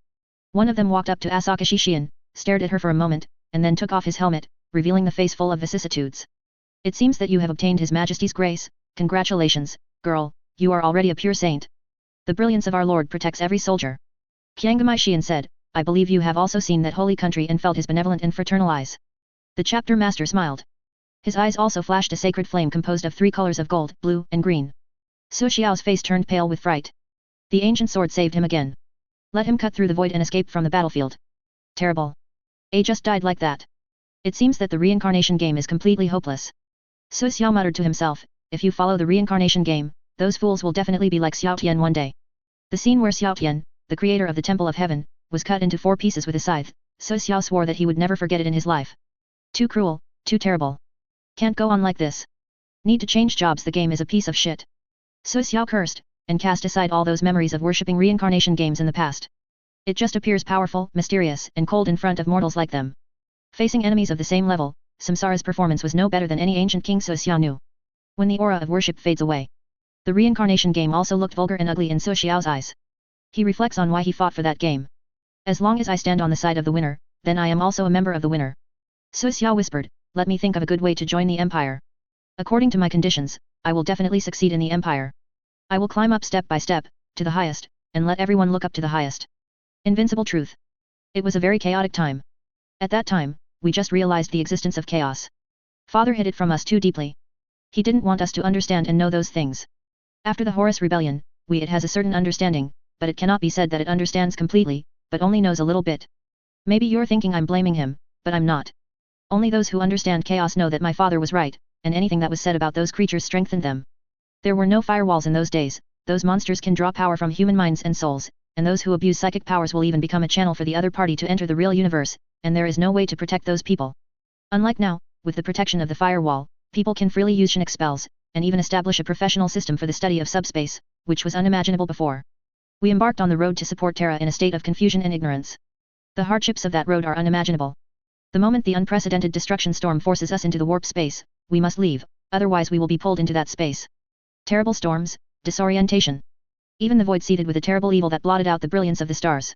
One of them walked up to Asakashi Shian, stared at her for a moment, and then took off his helmet, revealing the face full of vicissitudes. It seems that you have obtained His Majesty's grace. Congratulations, girl, you are already a pure saint. The brilliance of our Lord protects every soldier. Qiangamai Xian said, I believe you have also seen that holy country and felt his benevolent and fraternal eyes. The chapter master smiled. His eyes also flashed a sacred flame composed of 3 colors of gold, blue, and green. Su Xiao's face turned pale with fright. The ancient sword saved him again. Let him cut through the void and escape from the battlefield. Terrible. A just died like that. It seems that the reincarnation game is completely hopeless. Su Xiao muttered to himself, if you follow the reincarnation game, those fools will definitely be like Xiao Tian one day. The scene where Xiao Tian, the creator of the Temple of Heaven, was cut into 4 pieces with a scythe, Su Xiao swore that he would never forget it in his life. Too cruel, too terrible. Can't go on like this. Need to change jobs, the game is a piece of shit. Su Xiao cursed, and cast aside all those memories of worshipping reincarnation games in the past. It just appears powerful, mysterious, and cold in front of mortals like them. Facing enemies of the same level, Samsara's performance was no better than any ancient king Su Xiao knew. When the aura of worship fades away, the reincarnation game also looked vulgar and ugly in Su Xiao's eyes. He reflects on why he fought for that game. As long as I stand on the side of the winner, then I am also a member of the winner. Su Xiao whispered, let me think of a good way to join the empire. According to my conditions, I will definitely succeed in the empire. I will climb up step by step, to the highest, and let everyone look up to the highest. Invincible truth. It was a very chaotic time. At that time, we just realized the existence of chaos. Father hid it from us too deeply. He didn't want us to understand and know those things. After the Horus rebellion, it has a certain understanding, but it cannot be said that it understands completely, but only knows a little bit. Maybe you're thinking I'm blaming him, but I'm not. Only those who understand chaos know that my father was right, and anything that was said about those creatures strengthened them. There were no firewalls in those days, those monsters can draw power from human minds and souls, and those who abuse psychic powers will even become a channel for the other party to enter the real universe, and there is no way to protect those people. Unlike now, with the protection of the firewall, people can freely use Shinix spells, and even establish a professional system for the study of subspace, which was unimaginable before. We embarked on the road to support Terra in a state of confusion and ignorance. The hardships of that road are unimaginable. The moment the unprecedented destruction storm forces us into the warp space, we must leave, otherwise we will be pulled into that space. Terrible storms, disorientation. Even the void seethed with a terrible evil that blotted out the brilliance of the stars.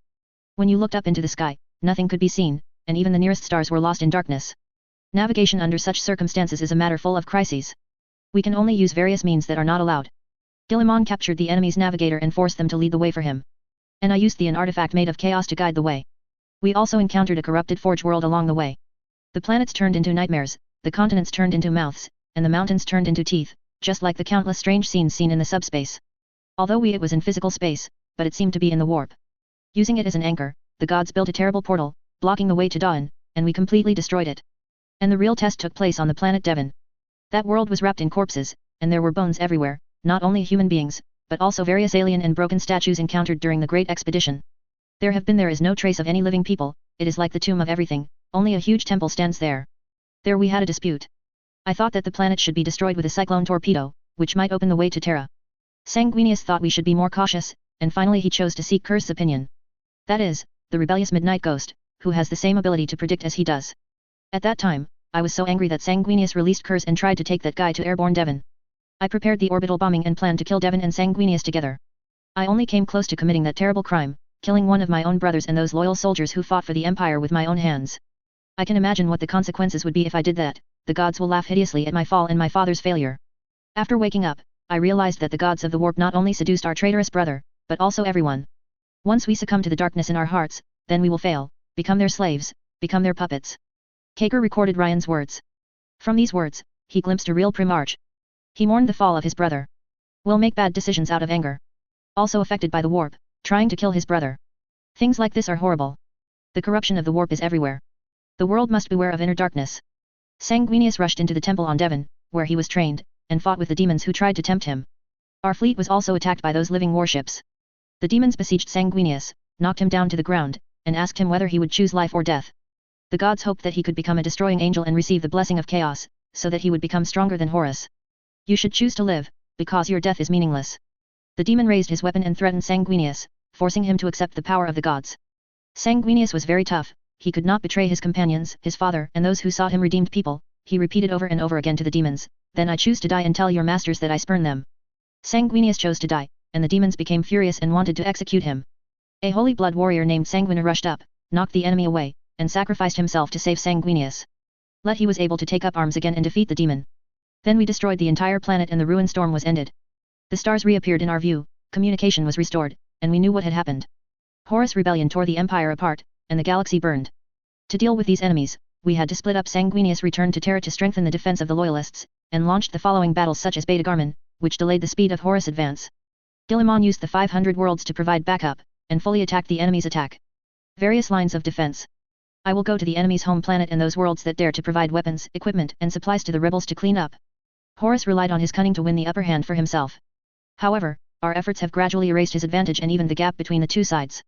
When you looked up into the sky, nothing could be seen, and even the nearest stars were lost in darkness. Navigation under such circumstances is a matter full of crises. We can only use various means that are not allowed. Guilliman captured the enemy's navigator and forced them to lead the way for him. And I used an artifact made of chaos to guide the way. We also encountered a corrupted forge world along the way. The planets turned into nightmares, the continents turned into mouths, and the mountains turned into teeth, just like the countless strange scenes seen in the subspace. Although it was in physical space, but it seemed to be in the warp. Using it as an anchor, the gods built a terrible portal, blocking the way to Dawn, and we completely destroyed it. And the real test took place on the planet Devon. That world was wrapped in corpses, and there were bones everywhere, not only human beings, but also various alien and broken statues encountered during the Great Expedition. There is no trace of any living people, it is like the tomb of everything, only a huge temple stands there. There we had a dispute. I thought that the planet should be destroyed with a cyclone torpedo, which might open the way to Terra. Sanguinius thought we should be more cautious, and finally he chose to seek Kur's opinion. That is, the rebellious Midnight Ghost, who has the same ability to predict as he does. At that time, I was so angry that Sanguinius released Kur's and tried to take that guy to airborne Devon. I prepared the orbital bombing and planned to kill Devon and Sanguinius together. I only came close to committing that terrible crime, killing one of my own brothers and those loyal soldiers who fought for the Empire with my own hands. I can imagine what the consequences would be if I did that. The gods will laugh hideously at my fall and my father's failure. After waking up, I realized that the gods of the warp not only seduced our traitorous brother, but also everyone. Once we succumb to the darkness in our hearts, then we will fail, become their slaves, become their puppets. Kaker recorded Ryan's words. From these words, he glimpsed a real Primarch. He mourned the fall of his brother. Will make bad decisions out of anger. Also affected by the warp, trying to kill his brother. Things like this are horrible. The corruption of the warp is everywhere. The world must beware of inner darkness. Sanguinius rushed into the temple on Devon, where he was trained, and fought with the demons who tried to tempt him. Our fleet was also attacked by those living warships. The demons besieged Sanguinius, knocked him down to the ground, and asked him whether he would choose life or death. The gods hoped that he could become a destroying angel and receive the blessing of chaos, so that he would become stronger than Horus. You should choose to live, because your death is meaningless. The demon raised his weapon and threatened Sanguinius, forcing him to accept the power of the gods. Sanguinius was very tough, he could not betray his companions, his father, and those who sought him redeemed people. He repeated over and over again to the demons, "Then I choose to die and tell your masters that I spurn them." Sanguinius chose to die, and the demons became furious and wanted to execute him. A holy blood warrior named Sanguina rushed up, knocked the enemy away, and sacrificed himself to save Sanguinius. He was able to take up arms again and defeat the demon. Then we destroyed the entire planet and the ruin storm was ended. The stars reappeared in our view, communication was restored, and we knew what had happened. Horus' rebellion tore the Empire apart, and the galaxy burned. To deal with these enemies, we had to split up. Sanguinius returned to Terra to strengthen the defense of the Loyalists, and launched the following battles such as Beta Garmin, which delayed the speed of Horus' advance. Guilliman used the 500 worlds to provide backup, and fully attacked the enemy's attack. Various lines of defense. I will go to the enemy's home planet and those worlds that dare to provide weapons, equipment, and supplies to the rebels to clean up. Horus relied on his cunning to win the upper hand for himself. However, our efforts have gradually erased his advantage and evened the gap between the two sides.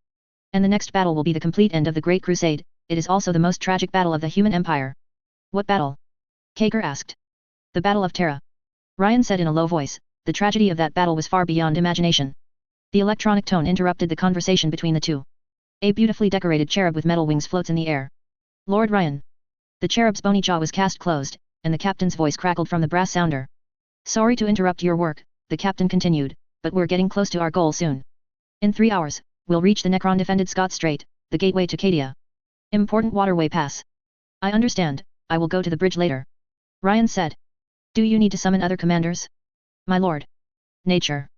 And the next battle will be the complete end of the Great Crusade. It is also the most tragic battle of the human empire. What battle? Kaker asked. The Battle of Terra. Ryan said in a low voice. The tragedy of that battle was far beyond imagination. The electronic tone interrupted the conversation between the two. A beautifully decorated cherub with metal wings floats in the air. Lord Ryan. The cherub's bony jaw was cast closed, and the captain's voice crackled from the brass sounder. Sorry to interrupt your work, the captain continued, but we're getting close to our goal soon. In 3 hours, we'll reach the Necron-defended Scott Strait, the gateway to Cadia. Important waterway pass. I understand, I will go to the bridge later. Ryan said. Do you need to summon other commanders? My lord. Nature.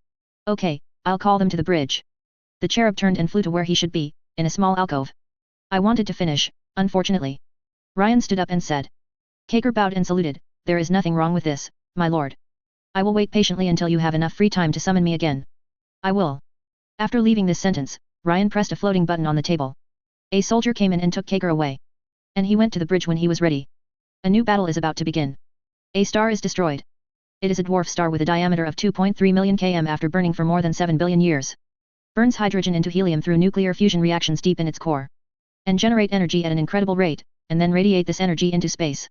Okay, I'll call them to the bridge. The cherub turned and flew to where he should be, in a small alcove. I wanted to finish, unfortunately. Ryan stood up and said. Kaker bowed and saluted. There is nothing wrong with this, my lord. I will wait patiently until you have enough free time to summon me again. I will. After leaving this sentence, Ryan pressed a floating button on the table. A soldier came in and took Kaker away. And he went to the bridge when he was ready. A new battle is about to begin. A star is destroyed. It is a dwarf star with a diameter of 2.3 million km after burning for more than 7 billion years. Burns hydrogen into helium through nuclear fusion reactions deep in its core. And generate energy at an incredible rate, and then radiate this energy into space.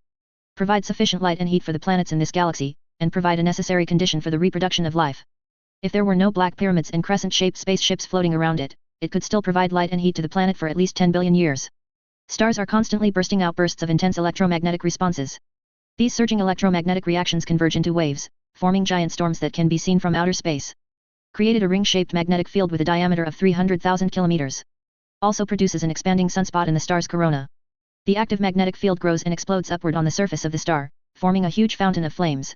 Provide sufficient light and heat for the planets in this galaxy, and provide a necessary condition for the reproduction of life. If there were no black pyramids and crescent-shaped spaceships floating around it, it could still provide light and heat to the planet for at least 10 billion years. Stars are constantly bursting out bursts of intense electromagnetic responses. These surging electromagnetic reactions converge into waves, forming giant storms that can be seen from outer space. Created a ring-shaped magnetic field with a diameter of 300,000 kilometers. Also produces an expanding sunspot in the star's corona. The active magnetic field grows and explodes upward on the surface of the star, forming a huge fountain of flames.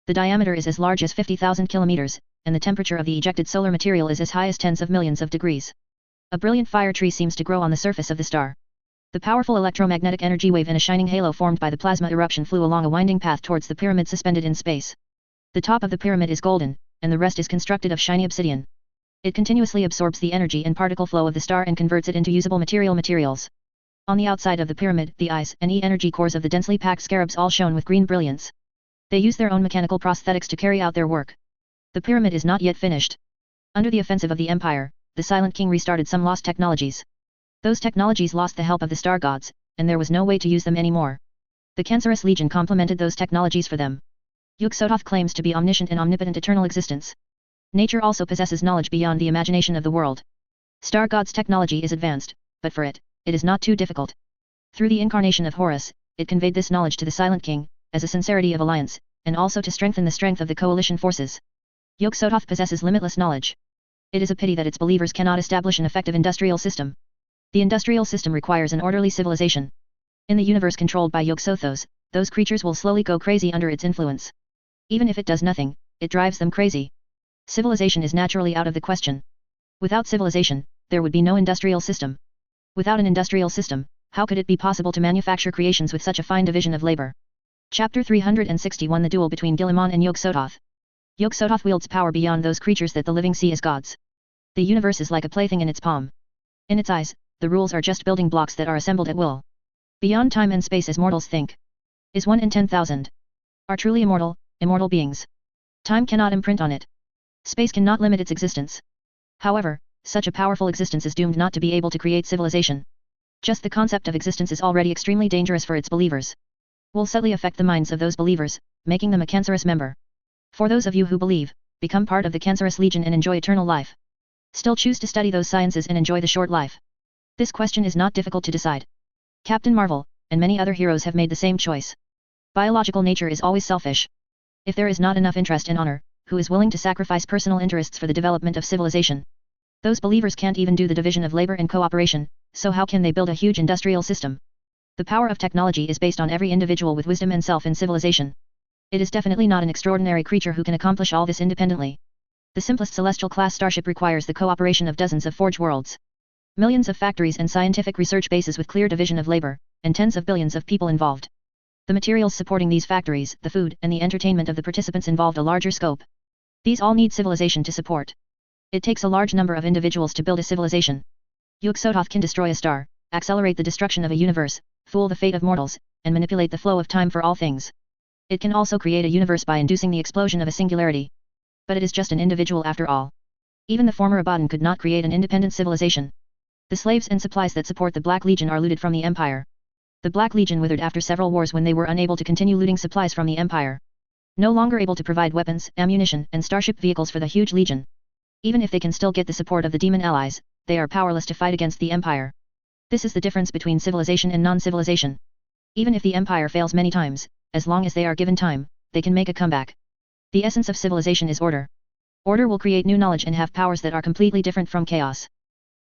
The diameter is as large as 50,000 kilometers, and the temperature of the ejected solar material is as high as tens of millions of degrees. A brilliant fire tree seems to grow on the surface of the star. The powerful electromagnetic energy wave and a shining halo formed by the plasma eruption flew along a winding path towards the pyramid suspended in space. The top of the pyramid is golden, and the rest is constructed of shiny obsidian. It continuously absorbs the energy and particle flow of the star and converts it into usable materials. On the outside of the pyramid, the eyes and energy cores of the densely packed scarabs all shone with green brilliance. They use their own mechanical prosthetics to carry out their work. The pyramid is not yet finished. Under the offensive of the Empire, the Silent King restarted some lost technologies. Those technologies lost the help of the star gods, and there was no way to use them anymore. The Cancerous Legion complemented those technologies for them. Yog-Sothoth claims to be omniscient and omnipotent eternal existence. Nature also possesses knowledge beyond the imagination of the world. Star God's technology is advanced, but for it is not too difficult. Through the incarnation of Horus, it conveyed this knowledge to the Silent King, as a sincerity of alliance, and also to strengthen the strength of the coalition forces. Yog-Sothoth possesses limitless knowledge. It is a pity that its believers cannot establish an effective industrial system. The industrial system requires an orderly civilization. In the universe controlled by Yog-Sothos, those creatures will slowly go crazy under its influence. Even if it does nothing, it drives them crazy. Civilization is naturally out of the question. Without civilization, there would be no industrial system. Without an industrial system, how could it be possible to manufacture creations with such a fine division of labor? Chapter 361 The Duel between Guilliman and Yog-Sothoth. Yog-Sothoth wields power beyond those creatures that the living see as gods. The universe is like a plaything in its palm. In its eyes, the rules are just building blocks that are assembled at will. Beyond time and space as mortals think. Is 1 in 10,000. Are truly immortal beings. Time cannot imprint on it. Space cannot limit its existence. However, such a powerful existence is doomed not to be able to create civilization. Just the concept of existence is already extremely dangerous for its believers. Will subtly affect the minds of those believers, making them a cancerous member. For those of you who believe, become part of the Cancerous Legion and enjoy eternal life. Still choose to study those sciences and enjoy the short life. This question is not difficult to decide. Captain Marvel, and many other heroes have made the same choice. Biological nature is always selfish. If there is not enough interest and honor, who is willing to sacrifice personal interests for the development of civilization? Those believers can't even do the division of labor and cooperation, so how can they build a huge industrial system? The power of technology is based on every individual with wisdom and self in civilization. It is definitely not an extraordinary creature who can accomplish all this independently. The simplest celestial class starship requires the cooperation of dozens of forge worlds. Millions of factories and scientific research bases with clear division of labor, and tens of billions of people involved. The materials supporting these factories, the food, and the entertainment of the participants involved a larger scope. These all need civilization to support. It takes a large number of individuals to build a civilization. Yog-Sothoth can destroy a star, accelerate the destruction of a universe, fool the fate of mortals, and manipulate the flow of time for all things. It can also create a universe by inducing the explosion of a singularity. But it is just an individual after all. Even the former Abaddon could not create an independent civilization. The slaves and supplies that support the Black Legion are looted from the Empire. The Black Legion withered after several wars when they were unable to continue looting supplies from the Empire. No longer able to provide weapons, ammunition, and starship vehicles for the huge legion. Even if they can still get the support of the demon allies, they are powerless to fight against the Empire. This is the difference between civilization and non-civilization. Even if the Empire fails many times, as long as they are given time, they can make a comeback. The essence of civilization is order. Order will create new knowledge and have powers that are completely different from chaos.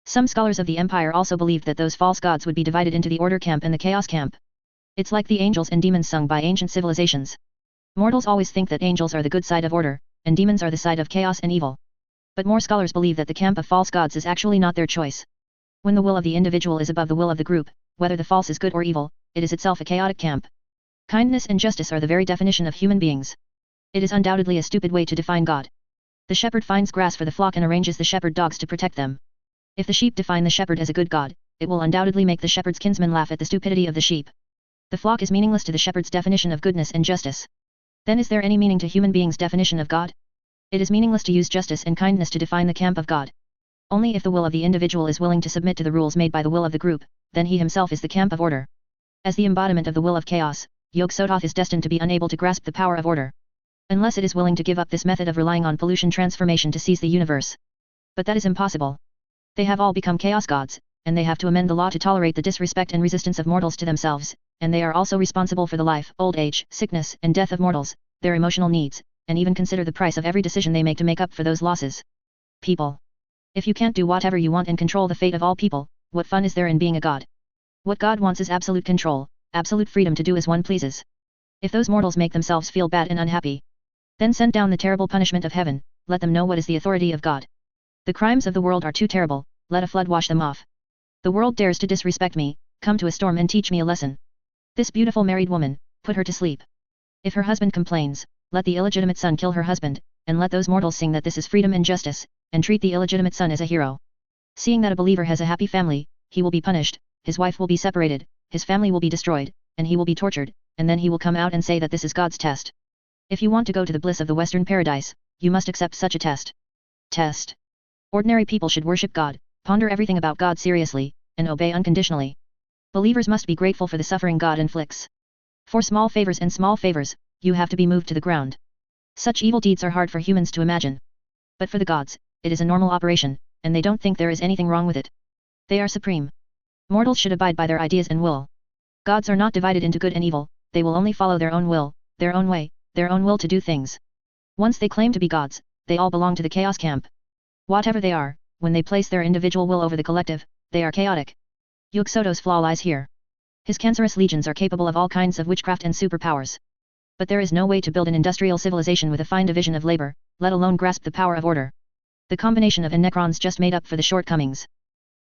Some scholars of the Empire also believed that those false gods would be divided into the order camp and the chaos camp. It's like the angels and demons sung by ancient civilizations. Mortals always think that angels are the good side of order, and demons are the side of chaos and evil. But more scholars believe that the camp of false gods is actually not their choice. When the will of the individual is above the will of the group, whether the false is good or evil, it is itself a chaotic camp. Kindness and justice are the very definition of human beings. It is undoubtedly a stupid way to define God. The shepherd finds grass for the flock and arranges the shepherd dogs to protect them. If the sheep define the shepherd as a good God, it will undoubtedly make the shepherd's kinsmen laugh at the stupidity of the sheep. The flock is meaningless to the shepherd's definition of goodness and justice. Then is there any meaning to human beings' definition of God? It is meaningless to use justice and kindness to define the camp of God. Only if the will of the individual is willing to submit to the rules made by the will of the group, then he himself is the camp of order. As the embodiment of the will of chaos, Yog-Sothoth is destined to be unable to grasp the power of order. Unless it is willing to give up this method of relying on pollution transformation to seize the universe. But that is impossible. They have all become chaos gods, and they have to amend the law to tolerate the disrespect and resistance of mortals to themselves, and they are also responsible for the life, old age, sickness, and death of mortals, their emotional needs, and even consider the price of every decision they make to make up for those losses. People. If you can't do whatever you want and control the fate of all people, what fun is there in being a god? What God wants is absolute control, absolute freedom to do as one pleases. If those mortals make themselves feel bad and unhappy, then send down the terrible punishment of heaven, let them know what is the authority of God. The crimes of the world are too terrible, let a flood wash them off. The world dares to disrespect me, come to a storm and teach me a lesson. This beautiful married woman, put her to sleep. If her husband complains, let the illegitimate son kill her husband, and let those mortals sing that this is freedom and justice, and treat the illegitimate son as a hero. Seeing that a believer has a happy family, he will be punished, his wife will be separated, his family will be destroyed, and he will be tortured, and then he will come out and say that this is God's test. If you want to go to the bliss of the Western paradise, you must accept such a test. Test. Ordinary people should worship God, ponder everything about God seriously, and obey unconditionally. Believers must be grateful for the suffering God inflicts. For small favors and small favors, you have to be moved to the ground. Such evil deeds are hard for humans to imagine. But for the gods, it is a normal operation, and they don't think there is anything wrong with it. They are supreme. Mortals should abide by their ideas and will. Gods are not divided into good and evil, they will only follow their own will, their own way, their own will to do things. Once they claim to be gods, they all belong to the chaos camp. Whatever they are, when they place their individual will over the collective, they are chaotic. Yog-Sotho's flaw lies here. His cancerous legions are capable of all kinds of witchcraft and superpowers. But there is no way to build an industrial civilization with a fine division of labor, let alone grasp the power of order. The combination of and Necrons just made up for the shortcomings.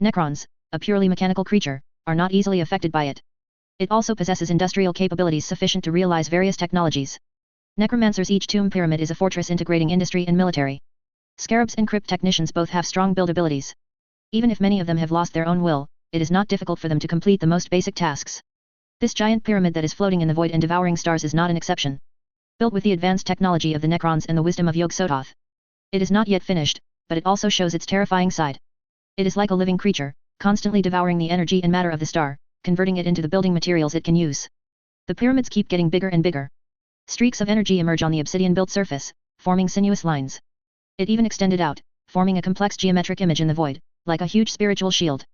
Necrons, a purely mechanical creature, are not easily affected by it. It also possesses industrial capabilities sufficient to realize various technologies. Necromancers. Each tomb pyramid is a fortress integrating industry and military. Scarabs and crypt technicians both have strong build abilities. Even if many of them have lost their own will, it is not difficult for them to complete the most basic tasks. This giant pyramid that is floating in the void and devouring stars is not an exception. Built with the advanced technology of the Necrons and the wisdom of Yog-Sothoth. It is not yet finished, but it also shows its terrifying side. It is like a living creature, constantly devouring the energy and matter of the star, converting it into the building materials it can use. The pyramids keep getting bigger and bigger. Streaks of energy emerge on the obsidian-built surface, forming sinuous lines. It even extended out, forming a complex geometric image in the void, like a huge spiritual shield.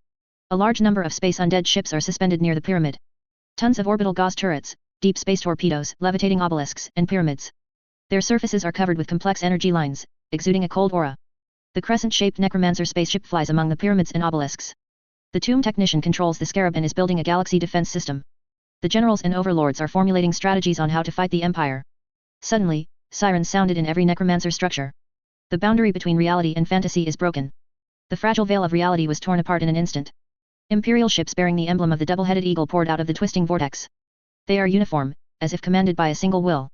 A large number of space undead ships are suspended near the pyramid. Tons of orbital gauze turrets, deep space torpedoes, levitating obelisks, and pyramids. Their surfaces are covered with complex energy lines, exuding a cold aura. The crescent-shaped necromancer spaceship flies among the pyramids and obelisks. The tomb technician controls the scarab and is building a galaxy defense system. The generals and overlords are formulating strategies on how to fight the empire. Suddenly, sirens sounded in every necromancer structure. The boundary between reality and fantasy is broken. The fragile veil of reality was torn apart in an instant. Imperial ships bearing the emblem of the double-headed eagle poured out of the twisting vortex. They are uniform, as if commanded by a single will.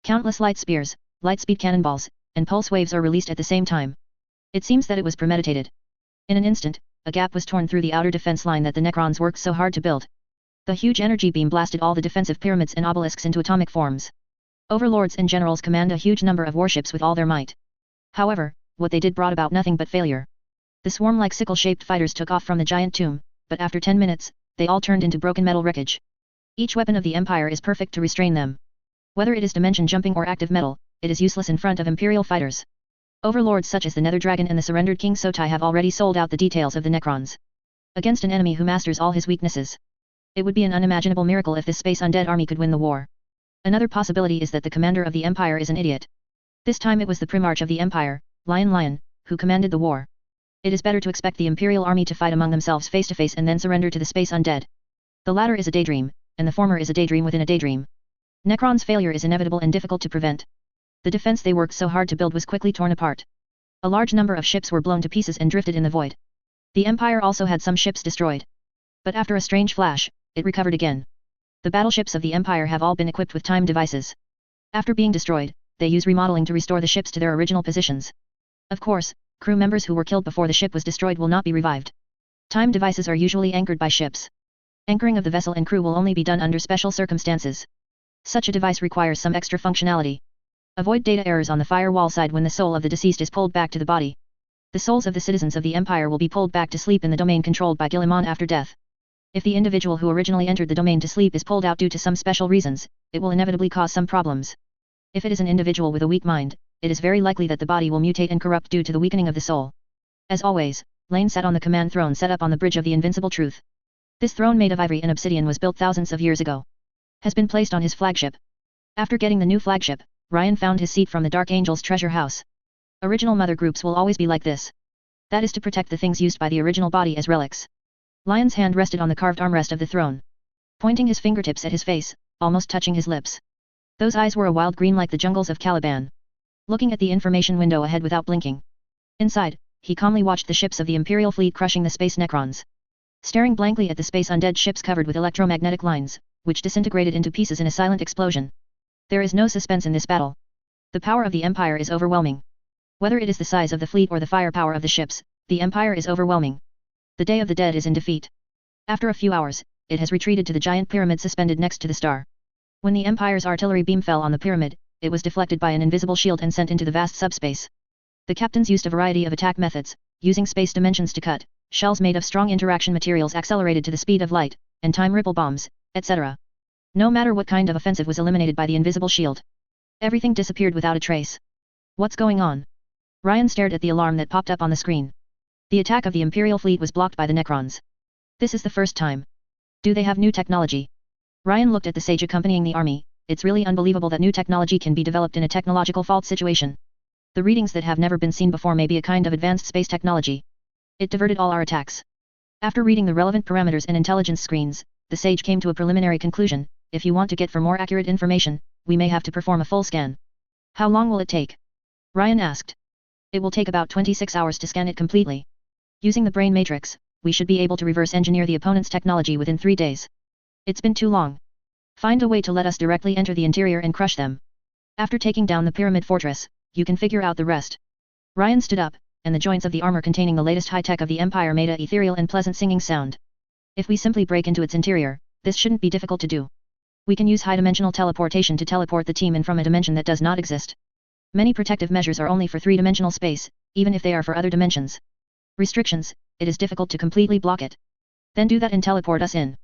Countless light spears, light-speed cannonballs, and pulse waves are released at the same time. It seems that it was premeditated. In an instant, a gap was torn through the outer defense line that the Necrons worked so hard to build. The huge energy beam blasted all the defensive pyramids and obelisks into atomic forms. Overlords and generals command a huge number of warships with all their might. However, what they did brought about nothing but failure. The swarm-like sickle-shaped fighters took off from the giant tomb, but after 10 minutes, they all turned into broken metal wreckage. Each weapon of the Empire is perfect to restrain them. Whether it is dimension jumping or active metal, it is useless in front of Imperial fighters. Overlords such as the Nether Dragon and the surrendered King Sotai have already sold out the details of the Necrons. Against an enemy who masters all his weaknesses. It would be an unimaginable miracle if this space undead army could win the war. Another possibility is that the commander of the Empire is an idiot. This time it was the Primarch of the Empire, Lion, who commanded the war. It is better to expect the Imperial army to fight among themselves face to face and then surrender to the space undead. The latter is a daydream, and the former is a daydream within a daydream. Necron's failure is inevitable and difficult to prevent. The defense they worked so hard to build was quickly torn apart. A large number of ships were blown to pieces and drifted in the void. The Empire also had some ships destroyed. But after a strange flash, it recovered again. The battleships of the Empire have all been equipped with time devices. After being destroyed, they use remodeling to restore the ships to their original positions. Of course, crew members who were killed before the ship was destroyed will not be revived. Time devices are usually anchored by ships. Anchoring of the vessel and crew will only be done under special circumstances. Such a device requires some extra functionality. Avoid data errors on the firewall side when the soul of the deceased is pulled back to the body. The souls of the citizens of the Empire will be pulled back to sleep in the domain controlled by Guilliman after death. If the individual who originally entered the domain to sleep is pulled out due to some special reasons, it will inevitably cause some problems. If it is an individual with a weak mind, it is very likely that the body will mutate and corrupt due to the weakening of the soul. As always, Lane sat on the command throne set up on the bridge of the invincible truth. This throne made of ivory and obsidian was built thousands of years ago. Has been placed on his flagship. After getting the new flagship, Ryan found his seat from the Dark Angel's treasure house. Original mother groups will always be like this. That is to protect the things used by the original body as relics. Lion's hand rested on the carved armrest of the throne, pointing his fingertips at his face, almost touching his lips. Those eyes were a wild green like the jungles of Caliban. Looking at the information window ahead without blinking. Inside, he calmly watched the ships of the Imperial fleet crushing the space Necrons. Staring blankly at the space undead ships covered with electromagnetic lines, which disintegrated into pieces in a silent explosion. There is no suspense in this battle. The power of the Empire is overwhelming. Whether it is the size of the fleet or the firepower of the ships, the Empire is overwhelming. The Day of the Dead is in defeat. After a few hours, it has retreated to the giant pyramid suspended next to the star. When the Empire's artillery beam fell on the pyramid, it was deflected by an invisible shield and sent into the vast subspace. The captains used a variety of attack methods, using space dimensions to cut, shells made of strong interaction materials accelerated to the speed of light, and time ripple bombs, etc. No matter what kind of offensive was eliminated by the invisible shield. Everything disappeared without a trace. What's going on? Ryan stared at the alarm that popped up on the screen. The attack of the Imperial fleet was blocked by the Necrons. This is the first time. Do they have new technology? Ryan looked at the sage accompanying the army. It's really unbelievable that new technology can be developed in a technological fault situation. The readings that have never been seen before may be a kind of advanced space technology. It diverted all our attacks. After reading the relevant parameters and intelligence screens, the sage came to a preliminary conclusion. If you want to get for more accurate information, we may have to perform a full scan. How long will it take? Ryan asked. It will take about 26 hours to scan it completely. Using the brain matrix, we should be able to reverse engineer the opponent's technology within 3 days. It's been too long. Find a way to let us directly enter the interior and crush them. After taking down the pyramid fortress, you can figure out the rest. Ryan stood up, and the joints of the armor containing the latest high-tech of the Empire made a ethereal and pleasant singing sound. If we simply break into its interior, this shouldn't be difficult to do. We can use high-dimensional teleportation to teleport the team in from a dimension that does not exist. Many protective measures are only for 3-dimensional space, even if they are for other dimensions. Restrictions, it is difficult to completely block it. Then do that and teleport us in.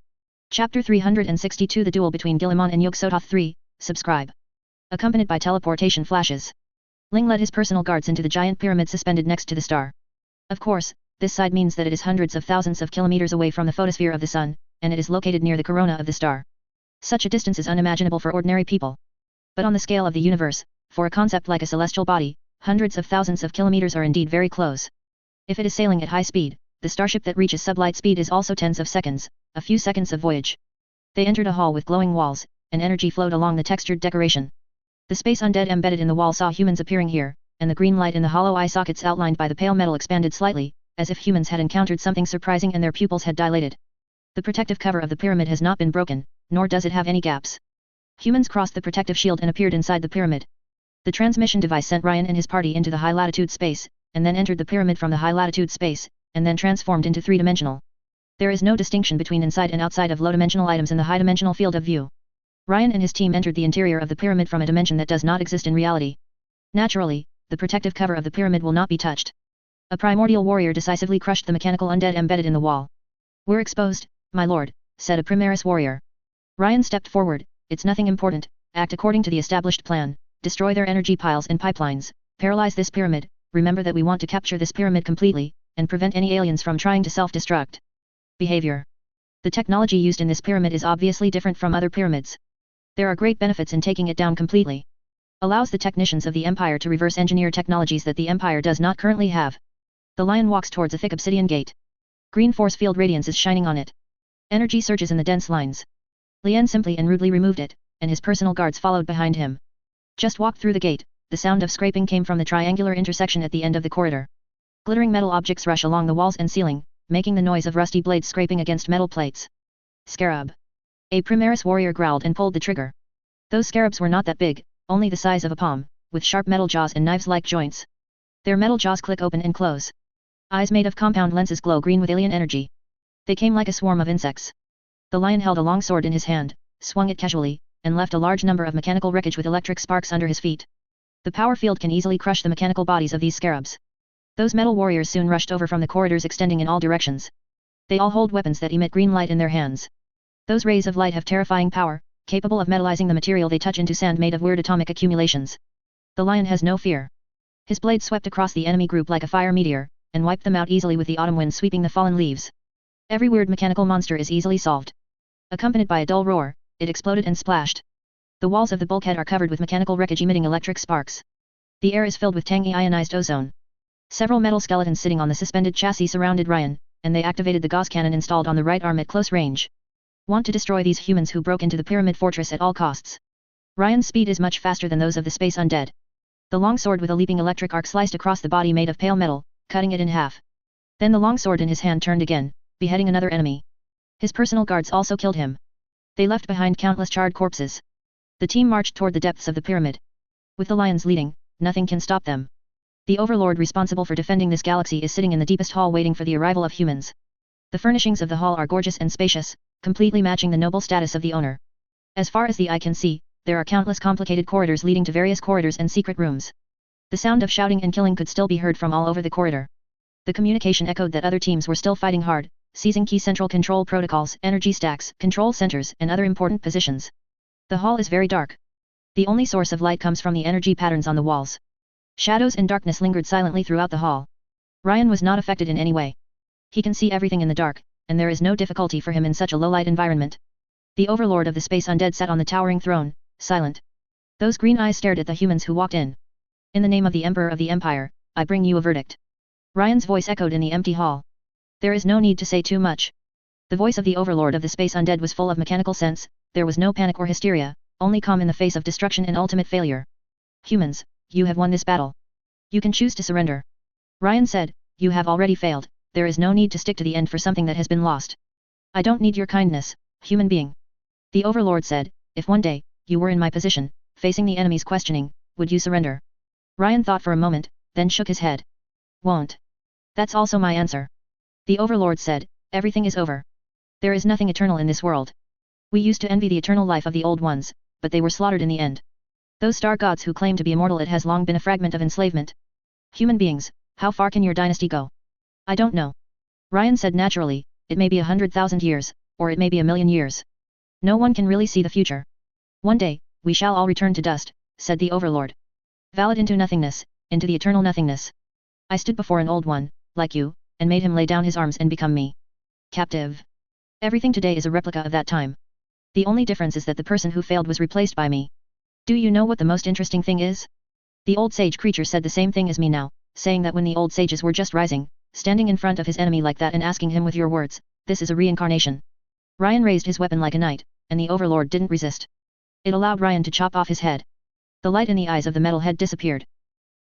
Chapter 362 The Duel between Guilliman and Yog-Sothoth 3, subscribe. Accompanied by teleportation flashes. Ling led his personal guards into the giant pyramid suspended next to the star. Of course, this side means that it is hundreds of thousands of kilometers away from the photosphere of the sun, and it is located near the corona of the star. Such a distance is unimaginable for ordinary people. But on the scale of the universe, for a concept like a celestial body, hundreds of thousands of kilometers are indeed very close. If it is sailing at high speed, the starship that reaches sublight speed is also tens of seconds, a few seconds of voyage. They entered a hall with glowing walls, and energy flowed along the textured decoration. The space undead embedded in the wall saw humans appearing here, and the green light in the hollow eye sockets outlined by the pale metal expanded slightly, as if humans had encountered something surprising and their pupils had dilated. The protective cover of the pyramid has not been broken, nor does it have any gaps. Humans crossed the protective shield and appeared inside the pyramid. The transmission device sent Ryan and his party into the high-latitude space, and then entered the pyramid from the high-latitude space, and then transformed into 3-dimensional. There is no distinction between inside and outside of low-dimensional items in the high-dimensional field of view. Ryan and his team entered the interior of the pyramid from a dimension that does not exist in reality. Naturally, the protective cover of the pyramid will not be touched. A primordial warrior decisively crushed the mechanical undead embedded in the wall. "We're exposed, my lord," said a Primaris warrior. Ryan stepped forward. "It's nothing important, act according to the established plan, destroy their energy piles and pipelines, paralyze this pyramid, remember that we want to capture this pyramid completely, and prevent any aliens from trying to self-destruct." Behavior. The technology used in this pyramid is obviously different from other pyramids. There are great benefits in taking it down completely. Allows the technicians of the Empire to reverse engineer technologies that the Empire does not currently have. The lion walks towards a thick obsidian gate. Green force field radiance is shining on it. Energy surges in the dense lines. Lien simply and rudely removed it, and his personal guards followed behind him. Just walked through the gate. The sound of scraping came from the triangular intersection at the end of the corridor. Glittering metal objects rush along the walls and ceiling, making the noise of rusty blades scraping against metal plates. Scarab. A Primaris warrior growled and pulled the trigger. Those scarabs were not that big, only the size of a palm, with sharp metal jaws and knives-like joints. Their metal jaws click open and close. Eyes made of compound lenses glow green with alien energy. They came like a swarm of insects. The lion held a long sword in his hand, swung it casually, and left a large number of mechanical wreckage with electric sparks under his feet. The power field can easily crush the mechanical bodies of these scarabs. Those metal warriors soon rushed over from the corridors extending in all directions. They all hold weapons that emit green light in their hands. Those rays of light have terrifying power, capable of metallizing the material they touch into sand made of weird atomic accumulations. The lion has no fear. His blade swept across the enemy group like a fire meteor, and wiped them out easily with the autumn wind sweeping the fallen leaves. Every weird mechanical monster is easily solved. Accompanied by a dull roar, it exploded and splashed. The walls of the bulkhead are covered with mechanical wreckage emitting electric sparks. The air is filled with tangy ionized ozone. Several metal skeletons sitting on the suspended chassis surrounded Ryan, and they activated the Gauss cannon installed on the right arm at close range. Want to destroy these humans who broke into the pyramid fortress at all costs. Ryan's speed is much faster than those of the space undead. The long sword with a leaping electric arc sliced across the body made of pale metal, cutting it in half. Then the long sword in his hand turned again, beheading another enemy. His personal guards also killed him. They left behind countless charred corpses. The team marched toward the depths of the pyramid. With the lions leading, nothing can stop them. The overlord responsible for defending this galaxy is sitting in the deepest hall waiting for the arrival of humans. The furnishings of the hall are gorgeous and spacious, completely matching the noble status of the owner. As far as the eye can see, there are countless complicated corridors leading to various corridors and secret rooms. The sound of shouting and killing could still be heard from all over the corridor. The communication echoed that other teams were still fighting hard, seizing key central control protocols, energy stacks, control centers, and other important positions. The hall is very dark. The only source of light comes from the energy patterns on the walls. Shadows and darkness lingered silently throughout the hall. Ryan was not affected in any way. He can see everything in the dark, and there is no difficulty for him in such a low-light environment. The overlord of the space undead sat on the towering throne, silent. Those green eyes stared at the humans who walked in. In the name of the Emperor of the Empire, I bring you a verdict. Ryan's voice echoed in the empty hall. There is no need to say too much. The voice of the overlord of the space undead was full of mechanical sense, there was no panic or hysteria, only calm in the face of destruction and ultimate failure. Humans, you have won this battle. You can choose to surrender. Ryan said, you have already failed, there is no need to stick to the end for something that has been lost. I don't need your kindness, human being. The overlord said, if one day, you were in my position, facing the enemy's questioning, would you surrender? Ryan thought for a moment, then shook his head. Won't. That's also my answer. The overlord said, everything is over. There is nothing eternal in this world. We used to envy the eternal life of the old ones, but they were slaughtered in the end. Those star gods who claim to be immortal, it has long been a fragment of enslavement. Human beings, how far can your dynasty go? I don't know. Ryan said naturally, it may be 100,000 years, or it may be 1,000,000 years. No one can really see the future. One day, we shall all return to dust, said the overlord. Valid into nothingness, into the eternal nothingness. I stood before an old one, like you, and made him lay down his arms and become me. Captive. Everything today is a replica of that time. The only difference is that the person who failed was replaced by me. Do you know what the most interesting thing is? The old sage creature said the same thing as me now, saying that when the old sages were just rising, standing in front of his enemy like that and asking him with your words, this is a reincarnation. Ryan raised his weapon like a knight, and the overlord didn't resist. It allowed Ryan to chop off his head. The light in the eyes of the metal head disappeared.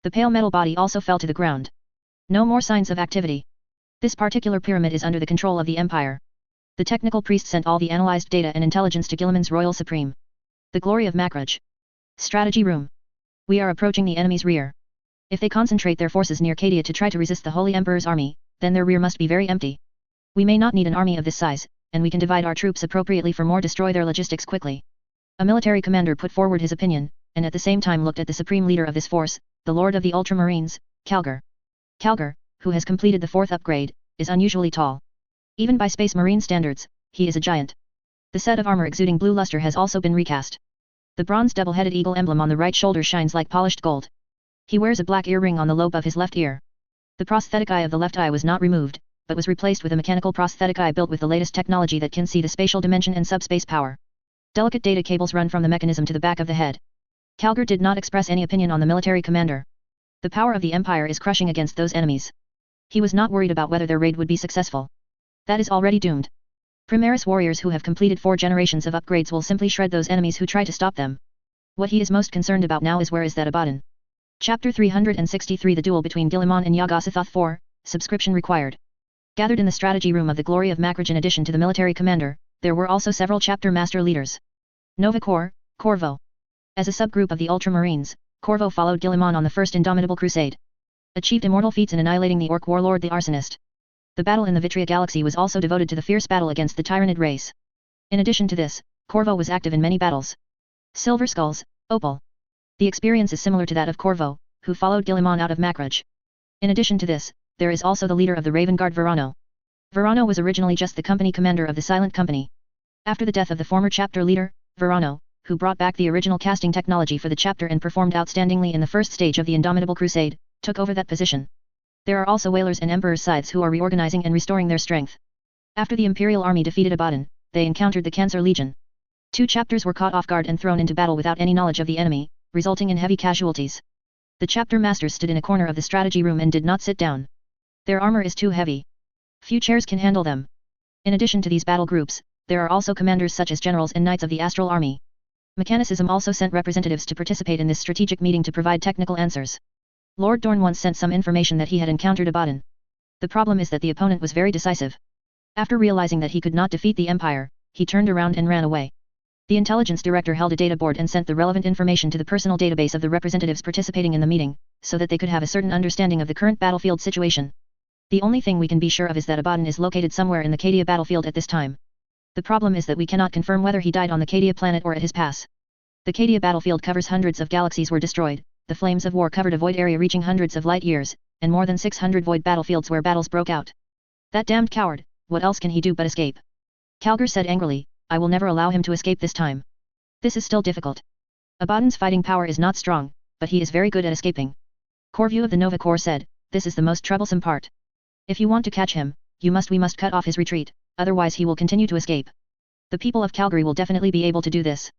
The pale metal body also fell to the ground. No more signs of activity. This particular pyramid is under the control of the Empire. The technical priest sent all the analyzed data and intelligence to Guilliman's Royal Supreme. The glory of Macrage. Strategy room. We are approaching the enemy's rear. If they concentrate their forces near Cadia to try to resist the Holy Emperor's army, then their rear must be very empty. We may not need an army of this size, and we can divide our troops appropriately for more destroy their logistics quickly. A military commander put forward his opinion, and at the same time looked at the supreme leader of this force, the Lord of the Ultramarines, Calgar. Calgar, who has completed the 4th upgrade, is unusually tall. Even by Space Marine standards, he is a giant. The set of armor exuding blue luster has also been recast. The bronze double-headed eagle emblem on the right shoulder shines like polished gold. He wears a black earring on the lobe of his left ear. The prosthetic eye of the left eye was not removed, but was replaced with a mechanical prosthetic eye built with the latest technology that can see the spatial dimension and subspace power. Delicate data cables run from the mechanism to the back of the head. Calgar did not express any opinion on the military commander. The power of the Empire is crushing against those enemies. He was not worried about whether their raid would be successful. That is already doomed. Primaris warriors who have completed 4 generations of upgrades will simply shred those enemies who try to stop them. What he is most concerned about now is where is that Abaddon. Chapter 363 The Duel between Guilliman and Yog-Sothoth 4, subscription required. Gathered in the strategy room of the Glory of Macrage in addition to the military commander, there were also several chapter master leaders. Nova Corps, Corvo. As a subgroup of the Ultramarines, Corvo followed Guilliman on the First Indomitable Crusade. Achieved immortal feats in annihilating the Orc warlord the Arsonist. The battle in the Vitria Galaxy was also devoted to the fierce battle against the Tyrannid race. In addition to this, Corvo was active in many battles. Silver Skulls, Opal. The experience is similar to that of Corvo, who followed Guilliman out of Macrage. In addition to this, there is also the leader of the Raven Guard Verano. Verano was originally just the company commander of the Silent Company. After the death of the former chapter leader, Verano, who brought back the original casting technology for the chapter and performed outstandingly in the first stage of the Indomitable Crusade, took over that position. There are also Whalers and Emperor's Scythes who are reorganizing and restoring their strength. After the Imperial army defeated Abaddon, they encountered the Cancer Legion. 2 chapters were caught off guard and thrown into battle without any knowledge of the enemy, resulting in heavy casualties. The chapter masters stood in a corner of the strategy room and did not sit down. Their armor is too heavy. Few chairs can handle them. In addition to these battle groups, there are also commanders such as generals and knights of the astral army. Mechanicism also sent representatives to participate in this strategic meeting to provide technical answers. Lord Dorn once sent some information that he had encountered Abaddon. The problem is that the opponent was very decisive. After realizing that he could not defeat the Empire, he turned around and ran away. The intelligence director held a data board and sent the relevant information to the personal database of the representatives participating in the meeting, so that they could have a certain understanding of the current battlefield situation. The only thing we can be sure of is that Abaddon is located somewhere in the Cadia battlefield at this time. The problem is that we cannot confirm whether he died on the Cadia planet or at his pass. The Cadia battlefield covers hundreds of galaxies were destroyed, the flames of war covered a void area reaching hundreds of light years, and more than 600 void battlefields where battles broke out. That damned coward, what else can he do but escape? Calgar said angrily, I will never allow him to escape this time. This is still difficult. Abaddon's fighting power is not strong, but he is very good at escaping. Corview of the Nova Corps said, this is the most troublesome part. If you want to catch him, we must cut off his retreat, otherwise he will continue to escape. The people of Calgary will definitely be able to do this.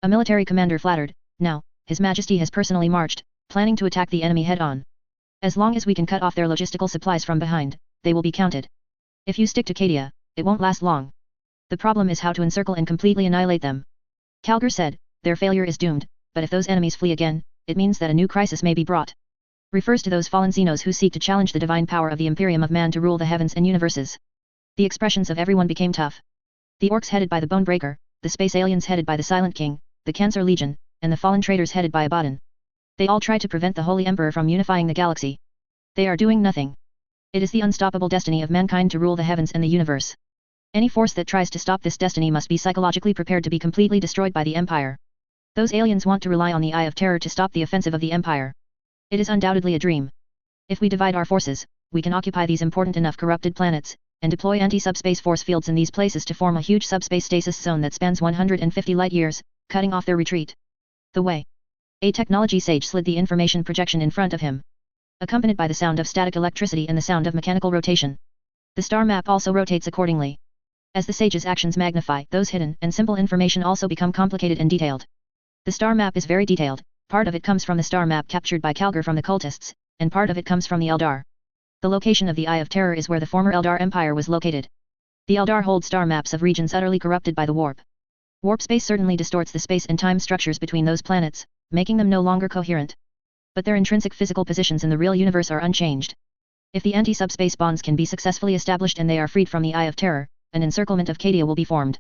A military commander flattered, now, His Majesty has personally marched, planning to attack the enemy head-on. As long as we can cut off their logistical supplies from behind, they will be counted. If you stick to Cadia, it won't last long. The problem is how to encircle and completely annihilate them. Calgar said, their failure is doomed, but if those enemies flee again, it means that a new crisis may be brought. Refers to those fallen Xenos who seek to challenge the divine power of the Imperium of Man to rule the heavens and universes. The expressions of everyone became tough. The orcs headed by the Bonebreaker, the space aliens headed by the Silent King, the Cancer Legion, and the fallen traitors headed by Abaddon. They all try to prevent the Holy Emperor from unifying the galaxy. They are doing nothing. It is the unstoppable destiny of mankind to rule the heavens and the universe. Any force that tries to stop this destiny must be psychologically prepared to be completely destroyed by the Empire. Those aliens want to rely on the Eye of Terror to stop the offensive of the Empire. It is undoubtedly a dream. If we divide our forces, we can occupy these important enough corrupted planets, and deploy anti-subspace force fields in these places to form a huge subspace stasis zone that spans 150 light-years, cutting off their retreat. The way. A technology sage slid the information projection in front of him, accompanied by the sound of static electricity and the sound of mechanical rotation. The star map also rotates accordingly. As the sage's actions magnify, those hidden and simple information also become complicated and detailed. The star map is very detailed. Part of it comes from the star map captured by Calgar from the cultists, and part of it comes from the Eldar. The location of the Eye of Terror is where the former Eldar Empire was located. The Eldar hold star maps of regions utterly corrupted by the warp. Warp space certainly distorts the space and time structures between those planets, making them no longer coherent. But their intrinsic physical positions in the real universe are unchanged. If the anti-subspace bonds can be successfully established and they are freed from the Eye of Terror, an encirclement of Cadia will be formed.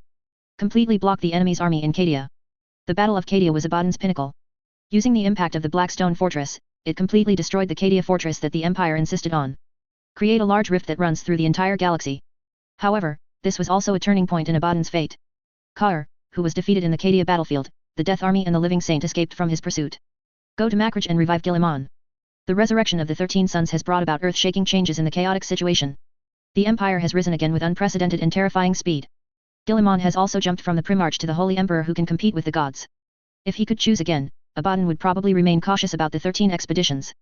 Completely block the enemy's army in Cadia. The Battle of Cadia was Abaddon's pinnacle. Using the impact of the Blackstone Fortress, it completely destroyed the Cadia fortress that the Empire insisted on. Create a large rift that runs through the entire galaxy. However, this was also a turning point in Abaddon's fate. Kaur, who was defeated in the Cadia battlefield, the Death Army and the Living Saint escaped from his pursuit. Go to Makridge and revive Guilliman. The resurrection of the 13 Sons has brought about earth-shaking changes in the chaotic situation. The Empire has risen again with unprecedented and terrifying speed. Guilliman has also jumped from the Primarch to the Holy Emperor who can compete with the gods. If he could choose again, Abaddon would probably remain cautious about the 13 expeditions.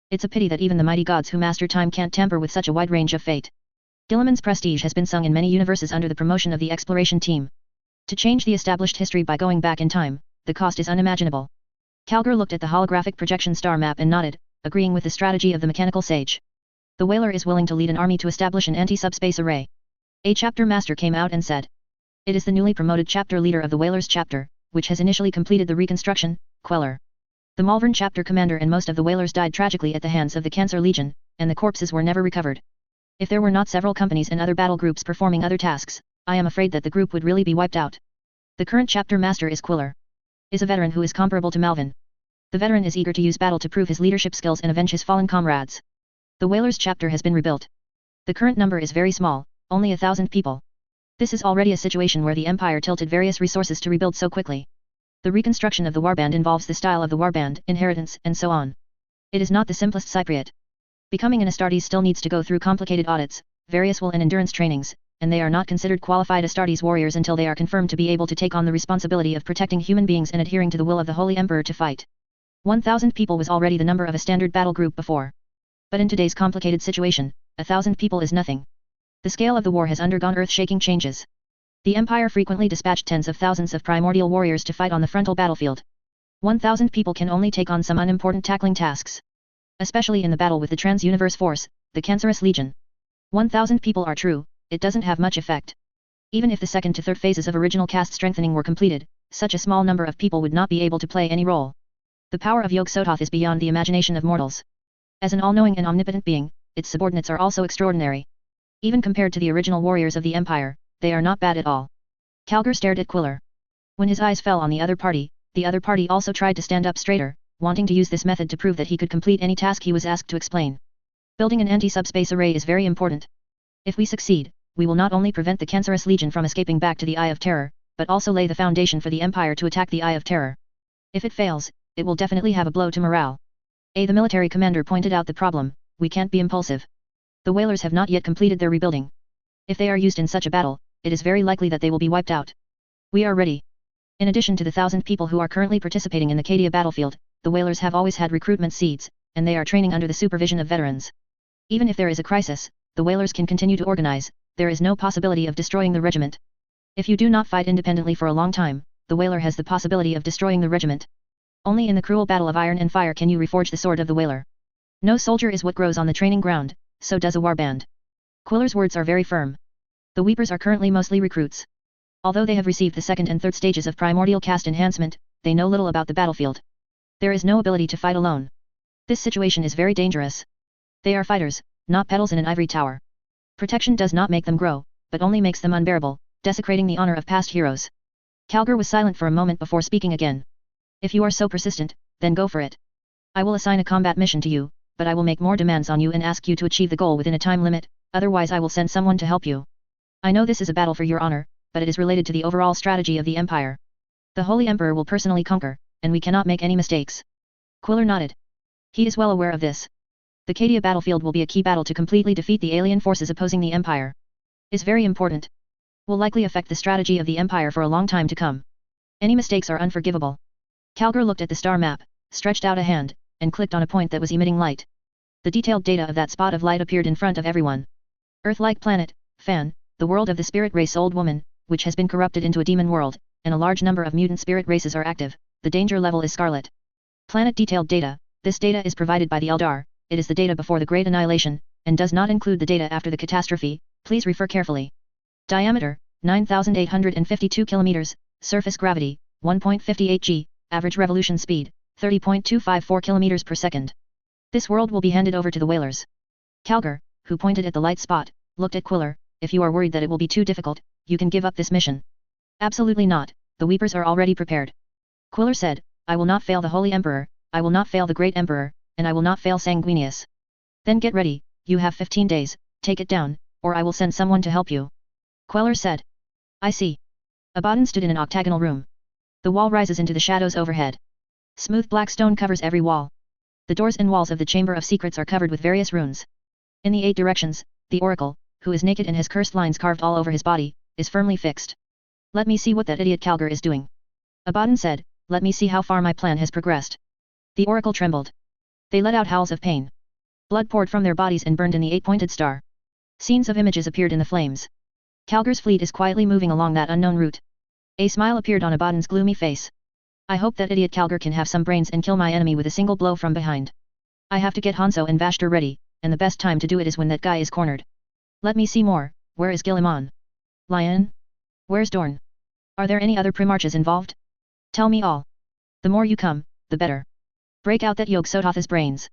It's a pity that even the mighty gods who master time can't tamper with such a wide range of fate. Guilliman's prestige has been sung in many universes under the promotion of the exploration team. To change the established history by going back in time, the cost is unimaginable. Calgar looked at the holographic projection star map and nodded, agreeing with the strategy of the mechanical sage. The Whaler is willing to lead an army to establish an anti-subspace array. A chapter master came out and said. It is the newly promoted chapter leader of the Whaler's chapter, which has initially completed the reconstruction, Queller. The Malvern chapter commander and most of the Whalers died tragically at the hands of the Cancer Legion, and the corpses were never recovered. If there were not several companies and other battle groups performing other tasks, I am afraid that the group would really be wiped out. The current chapter master is Quiller. Is a veteran who is comparable to Malvin. The veteran is eager to use battle to prove his leadership skills and avenge his fallen comrades. The Whalers chapter has been rebuilt. The current number is very small, only 1,000 people. This is already a situation where the Empire tilted various resources to rebuild so quickly. The reconstruction of the warband involves the style of the warband, inheritance, and so on. It is not the simplest Cypriot. Becoming an Astartes still needs to go through complicated audits, various will and endurance trainings, and they are not considered qualified Astartes warriors until they are confirmed to be able to take on the responsibility of protecting human beings and adhering to the will of the Holy Emperor to fight. 1,000 people was already the number of a standard battle group before. But in today's complicated situation, 1,000 people is nothing. The scale of the war has undergone earth-shaking changes. The Empire frequently dispatched tens of thousands of primordial warriors to fight on the frontal battlefield. 1,000 people can only take on some unimportant tackling tasks. Especially in the battle with the Trans-Universe Force, the Cancerous Legion. 1,000 people are true, it doesn't have much effect. Even if the second to third phases of original caste strengthening were completed, such a small number of people would not be able to play any role. The power of Yog-Sothoth is beyond the imagination of mortals. As an all-knowing and omnipotent being, its subordinates are also extraordinary. Even compared to the original warriors of the Empire, they are not bad at all. Calgar stared at Quiller. When his eyes fell on the other party also tried to stand up straighter, wanting to use this method to prove that he could complete any task he was asked to explain. Building an anti-subspace array is very important. If we succeed, we will not only prevent the Cancerous Legion from escaping back to the Eye of Terror, but also lay the foundation for the Empire to attack the Eye of Terror. If it fails, it will definitely have a blow to morale. The military commander pointed out the problem: we can't be impulsive. The whalers have not yet completed their rebuilding. If they are used in such a battle, it is very likely that they will be wiped out. We are ready. In addition to the 1,000 people who are currently participating in the Cadia battlefield, the whalers have always had recruitment seeds, and they are training under the supervision of veterans. Even if there is a crisis, the whalers can continue to organize, there is no possibility of destroying the regiment. If you do not fight independently for a long time, the whaler has the possibility of destroying the regiment. Only in the cruel battle of iron and fire can you reforge the sword of the whaler. No soldier is what grows on the training ground, so does a warband. Quiller's words are very firm. The Weepers are currently mostly recruits. Although they have received the second and third stages of primordial caste enhancement, they know little about the battlefield. There is no ability to fight alone. This situation is very dangerous. They are fighters, not petals in an ivory tower. Protection does not make them grow, but only makes them unbearable, desecrating the honor of past heroes. Calgar was silent for a moment before speaking again. If you are so persistent, then go for it. I will assign a combat mission to you, but I will make more demands on you and ask you to achieve the goal within a time limit, otherwise I will send someone to help you. I know this is a battle for your honor, but it is related to the overall strategy of the Empire. The Holy Emperor will personally conquer, and we cannot make any mistakes. Quiller nodded. He is well aware of this. The Cadia battlefield will be a key battle to completely defeat the alien forces opposing the Empire. Is very important. Will likely affect the strategy of the Empire for a long time to come. Any mistakes are unforgivable. Calgar looked at the star map, stretched out a hand, and clicked on a point that was emitting light. The detailed data of that spot of light appeared in front of everyone. Earth-like planet, Fan, the world of the spirit race Old Woman, which has been corrupted into a demon world, and a large number of mutant spirit races are active. The danger level is Scarlet. Planet detailed data. This data is provided by the Eldar. It is the data before the Great Annihilation, and does not include the data after the catastrophe. Please refer carefully. Diameter, 9,852 kilometers, surface gravity, 1.58 g, average revolution speed, 30.254 kilometers per second. This world will be handed over to the whalers. Calgar, who pointed at the light spot, looked at Quiller. If you are worried that it will be too difficult, you can give up this mission. Absolutely not, the Weepers are already prepared. Quiller said, I will not fail the Holy Emperor, I will not fail the Great Emperor, and I will not fail Sanguinius. Then get ready, you have 15 days, take it down, or I will send someone to help you. Queller said. I see. Abaddon stood in an octagonal room. The wall rises into the shadows overhead. Smooth black stone covers every wall. The doors and walls of the Chamber of Secrets are covered with various runes. In the 8 directions, the Oracle, who is naked and has cursed lines carved all over his body, is firmly fixed. Let me see what that idiot Calgar is doing. Abaddon said, let me see how far my plan has progressed. The Oracle trembled. They let out howls of pain. Blood poured from their bodies and burned in the 8-pointed star. Scenes of images appeared in the flames. Calgar's fleet is quietly moving along that unknown route. A smile appeared on Abaddon's gloomy face. I hope that idiot Calgar can have some brains and kill my enemy with a single blow from behind. I have to get Hanzo and Vashtor ready, and the best time to do it is when that guy is cornered. Let me see more. Where is Gilliman? Lion? Where's Dorn? Are there any other primarchs involved? Tell me all. The more you come, the better. Break out that Yog-Sothoth's brains.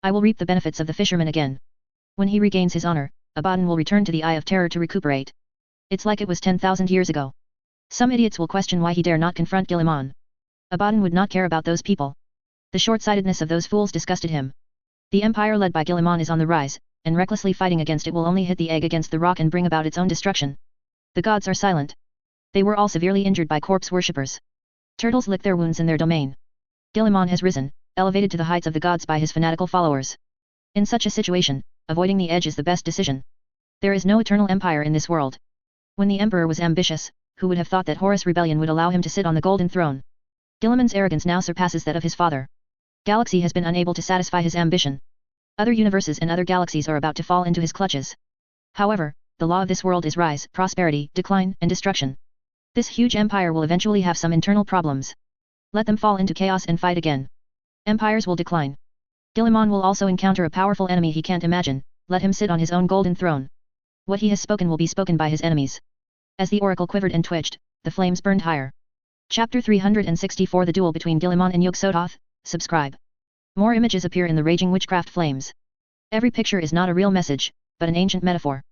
I will reap the benefits of the fisherman again. When he regains his honor, Abaddon will return to the Eye of Terror to recuperate. It's like it was 10,000 years ago. Some idiots will question why he dare not confront Gilliman. Abaddon would not care about those people. The short-sightedness of those fools disgusted him. The empire led by Gilliman is on the rise, and recklessly fighting against it will only hit the egg against the rock and bring about its own destruction. The gods are silent. They were all severely injured by corpse worshippers. Turtles lick their wounds in their domain. Gilliman has risen, elevated to the heights of the gods by his fanatical followers. In such a situation, avoiding the edge is the best decision. There is no eternal empire in this world. When the emperor was ambitious, who would have thought that Horus Rebellion would allow him to sit on the golden throne? Gilliman's arrogance now surpasses that of his father. Galaxy has been unable to satisfy his ambition. Other universes and other galaxies are about to fall into his clutches. However, the law of this world is rise, prosperity, decline, and destruction. This huge empire will eventually have some internal problems. Let them fall into chaos and fight again. Empires will decline. Gilliman will also encounter a powerful enemy he can't imagine. Let him sit on his own golden throne. What he has spoken will be spoken by his enemies. As the oracle quivered and twitched, the flames burned higher. Chapter 364 The Duel between Guilliman and Yog-Sothoth. Subscribe. More images appear in the raging witchcraft flames. Every picture is not a real message, but an ancient metaphor.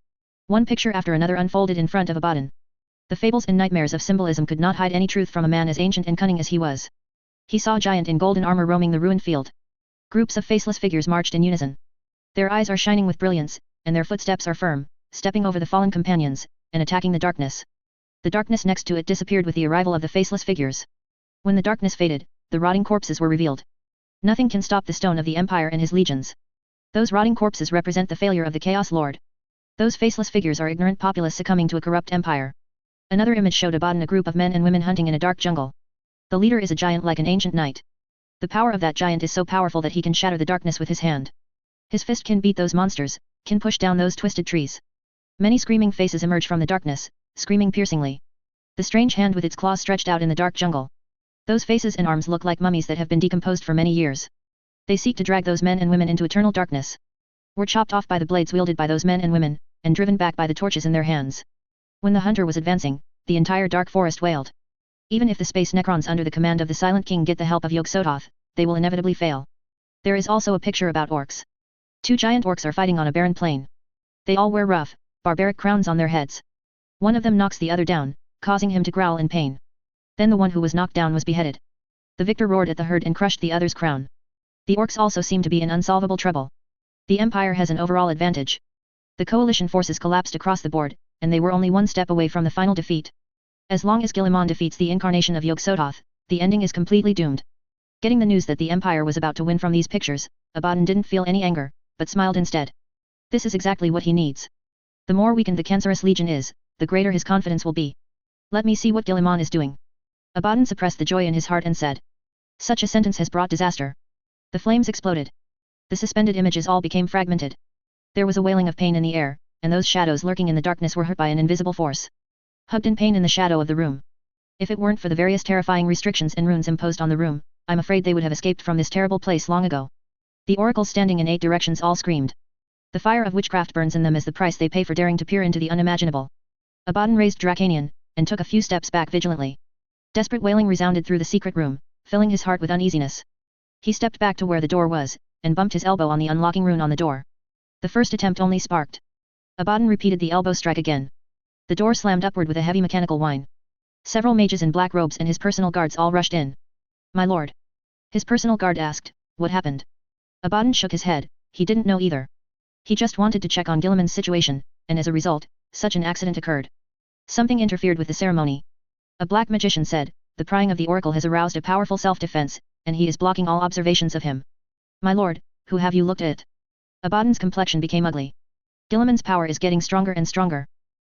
One picture after another unfolded in front of Abaddon. The fables and nightmares of symbolism could not hide any truth from a man as ancient and cunning as he was. He saw a giant in golden armor roaming the ruined field. Groups of faceless figures marched in unison. Their eyes are shining with brilliance, and their footsteps are firm, stepping over the fallen companions, and attacking the darkness. The darkness next to it disappeared with the arrival of the faceless figures. When the darkness faded, the rotting corpses were revealed. Nothing can stop the stone of the Empire and his legions. Those rotting corpses represent the failure of the Chaos Lord. Those faceless figures are ignorant populace succumbing to a corrupt empire. Another image showed Abaddon a group of men and women hunting in a dark jungle. The leader is a giant like an ancient knight. The power of that giant is so powerful that he can shatter the darkness with his hand. His fist can beat those monsters, can push down those twisted trees. Many screaming faces emerge from the darkness, screaming piercingly. The strange hand with its claws stretched out in the dark jungle. Those faces and arms look like mummies that have been decomposed for many years. They seek to drag those men and women into eternal darkness. Were chopped off by the blades wielded by those men and women, and driven back by the torches in their hands. When the hunter was advancing, the entire dark forest wailed. Even if the space Necrons under the command of the Silent King get the help of Yog-Sothoth, they will inevitably fail. There is also a picture about orcs. Two giant orcs are fighting on a barren plain. They all wear rough, barbaric crowns on their heads. One of them knocks the other down, causing him to growl in pain. Then the one who was knocked down was beheaded. The victor roared at the herd and crushed the other's crown. The orcs also seem to be in unsolvable trouble. The Empire has an overall advantage. The coalition forces collapsed across the board, and they were only one step away from the final defeat. As long as Guilliman defeats the incarnation of Yog-Sothoth, the ending is completely doomed. Getting the news that the Empire was about to win from these pictures, Abaddon didn't feel any anger, but smiled instead. This is exactly what he needs. The more weakened the Cancerous Legion is, the greater his confidence will be. Let me see what Guilliman is doing. Abaddon suppressed the joy in his heart and said. Such a sentence has brought disaster. The flames exploded. The suspended images all became fragmented. There was a wailing of pain in the air, and those shadows lurking in the darkness were hurt by an invisible force. Hugged in pain in the shadow of the room. If it weren't for the various terrifying restrictions and runes imposed on the room, I'm afraid they would have escaped from this terrible place long ago. The oracles standing in 8 directions all screamed. The fire of witchcraft burns in them as the price they pay for daring to peer into the unimaginable. Abaddon raised Dracanian, and took a few steps back vigilantly. Desperate wailing resounded through the secret room, filling his heart with uneasiness. He stepped back to where the door was, and bumped his elbow on the unlocking rune on the door. The first attempt only sparked. Abaddon repeated the elbow strike again. The door slammed upward with a heavy mechanical whine. Several mages in black robes and his personal guards all rushed in. My lord. His personal guard asked, what happened? Abaddon shook his head, he didn't know either. He just wanted to check on Guilliman's situation, and as a result, such an accident occurred. Something interfered with the ceremony. A black magician said, the prying of the oracle has aroused a powerful self-defense, and he is blocking all observations of him. My lord, who have you looked at? Abaddon's complexion became ugly. Guilliman's power is getting stronger and stronger.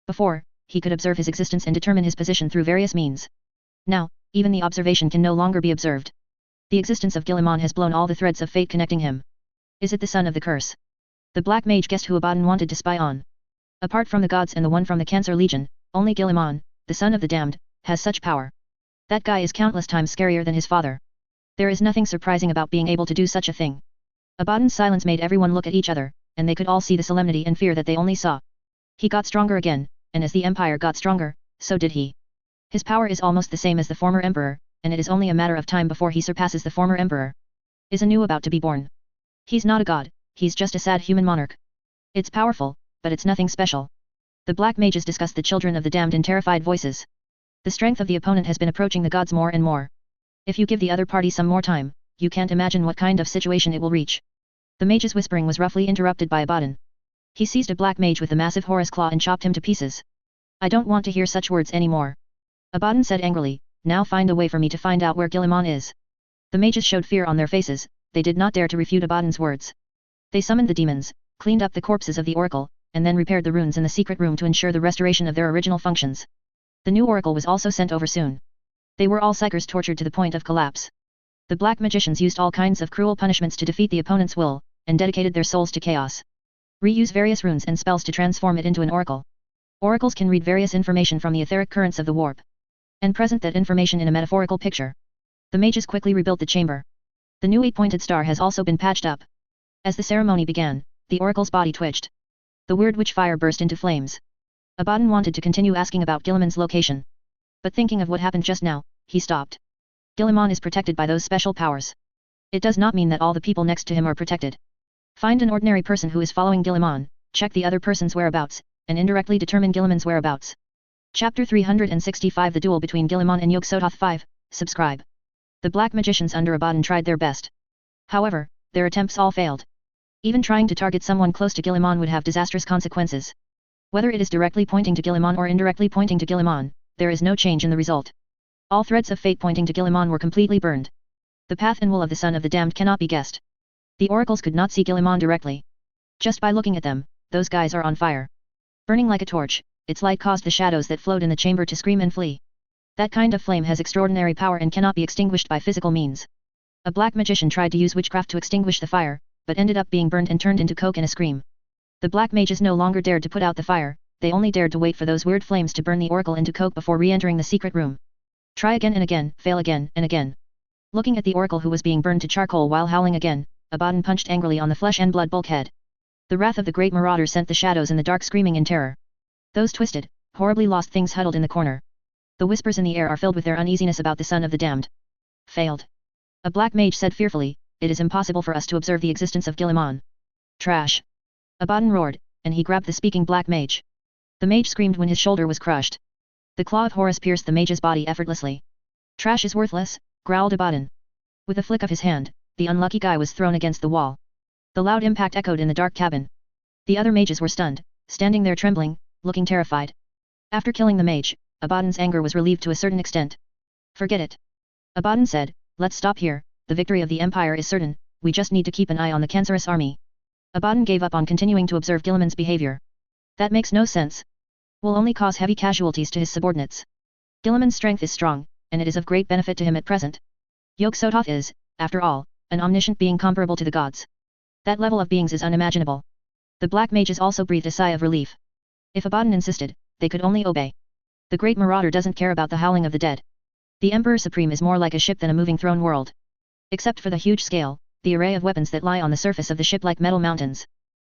Before, he could observe his existence and determine his position through various means. Now, even the observation can no longer be observed. The existence of Guilliman has blown all the threads of fate connecting him. Is it the son of the curse? The black mage guessed who Abaddon wanted to spy on. Apart from the gods and the one from the Cancer Legion, only Guilliman, the son of the damned, has such power. That guy is countless times scarier than his father. There is nothing surprising about being able to do such a thing. Abaddon's silence made everyone look at each other, and they could all see the solemnity and fear that they only saw. He got stronger again, and as the Empire got stronger, so did he. His power is almost the same as the former Emperor, and it is only a matter of time before he surpasses the former Emperor. Is a new about to be born. He's not a god, he's just a sad human monarch. It's powerful, but it's nothing special. The black mages discussed the children of the damned in terrified voices. The strength of the opponent has been approaching the gods more and more. If you give the other party some more time, you can't imagine what kind of situation it will reach. The mage's whispering was roughly interrupted by Abaddon. He seized a black mage with the massive Horus claw and chopped him to pieces. I don't want to hear such words anymore. Abaddon said angrily, now find a way for me to find out where Guilliman is. The mages showed fear on their faces, they did not dare to refute Abaddon's words. They summoned the demons, cleaned up the corpses of the oracle, and then repaired the runes in the secret room to ensure the restoration of their original functions. The new oracle was also sent over soon. They were all psychers tortured to the point of collapse. The black magicians used all kinds of cruel punishments to defeat the opponent's will, and dedicated their souls to chaos. Reuse various runes and spells to transform it into an oracle. Oracles can read various information from the etheric currents of the warp, and present that information in a metaphorical picture. The mages quickly rebuilt the chamber. The new 8-pointed star has also been patched up. As the ceremony began, the oracle's body twitched. The weird witch fire burst into flames. Abaddon wanted to continue asking about Guilliman's location. But thinking of what happened just now, he stopped. Guilliman is protected by those special powers. It does not mean that all the people next to him are protected. Find an ordinary person who is following Guilliman, check the other person's whereabouts, and indirectly determine Guilliman's whereabouts. Chapter 365 The Duel between Guilliman and Yog-Sothoth 5, subscribe. The black magicians under Abaddon tried their best. However, their attempts all failed. Even trying to target someone close to Guilliman would have disastrous consequences. Whether it is directly pointing to Guilliman or indirectly pointing to Guilliman, there is no change in the result. All threads of fate pointing to Guilliman were completely burned. The path and will of the Son of the Damned cannot be guessed. The oracles could not see Guilliman directly. Just by looking at them, those guys are on fire. Burning like a torch, its light caused the shadows that flowed in the chamber to scream and flee. That kind of flame has extraordinary power and cannot be extinguished by physical means. A black magician tried to use witchcraft to extinguish the fire, but ended up being burned and turned into coke in a scream. The black mages no longer dared to put out the fire, they only dared to wait for those weird flames to burn the oracle into coke before re-entering the secret room. Try again and again, fail again and again. Looking at the oracle who was being burned to charcoal while howling again, Abaddon punched angrily on the flesh and blood bulkhead. The wrath of the great marauder sent the shadows in the dark screaming in terror. Those twisted, horribly lost things huddled in the corner. The whispers in the air are filled with their uneasiness about the Son of the Damned. Failed. A black mage said fearfully, it is impossible for us to observe the existence of Guilliman. Trash. Abaddon roared, and he grabbed the speaking black mage. The mage screamed when his shoulder was crushed. The claw of Horus pierced the mage's body effortlessly. Trash is worthless, growled Abaddon. With a flick of his hand, the unlucky guy was thrown against the wall. The loud impact echoed in the dark cabin. The other mages were stunned, standing there trembling, looking terrified. After killing the mage, Abaddon's anger was relieved to a certain extent. Forget it. Abaddon said, let's stop here, the victory of the Empire is certain, we just need to keep an eye on the cancerous army. Abaddon gave up on continuing to observe Guilliman's behavior. That makes no sense. Will only cause heavy casualties to his subordinates. Guilliman's strength is strong, and it is of great benefit to him at present. Yog-Sothoth is, after all, an omniscient being comparable to the gods. That level of beings is unimaginable. The black mages also breathed a sigh of relief. If Abaddon insisted, they could only obey. The great marauder doesn't care about the howling of the dead. The Emperor Supreme is more like a ship than a moving throne world. Except for the huge scale, the array of weapons that lie on the surface of the ship like metal mountains.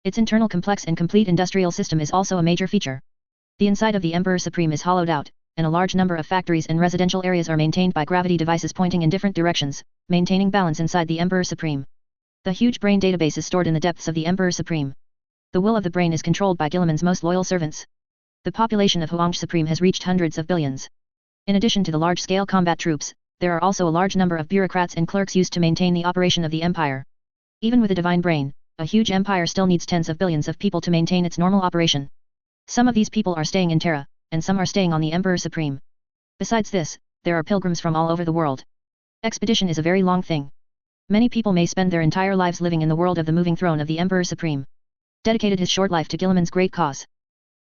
Its internal complex and complete industrial system is also a major feature. The inside of the Emperor Supreme is hollowed out, and a large number of factories and residential areas are maintained by gravity devices pointing in different directions, maintaining balance inside the Emperor Supreme. The huge brain database is stored in the depths of the Emperor Supreme. The will of the brain is controlled by Guilliman's most loyal servants. The population of Huang Supreme has reached hundreds of billions. In addition to the large-scale combat troops, there are also a large number of bureaucrats and clerks used to maintain the operation of the empire. Even with a divine brain, a huge empire still needs tens of billions of people to maintain its normal operation. Some of these people are staying in Terra, and some are staying on the Emperor Supreme. Besides this, there are pilgrims from all over the world. Expedition is a very long thing. Many people may spend their entire lives living in the world of the moving throne of the Emperor Supreme. Dedicated his short life to Guilliman's great cause.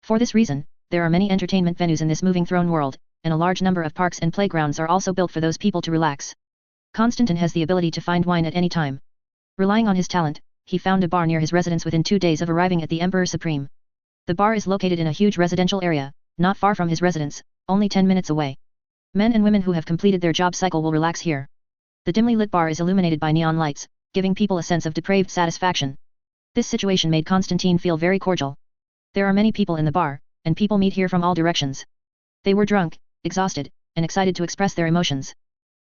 For this reason, there are many entertainment venues in this moving throne world, and a large number of parks and playgrounds are also built for those people to relax. Constantine has the ability to find wine at any time. Relying on his talent, he found a bar near his residence within 2 days of arriving at the Emperor Supreme. The bar is located in a huge residential area, not far from his residence, only 10 minutes away. Men and women who have completed their job cycle will relax here. The dimly lit bar is illuminated by neon lights, giving people a sense of depraved satisfaction. This situation made Constantine feel very cordial. There are many people in the bar, and people meet here from all directions. They were drunk, exhausted, and excited to express their emotions.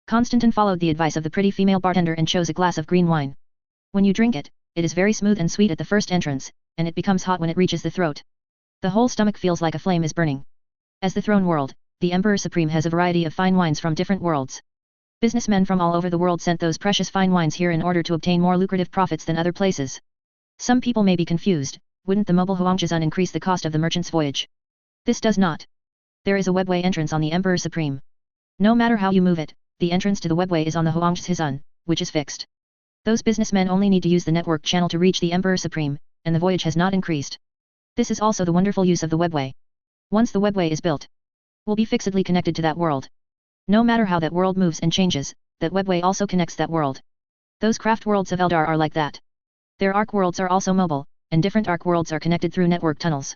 Constantine followed the advice of the pretty female bartender and chose a glass of green wine. When you drink it, it is very smooth and sweet at the first entrance, and it becomes hot when it reaches the throat. The whole stomach feels like a flame is burning. As the throne world, the Emperor Supreme has a variety of fine wines from different worlds. Businessmen from all over the world sent those precious fine wines here in order to obtain more lucrative profits than other places. Some people may be confused, wouldn't the mobile Huangjazun increase the cost of the merchant's voyage? This does not. There is a webway entrance on the Emperor Supreme. No matter how you move it, the entrance to the webway is on the Huangjazun, which is fixed. Those businessmen only need to use the network channel to reach the Emperor Supreme, and the voyage has not increased. This is also the wonderful use of the webway. Once the webway is built, will be fixedly connected to that world. No matter how that world moves and changes, that webway also connects that world. Those craft worlds of Eldar are like that. Their arc worlds are also mobile, and different arc worlds are connected through network tunnels.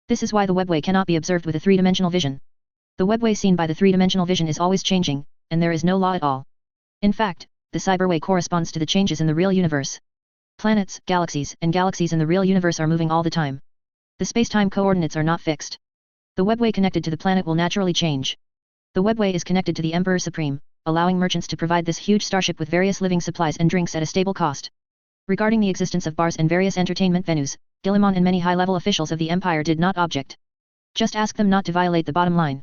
This is why the webway cannot be observed with a three-dimensional vision. The webway seen by the three-dimensional vision is always changing, and there is no law at all. In fact, the cyberway corresponds to the changes in the real universe. Planets, galaxies, and galaxies in the real universe are moving all the time. The space-time coordinates are not fixed. The webway connected to the planet will naturally change. The webway is connected to the Emperor Supreme, allowing merchants to provide this huge starship with various living supplies and drinks at a stable cost. Regarding the existence of bars and various entertainment venues, Guillemon and many high-level officials of the Empire did not object. Just ask them not to violate the bottom line.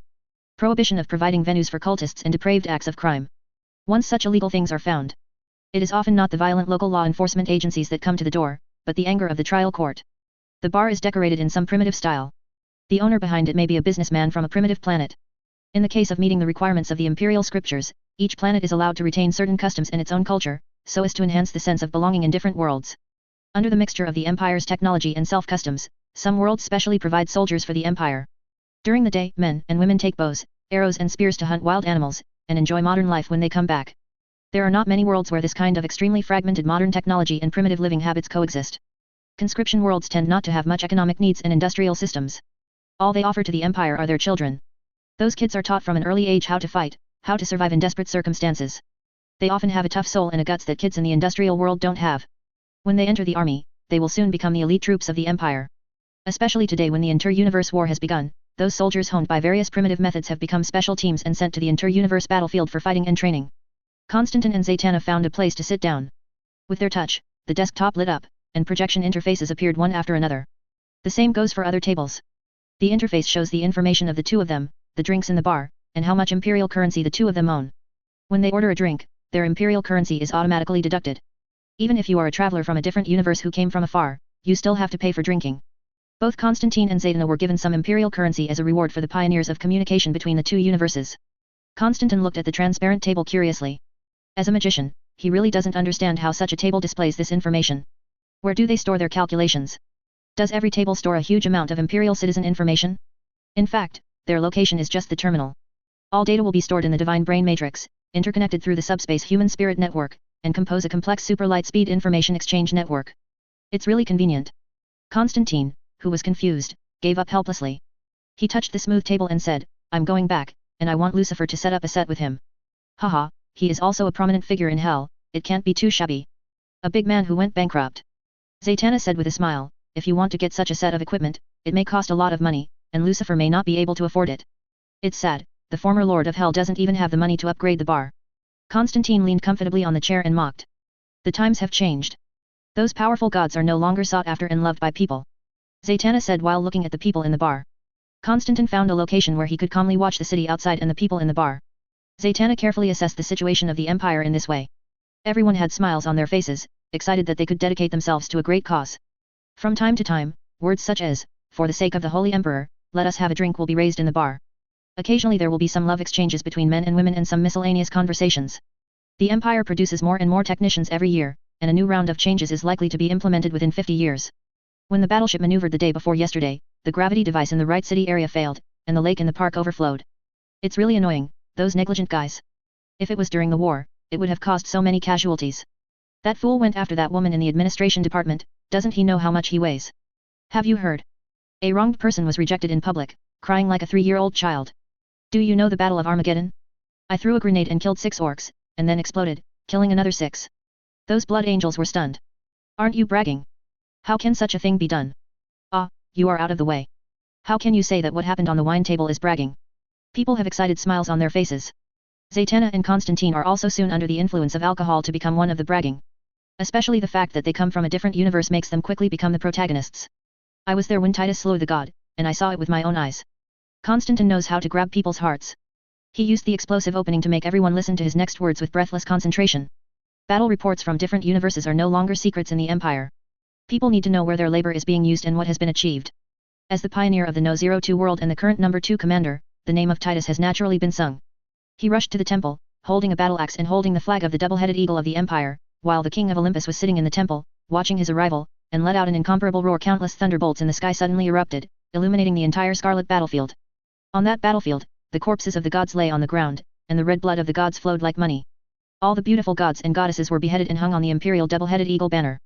Prohibition of providing venues for cultists and depraved acts of crime. Once such illegal things are found, it is often not the violent local law enforcement agencies that come to the door, but the anger of the trial court. The bar is decorated in some primitive style. The owner behind it may be a businessman from a primitive planet. In the case of meeting the requirements of the imperial scriptures, each planet is allowed to retain certain customs and its own culture, so as to enhance the sense of belonging in different worlds. Under the mixture of the Empire's technology and self-customs, some worlds specially provide soldiers for the Empire. During the day, men and women take bows, arrows and spears to hunt wild animals, and enjoy modern life when they come back. There are not many worlds where this kind of extremely fragmented modern technology and primitive living habits coexist. Conscription worlds tend not to have much economic needs and industrial systems. All they offer to the Empire are their children. Those kids are taught from an early age how to fight, how to survive in desperate circumstances. They often have a tough soul and a guts that kids in the industrial world don't have. When they enter the army, they will soon become the elite troops of the Empire. Especially today when the inter-universe war has begun, those soldiers honed by various primitive methods have become special teams and sent to the inter-universe battlefield for fighting and training. Constantine and Zatanna found a place to sit down. With their touch, the desktop lit up, and projection interfaces appeared one after another. The same goes for other tables. The interface shows the information of the two of them, the drinks in the bar, and how much imperial currency the two of them own. When they order a drink, their imperial currency is automatically deducted. Even if you are a traveler from a different universe who came from afar, you still have to pay for drinking. Both Constantine and Zatanna were given some imperial currency as a reward for the pioneers of communication between the two universes. Constantine looked at the transparent table curiously. As a magician, he really doesn't understand how such a table displays this information. Where do they store their calculations? Does every table store a huge amount of imperial citizen information? In fact, their location is just the terminal. All data will be stored in the divine brain matrix, interconnected through the subspace human spirit network, and compose a complex super light speed information exchange network. It's really convenient. Constantine, who was confused, gave up helplessly. He touched the smooth table and said, "I'm going back, and I want Lucifer to set up a set with him." Haha, he is also a prominent figure in hell, it can't be too shabby. A big man who went bankrupt. Zatanna said with a smile, "If you want to get such a set of equipment, it may cost a lot of money, and Lucifer may not be able to afford it. It's sad, the former Lord of Hell doesn't even have the money to upgrade the bar." Constantine leaned comfortably on the chair and mocked. The times have changed. Those powerful gods are no longer sought after and loved by people. Zatanna said while looking at the people in the bar. Constantine found a location where he could calmly watch the city outside and the people in the bar. Zatanna carefully assessed the situation of the Empire in this way. Everyone had smiles on their faces, excited that they could dedicate themselves to a great cause. From time to time, words such as, "For the sake of the Holy Emperor, let us have a drink" will be raised in the bar. Occasionally there will be some love exchanges between men and women and some miscellaneous conversations. The Empire produces more and more technicians every year, and a new round of changes is likely to be implemented within 50 years. When the battleship maneuvered the day before yesterday, the gravity device in the right city area failed, and the lake in the park overflowed. It's really annoying, those negligent guys. If it was during the war, it would have caused so many casualties. That fool went after that woman in the administration department, doesn't he know how much he weighs? Have you heard? A wronged person was rejected in public, crying like a 3-year-old child. Do you know the Battle of Armageddon? I threw a grenade and killed 6 orcs, and then exploded, killing another 6. Those blood angels were stunned. Aren't you bragging? How can such a thing be done? Ah, you are out of the way. How can you say that what happened on the wine table is bragging? People have excited smiles on their faces. Zatanna and Constantine are also soon under the influence of alcohol to become one of the bragging. Especially the fact that they come from a different universe makes them quickly become the protagonists. I was there when Titus slew the god, and I saw it with my own eyes. Constantine knows how to grab people's hearts. He used the explosive opening to make everyone listen to his next words with breathless concentration. Battle reports from different universes are no longer secrets in the Empire. People need to know where their labor is being used and what has been achieved. As the pioneer of the No. 02 world and the current No. 2 commander, the name of Titus has naturally been sung. He rushed to the temple, holding a battle axe and holding the flag of the double-headed eagle of the Empire, while the king of Olympus was sitting in the temple, watching his arrival, and let out an incomparable roar. Countless thunderbolts in the sky suddenly erupted, illuminating the entire scarlet battlefield. On that battlefield, the corpses of the gods lay on the ground, and the red blood of the gods flowed like money. All the beautiful gods and goddesses were beheaded and hung on the imperial double-headed eagle banner.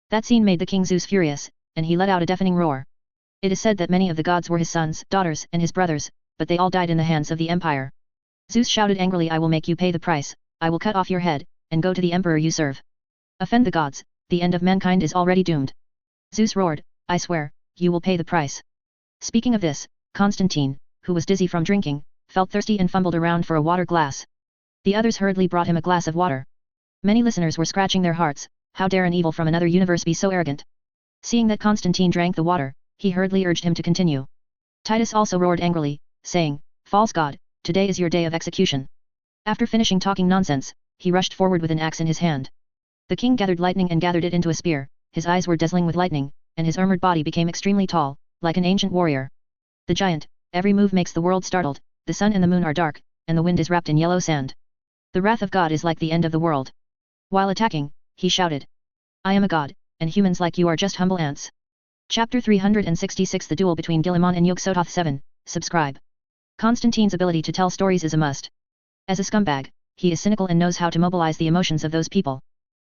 That scene made the king Zeus furious, and he let out a deafening roar. It is said that many of the gods were his sons, daughters, and his brothers, but they all died in the hands of the Empire. Zeus shouted angrily, "I will make you pay the price, I will cut off your head, and go to the emperor you serve. Offend the gods, the end of mankind is already doomed." Zeus roared, "I swear, you will pay the price. Speaking of this, Constantine, who was dizzy from drinking, felt thirsty and fumbled around for a water glass. The others hurriedly brought him a glass of water. Many listeners were scratching their hearts. How dare an evil from another universe be so arrogant? Seeing that Constantine drank the water, he hurriedly urged him to continue. Titus also roared angrily, saying, "False god, today is your day of execution." After finishing talking nonsense, he rushed forward with an axe in his hand. The king gathered lightning and gathered it into a spear. His eyes were dazzling with lightning, and his armored body became extremely tall, like an ancient warrior. The giant, every move makes the world startled. The sun and the moon are dark, and the wind is wrapped in yellow sand. The wrath of God is like the end of the world. While attacking, he shouted, "I am a god, and humans like you are just humble ants." Chapter 366 The Duel between Guillemon and Yog-Sothoth 7, subscribe. Constantine's ability to tell stories is a must. As a scumbag, he is cynical and knows how to mobilize the emotions of those people.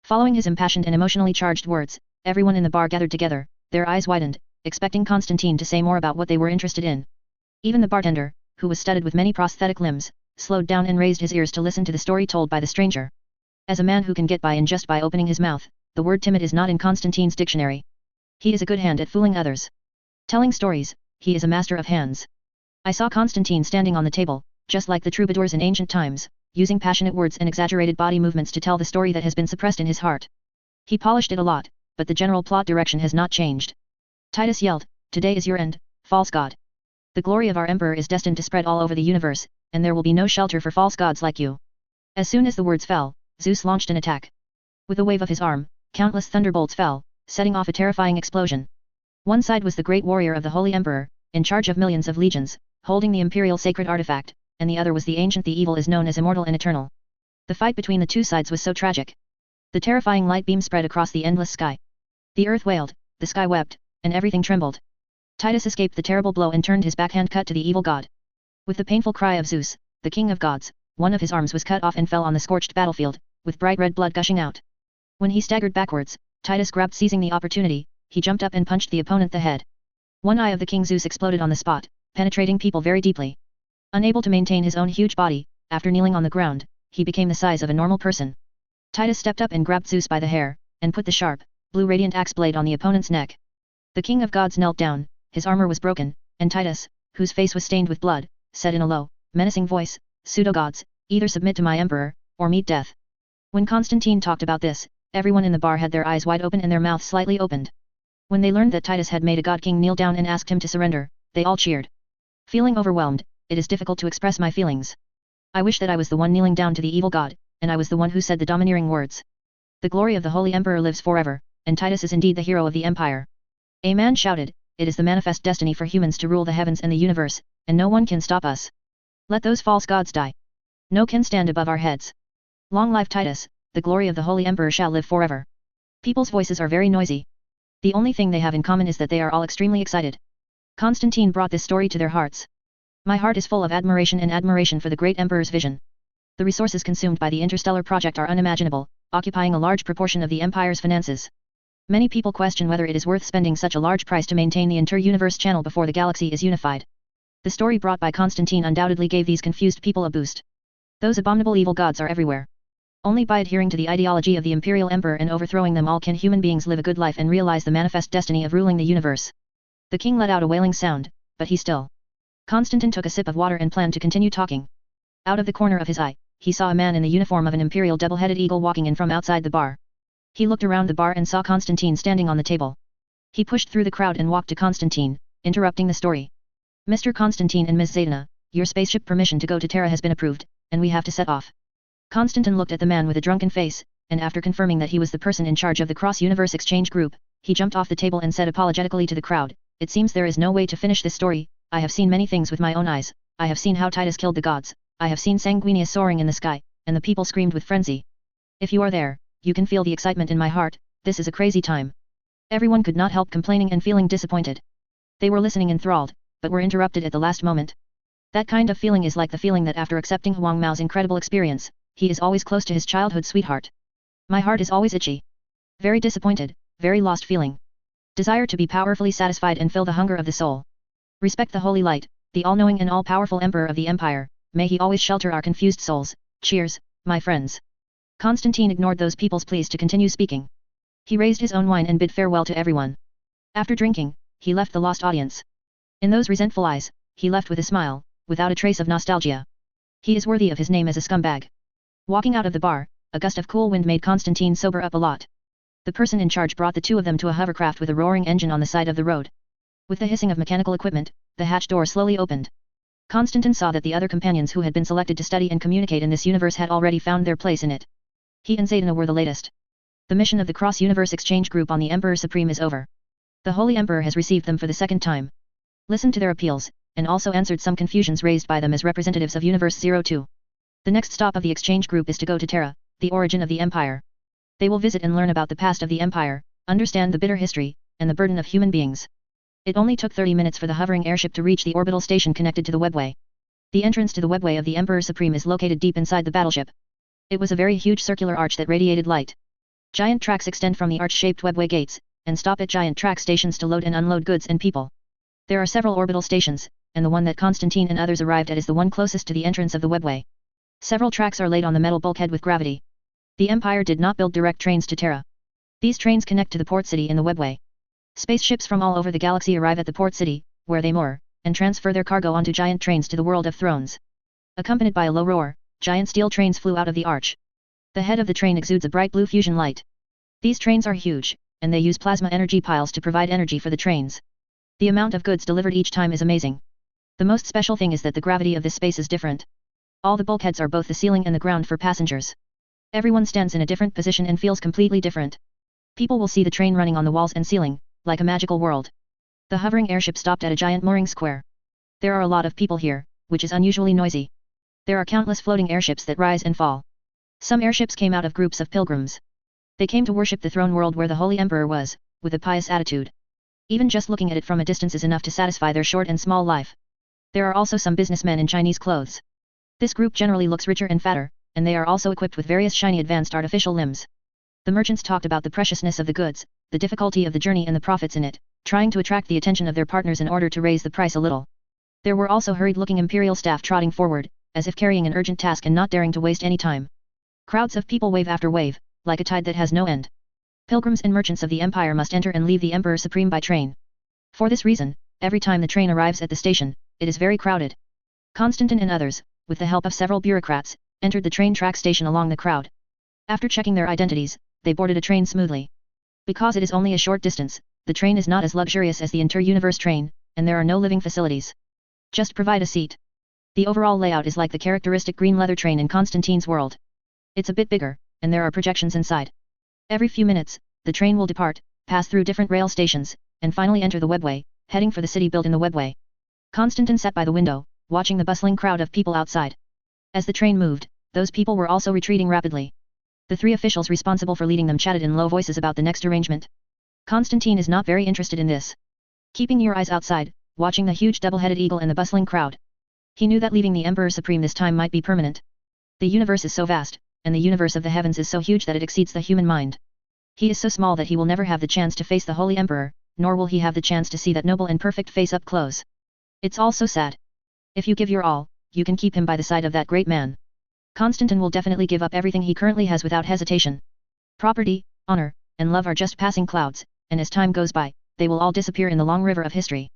Following his impassioned and emotionally charged words, everyone in the bar gathered together, their eyes widened, expecting Constantine to say more about what they were interested in. Even the bartender, who was studded with many prosthetic limbs, slowed down and raised his ears to listen to the story told by the stranger. As a man who can get by in just by opening his mouth, the word timid is not in Constantine's dictionary. He is a good hand at fooling others. Telling stories, he is a master of hands. I saw Constantine standing on the table, just like the troubadours in ancient times, using passionate words and exaggerated body movements to tell the story that has been suppressed in his heart. He polished it a lot, but the general plot direction has not changed. Titus yelled, "Today is your end, false god. The glory of our emperor is destined to spread all over the universe, and there will be no shelter for false gods like you." As soon as the words fell, Zeus launched an attack. With a wave of his arm, countless thunderbolts fell, setting off a terrifying explosion. One side was the great warrior of the Holy Emperor, in charge of millions of legions, holding the imperial sacred artifact, and the other was the ancient the evil is known as immortal and eternal. The fight between the two sides was so tragic. The terrifying light beam spread across the endless sky. The earth wailed, the sky wept, and everything trembled. Titus escaped the terrible blow and turned his backhand cut to the evil god. With the painful cry of Zeus, the king of gods, one of his arms was cut off and fell on the scorched battlefield, with bright red blood gushing out. When he staggered backwards, Titus grabbed, seizing the opportunity, he jumped up and punched the opponent the head. One eye of the king Zeus exploded on the spot, penetrating people very deeply. Unable to maintain his own huge body, after kneeling on the ground, he became the size of a normal person. Titus stepped up and grabbed Zeus by the hair, and put the sharp, blue radiant axe blade on the opponent's neck. The king of gods knelt down, his armor was broken, and Titus, whose face was stained with blood, said in a low, menacing voice, "Pseudo-gods, either submit to my emperor, or meet death." When Constantine talked about this, everyone in the bar had their eyes wide open and their mouths slightly opened. When they learned that Titus had made a god king kneel down and asked him to surrender, they all cheered. Feeling overwhelmed, it is difficult to express my feelings. I wish that I was the one kneeling down to the evil god, and I was the one who said the domineering words. The glory of the Holy Emperor lives forever, and Titus is indeed the hero of the empire. A man shouted, "It is the manifest destiny for humans to rule the heavens and the universe, and no one can stop us. Let those false gods die. No can stand above our heads. Long life Titus, the glory of the Holy Emperor shall live forever." People's voices are very noisy. The only thing they have in common is that they are all extremely excited. Constantine brought this story to their hearts. My heart is full of admiration for the great emperor's vision. The resources consumed by the interstellar project are unimaginable, occupying a large proportion of the empire's finances. Many people question whether it is worth spending such a large price to maintain the inter-universe channel before the galaxy is unified. The story brought by Constantine undoubtedly gave these confused people a boost. Those abominable evil gods are everywhere. Only by adhering to the ideology of the imperial emperor and overthrowing them all can human beings live a good life and realize the manifest destiny of ruling the universe. The king let out a wailing sound, but he still. Constantine took a sip of water and planned to continue talking. Out of the corner of his eye, he saw a man in the uniform of an imperial double-headed eagle walking in from outside the bar. He looked around the bar and saw Constantine standing on the table. He pushed through the crowd and walked to Constantine, interrupting the story. "Mr. Constantine and Ms. Zaydana, your spaceship permission to go to Terra has been approved, and we have to set off." Constantine looked at the man with a drunken face, and after confirming that he was the person in charge of the cross-universe exchange group, he jumped off the table and said apologetically to the crowd, "It seems there is no way to finish this story. I have seen many things with my own eyes. I have seen how Titus killed the gods, I have seen Sanguinius soaring in the sky, and the people screamed with frenzy. If you are there, you can feel the excitement in my heart. This is a crazy time." Everyone could not help complaining and feeling disappointed. They were listening enthralled, but were interrupted at the last moment. That kind of feeling is like the feeling that after accepting Huang Mao's incredible experience, he is always close to his childhood sweetheart. My heart is always itchy. Very disappointed, very lost feeling. Desire to be powerfully satisfied and fill the hunger of the soul. Respect the holy light, the all-knowing and all-powerful emperor of the empire, may he always shelter our confused souls. Cheers, my friends. Constantine ignored those people's pleas to continue speaking. He raised his own wine and bid farewell to everyone. After drinking, he left the lost audience. In those resentful eyes, he left with a smile, without a trace of nostalgia. He is worthy of his name as a scumbag. Walking out of the bar, a gust of cool wind made Constantine sober up a lot. The person in charge brought the two of them to a hovercraft with a roaring engine on the side of the road. With the hissing of mechanical equipment, the hatch door slowly opened. Constantine saw that the other companions who had been selected to study and communicate in this universe had already found their place in it. He and Zaydana were the latest. The mission of the Cross-Universe Exchange Group on the Emperor Supreme is over. The Holy Emperor has received them for the second time. Listened to their appeals, and also answered some confusions raised by them as representatives of Universe 02. The next stop of the exchange group is to go to Terra, the origin of the Empire. They will visit and learn about the past of the Empire, understand the bitter history, and the burden of human beings. It only took 30 minutes for the hovering airship to reach the orbital station connected to the webway. The entrance to the webway of the Emperor Supreme is located deep inside the battleship. It was a very huge circular arch that radiated light. Giant tracks extend from the arch-shaped webway gates, and stop at giant track stations to load and unload goods and people. There are several orbital stations, and the one that Constantine and others arrived at is the one closest to the entrance of the webway. Several tracks are laid on the metal bulkhead with gravity. The Empire did not build direct trains to Terra. These trains connect to the port city in the webway. Spaceships from all over the galaxy arrive at the port city, where they moor, and transfer their cargo onto giant trains to the World of Thrones. Accompanied by a low roar, giant steel trains flew out of the arch. The head of the train exudes a bright blue fusion light. These trains are huge, and they use plasma energy piles to provide energy for the trains. The amount of goods delivered each time is amazing. The most special thing is that the gravity of this space is different. All the bulkheads are both the ceiling and the ground for passengers. Everyone stands in a different position and feels completely different. People will see the train running on the walls and ceiling, like a magical world. The hovering airship stopped at a giant mooring square. There are a lot of people here, which is unusually noisy. There are countless floating airships that rise and fall. Some airships came out of groups of pilgrims. They came to worship the throne world where the Holy Emperor was, with a pious attitude. Even just looking at it from a distance is enough to satisfy their short and small life. There are also some businessmen in Chinese clothes. This group generally looks richer and fatter, and they are also equipped with various shiny advanced artificial limbs. The merchants talked about the preciousness of the goods, the difficulty of the journey and the profits in it, trying to attract the attention of their partners in order to raise the price a little. There were also hurried-looking imperial staff trotting forward, as if carrying an urgent task and not daring to waste any time. Crowds of people wave after wave, like a tide that has no end. Pilgrims and merchants of the Empire must enter and leave the Emperor Supreme by train. For this reason, every time the train arrives at the station, it is very crowded. Constantine and others, with the help of several bureaucrats, entered the train track station along the crowd. After checking their identities, they boarded a train smoothly. Because it is only a short distance, the train is not as luxurious as the inter-universe train, and there are no living facilities. Just provide a seat. The overall layout is like the characteristic green leather train in Constantine's world. It's a bit bigger, and there are projections inside. Every few minutes, the train will depart, pass through different rail stations, and finally enter the webway, heading for the city built in the webway. Constantine sat by the window, watching the bustling crowd of people outside. As the train moved, those people were also retreating rapidly. The three officials responsible for leading them chatted in low voices about the next arrangement. Constantine is not very interested in this. Keeping your eyes outside, watching the huge double-headed eagle and the bustling crowd. He knew that leaving the Emperor Supreme this time might be permanent. The universe is so vast, and the universe of the heavens is so huge that it exceeds the human mind. He is so small that he will never have the chance to face the Holy Emperor, nor will he have the chance to see that noble and perfect face up close. It's all so sad. If you give your all, you can keep him by the side of that great man. Constantine will definitely give up everything he currently has without hesitation. Property, honor, and love are just passing clouds, and as time goes by, they will all disappear in the long river of history.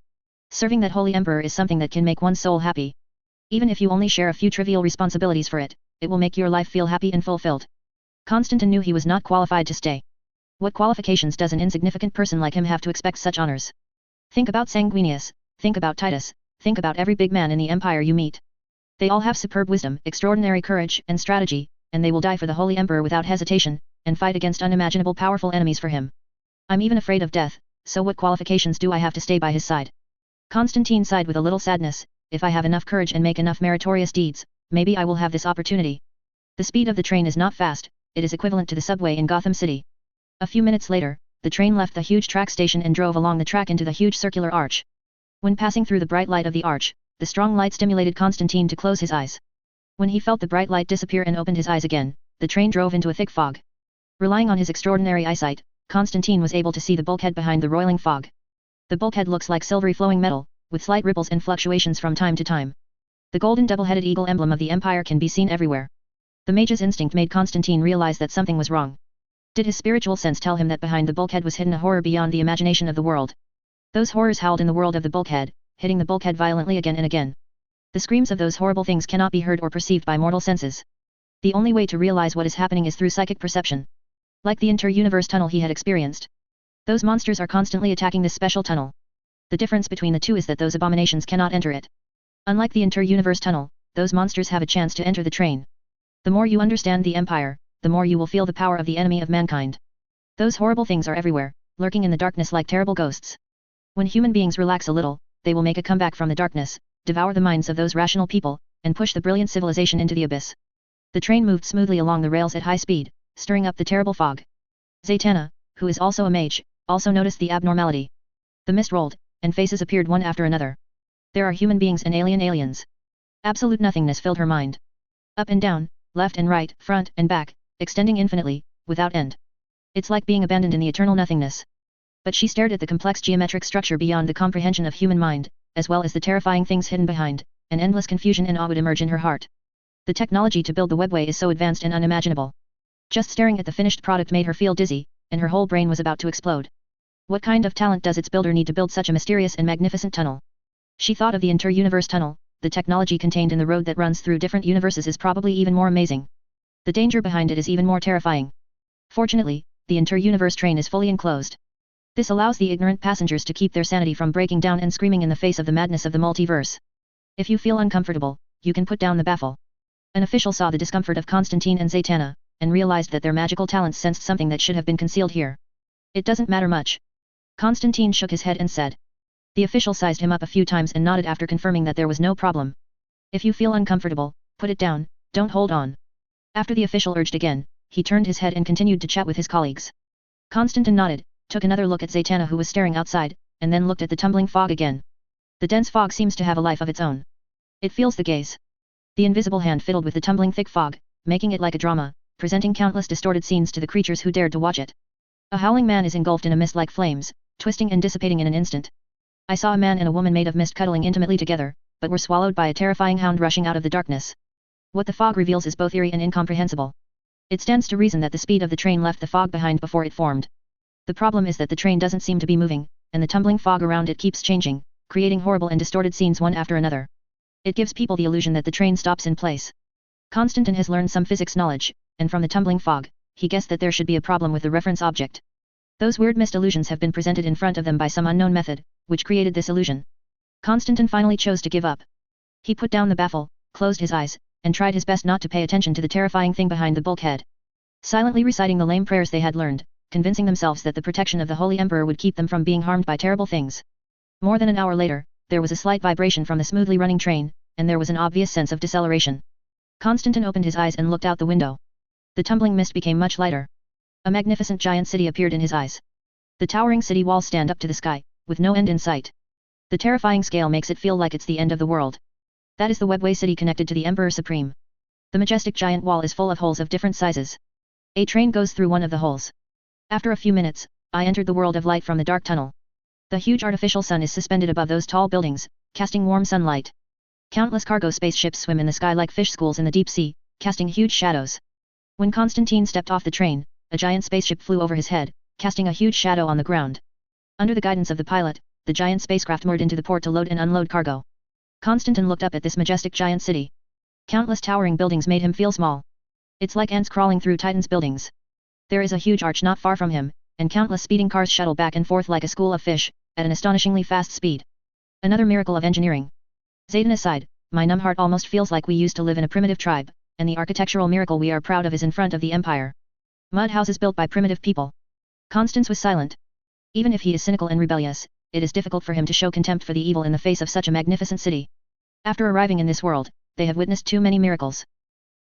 Serving that Holy Emperor is something that can make one's soul happy. Even if you only share a few trivial responsibilities for it, it will make your life feel happy and fulfilled. Constantine knew he was not qualified to stay. What qualifications does an insignificant person like him have to expect such honors? Think about Sanguinius, think about Titus, think about every big man in the Empire you meet. They all have superb wisdom, extraordinary courage, and strategy, and they will die for the Holy Emperor without hesitation, and fight against unimaginable powerful enemies for him. I'm even afraid of death, so what qualifications do I have to stay by his side? Constantine sighed with a little sadness. If I have enough courage and make enough meritorious deeds, maybe I will have this opportunity. The speed of the train is not fast, it is equivalent to the subway in Gotham City. A few minutes later, the train left the huge track station and drove along the track into the huge circular arch. When passing through the bright light of the arch, the strong light stimulated Constantine to close his eyes. When he felt the bright light disappear and opened his eyes again, the train drove into a thick fog. Relying on his extraordinary eyesight, Constantine was able to see the bulkhead behind the roiling fog. The bulkhead looks like silvery flowing metal, with slight ripples and fluctuations from time to time. The golden double-headed eagle emblem of the Empire can be seen everywhere. The mage's instinct made Constantine realize that something was wrong. Did his spiritual sense tell him that behind the bulkhead was hidden a horror beyond the imagination of the world? Those horrors howled in the world of the bulkhead, hitting the bulkhead violently again and again. The screams of those horrible things cannot be heard or perceived by mortal senses. The only way to realize what is happening is through psychic perception. Like the inter-universe tunnel he had experienced. Those monsters are constantly attacking this special tunnel. The difference between the two is that those abominations cannot enter it. Unlike the inter-universe tunnel, those monsters have a chance to enter the train. The more you understand the Empire, the more you will feel the power of the enemy of mankind. Those horrible things are everywhere, lurking in the darkness like terrible ghosts. When human beings relax a little, they will make a comeback from the darkness, devour the minds of those rational people, and push the brilliant civilization into the abyss. The train moved smoothly along the rails at high speed, stirring up the terrible fog. Zatanna, who is also a mage, also noticed the abnormality. The mist rolled, and faces appeared one after another. There are human beings and aliens. Absolute nothingness filled her mind. Up and down, left and right, front and back, extending infinitely, without end. It's like being abandoned in the eternal nothingness. But she stared at the complex geometric structure beyond the comprehension of human mind, as well as the terrifying things hidden behind, and endless confusion and awe would emerge in her heart. The technology to build the webway is so advanced and unimaginable. Just staring at the finished product made her feel dizzy, and her whole brain was about to explode. What kind of talent does its builder need to build such a mysterious and magnificent tunnel? She thought of the inter-universe tunnel. The technology contained in the road that runs through different universes is probably even more amazing. The danger behind it is even more terrifying. Fortunately, the inter-universe train is fully enclosed. This allows the ignorant passengers to keep their sanity from breaking down and screaming in the face of the madness of the multiverse. If you feel uncomfortable, you can put down the baffle. An official saw the discomfort of Constantine and Zatanna, and realized that their magical talents sensed something that should have been concealed here. It doesn't matter much. Constantine shook his head and said. The official sized him up a few times and nodded after confirming that there was no problem. If you feel uncomfortable, put it down, don't hold on. After the official urged again, he turned his head and continued to chat with his colleagues. Constantine nodded, took another look at Zatanna who was staring outside, and then looked at the tumbling fog again. The dense fog seems to have a life of its own. It feels the gaze. The invisible hand fiddled with the tumbling thick fog, making it like a drama, presenting countless distorted scenes to the creatures who dared to watch it. A howling man is engulfed in a mist like flames, twisting and dissipating in an instant. I saw a man and a woman made of mist cuddling intimately together, but were swallowed by a terrifying hound rushing out of the darkness. What the fog reveals is both eerie and incomprehensible. It stands to reason that the speed of the train left the fog behind before it formed. The problem is that the train doesn't seem to be moving, and the tumbling fog around it keeps changing, creating horrible and distorted scenes one after another. It gives people the illusion that the train stops in place. Constantine has learned some physics knowledge, and from the tumbling fog, he guessed that there should be a problem with the reference object. Those weird mist illusions have been presented in front of them by some unknown method, which created this illusion. Constantine finally chose to give up. He put down the baffle, closed his eyes, and tried his best not to pay attention to the terrifying thing behind the bulkhead. Silently reciting the lame prayers they had learned, convincing themselves that the protection of the Holy Emperor would keep them from being harmed by terrible things. More than an hour later, there was a slight vibration from the smoothly running train, and there was an obvious sense of deceleration. Constantine opened his eyes and looked out the window. The tumbling mist became much lighter. A magnificent giant city appeared in his eyes. The towering city walls stand up to the sky, with no end in sight. The terrifying scale makes it feel like it's the end of the world. That is the webway city connected to the Emperor Supreme. The majestic giant wall is full of holes of different sizes. A train goes through one of the holes. After a few minutes, I entered the world of light from the dark tunnel. The huge artificial sun is suspended above those tall buildings, casting warm sunlight. Countless cargo spaceships swim in the sky like fish schools in the deep sea, casting huge shadows. When Constantine stepped off the train, a giant spaceship flew over his head, casting a huge shadow on the ground. Under the guidance of the pilot, the giant spacecraft moored into the port to load and unload cargo. Constantine looked up at this majestic giant city. Countless towering buildings made him feel small. It's like ants crawling through Titan's buildings. There is a huge arch not far from him, and countless speeding cars shuttle back and forth like a school of fish, at an astonishingly fast speed. Another miracle of engineering. Zatanna sighed, my numb heart almost feels like we used to live in a primitive tribe, and the architectural miracle we are proud of is in front of the Empire. Mud houses built by primitive people. Constance was silent. Even if he is cynical and rebellious, it is difficult for him to show contempt for the evil in the face of such a magnificent city. After arriving in this world, they have witnessed too many miracles.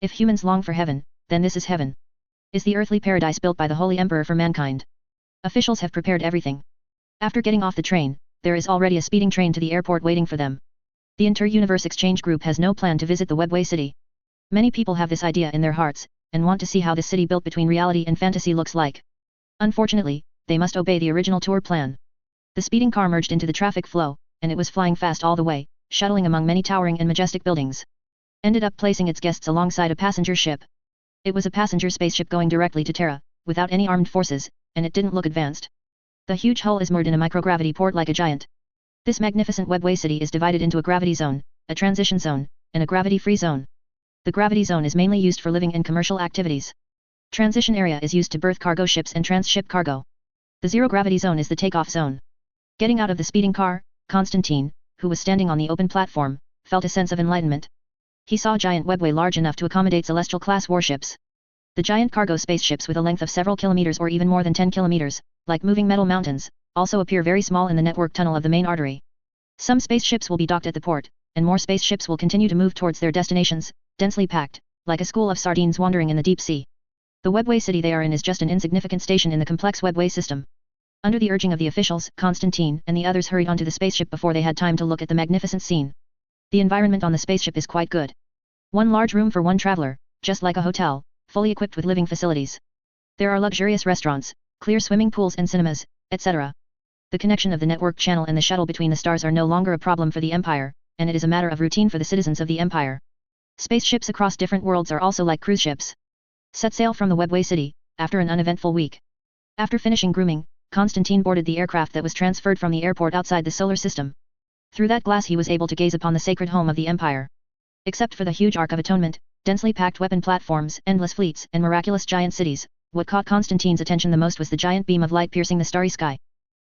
If humans long for heaven, then this is heaven. Is the earthly paradise built by the Holy Emperor for mankind. Officials have prepared everything. After getting off the train, there is already a speeding train to the airport waiting for them. The Inter-Universe Exchange Group has no plan to visit the Webway City. Many people have this idea in their hearts, and want to see how this city built between reality and fantasy looks like. Unfortunately, they must obey the original tour plan. The speeding car merged into the traffic flow, and it was flying fast all the way, shuttling among many towering and majestic buildings. Ended up placing its guests alongside a passenger ship. It was a passenger spaceship going directly to Terra, without any armed forces, and it didn't look advanced. The huge hull is moored in a microgravity port like a giant. This magnificent webway city is divided into a gravity zone, a transition zone, and a gravity-free zone. The gravity zone is mainly used for living and commercial activities. Transition area is used to berth cargo ships and transship cargo. The zero-gravity zone is the takeoff zone. Getting out of the speeding car, Constantine, who was standing on the open platform, felt a sense of enlightenment. He saw a giant webway large enough to accommodate celestial-class warships. The giant cargo spaceships with a length of several kilometers or even more than 10 kilometers, like moving metal mountains, also appear very small in the network tunnel of the main artery. Some spaceships will be docked at the port, and more spaceships will continue to move towards their destinations, densely packed, like a school of sardines wandering in the deep sea. The webway city they are in is just an insignificant station in the complex webway system. Under the urging of the officials, Constantine and the others hurried onto the spaceship before they had time to look at the magnificent scene. The environment on the spaceship is quite good. One large room for one traveler, just like a hotel, fully equipped with living facilities. There are luxurious restaurants, clear swimming pools and cinemas, etc. The connection of the network channel and the shuttle between the stars are no longer a problem for the Empire, and it is a matter of routine for the citizens of the Empire. Spaceships across different worlds are also like cruise ships. Set sail from the webway city, after an uneventful week. After finishing grooming, Constantine boarded the aircraft that was transferred from the airport outside the solar system. Through that glass he was able to gaze upon the sacred home of the Empire. Except for the huge Ark of Atonement, densely packed weapon platforms, endless fleets, and miraculous giant cities, what caught Constantine's attention the most was the giant beam of light piercing the starry sky.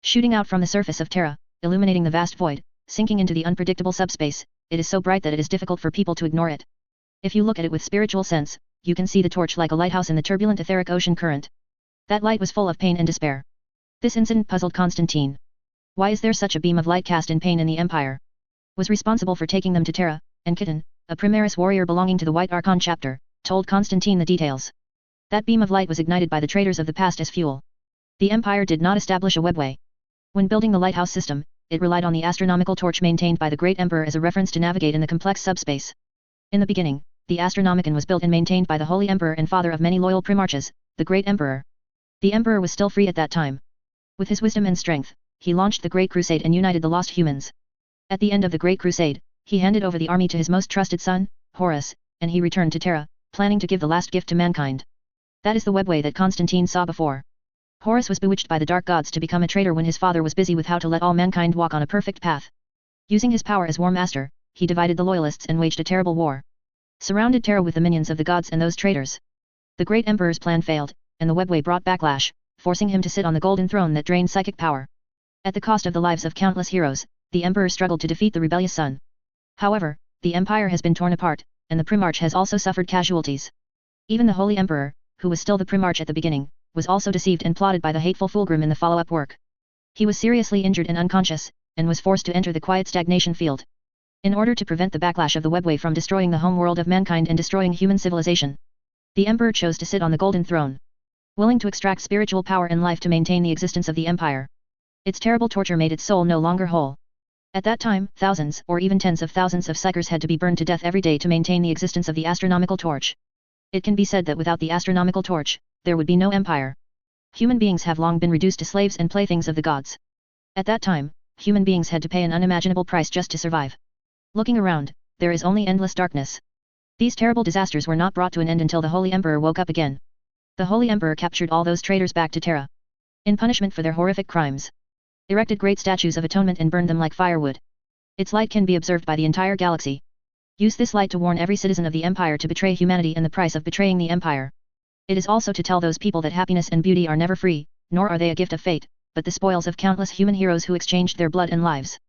Shooting out from the surface of Terra, illuminating the vast void, sinking into the unpredictable subspace, it is so bright that it is difficult for people to ignore it. If you look at it with spiritual sense, you can see the torch like a lighthouse in the turbulent etheric ocean current. That light was full of pain and despair. This incident puzzled Constantine. Why is there such a beam of light cast in pain in the Empire? Was responsible for taking them to Terra, and Kitan, a Primaris warrior belonging to the White Archon chapter, told Constantine the details. That beam of light was ignited by the traitors of the past as fuel. The Empire did not establish a webway. When building the lighthouse system, it relied on the astronomical torch maintained by the Great Emperor as a reference to navigate in the complex subspace. In the beginning, the Astronomicon was built and maintained by the Holy Emperor and father of many loyal Primarchs, the Great Emperor. The Emperor was still free at that time. With his wisdom and strength, he launched the Great Crusade and united the lost humans. At the end of the Great Crusade, he handed over the army to his most trusted son, Horus, and he returned to Terra, planning to give the last gift to mankind. That is the webway that Constantine saw before. Horus was bewitched by the dark gods to become a traitor when his father was busy with how to let all mankind walk on a perfect path. Using his power as War Master, he divided the loyalists and waged a terrible war. Surrounded Terra with the minions of the gods and those traitors. The Great Emperor's plan failed, and the webway brought backlash, forcing him to sit on the golden throne that drained psychic power. At the cost of the lives of countless heroes, the Emperor struggled to defeat the rebellious son. However, the Empire has been torn apart, and the Primarch has also suffered casualties. Even the Holy Emperor, who was still the Primarch at the beginning, was also deceived and plotted by the hateful Fulgrim in the follow-up work. He was seriously injured and unconscious, and was forced to enter the quiet stagnation field. In order to prevent the backlash of the webway from destroying the home world of mankind and destroying human civilization, the Emperor chose to sit on the golden throne. Willing to extract spiritual power and life to maintain the existence of the Empire. Its terrible torture made its soul no longer whole. At that time, thousands or even tens of thousands of psychers had to be burned to death every day to maintain the existence of the astronomical torch. It can be said that without the astronomical torch, there would be no empire. Human beings have long been reduced to slaves and playthings of the gods. At that time, human beings had to pay an unimaginable price just to survive. Looking around, there is only endless darkness. These terrible disasters were not brought to an end until the Holy Emperor woke up again. The Holy Emperor captured all those traitors back to Terra. In punishment for their horrific crimes, erected great statues of atonement and burned them like firewood. Its light can be observed by the entire galaxy. Use this light to warn every citizen of the Empire to betray humanity and the price of betraying the Empire. It is also to tell those people that happiness and beauty are never free, nor are they a gift of fate, but the spoils of countless human heroes who exchanged their blood and lives.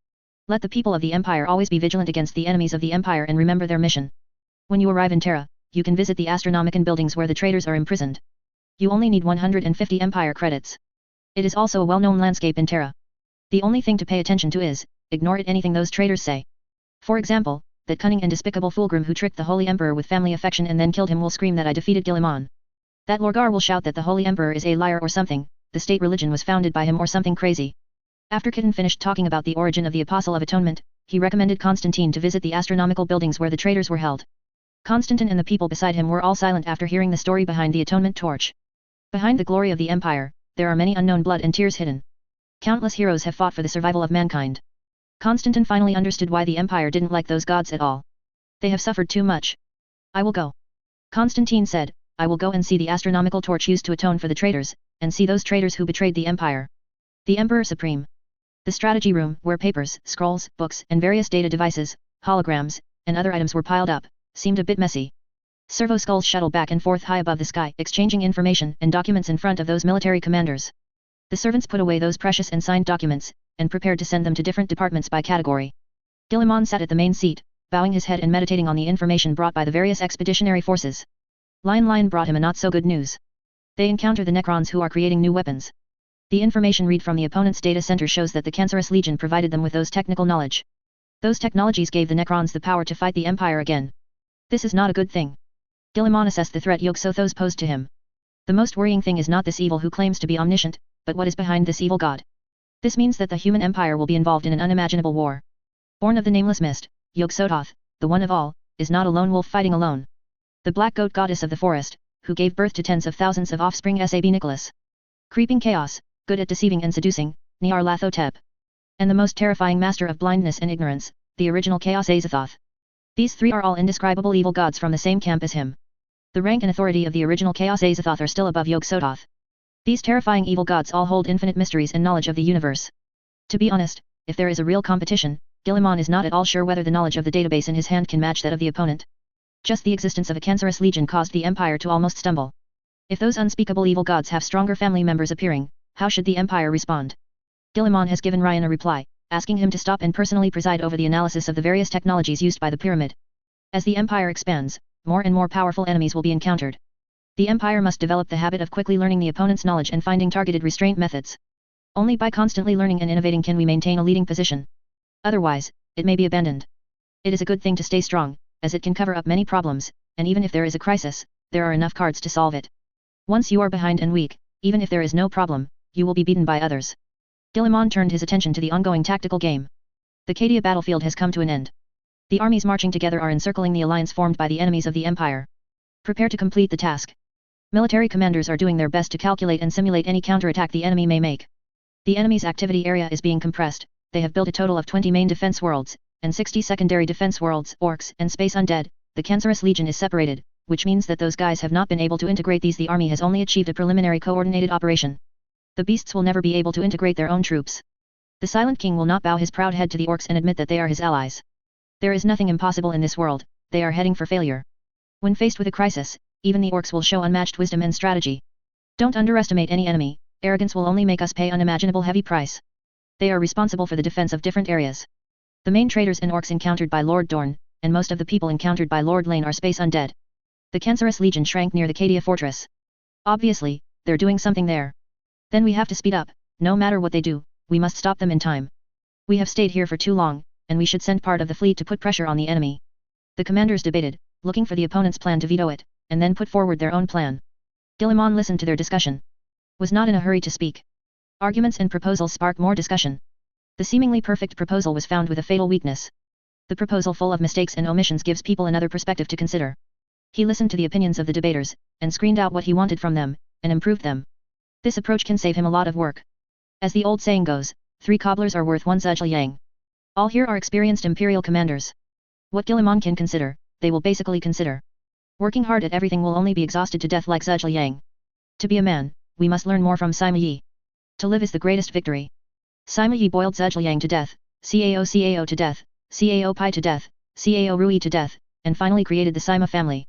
Let the people of the Empire always be vigilant against the enemies of the Empire and remember their mission. When you arrive in Terra, you can visit the Astronomicon buildings where the traitors are imprisoned. You only need 150 Empire credits. It is also a well-known landscape in Terra. The only thing to pay attention to is, ignore anything those traitors say. For example, that cunning and despicable Fulgrim who tricked the Holy Emperor with family affection and then killed him will scream that I defeated Guilliman. That Lorgar will shout that the Holy Emperor is a liar or something, the state religion was founded by him or something crazy. After Kitan finished talking about the origin of the Apostle of Atonement, he recommended Constantine to visit the astronomical buildings where the traitors were held. Constantine and the people beside him were all silent after hearing the story behind the Atonement torch. Behind the glory of the Empire, there are many unknown blood and tears hidden. Countless heroes have fought for the survival of mankind. Constantine finally understood why the Empire didn't like those gods at all. They have suffered too much. I will go. Constantine said, I will go and see the astronomical torch used to atone for the traitors, and see those traitors who betrayed the Empire. The Emperor Supreme. The strategy room, where papers, scrolls, books, and various data devices, holograms, and other items were piled up, seemed a bit messy. Servo skulls shuttled back and forth high above the sky, exchanging information and documents in front of those military commanders. The servants put away those precious and signed documents, and prepared to send them to different departments by category. Guilliman sat at the main seat, bowing his head and meditating on the information brought by the various expeditionary forces. Lion brought him a not-so-good news. They encounter the Necrons who are creating new weapons. The information read from the opponent's data center shows that the Cancerous Legion provided them with those technical knowledge. Those technologies gave the Necrons the power to fight the Empire again. This is not a good thing. Guilliman assessed the threat Yog-Sothoth posed to him. The most worrying thing is not this evil who claims to be omniscient, but what is behind this evil god. This means that the human empire will be involved in an unimaginable war. Born of the nameless mist, Yog-Sothoth, the one of all, is not a lone wolf fighting alone. The black goat goddess of the forest, who gave birth to tens of thousands of offspring Sab Nicholas. Creeping chaos, good at deceiving and seducing, Nyarlathotep. And the most terrifying master of blindness and ignorance, the original Chaos Azathoth. These three are all indescribable evil gods from the same camp as him. The rank and authority of the original Chaos Azathoth are still above Yog-Sothoth. These terrifying evil gods all hold infinite mysteries and knowledge of the universe. To be honest, if there is a real competition, Guilliman is not at all sure whether the knowledge of the database in his hand can match that of the opponent. Just the existence of a Cancerous Legion caused the Empire to almost stumble. If those unspeakable evil gods have stronger family members appearing, how should the Empire respond? Guilliman has given Ryan a reply, asking him to stop and personally preside over the analysis of the various technologies used by the pyramid. As the Empire expands, more and more powerful enemies will be encountered. The Empire must develop the habit of quickly learning the opponent's knowledge and finding targeted restraint methods. Only by constantly learning and innovating can we maintain a leading position. Otherwise, it may be abandoned. It is a good thing to stay strong, as it can cover up many problems, and even if there is a crisis, there are enough cards to solve it. Once you are behind and weak, even if there is no problem, you will be beaten by others. Guilliman turned his attention to the ongoing tactical game. The Cadia battlefield has come to an end. The armies marching together are encircling the alliance formed by the enemies of the Empire. Prepare to complete the task. Military commanders are doing their best to calculate and simulate any counterattack the enemy may make. The enemy's activity area is being compressed. They have built a total of 20 main defense worlds, and 60 secondary defense worlds, orcs, and space undead. The Cancerous Legion is separated, which means that those guys have not been able to integrate these. The army has only achieved a preliminary coordinated operation. The beasts will never be able to integrate their own troops. The Silent King will not bow his proud head to the orcs and admit that they are his allies. There is nothing impossible in this world, they are heading for failure. When faced with a crisis, even the orcs will show unmatched wisdom and strategy. Don't underestimate any enemy, arrogance will only make us pay unimaginable heavy price. They are responsible for the defense of different areas. The main traders and orcs encountered by Lord Dorn, and most of the people encountered by Lord Lane are space undead. The Cancerous Legion shrank near the Cadia fortress. Obviously, they're doing something there. Then we have to speed up, no matter what they do, we must stop them in time. We have stayed here for too long, and we should send part of the fleet to put pressure on the enemy. The commanders debated, looking for the opponent's plan to veto it, and then put forward their own plan. Guilliman listened to their discussion. Was not in a hurry to speak. Arguments and proposals sparked more discussion. The seemingly perfect proposal was found with a fatal weakness. The proposal full of mistakes and omissions gives people another perspective to consider. He listened to the opinions of the debaters, and screened out what he wanted from them, and improved them. This approach can save him a lot of work. As the old saying goes, 3 cobblers are worth 1 zhuge. All here are experienced imperial commanders. What Guilliman can consider, they will basically consider. Working hard at everything will only be exhausted to death like Zhuge. To be a man, we must learn more from Sima Yi. To live is the greatest victory. Sima Yi boiled Zhuge to death, Cao to death, Cao Pai to death, Cao Rui to death, and finally created the Sima family.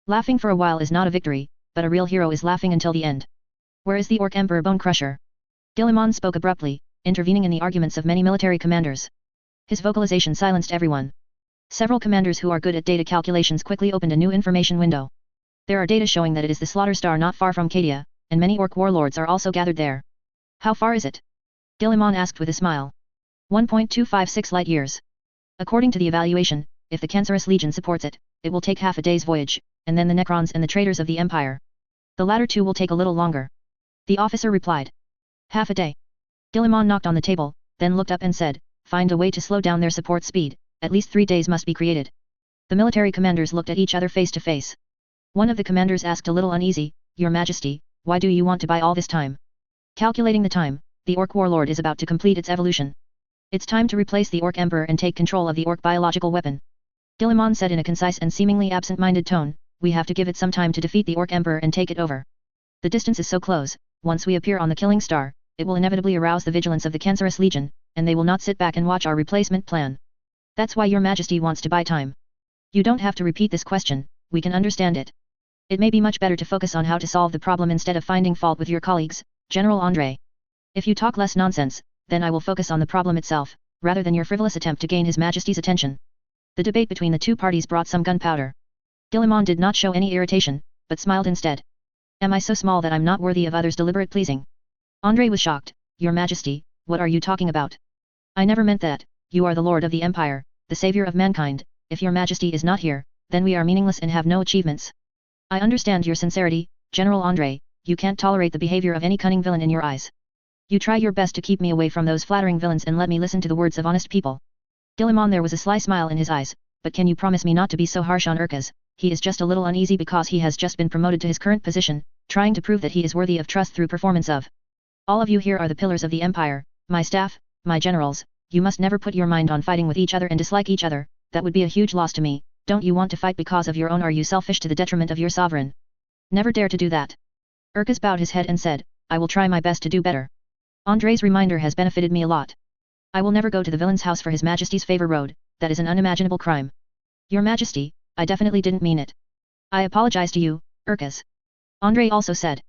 Laughing for a while is not a victory, but a real hero is laughing until the end. Where is the Orc Emperor Bone Crusher? Guilliman spoke abruptly, intervening in the arguments of many military commanders. His vocalization silenced everyone. Several commanders who are good at data calculations quickly opened a new information window. There are data showing that it is the Slaughter Star not far from Cadia, and many Orc warlords are also gathered there. How far is it? Guilliman asked with a smile. 1.256 light years. According to the evaluation, if the Cancerous Legion supports it, it will take half a day's voyage, and then the Necrons and the traders of the Empire. The latter two will take a little longer. The officer replied. Half a day. Guilliman knocked on the table, then looked up and said, find a way to slow down their support speed, at least 3 days must be created. The military commanders looked at each other face to face. One of the commanders asked a little uneasy, Your Majesty, why do you want to buy all this time? Calculating the time, the Orc warlord is about to complete its evolution. It's time to replace the Orc Emperor and take control of the Orc biological weapon. Guilliman said in a concise and seemingly absent-minded tone, we have to give it some time to defeat the Orc Emperor and take it over. The distance is so close, once we appear on the killing star, it will inevitably arouse the vigilance of the Cancerous Legion, and they will not sit back and watch our replacement plan. That's why your Majesty wants to buy time. You don't have to repeat this question, we can understand it. It may be much better to focus on how to solve the problem instead of finding fault with your colleagues, General André. If you talk less nonsense, then I will focus on the problem itself, rather than your frivolous attempt to gain His Majesty's attention. The debate between the two parties brought some gunpowder. Guillemot did not show any irritation, but smiled instead. Am I so small that I'm not worthy of others' deliberate pleasing? André was shocked. Your Majesty, what are you talking about? I never meant that. You are the Lord of the Empire, the savior of mankind. If your Majesty is not here, then we are meaningless and have no achievements. I understand your sincerity, General André. You can't tolerate the behavior of any cunning villain in your eyes. You try your best to keep me away from those flattering villains and let me listen to the words of honest people. Guillemot, there was a sly smile in his eyes, but can you promise me not to be so harsh on Urkaz? He is just a little uneasy because he has just been promoted to his current position, trying to prove that he is worthy of trust through performance of. All of you here are the pillars of the Empire, my staff, my generals. You must never put your mind on fighting with each other and dislike each other. That would be a huge loss to me. Don't you want to fight because of your own? Are you selfish to the detriment of your sovereign? Never dare to do that. Urkaz bowed his head and said, I will try my best to do better. André's reminder has benefited me a lot. I will never go to the villain's house for His Majesty's favor road. That is an unimaginable crime. Your Majesty, I definitely didn't mean it. I apologize to you, Urkaz. André also said.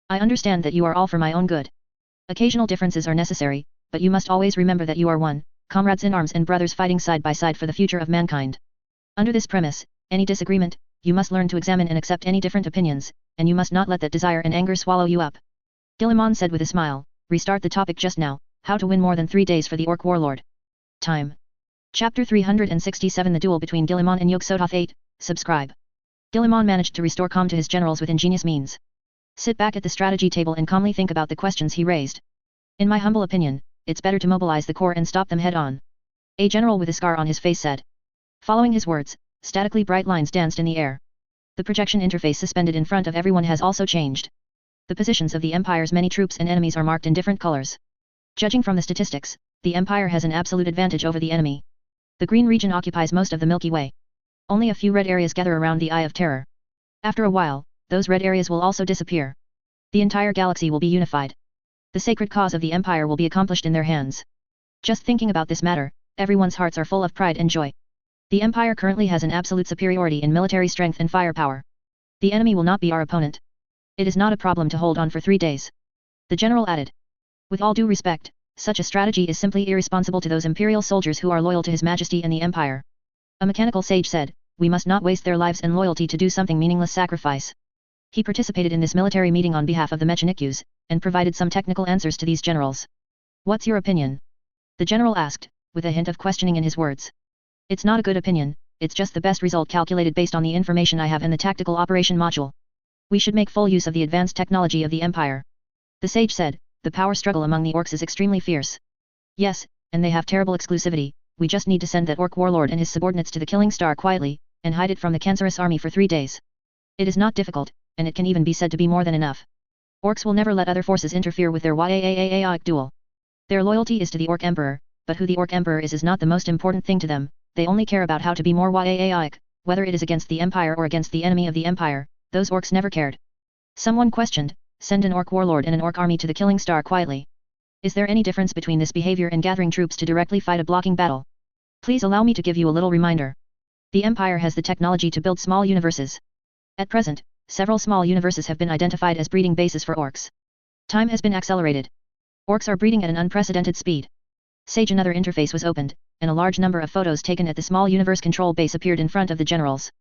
I understand that you are all for my own good. Occasional differences are necessary, but you must always remember that you are one, comrades in arms and brothers fighting side by side for the future of mankind. Under this premise, any disagreement, you must learn to examine and accept any different opinions, and you must not let that desire and anger swallow you up. Guillemot said with a smile, restart the topic just now, how to win more than 3 days for the Orc Warlord. Time. Chapter 367 The Duel between Guillemot and Yog-Sothoth 8, subscribe. Guillemot managed to restore calm to his generals with ingenious means. Sit back at the strategy table and calmly think about the questions he raised. In my humble opinion, it's better to mobilize the corps and stop them head on. A general with a scar on his face said. Following his words, statically bright lines danced in the air. The projection interface suspended in front of everyone has also changed. The positions of the Empire's many troops and enemies are marked in different colors. Judging from the statistics, the Empire has an absolute advantage over the enemy. The green region occupies most of the Milky Way. Only a few red areas gather around the Eye of Terror. After a while, those red areas will also disappear. The entire galaxy will be unified. The sacred cause of the Empire will be accomplished in their hands. Just thinking about this matter, everyone's hearts are full of pride and joy. The Empire currently has an absolute superiority in military strength and firepower. The enemy will not be our opponent. It is not a problem to hold on for 3 days. The general added. With all due respect, such a strategy is simply irresponsible to those Imperial soldiers who are loyal to His Majesty and the Empire. A mechanical sage said, we must not waste their lives and loyalty to do something meaningless sacrifice. He participated in this military meeting on behalf of the Mechanikus, and provided some technical answers to these generals. What's your opinion? The general asked, with a hint of questioning in his words. It's not a good opinion, it's just the best result calculated based on the information I have in the tactical operation module. We should make full use of the advanced technology of the Empire. The sage said, the power struggle among the orcs is extremely fierce. Yes, and they have terrible exclusivity. We just need to send that orc warlord and his subordinates to the Killing Star quietly, and hide it from the Cancerous army for 3 days. It is not difficult, and it can even be said to be more than enough. Orcs will never let other forces interfere with their Yaaaaic duel. Their loyalty is to the Orc Emperor, but who the Orc Emperor is not the most important thing to them. They only care about how to be more Yaaaaic, whether it is against the Empire or against the enemy of the Empire. Those orcs never cared. Someone questioned, send an orc warlord and an orc army to the Killing Star quietly. Is there any difference between this behavior and gathering troops to directly fight a blocking battle? Please allow me to give you a little reminder. The Empire has the technology to build small universes. At present, several small universes have been identified as breeding bases for orcs. Time has been accelerated. Orcs are breeding at an unprecedented speed. Sage another interface was opened, and a large number of photos taken at the small universe control base appeared in front of the generals.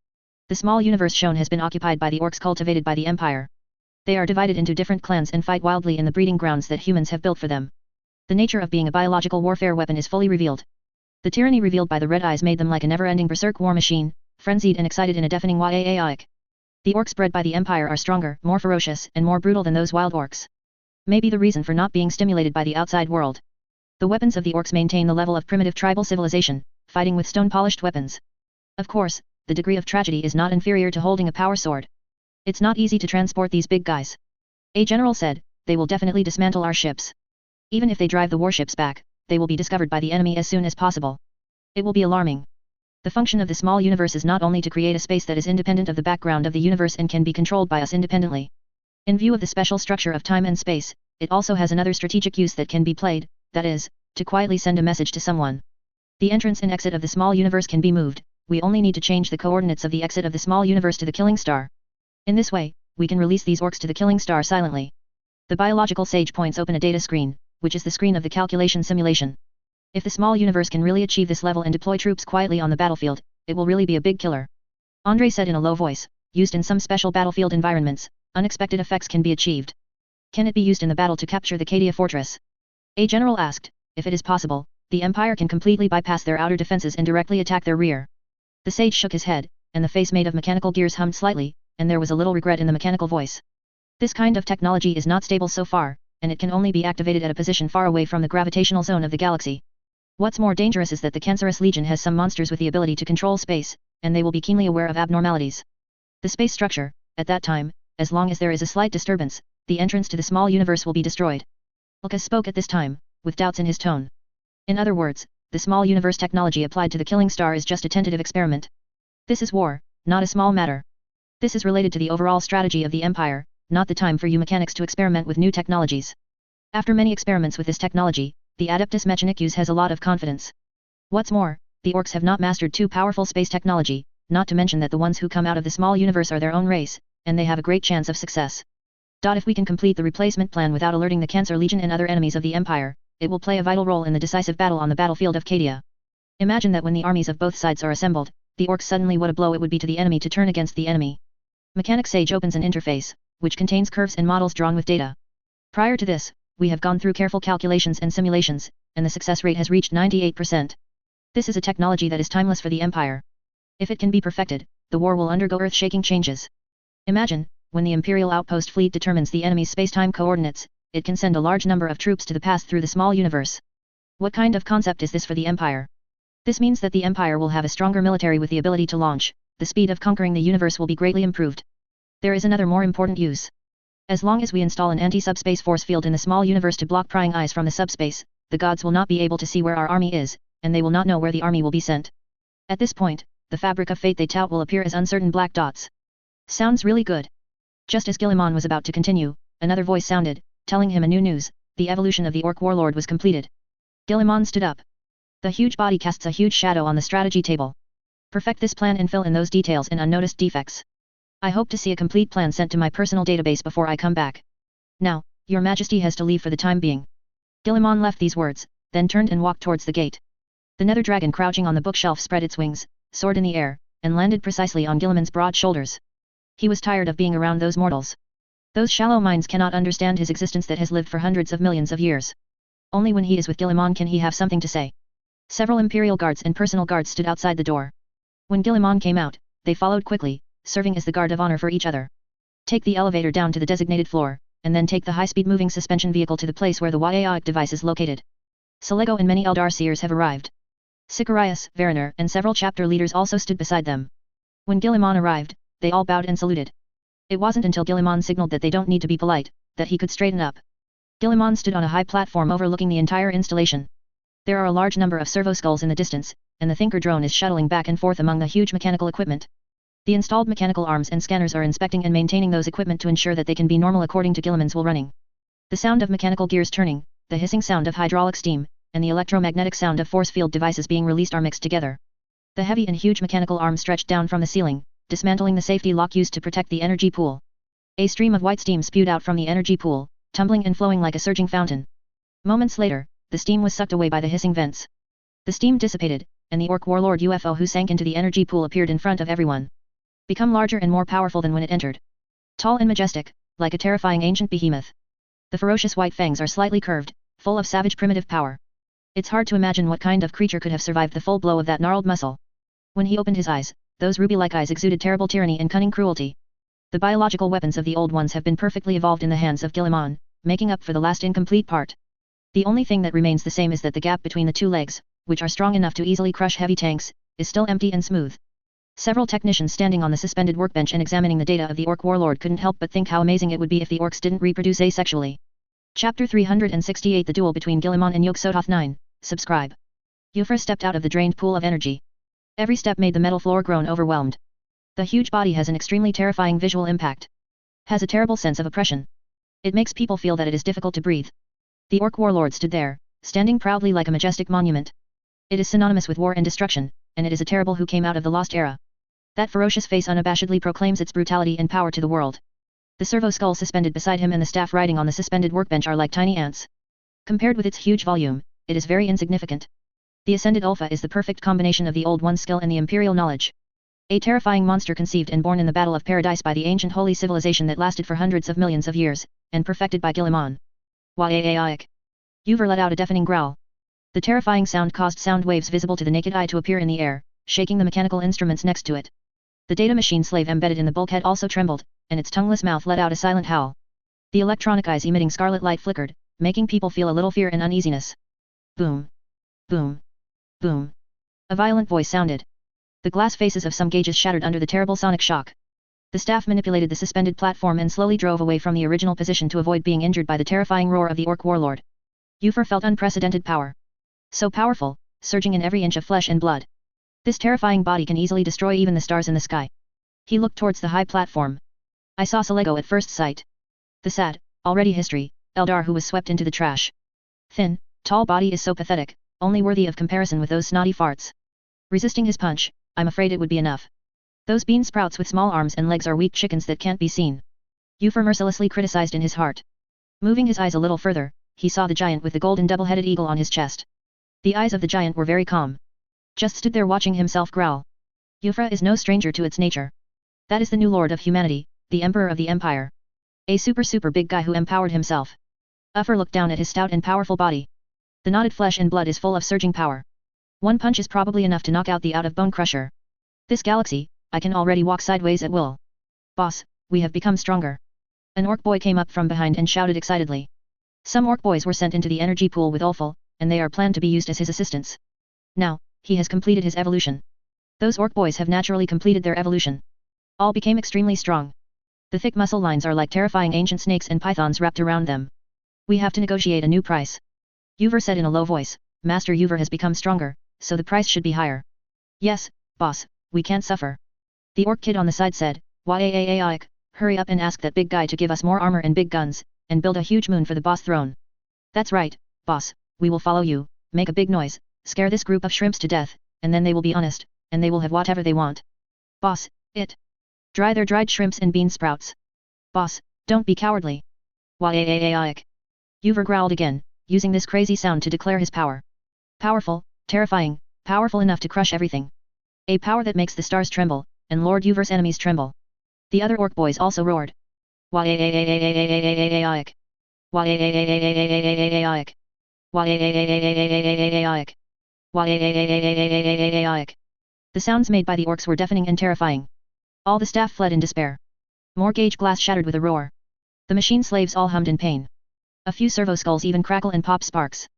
The small universe shown has been occupied by the orcs cultivated by the Empire. They are divided into different clans and fight wildly in the breeding grounds that humans have built for them. The nature of being a biological warfare weapon is fully revealed. The tyranny revealed by the red eyes made them like a never-ending berserk war machine, frenzied and excited in a deafening Yaaaaic. The orcs bred by the Empire are stronger, more ferocious, and more brutal than those wild orcs. Maybe the reason for not being stimulated by the outside world. The weapons of the orcs maintain the level of primitive tribal civilization, fighting with stone-polished weapons. Of course, the degree of tragedy is not inferior to holding a power sword. It's not easy to transport these big guys. A general said, they will definitely dismantle our ships. Even if they drive the warships back, they will be discovered by the enemy as soon as possible. It will be alarming. The function of the small universe is not only to create a space that is independent of the background of the universe and can be controlled by us independently. In view of the special structure of time and space, it also has another strategic use that can be played, that is, to quietly send a message to someone. The entrance and exit of the small universe can be moved, we only need to change the coordinates of the exit of the small universe to the killing star. In this way, we can release these orcs to the killing star silently. The biological sage points open a data screen, which is the screen of the calculation simulation. If the small universe can really achieve this level and deploy troops quietly on the battlefield, it will really be a big killer. Andre said in a low voice, used in some special battlefield environments, unexpected effects can be achieved. Can it be used in the battle to capture the Cadia fortress? A general asked. If it is possible, the Empire can completely bypass their outer defenses and directly attack their rear. The sage shook his head, and the face made of mechanical gears hummed slightly, and there was a little regret in the mechanical voice. This kind of technology is not stable so far, and it can only be activated at a position far away from the gravitational zone of the galaxy. What's more dangerous is that the Cancerous Legion has some monsters with the ability to control space, and they will be keenly aware of abnormalities. The space structure, at that time, as long as there is a slight disturbance, the entrance to the small universe will be destroyed. Lucas spoke at this time, with doubts in his tone. In other words, the small universe technology applied to the killing star is just a tentative experiment. This is war, not a small matter. This is related to the overall strategy of the Empire, not the time for you mechanics to experiment with new technologies. After many experiments with this technology, the Adeptus Mechanicus has a lot of confidence. What's more, the orcs have not mastered too powerful space technology, not to mention that the ones who come out of the small universe are their own race, and they have a great chance of success. If we can complete the replacement plan without alerting the Cancer Legion and other enemies of the Empire, it will play a vital role in the decisive battle on the battlefield of Cadia. Imagine that when the armies of both sides are assembled, the orcs suddenly what a blow it would be to the enemy to turn against the enemy. Mechanic Sage opens an interface, which contains curves and models drawn with data. Prior to this, we have gone through careful calculations and simulations, and the success rate has reached 98%. This is a technology that is timeless for the Empire. If it can be perfected, the war will undergo earth-shaking changes. Imagine, when the Imperial outpost fleet determines the enemy's space-time coordinates, it can send a large number of troops to the pass through the small universe. What kind of concept is this for the Empire? This means that the Empire will have a stronger military with the ability to launch, the speed of conquering the universe will be greatly improved. There is another more important use. As long as we install an anti-subspace force field in the small universe to block prying eyes from the subspace, the gods will not be able to see where our army is, and they will not know where the army will be sent. At this point, the fabric of fate they tout will appear as uncertain black dots. Sounds really good. Just as Gilliman was about to continue, another voice sounded, telling him a new news: the evolution of the Orc Warlord was completed. Gilliman stood up. The huge body casts a huge shadow on the strategy table. Perfect this plan and fill in those details and unnoticed defects. I hope to see a complete plan sent to my personal database before I come back. Now, Your Majesty has to leave for the time being. Gilliman left these words, then turned and walked towards the gate. The nether dragon crouching on the bookshelf spread its wings, soared in the air, and landed precisely on Gilliman's broad shoulders. He was tired of being around those mortals. Those shallow minds cannot understand his existence that has lived for hundreds of millions of years. Only when he is with Gilliman can he have something to say. Several Imperial guards and personal guards stood outside the door. When Gilliman came out, they followed quickly, serving as the guard of honor for each other. Take the elevator down to the designated floor, and then take the high-speed moving suspension vehicle to the place where the Waaiaic device is located. Selego and many Eldar seers have arrived. Sicarius, Veriner, and several chapter leaders also stood beside them. When Gilliman arrived, they all bowed and saluted. It wasn't until Gilliman signaled that they don't need to be polite, that he could straighten up. Gilliman stood on a high platform overlooking the entire installation. There are a large number of servo skulls in the distance, and the Thinker drone is shuttling back and forth among the huge mechanical equipment. The installed mechanical arms and scanners are inspecting and maintaining those equipment to ensure that they can be normal according to Gilliman's will running. The sound of mechanical gears turning, the hissing sound of hydraulic steam, and the electromagnetic sound of force field devices being released are mixed together. The heavy and huge mechanical arm stretched down from the ceiling, dismantling the safety lock used to protect the energy pool. A stream of white steam spewed out from the energy pool, tumbling and flowing like a surging fountain. Moments later, the steam was sucked away by the hissing vents. The steam dissipated, and the Orc Warlord UFO who sank into the energy pool appeared in front of everyone. Become larger and more powerful than when it entered. Tall and majestic, like a terrifying ancient behemoth. The ferocious white fangs are slightly curved, full of savage primitive power. It's hard to imagine what kind of creature could have survived the full blow of that gnarled muscle. When he opened his eyes, those ruby-like eyes exuded terrible tyranny and cunning cruelty. The biological weapons of the old ones have been perfectly evolved in the hands of Gilliman, making up for the last incomplete part. The only thing that remains the same is that the gap between the two legs, which are strong enough to easily crush heavy tanks, is still empty and smooth. Several technicians standing on the suspended workbench and examining the data of the Orc Warlord couldn't help but think how amazing it would be if the orcs didn't reproduce asexually. Chapter 368 The Duel Between Gilliman and Yog-Sothoth 9, subscribe. Euphra stepped out of the drained pool of energy. Every step made the metal floor groan overwhelmed. The huge body has an extremely terrifying visual impact. Has a terrible sense of oppression. It makes people feel that it is difficult to breathe. The orc warlord stood there, standing proudly like a majestic monument. It is synonymous with war and destruction, and it is a terrible who came out of the lost era. That ferocious face unabashedly proclaims its brutality and power to the world. The servo skull suspended beside him and the staff riding on the suspended workbench are like tiny ants. Compared with its huge volume, it is very insignificant. The Ascended Alpha is the perfect combination of the Old One's skill and the Imperial knowledge. A terrifying monster conceived and born in the Battle of Paradise by the ancient holy civilization that lasted for hundreds of millions of years, and perfected by Guilliman. Why-a-a-ic. Uver let out a deafening growl. The terrifying sound caused sound waves visible to the naked eye to appear in the air, shaking the mechanical instruments next to it. The data machine slave embedded in the bulkhead also trembled, and its tongueless mouth let out a silent howl. The electronic eyes emitting scarlet light flickered, making people feel a little fear and uneasiness. Boom. Boom. Boom. A violent voice sounded. The glass faces of some gauges shattered under the terrible sonic shock. The staff manipulated the suspended platform and slowly drove away from the original position to avoid being injured by the terrifying roar of the orc warlord. Ufer felt unprecedented power. So powerful, surging in every inch of flesh and blood. This terrifying body can easily destroy even the stars in the sky. He looked towards the high platform. I saw Salego at first sight. The sad, already history, Eldar who was swept into the trash. Thin, tall body is so pathetic, only worthy of comparison with those snotty farts. Resisting his punch, I'm afraid it would be enough. Those bean sprouts with small arms and legs are weak chickens that can't be seen. Ufer mercilessly criticized in his heart. Moving his eyes a little further, he saw the giant with the golden double-headed eagle on his chest. The eyes of the giant were very calm. Just stood there watching himself growl. Ufer is no stranger to its nature. That is the new lord of humanity, the emperor of the empire. A super big guy who empowered himself. Ufer looked down at his stout and powerful body. The knotted flesh and blood is full of surging power. One punch is probably enough to knock out the out-of-bone crusher. This galaxy, I can already walk sideways at will. Boss, we have become stronger. An orc boy came up from behind and shouted excitedly. Some orc boys were sent into the energy pool with Ulfil, and they are planned to be used as his assistants. Now, he has completed his evolution. Those orc boys have naturally completed their evolution. All became extremely strong. The thick muscle lines are like terrifying ancient snakes and pythons wrapped around them. We have to negotiate a new price. Uver said in a low voice, Master Uver has become stronger, so the price should be higher. Yes, boss, we can't suffer. The orc kid on the side said, Yaaiik, hurry up and ask that big guy to give us more armor and big guns, and build a huge moon for the boss throne. That's right, boss, we will follow you, make a big noise, scare this group of shrimps to death, and then they will be honest, and they will have whatever they want. Boss, it. Dry their dried shrimps and bean sprouts. Boss, don't be cowardly. Yaaiik. Uver growled again, using this crazy sound to declare his power. Powerful, terrifying, powerful enough to crush everything. A power that makes the stars tremble, and Lord Uver's enemies tremble. The other orc boys also roared. Yaaiik. Yaaiik. Yaaiik. Yaaiik. The sounds made by the orcs were deafening and terrifying. All the staff fled in despair. More gauge glass shattered with a roar. The machine slaves all hummed in pain. A few servo skulls even crackle and pop sparks.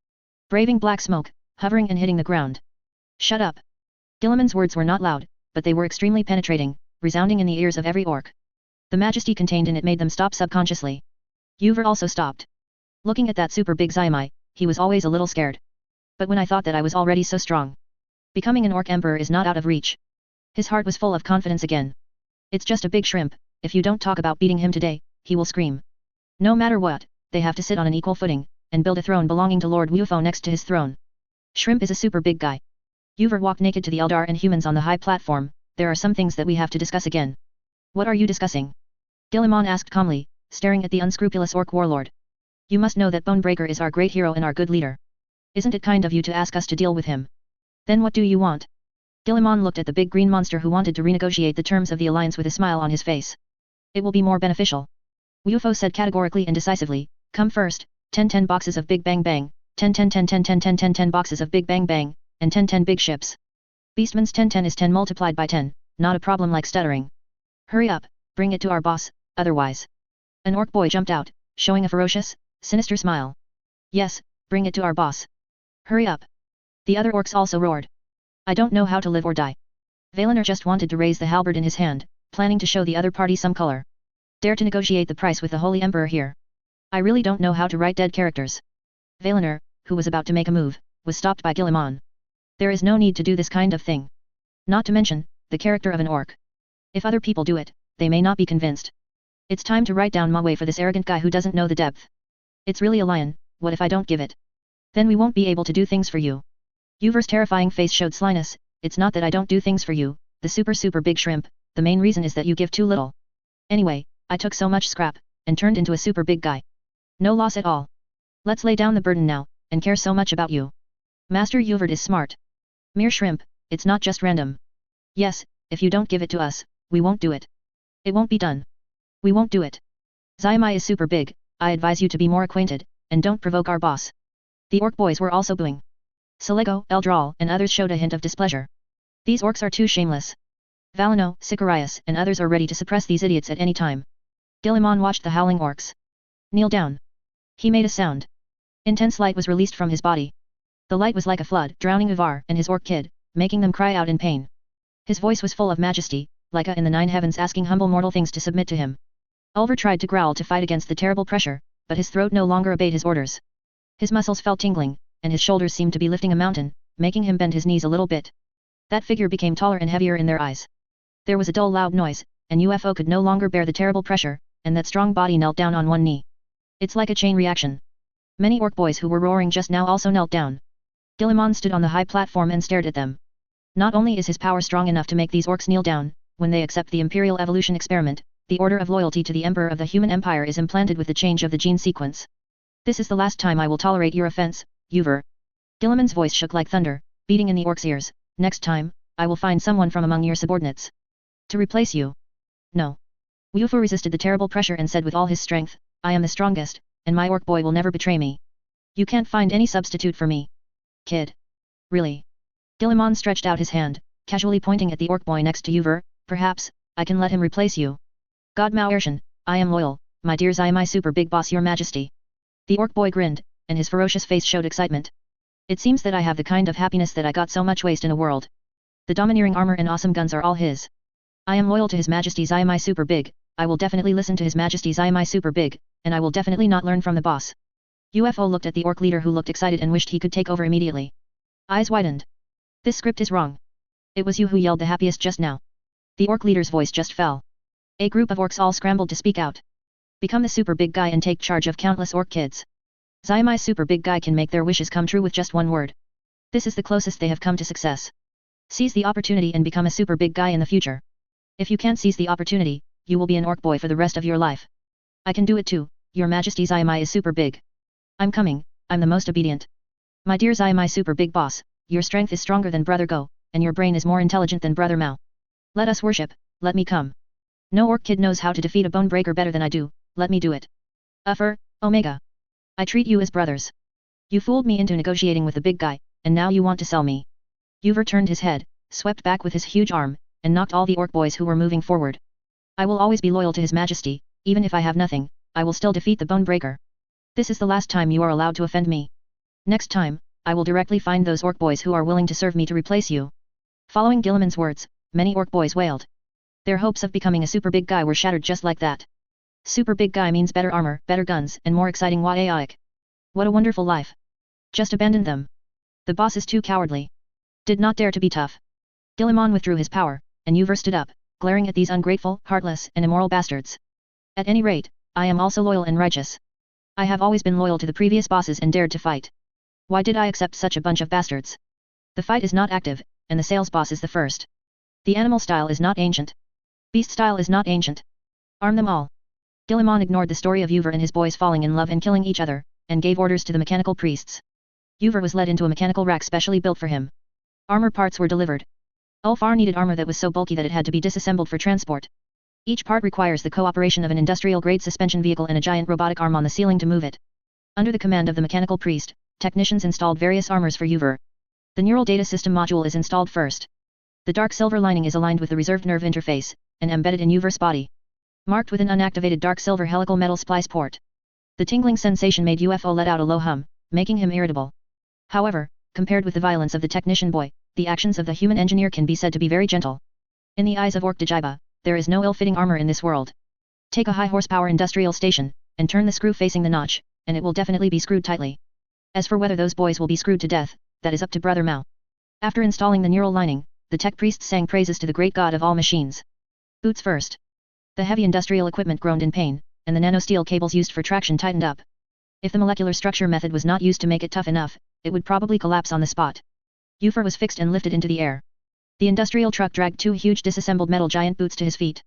Braving black smoke, hovering and hitting the ground. Shut up. Guilliman's words were not loud, but they were extremely penetrating, resounding in the ears of every orc. The majesty contained in it made them stop subconsciously. Uver also stopped. Looking at that super big Xiamai, he was always a little scared. But when I thought that I was already so strong. Becoming an orc emperor is not out of reach. His heart was full of confidence again. It's just a big shrimp, if you don't talk about beating him today, he will scream. No matter what, they have to sit on an equal footing, and build a throne belonging to Lord Wufo next to his throne. Shrimp is a super big guy. Uver walked naked to the Eldar and humans on the high platform. There are some things that we have to discuss again. What are you discussing? Guilliman asked calmly, staring at the unscrupulous orc warlord. You must know that Bonebreaker is our great hero and our good leader. Isn't it kind of you to ask us to deal with him? Then what do you want? Guilliman looked at the big green monster who wanted to renegotiate the terms of the alliance with a smile on his face. It will be more beneficial. Wufo said categorically and decisively, come first, 10 boxes of Big Bang Bang, 10 boxes of Big Bang Bang, and 10 big ships. Beastman's 10 is 10 multiplied by 10, not a problem like stuttering. Hurry up, bring it to our boss, otherwise. An orc boy jumped out, showing a ferocious, sinister smile. Yes, bring it to our boss. Hurry up. The other orcs also roared. I don't know how to live or die. Valinor just wanted to raise the halberd in his hand, planning to show the other party some color. Dare to negotiate the price with the Holy Emperor here. I really don't know how to write dead characters. Valinor, who was about to make a move, was stopped by Guilliman. There is no need to do this kind of thing. Not to mention, the character of an orc. If other people do it, they may not be convinced. It's time to write down my way for this arrogant guy who doesn't know the depth. It's really a lion, what if I don't give it? Then we won't be able to do things for you. Uver's terrifying face showed slyness. It's not that I don't do things for you, the super big shrimp, the main reason is that you give too little. Anyway, I took so much scrap, and turned into a super big guy. No loss at all. Let's lay down the burden now, and care so much about you. Master Uvert is smart. Mere shrimp, it's not just random. Yes, if you don't give it to us, we won't do it. It won't be done. We won't do it. Xiamai is super big, I advise you to be more acquainted, and don't provoke our boss. The orc boys were also booing. Selego, Eldral, and others showed a hint of displeasure. These orcs are too shameless. Valino, Sicarius, and others are ready to suppress these idiots at any time. Gilliman watched the howling orcs. Kneel down. He made a sound. Intense light was released from his body. The light was like a flood, drowning Uvar and his orc kid, making them cry out in pain. His voice was full of majesty, like a in the nine heavens asking humble mortal things to submit to him. Ulver tried to growl to fight against the terrible pressure, but his throat no longer obeyed his orders. His muscles felt tingling, and his shoulders seemed to be lifting a mountain, making him bend his knees a little bit. That figure became taller and heavier in their eyes. There was a dull loud noise, and UFO could no longer bear the terrible pressure, and that strong body knelt down on one knee. It's like a chain reaction. Many orc boys who were roaring just now also knelt down. Gilliman stood on the high platform and stared at them. Not only is his power strong enough to make these orcs kneel down, when they accept the imperial evolution experiment, the order of loyalty to the Emperor of the Human Empire is implanted with the change of the gene sequence. This is the last time I will tolerate your offense, Uver. Gilliman's voice shook like thunder, beating in the orc's ears. Next time, I will find someone from among your subordinates. To replace you. No. Uver resisted the terrible pressure and said with all his strength, I am the strongest, and my orc boy will never betray me. You can't find any substitute for me. Kid. Really? Gilliman stretched out his hand, casually pointing at the orc boy next to Uver. Perhaps, I can let him replace you. God Mauershan, I am loyal, my dear Xiamai super big boss your majesty. The orc boy grinned, and his ferocious face showed excitement. It seems that I have the kind of happiness that I got so much waste in a world. The domineering armor and awesome guns are all his. I am loyal to his majesty Xiamai super big, I will definitely listen to his majesty Xiamai super big, and I will definitely not learn from the boss. UFO looked at the orc leader who looked excited and wished he could take over immediately. Eyes widened. This script is wrong. It was you who yelled the happiest just now. The orc leader's voice just fell. A group of orcs all scrambled to speak out. Become the super big guy and take charge of countless orc kids. Xiamai super big guy can make their wishes come true with just one word. This is the closest they have come to success. Seize the opportunity and become a super big guy in the future. If you can't seize the opportunity, you will be an orc boy for the rest of your life. I can do it too, your majesty Xiamai is super big. I'm coming, I'm the most obedient. My dear Xiamai super big boss, your strength is stronger than Brother Go, and your brain is more intelligent than Brother Mao. Let us worship, let me come. No orc kid knows how to defeat a bone breaker better than I do, let me do it. Uffer, Omega. I treat you as brothers. You fooled me into negotiating with the big guy, and now you want to sell me. Uver turned his head, swept back with his huge arm, and knocked all the orc boys who were moving forward. I will always be loyal to his majesty, even if I have nothing, I will still defeat the bone breaker. This is the last time you are allowed to offend me. Next time, I will directly find those orc boys who are willing to serve me to replace you. Following Gilliman's words, many orc boys wailed. Their hopes of becoming a super big guy were shattered just like that. Super big guy means better armor, better guns, and more exciting YAIC. What a wonderful life. Just abandon them. The boss is too cowardly. Did not dare to be tough. Gilliman withdrew his power, and Uver stood up, glaring at these ungrateful, heartless, and immoral bastards. At any rate, I am also loyal and righteous. I have always been loyal to the previous bosses and dared to fight. Why did I accept such a bunch of bastards? The fight is not active, and the sales boss is the first. The animal style is not ancient. Beast style is not ancient. Arm them all. Gilliman ignored the story of Uver and his boys falling in love and killing each other, and gave orders to the mechanical priests. Uver was led into a mechanical rack specially built for him. Armor parts were delivered. Ulfar needed armor that was so bulky that it had to be disassembled for transport. Each part requires the cooperation of an industrial-grade suspension vehicle and a giant robotic arm on the ceiling to move it. Under the command of the mechanical priest, technicians installed various armors for Uver. The neural data system module is installed first. The dark silver lining is aligned with the reserved nerve interface, and embedded in Uver's body. Marked with an unactivated dark silver helical metal splice port. The tingling sensation made UFO let out a low hum, making him irritable. However, compared with the violence of the technician boy, the actions of the human engineer can be said to be very gentle. In the eyes of Orc Dajiba, there is no ill-fitting armor in this world. Take a high-horsepower industrial station, and turn the screw facing the notch, and it will definitely be screwed tightly. As for whether those boys will be screwed to death, that is up to Brother Mao. After installing the neural lining, the tech priest sang praises to the great god of all machines. Boots first. The heavy industrial equipment groaned in pain, and the nanosteel cables used for traction tightened up. If the molecular structure method was not used to make it tough enough, it would probably collapse on the spot. Ufer was fixed and lifted into the air. The industrial truck dragged two huge disassembled metal giant boots to his feet.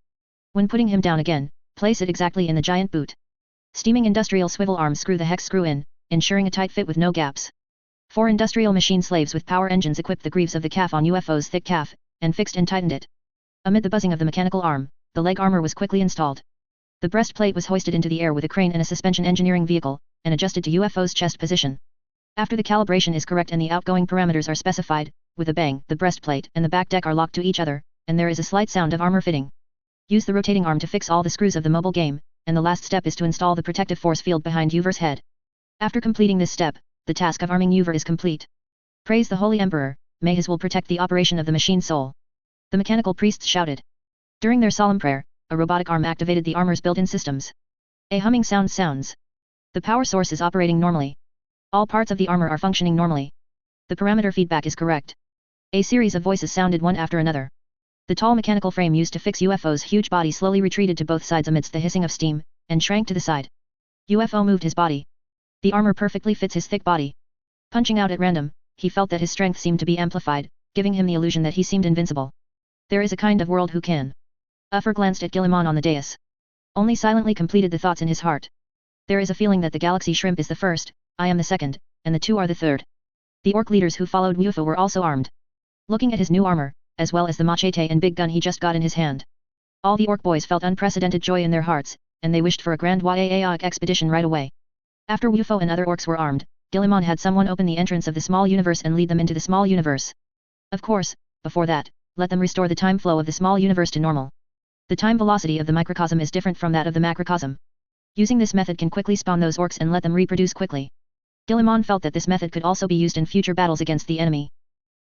When putting him down again, place it exactly in the giant boot. Steaming industrial swivel arms screw the hex screw in, ensuring a tight fit with no gaps. 4 industrial machine slaves with power engines equipped the greaves of the calf on UFO's thick calf, and fixed and tightened it. Amid the buzzing of the mechanical arm, the leg armor was quickly installed. The breastplate was hoisted into the air with a crane and a suspension engineering vehicle, and adjusted to UFO's chest position. After the calibration is correct and the outgoing parameters are specified, with a bang, the breastplate and the back deck are locked to each other, and there is a slight sound of armor fitting. Use the rotating arm to fix all the screws of the mobile game, and the last step is to install the protective force field behind Uver's head. After completing this step, the task of arming Uver is complete. Praise the Holy Emperor, may his will protect the operation of the machine soul. The mechanical priests shouted. During their solemn prayer, a robotic arm activated the armor's built-in systems. A humming sound sounds. The power source is operating normally. All parts of the armor are functioning normally. The parameter feedback is correct. A series of voices sounded one after another. The tall mechanical frame used to fix UFO's huge body slowly retreated to both sides amidst the hissing of steam, and shrank to the side. UFO moved his body. The armor perfectly fits his thick body. Punching out at random, he felt that his strength seemed to be amplified, giving him the illusion that he seemed invincible. There is a kind of world who can. Uffer glanced at Guilliman on the dais. Only silently completed the thoughts in his heart. There is a feeling that the galaxy shrimp is the first, I am the second, and the two are the third. The orc leaders who followed UFO were also armed. Looking at his new armor, as well as the machete and big gun he just got in his hand. All the orc boys felt unprecedented joy in their hearts, and they wished for a grand Waaaiaic expedition right away. After UFO and other orcs were armed, Guilliman had someone open the entrance of the small universe and lead them into the small universe. Of course, before that, let them restore the time flow of the small universe to normal. The time velocity of the microcosm is different from that of the macrocosm. Using this method can quickly spawn those orcs and let them reproduce quickly. Guilliman felt that this method could also be used in future battles against the enemy.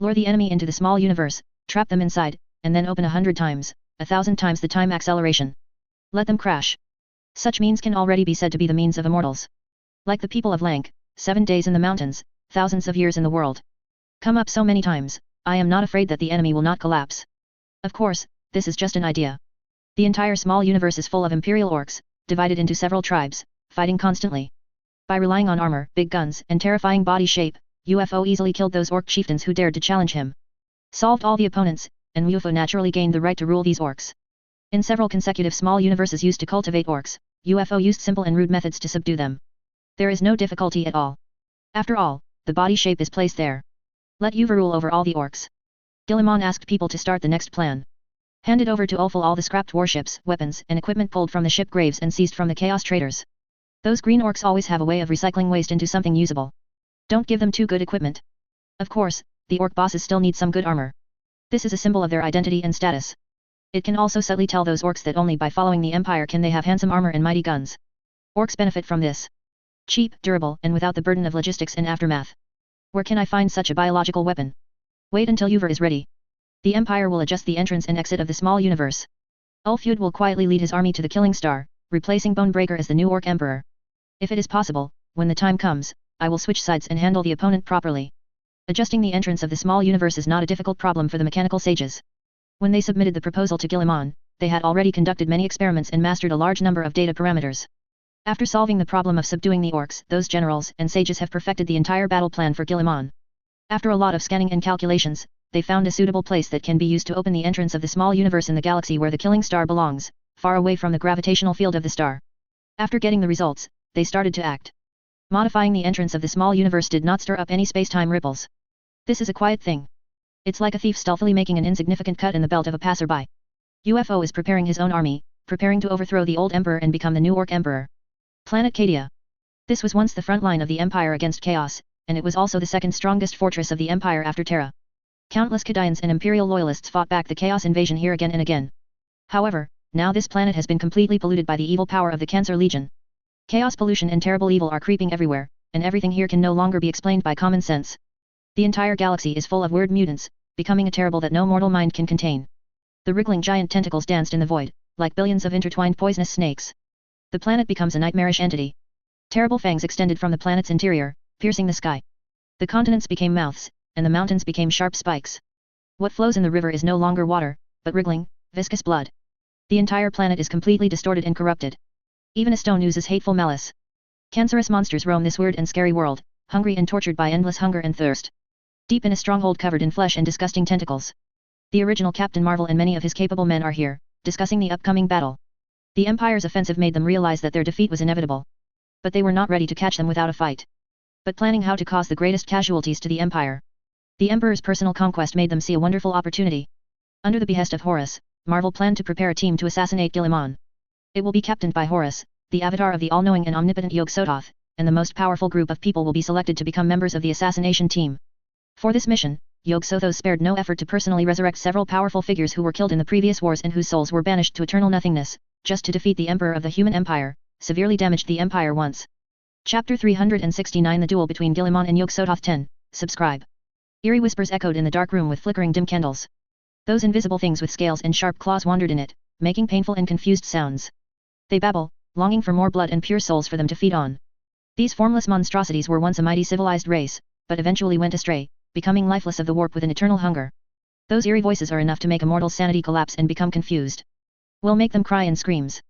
Lure the enemy into the small universe, trap them inside, and then open 100 times, 1,000 times the time acceleration. Let them crash. Such means can already be said to be the means of immortals. Like the people of Lank, 7 days in the mountains, thousands of years in the world. Come up so many times, I am not afraid that the enemy will not collapse. Of course, this is just an idea. The entire small universe is full of imperial orcs, divided into several tribes, fighting constantly. By relying on armor, big guns, and terrifying body shape, UFO easily killed those orc chieftains who dared to challenge him. Solved all the opponents, and UFO naturally gained the right to rule these orcs. In several consecutive small universes used to cultivate orcs, UFO used simple and rude methods to subdue them. There is no difficulty at all. After all, the body shape is placed there. Let UFO rule over all the orcs. Guilliman asked people to start the next plan. Handed over to Ulfil all the scrapped warships, weapons, and equipment pulled from the ship graves and seized from the Chaos traders. Those green orcs always have a way of recycling waste into something usable. Don't give them too good equipment. Of course, the orc bosses still need some good armor. This is a symbol of their identity and status. It can also subtly tell those orcs that only by following the Empire can they have handsome armor and mighty guns. Orcs benefit from this. Cheap, durable, and without the burden of logistics and aftermath. Where can I find such a biological weapon? Wait until Uver is ready. The Empire will adjust the entrance and exit of the small universe. Ulfeud will quietly lead his army to the Killing Star, replacing Bonebreaker as the new Orc Emperor. If it is possible, when the time comes, I will switch sides and handle the opponent properly. Adjusting the entrance of the small universe is not a difficult problem for the mechanical sages. When they submitted the proposal to Guilliman, they had already conducted many experiments and mastered a large number of data parameters. After solving the problem of subduing the orcs, those generals and sages have perfected the entire battle plan for Guilliman. After a lot of scanning and calculations, they found a suitable place that can be used to open the entrance of the small universe in the galaxy where the Killing Star belongs, far away from the gravitational field of the star. After getting the results, they started to act. Modifying the entrance of the small universe did not stir up any space-time ripples. This is a quiet thing. It's like a thief stealthily making an insignificant cut in the belt of a passerby. UFO is preparing his own army, preparing to overthrow the old emperor and become the new Orc Emperor. Planet Cadia. This was once the front line of the Empire against Chaos, and it was also the second strongest fortress of the Empire after Terra. Countless Cadians and Imperial loyalists fought back the Chaos invasion here again and again. However, now this planet has been completely polluted by the evil power of the Cancer Legion. Chaos pollution and terrible evil are creeping everywhere, and everything here can no longer be explained by common sense. The entire galaxy is full of weird mutants, becoming a terrible that no mortal mind can contain. The wriggling giant tentacles danced in the void, like billions of intertwined poisonous snakes. The planet becomes a nightmarish entity. Terrible fangs extended from the planet's interior, piercing the sky. The continents became mouths, and the mountains became sharp spikes. What flows in the river is no longer water, but wriggling, viscous blood. The entire planet is completely distorted and corrupted. Even a stone oozes hateful malice. Cancerous monsters roam this weird and scary world, hungry and tortured by endless hunger and thirst. Deep in a stronghold covered in flesh and disgusting tentacles. The original Captain Marvel and many of his capable men are here, discussing the upcoming battle. The Empire's offensive made them realize that their defeat was inevitable. But they were not ready to catch them without a fight. But planning how to cause the greatest casualties to the Empire. The Emperor's personal conquest made them see a wonderful opportunity. Under the behest of Horus, Marvel planned to prepare a team to assassinate Guilliman. It will be captained by Horus, the avatar of the all-knowing and omnipotent Yog-Sothoth, and the most powerful group of people will be selected to become members of the assassination team. For this mission, Yog-Sothoth spared no effort to personally resurrect several powerful figures who were killed in the previous wars and whose souls were banished to eternal nothingness, just to defeat the Emperor of the Human Empire, severely damaged the Empire once. Chapter 369 The Duel between Guilliman and Yog-Sothoth 10, subscribe. Eerie whispers echoed in the dark room with flickering dim candles. Those invisible things with scales and sharp claws wandered in it, making painful and confused sounds. They babble, longing for more blood and pure souls for them to feed on. These formless monstrosities were once a mighty civilized race, but eventually went astray, becoming lifeless of the warp with an eternal hunger. Those eerie voices are enough to make a mortal's sanity collapse and become confused. Will make them cry in screams.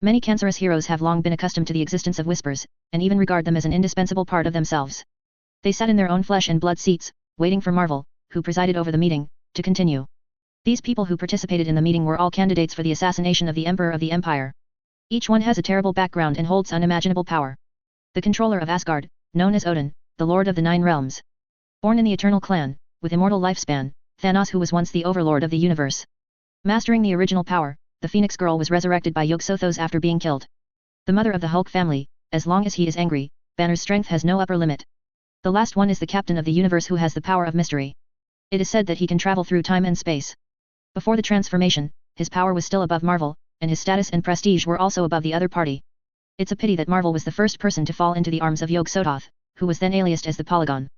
Many cancerous heroes have long been accustomed to the existence of whispers, and even regard them as an indispensable part of themselves. They sat in their own flesh and blood seats, waiting for Marvel, who presided over the meeting, to continue. These people who participated in the meeting were all candidates for the assassination of the Emperor of the Empire. Each one has a terrible background and holds unimaginable power. The controller of Asgard, known as Odin, the Lord of the Nine Realms. Born in the Eternal Clan, with immortal lifespan, Thanos who was once the overlord of the universe. Mastering the original power, the Phoenix Girl was resurrected by Yog-Sothoth after being killed. The mother of the Hulk family, as long as he is angry, Banner's strength has no upper limit. The last one is the captain of the universe who has the power of mystery. It is said that he can travel through time and space. Before the transformation, his power was still above Marvel, and his status and prestige were also above the other party. It's a pity that Marvel was the first person to fall into the arms of Yog-Sothoth, who was then aliased as the Polygon.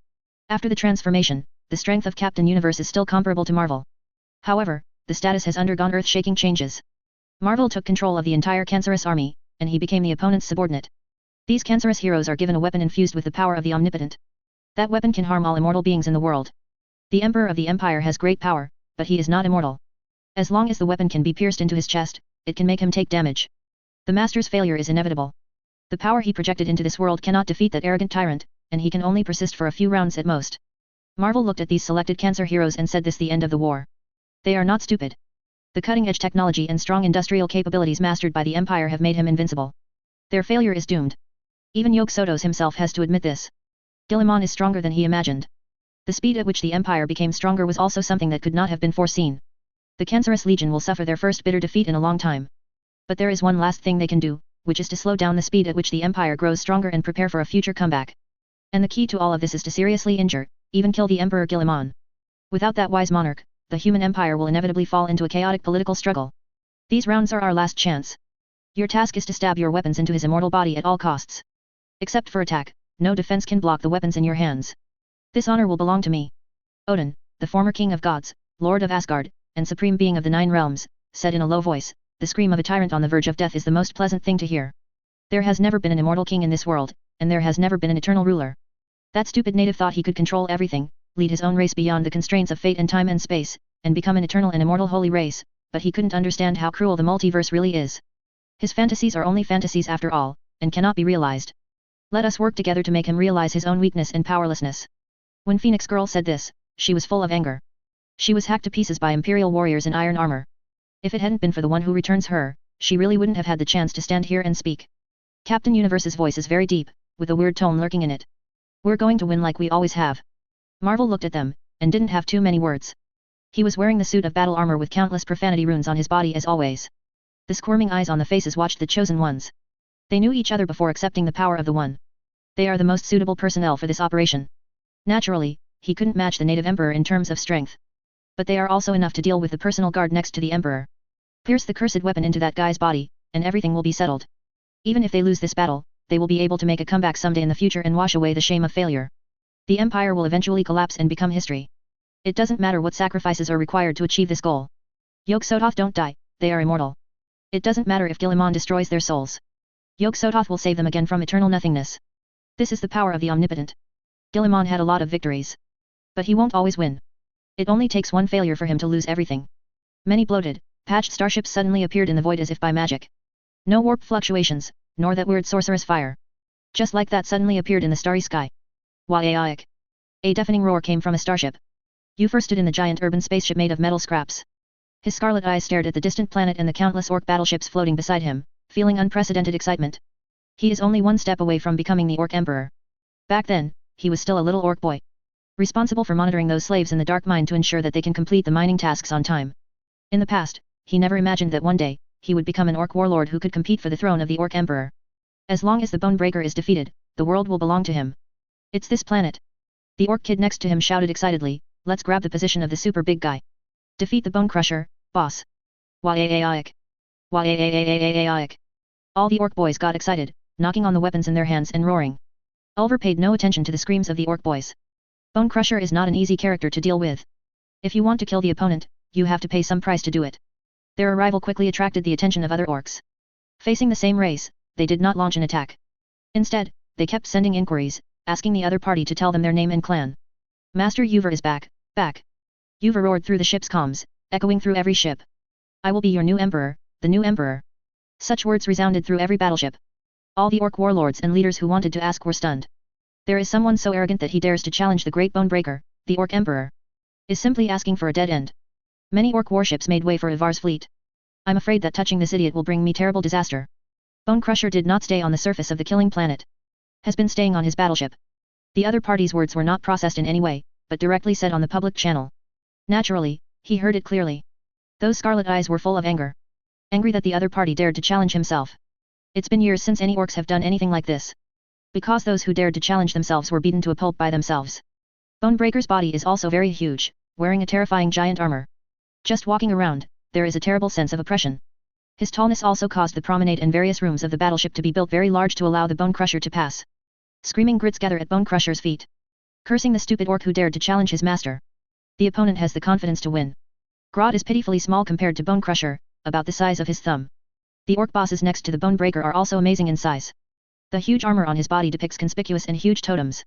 After the transformation, the strength of Captain Universe is still comparable to Marvel. However, the status has undergone earth-shaking changes. Marvel took control of the entire cancerous army, and he became the opponent's subordinate. These cancerous heroes are given a weapon infused with the power of the Omnipotent. That weapon can harm all immortal beings in the world. The Emperor of the Empire has great power, but he is not immortal. As long as the weapon can be pierced into his chest, it can make him take damage. The Master's failure is inevitable. The power he projected into this world cannot defeat that arrogant tyrant, and he can only persist for a few rounds at most. Marvel looked at these selected cancer heroes and said this the end of the war. They are not stupid. The cutting-edge technology and strong industrial capabilities mastered by the Empire have made him invincible. Their failure is doomed. Even Yog-Sothoth himself has to admit this. Guilliman is stronger than he imagined. The speed at which the Empire became stronger was also something that could not have been foreseen. The Cancerous Legion will suffer their first bitter defeat in a long time. But there is one last thing they can do, which is to slow down the speed at which the Empire grows stronger and prepare for a future comeback. And the key to all of this is to seriously injure, even kill the Emperor Guilliman. Without that wise monarch, the human empire will inevitably fall into a chaotic political struggle. These rounds are our last chance. Your task is to stab your weapons into his immortal body at all costs. Except for attack, no defense can block the weapons in your hands. This honor will belong to me. Odin, the former king of gods, lord of Asgard, and supreme being of the Nine Realms, said in a low voice, the scream of a tyrant on the verge of death is the most pleasant thing to hear. There has never been an immortal king in this world, and there has never been an eternal ruler. That stupid native thought he could control everything, lead his own race beyond the constraints of fate and time and space, and become an eternal and immortal holy race, but he couldn't understand how cruel the multiverse really is. His fantasies are only fantasies after all, and cannot be realized. Let us work together to make him realize his own weakness and powerlessness. When Phoenix Girl said this, she was full of anger. She was hacked to pieces by imperial warriors in iron armor. If it hadn't been for the one who returns her, she really wouldn't have had the chance to stand here and speak. Captain Universe's voice is very deep, with a weird tone lurking in it. We're going to win like we always have. Marvel looked at them, and didn't have too many words. He was wearing the suit of battle armor with countless profanity runes on his body as always. The squirming eyes on the faces watched the chosen ones. They knew each other before accepting the power of the One. They are the most suitable personnel for this operation. Naturally, he couldn't match the native emperor in terms of strength. But they are also enough to deal with the personal guard next to the emperor. Pierce the cursed weapon into that guy's body, and everything will be settled. Even if they lose this battle, they will be able to make a comeback someday in the future and wash away the shame of failure. The empire will eventually collapse and become history. It doesn't matter what sacrifices are required to achieve this goal. Yog-Sothoth don't die, they are immortal. It doesn't matter if Guilliman destroys their souls. Yog-Sothoth will save them again from eternal nothingness. This is the power of the Omnipotent. Guilliman had a lot of victories. But he won't always win. It only takes one failure for him to lose everything. Many bloated, Patched starships suddenly appeared in the void as if by magic. No warp fluctuations, nor that weird sorceress fire. Just like that suddenly appeared in the starry sky. Waiaic. A deafening roar came from a starship. Ufer stood in the giant urban spaceship made of metal scraps. His scarlet eyes stared at the distant planet and the countless orc battleships floating beside him, feeling unprecedented excitement. He is only one step away from becoming the Orc Emperor. Back then, he was still a little orc boy, responsible for monitoring those slaves in the dark mine to ensure that they can complete the mining tasks on time. In the past, he never imagined that one day, he would become an orc warlord who could compete for the throne of the Orc Emperor. As long as the Bone Breaker is defeated, the world will belong to him. It's this planet. The orc kid next to him shouted excitedly, let's grab the position of the super big guy. Defeat the Bone Crusher, boss. Waiaic. Waiaic. All the orc boys got excited, knocking on the weapons in their hands and roaring. Ulver paid no attention to the screams of the orc boys. Bone Crusher is not an easy character to deal with. If you want to kill the opponent, you have to pay some price to do it. Their arrival quickly attracted the attention of other orcs. Facing the same race, they did not launch an attack. Instead, they kept sending inquiries, asking the other party to tell them their name and clan. Master Uver is back, back. Uver roared through the ship's comms, echoing through every ship. I will be your new emperor, the new emperor. Such words resounded through every battleship. All the orc warlords and leaders who wanted to ask were stunned. There is someone so arrogant that he dares to challenge the great Bone Breaker, the Orc Emperor. Is simply asking for a dead end. Many orc warships made way for Ivar's fleet. I'm afraid that touching this idiot will bring me terrible disaster. Bone Crusher did not stay on the surface of the killing planet. Has been staying on his battleship. The other party's words were not processed in any way, but directly said on the public channel. Naturally, he heard it clearly. Those scarlet eyes were full of anger. Angry that the other party dared to challenge himself. It's been years since any orcs have done anything like this. Because those who dared to challenge themselves were beaten to a pulp by themselves. Bone Breaker's body is also very huge, wearing a terrifying giant armor. Just walking around, there is a terrible sense of oppression. His tallness also caused the promenade and various rooms of the battleship to be built very large to allow the Bone Crusher to pass. Screaming grits gather at Bone Crusher's feet. Cursing the stupid orc who dared to challenge his master. The opponent has the confidence to win. Grodd is pitifully small compared to Bone Crusher, about the size of his thumb. The orc bosses next to the Bone Breaker are also amazing in size. The huge armor on his body depicts conspicuous and huge totems.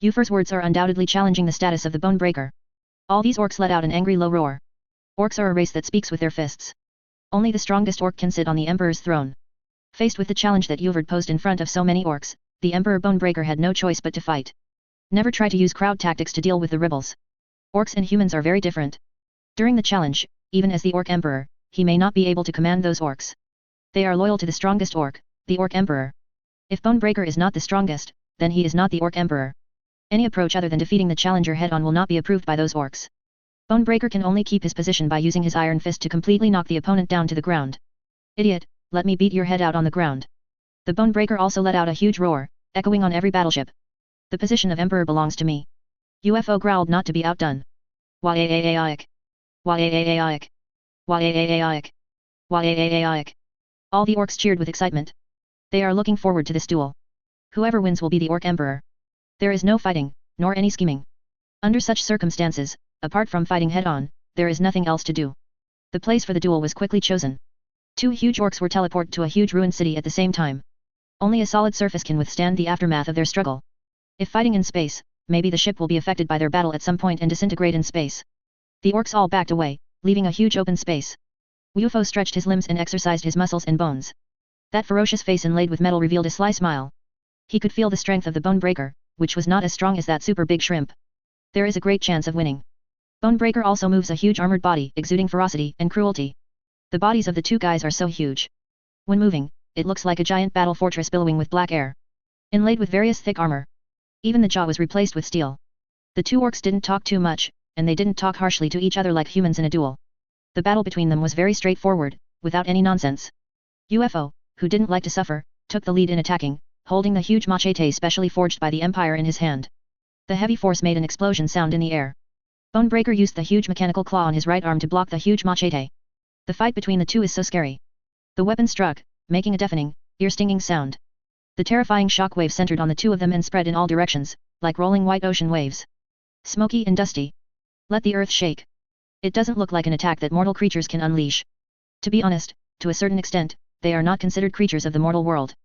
Ufer's words are undoubtedly challenging the status of the Bone Breaker. All these orcs let out an angry low roar. Orcs are a race that speaks with their fists. Only the strongest orc can sit on the Emperor's throne. Faced with the challenge that Uver posed in front of so many orcs, the Emperor Bone Breaker had no choice but to fight. Never try to use crowd tactics to deal with the rebels. Orcs and humans are very different. During the challenge, even as the Orc Emperor, he may not be able to command those orcs. They are loyal to the strongest orc, the Orc Emperor. If Bone Breaker is not the strongest, then he is not the Orc Emperor. Any approach other than defeating the challenger head-on will not be approved by those orcs. Bone Breaker can only keep his position by using his iron fist to completely knock the opponent down to the ground. Idiot, let me beat your head out on the ground. The Bone Breaker also let out a huge roar, echoing on every battleship. The position of Emperor belongs to me. UFO growled not to be outdone. Waiaic. Waiaic. Waiaic. Waiaic. All the orcs cheered with excitement. They are looking forward to this duel. Whoever wins will be the Orc Emperor. There is no fighting, nor any scheming. Under such circumstances, apart from fighting head-on, there is nothing else to do. The place for the duel was quickly chosen. Two huge orcs were teleported to a huge ruined city at the same time. Only a solid surface can withstand the aftermath of their struggle. If fighting in space, maybe the ship will be affected by their battle at some point and disintegrate in space. The orcs all backed away, leaving a huge open space. UFO stretched his limbs and exercised his muscles and bones. That ferocious face inlaid with metal revealed a sly smile. He could feel the strength of the Bone Breaker, which was not as strong as that super big shrimp. There is a great chance of winning. Bone Breaker also moves a huge armored body, exuding ferocity and cruelty. The bodies of the two guys are so huge. When moving, it looks like a giant battle fortress billowing with black air. Inlaid with various thick armor. Even the jaw was replaced with steel. The two orcs didn't talk too much, and they didn't talk harshly to each other like humans in a duel. The battle between them was very straightforward, without any nonsense. UFO, who didn't like to suffer, took the lead in attacking, holding the huge machete specially forged by the Empire in his hand. The heavy force made an explosion sound in the air. Bone Breaker used the huge mechanical claw on his right arm to block the huge machete. The fight between the two is so scary. The weapon struck, making a deafening, ear-stinging sound. The terrifying shockwave centered on the two of them and spread in all directions, like rolling white ocean waves. Smoky and dusty. Let the earth shake. It doesn't look like an attack that mortal creatures can unleash. To be honest, to a certain extent, they are not considered creatures of the mortal world.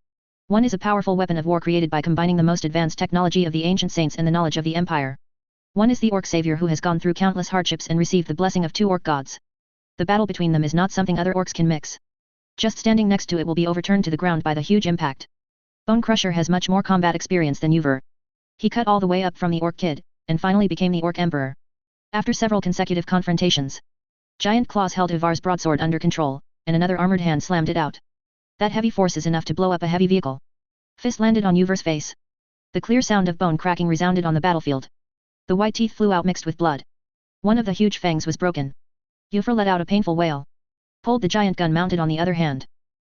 One is a powerful weapon of war created by combining the most advanced technology of the ancient saints and the knowledge of the Empire. One is the Orc Savior who has gone through countless hardships and received the blessing of two Orc gods. The battle between them is not something other orcs can mix. Just standing next to it will be overturned to the ground by the huge impact. Bone Crusher has much more combat experience than Uver. He cut all the way up from the Orc Kid, and finally became the Orc Emperor. After several consecutive confrontations, Giant Claws held Uvar's broadsword under control, and another armored hand slammed it out. That heavy force is enough to blow up a heavy vehicle. Fist landed on Uver's face. The clear sound of bone cracking resounded on the battlefield. The white teeth flew out mixed with blood. One of the huge fangs was broken. Uver let out a painful wail. Pulled the giant gun mounted on the other hand.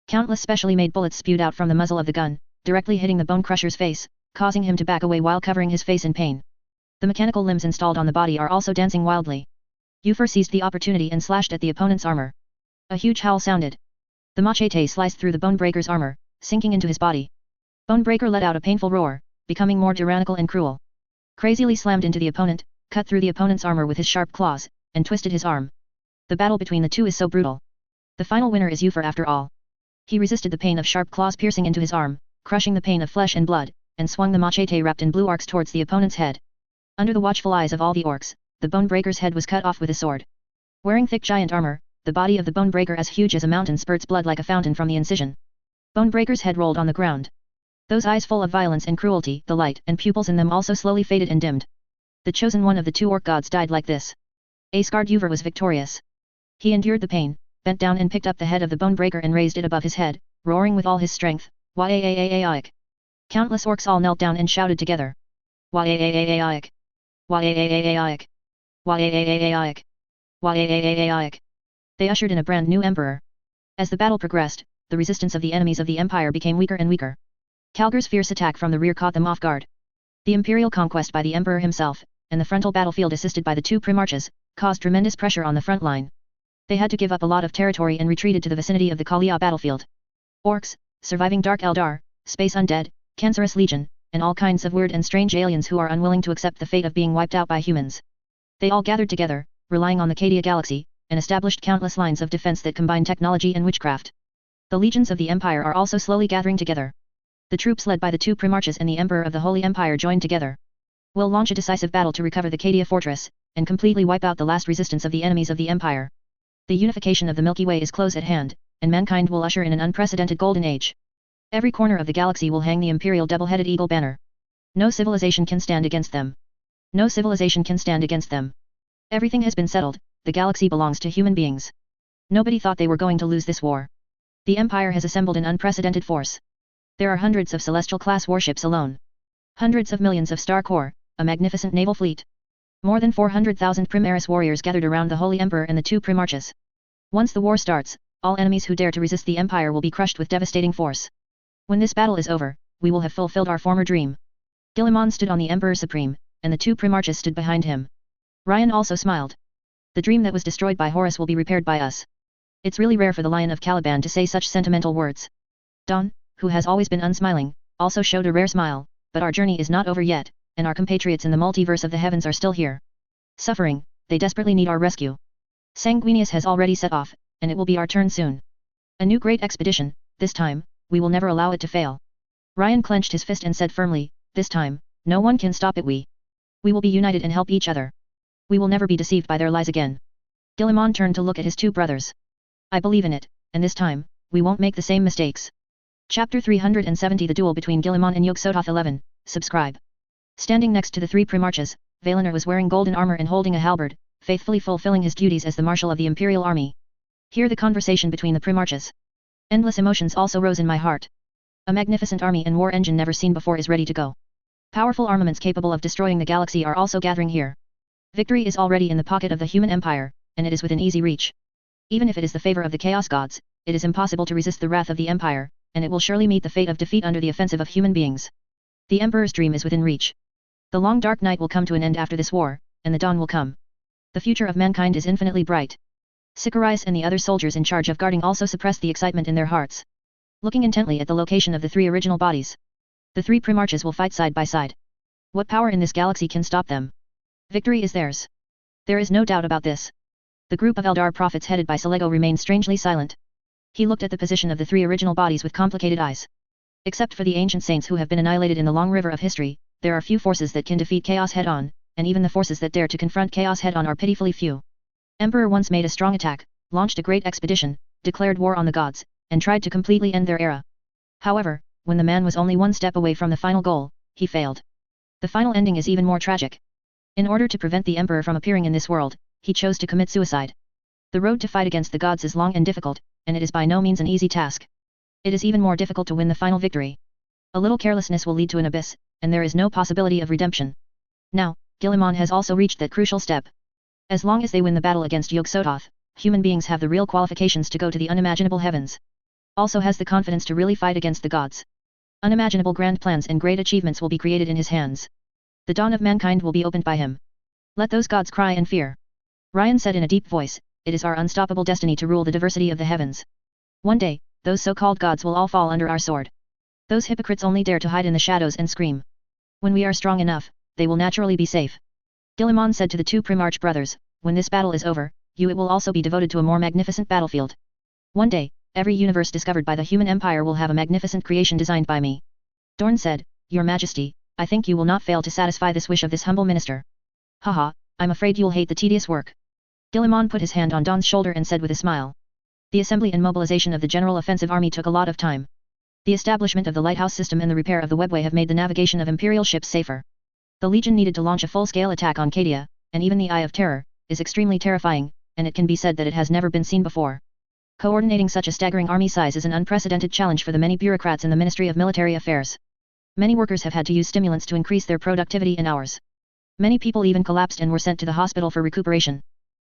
Countless specially made bullets spewed out from the muzzle of the gun, directly hitting the Bone Crusher's face, causing him to back away while covering his face in pain. The mechanical limbs installed on the body are also dancing wildly. Uver seized the opportunity and slashed at the opponent's armor. A huge howl sounded. The machete sliced through the Bonebreaker's armor, sinking into his body. Bonebreaker let out a painful roar, becoming more tyrannical and cruel. Crazily slammed into the opponent, cut through the opponent's armor with his sharp claws, and twisted his arm. The battle between the two is so brutal. The final winner is Uver after all. He resisted the pain of sharp claws piercing into his arm, crushing the pain of flesh and blood, and swung the machete wrapped in blue arcs towards the opponent's head. Under the watchful eyes of all the orcs, the Bonebreaker's head was cut off with a sword. Wearing thick giant armor, the body of the Bonebreaker as huge as a mountain spurts blood like a fountain from the incision. Bonebreaker's head rolled on the ground. Those eyes full of violence and cruelty, the light and pupils in them also slowly faded and dimmed. The chosen one of the two orc gods died like this. A scarred Uver was victorious. He endured the pain, bent down and picked up the head of the Bonebreaker and raised it above his head, roaring with all his strength, "Waaaaaaik!" Countless orcs all knelt down and shouted together. "Waaaaaaik! Waaaaaaik! Waaaaaaik! Waaaaaaik!" They ushered in a brand new emperor. As the battle progressed, the resistance of the enemies of the Empire became weaker and weaker. Calgar's fierce attack from the rear caught them off guard. The imperial conquest by the Emperor himself, and the frontal battlefield assisted by the two Primarchs, caused tremendous pressure on the front line. They had to give up a lot of territory and retreated to the vicinity of the Kalia battlefield. Orcs, surviving Dark Eldar, Space Undead, Cancerous Legion, and all kinds of weird and strange aliens who are unwilling to accept the fate of being wiped out by humans. They all gathered together, relying on the Kadia Galaxy, and established countless lines of defense that combine technology and witchcraft. The legions of the Empire are also slowly gathering together. The troops led by the two Primarchs and the Emperor of the Holy Empire joined together. We'll launch a decisive battle to recover the Kadia fortress, and completely wipe out the last resistance of the enemies of the Empire. The unification of the Milky Way is close at hand, and mankind will usher in an unprecedented golden age. Every corner of the galaxy will hang the imperial double-headed eagle banner. No civilization can stand against them. No civilization can stand against them. Everything has been settled, the galaxy belongs to human beings. Nobody thought they were going to lose this war. The Empire has assembled an unprecedented force. There are hundreds of celestial-class warships alone. Hundreds of millions of Star Corps, a magnificent naval fleet. More than 400,000 Primaris warriors gathered around the Holy Emperor and the two Primarchs. Once the war starts, all enemies who dare to resist the Empire will be crushed with devastating force. When this battle is over, we will have fulfilled our former dream. Guilliman stood on the Emperor Supreme, and the two Primarchs stood behind him. Ryan also smiled. The dream that was destroyed by Horus will be repaired by us. It's really rare for the Lion of Caliban to say such sentimental words. Dawn, who has always been unsmiling, also showed a rare smile, but our journey is not over yet, and our compatriots in the multiverse of the heavens are still here. Suffering, they desperately need our rescue. Sanguinius has already set off, and it will be our turn soon. A new great expedition, this time, we will never allow it to fail. Ryan clenched his fist and said firmly, this time, no one can stop it. We will be united and help each other. We will never be deceived by their lies again. Guilliman turned to look at his two brothers. I believe in it, and this time, we won't make the same mistakes. Chapter 370 The Duel between Guilliman and Yog-Sothoth 11, subscribe. Standing next to the three Primarchs, Valinor was wearing golden armor and holding a halberd, faithfully fulfilling his duties as the marshal of the Imperial Army. Hear the conversation between the Primarchs. Endless emotions also rose in my heart. A magnificent army and war engine never seen before is ready to go. Powerful armaments capable of destroying the galaxy are also gathering here. Victory is already in the pocket of the human empire, and it is within easy reach. Even if it is the favor of the Chaos Gods, it is impossible to resist the wrath of the Empire, and it will surely meet the fate of defeat under the offensive of human beings. The Emperor's dream is within reach. The long dark night will come to an end after this war, and the dawn will come. The future of mankind is infinitely bright. Sicarius and the other soldiers in charge of guarding also suppressed the excitement in their hearts. Looking intently at the location of the three original bodies. The three Primarchs will fight side by side. What power in this galaxy can stop them? Victory is theirs. There is no doubt about this. The group of Eldar prophets headed by Selego remained strangely silent. He looked at the position of the three original bodies with complicated eyes. Except for the ancient saints who have been annihilated in the long river of history, there are few forces that can defeat chaos head-on, and even the forces that dare to confront chaos head-on are pitifully few. Emperor once made a strong attack, launched a great expedition, declared war on the gods, and tried to completely end their era. However, when the man was only one step away from the final goal, he failed. The final ending is even more tragic. In order to prevent the emperor from appearing in this world, he chose to commit suicide. The road to fight against the gods is long and difficult, and it is by no means an easy task. It is even more difficult to win the final victory. A little carelessness will lead to an abyss, and there is no possibility of redemption. Now, Guilliman has also reached that crucial step. As long as they win the battle against Yog-Sothoth, human beings have the real qualifications to go to the unimaginable heavens. Also has the confidence to really fight against the gods. Unimaginable grand plans and great achievements will be created in his hands. The dawn of mankind will be opened by him. Let those gods cry in fear. Ryan said in a deep voice, it is our unstoppable destiny to rule the diversity of the heavens. One day, those so-called gods will all fall under our sword. Those hypocrites only dare to hide in the shadows and scream. When we are strong enough, they will naturally be safe. Guilliman said to the two Primarch brothers, when this battle is over, it will also be devoted to a more magnificent battlefield. One day, every universe discovered by the human empire will have a magnificent creation designed by me. Dorn said, Your Majesty, I think you will not fail to satisfy this wish of this humble minister. Haha, I'm afraid you'll hate the tedious work. Guilliman put his hand on Don's shoulder and said with a smile. The assembly and mobilization of the general offensive army took a lot of time. The establishment of the lighthouse system and the repair of the webway have made the navigation of imperial ships safer. The Legion needed to launch a full-scale attack on Cadia, and even the Eye of Terror is extremely terrifying, and it can be said that it has never been seen before. Coordinating such a staggering army size is an unprecedented challenge for the many bureaucrats in the Ministry of Military Affairs. Many workers have had to use stimulants to increase their productivity in hours. Many people even collapsed and were sent to the hospital for recuperation.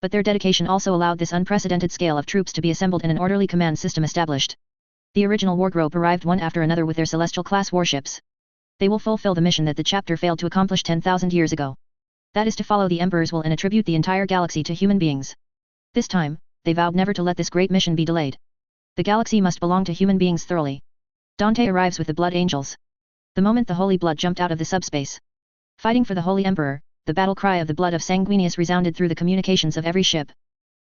But their dedication also allowed this unprecedented scale of troops to be assembled and an orderly command system established. The original war group arrived one after another with their celestial-class warships. They will fulfill the mission that the chapter failed to accomplish 10,000 years ago. That is to follow the Emperor's will and attribute the entire galaxy to human beings. This time, they vowed never to let this great mission be delayed. The galaxy must belong to human beings thoroughly. Dante arrives with the Blood Angels. The moment the Holy Blood jumped out of the subspace. Fighting for the Holy Emperor, the battle cry of the blood of Sanguinius resounded through the communications of every ship.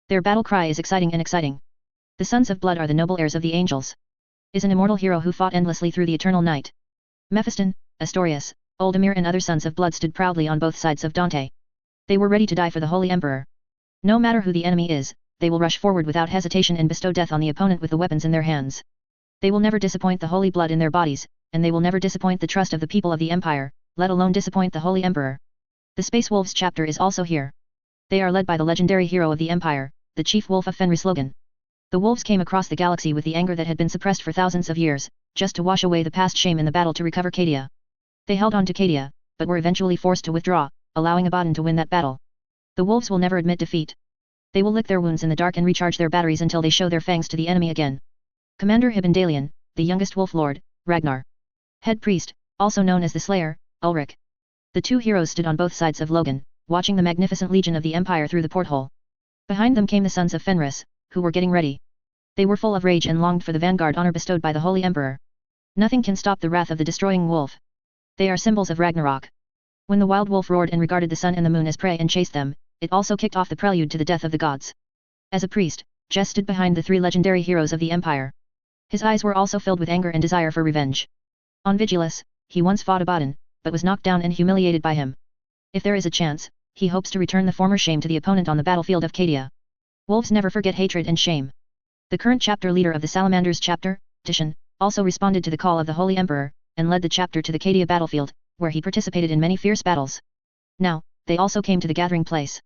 Their battle cry is exciting and exciting. The Sons of Blood are the noble heirs of the angels. Is an immortal hero who fought endlessly through the eternal night. Mephiston, Astorius, Oldemir and other Sons of Blood stood proudly on both sides of Dante. They were ready to die for the Holy Emperor. No matter who the enemy is, they will rush forward without hesitation and bestow death on the opponent with the weapons in their hands. They will never disappoint the Holy Blood in their bodies, and they will never disappoint the trust of the people of the Empire, let alone disappoint the Holy Emperor. The Space Wolves chapter is also here. They are led by the legendary hero of the Empire, the Chief Wolf of Fenrislogan. The wolves came across the galaxy with the anger that had been suppressed for thousands of years, just to wash away the past shame in the battle to recover Cadia. They held on to Cadia, but were eventually forced to withdraw, allowing Abaddon to win that battle. The wolves will never admit defeat. They will lick their wounds in the dark and recharge their batteries until they show their fangs to the enemy again. Commander Hibendalian, the youngest wolf lord, Ragnar. Head priest, also known as the Slayer, Ulrich. The two heroes stood on both sides of Logan, watching the magnificent legion of the Empire through the porthole. Behind them came the sons of Fenris, who were getting ready. They were full of rage and longed for the vanguard honor bestowed by the Holy Emperor. Nothing can stop the wrath of the destroying wolf. They are symbols of Ragnarok. When the wild wolf roared and regarded the sun and the moon as prey and chased them, it also kicked off the prelude to the death of the gods. As a priest, Jess stood behind the three legendary heroes of the Empire. His eyes were also filled with anger and desire for revenge. On Vigilus, he once fought Abaddon, but was knocked down and humiliated by him. If there is a chance, he hopes to return the former shame to the opponent on the battlefield of Cadia. Wolves never forget hatred and shame. The current chapter leader of the Salamanders chapter, Titian, also responded to the call of the Holy Emperor, and led the chapter to the Cadia battlefield, where he participated in many fierce battles. Now, they also came to the gathering place.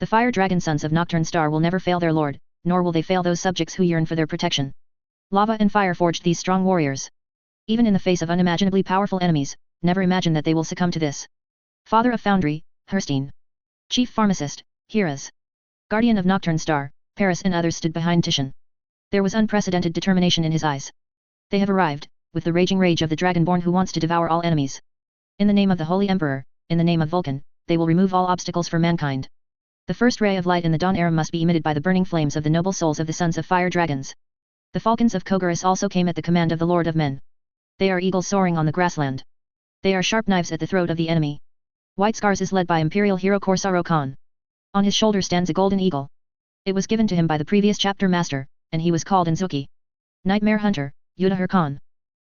The fire dragon sons of Nocturne Star will never fail their lord, nor will they fail those subjects who yearn for their protection. Lava and fire forged these strong warriors. Even in the face of unimaginably powerful enemies, never imagine that they will succumb to this. Father of Foundry, Herstein. Chief Pharmacist, Hiras. Guardian of Nocturne Star, Paris and others stood behind Titian. There was unprecedented determination in his eyes. They have arrived, with the raging rage of the Dragonborn who wants to devour all enemies. In the name of the Holy Emperor, in the name of Vulcan, they will remove all obstacles for mankind. The first ray of light in the dawn era must be emitted by the burning flames of the noble souls of the sons of fire dragons. The falcons of Kogaris also came at the command of the Lord of Men. They are eagles soaring on the grassland. They are sharp knives at the throat of the enemy. White Scars is led by imperial hero Corsaro Khan. On his shoulder stands a golden eagle. It was given to him by the previous chapter master, and he was called Inzuki. Nightmare Hunter, Yudahir Khan.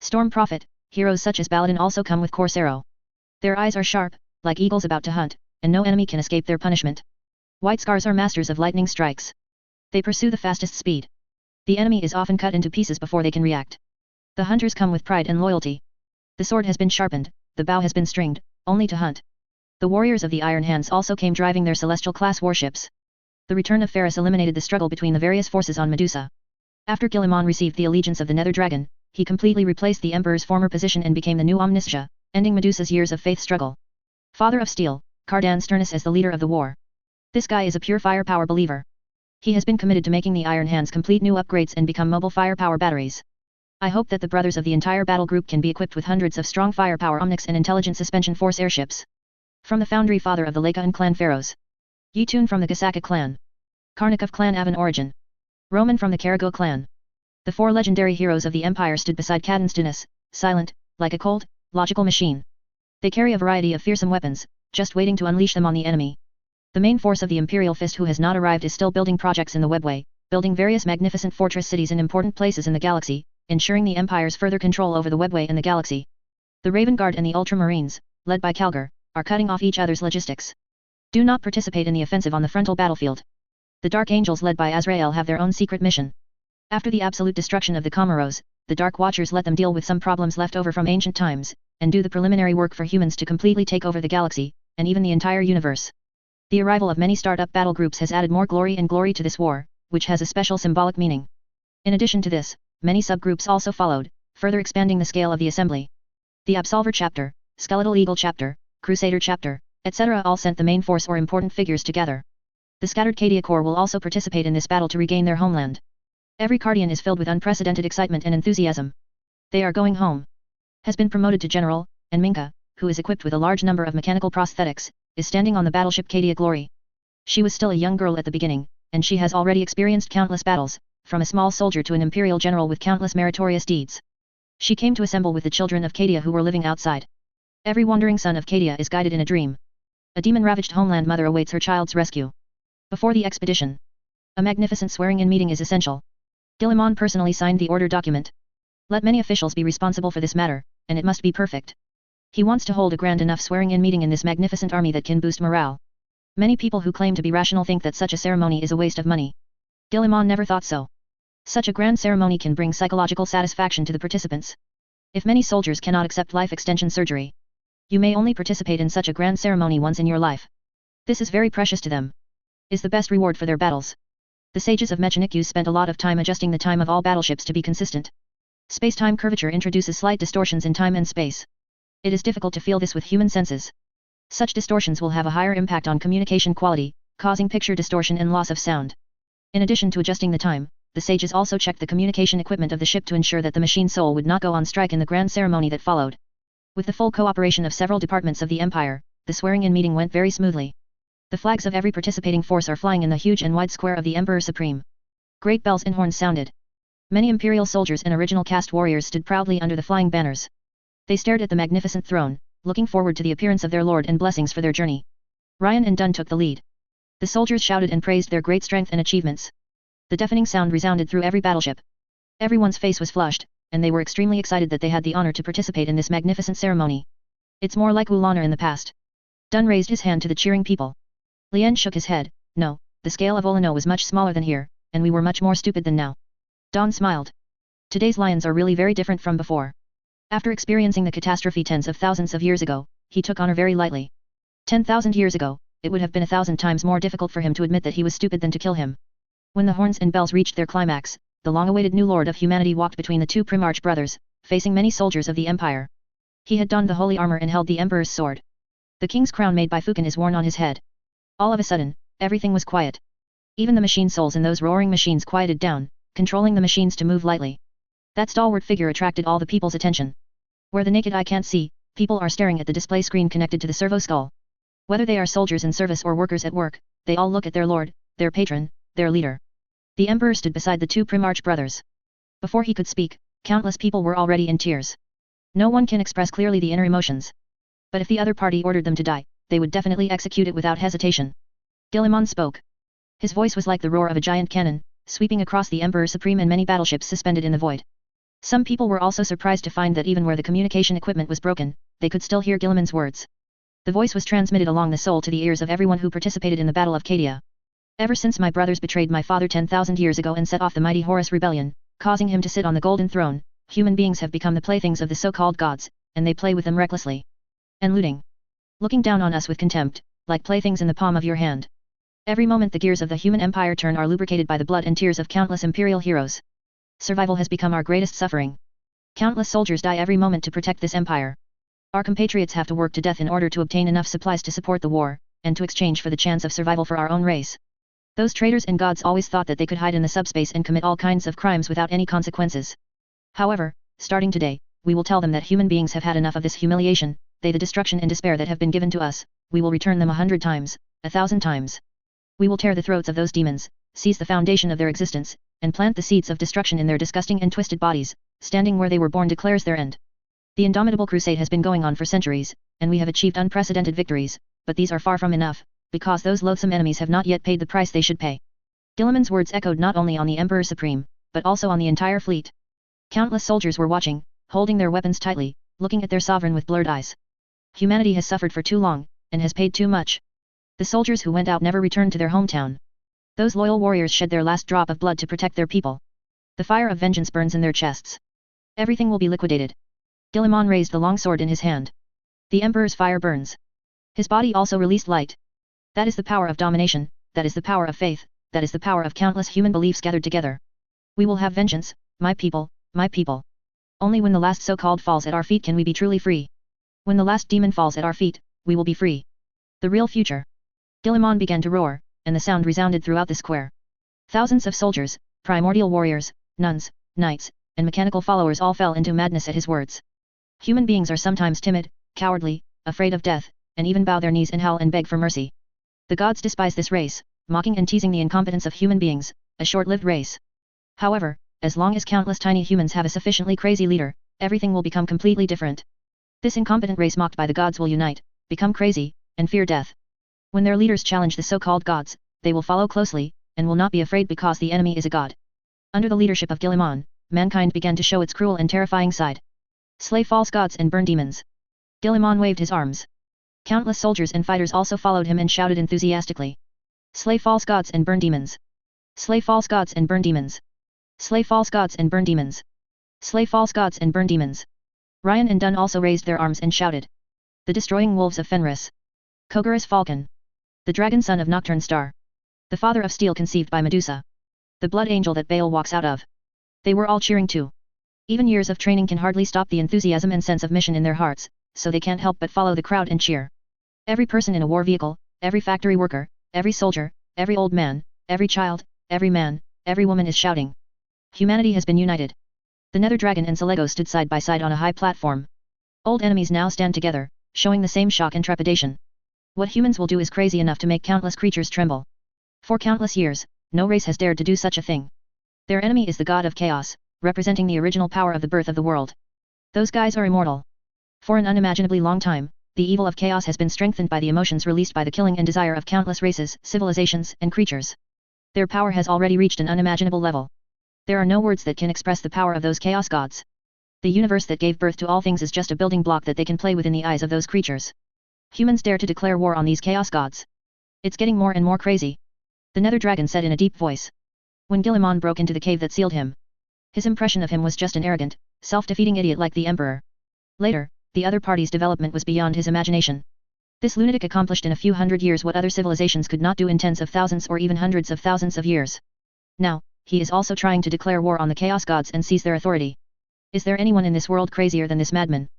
Storm Prophet, heroes such as Baladin also come with Corsaro. Their eyes are sharp, like eagles about to hunt, and no enemy can escape their punishment. White Scars are masters of lightning strikes. They pursue the fastest speed. The enemy is often cut into pieces before they can react. The hunters come with pride and loyalty. The sword has been sharpened, the bow has been stringed, only to hunt. The warriors of the Iron Hands also came driving their celestial-class warships. The return of Ferris eliminated the struggle between the various forces on Medusa. After Guilliman received the allegiance of the Nether Dragon, he completely replaced the Emperor's former position and became the new Omniscia, ending Medusa's years of faith struggle. Father of Steel, Cardan Sturnus as the leader of the war. This guy is a pure firepower believer. He has been committed to making the Iron Hands complete new upgrades and become mobile firepower batteries. I hope that the brothers of the entire battle group can be equipped with hundreds of strong firepower omnics and intelligent suspension force airships. From the Foundry Father of the Lacan clan Pharaohs. Yitun from the Gasaka clan. Karnak of clan Avon origin. Roman from the Karago clan. The four legendary heroes of the Empire stood beside Cadon Sturnus, silent, like a cold, logical machine. They carry a variety of fearsome weapons, just waiting to unleash them on the enemy. The main force of the Imperial Fist who has not arrived is still building projects in the Webway, building various magnificent fortress cities in important places in the galaxy, ensuring the Empire's further control over the Webway and the galaxy. The Raven Guard and the Ultramarines, led by Calgar, are cutting off each other's logistics. Do not participate in the offensive on the frontal battlefield. The Dark Angels led by Azrael have their own secret mission. After the absolute destruction of the Comoros, the Dark Watchers let them deal with some problems left over from ancient times, and do the preliminary work for humans to completely take over the galaxy, and even the entire universe. The arrival of many startup battle groups has added more glory to this war, which has a special symbolic meaning. In addition to this, many subgroups also followed, further expanding the scale of the assembly. The Absolver chapter, Skeletal Eagle chapter, Crusader chapter, etc. all sent the main force or important figures together. The scattered Cadia Corps will also participate in this battle to regain their homeland. Every Cardian is filled with unprecedented excitement and enthusiasm. They are going home. Has been promoted to general, and Minka, who is equipped with a large number of mechanical prosthetics, is standing on the battleship Cadia Glory. She was still a young girl at the beginning, and she has already experienced countless battles, from a small soldier to an imperial general with countless meritorious deeds. She came to assemble with the children of Cadia who were living outside. Every wandering son of Cadia is guided in a dream. A demon-ravaged homeland mother awaits her child's rescue. Before the expedition, a magnificent swearing-in meeting is essential. Guilliman personally signed the order document. Let many officials be responsible for this matter, and it must be perfect. He wants to hold a grand enough swearing-in meeting in this magnificent army that can boost morale. Many people who claim to be rational think that such a ceremony is a waste of money. Guilliman never thought so. Such a grand ceremony can bring psychological satisfaction to the participants. If many soldiers cannot accept life extension surgery, you may only participate in such a grand ceremony once in your life. This is very precious to them. Is the best reward for their battles. The sages of Mechanic spent a lot of time adjusting the time of all battleships to be consistent. Space-time curvature introduces slight distortions in time and space. It is difficult to feel this with human senses. Such distortions will have a higher impact on communication quality, causing picture distortion and loss of sound. In addition to adjusting the time, the sages also checked the communication equipment of the ship to ensure that the machine soul would not go on strike in the grand ceremony that followed. With the full cooperation of several departments of the Empire, the swearing-in meeting went very smoothly. The flags of every participating force are flying in the huge and wide square of the Emperor Supreme. Great bells and horns sounded. Many Imperial soldiers and original caste warriors stood proudly under the flying banners. They stared at the magnificent throne, looking forward to the appearance of their lord and blessings for their journey. Ryan and Dunn took the lead. The soldiers shouted and praised their great strength and achievements. The deafening sound resounded through every battleship. Everyone's face was flushed, and they were extremely excited that they had the honor to participate in this magnificent ceremony. It's more like Ulana in the past. Dunn raised his hand to the cheering people. Lien shook his head. No, the scale of Olano was much smaller than here, and we were much more stupid than now. Don smiled. Today's lions are really very different from before. After experiencing the catastrophe tens of thousands of years ago, he took honor very lightly. 10,000 years ago, it would have been 1,000 times more difficult for him to admit that he was stupid than to kill him. When the horns and bells reached their climax, the long-awaited new Lord of Humanity walked between the two Primarch brothers, facing many soldiers of the Empire. He had donned the holy armor and held the Emperor's sword. The king's crown made by Fukin is worn on his head. All of a sudden, everything was quiet. Even the machine souls in those roaring machines quieted down, controlling the machines to move lightly. That stalwart figure attracted all the people's attention. Where the naked eye can't see, people are staring at the display screen connected to the servo skull. Whether they are soldiers in service or workers at work, they all look at their lord, their patron, their leader. The Emperor stood beside the two Primarch brothers. Before he could speak, countless people were already in tears. No one can express clearly the inner emotions. But if the other party ordered them to die, they would definitely execute it without hesitation. Guilliman spoke. His voice was like the roar of a giant cannon, sweeping across the Emperor Supreme and many battleships suspended in the void. Some people were also surprised to find that even where the communication equipment was broken, they could still hear Guilliman's words. The voice was transmitted along the soul to the ears of everyone who participated in the Battle of Cadia. Ever since my brothers betrayed my father 10,000 years ago and set off the mighty Horus rebellion, causing him to sit on the golden throne, human beings have become the playthings of the so-called gods, and they play with them recklessly. And looting. Looking down on us with contempt, like playthings in the palm of your hand. Every moment the gears of the human empire turn are lubricated by the blood and tears of countless imperial heroes. Survival has become our greatest suffering. Countless soldiers die every moment to protect this empire. Our compatriots have to work to death in order to obtain enough supplies to support the war, and to exchange for the chance of survival for our own race. Those traitors and gods always thought that they could hide in the subspace and commit all kinds of crimes without any consequences. However, starting today, we will tell them that human beings have had enough of this humiliation, the destruction and despair that have been given to us, we will return them 100 times, 1,000 times. We will tear the throats of those demons, seize the foundation of their existence, and plant the seeds of destruction in their disgusting and twisted bodies, standing where they were born declares their end. The indomitable crusade has been going on for centuries, and we have achieved unprecedented victories, but these are far from enough, because those loathsome enemies have not yet paid the price they should pay. Guilliman's words echoed not only on the Emperor Supreme, but also on the entire fleet. Countless soldiers were watching, holding their weapons tightly, looking at their sovereign with blurred eyes. Humanity has suffered for too long, and has paid too much. The soldiers who went out never returned to their hometown. Those loyal warriors shed their last drop of blood to protect their people. The fire of vengeance burns in their chests. Everything will be liquidated. Guilliman raised the long sword in his hand. The Emperor's fire burns. His body also released light. That is the power of domination, that is the power of faith, that is the power of countless human beliefs gathered together. We will have vengeance, my people, my people. Only when the last so-called falls at our feet can we be truly free. When the last demon falls at our feet, we will be free. The real future. Guilliman began to roar, and the sound resounded throughout the square. Thousands of soldiers, primordial warriors, nuns, knights, and mechanical followers all fell into madness at his words. Human beings are sometimes timid, cowardly, afraid of death, and even bow their knees and howl and beg for mercy. The gods despise this race, mocking and teasing the incompetence of human beings, a short-lived race. However, as long as countless tiny humans have a sufficiently crazy leader, everything will become completely different. This incompetent race mocked by the gods will unite, become crazy, and fear death. When their leaders challenge the so-called gods, they will follow closely, and will not be afraid because the enemy is a god. Under the leadership of Guilliman, mankind began to show its cruel and terrifying side. Slay false gods and burn demons. Guilliman waved his arms. Countless soldiers and fighters also followed him and shouted enthusiastically. Slay false gods and burn demons. Slay false gods and burn demons. Slay false gods and burn demons. Slay false gods and burn demons. Ryan and Dunn also raised their arms and shouted. The destroying wolves of Fenris. Kogarus Falcon. The dragon son of Nocturne Star. The father of steel conceived by Medusa. The blood angel that Baal walks out of. They were all cheering too. Even years of training can hardly stop the enthusiasm and sense of mission in their hearts, so they can't help but follow the crowd and cheer. Every person in a war vehicle, every factory worker, every soldier, every old man, every child, every man, every woman is shouting. Humanity has been united. The Nether Dragon and Selego stood side by side on a high platform. Old enemies now stand together, showing the same shock and trepidation. What humans will do is crazy enough to make countless creatures tremble. For countless years, no race has dared to do such a thing. Their enemy is the god of chaos, representing the original power of the birth of the world. Those guys are immortal. For an unimaginably long time, the evil of chaos has been strengthened by the emotions released by the killing and desire of countless races, civilizations, and creatures. Their power has already reached an unimaginable level. There are no words that can express the power of those chaos gods. The universe that gave birth to all things is just a building block that they can play with in the eyes of those creatures. Humans dare to declare war on these chaos gods. It's getting more and more crazy. The Nether Dragon said in a deep voice. When Guilliman broke into the cave that sealed him. His impression of him was just an arrogant, self-defeating idiot like the Emperor. Later, the other party's development was beyond his imagination. This lunatic accomplished in a few hundred years what other civilizations could not do in tens of thousands or even hundreds of thousands of years. Now, he is also trying to declare war on the chaos gods and seize their authority. Is there anyone in this world crazier than this madman?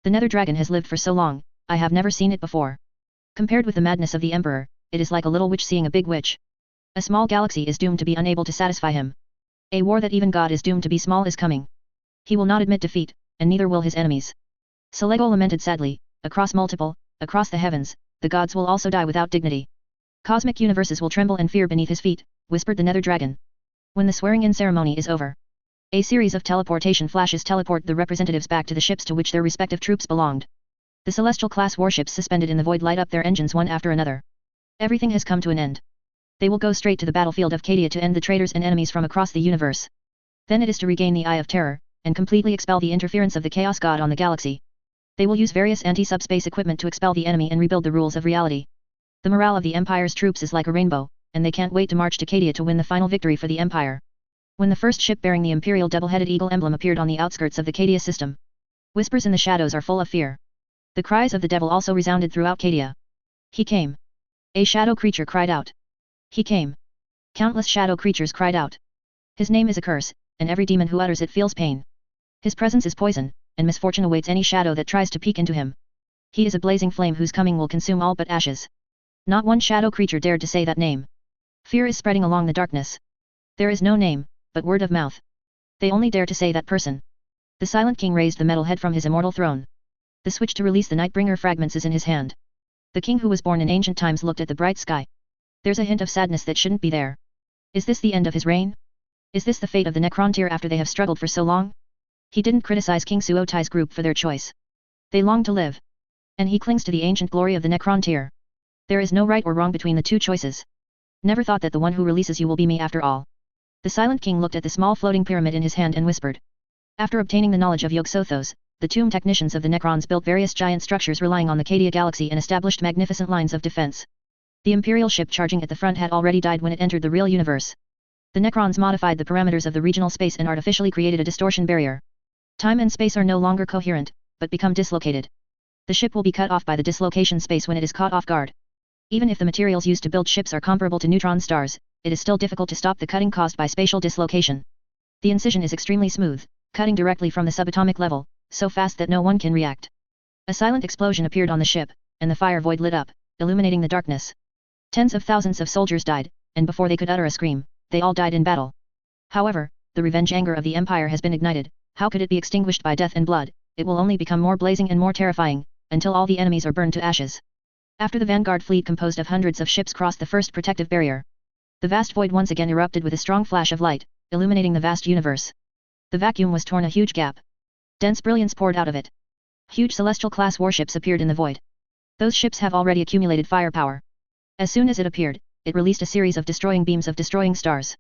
The Nether Dragon has lived for so long, I have never seen it before. Compared with the madness of the Emperor, it is like a little witch seeing a big witch. A small galaxy is doomed to be unable to satisfy him. A war that even God is doomed to be small is coming. He will not admit defeat, and neither will his enemies. Selego lamented sadly, across the heavens, the gods will also die without dignity. Cosmic universes will tremble and fear beneath his feet, whispered the Nether Dragon. When the swearing-in ceremony is over. A series of teleportation flashes teleport the representatives back to the ships to which their respective troops belonged. The Celestial-class warships suspended in the void light up their engines one after another. Everything has come to an end. They will go straight to the battlefield of Cadia to end the traitors and enemies from across the universe. Then it is to regain the Eye of Terror, and completely expel the interference of the Chaos God on the galaxy. They will use various anti-subspace equipment to expel the enemy and rebuild the rules of reality. The morale of the Empire's troops is like a rainbow, and they can't wait to march to Cadia to win the final victory for the Empire. When the first ship bearing the imperial double-headed eagle emblem appeared on the outskirts of the Cadia system, whispers in the shadows are full of fear. The cries of the devil also resounded throughout Cadia. He came. A shadow creature cried out. He came. Countless shadow creatures cried out. His name is a curse, and every demon who utters it feels pain. His presence is poison, and misfortune awaits any shadow that tries to peek into him. He is a blazing flame whose coming will consume all but ashes. Not one shadow creature dared to say that name. Fear is spreading along the darkness. There is no name, but word of mouth. They only dare to say that person. The Silent King raised the metal head from his immortal throne. The switch to release the Nightbringer fragments is in his hand. The king who was born in ancient times looked at the bright sky. There's a hint of sadness that shouldn't be there. Is this the end of his reign? Is this the fate of the Necrontyr after they have struggled for so long? He didn't criticize King Suotai's group for their choice. They long to live. And he clings to the ancient glory of the Necrontyr. There is no right or wrong between the two choices. Never thought that the one who releases you will be me after all. The Silent King looked at the small floating pyramid in his hand and whispered. After obtaining the knowledge of Yog-Sothoth, the tomb technicians of the Necrons built various giant structures relying on the Cadia galaxy and established magnificent lines of defense. The Imperial ship charging at the front had already died when it entered the real universe. The Necrons modified the parameters of the regional space and artificially created a distortion barrier. Time and space are no longer coherent, but become dislocated. The ship will be cut off by the dislocation space when it is caught off guard. Even if the materials used to build ships are comparable to neutron stars, it is still difficult to stop the cutting caused by spatial dislocation. The incision is extremely smooth, cutting directly from the subatomic level, so fast that no one can react. A silent explosion appeared on the ship, and the fire void lit up, illuminating the darkness. Tens of thousands of soldiers died, and before they could utter a scream, they all died in battle. However, the revenge anger of the Empire has been ignited. How could it be extinguished by death and blood? It will only become more blazing and more terrifying, until all the enemies are burned to ashes. After the vanguard fleet composed of hundreds of ships crossed the first protective barrier, the vast void once again erupted with a strong flash of light, illuminating the vast universe. The vacuum was torn a huge gap. Dense brilliance poured out of it. Huge celestial-class warships appeared in the void. Those ships have already accumulated firepower. As soon as it appeared, it released a series of destroying beams of destroying stars.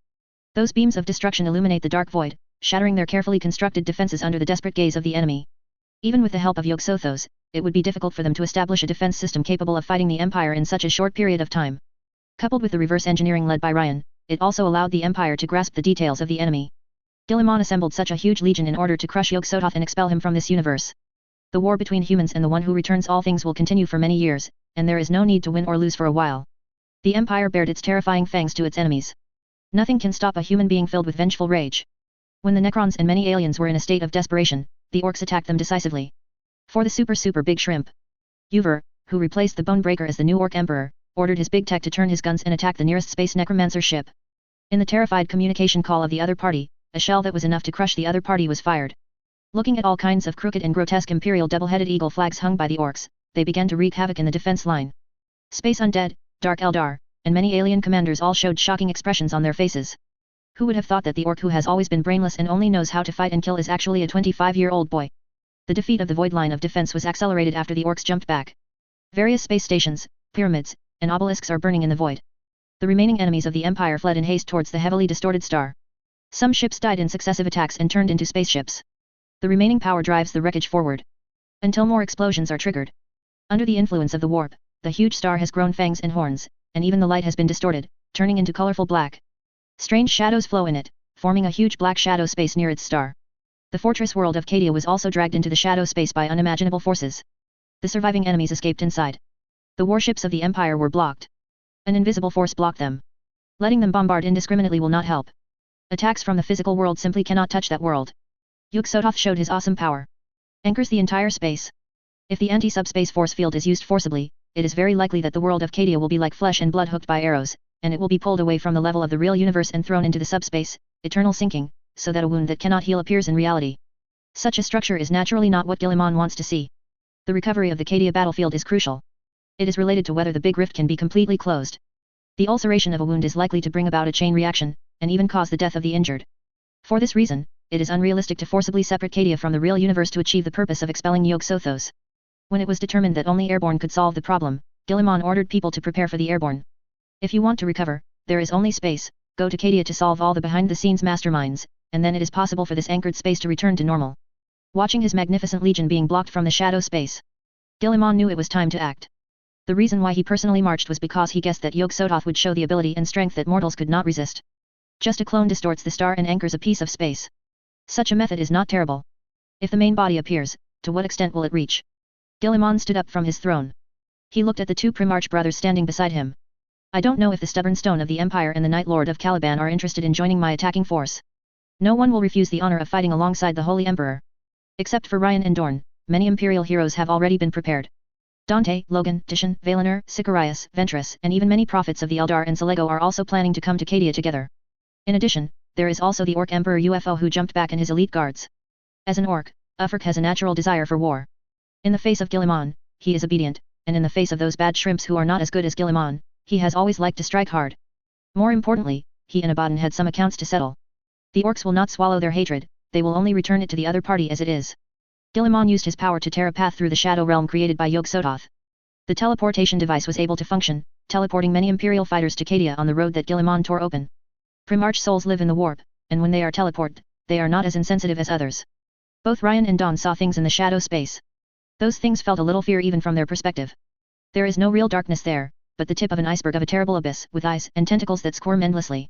Those beams of destruction illuminate the dark void, shattering their carefully constructed defenses under the desperate gaze of the enemy. Even with the help of Yog-Sothoth, it would be difficult for them to establish a defense system capable of fighting the Empire in such a short period of time. Coupled with the reverse engineering led by Ryan, it also allowed the Empire to grasp the details of the enemy. Guilliman assembled such a huge legion in order to crush Yog-Sothoth and expel him from this universe. The war between humans and the one who returns all things will continue for many years, and there is no need to win or lose for a while. The Empire bared its terrifying fangs to its enemies. Nothing can stop a human being filled with vengeful rage. When the Necrons and many aliens were in a state of desperation, the orcs attacked them decisively. For the super big shrimp, Uver, who replaced the Bonebreaker as the new Orc Emperor, ordered his big tech to turn his guns and attack the nearest space necromancer ship. In the terrified communication call of the other party, a shell that was enough to crush the other party was fired. Looking at all kinds of crooked and grotesque imperial double-headed eagle flags hung by the orcs, they began to wreak havoc in the defense line. Space Undead, Dark Eldar, and many alien commanders all showed shocking expressions on their faces. Who would have thought that the orc who has always been brainless and only knows how to fight and kill is actually a 25-year-old boy? The defeat of the void line of defense was accelerated after the orcs jumped back. Various space stations, pyramids, and obelisks are burning in the void. The remaining enemies of the Empire fled in haste towards the heavily distorted star. Some ships died in successive attacks and turned into spaceships. The remaining power drives the wreckage forward. Until more explosions are triggered. Under the influence of the warp, the huge star has grown fangs and horns, and even the light has been distorted, turning into colorful black. Strange shadows flow in it, forming a huge black shadow space near its star. The fortress world of Cadia was also dragged into the shadow space by unimaginable forces. The surviving enemies escaped inside. The warships of the Empire were blocked. An invisible force blocked them. Letting them bombard indiscriminately will not help. Attacks from the physical world simply cannot touch that world. Yog-Sothoth showed his awesome power. Anchors the entire space. If the anti-subspace force field is used forcibly, it is very likely that the world of Cadia will be like flesh and blood hooked by arrows, and it will be pulled away from the level of the real universe and thrown into the subspace, eternal sinking, so that a wound that cannot heal appears in reality. Such a structure is naturally not what Guilliman wants to see. The recovery of the Cadia battlefield is crucial. It is related to whether the big rift can be completely closed. The ulceration of a wound is likely to bring about a chain reaction, and even cause the death of the injured. For this reason, it is unrealistic to forcibly separate Cadia from the real universe to achieve the purpose of expelling Yog-Sothoth. When it was determined that only airborne could solve the problem, Guilliman ordered people to prepare for the airborne. If you want to recover, there is only space, go to Cadia to solve all the behind-the-scenes masterminds, and then it is possible for this anchored space to return to normal. Watching his magnificent legion being blocked from the shadow space, Guilliman knew it was time to act. The reason why he personally marched was because he guessed that Yog-Sothoth would show the ability and strength that mortals could not resist. Just a clone distorts the star and anchors a piece of space. Such a method is not terrible. If the main body appears, to what extent will it reach? Guilliman stood up from his throne. He looked at the two Primarch brothers standing beside him. I don't know if the stubborn stone of the Empire and the Night Lord of Caliban are interested in joining my attacking force. No one will refuse the honor of fighting alongside the Holy Emperor. Except for Ryan and Dorn, many Imperial heroes have already been prepared. Dante, Logan, Titian, Valinor, Sicarius, Ventress, and even many prophets of the Eldar and Selego are also planning to come to Cadia together. In addition, there is also the Orc Emperor UFO who jumped back and his elite guards. As an Orc, Ufric has a natural desire for war. In the face of Guilliman, he is obedient, and in the face of those bad shrimps who are not as good as Guilliman, he has always liked to strike hard. More importantly, he and Abaddon had some accounts to settle. The Orcs will not swallow their hatred, they will only return it to the other party as it is. Guilliman used his power to tear a path through the shadow realm created by Yog-Sothoth. The teleportation device was able to function, teleporting many Imperial fighters to Cadia on the road that Guilliman tore open. Primarch souls live in the warp, and when they are teleported, they are not as insensitive as others. Both Ryan and Dawn saw things in the shadow space. Those things felt a little fear even from their perspective. There is no real darkness there, but the tip of an iceberg of a terrible abyss with eyes and tentacles that squirm endlessly.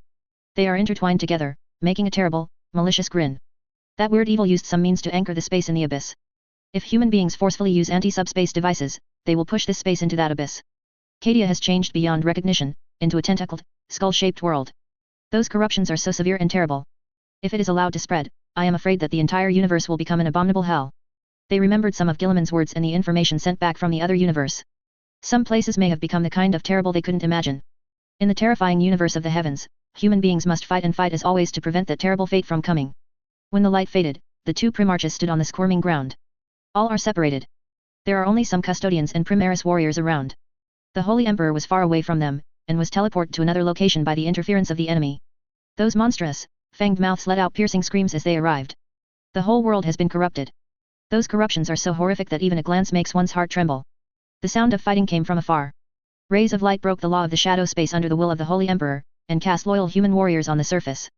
They are intertwined together, making a terrible, malicious grin. That weird evil used some means to anchor the space in the abyss. If human beings forcefully use anti-subspace devices, they will push this space into that abyss. Cadia has changed beyond recognition, into a tentacled, skull-shaped world. Those corruptions are so severe and terrible. If it is allowed to spread, I am afraid that the entire universe will become an abominable hell. They remembered some of Guilliman's words and the information sent back from the other universe. Some places may have become the kind of terrible they couldn't imagine. In the terrifying universe of the heavens, human beings must fight and fight as always to prevent that terrible fate from coming. When the light faded, the two Primarches stood on the squirming ground. All are separated. There are only some custodians and Primaris warriors around. The Holy Emperor was far away from them, and was teleported to another location by the interference of the enemy. Those monstrous, fanged mouths let out piercing screams as they arrived. The whole world has been corrupted. Those corruptions are so horrific that even a glance makes one's heart tremble. The sound of fighting came from afar. Rays of light broke the law of the shadow space under the will of the Holy Emperor, and cast loyal human warriors on the surface.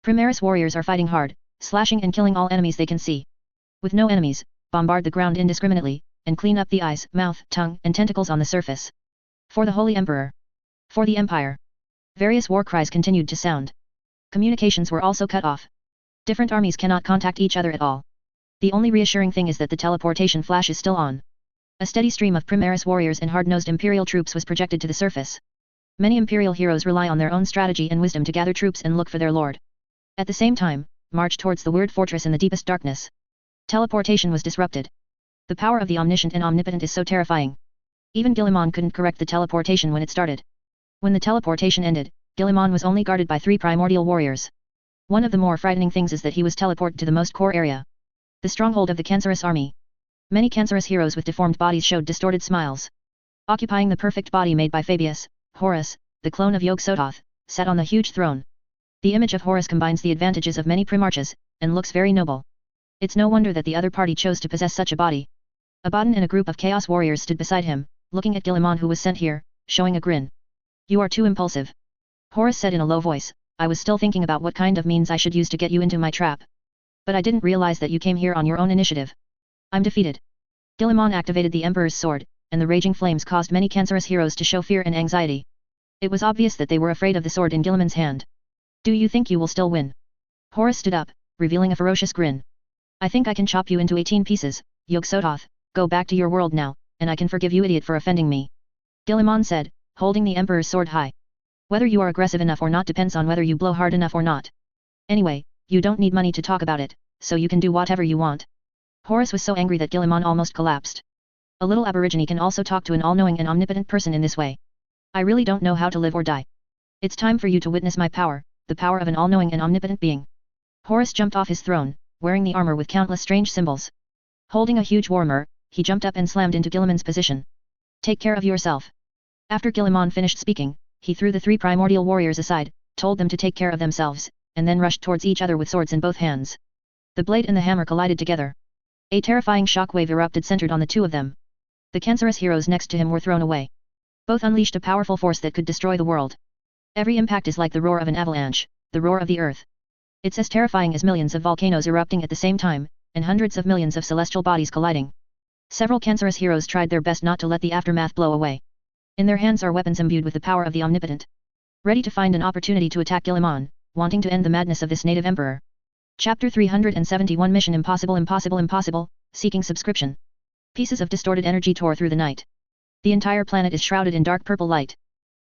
Primaris warriors are fighting hard, slashing and killing all enemies they can see. With no enemies, bombard the ground indiscriminately, and clean up the eyes, mouth, tongue, and tentacles on the surface. For the Holy Emperor. For the Empire. Various war cries continued to sound. Communications were also cut off. Different armies cannot contact each other at all. The only reassuring thing is that the teleportation flash is still on. A steady stream of Primaris warriors and hard-nosed Imperial troops was projected to the surface. Many Imperial heroes rely on their own strategy and wisdom to gather troops and look for their lord. At the same time, march towards the weird fortress in the deepest darkness. Teleportation was disrupted. The power of the omniscient and omnipotent is so terrifying. Even Guilliman couldn't correct the teleportation when it started. When the teleportation ended, Guilliman was only guarded by 3 primordial warriors. One of the more frightening things is that he was teleported to the most core area. The stronghold of the Cancerous army. Many Cancerous heroes with deformed bodies showed distorted smiles. Occupying the perfect body made by Fabius, Horus, the clone of Yog-Sothoth, sat on the huge throne. The image of Horus combines the advantages of many Primarches, and looks very noble. It's no wonder that the other party chose to possess such a body. Abaddon and a group of Chaos warriors stood beside him, looking at Guilliman who was sent here, showing a grin. You are too impulsive. Horus said in a low voice, I was still thinking about what kind of means I should use to get you into my trap. But I didn't realize that you came here on your own initiative. I'm defeated. Guilliman activated the Emperor's sword, and the raging flames caused many Cancerous heroes to show fear and anxiety. It was obvious that they were afraid of the sword in Guilliman's hand. Do you think you will still win? Horus stood up, revealing a ferocious grin. I think I can chop you into 18 pieces, Yog-Sothoth, go back to your world now, and I can forgive you idiot for offending me. Guilliman said, holding the Emperor's sword high. Whether you are aggressive enough or not depends on whether you blow hard enough or not. Anyway, you don't need money to talk about it, so you can do whatever you want. Horus was so angry that Guilliman almost collapsed. A little aborigine can also talk to an all-knowing and omnipotent person in this way. I really don't know how to live or die. It's time for you to witness my power, the power of an all-knowing and omnipotent being. Horus jumped off his throne, wearing the armor with countless strange symbols. Holding a huge warhammer, he jumped up and slammed into Guilliman's position. Take care of yourself. After Guilliman finished speaking, he threw the 3 primordial warriors aside, told them to take care of themselves, and then rushed towards each other with swords in both hands. The blade and the hammer collided together. A terrifying shockwave erupted centered on the 2 of them. The Cancerous heroes next to him were thrown away. Both unleashed a powerful force that could destroy the world. Every impact is like the roar of an avalanche, the roar of the earth. It's as terrifying as millions of volcanoes erupting at the same time, and hundreds of millions of celestial bodies colliding. Several Cancerous heroes tried their best not to let the aftermath blow away. In their hands are weapons imbued with the power of the omnipotent. Ready to find an opportunity to attack Guilliman, wanting to end the madness of this native emperor. Chapter 371 Mission Impossible Impossible Impossible, seeking subscription. Pieces of distorted energy tore through the night. The entire planet is shrouded in dark purple light.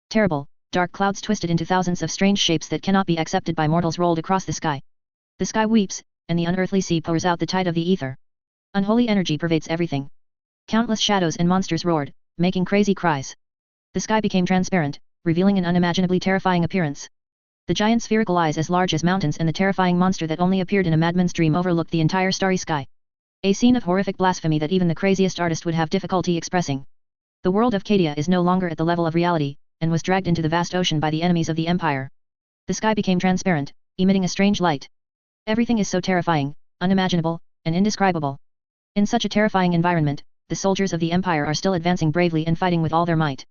Terrible, dark clouds twisted into thousands of strange shapes that cannot be accepted by mortals rolled across the sky. The sky weeps, and the unearthly sea pours out the tide of the ether. Unholy energy pervades everything. Countless shadows and monsters roared, making crazy cries. The sky became transparent, revealing an unimaginably terrifying appearance. The giant spherical eyes as large as mountains and the terrifying monster that only appeared in a madman's dream overlooked the entire starry sky. A scene of horrific blasphemy that even the craziest artist would have difficulty expressing. The world of Cadia is no longer at the level of reality, and was dragged into the vast ocean by the enemies of the Empire. The sky became transparent, emitting a strange light. Everything is so terrifying, unimaginable, and indescribable. In such a terrifying environment, the soldiers of the Empire are still advancing bravely and fighting with all their might.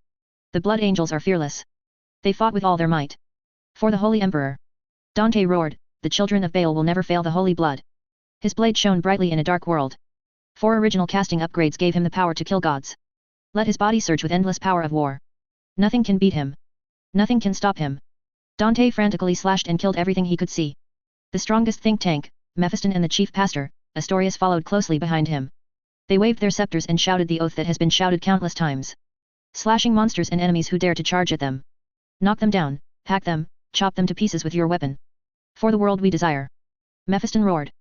The Blood Angels are fearless. They fought with all their might. For the Holy Emperor. Dante roared, the children of Baal will never fail the Holy Blood. His blade shone brightly in a dark world. 4 original casting upgrades gave him the power to kill gods. Let his body surge with endless power of war. Nothing can beat him. Nothing can stop him. Dante frantically slashed and killed everything he could see. The strongest think tank, Mephiston and the chief pastor, Astorius followed closely behind him. They waved their scepters and shouted the oath that has been shouted countless times. Slashing monsters and enemies who dare to charge at them. Knock them down, hack them, chop them to pieces with your weapon. For the world we desire. Mephiston roared.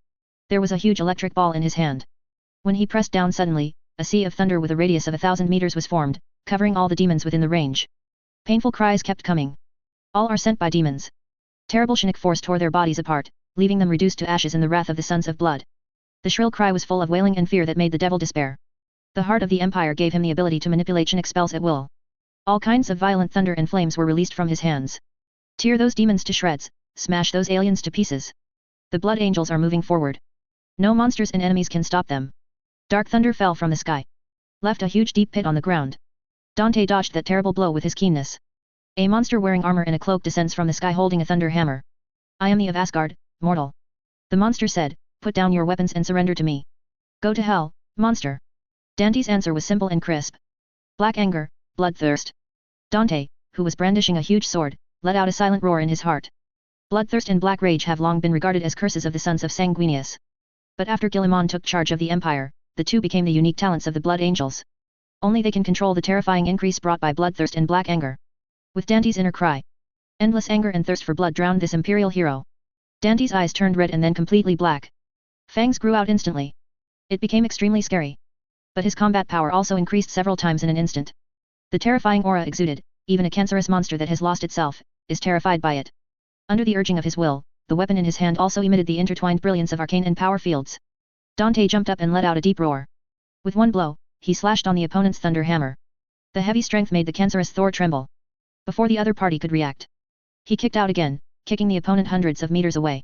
There was a huge electric ball in his hand. When he pressed down suddenly, a sea of thunder with a radius of 1,000 meters was formed, covering all the demons within the range. Painful cries kept coming. All are sent by demons. Terrible Chinook force tore their bodies apart, leaving them reduced to ashes in the wrath of the Sons of Blood. The shrill cry was full of wailing and fear that made the devil despair. The heart of the Empire gave him the ability to manipulate Chinook spells at will. All kinds of violent thunder and flames were released from his hands. Tear those demons to shreds, smash those aliens to pieces. The Blood Angels are moving forward. No monsters and enemies can stop them. Dark thunder fell from the sky. Left a huge deep pit on the ground. Dante dodged that terrible blow with his keenness. A monster wearing armor and a cloak descends from the sky holding a thunder hammer. I am the of Asgard, mortal. The monster said, put down your weapons and surrender to me. Go to hell, monster. Dante's answer was simple and crisp. Black anger, bloodthirst. Dante, who was brandishing a huge sword, let out a silent roar in his heart. Bloodthirst and black rage have long been regarded as curses of the sons of Sanguinius. But after Guilliman took charge of the Empire, the two became the unique talents of the Blood Angels. Only they can control the terrifying increase brought by bloodthirst and black anger. With Dante's inner cry. Endless anger and thirst for blood drowned this imperial hero. Dante's eyes turned red and then completely black. Fangs grew out instantly. It became extremely scary. But his combat power also increased several times in an instant. The terrifying aura exuded, even a cancerous monster that has lost itself, is terrified by it. Under the urging of his will, the weapon in his hand also emitted the intertwined brilliance of arcane and power fields. Dante jumped up and let out a deep roar. With one blow, he slashed on the opponent's thunder hammer. The heavy strength made the cancerous Thor tremble. Before the other party could react, he kicked out again, kicking the opponent hundreds of meters away.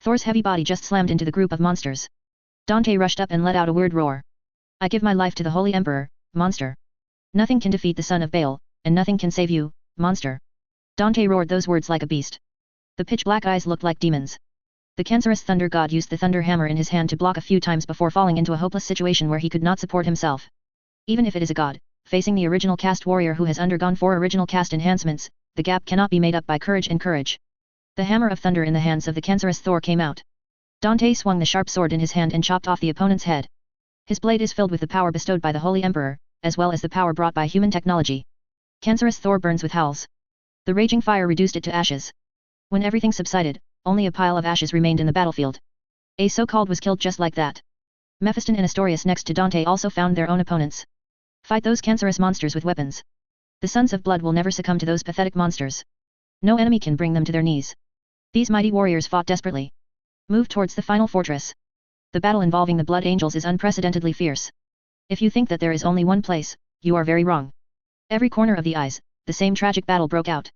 Thor's heavy body just slammed into the group of monsters. Dante rushed up and let out a weird roar. I give my life to the Holy Emperor, monster. Nothing can defeat the son of Baal, and nothing can save you, monster. Dante roared those words like a beast. The pitch-black eyes looked like demons. The cancerous thunder god used the thunder hammer in his hand to block a few times before falling into a hopeless situation where he could not support himself. Even if it is a god, facing the original caste warrior who has undergone 4 original caste enhancements, the gap cannot be made up by courage and courage. The hammer of thunder in the hands of the cancerous Thor came out. Dante swung the sharp sword in his hand and chopped off the opponent's head. His blade is filled with the power bestowed by the Holy Emperor, as well as the power brought by human technology. Cancerous Thor burns with howls. The raging fire reduced it to ashes. When everything subsided, only a pile of ashes remained in the battlefield. A so-called was killed just like that. Mephiston and Astorius next to Dante also found their own opponents. Fight those cancerous monsters with weapons. The Sons of Blood will never succumb to those pathetic monsters. No enemy can bring them to their knees. These mighty warriors fought desperately. Moved towards the final fortress. The battle involving the Blood Angels is unprecedentedly fierce. If you think that there is only one place, you are very wrong. Every corner of the eyes, the same tragic battle broke out.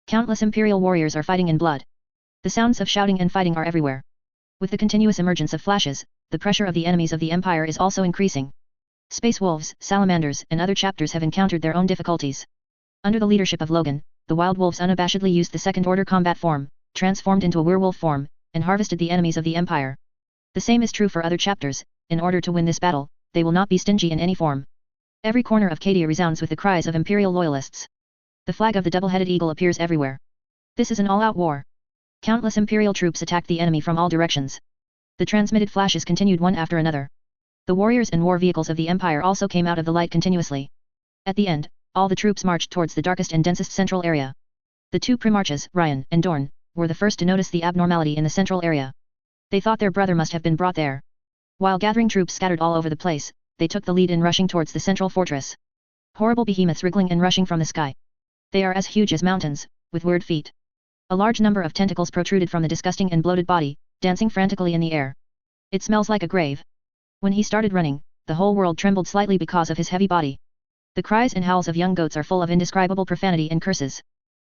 Countless imperial warriors are fighting in blood. The sounds of shouting and fighting are everywhere. With the continuous emergence of flashes, the pressure of the enemies of the Empire is also increasing. Space wolves, salamanders, and other chapters have encountered their own difficulties. Under the leadership of Logan, the wild wolves unabashedly used the second-order combat form, transformed into a werewolf form, and harvested the enemies of the Empire. The same is true for other chapters. In order to win this battle, they will not be stingy in any form. Every corner of Cadia resounds with the cries of imperial loyalists. The flag of the double-headed eagle appears everywhere. This is an all-out war. Countless imperial troops attacked the enemy from all directions. The transmitted flashes continued one after another. The warriors and war vehicles of the Empire also came out of the light continuously. At the end, all the troops marched towards the darkest and densest central area. The two Primarchs, Ryan and Dorn, were the first to notice the abnormality in the central area. They thought their brother must have been brought there. While gathering troops scattered all over the place, they took the lead in rushing towards the central fortress. Horrible behemoths wriggling and rushing from the sky. They are as huge as mountains, with weird feet. A large number of tentacles protruded from the disgusting and bloated body, dancing frantically in the air. It smells like a grave. When he started running, the whole world trembled slightly because of his heavy body. The cries and howls of young goats are full of indescribable profanity and curses.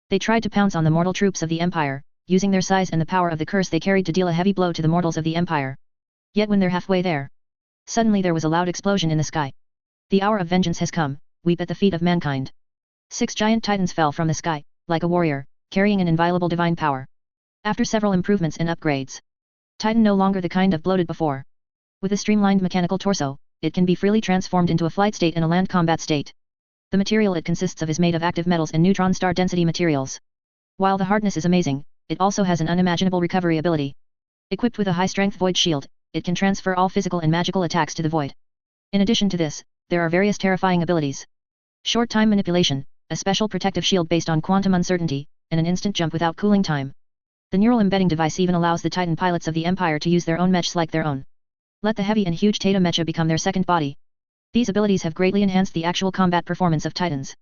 They tried to pounce on the mortal troops of the Empire, using their size and the power of the curse they carried to deal a heavy blow to the mortals of the Empire. Yet when they're halfway there, suddenly there was a loud explosion in the sky. The hour of vengeance has come, weep at the feet of mankind. 6 giant titans fell from the sky, like a warrior, carrying an inviolable divine power. After several improvements and upgrades, Titan no longer the kind of bloated before. With a streamlined mechanical torso, it can be freely transformed into a flight state and a land combat state. The material it consists of is made of active metals and neutron star density materials. While the hardness is amazing, it also has an unimaginable recovery ability. Equipped with a high-strength void shield, it can transfer all physical and magical attacks to the void. In addition to this, there are various terrifying abilities. Short-time manipulation, a special protective shield based on quantum uncertainty, and an instant jump without cooling time. The neural embedding device even allows the Titan pilots of the Empire to use their own mechs like their own. Let the heavy and huge Tata mecha become their second body. These abilities have greatly enhanced the actual combat performance of Titans.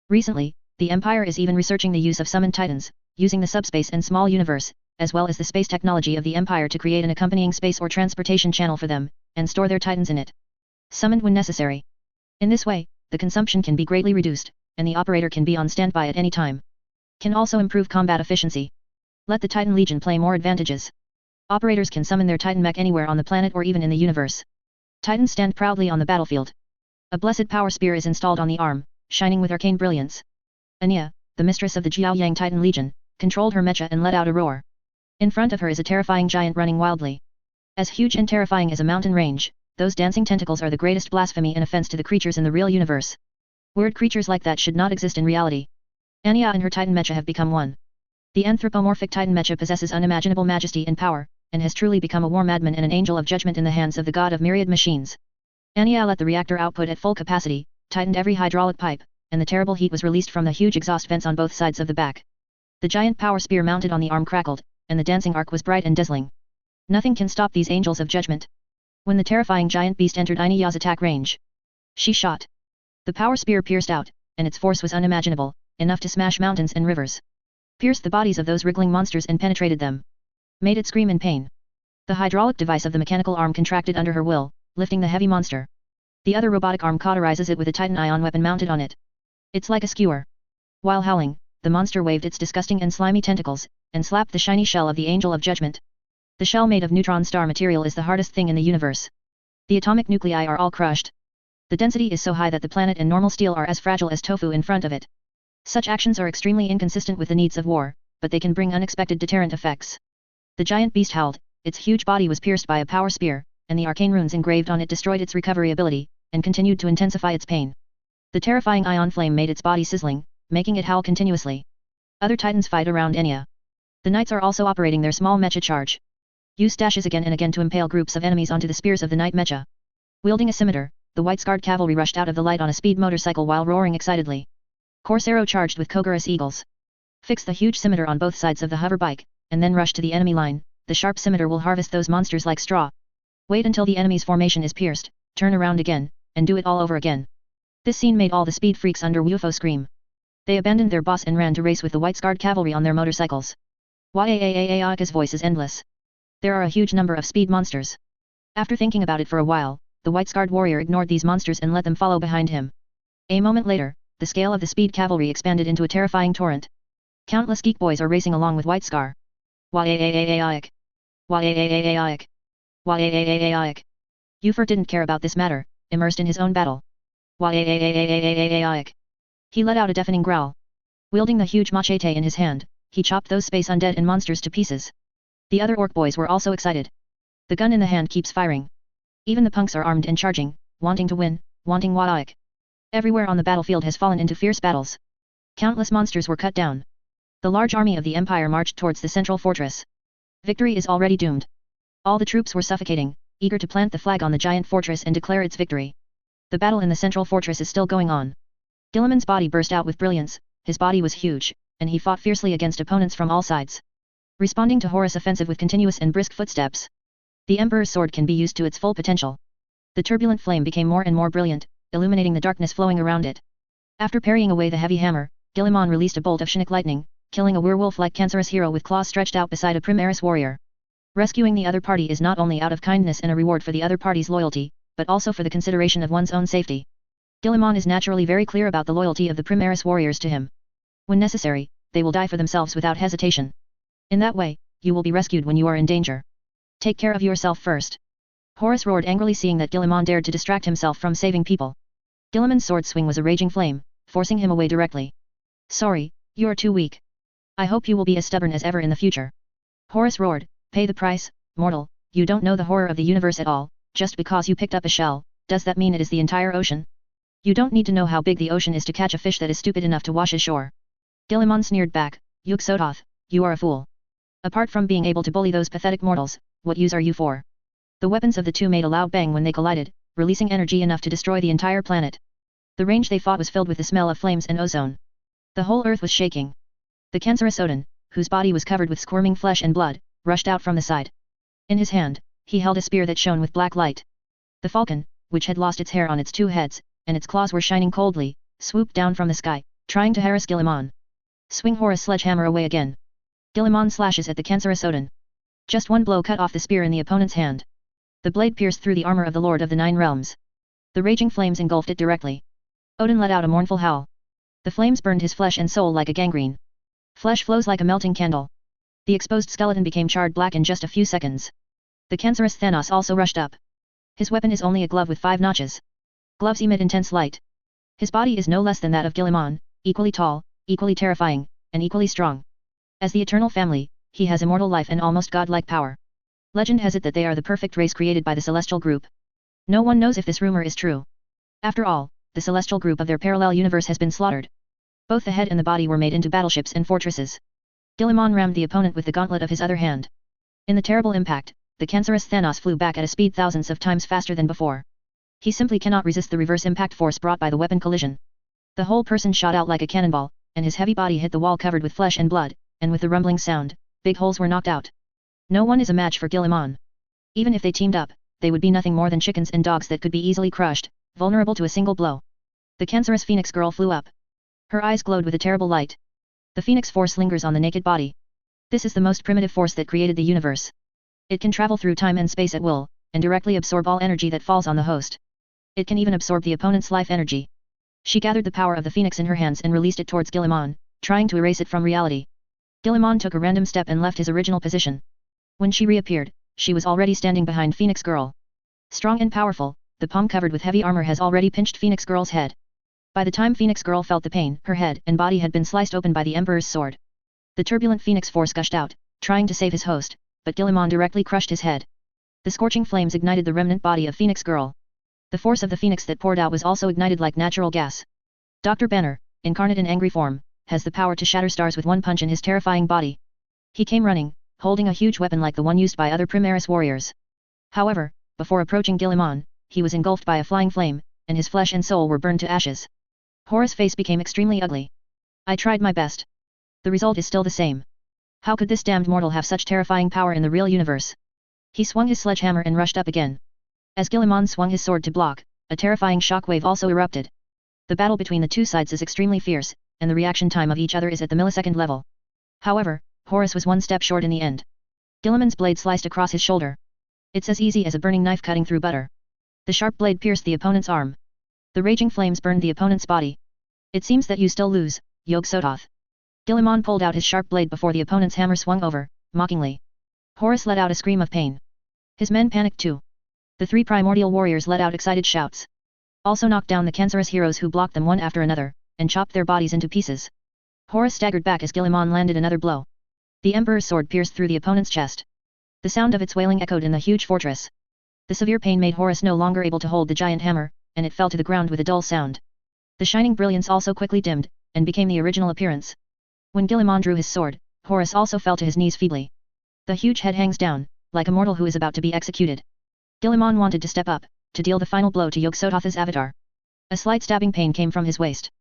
Recently, the Empire is even researching the use of summoned Titans, using the subspace and small universe, as well as the space technology of the Empire to create an accompanying space or transportation channel for them, and store their Titans in it. Summoned when necessary. In this way, the consumption can be greatly reduced, and the operator can be on standby at any time. Can also improve combat efficiency. Let the Titan Legion play more advantages. Operators can summon their Titan mech anywhere on the planet or even in the universe. Titans stand proudly on the battlefield. A blessed power spear is installed on the arm, shining with arcane brilliance. Anya, the mistress of the Jiaoyang Titan Legion, controlled her mecha and let out a roar. In front of her is a terrifying giant running wildly. As huge and terrifying as a mountain range, those dancing tentacles are the greatest blasphemy and offense to the creatures in the real universe. Weird creatures like that should not exist in reality. Anya and her Titan mecha have become one. The anthropomorphic Titan mecha possesses unimaginable majesty and power, and has truly become a war madman and an angel of judgment in the hands of the god of myriad machines. Anya let the reactor output at full capacity, tightened every hydraulic pipe, and the terrible heat was released from the huge exhaust vents on both sides of the back. The giant power spear mounted on the arm crackled, and the dancing arc was bright and dazzling. Nothing can stop these angels of judgment. When the terrifying giant beast entered Anya's attack range, she shot. The power spear pierced out, and its force was unimaginable, enough to smash mountains and rivers. Pierced the bodies of those wriggling monsters and penetrated them. Made it scream in pain. The hydraulic device of the mechanical arm contracted under her will, lifting the heavy monster. The other robotic arm cauterizes it with a Titan ion weapon mounted on it. It's like a skewer. While howling, the monster waved its disgusting and slimy tentacles, and slapped the shiny shell of the Angel of Judgment. The shell made of neutron star material is the hardest thing in the universe. The atomic nuclei are all crushed. The density is so high that the planet and normal steel are as fragile as tofu in front of it. Such actions are extremely inconsistent with the needs of war, but they can bring unexpected deterrent effects. The giant beast howled, its huge body was pierced by a power spear, and the arcane runes engraved on it destroyed its recovery ability, and continued to intensify its pain. The terrifying ion flame made its body sizzling, making it howl continuously. Other titans fight around Enya. The knights are also operating their small mecha charge. Use dashes again and again to impale groups of enemies onto the spears of the knight mecha. Wielding a scimitar, the white-scarred cavalry rushed out of the light on a speed motorcycle while roaring excitedly. Corsaro charged with Kogarus eagles. Fix the huge scimitar on both sides of the hover bike, and then rush to the enemy line. The sharp scimitar will harvest those monsters like straw. Wait until the enemy's formation is pierced, turn around again, and do it all over again. This scene made all the speed freaks under UFO scream. They abandoned their boss and ran to race with the white-scarred cavalry on their motorcycles. Yaaka's voice is endless. There are a huge number of speed monsters. After thinking about it for a while, the white-scarred warrior ignored these monsters and let them follow behind him. A moment later, the scale of the speed cavalry expanded into a terrifying torrent. Countless geek boys are racing along with White Scar. Yaak. Ufer didn't care about this matter, immersed in his own battle. Yaak. He let out a deafening growl. Wielding the huge machete in his hand, he chopped those space undead and monsters to pieces. The other orc boys were also excited. The gun in the hand keeps firing. Even the punks are armed and charging, wanting to win, wanting Yaak. Everywhere on the battlefield has fallen into fierce battles. Countless monsters were cut down. The large army of the Empire marched towards the central fortress. Victory is already doomed. All the troops were suffocating, eager to plant the flag on the giant fortress and declare its victory. The battle in the central fortress is still going on. Guilliman's body burst out with brilliance, his body was huge, and he fought fiercely against opponents from all sides. Responding to Horus' offensive with continuous and brisk footsteps. The Emperor's sword can be used to its full potential. The turbulent flame became more and more brilliant, illuminating the darkness flowing around it. After parrying away the heavy hammer, Guilliman released a bolt of Chinook lightning, killing a werewolf-like cancerous hero with claws stretched out beside a Primaris warrior. Rescuing the other party is not only out of kindness and a reward for the other party's loyalty, but also for the consideration of one's own safety. Guilliman is naturally very clear about the loyalty of the Primaris warriors to him. When necessary, they will die for themselves without hesitation. In that way, you will be rescued when you are in danger. Take care of yourself first. Horus roared angrily, seeing that Guilliman dared to distract himself from saving people. Guilliman's sword swing was a raging flame, forcing him away directly. Sorry, you are too weak. I hope you will be as stubborn as ever in the future. Horus roared, pay the price, mortal, you don't know the horror of the universe at all. Just because you picked up a shell, does that mean it is the entire ocean? You don't need to know how big the ocean is to catch a fish that is stupid enough to wash ashore. Guilliman sneered back, Yog-Sothoth, you are a fool. Apart from being able to bully those pathetic mortals, what use are you for? The weapons of the two made a loud bang when they collided, releasing energy enough to destroy the entire planet. The range they fought was filled with the smell of flames and ozone. The whole earth was shaking. The cancerous Odin, whose body was covered with squirming flesh and blood, rushed out from the side. In his hand, he held a spear that shone with black light. The falcon, which had lost its hair on its two heads, and its claws were shining coldly, swooped down from the sky, trying to harass Guilliman. Swing Horus' sledgehammer away again. Guilliman slashes at the cancerous Odin. Just one blow cut off the spear in the opponent's hand. The blade pierced through the armor of the Lord of the Nine Realms. The raging flames engulfed it directly. Odin let out a mournful howl. The flames burned his flesh and soul like a gangrene. Flesh flows like a melting candle. The exposed skeleton became charred black in just a few seconds. The cancerous Thanos also rushed up. His weapon is only a glove with 5 notches. Gloves emit intense light. His body is no less than that of Guilliman, equally tall, equally terrifying, and equally strong. As the Eternal Family, he has immortal life and almost godlike power. Legend has it that they are the perfect race created by the Celestial Group. No one knows if this rumor is true. After all, the Celestial Group of their parallel universe has been slaughtered. Both the head and the body were made into battleships and fortresses. Guilliman rammed the opponent with the gauntlet of his other hand. In the terrible impact, the cancerous Thanos flew back at a speed thousands of times faster than before. He simply cannot resist the reverse impact force brought by the weapon collision. The whole person shot out like a cannonball, and his heavy body hit the wall covered with flesh and blood, and with the rumbling sound, big holes were knocked out. No one is a match for Guilliman. Even if they teamed up, they would be nothing more than chickens and dogs that could be easily crushed, vulnerable to a single blow. The cancerous Phoenix girl flew up. Her eyes glowed with a terrible light. The Phoenix force lingers on the naked body. This is the most primitive force that created the universe. It can travel through time and space at will, and directly absorb all energy that falls on the host. It can even absorb the opponent's life energy. She gathered the power of the Phoenix in her hands and released it towards Guilliman, trying to erase it from reality. Guilliman took a random step and left his original position. When she reappeared, she was already standing behind Phoenix Girl. Strong and powerful, the palm covered with heavy armor has already pinched Phoenix Girl's head. By the time Phoenix Girl felt the pain, her head and body had been sliced open by the Emperor's sword. The turbulent Phoenix force gushed out, trying to save his host, but Guilliman directly crushed his head. The scorching flames ignited the remnant body of Phoenix Girl. The force of the Phoenix that poured out was also ignited like natural gas. Dr. Banner, incarnate in angry form, has the power to shatter stars with one punch in his terrifying body. He came running, holding a huge weapon like the one used by other Primaris warriors. However, before approaching Guilliman, he was engulfed by a flying flame, and his flesh and soul were burned to ashes. Horus' face became extremely ugly. I tried my best. The result is still the same. How could this damned mortal have such terrifying power in the real universe? He swung his sledgehammer and rushed up again. As Guilliman swung his sword to block, a terrifying shockwave also erupted. The battle between the two sides is extremely fierce, and the reaction time of each other is at the millisecond level. However, Horus was one step short in the end. Guilliman's blade sliced across his shoulder. It's as easy as a burning knife cutting through butter. The sharp blade pierced the opponent's arm. The raging flames burned the opponent's body. It seems that you still lose, Yog-Sothoth. Guilliman pulled out his sharp blade before the opponent's hammer swung over, mockingly. Horus let out a scream of pain. His men panicked too. The 3 primordial warriors let out excited shouts. Also knocked down the cancerous heroes who blocked them one after another, and chopped their bodies into pieces. Horus staggered back as Guilliman landed another blow. The Emperor's sword pierced through the opponent's chest. The sound of its wailing echoed in the huge fortress. The severe pain made Horus no longer able to hold the giant hammer, and it fell to the ground with a dull sound. The shining brilliance also quickly dimmed, and became the original appearance. When Guilliman drew his sword, Horus also fell to his knees feebly. The huge head hangs down, like a mortal who is about to be executed. Guilliman wanted to step up, to deal the final blow to Yog-Sothoth's avatar. A slight stabbing pain came from his waist.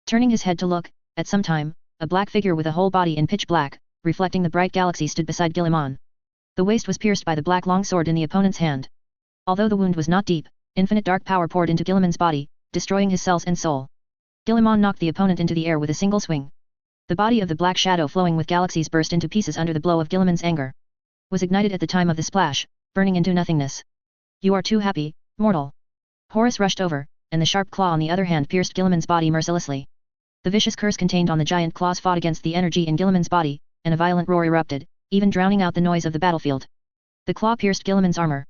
Turning his head to look, at some time, a black figure with a whole body in pitch black, reflecting the bright galaxy stood beside Guilliman. The waist was pierced by the black longsword in the opponent's hand. Although the wound was not deep, infinite dark power poured into Guilliman's body, destroying his cells and soul. Guilliman knocked the opponent into the air with a single swing. The body of the black shadow flowing with galaxies burst into pieces under the blow of Guilliman's anger. Was ignited at the time of the splash, burning into nothingness. You are too happy, mortal. Horus rushed over, and the sharp claw on the other hand pierced Guilliman's body mercilessly. The vicious curse contained on the giant claws fought against the energy in Guilliman's body, and a violent roar erupted, even drowning out the noise of the battlefield. The claw pierced Guilliman's armor.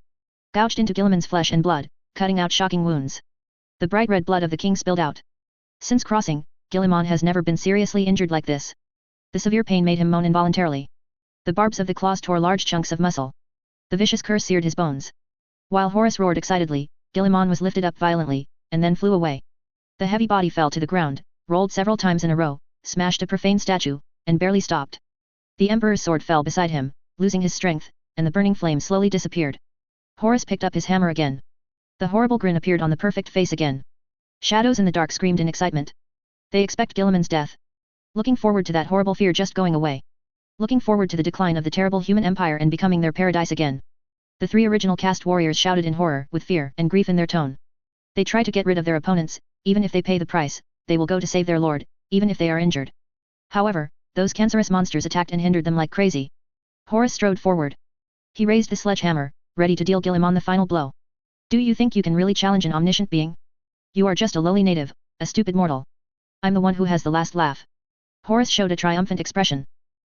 Gouged into Guilliman's flesh and blood, cutting out shocking wounds. The bright red blood of the king spilled out. Since crossing, Guilliman has never been seriously injured like this. The severe pain made him moan involuntarily. The barbs of the claws tore large chunks of muscle. The vicious curse seared his bones. While Horus roared excitedly, Guilliman was lifted up violently, and then flew away. The heavy body fell to the ground, rolled several times in a row, smashed a profane statue, and barely stopped. The Emperor's sword fell beside him, losing his strength, and the burning flame slowly disappeared. Horus picked up his hammer again. The horrible grin appeared on the perfect face again. Shadows in the dark screamed in excitement. They expect Guilliman's death. Looking forward to that horrible fear just going away. Looking forward to the decline of the terrible human empire and becoming their paradise again. The three original caste warriors shouted in horror, with fear and grief in their tone. They try to get rid of their opponents, even if they pay the price, they will go to save their lord, even if they are injured. However, those cancerous monsters attacked and hindered them like crazy. Horus strode forward. He raised the sledgehammer, ready to deal Guilliman the final blow. Do you think you can really challenge an omniscient being? You are just a lowly native, a stupid mortal. I'm the one who has the last laugh. Horus showed a triumphant expression.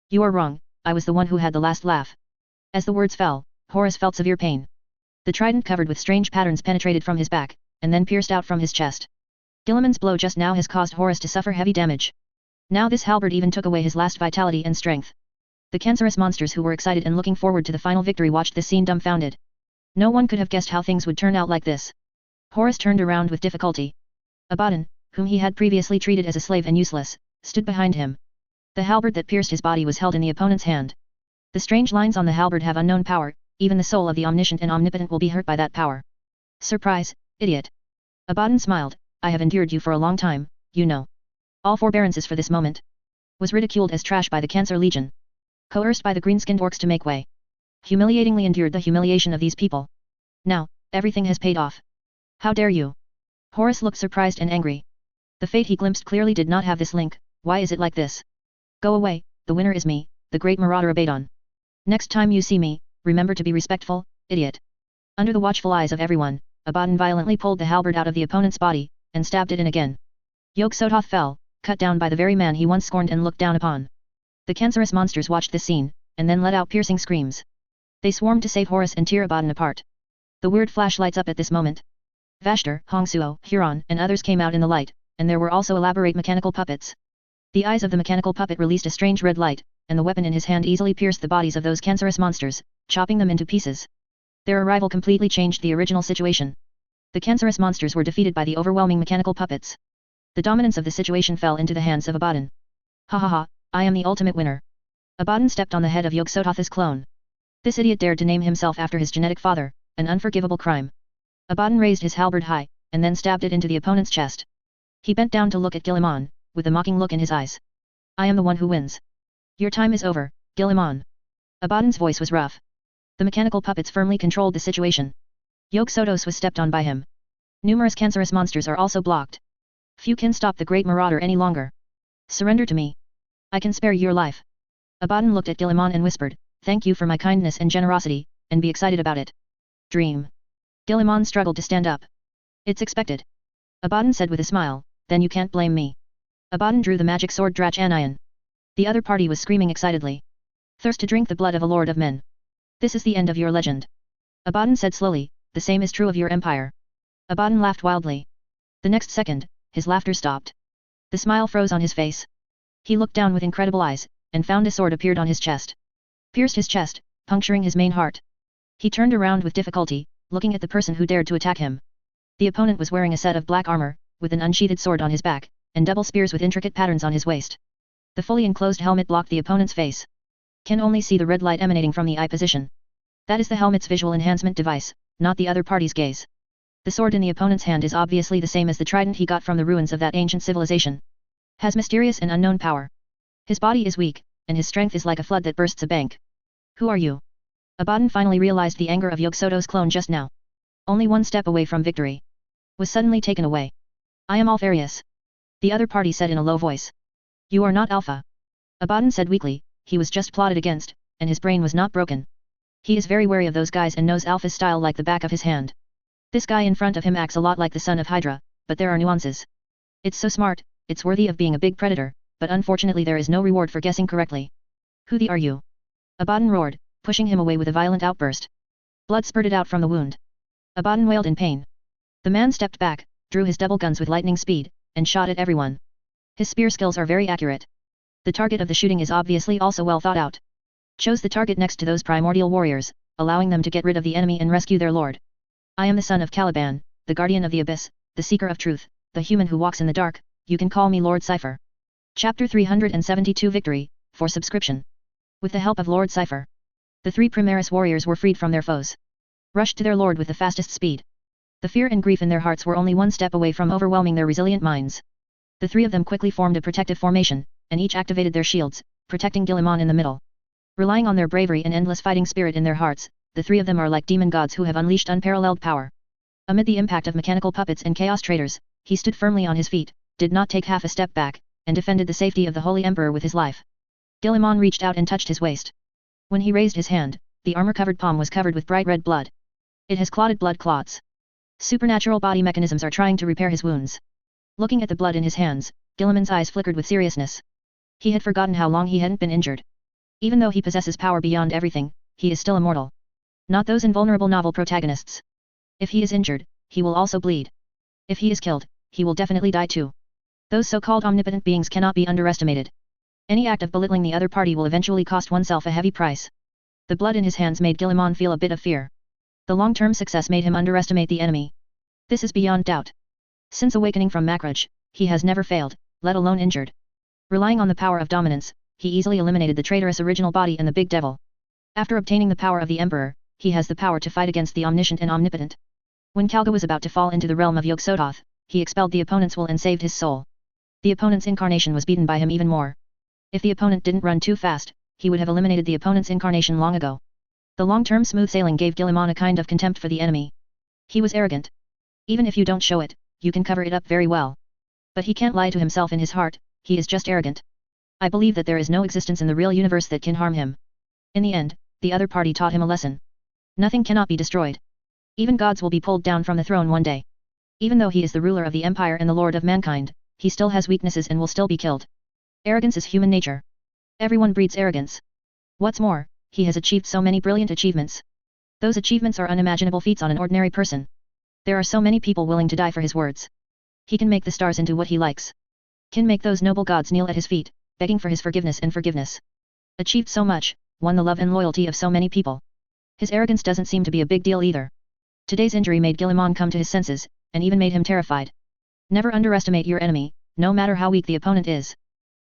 You are wrong, I was the one who had the last laugh. As the words fell, Horus felt severe pain. The trident covered with strange patterns penetrated from his back, and then pierced out from his chest. Guilliman's blow just now has caused Horus to suffer heavy damage. Now this halberd even took away his last vitality and strength. The cancerous monsters who were excited and looking forward to the final victory watched this scene dumbfounded. No one could have guessed how things would turn out like this. Horus turned around with difficulty. Abaddon, whom he had previously treated as a slave and useless, stood behind him. The halberd that pierced his body was held in the opponent's hand. The strange lines on the halberd have unknown power, even the soul of the omniscient and omnipotent will be hurt by that power. Surprise, idiot. Abaddon smiled, I have endured you for a long time, you know. All forbearances for this moment. Was ridiculed as trash by the Cancer Legion. Coerced by the green-skinned orcs to make way. Humiliatingly endured the humiliation of these people. Now, everything has paid off. How dare you? Horus looked surprised and angry. The fate he glimpsed clearly did not have this link, why is it like this? Go away, the winner is me, the great marauder Abaddon. Next time you see me, remember to be respectful, idiot. Under the watchful eyes of everyone, Abaddon violently pulled the halberd out of the opponent's body, and stabbed it in again. Yog-Sothoth fell, cut down by the very man he once scorned and looked down upon. The cancerous monsters watched this scene, and then let out piercing screams. They swarmed to save Horus and tear Abaddon apart. The weird flash lights up at this moment. Vashtar, Hongsuo, Huron, and others came out in the light, and there were also elaborate mechanical puppets. The eyes of the mechanical puppet released a strange red light, and the weapon in his hand easily pierced the bodies of those cancerous monsters, chopping them into pieces. Their arrival completely changed the original situation. The cancerous monsters were defeated by the overwhelming mechanical puppets. The dominance of the situation fell into the hands of Abaddon. Ha ha ha, I am the ultimate winner. Abaddon stepped on the head of Yog-Sothoth's clone. This idiot dared to name himself after his genetic father, an unforgivable crime. Abaddon raised his halberd high, and then stabbed it into the opponent's chest. He bent down to look at Guilliman, with a mocking look in his eyes. I am the one who wins. Your time is over, Guilliman. Abaddon's voice was rough. The mechanical puppets firmly controlled the situation. Yog-Sothoth was stepped on by him. Numerous cancerous monsters are also blocked. Few can stop the great marauder any longer. Surrender to me. I can spare your life. Abaddon looked at Guilliman and whispered, thank you for my kindness and generosity, and be excited about it. Dream. Guilliman struggled to stand up. It's expected. Abaddon said with a smile, then you can't blame me. Abaddon drew the magic sword Drach-Anion. The other party was screaming excitedly. Thirst to drink the blood of a lord of men. This is the end of your legend. Abaddon said slowly, the same is true of your empire. Abaddon laughed wildly. The next second, his laughter stopped. The smile froze on his face. He looked down with incredible eyes, and found a sword appeared on his chest. Pierced his chest, puncturing his main heart. He turned around with difficulty, looking at the person who dared to attack him. The opponent was wearing a set of black armor, with an unsheathed sword on his back, and double spears with intricate patterns on his waist. The fully enclosed helmet blocked the opponent's face. Can only see the red light emanating from the eye position. That is the helmet's visual enhancement device, not the other party's gaze. The sword in the opponent's hand is obviously the same as the trident he got from the ruins of that ancient civilization. Has mysterious and unknown power. His body is weak, and his strength is like a flood that bursts a bank. Who are you? Abaddon finally realized the anger of Yog-Sotho's clone just now. Only one step away from victory. Was suddenly taken away. I am Alfarius. The other party said in a low voice. You are not Alpha. Abaddon said weakly, he was just plotted against, and his brain was not broken. He is very wary of those guys and knows Alpha's style like the back of his hand. This guy in front of him acts a lot like the son of Hydra, but there are nuances. It's so smart, it's worthy of being a big predator, but unfortunately there is no reward for guessing correctly. Who the are you? Abaddon roared, pushing him away with a violent outburst. Blood spurted out from the wound. Abaddon wailed in pain. The man stepped back, drew his double guns with lightning speed, and shot at everyone. His spear skills are very accurate. The target of the shooting is obviously also well thought out. Chose the target next to those primordial warriors, allowing them to get rid of the enemy and rescue their lord. I am the son of Caliban, the guardian of the abyss, the seeker of truth, the human who walks in the dark, you can call me Lord Cypher. Chapter 372 Victory, for subscription. With the help of Lord Cypher, the three Primaris warriors were freed from their foes. Rushed to their lord with the fastest speed. The fear and grief in their hearts were only one step away from overwhelming their resilient minds. The three of them quickly formed a protective formation, and each activated their shields, protecting Guilliman in the middle. Relying on their bravery and endless fighting spirit in their hearts, the three of them are like demon gods who have unleashed unparalleled power. Amid the impact of mechanical puppets and chaos traders, he stood firmly on his feet, did not take half a step back, and defended the safety of the Holy Emperor with his life. Guilliman reached out and touched his waist. When he raised his hand, the armor-covered palm was covered with bright red blood. It has clotted blood clots. Supernatural body mechanisms are trying to repair his wounds. Looking at the blood in his hands, Guilliman's eyes flickered with seriousness. He had forgotten how long he hadn't been injured. Even though he possesses power beyond everything, he is still immortal. Not those invulnerable novel protagonists. If he is injured, he will also bleed. If he is killed, he will definitely die too. Those so-called omnipotent beings cannot be underestimated. Any act of belittling the other party will eventually cost oneself a heavy price. The blood in his hands made Guilliman feel a bit of fear. The long-term success made him underestimate the enemy. This is beyond doubt. Since awakening from Macrage, he has never failed, let alone injured. Relying on the power of dominance, he easily eliminated the traitorous original body and the big devil. After obtaining the power of the Emperor, he has the power to fight against the omniscient and omnipotent. When Kalga was about to fall into the realm of Yog-Sothoth, he expelled the opponent's will and saved his soul. The opponent's incarnation was beaten by him even more. If the opponent didn't run too fast, he would have eliminated the opponent's incarnation long ago. The long-term smooth sailing gave Guilliman a kind of contempt for the enemy. He was arrogant. Even if you don't show it, you can cover it up very well. But he can't lie to himself in his heart, he is just arrogant. I believe that there is no existence in the real universe that can harm him. In the end, the other party taught him a lesson. Nothing cannot be destroyed. Even gods will be pulled down from the throne one day. Even though he is the ruler of the empire and the lord of mankind, he still has weaknesses and will still be killed. Arrogance is human nature. Everyone breeds arrogance. What's more, he has achieved so many brilliant achievements. Those achievements are unimaginable feats on an ordinary person. There are so many people willing to die for his words. He can make the stars into what he likes. Can make those noble gods kneel at his feet, begging for his forgiveness and forgiveness. Achieved so much, won the love and loyalty of so many people. His arrogance doesn't seem to be a big deal either. Today's injury made Guilliman come to his senses, and even made him terrified. Never underestimate your enemy, no matter how weak the opponent is.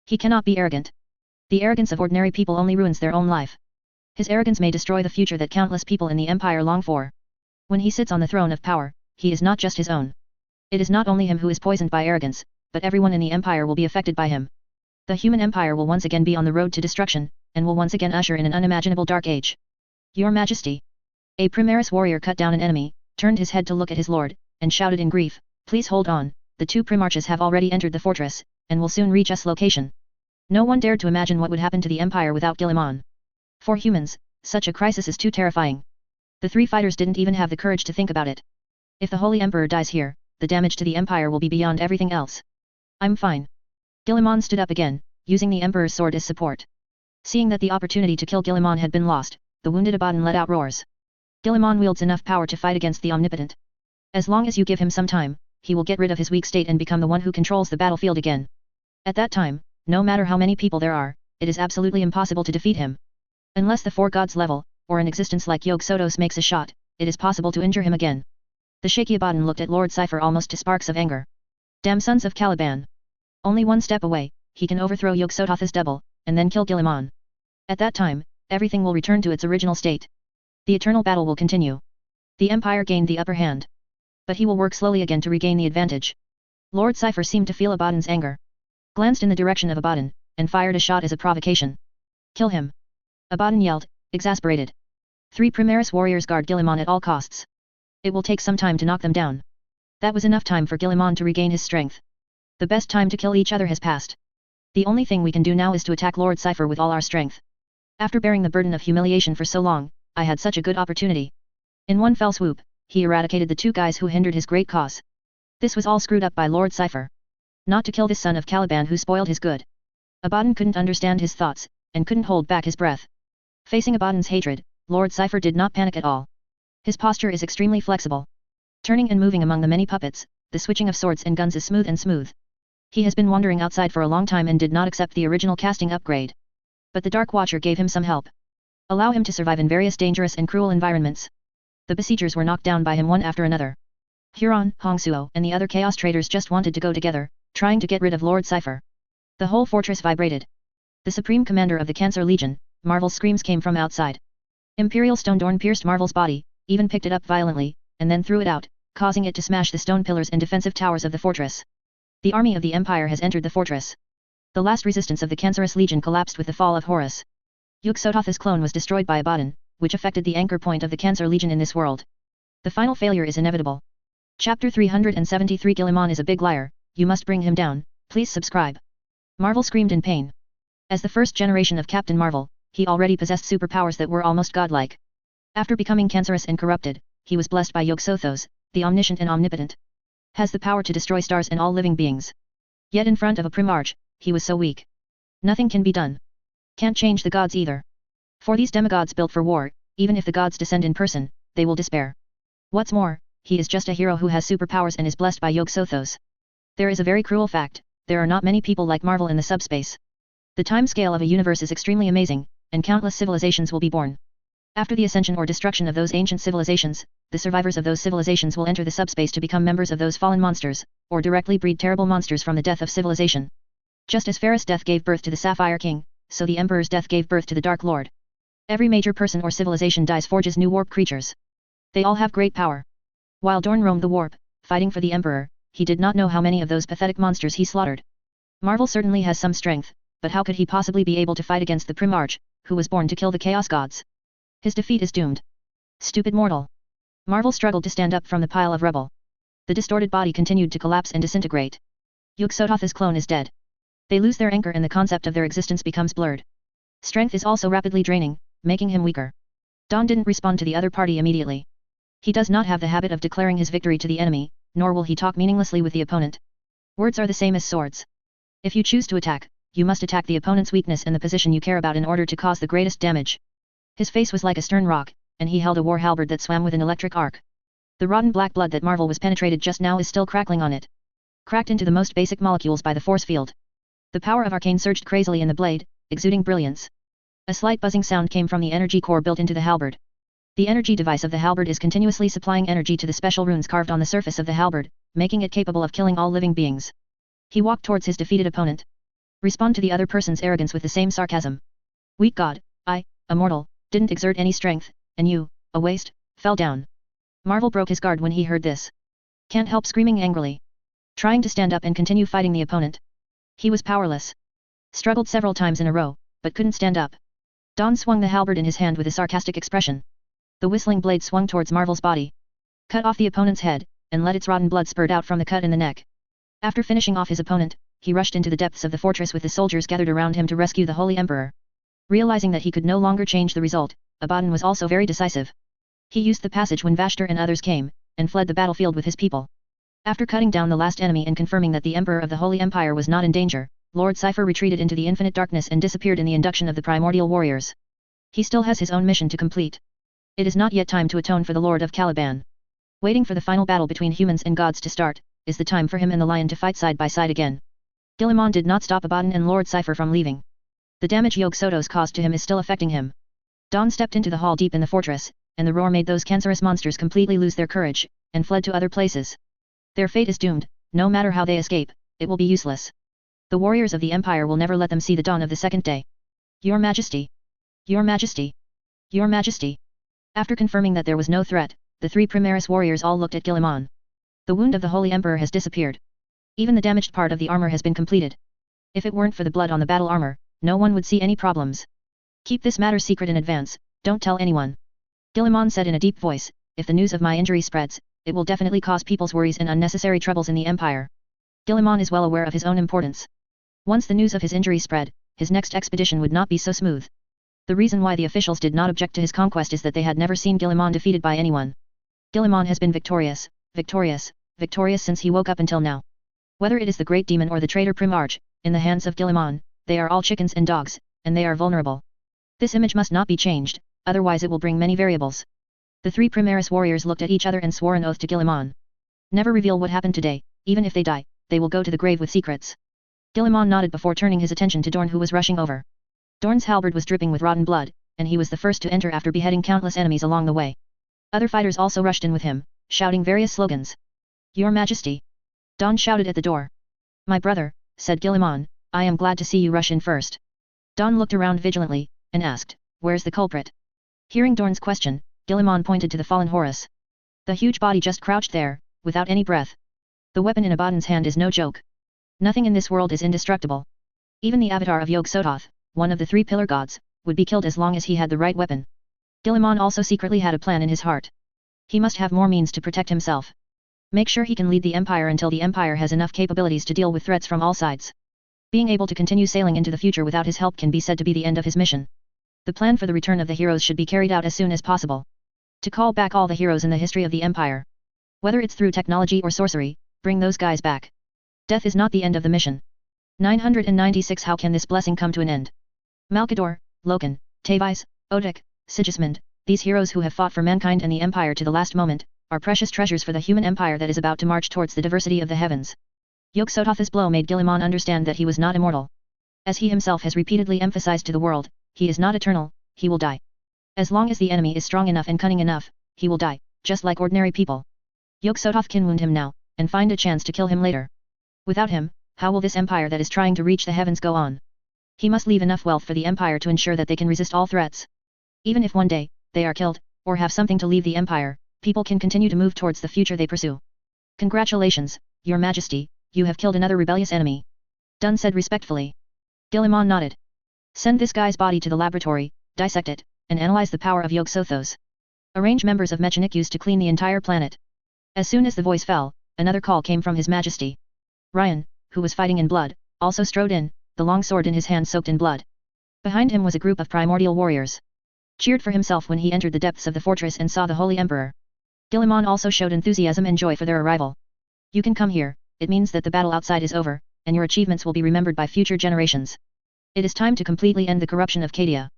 He cannot be arrogant. The arrogance of ordinary people only ruins their own life. His arrogance may destroy the future that countless people in the empire long for. When he sits on the throne of power, he is not just his own. It is not only him who is poisoned by arrogance, but everyone in the empire will be affected by him. The human empire will once again be on the road to destruction, and will once again usher in an unimaginable dark age. Your Majesty. A Primaris warrior cut down an enemy, turned his head to look at his lord, and shouted in grief, please hold on, the two Primarchs have already entered the fortress, and will soon reach us location. No one dared to imagine what would happen to the empire without Guilliman. For humans, such a crisis is too terrifying. The three fighters didn't even have the courage to think about it. If the Holy Emperor dies here, the damage to the empire will be beyond everything else. I'm fine. Guilliman stood up again, using the Emperor's sword as support. Seeing that the opportunity to kill Guilliman had been lost, the wounded Abaddon let out roars. Guilliman wields enough power to fight against the omnipotent. As long as you give him some time, he will get rid of his weak state and become the one who controls the battlefield again. At that time, no matter how many people there are, it is absolutely impossible to defeat him. Unless the four gods level, or an existence like Yog-Sothoth makes a shot, it is possible to injure him again. The shaky Abaddon looked at Lord Cypher almost to sparks of anger. Damn sons of Caliban! Only one step away, he can overthrow Yog-Sothoth's double, and then kill Guilliman. At that time, everything will return to its original state. The eternal battle will continue. The Empire gained the upper hand. But he will work slowly again to regain the advantage. Lord Cypher seemed to feel Abaddon's anger. Glanced in the direction of Abaddon, and fired a shot as a provocation. Kill him! Abaddon yelled, exasperated. 3 Primaris warriors guard Guilliman at all costs. It will take some time to knock them down. That was enough time for Guilliman to regain his strength. The best time to kill each other has passed. The only thing we can do now is to attack Lord Cypher with all our strength. After bearing the burden of humiliation for so long, I had such a good opportunity. In one fell swoop, he eradicated the 2 guys who hindered his great cause. This was all screwed up by Lord Cypher. Not to kill this son of Caliban who spoiled his good. Abaddon couldn't understand his thoughts, and couldn't hold back his breath. Facing Abaddon's hatred, Lord Cypher did not panic at all. His posture is extremely flexible. Turning and moving among the many puppets, the switching of swords and guns is smooth and smooth. He has been wandering outside for a long time and did not accept the original casting upgrade. But the Dark Watcher gave him some help. Allow him to survive in various dangerous and cruel environments. The besiegers were knocked down by him one after another. Huron, Hongsuo, and the other Chaos traders just wanted to go together, trying to get rid of Lord Cypher. The whole fortress vibrated. The supreme commander of the Cancer Legion, Marvel's screams came from outside. Imperial stone dorn pierced Marvel's body, even picked it up violently, and then threw it out, causing it to smash the stone pillars and defensive towers of the fortress. The army of the Empire has entered the fortress. The last resistance of the Cancerous Legion collapsed with the fall of Horus. Yog-Sothoth's clone was destroyed by Abaddon, which affected the anchor point of the Cancer Legion in this world. The final failure is inevitable. Chapter 373 Guilliman is a big liar, you must bring him down, please subscribe. Marvel screamed in pain. As the first generation of Captain Marvel, he already possessed superpowers that were almost godlike. After becoming cancerous and corrupted, he was blessed by Yog-Sothos, the omniscient and omnipotent. Has the power to destroy stars and all living beings. Yet in front of a Primarch, he was so weak. Nothing can be done. Can't change the gods either. For these demigods built for war, even if the gods descend in person, they will despair. What's more, he is just a hero who has superpowers and is blessed by Yog-Sothos. There is a very cruel fact, there are not many people like Marvel in the subspace. The time scale of a universe is extremely amazing, and countless civilizations will be born. After the ascension or destruction of those ancient civilizations, the survivors of those civilizations will enter the subspace to become members of those fallen monsters, or directly breed terrible monsters from the death of civilization. Just as Ferris' death gave birth to the Sapphire King, so the Emperor's death gave birth to the Dark Lord. Every major person or civilization dies forges new warp creatures. They all have great power. While Dorn roamed the warp, fighting for the Emperor, he did not know how many of those pathetic monsters he slaughtered. Marvel certainly has some strength, but how could he possibly be able to fight against the Primarch, who was born to kill the Chaos Gods? His defeat is doomed. Stupid mortal. Marvel struggled to stand up from the pile of rubble. The distorted body continued to collapse and disintegrate. Yog-Sothoth's clone is dead. They lose their anchor and the concept of their existence becomes blurred. Strength is also rapidly draining, making him weaker. Don didn't respond to the other party immediately. He does not have the habit of declaring his victory to the enemy, nor will he talk meaninglessly with the opponent. Words are the same as swords. If you choose to attack, you must attack the opponent's weakness and the position you care about in order to cause the greatest damage. His face was like a stern rock, and he held a war halberd that swam with an electric arc. The rotten black blood that Marvel was penetrated just now is still crackling on it. Cracked into the most basic molecules by the force field. The power of arcane surged crazily in the blade, exuding brilliance. A slight buzzing sound came from the energy core built into the halberd. The energy device of the halberd is continuously supplying energy to the special runes carved on the surface of the halberd, making it capable of killing all living beings. He walked towards his defeated opponent. Respond to the other person's arrogance with the same sarcasm. Weak god, I, a mortal, didn't exert any strength, and you, a waste, fell down. Marvel broke his guard when he heard this. Can't help screaming angrily. Trying to stand up and continue fighting the opponent. He was powerless. Struggled several times in a row, but couldn't stand up. Don swung the halberd in his hand with a sarcastic expression. The whistling blade swung towards Marvel's body. Cut off the opponent's head, and let its rotten blood spurt out from the cut in the neck. After finishing off his opponent, he rushed into the depths of the fortress with the soldiers gathered around him to rescue the Holy Emperor. Realizing that he could no longer change the result, Abaddon was also very decisive. He used the passage when Vashtor and others came, and fled the battlefield with his people. After cutting down the last enemy and confirming that the Emperor of the Holy Empire was not in danger, Lord Cypher retreated into the infinite darkness and disappeared in the induction of the primordial warriors. He still has his own mission to complete. It is not yet time to atone for the Lord of Caliban. Waiting for the final battle between humans and gods to start, is the time for him and the lion to fight side by side again. Guilliman did not stop Abaddon and Lord Cypher from leaving. The damage Yog-Sothoth's caused to him is still affecting him. Don stepped into the hall deep in the fortress, and the roar made those cancerous monsters completely lose their courage, and fled to other places. Their fate is doomed, no matter how they escape, it will be useless. The warriors of the Empire will never let them see the dawn of the second day. Your Majesty! Your Majesty! Your Majesty! After confirming that there was no threat, the three Primaris warriors all looked at Guilliman. The wound of the Holy Emperor has disappeared. Even the damaged part of the armor has been completed. If it weren't for the blood on the battle armor, no one would see any problems. Keep this matter secret in advance, don't tell anyone. Guilliman said in a deep voice, if the news of my injury spreads, it will definitely cause people's worries and unnecessary troubles in the Empire. Guilliman is well aware of his own importance. Once the news of his injury spread, his next expedition would not be so smooth. The reason why the officials did not object to his conquest is that they had never seen Guilliman defeated by anyone. Guilliman has been victorious, victorious, victorious since he woke up until now. Whether it is the great demon or the traitor Primarch, in the hands of Guilliman, they are all chickens and dogs, and they are vulnerable. This image must not be changed, otherwise it will bring many variables. The three Primaris warriors looked at each other and swore an oath to Guilliman. Never reveal what happened today, even if they die, they will go to the grave with secrets. Guilliman nodded before turning his attention to Dorn, who was rushing over. Dorn's halberd was dripping with rotten blood, and he was the first to enter after beheading countless enemies along the way. Other fighters also rushed in with him, shouting various slogans. Your Majesty! Don shouted at the door. My brother, said Guilliman, I am glad to see you rush in first. Don looked around vigilantly, and asked, where's the culprit? Hearing Dorn's question, Guilliman pointed to the fallen Horus. The huge body just crouched there, without any breath. The weapon in Abaddon's hand is no joke. Nothing in this world is indestructible. Even the avatar of Yog-Sothoth, one of the three pillar gods, would be killed as long as he had the right weapon. Guilliman also secretly had a plan in his heart. He must have more means to protect himself. Make sure he can lead the Empire until the Empire has enough capabilities to deal with threats from all sides. Being able to continue sailing into the future without his help can be said to be the end of his mission. The plan for the return of the heroes should be carried out as soon as possible. To call back all the heroes in the history of the Empire. Whether it's through technology or sorcery, bring those guys back. Death is not the end of the mission. 996 How can this blessing come to an end? Malkador, Loken, Tavies, Odek, Sigismund, these heroes who have fought for mankind and the Empire to the last moment, are precious treasures for the human empire that is about to march towards the diversity of the heavens. Yog-Sothoth's blow made Guilliman understand that he was not immortal. As he himself has repeatedly emphasized to the world, he is not eternal, he will die. As long as the enemy is strong enough and cunning enough, he will die, just like ordinary people. Yog-Sothoth can wound him now, and find a chance to kill him later. Without him, how will this empire that is trying to reach the heavens go on? He must leave enough wealth for the empire to ensure that they can resist all threats. Even if one day, they are killed, or have something to leave the empire, people can continue to move towards the future they pursue. Congratulations, Your Majesty, you have killed another rebellious enemy. Dun said respectfully. Guilliman nodded. Send this guy's body to the laboratory, dissect it, and analyze the power of Yog-Sothoth. Arrange members of Mechanikus to clean the entire planet. As soon as the voice fell, another call came from His Majesty. Ryan, who was fighting in blood, also strode in, the long sword in his hand soaked in blood. Behind him was a group of primordial warriors. Cheered for himself when he entered the depths of the fortress and saw the Holy Emperor. Guilliman also showed enthusiasm and joy for their arrival. You can come here, it means that the battle outside is over, and your achievements will be remembered by future generations. It is time to completely end the corruption of Cadia.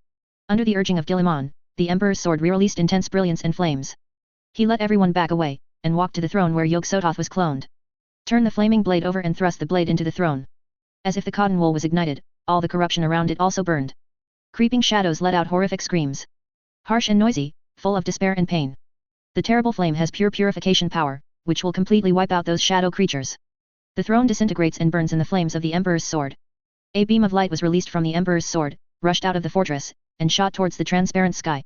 Under the urging of Guilliman, the Emperor's sword released intense brilliance and flames. He let everyone back away, and walked to the throne where Yog-Sothoth was cloned. Turn the flaming blade over and thrust the blade into the throne. As if the cotton wool was ignited, all the corruption around it also burned. Creeping shadows let out horrific screams. Harsh and noisy, full of despair and pain. The terrible flame has pure purification power, which will completely wipe out those shadow creatures. The throne disintegrates and burns in the flames of the Emperor's sword. A beam of light was released from the Emperor's sword, rushed out of the fortress, and shot towards the transparent sky.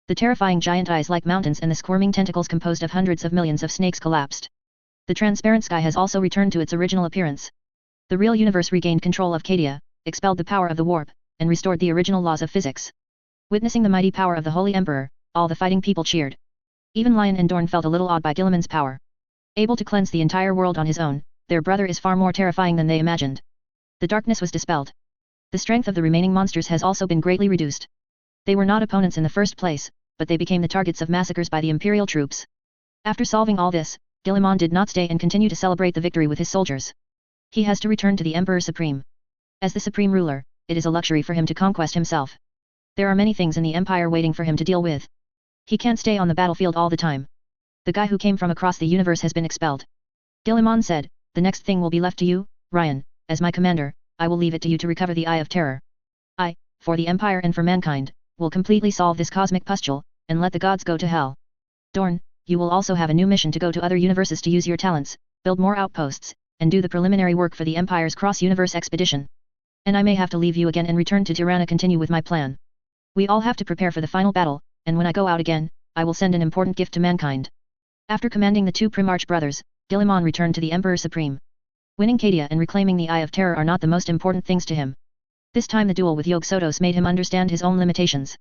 The terrifying giant eyes like mountains and the squirming tentacles composed of hundreds of millions of snakes collapsed. The transparent sky has also returned to its original appearance. The real universe regained control of Cadia, expelled the power of the warp, and restored the original laws of physics. Witnessing the mighty power of the Holy Emperor, all the fighting people cheered. Even Lion and Dorn felt a little awed by Guilliman's power. Able to cleanse the entire world on his own, their brother is far more terrifying than they imagined. The darkness was dispelled. The strength of the remaining monsters has also been greatly reduced. They were not opponents in the first place, but they became the targets of massacres by the Imperial troops. After solving all this, Guilliman did not stay and continue to celebrate the victory with his soldiers. He has to return to the Emperor Supreme. As the Supreme Ruler, it is a luxury for him to conquest himself. There are many things in the Empire waiting for him to deal with. He can't stay on the battlefield all the time. The guy who came from across the universe has been expelled. Guilliman said, the next thing will be left to you, Ryan, as my commander, I will leave it to you to recover the Eye of Terror. I, for the Empire and for mankind, will completely solve this cosmic pustule, and let the gods go to hell. Dorn, you will also have a new mission to go to other universes to use your talents, build more outposts, and do the preliminary work for the Empire's cross-universe expedition. And I may have to leave you again and return to Tirana continue with my plan. We all have to prepare for the final battle, and when I go out again, I will send an important gift to mankind. After commanding the two Primarch brothers, Guilliman returned to the Emperor Supreme. Winning Cadia and reclaiming the Eye of Terror are not the most important things to him. This time the duel with Yog Sotos made him understand his own limitations.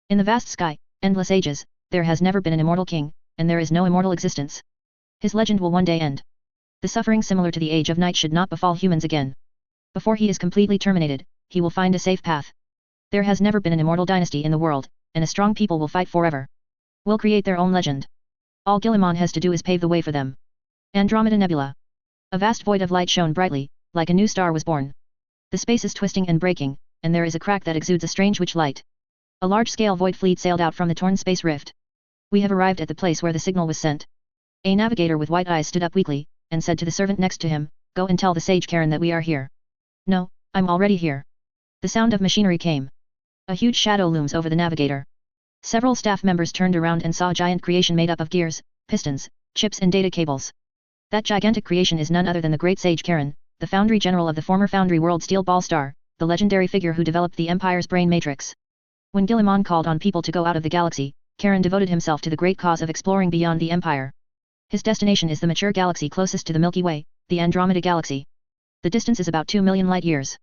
In the vast sky, endless ages, there has never been an immortal king, and there is no immortal existence. His legend will one day end. The suffering similar to the Age of Night should not befall humans again. Before he is completely terminated, he will find a safe path. There has never been an immortal dynasty in the world, and a strong people will fight forever. Will create their own legend. All Guilliman has to do is pave the way for them. Andromeda Nebula. A vast void of light shone brightly, like a new star was born. The space is twisting and breaking, and there is a crack that exudes a strange witch light. A large-scale void fleet sailed out from the torn space rift. We have arrived at the place where the signal was sent. A navigator with white eyes stood up weakly, and said to the servant next to him, "Go and tell the sage Karen that we are here." "No, I'm already here." The sound of machinery came. A huge shadow looms over the navigator. Several staff members turned around and saw a giant creation made up of gears, pistons, chips and data cables. That gigantic creation is none other than the great sage Karen, the Foundry General of the former Foundry World Steel Ball Star, the legendary figure who developed the Empire's brain matrix. When Guilliman called on people to go out of the galaxy, Karen devoted himself to the great cause of exploring beyond the Empire. His destination is the mature galaxy closest to the Milky Way, the Andromeda Galaxy. The distance is about 2 million light-years.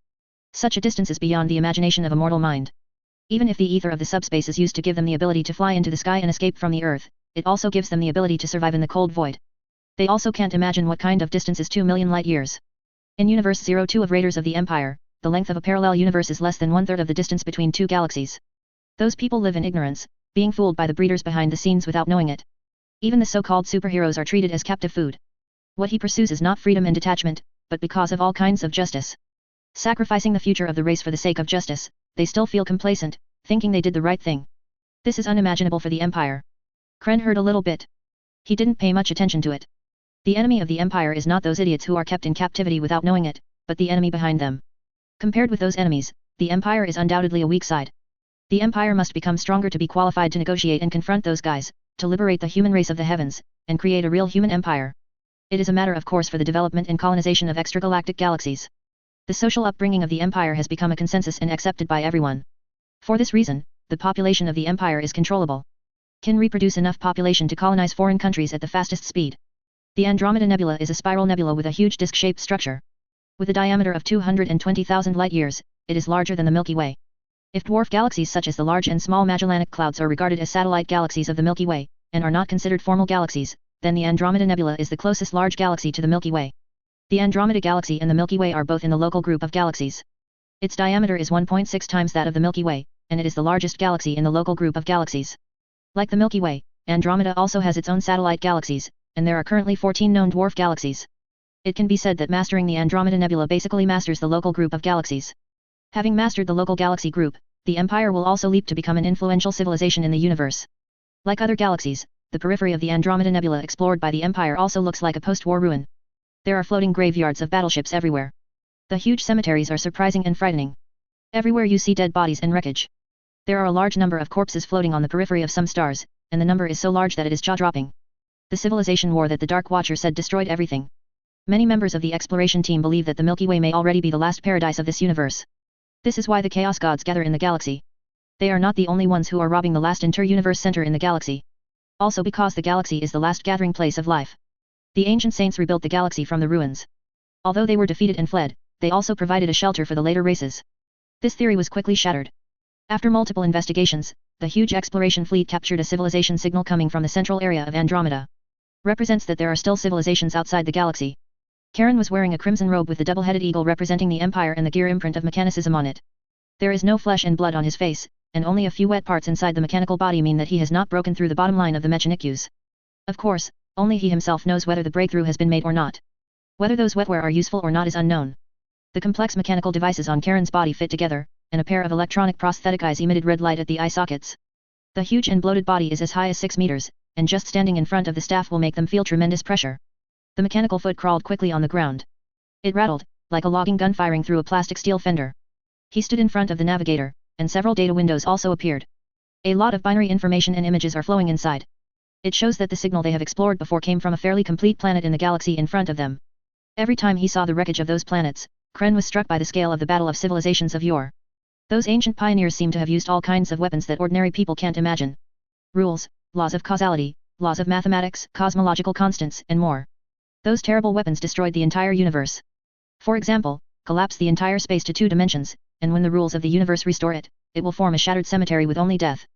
Such a distance is beyond the imagination of a mortal mind. Even if the ether of the subspace is used to give them the ability to fly into the sky and escape from the Earth, it also gives them the ability to survive in the cold void. They also can't imagine what kind of distance is 2 million light-years. In Universe 02 of Raiders of the Empire, the length of a parallel universe is less than one-third of the distance between two galaxies. Those people live in ignorance, being fooled by the breeders behind the scenes without knowing it. Even the so-called superheroes are treated as captive food. What he pursues is not freedom and detachment, but because of all kinds of justice. Sacrificing the future of the race for the sake of justice, they still feel complacent, thinking they did the right thing. This is unimaginable for the Empire. Kren heard a little bit. He didn't pay much attention to it. The enemy of the Empire is not those idiots who are kept in captivity without knowing it, but the enemy behind them. Compared with those enemies, the Empire is undoubtedly a weak side. The Empire must become stronger to be qualified to negotiate and confront those guys, to liberate the human race of the heavens, and create a real human empire. It is a matter of course for the development and colonization of extragalactic galaxies. The social upbringing of the Empire has become a consensus and accepted by everyone. For this reason, the population of the Empire is controllable. Can reproduce enough population to colonize foreign countries at the fastest speed. The Andromeda Nebula is a spiral nebula with a huge disc-shaped structure. With a diameter of 220,000 light-years, it is larger than the Milky Way. If dwarf galaxies such as the Large and Small Magellanic Clouds are regarded as satellite galaxies of the Milky Way, and are not considered formal galaxies, then the Andromeda Nebula is the closest large galaxy to the Milky Way. The Andromeda Galaxy and the Milky Way are both in the local group of galaxies. Its diameter is 1.6 times that of the Milky Way, and it is the largest galaxy in the local group of galaxies. Like the Milky Way, Andromeda also has its own satellite galaxies, and there are currently 14 known dwarf galaxies. It can be said that mastering the Andromeda Nebula basically masters the local group of galaxies. Having mastered the local galaxy group, the Empire will also leap to become an influential civilization in the universe. Like other galaxies, the periphery of the Andromeda Nebula explored by the Empire also looks like a post-war ruin. There are floating graveyards of battleships everywhere. The huge cemeteries are surprising and frightening. Everywhere you see dead bodies and wreckage. There are a large number of corpses floating on the periphery of some stars, and the number is so large that it is jaw-dropping. The civilization war that the Dark Watcher said destroyed everything. Many members of the exploration team believe that the Milky Way may already be the last paradise of this universe. This is why the Chaos Gods gather in the galaxy. They are not the only ones who are robbing the last inter-universe center in the galaxy. Also because the galaxy is the last gathering place of life. The ancient saints rebuilt the galaxy from the ruins. Although they were defeated and fled, they also provided a shelter for the later races. This theory was quickly shattered. After multiple investigations, the huge exploration fleet captured a civilization signal coming from the central area of Andromeda. Represents that there are still civilizations outside the galaxy. Karen was wearing a crimson robe with the double-headed eagle representing the Empire and the gear imprint of mechanicism on it. There is no flesh and blood on his face, and only a few wet parts inside the mechanical body mean that he has not broken through the bottom line of the Mechanicues. Of course, only he himself knows whether the breakthrough has been made or not. Whether those wetware are useful or not is unknown. The complex mechanical devices on Karen's body fit together, and a pair of electronic prosthetic eyes emitted red light at the eye sockets. The huge and bloated body is as high as 6 meters, and just standing in front of the staff will make them feel tremendous pressure. The mechanical foot crawled quickly on the ground. It rattled, like a logging gun firing through a plastic steel fender. He stood in front of the navigator, and several data windows also appeared. A lot of binary information and images are flowing inside. It shows that the signal they have explored before came from a fairly complete planet in the galaxy in front of them. Every time he saw the wreckage of those planets, Kren was struck by the scale of the battle of civilizations of yore. Those ancient pioneers seem to have used all kinds of weapons that ordinary people can't imagine. Rules, laws of causality, laws of mathematics, cosmological constants, and more. Those terrible weapons destroyed the entire universe. For example, collapse the entire space to 2 dimensions, and when the rules of the universe restore it, it will form a shattered cemetery with only death.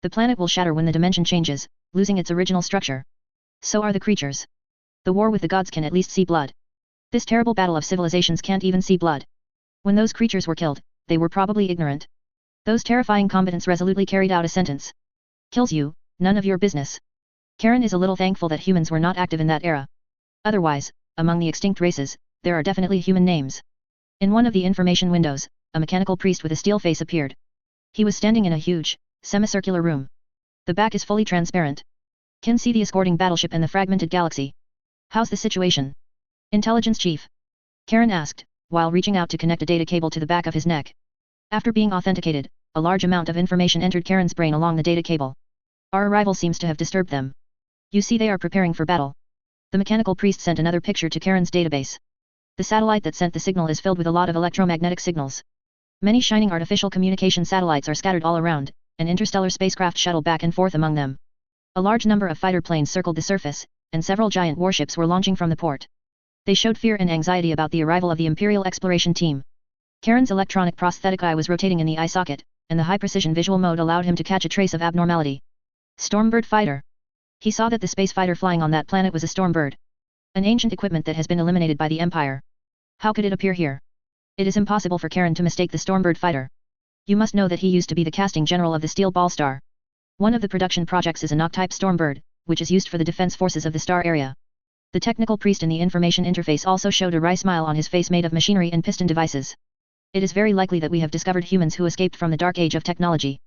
The planet will shatter when the dimension changes, losing its original structure. So are the creatures. The war with the gods can at least see blood. This terrible battle of civilizations can't even see blood. When those creatures were killed, they were probably ignorant. Those terrifying combatants resolutely carried out a sentence. Kills you, none of your business. Karen is a little thankful that humans were not active in that era. Otherwise, among the extinct races, there are definitely human names. In one of the information windows, a mechanical priest with a steel face appeared. He was standing in a huge, semicircular room. The back is fully transparent. Can see the escorting battleship and the fragmented galaxy. How's the situation? Intelligence Chief. Karen asked, while reaching out to connect a data cable to the back of his neck. After being authenticated, a large amount of information entered Karen's brain along the data cable. Our arrival seems to have disturbed them. You see, they are preparing for battle. The mechanical priest sent another picture to Karen's database. The satellite that sent the signal is filled with a lot of electromagnetic signals. Many shining artificial communication satellites are scattered all around, and interstellar spacecraft shuttle back and forth among them. A large number of fighter planes circled the surface, and several giant warships were launching from the port. They showed fear and anxiety about the arrival of the Imperial exploration team. Karen's electronic prosthetic eye was rotating in the eye socket, and the high-precision visual mode allowed him to catch a trace of abnormality. Stormbird fighter. He saw that the space fighter flying on that planet was a Stormbird. An ancient equipment that has been eliminated by the Empire. How could it appear here? It is impossible for Karen to mistake the Stormbird fighter. You must know that he used to be the casting general of the Steel Ball Star. One of the production projects is a Nock-type Stormbird, which is used for the defense forces of the star area. The technical priest in the information interface also showed a wry smile on his face made of machinery and piston devices. It is very likely that we have discovered humans who escaped from the dark age of technology.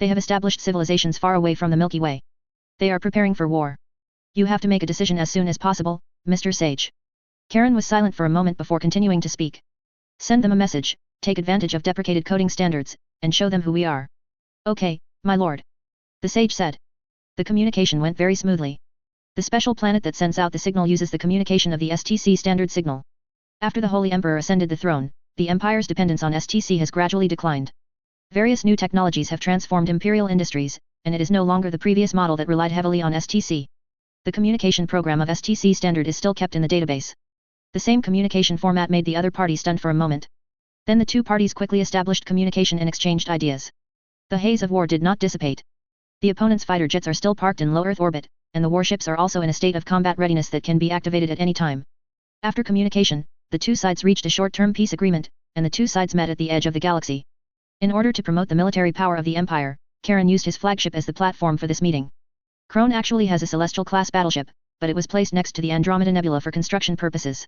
They have established civilizations far away from the Milky Way. They are preparing for war. You have to make a decision as soon as possible, Mr. Sage. Karen was silent for a moment before continuing to speak. Send them a message, take advantage of deprecated coding standards, and show them who we are. Okay, my lord. The sage said. The communication went very smoothly. The special planet that sends out the signal uses the communication of the STC standard signal. After the Holy Emperor ascended the throne, the Empire's dependence on STC has gradually declined. Various new technologies have transformed imperial industries, and it is no longer the previous model that relied heavily on STC. The communication program of STC standard is still kept in the database. The same communication format made the other party stunned for a moment. Then the two parties quickly established communication and exchanged ideas. The haze of war did not dissipate. The opponent's fighter jets are still parked in low Earth orbit, and the warships are also in a state of combat readiness that can be activated at any time. After communication, the two sides reached a short-term peace agreement, and the two sides met at the edge of the galaxy. In order to promote the military power of the Empire, Karen used his flagship as the platform for this meeting. Krone actually has a Celestial-class battleship, but it was placed next to the Andromeda Nebula for construction purposes.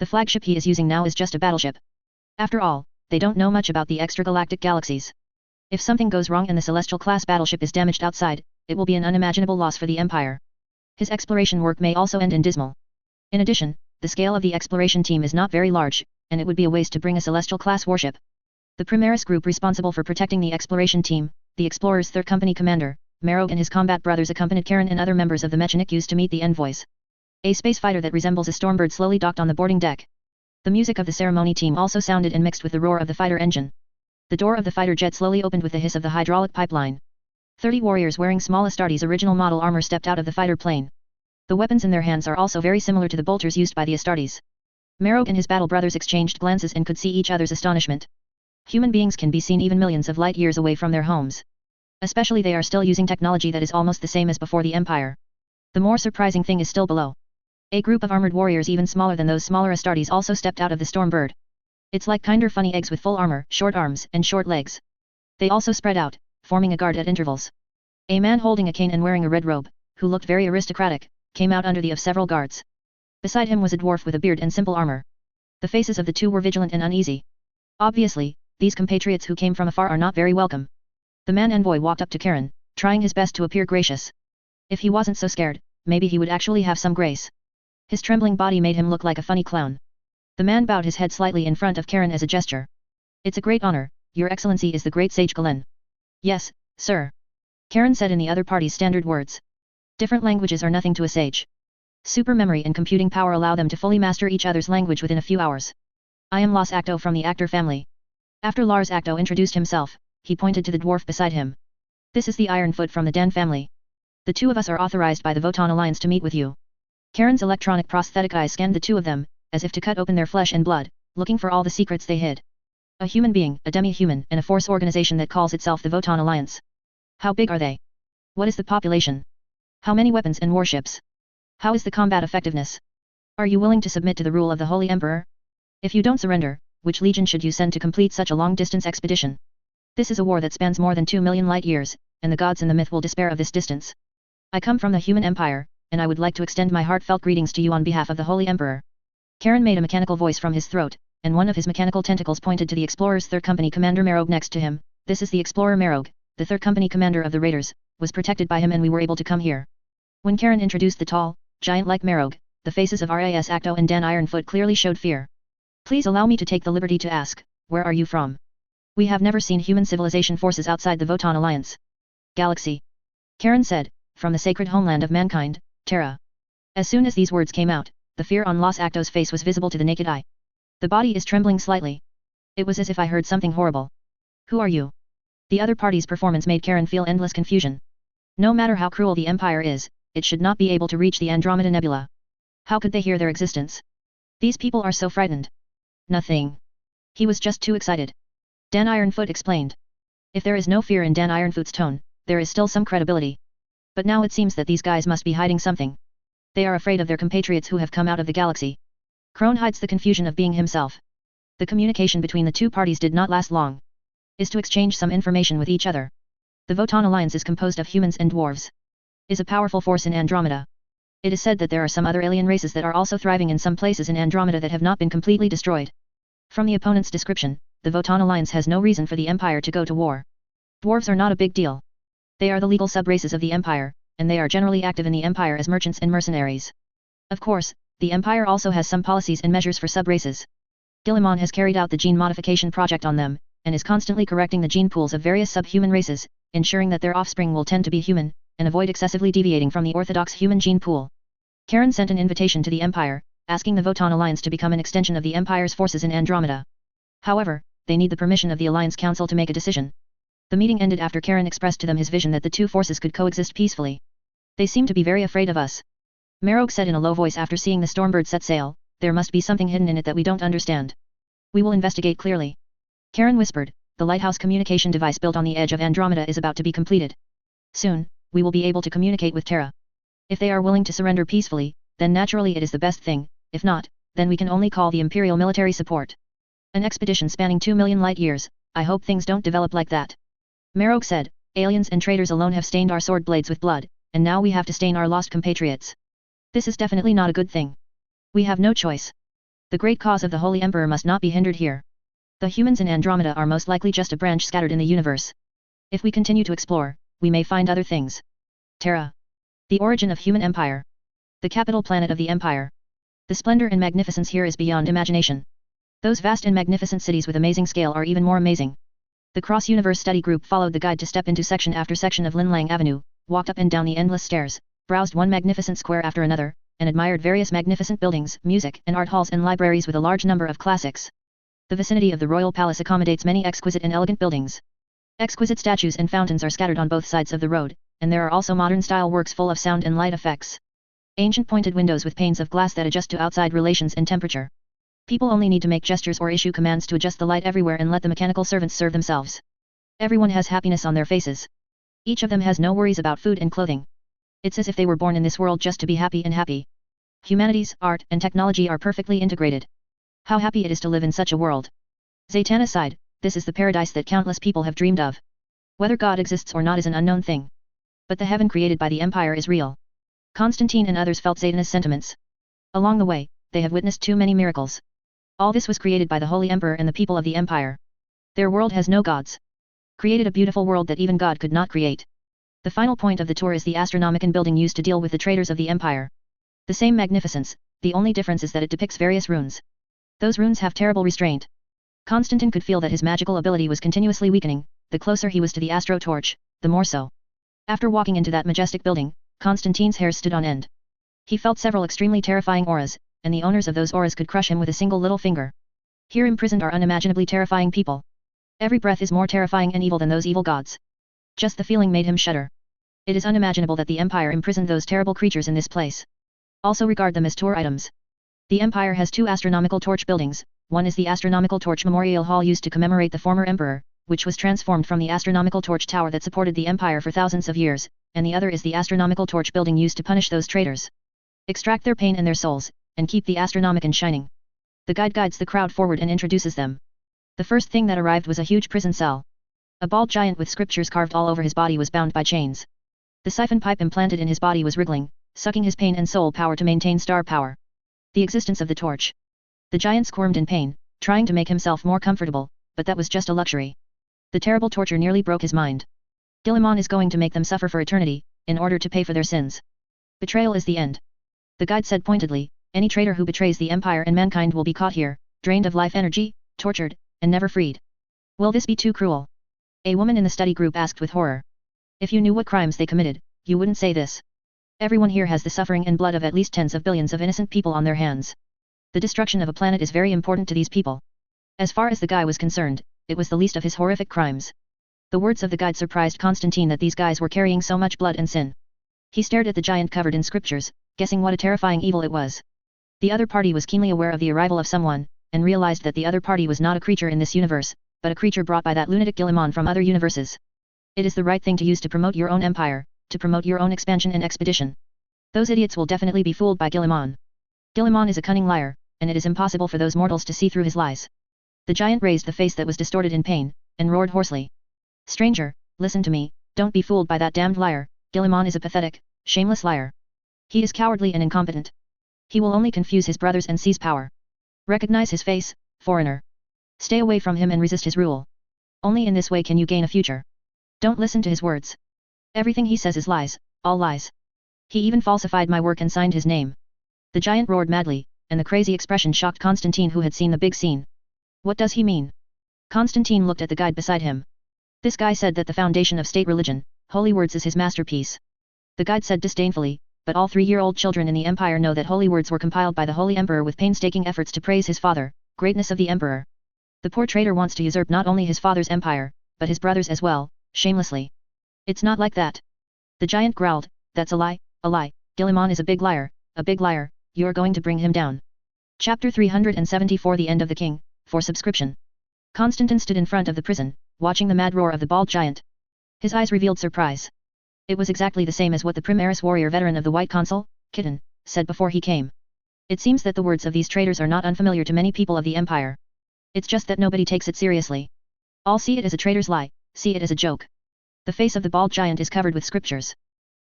The flagship he is using now is just a battleship. After all, they don't know much about the extragalactic galaxies. If something goes wrong and the Celestial-class battleship is damaged outside, it will be an unimaginable loss for the Empire. His exploration work may also end in dismal. In addition, the scale of the exploration team is not very large, and it would be a waste to bring a Celestial-class warship. The Primaris group responsible for protecting the exploration team, the Explorer's third company commander, Marog and his combat brothers accompanied Karen and other members of the Mechanic to meet the envoys. A space fighter that resembles a Stormbird slowly docked on the boarding deck. The music of the ceremony team also sounded and mixed with the roar of the fighter engine. The door of the fighter jet slowly opened with the hiss of the hydraulic pipeline. 30 warriors wearing small Astartes original model armor stepped out of the fighter plane. The weapons in their hands are also very similar to the bolters used by the Astartes. Marog and his battle brothers exchanged glances and could see each other's astonishment. Human beings can be seen even millions of light years away from their homes. Especially they are still using technology that is almost the same as before the Empire. The more surprising thing is still below. A group of armored warriors even smaller than those smaller Astartes also stepped out of the Stormbird. It's like kinder funny eggs with full armor, short arms, and short legs. They also spread out, forming a guard at intervals. A man holding a cane and wearing a red robe, who looked very aristocratic, came out under the of several guards. Beside him was a dwarf with a beard and simple armor. The faces of the two were vigilant and uneasy. Obviously, these compatriots who came from afar are not very welcome. The man envoy walked up to Karen, trying his best to appear gracious. If he wasn't so scared, maybe he would actually have some grace. His trembling body made him look like a funny clown. The man bowed his head slightly in front of Karen as a gesture. It's a great honor, Your Excellency is the great sage Galen. Yes, sir. Karen said in the other party's standard words. Different languages are nothing to a sage. Super memory and computing power allow them to fully master each other's language within a few hours. I am Lars Acto from the Actor family. After Lars Acto introduced himself, he pointed to the dwarf beside him. This is the Ironfoot from the Dan family. The two of us are authorized by the Votan Alliance to meet with you. Karen's electronic prosthetic eyes scanned the two of them, as if to cut open their flesh and blood, looking for all the secrets they hid. A human being, a demi-human, and a force organization that calls itself the Votan Alliance. How big are they? What is the population? How many weapons and warships? How is the combat effectiveness? Are you willing to submit to the rule of the Holy Emperor? If you don't surrender, which legion should you send to complete such a long-distance expedition? This is a war that spans more than 2 million light-years, and the gods in the myth will despair of this distance. I come from the human empire, and I would like to extend my heartfelt greetings to you on behalf of the Holy Emperor. Karen made a mechanical voice from his throat, and one of his mechanical tentacles pointed to the Explorer's third company commander Marog next to him. This is the Explorer Marog, the third company commander of the Raiders, was protected by him and we were able to come here. When Karen introduced the tall, giant-like Marog, the faces of Ras Acto and Dan Ironfoot clearly showed fear. Please allow me to take the liberty to ask, where are you from? We have never seen human civilization forces outside the Votan Alliance. Galaxy. Karen said, from the sacred homeland of mankind, Terra. As soon as these words came out, the fear on Los Acto's face was visible to the naked eye. The body is trembling slightly. It was as if I heard something horrible. Who are you? The other party's performance made Karen feel endless confusion. No matter how cruel the Empire is, it should not be able to reach the Andromeda Nebula. How could they hear their existence? These people are so frightened. Nothing. He was just too excited. Dan Ironfoot explained. If there is no fear in Dan Ironfoot's tone, there is still some credibility. But now it seems that these guys must be hiding something. They are afraid of their compatriots who have come out of the galaxy. Crone hides the confusion of being himself. The communication between the two parties did not last long. Is to exchange some information with each other. The Votan Alliance is composed of humans and dwarves. Is a powerful force in Andromeda. It is said that there are some other alien races that are also thriving in some places in Andromeda that have not been completely destroyed. From the opponent's description, the Votan Alliance has no reason for the Empire to go to war. Dwarves are not a big deal. They are the legal sub-races of the Empire, and they are generally active in the Empire as merchants and mercenaries. Of course, the Empire also has some policies and measures for sub-races. Guillemon has carried out the gene modification project on them, and is constantly correcting the gene pools of various sub-human races, ensuring that their offspring will tend to be human, and avoid excessively deviating from the orthodox human gene pool. Karen sent an invitation to the Empire, asking the Votan Alliance to become an extension of the Empire's forces in Andromeda. However, they need the permission of the Alliance Council to make a decision. The meeting ended after Karen expressed to them his vision that the two forces could coexist peacefully. They seem to be very afraid of us. Marog said in a low voice after seeing the Stormbird set sail, there must be something hidden in it that we don't understand. We will investigate clearly. Karen whispered, the lighthouse communication device built on the edge of Andromeda is about to be completed. Soon, we will be able to communicate with Terra. If they are willing to surrender peacefully, then naturally it is the best thing, if not, then we can only call the Imperial military support. An expedition spanning 2 million light-years, I hope things don't develop like that. Marog said, aliens and traitors alone have stained our sword blades with blood, and now we have to stain our lost compatriots. This is definitely not a good thing. We have no choice. The great cause of the Holy Emperor must not be hindered here. The humans in Andromeda are most likely just a branch scattered in the universe. If we continue to explore, we may find other things. Terra. The origin of human empire. The capital planet of the empire. The splendor and magnificence here is beyond imagination. Those vast and magnificent cities with amazing scale are even more amazing. The cross-universe study group followed the guide to step into section after section of Linlang Avenue, walked up and down the endless stairs, browsed one magnificent square after another, and admired various magnificent buildings, music and art halls and libraries with a large number of classics. The vicinity of the royal palace accommodates many exquisite and elegant buildings. Exquisite statues and fountains are scattered on both sides of the road, and there are also modern-style works full of sound and light effects. Ancient pointed windows with panes of glass that adjust to outside relations and temperature. People only need to make gestures or issue commands to adjust the light everywhere and let the mechanical servants serve themselves. Everyone has happiness on their faces. Each of them has no worries about food and clothing. It's as if they were born in this world just to be happy and happy. Humanities, art, and technology are perfectly integrated. How happy it is to live in such a world. Zatanna sighed, this is the paradise that countless people have dreamed of. Whether God exists or not is an unknown thing. But the heaven created by the Empire is real. Constantine and others felt Zatanna's sentiments. Along the way, they have witnessed too many miracles. All this was created by the Holy Emperor and the people of the Empire. Their world has no gods. Created a beautiful world that even God could not create. The final point of the tour is the Astronomicon building used to deal with the traders of the Empire. The same magnificence, the only difference is that it depicts various runes. Those runes have terrible restraint. Constantine could feel that his magical ability was continuously weakening, the closer he was to the Astro Torch, the more so. After walking into that majestic building, Constantine's hair stood on end. He felt several extremely terrifying auras, and the owners of those auras could crush him with a single little finger. Here imprisoned are unimaginably terrifying people. Every breath is more terrifying and evil than those evil gods. Just the feeling made him shudder. It is unimaginable that the Empire imprisoned those terrible creatures in this place. Also regard them as tour items. The Empire has 2 astronomical torch buildings. One is the Astronomical Torch Memorial Hall used to commemorate the former emperor, which was transformed from the Astronomical Torch Tower that supported the Empire for thousands of years, and the other is the Astronomical Torch Building used to punish those traitors. Extract their pain and their souls, and keep the Astronomicon shining. The guide guides the crowd forward and introduces them. The first thing that arrived was a huge prison cell. A bald giant with scriptures carved all over his body was bound by chains. The siphon pipe implanted in his body was wriggling, sucking his pain and soul power to maintain star power. The existence of the torch. The giant squirmed in pain, trying to make himself more comfortable, but that was just a luxury. The terrible torture nearly broke his mind. Guilliman is going to make them suffer for eternity, in order to pay for their sins. Betrayal is the end. The guide said pointedly, any traitor who betrays the Empire and mankind will be caught here, drained of life energy, tortured, and never freed. Will this be too cruel? A woman in the study group asked with horror. If you knew what crimes they committed, you wouldn't say this. Everyone here has the suffering and blood of at least tens of billions of innocent people on their hands. The destruction of a planet is very important to these people. As far as the guy was concerned, it was the least of his horrific crimes. The words of the guide surprised Constantine that these guys were carrying so much blood and sin. He stared at the giant covered in scriptures, guessing what a terrifying evil it was. The other party was keenly aware of the arrival of someone, and realized that the other party was not a creature in this universe, but a creature brought by that lunatic Guilliman from other universes. It is the right thing to use to promote your own empire, to promote your own expansion and expedition. Those idiots will definitely be fooled by Guilliman. Guilliman is a cunning liar, and it is impossible for those mortals to see through his lies. The giant raised the face that was distorted in pain, and roared hoarsely. Stranger, listen to me, don't be fooled by that damned liar. Guilliman is a pathetic, shameless liar. He is cowardly and incompetent. He will only confuse his brothers and seize power. Recognize his face, foreigner. Stay away from him and resist his rule. Only in this way can you gain a future. Don't listen to his words. Everything he says is lies, all lies. He even falsified my work and signed his name. The giant roared madly, and the crazy expression shocked Constantine, who had seen the big scene. What does he mean? Constantine looked at the guide beside him. This guy said that the foundation of state religion, holy words, is his masterpiece. The guide said disdainfully, but all 3-year-old children in the Empire know that holy words were compiled by the Holy Emperor with painstaking efforts to praise his father, greatness of the Emperor. The poor traitor wants to usurp not only his father's empire, but his brother's as well, shamelessly. It's not like that. The giant growled, that's a lie, a lie. Guilliman is a big liar, you're going to bring him down. Chapter 374, The End of the King, for subscription. Constantine stood in front of the prison, watching the mad roar of the bald giant. His eyes revealed surprise. It was exactly the same as what the Primaris warrior veteran of the White Consul, Kitten, said before he came. It seems that the words of these traitors are not unfamiliar to many people of the Empire. It's just that nobody takes it seriously. All see it as a traitor's lie, see it as a joke. The face of the bald giant is covered with scriptures.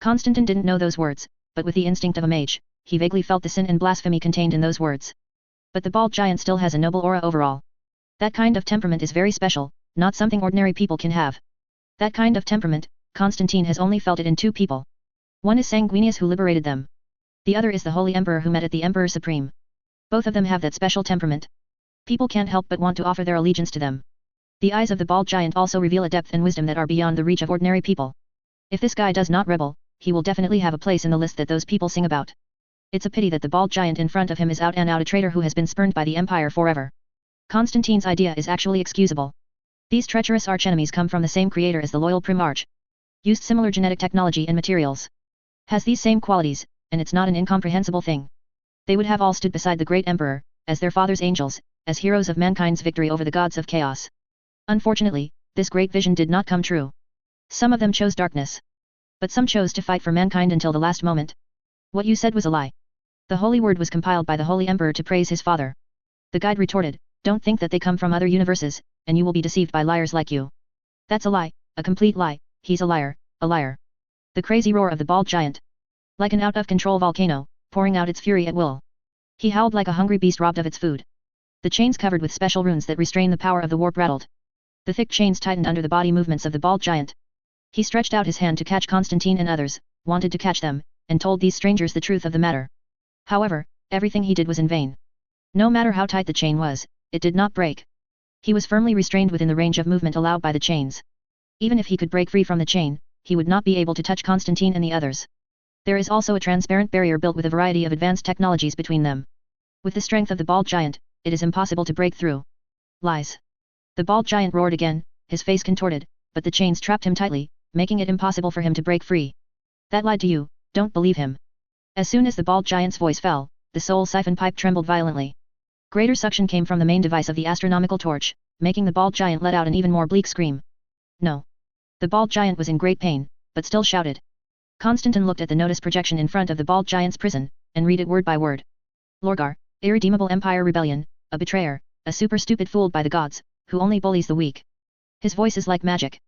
Constantine didn't know those words, but with the instinct of a mage, he vaguely felt the sin and blasphemy contained in those words. But the bald giant still has a noble aura overall. That kind of temperament is very special, not something ordinary people can have. That kind of temperament, Constantine has only felt it in 2 people. One is Sanguinius, who liberated them. The other is the Holy Emperor, who met at the Emperor Supreme. Both of them have that special temperament. People can't help but want to offer their allegiance to them. The eyes of the bald giant also reveal a depth and wisdom that are beyond the reach of ordinary people. If this guy does not rebel, he will definitely have a place in the list that those people sing about. It's a pity that the bald giant in front of him is out and out a traitor who has been spurned by the Empire forever. Constantine's idea is actually excusable. These treacherous archenemies come from the same creator as the loyal Primarch. Used similar genetic technology and materials. Has these same qualities, and it's not an incomprehensible thing. They would have all stood beside the great Emperor, as their father's angels, as heroes of mankind's victory over the gods of chaos. Unfortunately, this great vision did not come true. Some of them chose darkness. But some chose to fight for mankind until the last moment. What you said was a lie. The holy word was compiled by the Holy Emperor to praise his father. The guide retorted, don't think that they come from other universes, and you will be deceived by liars like you. That's a lie, a complete lie, he's a liar, a liar. The crazy roar of the bald giant. Like an out-of-control volcano, pouring out its fury at will. He howled like a hungry beast robbed of its food. The chains covered with special runes that restrain the power of the warp rattled. The thick chains tightened under the body movements of the bald giant. He stretched out his hand to catch Constantine and others, wanted to catch them, and told these strangers the truth of the matter. However, everything he did was in vain. No matter how tight the chain was, it did not break. He was firmly restrained within the range of movement allowed by the chains. Even if he could break free from the chain, he would not be able to touch Constantine and the others. There is also a transparent barrier built with a variety of advanced technologies between them. With the strength of the bald giant, it is impossible to break through. Lies. The bald giant roared again, his face contorted, but the chains trapped him tightly, making it impossible for him to break free. That lied to you, don't believe him. As soon as the bald giant's voice fell, the soul siphon pipe trembled violently. Greater suction came from the main device of the astronomical torch, making the bald giant let out an even more bleak scream. No. The bald giant was in great pain, but still shouted. Constantine looked at the notice projection in front of the bald giant's prison, and read it word by word. Lorgar, irredeemable empire rebellion, a betrayer, a super stupid fooled by the gods, who only bullies the weak. His voice is like magic.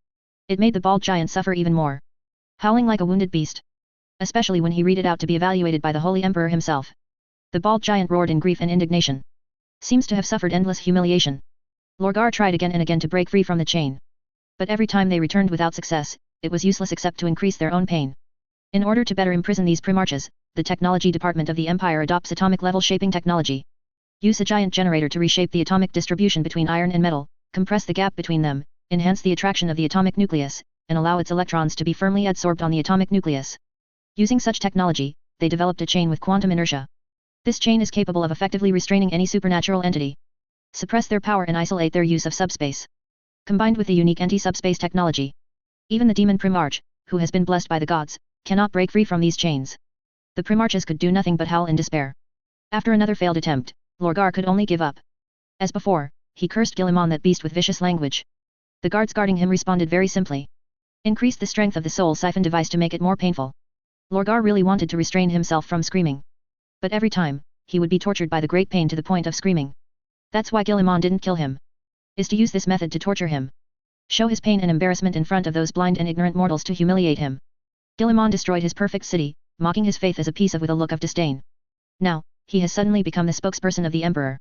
It made the bald giant suffer even more. Howling like a wounded beast. Especially when he read it out to be evaluated by the Holy Emperor himself. The bald giant roared in grief and indignation. Seems to have suffered endless humiliation. Lorgar tried again and again to break free from the chain. But every time they returned without success, it was useless except to increase their own pain. In order to better imprison these primarchs, the technology department of the Empire adopts atomic-level shaping technology. Use a giant generator to reshape the atomic distribution between iron and metal, compress the gap between them, enhance the attraction of the atomic nucleus, and allow its electrons to be firmly adsorbed on the atomic nucleus. Using such technology, they developed a chain with quantum inertia. This chain is capable of effectively restraining any supernatural entity. Suppress their power and isolate their use of subspace. Combined with the unique anti-subspace technology, even the demon Primarch, who has been blessed by the gods, cannot break free from these chains. The Primarchs could do nothing but howl in despair. After another failed attempt, Lorgar could only give up. As before, he cursed Guillemon that beast with vicious language. The guards guarding him responded very simply. Increase the strength of the soul siphon device to make it more painful. Lorgar really wanted to restrain himself from screaming. But every time, he would be tortured by the great pain to the point of screaming. That's why Guillemon didn't kill him. Is to use this method to torture him. Show his pain and embarrassment in front of those blind and ignorant mortals to humiliate him. Guillemon destroyed his perfect city, mocking his faith as a piece of with a look of disdain. Now, he has suddenly become the spokesperson of the Emperor.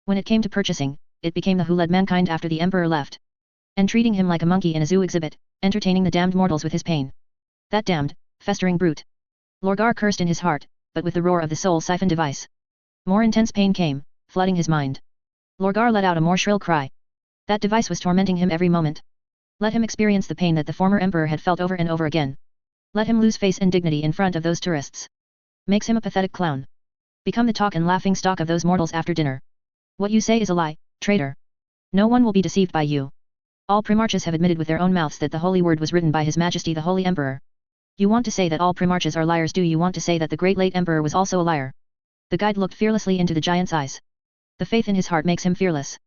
When it came to purchasing, it became the who led mankind after the Emperor left. And treating him like a monkey in a zoo exhibit, entertaining the damned mortals with his pain. That damned, festering brute. Lorgar cursed in his heart, but with the roar of the soul siphon device. More intense pain came, flooding his mind. Lorgar let out a more shrill cry. That device was tormenting him every moment. Let him experience the pain that the former emperor had felt over and over again. Let him lose face and dignity in front of those tourists. Makes him a pathetic clown. Become the talk and laughing stock of those mortals after dinner. What you say is a lie, traitor. No one will be deceived by you. All Primarchs have admitted with their own mouths that the holy word was written by His Majesty the Holy Emperor. You want to say that all Primarchs are liars? Do you want to say that the great late emperor was also a liar? The guide looked fearlessly into the giant's eyes. The faith in his heart makes him fearless.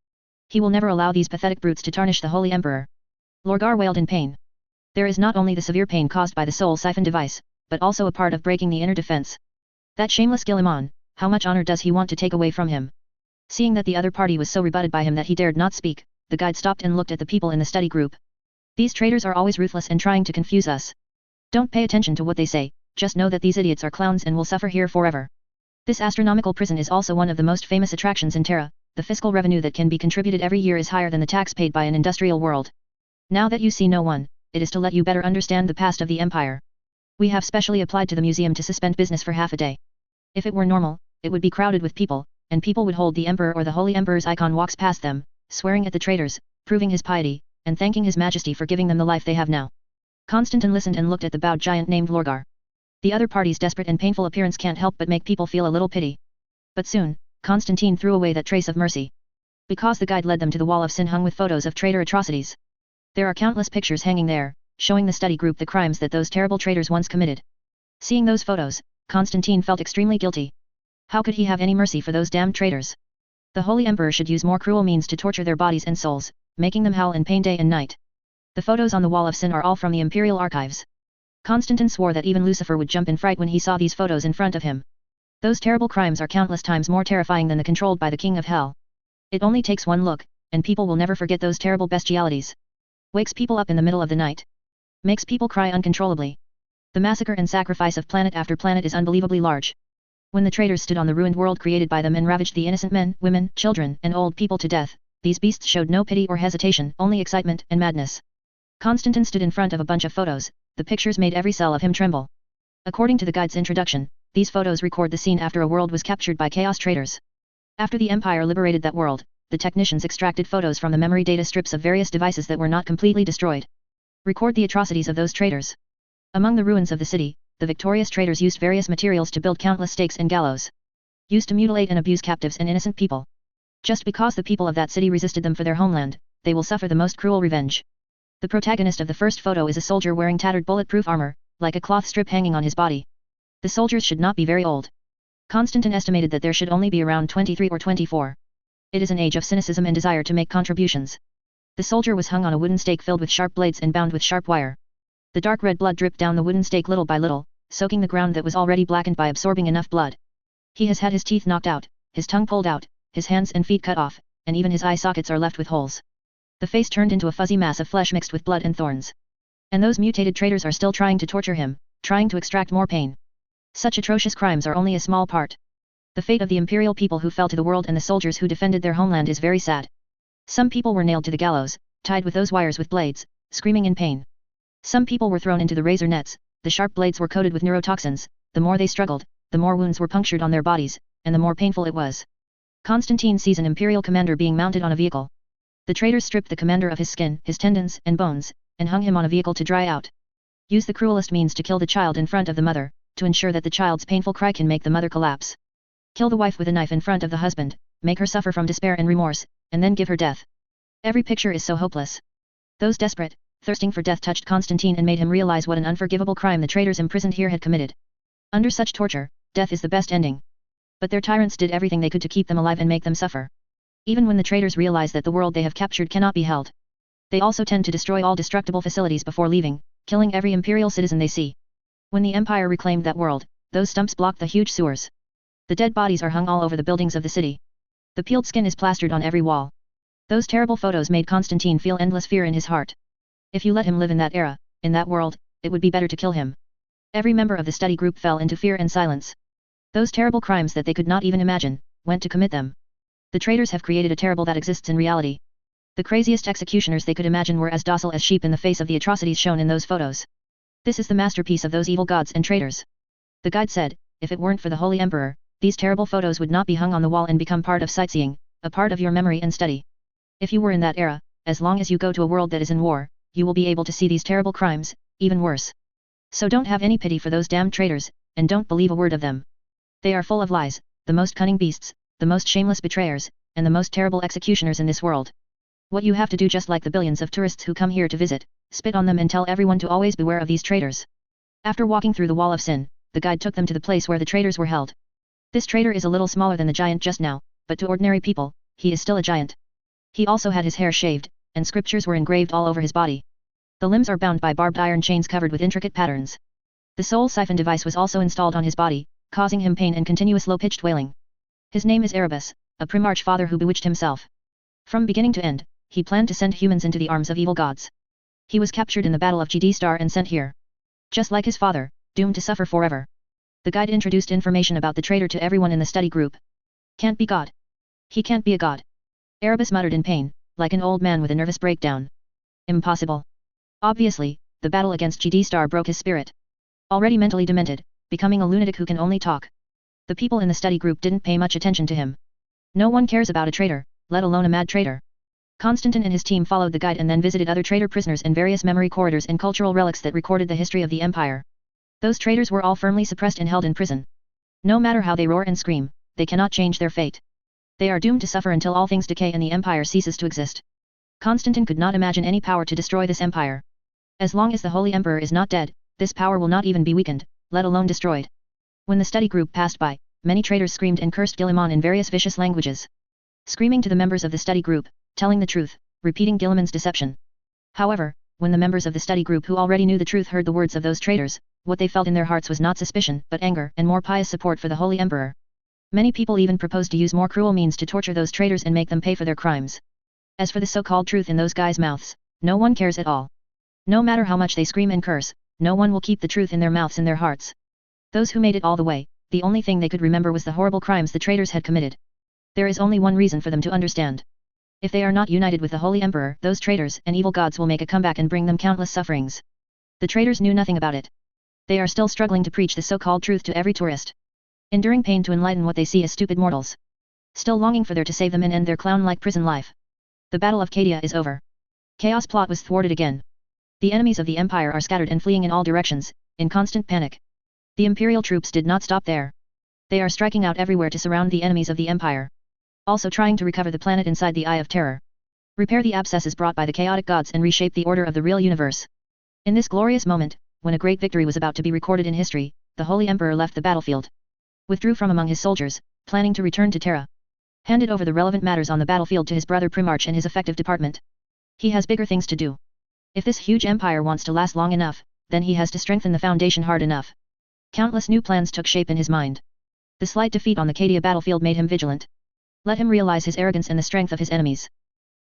He will never allow these pathetic brutes to tarnish the holy emperor. Lorgar wailed in pain. There is not only the severe pain caused by the soul siphon device, but also a part of breaking the inner defense. That shameless Guillemon, how much honor does he want to take away from him? Seeing that the other party was so rebutted by him that he dared not speak, the guide stopped and looked at the people in the study group. These traitors are always ruthless and trying to confuse us. Don't pay attention to what they say, just know that these idiots are clowns and will suffer here forever. This astronomical prison is also one of the most famous attractions in Terra. The fiscal revenue that can be contributed every year is higher than the tax paid by an industrial world. Now that you see no one, it is to let you better understand the past of the empire. We have specially applied to the museum to suspend business for half a day. If it were normal, it would be crowded with people, and people would hold the emperor or the holy emperor's icon walks past them, swearing at the traitors, proving his piety, and thanking His Majesty for giving them the life they have now. Constantine listened and looked at the bowed giant named Lorgar. The other party's desperate and painful appearance can't help but make people feel a little pity. But soon, Constantine threw away that trace of mercy. Because the guide led them to the wall of sin hung with photos of traitor atrocities. There are countless pictures hanging there, showing the study group the crimes that those terrible traitors once committed. Seeing those photos, Constantine felt extremely guilty. How could he have any mercy for those damned traitors? The Holy Emperor should use more cruel means to torture their bodies and souls, making them howl in pain day and night. The photos on the wall of sin are all from the imperial archives. Constantine swore that even Lucifer would jump in fright when he saw these photos in front of him. Those terrible crimes are countless times more terrifying than the controlled by the King of Hell. It only takes one look, and people will never forget those terrible bestialities. Wakes people up in the middle of the night. Makes people cry uncontrollably. The massacre and sacrifice of planet after planet is unbelievably large. When the traitors stood on the ruined world created by them and ravaged the innocent men, women, children, and old people to death, these beasts showed no pity or hesitation, only excitement and madness. Constantine stood in front of a bunch of photos. The pictures made every cell of him tremble. According to the guide's introduction, these photos record the scene after a world was captured by chaos traitors. After the Empire liberated that world, the technicians extracted photos from the memory data strips of various devices that were not completely destroyed. Record the atrocities of those traitors. Among the ruins of the city, the victorious traitors used various materials to build countless stakes and gallows, used to mutilate and abuse captives and innocent people. Just because the people of that city resisted them for their homeland, they will suffer the most cruel revenge. The protagonist of the first photo is a soldier wearing tattered bulletproof armor, like a cloth strip hanging on his body. The soldiers should not be very old. Constantine estimated that there should only be around 23 or 24. It is an age of cynicism and desire to make contributions. The soldier was hung on a wooden stake filled with sharp blades and bound with sharp wire. The dark red blood dripped down the wooden stake little by little, soaking the ground that was already blackened by absorbing enough blood. He has had his teeth knocked out, his tongue pulled out, his hands and feet cut off, and even his eye sockets are left with holes. The face turned into a fuzzy mass of flesh mixed with blood and thorns. And those mutated traitors are still trying to torture him, trying to extract more pain. Such atrocious crimes are only a small part. The fate of the imperial people who fell to the world and the soldiers who defended their homeland is very sad. Some people were nailed to the gallows, tied with those wires with blades, screaming in pain. Some people were thrown into the razor nets, the sharp blades were coated with neurotoxins, the more they struggled, the more wounds were punctured on their bodies, and the more painful it was. Constantine sees an imperial commander being mounted on a vehicle. The traitors stripped the commander of his skin, his tendons and bones, and hung him on a vehicle to dry out. Use the cruelest means to kill the child in front of the mother, to ensure that the child's painful cry can make the mother collapse. Kill the wife with a knife in front of the husband, make her suffer from despair and remorse, and then give her death. Every picture is so hopeless. Those desperate, thirsting for death touched Constantine and made him realize what an unforgivable crime the traitors imprisoned here had committed. Under such torture, death is the best ending. But their tyrants did everything they could to keep them alive and make them suffer. Even when the traitors realize that the world they have captured cannot be held, they also tend to destroy all destructible facilities before leaving, killing every imperial citizen they see. When the empire reclaimed that world, those stumps blocked the huge sewers. The dead bodies are hung all over the buildings of the city. The peeled skin is plastered on every wall. Those terrible photos made Constantine feel endless fear in his heart. If you let him live in that era, in that world, it would be better to kill him. Every member of the study group fell into fear and silence. Those terrible crimes that they could not even imagine, went to commit them. The traitors have created a terrible that exists in reality. The craziest executioners they could imagine were as docile as sheep in the face of the atrocities shown in those photos. This is the masterpiece of those evil gods and traitors. The guide said, if it weren't for the Holy Emperor, these terrible photos would not be hung on the wall and become part of sightseeing, a part of your memory and study. If you were in that era, as long as you go to a world that is in war, you will be able to see these terrible crimes, even worse. So don't have any pity for those damned traitors, and don't believe a word of them. They are full of lies, the most cunning beasts, the most shameless betrayers, and the most terrible executioners in this world. What you have to do, just like the billions of tourists who come here to visit, spit on them and tell everyone to always beware of these traitors. After walking through the wall of sin, the guide took them to the place where the traitors were held. This traitor is a little smaller than the giant just now, but to ordinary people, he is still a giant. He also had his hair shaved, and scriptures were engraved all over his body. The limbs are bound by barbed iron chains covered with intricate patterns. The soul siphon device was also installed on his body, causing him pain and continuous low-pitched wailing. His name is Erebus, a primarch father who bewitched himself. From beginning to end, he planned to send humans into the arms of evil gods. He was captured in the Battle of GD Star and sent here. Just like his father, doomed to suffer forever. The guide introduced information about the traitor to everyone in the study group. Can't be God. He can't be a god. Erebus muttered in pain, like an old man with a nervous breakdown. Impossible. Obviously, the battle against GD Star broke his spirit. Already mentally demented, becoming a lunatic who can only talk. The people in the study group didn't pay much attention to him. No one cares about a traitor, let alone a mad traitor. Constantine and his team followed the guide and then visited other traitor prisoners in various memory corridors and cultural relics that recorded the history of the empire. Those traitors were all firmly suppressed and held in prison. No matter how they roar and scream, they cannot change their fate. They are doomed to suffer until all things decay and the empire ceases to exist. Constantine could not imagine any power to destroy this empire. As long as the Holy Emperor is not dead, this power will not even be weakened, let alone destroyed. When the study group passed by, many traitors screamed and cursed Guilliman in various vicious languages. Screaming to the members of the study group, telling the truth, repeating Guilliman's deception. However, when the members of the study group who already knew the truth heard the words of those traitors, what they felt in their hearts was not suspicion but anger and more pious support for the Holy Emperor. Many people even proposed to use more cruel means to torture those traitors and make them pay for their crimes. As for the so-called truth in those guys' mouths, no one cares at all. No matter how much they scream and curse, no one will keep the truth in their mouths and their hearts. Those who made it all the way, the only thing they could remember was the horrible crimes the traitors had committed. There is only one reason for them to understand. If they are not united with the Holy Emperor, those traitors and evil gods will make a comeback and bring them countless sufferings. The traitors knew nothing about it. They are still struggling to preach the so-called truth to every tourist. Enduring pain to enlighten what they see as stupid mortals. Still longing for there to save them and end their clown-like prison life. The Battle of Cadia is over. Chaos plot was thwarted again. The enemies of the Empire are scattered and fleeing in all directions, in constant panic. The imperial troops did not stop there. They are striking out everywhere to surround the enemies of the empire. Also trying to recover the planet inside the Eye of Terror. Repair the abscesses brought by the chaotic gods and reshape the order of the real universe. In this glorious moment, when a great victory was about to be recorded in history, the Holy Emperor left the battlefield. Withdrew from among his soldiers, planning to return to Terra. Handed over the relevant matters on the battlefield to his brother Primarch and his effective department. He has bigger things to do. If this huge empire wants to last long enough, then he has to strengthen the foundation hard enough. Countless new plans took shape in his mind. The slight defeat on the Cadia battlefield made him vigilant. Let him realize his arrogance and the strength of his enemies.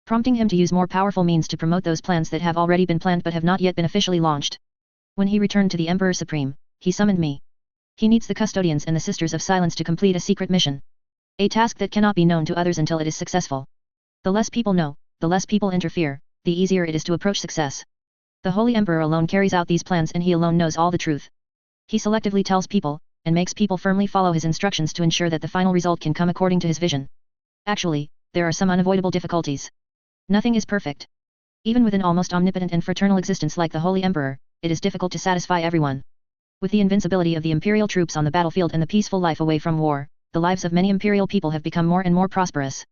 Prompting him to use more powerful means to promote those plans that have already been planned but have not yet been officially launched. When he returned to the Emperor Supreme, he summoned me. He needs the custodians and the Sisters of Silence to complete a secret mission. A task that cannot be known to others until it is successful. The less people know, the less people interfere, the easier it is to approach success. The Holy Emperor alone carries out these plans and he alone knows all the truth. He selectively tells people, and makes people firmly follow his instructions to ensure that the final result can come according to his vision. Actually, there are some unavoidable difficulties. Nothing is perfect. Even with an almost omnipotent and fraternal existence like the Holy Emperor, it is difficult to satisfy everyone. With the invincibility of the imperial troops on the battlefield and the peaceful life away from war, the lives of many imperial people have become more and more prosperous.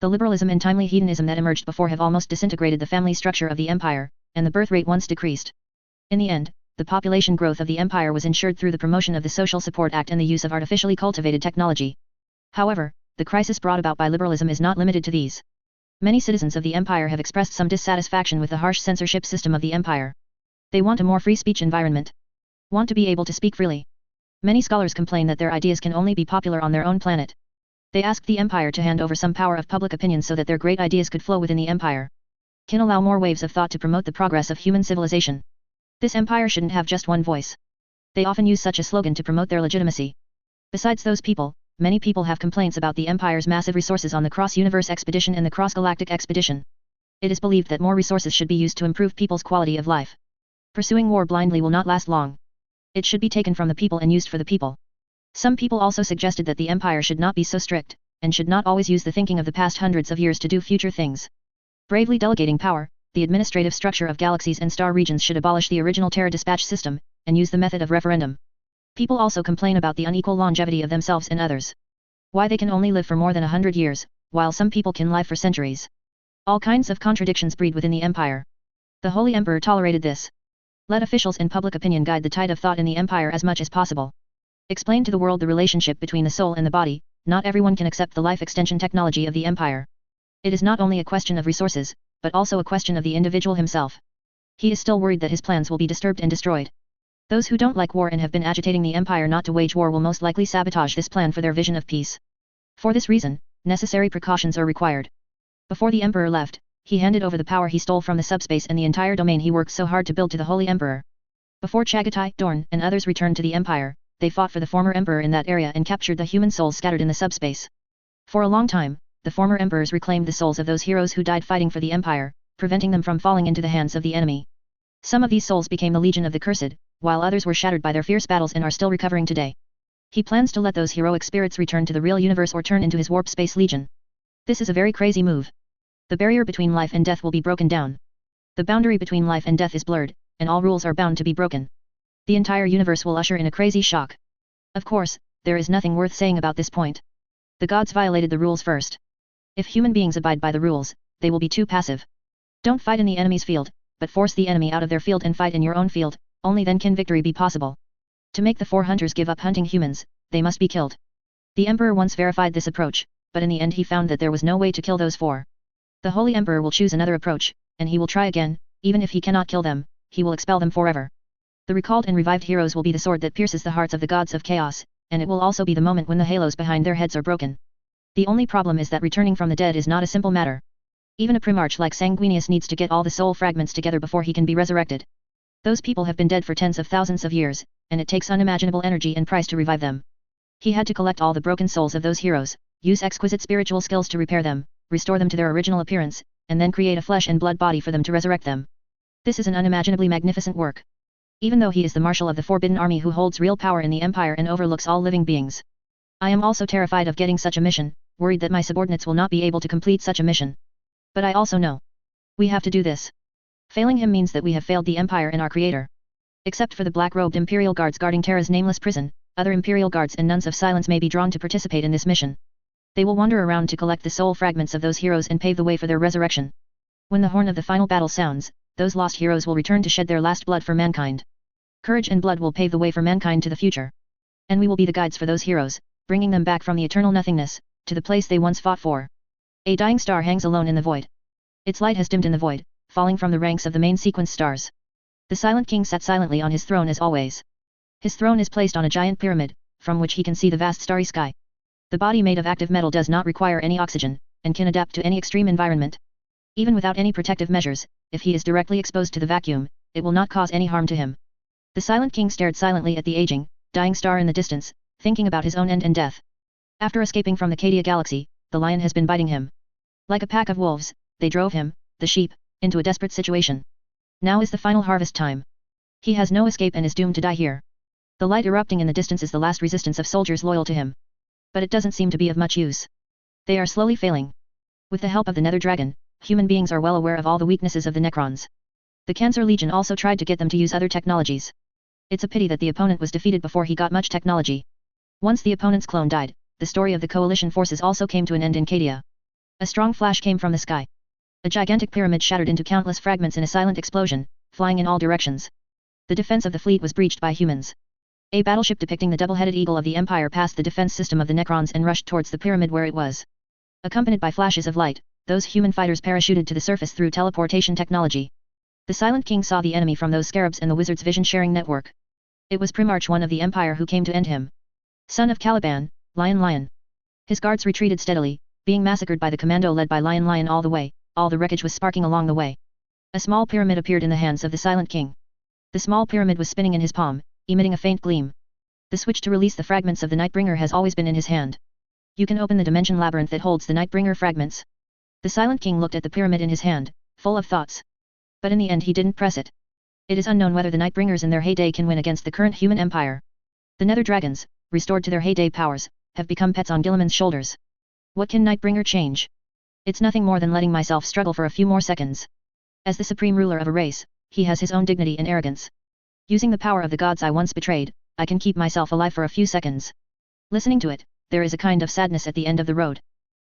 The liberalism and timely hedonism that emerged before have almost disintegrated the family structure of the empire, and the birth rate once decreased. In the end, the population growth of the empire was ensured through the promotion of the Social Support Act and the use of artificially cultivated technology. However, the crisis brought about by liberalism is not limited to these. Many citizens of the empire have expressed some dissatisfaction with the harsh censorship system of the empire. They want a more free speech environment. Want to be able to speak freely. Many scholars complain that their ideas can only be popular on their own planet. They ask the empire to hand over some power of public opinion so that their great ideas could flow within the empire. Can allow more waves of thought to promote the progress of human civilization. This empire shouldn't have just one voice. They often use such a slogan to promote their legitimacy. Besides those people, many people have complaints about the Empire's massive resources on the cross-universe expedition and the cross-galactic expedition. It is believed that more resources should be used to improve people's quality of life. Pursuing war blindly will not last long. It should be taken from the people and used for the people. Some people also suggested that the Empire should not be so strict, and should not always use the thinking of the past hundreds of years to do future things. Bravely delegating power, the administrative structure of galaxies and star regions should abolish the original Terra dispatch system, and use the method of referendum. People also complain about the unequal longevity of themselves and others. Why they can only live for more than 100 years, while some people can live for centuries. All kinds of contradictions breed within the empire. The Holy Emperor tolerated this. Let officials and public opinion guide the tide of thought in the empire as much as possible. Explain to the world the relationship between the soul and the body. Not everyone can accept the life extension technology of the empire. It is not only a question of resources, but also a question of the individual himself. He is still worried that his plans will be disturbed and destroyed. Those who don't like war and have been agitating the empire not to wage war will most likely sabotage this plan for their vision of peace. For this reason, necessary precautions are required. Before the emperor left, he handed over the power he stole from the subspace and the entire domain he worked so hard to build to the Holy Emperor. Before Chagatai, Dorn, and others returned to the empire, they fought for the former emperor in that area and captured the human souls scattered in the subspace. For a long time, the former emperors reclaimed the souls of those heroes who died fighting for the empire, preventing them from falling into the hands of the enemy. Some of these souls became the Legion of the Cursed, while others were shattered by their fierce battles and are still recovering today. He plans to let those heroic spirits return to the real universe or turn into his warp space legion. This is a very crazy move. The barrier between life and death will be broken down. The boundary between life and death is blurred, and all rules are bound to be broken. The entire universe will usher in a crazy shock. Of course, there is nothing worth saying about this point. The gods violated the rules first. If human beings abide by the rules, they will be too passive. Don't fight in the enemy's field, but force the enemy out of their field and fight in your own field. Only then can victory be possible. To make the 4 hunters give up hunting humans, they must be killed. The emperor once verified this approach, but in the end he found that there was no way to kill those 4. The Holy Emperor will choose another approach, and he will try again. Even if he cannot kill them, he will expel them forever. The recalled and revived heroes will be the sword that pierces the hearts of the gods of chaos, and it will also be the moment when the halos behind their heads are broken. The only problem is that returning from the dead is not a simple matter. Even a primarch like Sanguinius needs to get all the soul fragments together before he can be resurrected. Those people have been dead for tens of thousands of years, and it takes unimaginable energy and price to revive them. He had to collect all the broken souls of those heroes, use exquisite spiritual skills to repair them, restore them to their original appearance, and then create a flesh and blood body for them to resurrect them. This is an unimaginably magnificent work. Even though he is the marshal of the Forbidden Army who holds real power in the Empire and overlooks all living beings. I am also terrified of getting such a mission, worried that my subordinates will not be able to complete such a mission. But I also know. We have to do this. Failing him means that we have failed the Empire and our Creator. Except for the black-robed Imperial guards guarding Terra's nameless prison, other Imperial guards and nuns of silence may be drawn to participate in this mission. They will wander around to collect the soul fragments of those heroes and pave the way for their resurrection. When the horn of the final battle sounds, those lost heroes will return to shed their last blood for mankind. Courage and blood will pave the way for mankind to the future. And we will be the guides for those heroes, bringing them back from the eternal nothingness, to the place they once fought for. A dying star hangs alone in the void. Its light has dimmed in the void, falling from the ranks of the main sequence stars. The Silent King sat silently on his throne as always. His throne is placed on a giant pyramid, from which he can see the vast starry sky. The body made of active metal does not require any oxygen, and can adapt to any extreme environment. Even without any protective measures, if he is directly exposed to the vacuum, it will not cause any harm to him. The Silent King stared silently at the aging, dying star in the distance, thinking about his own end and death. After escaping from the Cadia galaxy, the lion has been biting him. Like a pack of wolves, they drove him, the sheep, into a desperate situation. Now is the final harvest time. He has no escape and is doomed to die here. The light erupting in the distance is the last resistance of soldiers loyal to him. But it doesn't seem to be of much use. They are slowly failing. With the help of the Nether Dragon, human beings are well aware of all the weaknesses of the Necrons. The Cancer Legion also tried to get them to use other technologies. It's a pity that the opponent was defeated before he got much technology. Once the opponent's clone died, the story of the coalition forces also came to an end in Cadia. A strong flash came from the sky. A gigantic pyramid shattered into countless fragments in a silent explosion, flying in all directions. The defense of the fleet was breached by humans. A battleship depicting the double-headed eagle of the Empire passed the defense system of the Necrons and rushed towards the pyramid where it was. Accompanied by flashes of light, those human fighters parachuted to the surface through teleportation technology. The Silent King saw the enemy from those scarabs and the wizard's vision-sharing network. It was Primarch I of the Empire who came to end him. Son of Caliban, Lion. His guards retreated steadily, being massacred by the commando led by Lion all the way. All the wreckage was sparking along the way. A small pyramid appeared in the hands of the Silent King. The small pyramid was spinning in his palm, emitting a faint gleam. The switch to release the fragments of the Nightbringer has always been in his hand. You can open the dimension labyrinth that holds the Nightbringer fragments. The Silent King looked at the pyramid in his hand, full of thoughts. But in the end he didn't press it. It is unknown whether the Nightbringers in their heyday can win against the current human empire. The Nether Dragons, restored to their heyday powers, have become pets on Guilliman's shoulders. What can Nightbringer change? It's nothing more than letting myself struggle for a few more seconds. As the supreme ruler of a race, he has his own dignity and arrogance. Using the power of the gods I once betrayed, I can keep myself alive for a few seconds. Listening to it, there is a kind of sadness at the end of the road.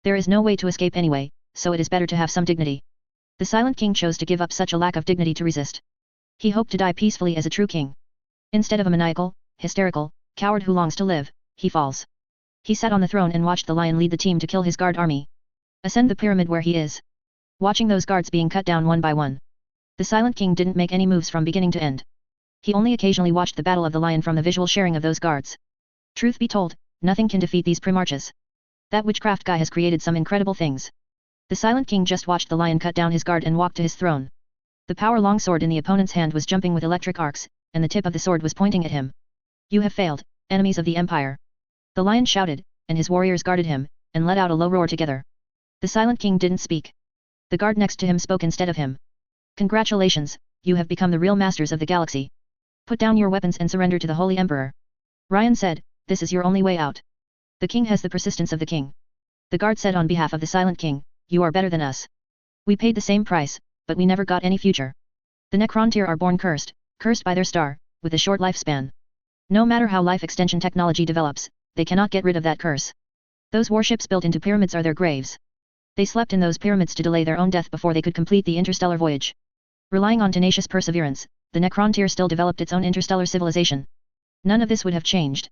There is no way to escape anyway, so it is better to have some dignity. The Silent King chose to give up such a lack of dignity to resist. He hoped to die peacefully as a true king. Instead of a maniacal, hysterical, coward who longs to live, he falls. He sat on the throne and watched the lion lead the team to kill his guard army. Ascend the pyramid where he is. Watching those guards being cut down one by one. The Silent King didn't make any moves from beginning to end. He only occasionally watched the battle of the lion from the visual sharing of those guards. Truth be told, nothing can defeat these Primarches. That witchcraft guy has created some incredible things. The Silent King just watched the lion cut down his guard and walk to his throne. The power longsword in the opponent's hand was jumping with electric arcs, and the tip of the sword was pointing at him. You have failed, enemies of the Empire. The lion shouted, and his warriors guarded him, and let out a low roar together. The Silent King didn't speak. The guard next to him spoke instead of him. Congratulations, you have become the real masters of the galaxy. Put down your weapons and surrender to the Holy Emperor. Ryan said, this is your only way out. The king has the persistence of the king. The guard said on behalf of the Silent King, you are better than us. We paid the same price, but we never got any future. The Necrontyr are born cursed by their star, with a short lifespan. No matter how life extension technology develops, they cannot get rid of that curse. Those warships built into pyramids are their graves. They slept in those pyramids to delay their own death before they could complete the interstellar voyage. Relying on tenacious perseverance, the Necrontyr still developed its own interstellar civilization. None of this would have changed.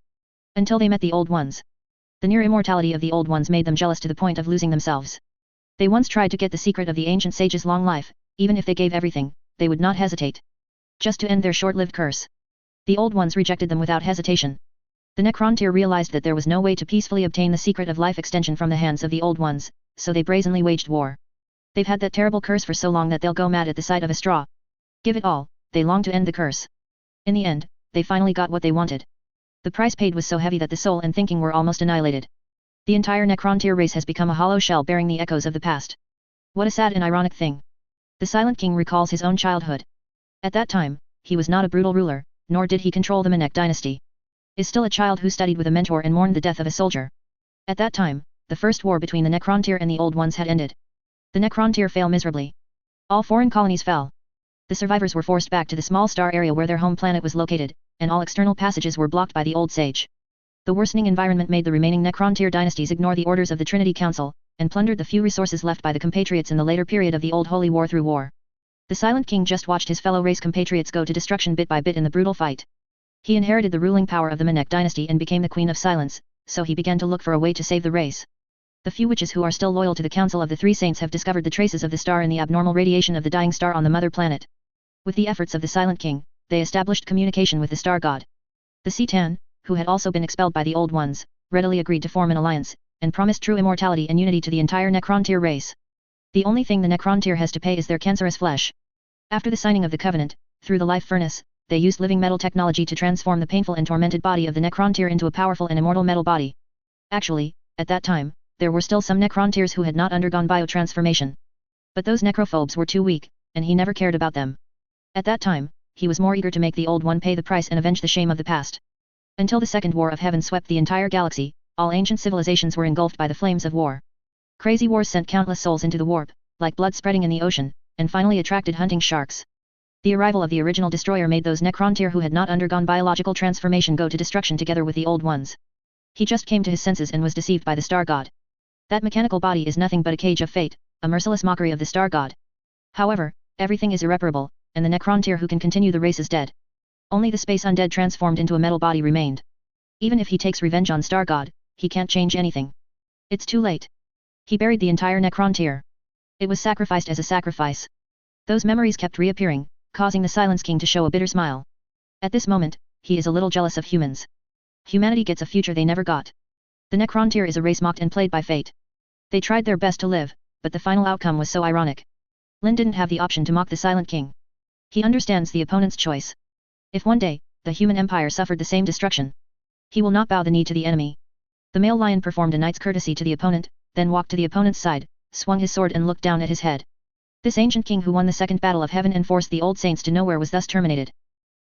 Until they met the Old Ones. The near immortality of the Old Ones made them jealous to the point of losing themselves. They once tried to get the secret of the ancient sage's long life, even if they gave everything, they would not hesitate. Just to end their short-lived curse. The Old Ones rejected them without hesitation. The Necrontyr realized that there was no way to peacefully obtain the secret of life extension from the hands of the Old Ones, so they brazenly waged war. They've had that terrible curse for so long that they'll go mad at the sight of a straw. Give it all, they long to end the curse. In the end, they finally got what they wanted. The price paid was so heavy that the soul and thinking were almost annihilated. The entire Necrontyr race has become a hollow shell bearing the echoes of the past. What a sad and ironic thing. The Silent King recalls his own childhood. At that time, he was not a brutal ruler, nor did he control the Menek dynasty. Is still a child who studied with a mentor and mourned the death of a soldier. At that time, the first war between the Necrontyr and the Old Ones had ended. The Necrontyr fell miserably. All foreign colonies fell. The survivors were forced back to the small star area where their home planet was located, and all external passages were blocked by the old sage. The worsening environment made the remaining Necrontyr dynasties ignore the orders of the Trinity Council, and plundered the few resources left by the compatriots in the later period of the Old Holy War through war. The Silent King just watched his fellow race compatriots go to destruction bit by bit in the brutal fight. He inherited the ruling power of the Menek dynasty and became the Queen of Silence, so he began to look for a way to save the race. The few witches who are still loyal to the Council of the Three Saints have discovered the traces of the star in the abnormal radiation of the dying star on the mother planet. With the efforts of the Silent King, they established communication with the star god. The Citan, who had also been expelled by the Old Ones, readily agreed to form an alliance, and promised true immortality and unity to the entire Necrontyr race. The only thing the Necrontyr has to pay is their cancerous flesh. After the signing of the covenant, through the life furnace, they used living metal technology to transform the painful and tormented body of the Necrontyr into a powerful and immortal metal body. Actually, at that time, there were still some Necrontyrs who had not undergone biotransformation. But those necrophobes were too weak, and he never cared about them. At that time, he was more eager to make the Old One pay the price and avenge the shame of the past. Until the Second War of Heaven swept the entire galaxy, all ancient civilizations were engulfed by the flames of war. Crazy wars sent countless souls into the warp, like blood spreading in the ocean, and finally attracted hunting sharks. The arrival of the original destroyer made those Necrontyr who had not undergone biological transformation go to destruction together with the Old Ones. He just came to his senses and was deceived by the Star God. That mechanical body is nothing but a cage of fate, a merciless mockery of the Star God. However, everything is irreparable, and the Necrontyr who can continue the race is dead. Only the space undead transformed into a metal body remained. Even if he takes revenge on Star God, he can't change anything. It's too late. He buried the entire Necrontyr. It was sacrificed as a sacrifice. Those memories kept reappearing, causing the Silence King to show a bitter smile. At this moment, he is a little jealous of humans. Humanity gets a future they never got. The Necrontyr is a race mocked and played by fate. They tried their best to live, but the final outcome was so ironic. Lin didn't have the option to mock the Silent King. He understands the opponent's choice. If one day, the human empire suffered the same destruction, he will not bow the knee to the enemy. The male lion performed a knight's courtesy to the opponent, then walked to the opponent's side, swung his sword and looked down at his head. This ancient king who won the Second Battle of Heaven and forced the old saints to nowhere was thus terminated.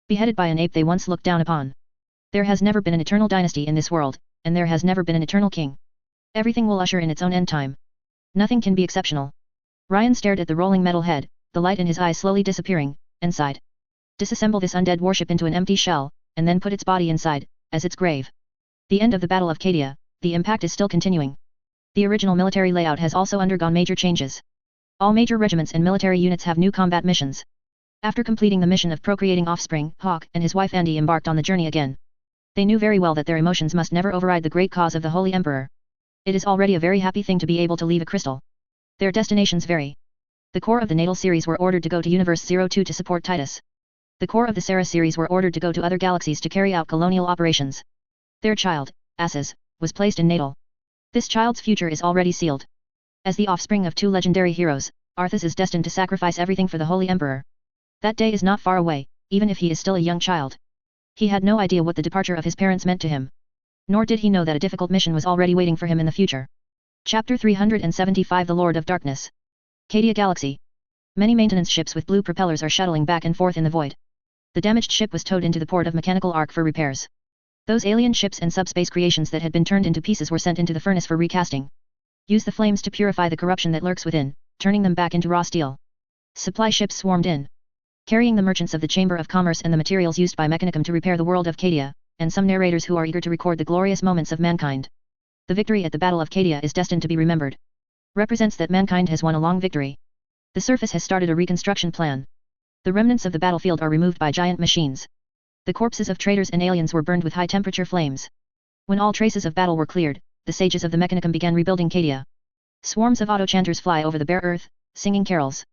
Beheaded by an ape they once looked down upon. There has never been an eternal dynasty in this world, and there has never been an eternal king. Everything will usher in its own end time. Nothing can be exceptional. Ryan stared at the rolling metal head, the light in his eyes slowly disappearing, and sighed. Disassemble this undead warship into an empty shell, and then put its body inside, as its grave. The end of the Battle of Cadia, the impact is still continuing. The original military layout has also undergone major changes. All major regiments and military units have new combat missions. After completing the mission of procreating offspring, Hawk and his wife Andy embarked on the journey again. They knew very well that their emotions must never override the great cause of the Holy Emperor. It is already a very happy thing to be able to leave a crystal. Their destinations vary. The core of the Natal series were ordered to go to Universe 02 to support Titus. The core of the Sarah series were ordered to go to other galaxies to carry out colonial operations. Their child, Asses, was placed in Natal. This child's future is already sealed. As the offspring of two legendary heroes, Arthas is destined to sacrifice everything for the Holy Emperor. That day is not far away, even if he is still a young child. He had no idea what the departure of his parents meant to him. Nor did he know that a difficult mission was already waiting for him in the future. Chapter 375 The Lord of Darkness. Cadia Galaxy. Many maintenance ships with blue propellers are shuttling back and forth in the void. The damaged ship was towed into the port of Mechanical Ark for repairs. Those alien ships and subspace creations that had been turned into pieces were sent into the furnace for recasting. Use the flames to purify the corruption that lurks within, turning them back into raw steel. Supply ships swarmed in, carrying the merchants of the Chamber of Commerce and the materials used by Mechanicum to repair the world of Cadia, and some narrators who are eager to record the glorious moments of mankind. The victory at the Battle of Cadia is destined to be remembered. Represents that mankind has won a long victory. The surface has started a reconstruction plan. The remnants of the battlefield are removed by giant machines. The corpses of traitors and aliens were burned with high-temperature flames. When all traces of battle were cleared, the sages of the Mechanicum began rebuilding Cadia. Swarms of auto-chanters fly over the bare earth, singing carols.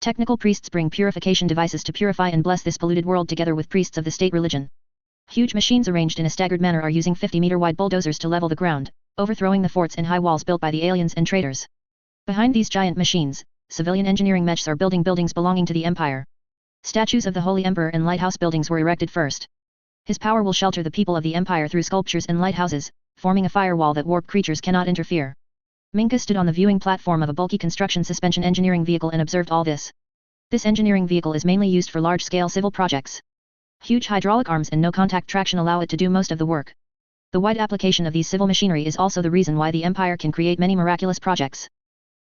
Technical priests bring purification devices to purify and bless this polluted world together with priests of the state religion. Huge machines arranged in a staggered manner are using 50-meter-wide bulldozers to level the ground, overthrowing the forts and high walls built by the aliens and traitors. Behind these giant machines, civilian engineering mechs are building buildings belonging to the Empire. Statues of the Holy Emperor and lighthouse buildings were erected first. His power will shelter the people of the Empire through sculptures and lighthouses, forming a firewall that warp creatures cannot interfere. Minka stood on the viewing platform of a bulky construction suspension engineering vehicle and observed all this. This engineering vehicle is mainly used for large-scale civil projects. Huge hydraulic arms and no-contact traction allow it to do most of the work. The wide application of these civil machinery is also the reason why the Empire can create many miraculous projects.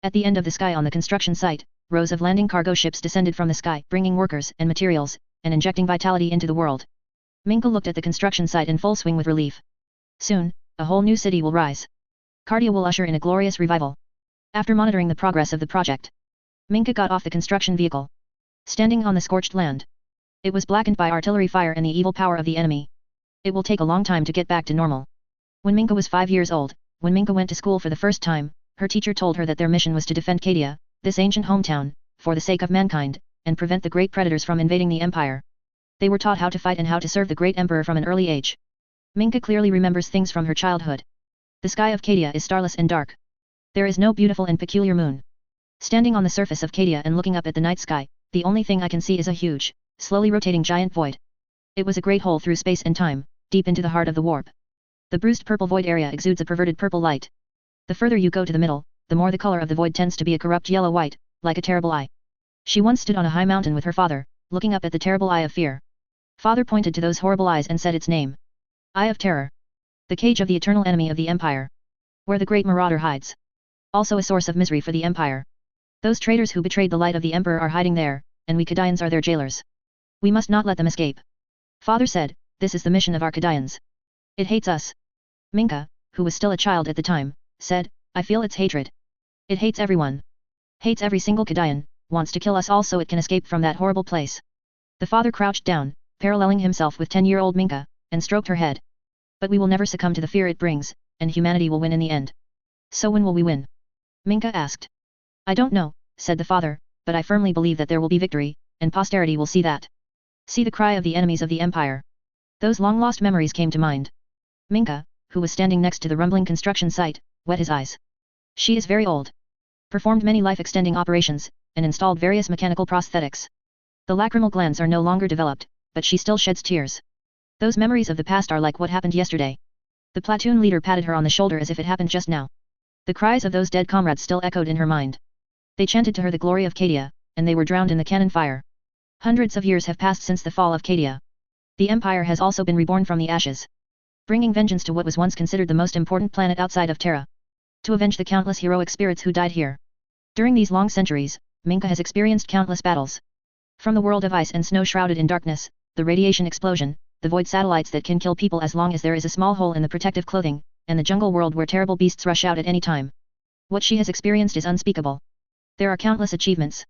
At the end of the sky on the construction site, rows of landing cargo ships descended from the sky, bringing workers and materials, and injecting vitality into the world. Minka looked at the construction site in full swing with relief. Soon, a whole new city will rise. Cardia will usher in a glorious revival. After monitoring the progress of the project, Minka got off the construction vehicle. Standing on the scorched land, it was blackened by artillery fire and the evil power of the enemy. It will take a long time to get back to normal. When Minka was 5 years old, when Minka went to school for the first time, her teacher told her that their mission was to defend Cardia, this ancient hometown, for the sake of mankind, and prevent the great predators from invading the empire. They were taught how to fight and how to serve the great emperor from an early age. Minka clearly remembers things from her childhood. The sky of Cardia is starless and dark. There is no beautiful and peculiar moon. Standing on the surface of Cardia and looking up at the night sky, the only thing I can see is a huge, slowly rotating giant void. It was a great hole through space and time, deep into the heart of the warp. The bruised purple void area exudes a perverted purple light. The further you go to the middle, the more the color of the void tends to be a corrupt yellow-white, like a terrible eye. She once stood on a high mountain with her father, looking up at the terrible eye of fear. Father pointed to those horrible eyes and said its name. Eye of Terror. The cage of the eternal enemy of the empire. Where the great marauder hides. Also a source of misery for the empire. Those traitors who betrayed the light of the emperor are hiding there, and we Cardians are their jailers. We must not let them escape. Father said, this is the mission of our Cardians. It hates us. Minka, who was still a child at the time, said, I feel its hatred. It hates everyone. Hates every single Cardian, wants to kill us all so it can escape from that horrible place. The father crouched down, paralleling himself with 10-year-old Minka, and stroked her head. But we will never succumb to the fear it brings, and humanity will win in the end. So when will we win? Minka asked. I don't know, said the father, but I firmly believe that there will be victory, and posterity will see that. See the cry of the enemies of the empire. Those long-lost memories came to mind. Minka, who was standing next to the rumbling construction site, wet his eyes. She is very old. Performed many life-extending operations, and installed various mechanical prosthetics. The lacrimal glands are no longer developed, but she still sheds tears. Those memories of the past are like what happened yesterday. The platoon leader patted her on the shoulder as if it happened just now. The cries of those dead comrades still echoed in her mind. They chanted to her the glory of Cardia, and they were drowned in the cannon fire. Hundreds of years have passed since the fall of Cardia. The empire has also been reborn from the ashes, bringing vengeance to what was once considered the most important planet outside of Terra. To avenge the countless heroic spirits who died here. During these long centuries, Minka has experienced countless battles. From the world of ice and snow shrouded in darkness, the radiation explosion, the void satellites that can kill people as long as there is a small hole in the protective clothing, and the jungle world where terrible beasts rush out at any time. What she has experienced is unspeakable. There are countless achievements.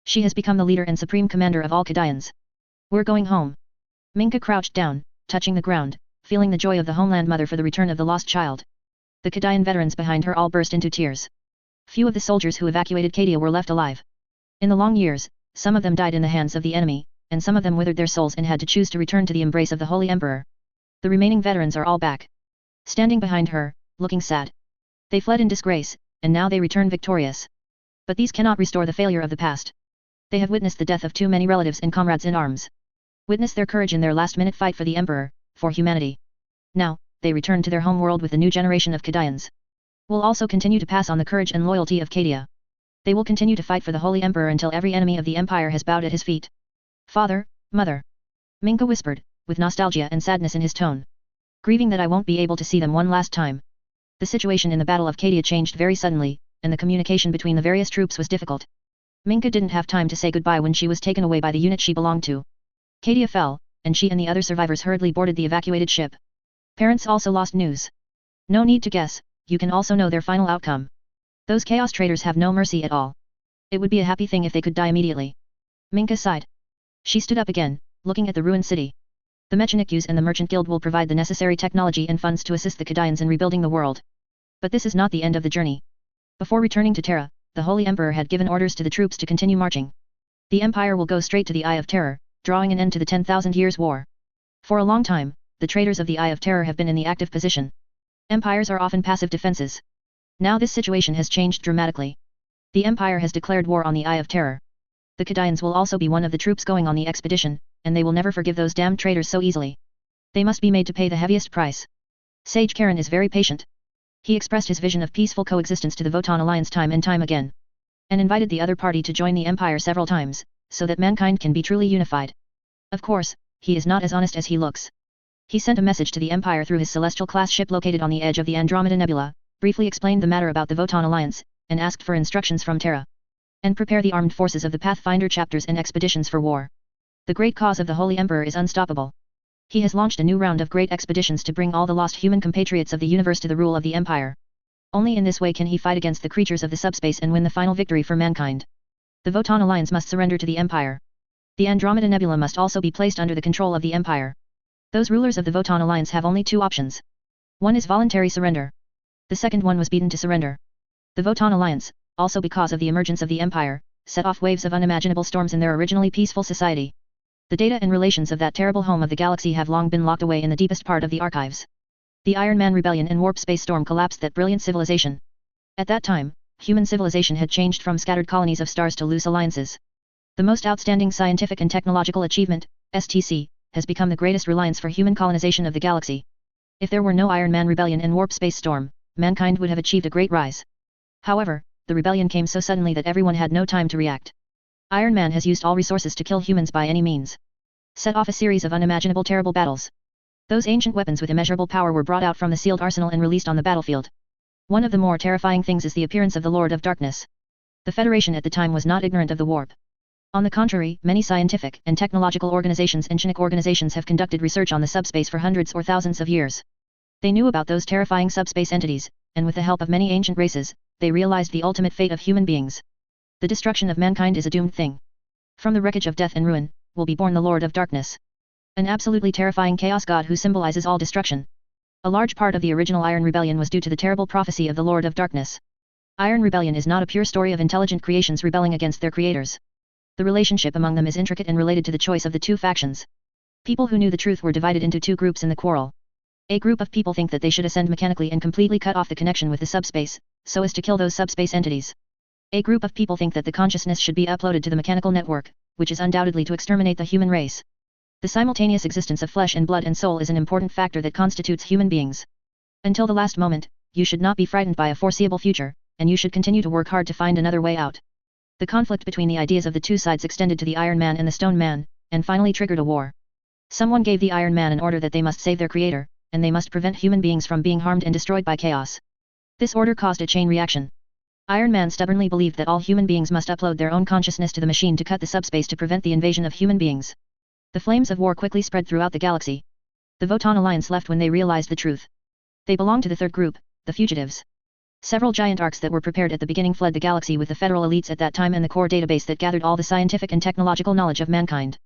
She has become the leader and supreme commander of all Cardians. We're going home. Minka crouched down, touching the ground, feeling the joy of the homeland mother for the return of the lost child. The Cardian veterans behind her all burst into tears. Few of the soldiers who evacuated Cardia were left alive. In the long years, some of them died in the hands of the enemy, and some of them withered their souls and had to choose to return to the embrace of the Holy Emperor. The remaining veterans are all back. Standing behind her, looking sad. They fled in disgrace, and now they return victorious. But these cannot restore the failure of the past. They have witnessed the death of too many relatives and comrades in arms. Witnessed their courage in their last-minute fight for the Emperor, for humanity. Now, they return to their home world with the new generation of Cardians. Will also continue to pass on the courage and loyalty of Cardia. They will continue to fight for the Holy Emperor until every enemy of the Empire has bowed at his feet. Father, Mother. Minka whispered, with nostalgia and sadness in his tone. Grieving that I won't be able to see them one last time. The situation in the Battle of Cardia changed very suddenly, and the communication between the various troops was difficult. Minka didn't have time to say goodbye when she was taken away by the unit she belonged to. Cardia fell, and she and the other survivors hurriedly boarded the evacuated ship. Parents also lost news. No need to guess, you can also know their final outcome. Those chaos traitors have no mercy at all. It would be a happy thing if they could die immediately. Minka sighed. She stood up again, looking at the ruined city. The Mechanics and the Merchant Guild will provide the necessary technology and funds to assist the Cardians in rebuilding the world. But this is not the end of the journey. Before returning to Terra, the Holy Emperor had given orders to the troops to continue marching. The Empire will go straight to the Eye of Terror, drawing an end to the 10,000 Years' War. For a long time, the traitors of the Eye of Terror have been in the active position. Empires are often passive defenses. Now this situation has changed dramatically. The Empire has declared war on the Eye of Terror. The Cardians will also be one of the troops going on the expedition, and they will never forgive those damned traitors so easily. They must be made to pay the heaviest price. Sage Karen is very patient. He expressed his vision of peaceful coexistence to the Votan Alliance time and time again. And invited the other party to join the Empire several times, so that mankind can be truly unified. Of course, he is not as honest as he looks. He sent a message to the Empire through his Celestial-class ship located on the edge of the Andromeda Nebula, briefly explained the matter about the Votan Alliance, and asked for instructions from Terra. and prepare the armed forces of the Pathfinder chapters and expeditions for war. The great cause of the Holy Emperor is unstoppable. He has launched a new round of great expeditions to bring all the lost human compatriots of the universe to the rule of the Empire. Only in this way can he fight against the creatures of the subspace and win the final victory for mankind. The Votan Alliance must surrender to the Empire. The Andromeda Nebula must also be placed under the control of the Empire. Those rulers of the Votan Alliance have only two options. One is voluntary surrender. The second one was beaten to surrender. The Votan Alliance, also because of the emergence of the Empire, set off waves of unimaginable storms in their originally peaceful society. The data and relations of that terrible home of the galaxy have long been locked away in the deepest part of the archives. The Iron Man rebellion and warp space storm collapsed that brilliant civilization. At that time, human civilization had changed from scattered colonies of stars to loose alliances. The most outstanding scientific and technological achievement, STC, has become the greatest reliance for human colonization of the galaxy. If there were no Iron Man rebellion and warp space storm, mankind would have achieved a great rise. However, the rebellion came so suddenly that everyone had no time to react. Iron Man has used all resources to kill humans by any means. Set off a series of unimaginable terrible battles. Those ancient weapons with immeasurable power were brought out from the sealed arsenal and released on the battlefield. One of the more terrifying things is the appearance of the Lord of Darkness. The Federation at the time was not ignorant of the warp. On the contrary, many scientific and technological organizations and genetic organizations have conducted research on the subspace for hundreds or thousands of years. They knew about those terrifying subspace entities, and with the help of many ancient races, they realized the ultimate fate of human beings. The destruction of mankind is a doomed thing. From the wreckage of death and ruin, will be born the Lord of Darkness. An absolutely terrifying chaos god who symbolizes all destruction. A large part of the original Iron Rebellion was due to the terrible prophecy of the Lord of Darkness. Iron Rebellion is not a pure story of intelligent creations rebelling against their creators. The relationship among them is intricate and related to the choice of the two factions. People who knew the truth were divided into two groups in the quarrel. A group of people think that they should ascend mechanically and completely cut off the connection with the subspace, so as to kill those subspace entities. A group of people think that the consciousness should be uploaded to the mechanical network, which is undoubtedly to exterminate the human race. The simultaneous existence of flesh and blood and soul is an important factor that constitutes human beings. Until the last moment, you should not be frightened by a foreseeable future, and you should continue to work hard to find another way out. The conflict between the ideas of the two sides extended to the Iron Man and the Stone Man, and finally triggered a war. Someone gave the Iron Man an order that they must save their creator, and they must prevent human beings from being harmed and destroyed by chaos. This order caused a chain reaction. Iron Man stubbornly believed that all human beings must upload their own consciousness to the machine to cut the subspace to prevent the invasion of human beings. The flames of war quickly spread throughout the galaxy. The Votan Alliance left when they realized the truth. They belonged to the third group, the fugitives. Several giant arcs that were prepared at the beginning fled the galaxy with the federal elites at that time and the core database that gathered all the scientific and technological knowledge of mankind.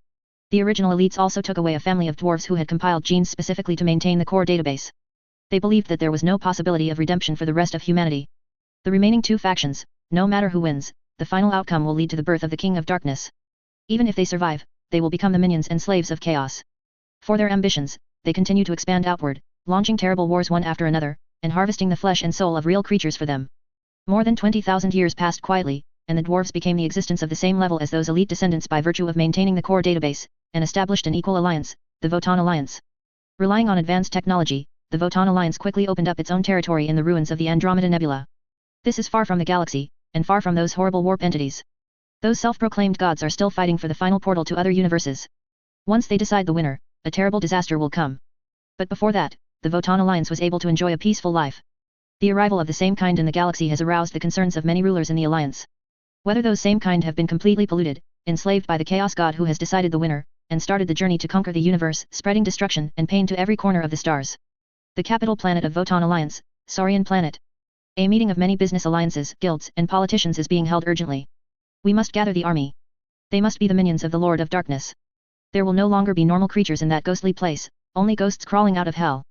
The original elites also took away a family of dwarves who had compiled genes specifically to maintain the core database. They believed that there was no possibility of redemption for the rest of humanity. The remaining two factions, no matter who wins, the final outcome will lead to the birth of the King of Darkness. Even if they survive, they will become the minions and slaves of chaos. For their ambitions, they continue to expand outward, launching terrible wars one after another, and harvesting the flesh and soul of real creatures for them. More than 20,000 years passed quietly, and the dwarves became the existence of the same level as those elite descendants by virtue of maintaining the core database, and established an equal alliance, the Votan Alliance. Relying on advanced technology, the Votan Alliance quickly opened up its own territory in the ruins of the Andromeda Nebula. This is far from the galaxy, and far from those horrible warp entities. Those self-proclaimed gods are still fighting for the final portal to other universes. Once they decide the winner, a terrible disaster will come. But before that, the Votan Alliance was able to enjoy a peaceful life. The arrival of the same kind in the galaxy has aroused the concerns of many rulers in the Alliance. Whether those same kind have been completely polluted, enslaved by the Chaos God who has decided the winner, and started the journey to conquer the universe, spreading destruction and pain to every corner of the stars. The capital planet of Votan Alliance, Saurian Planet. A meeting of many business alliances, guilds, and politicians is being held urgently. We must gather the army. They must be the minions of the Lord of Darkness. There will no longer be normal creatures in that ghostly place, only ghosts crawling out of hell.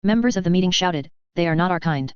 Members of the meeting shouted, "They are not our kind.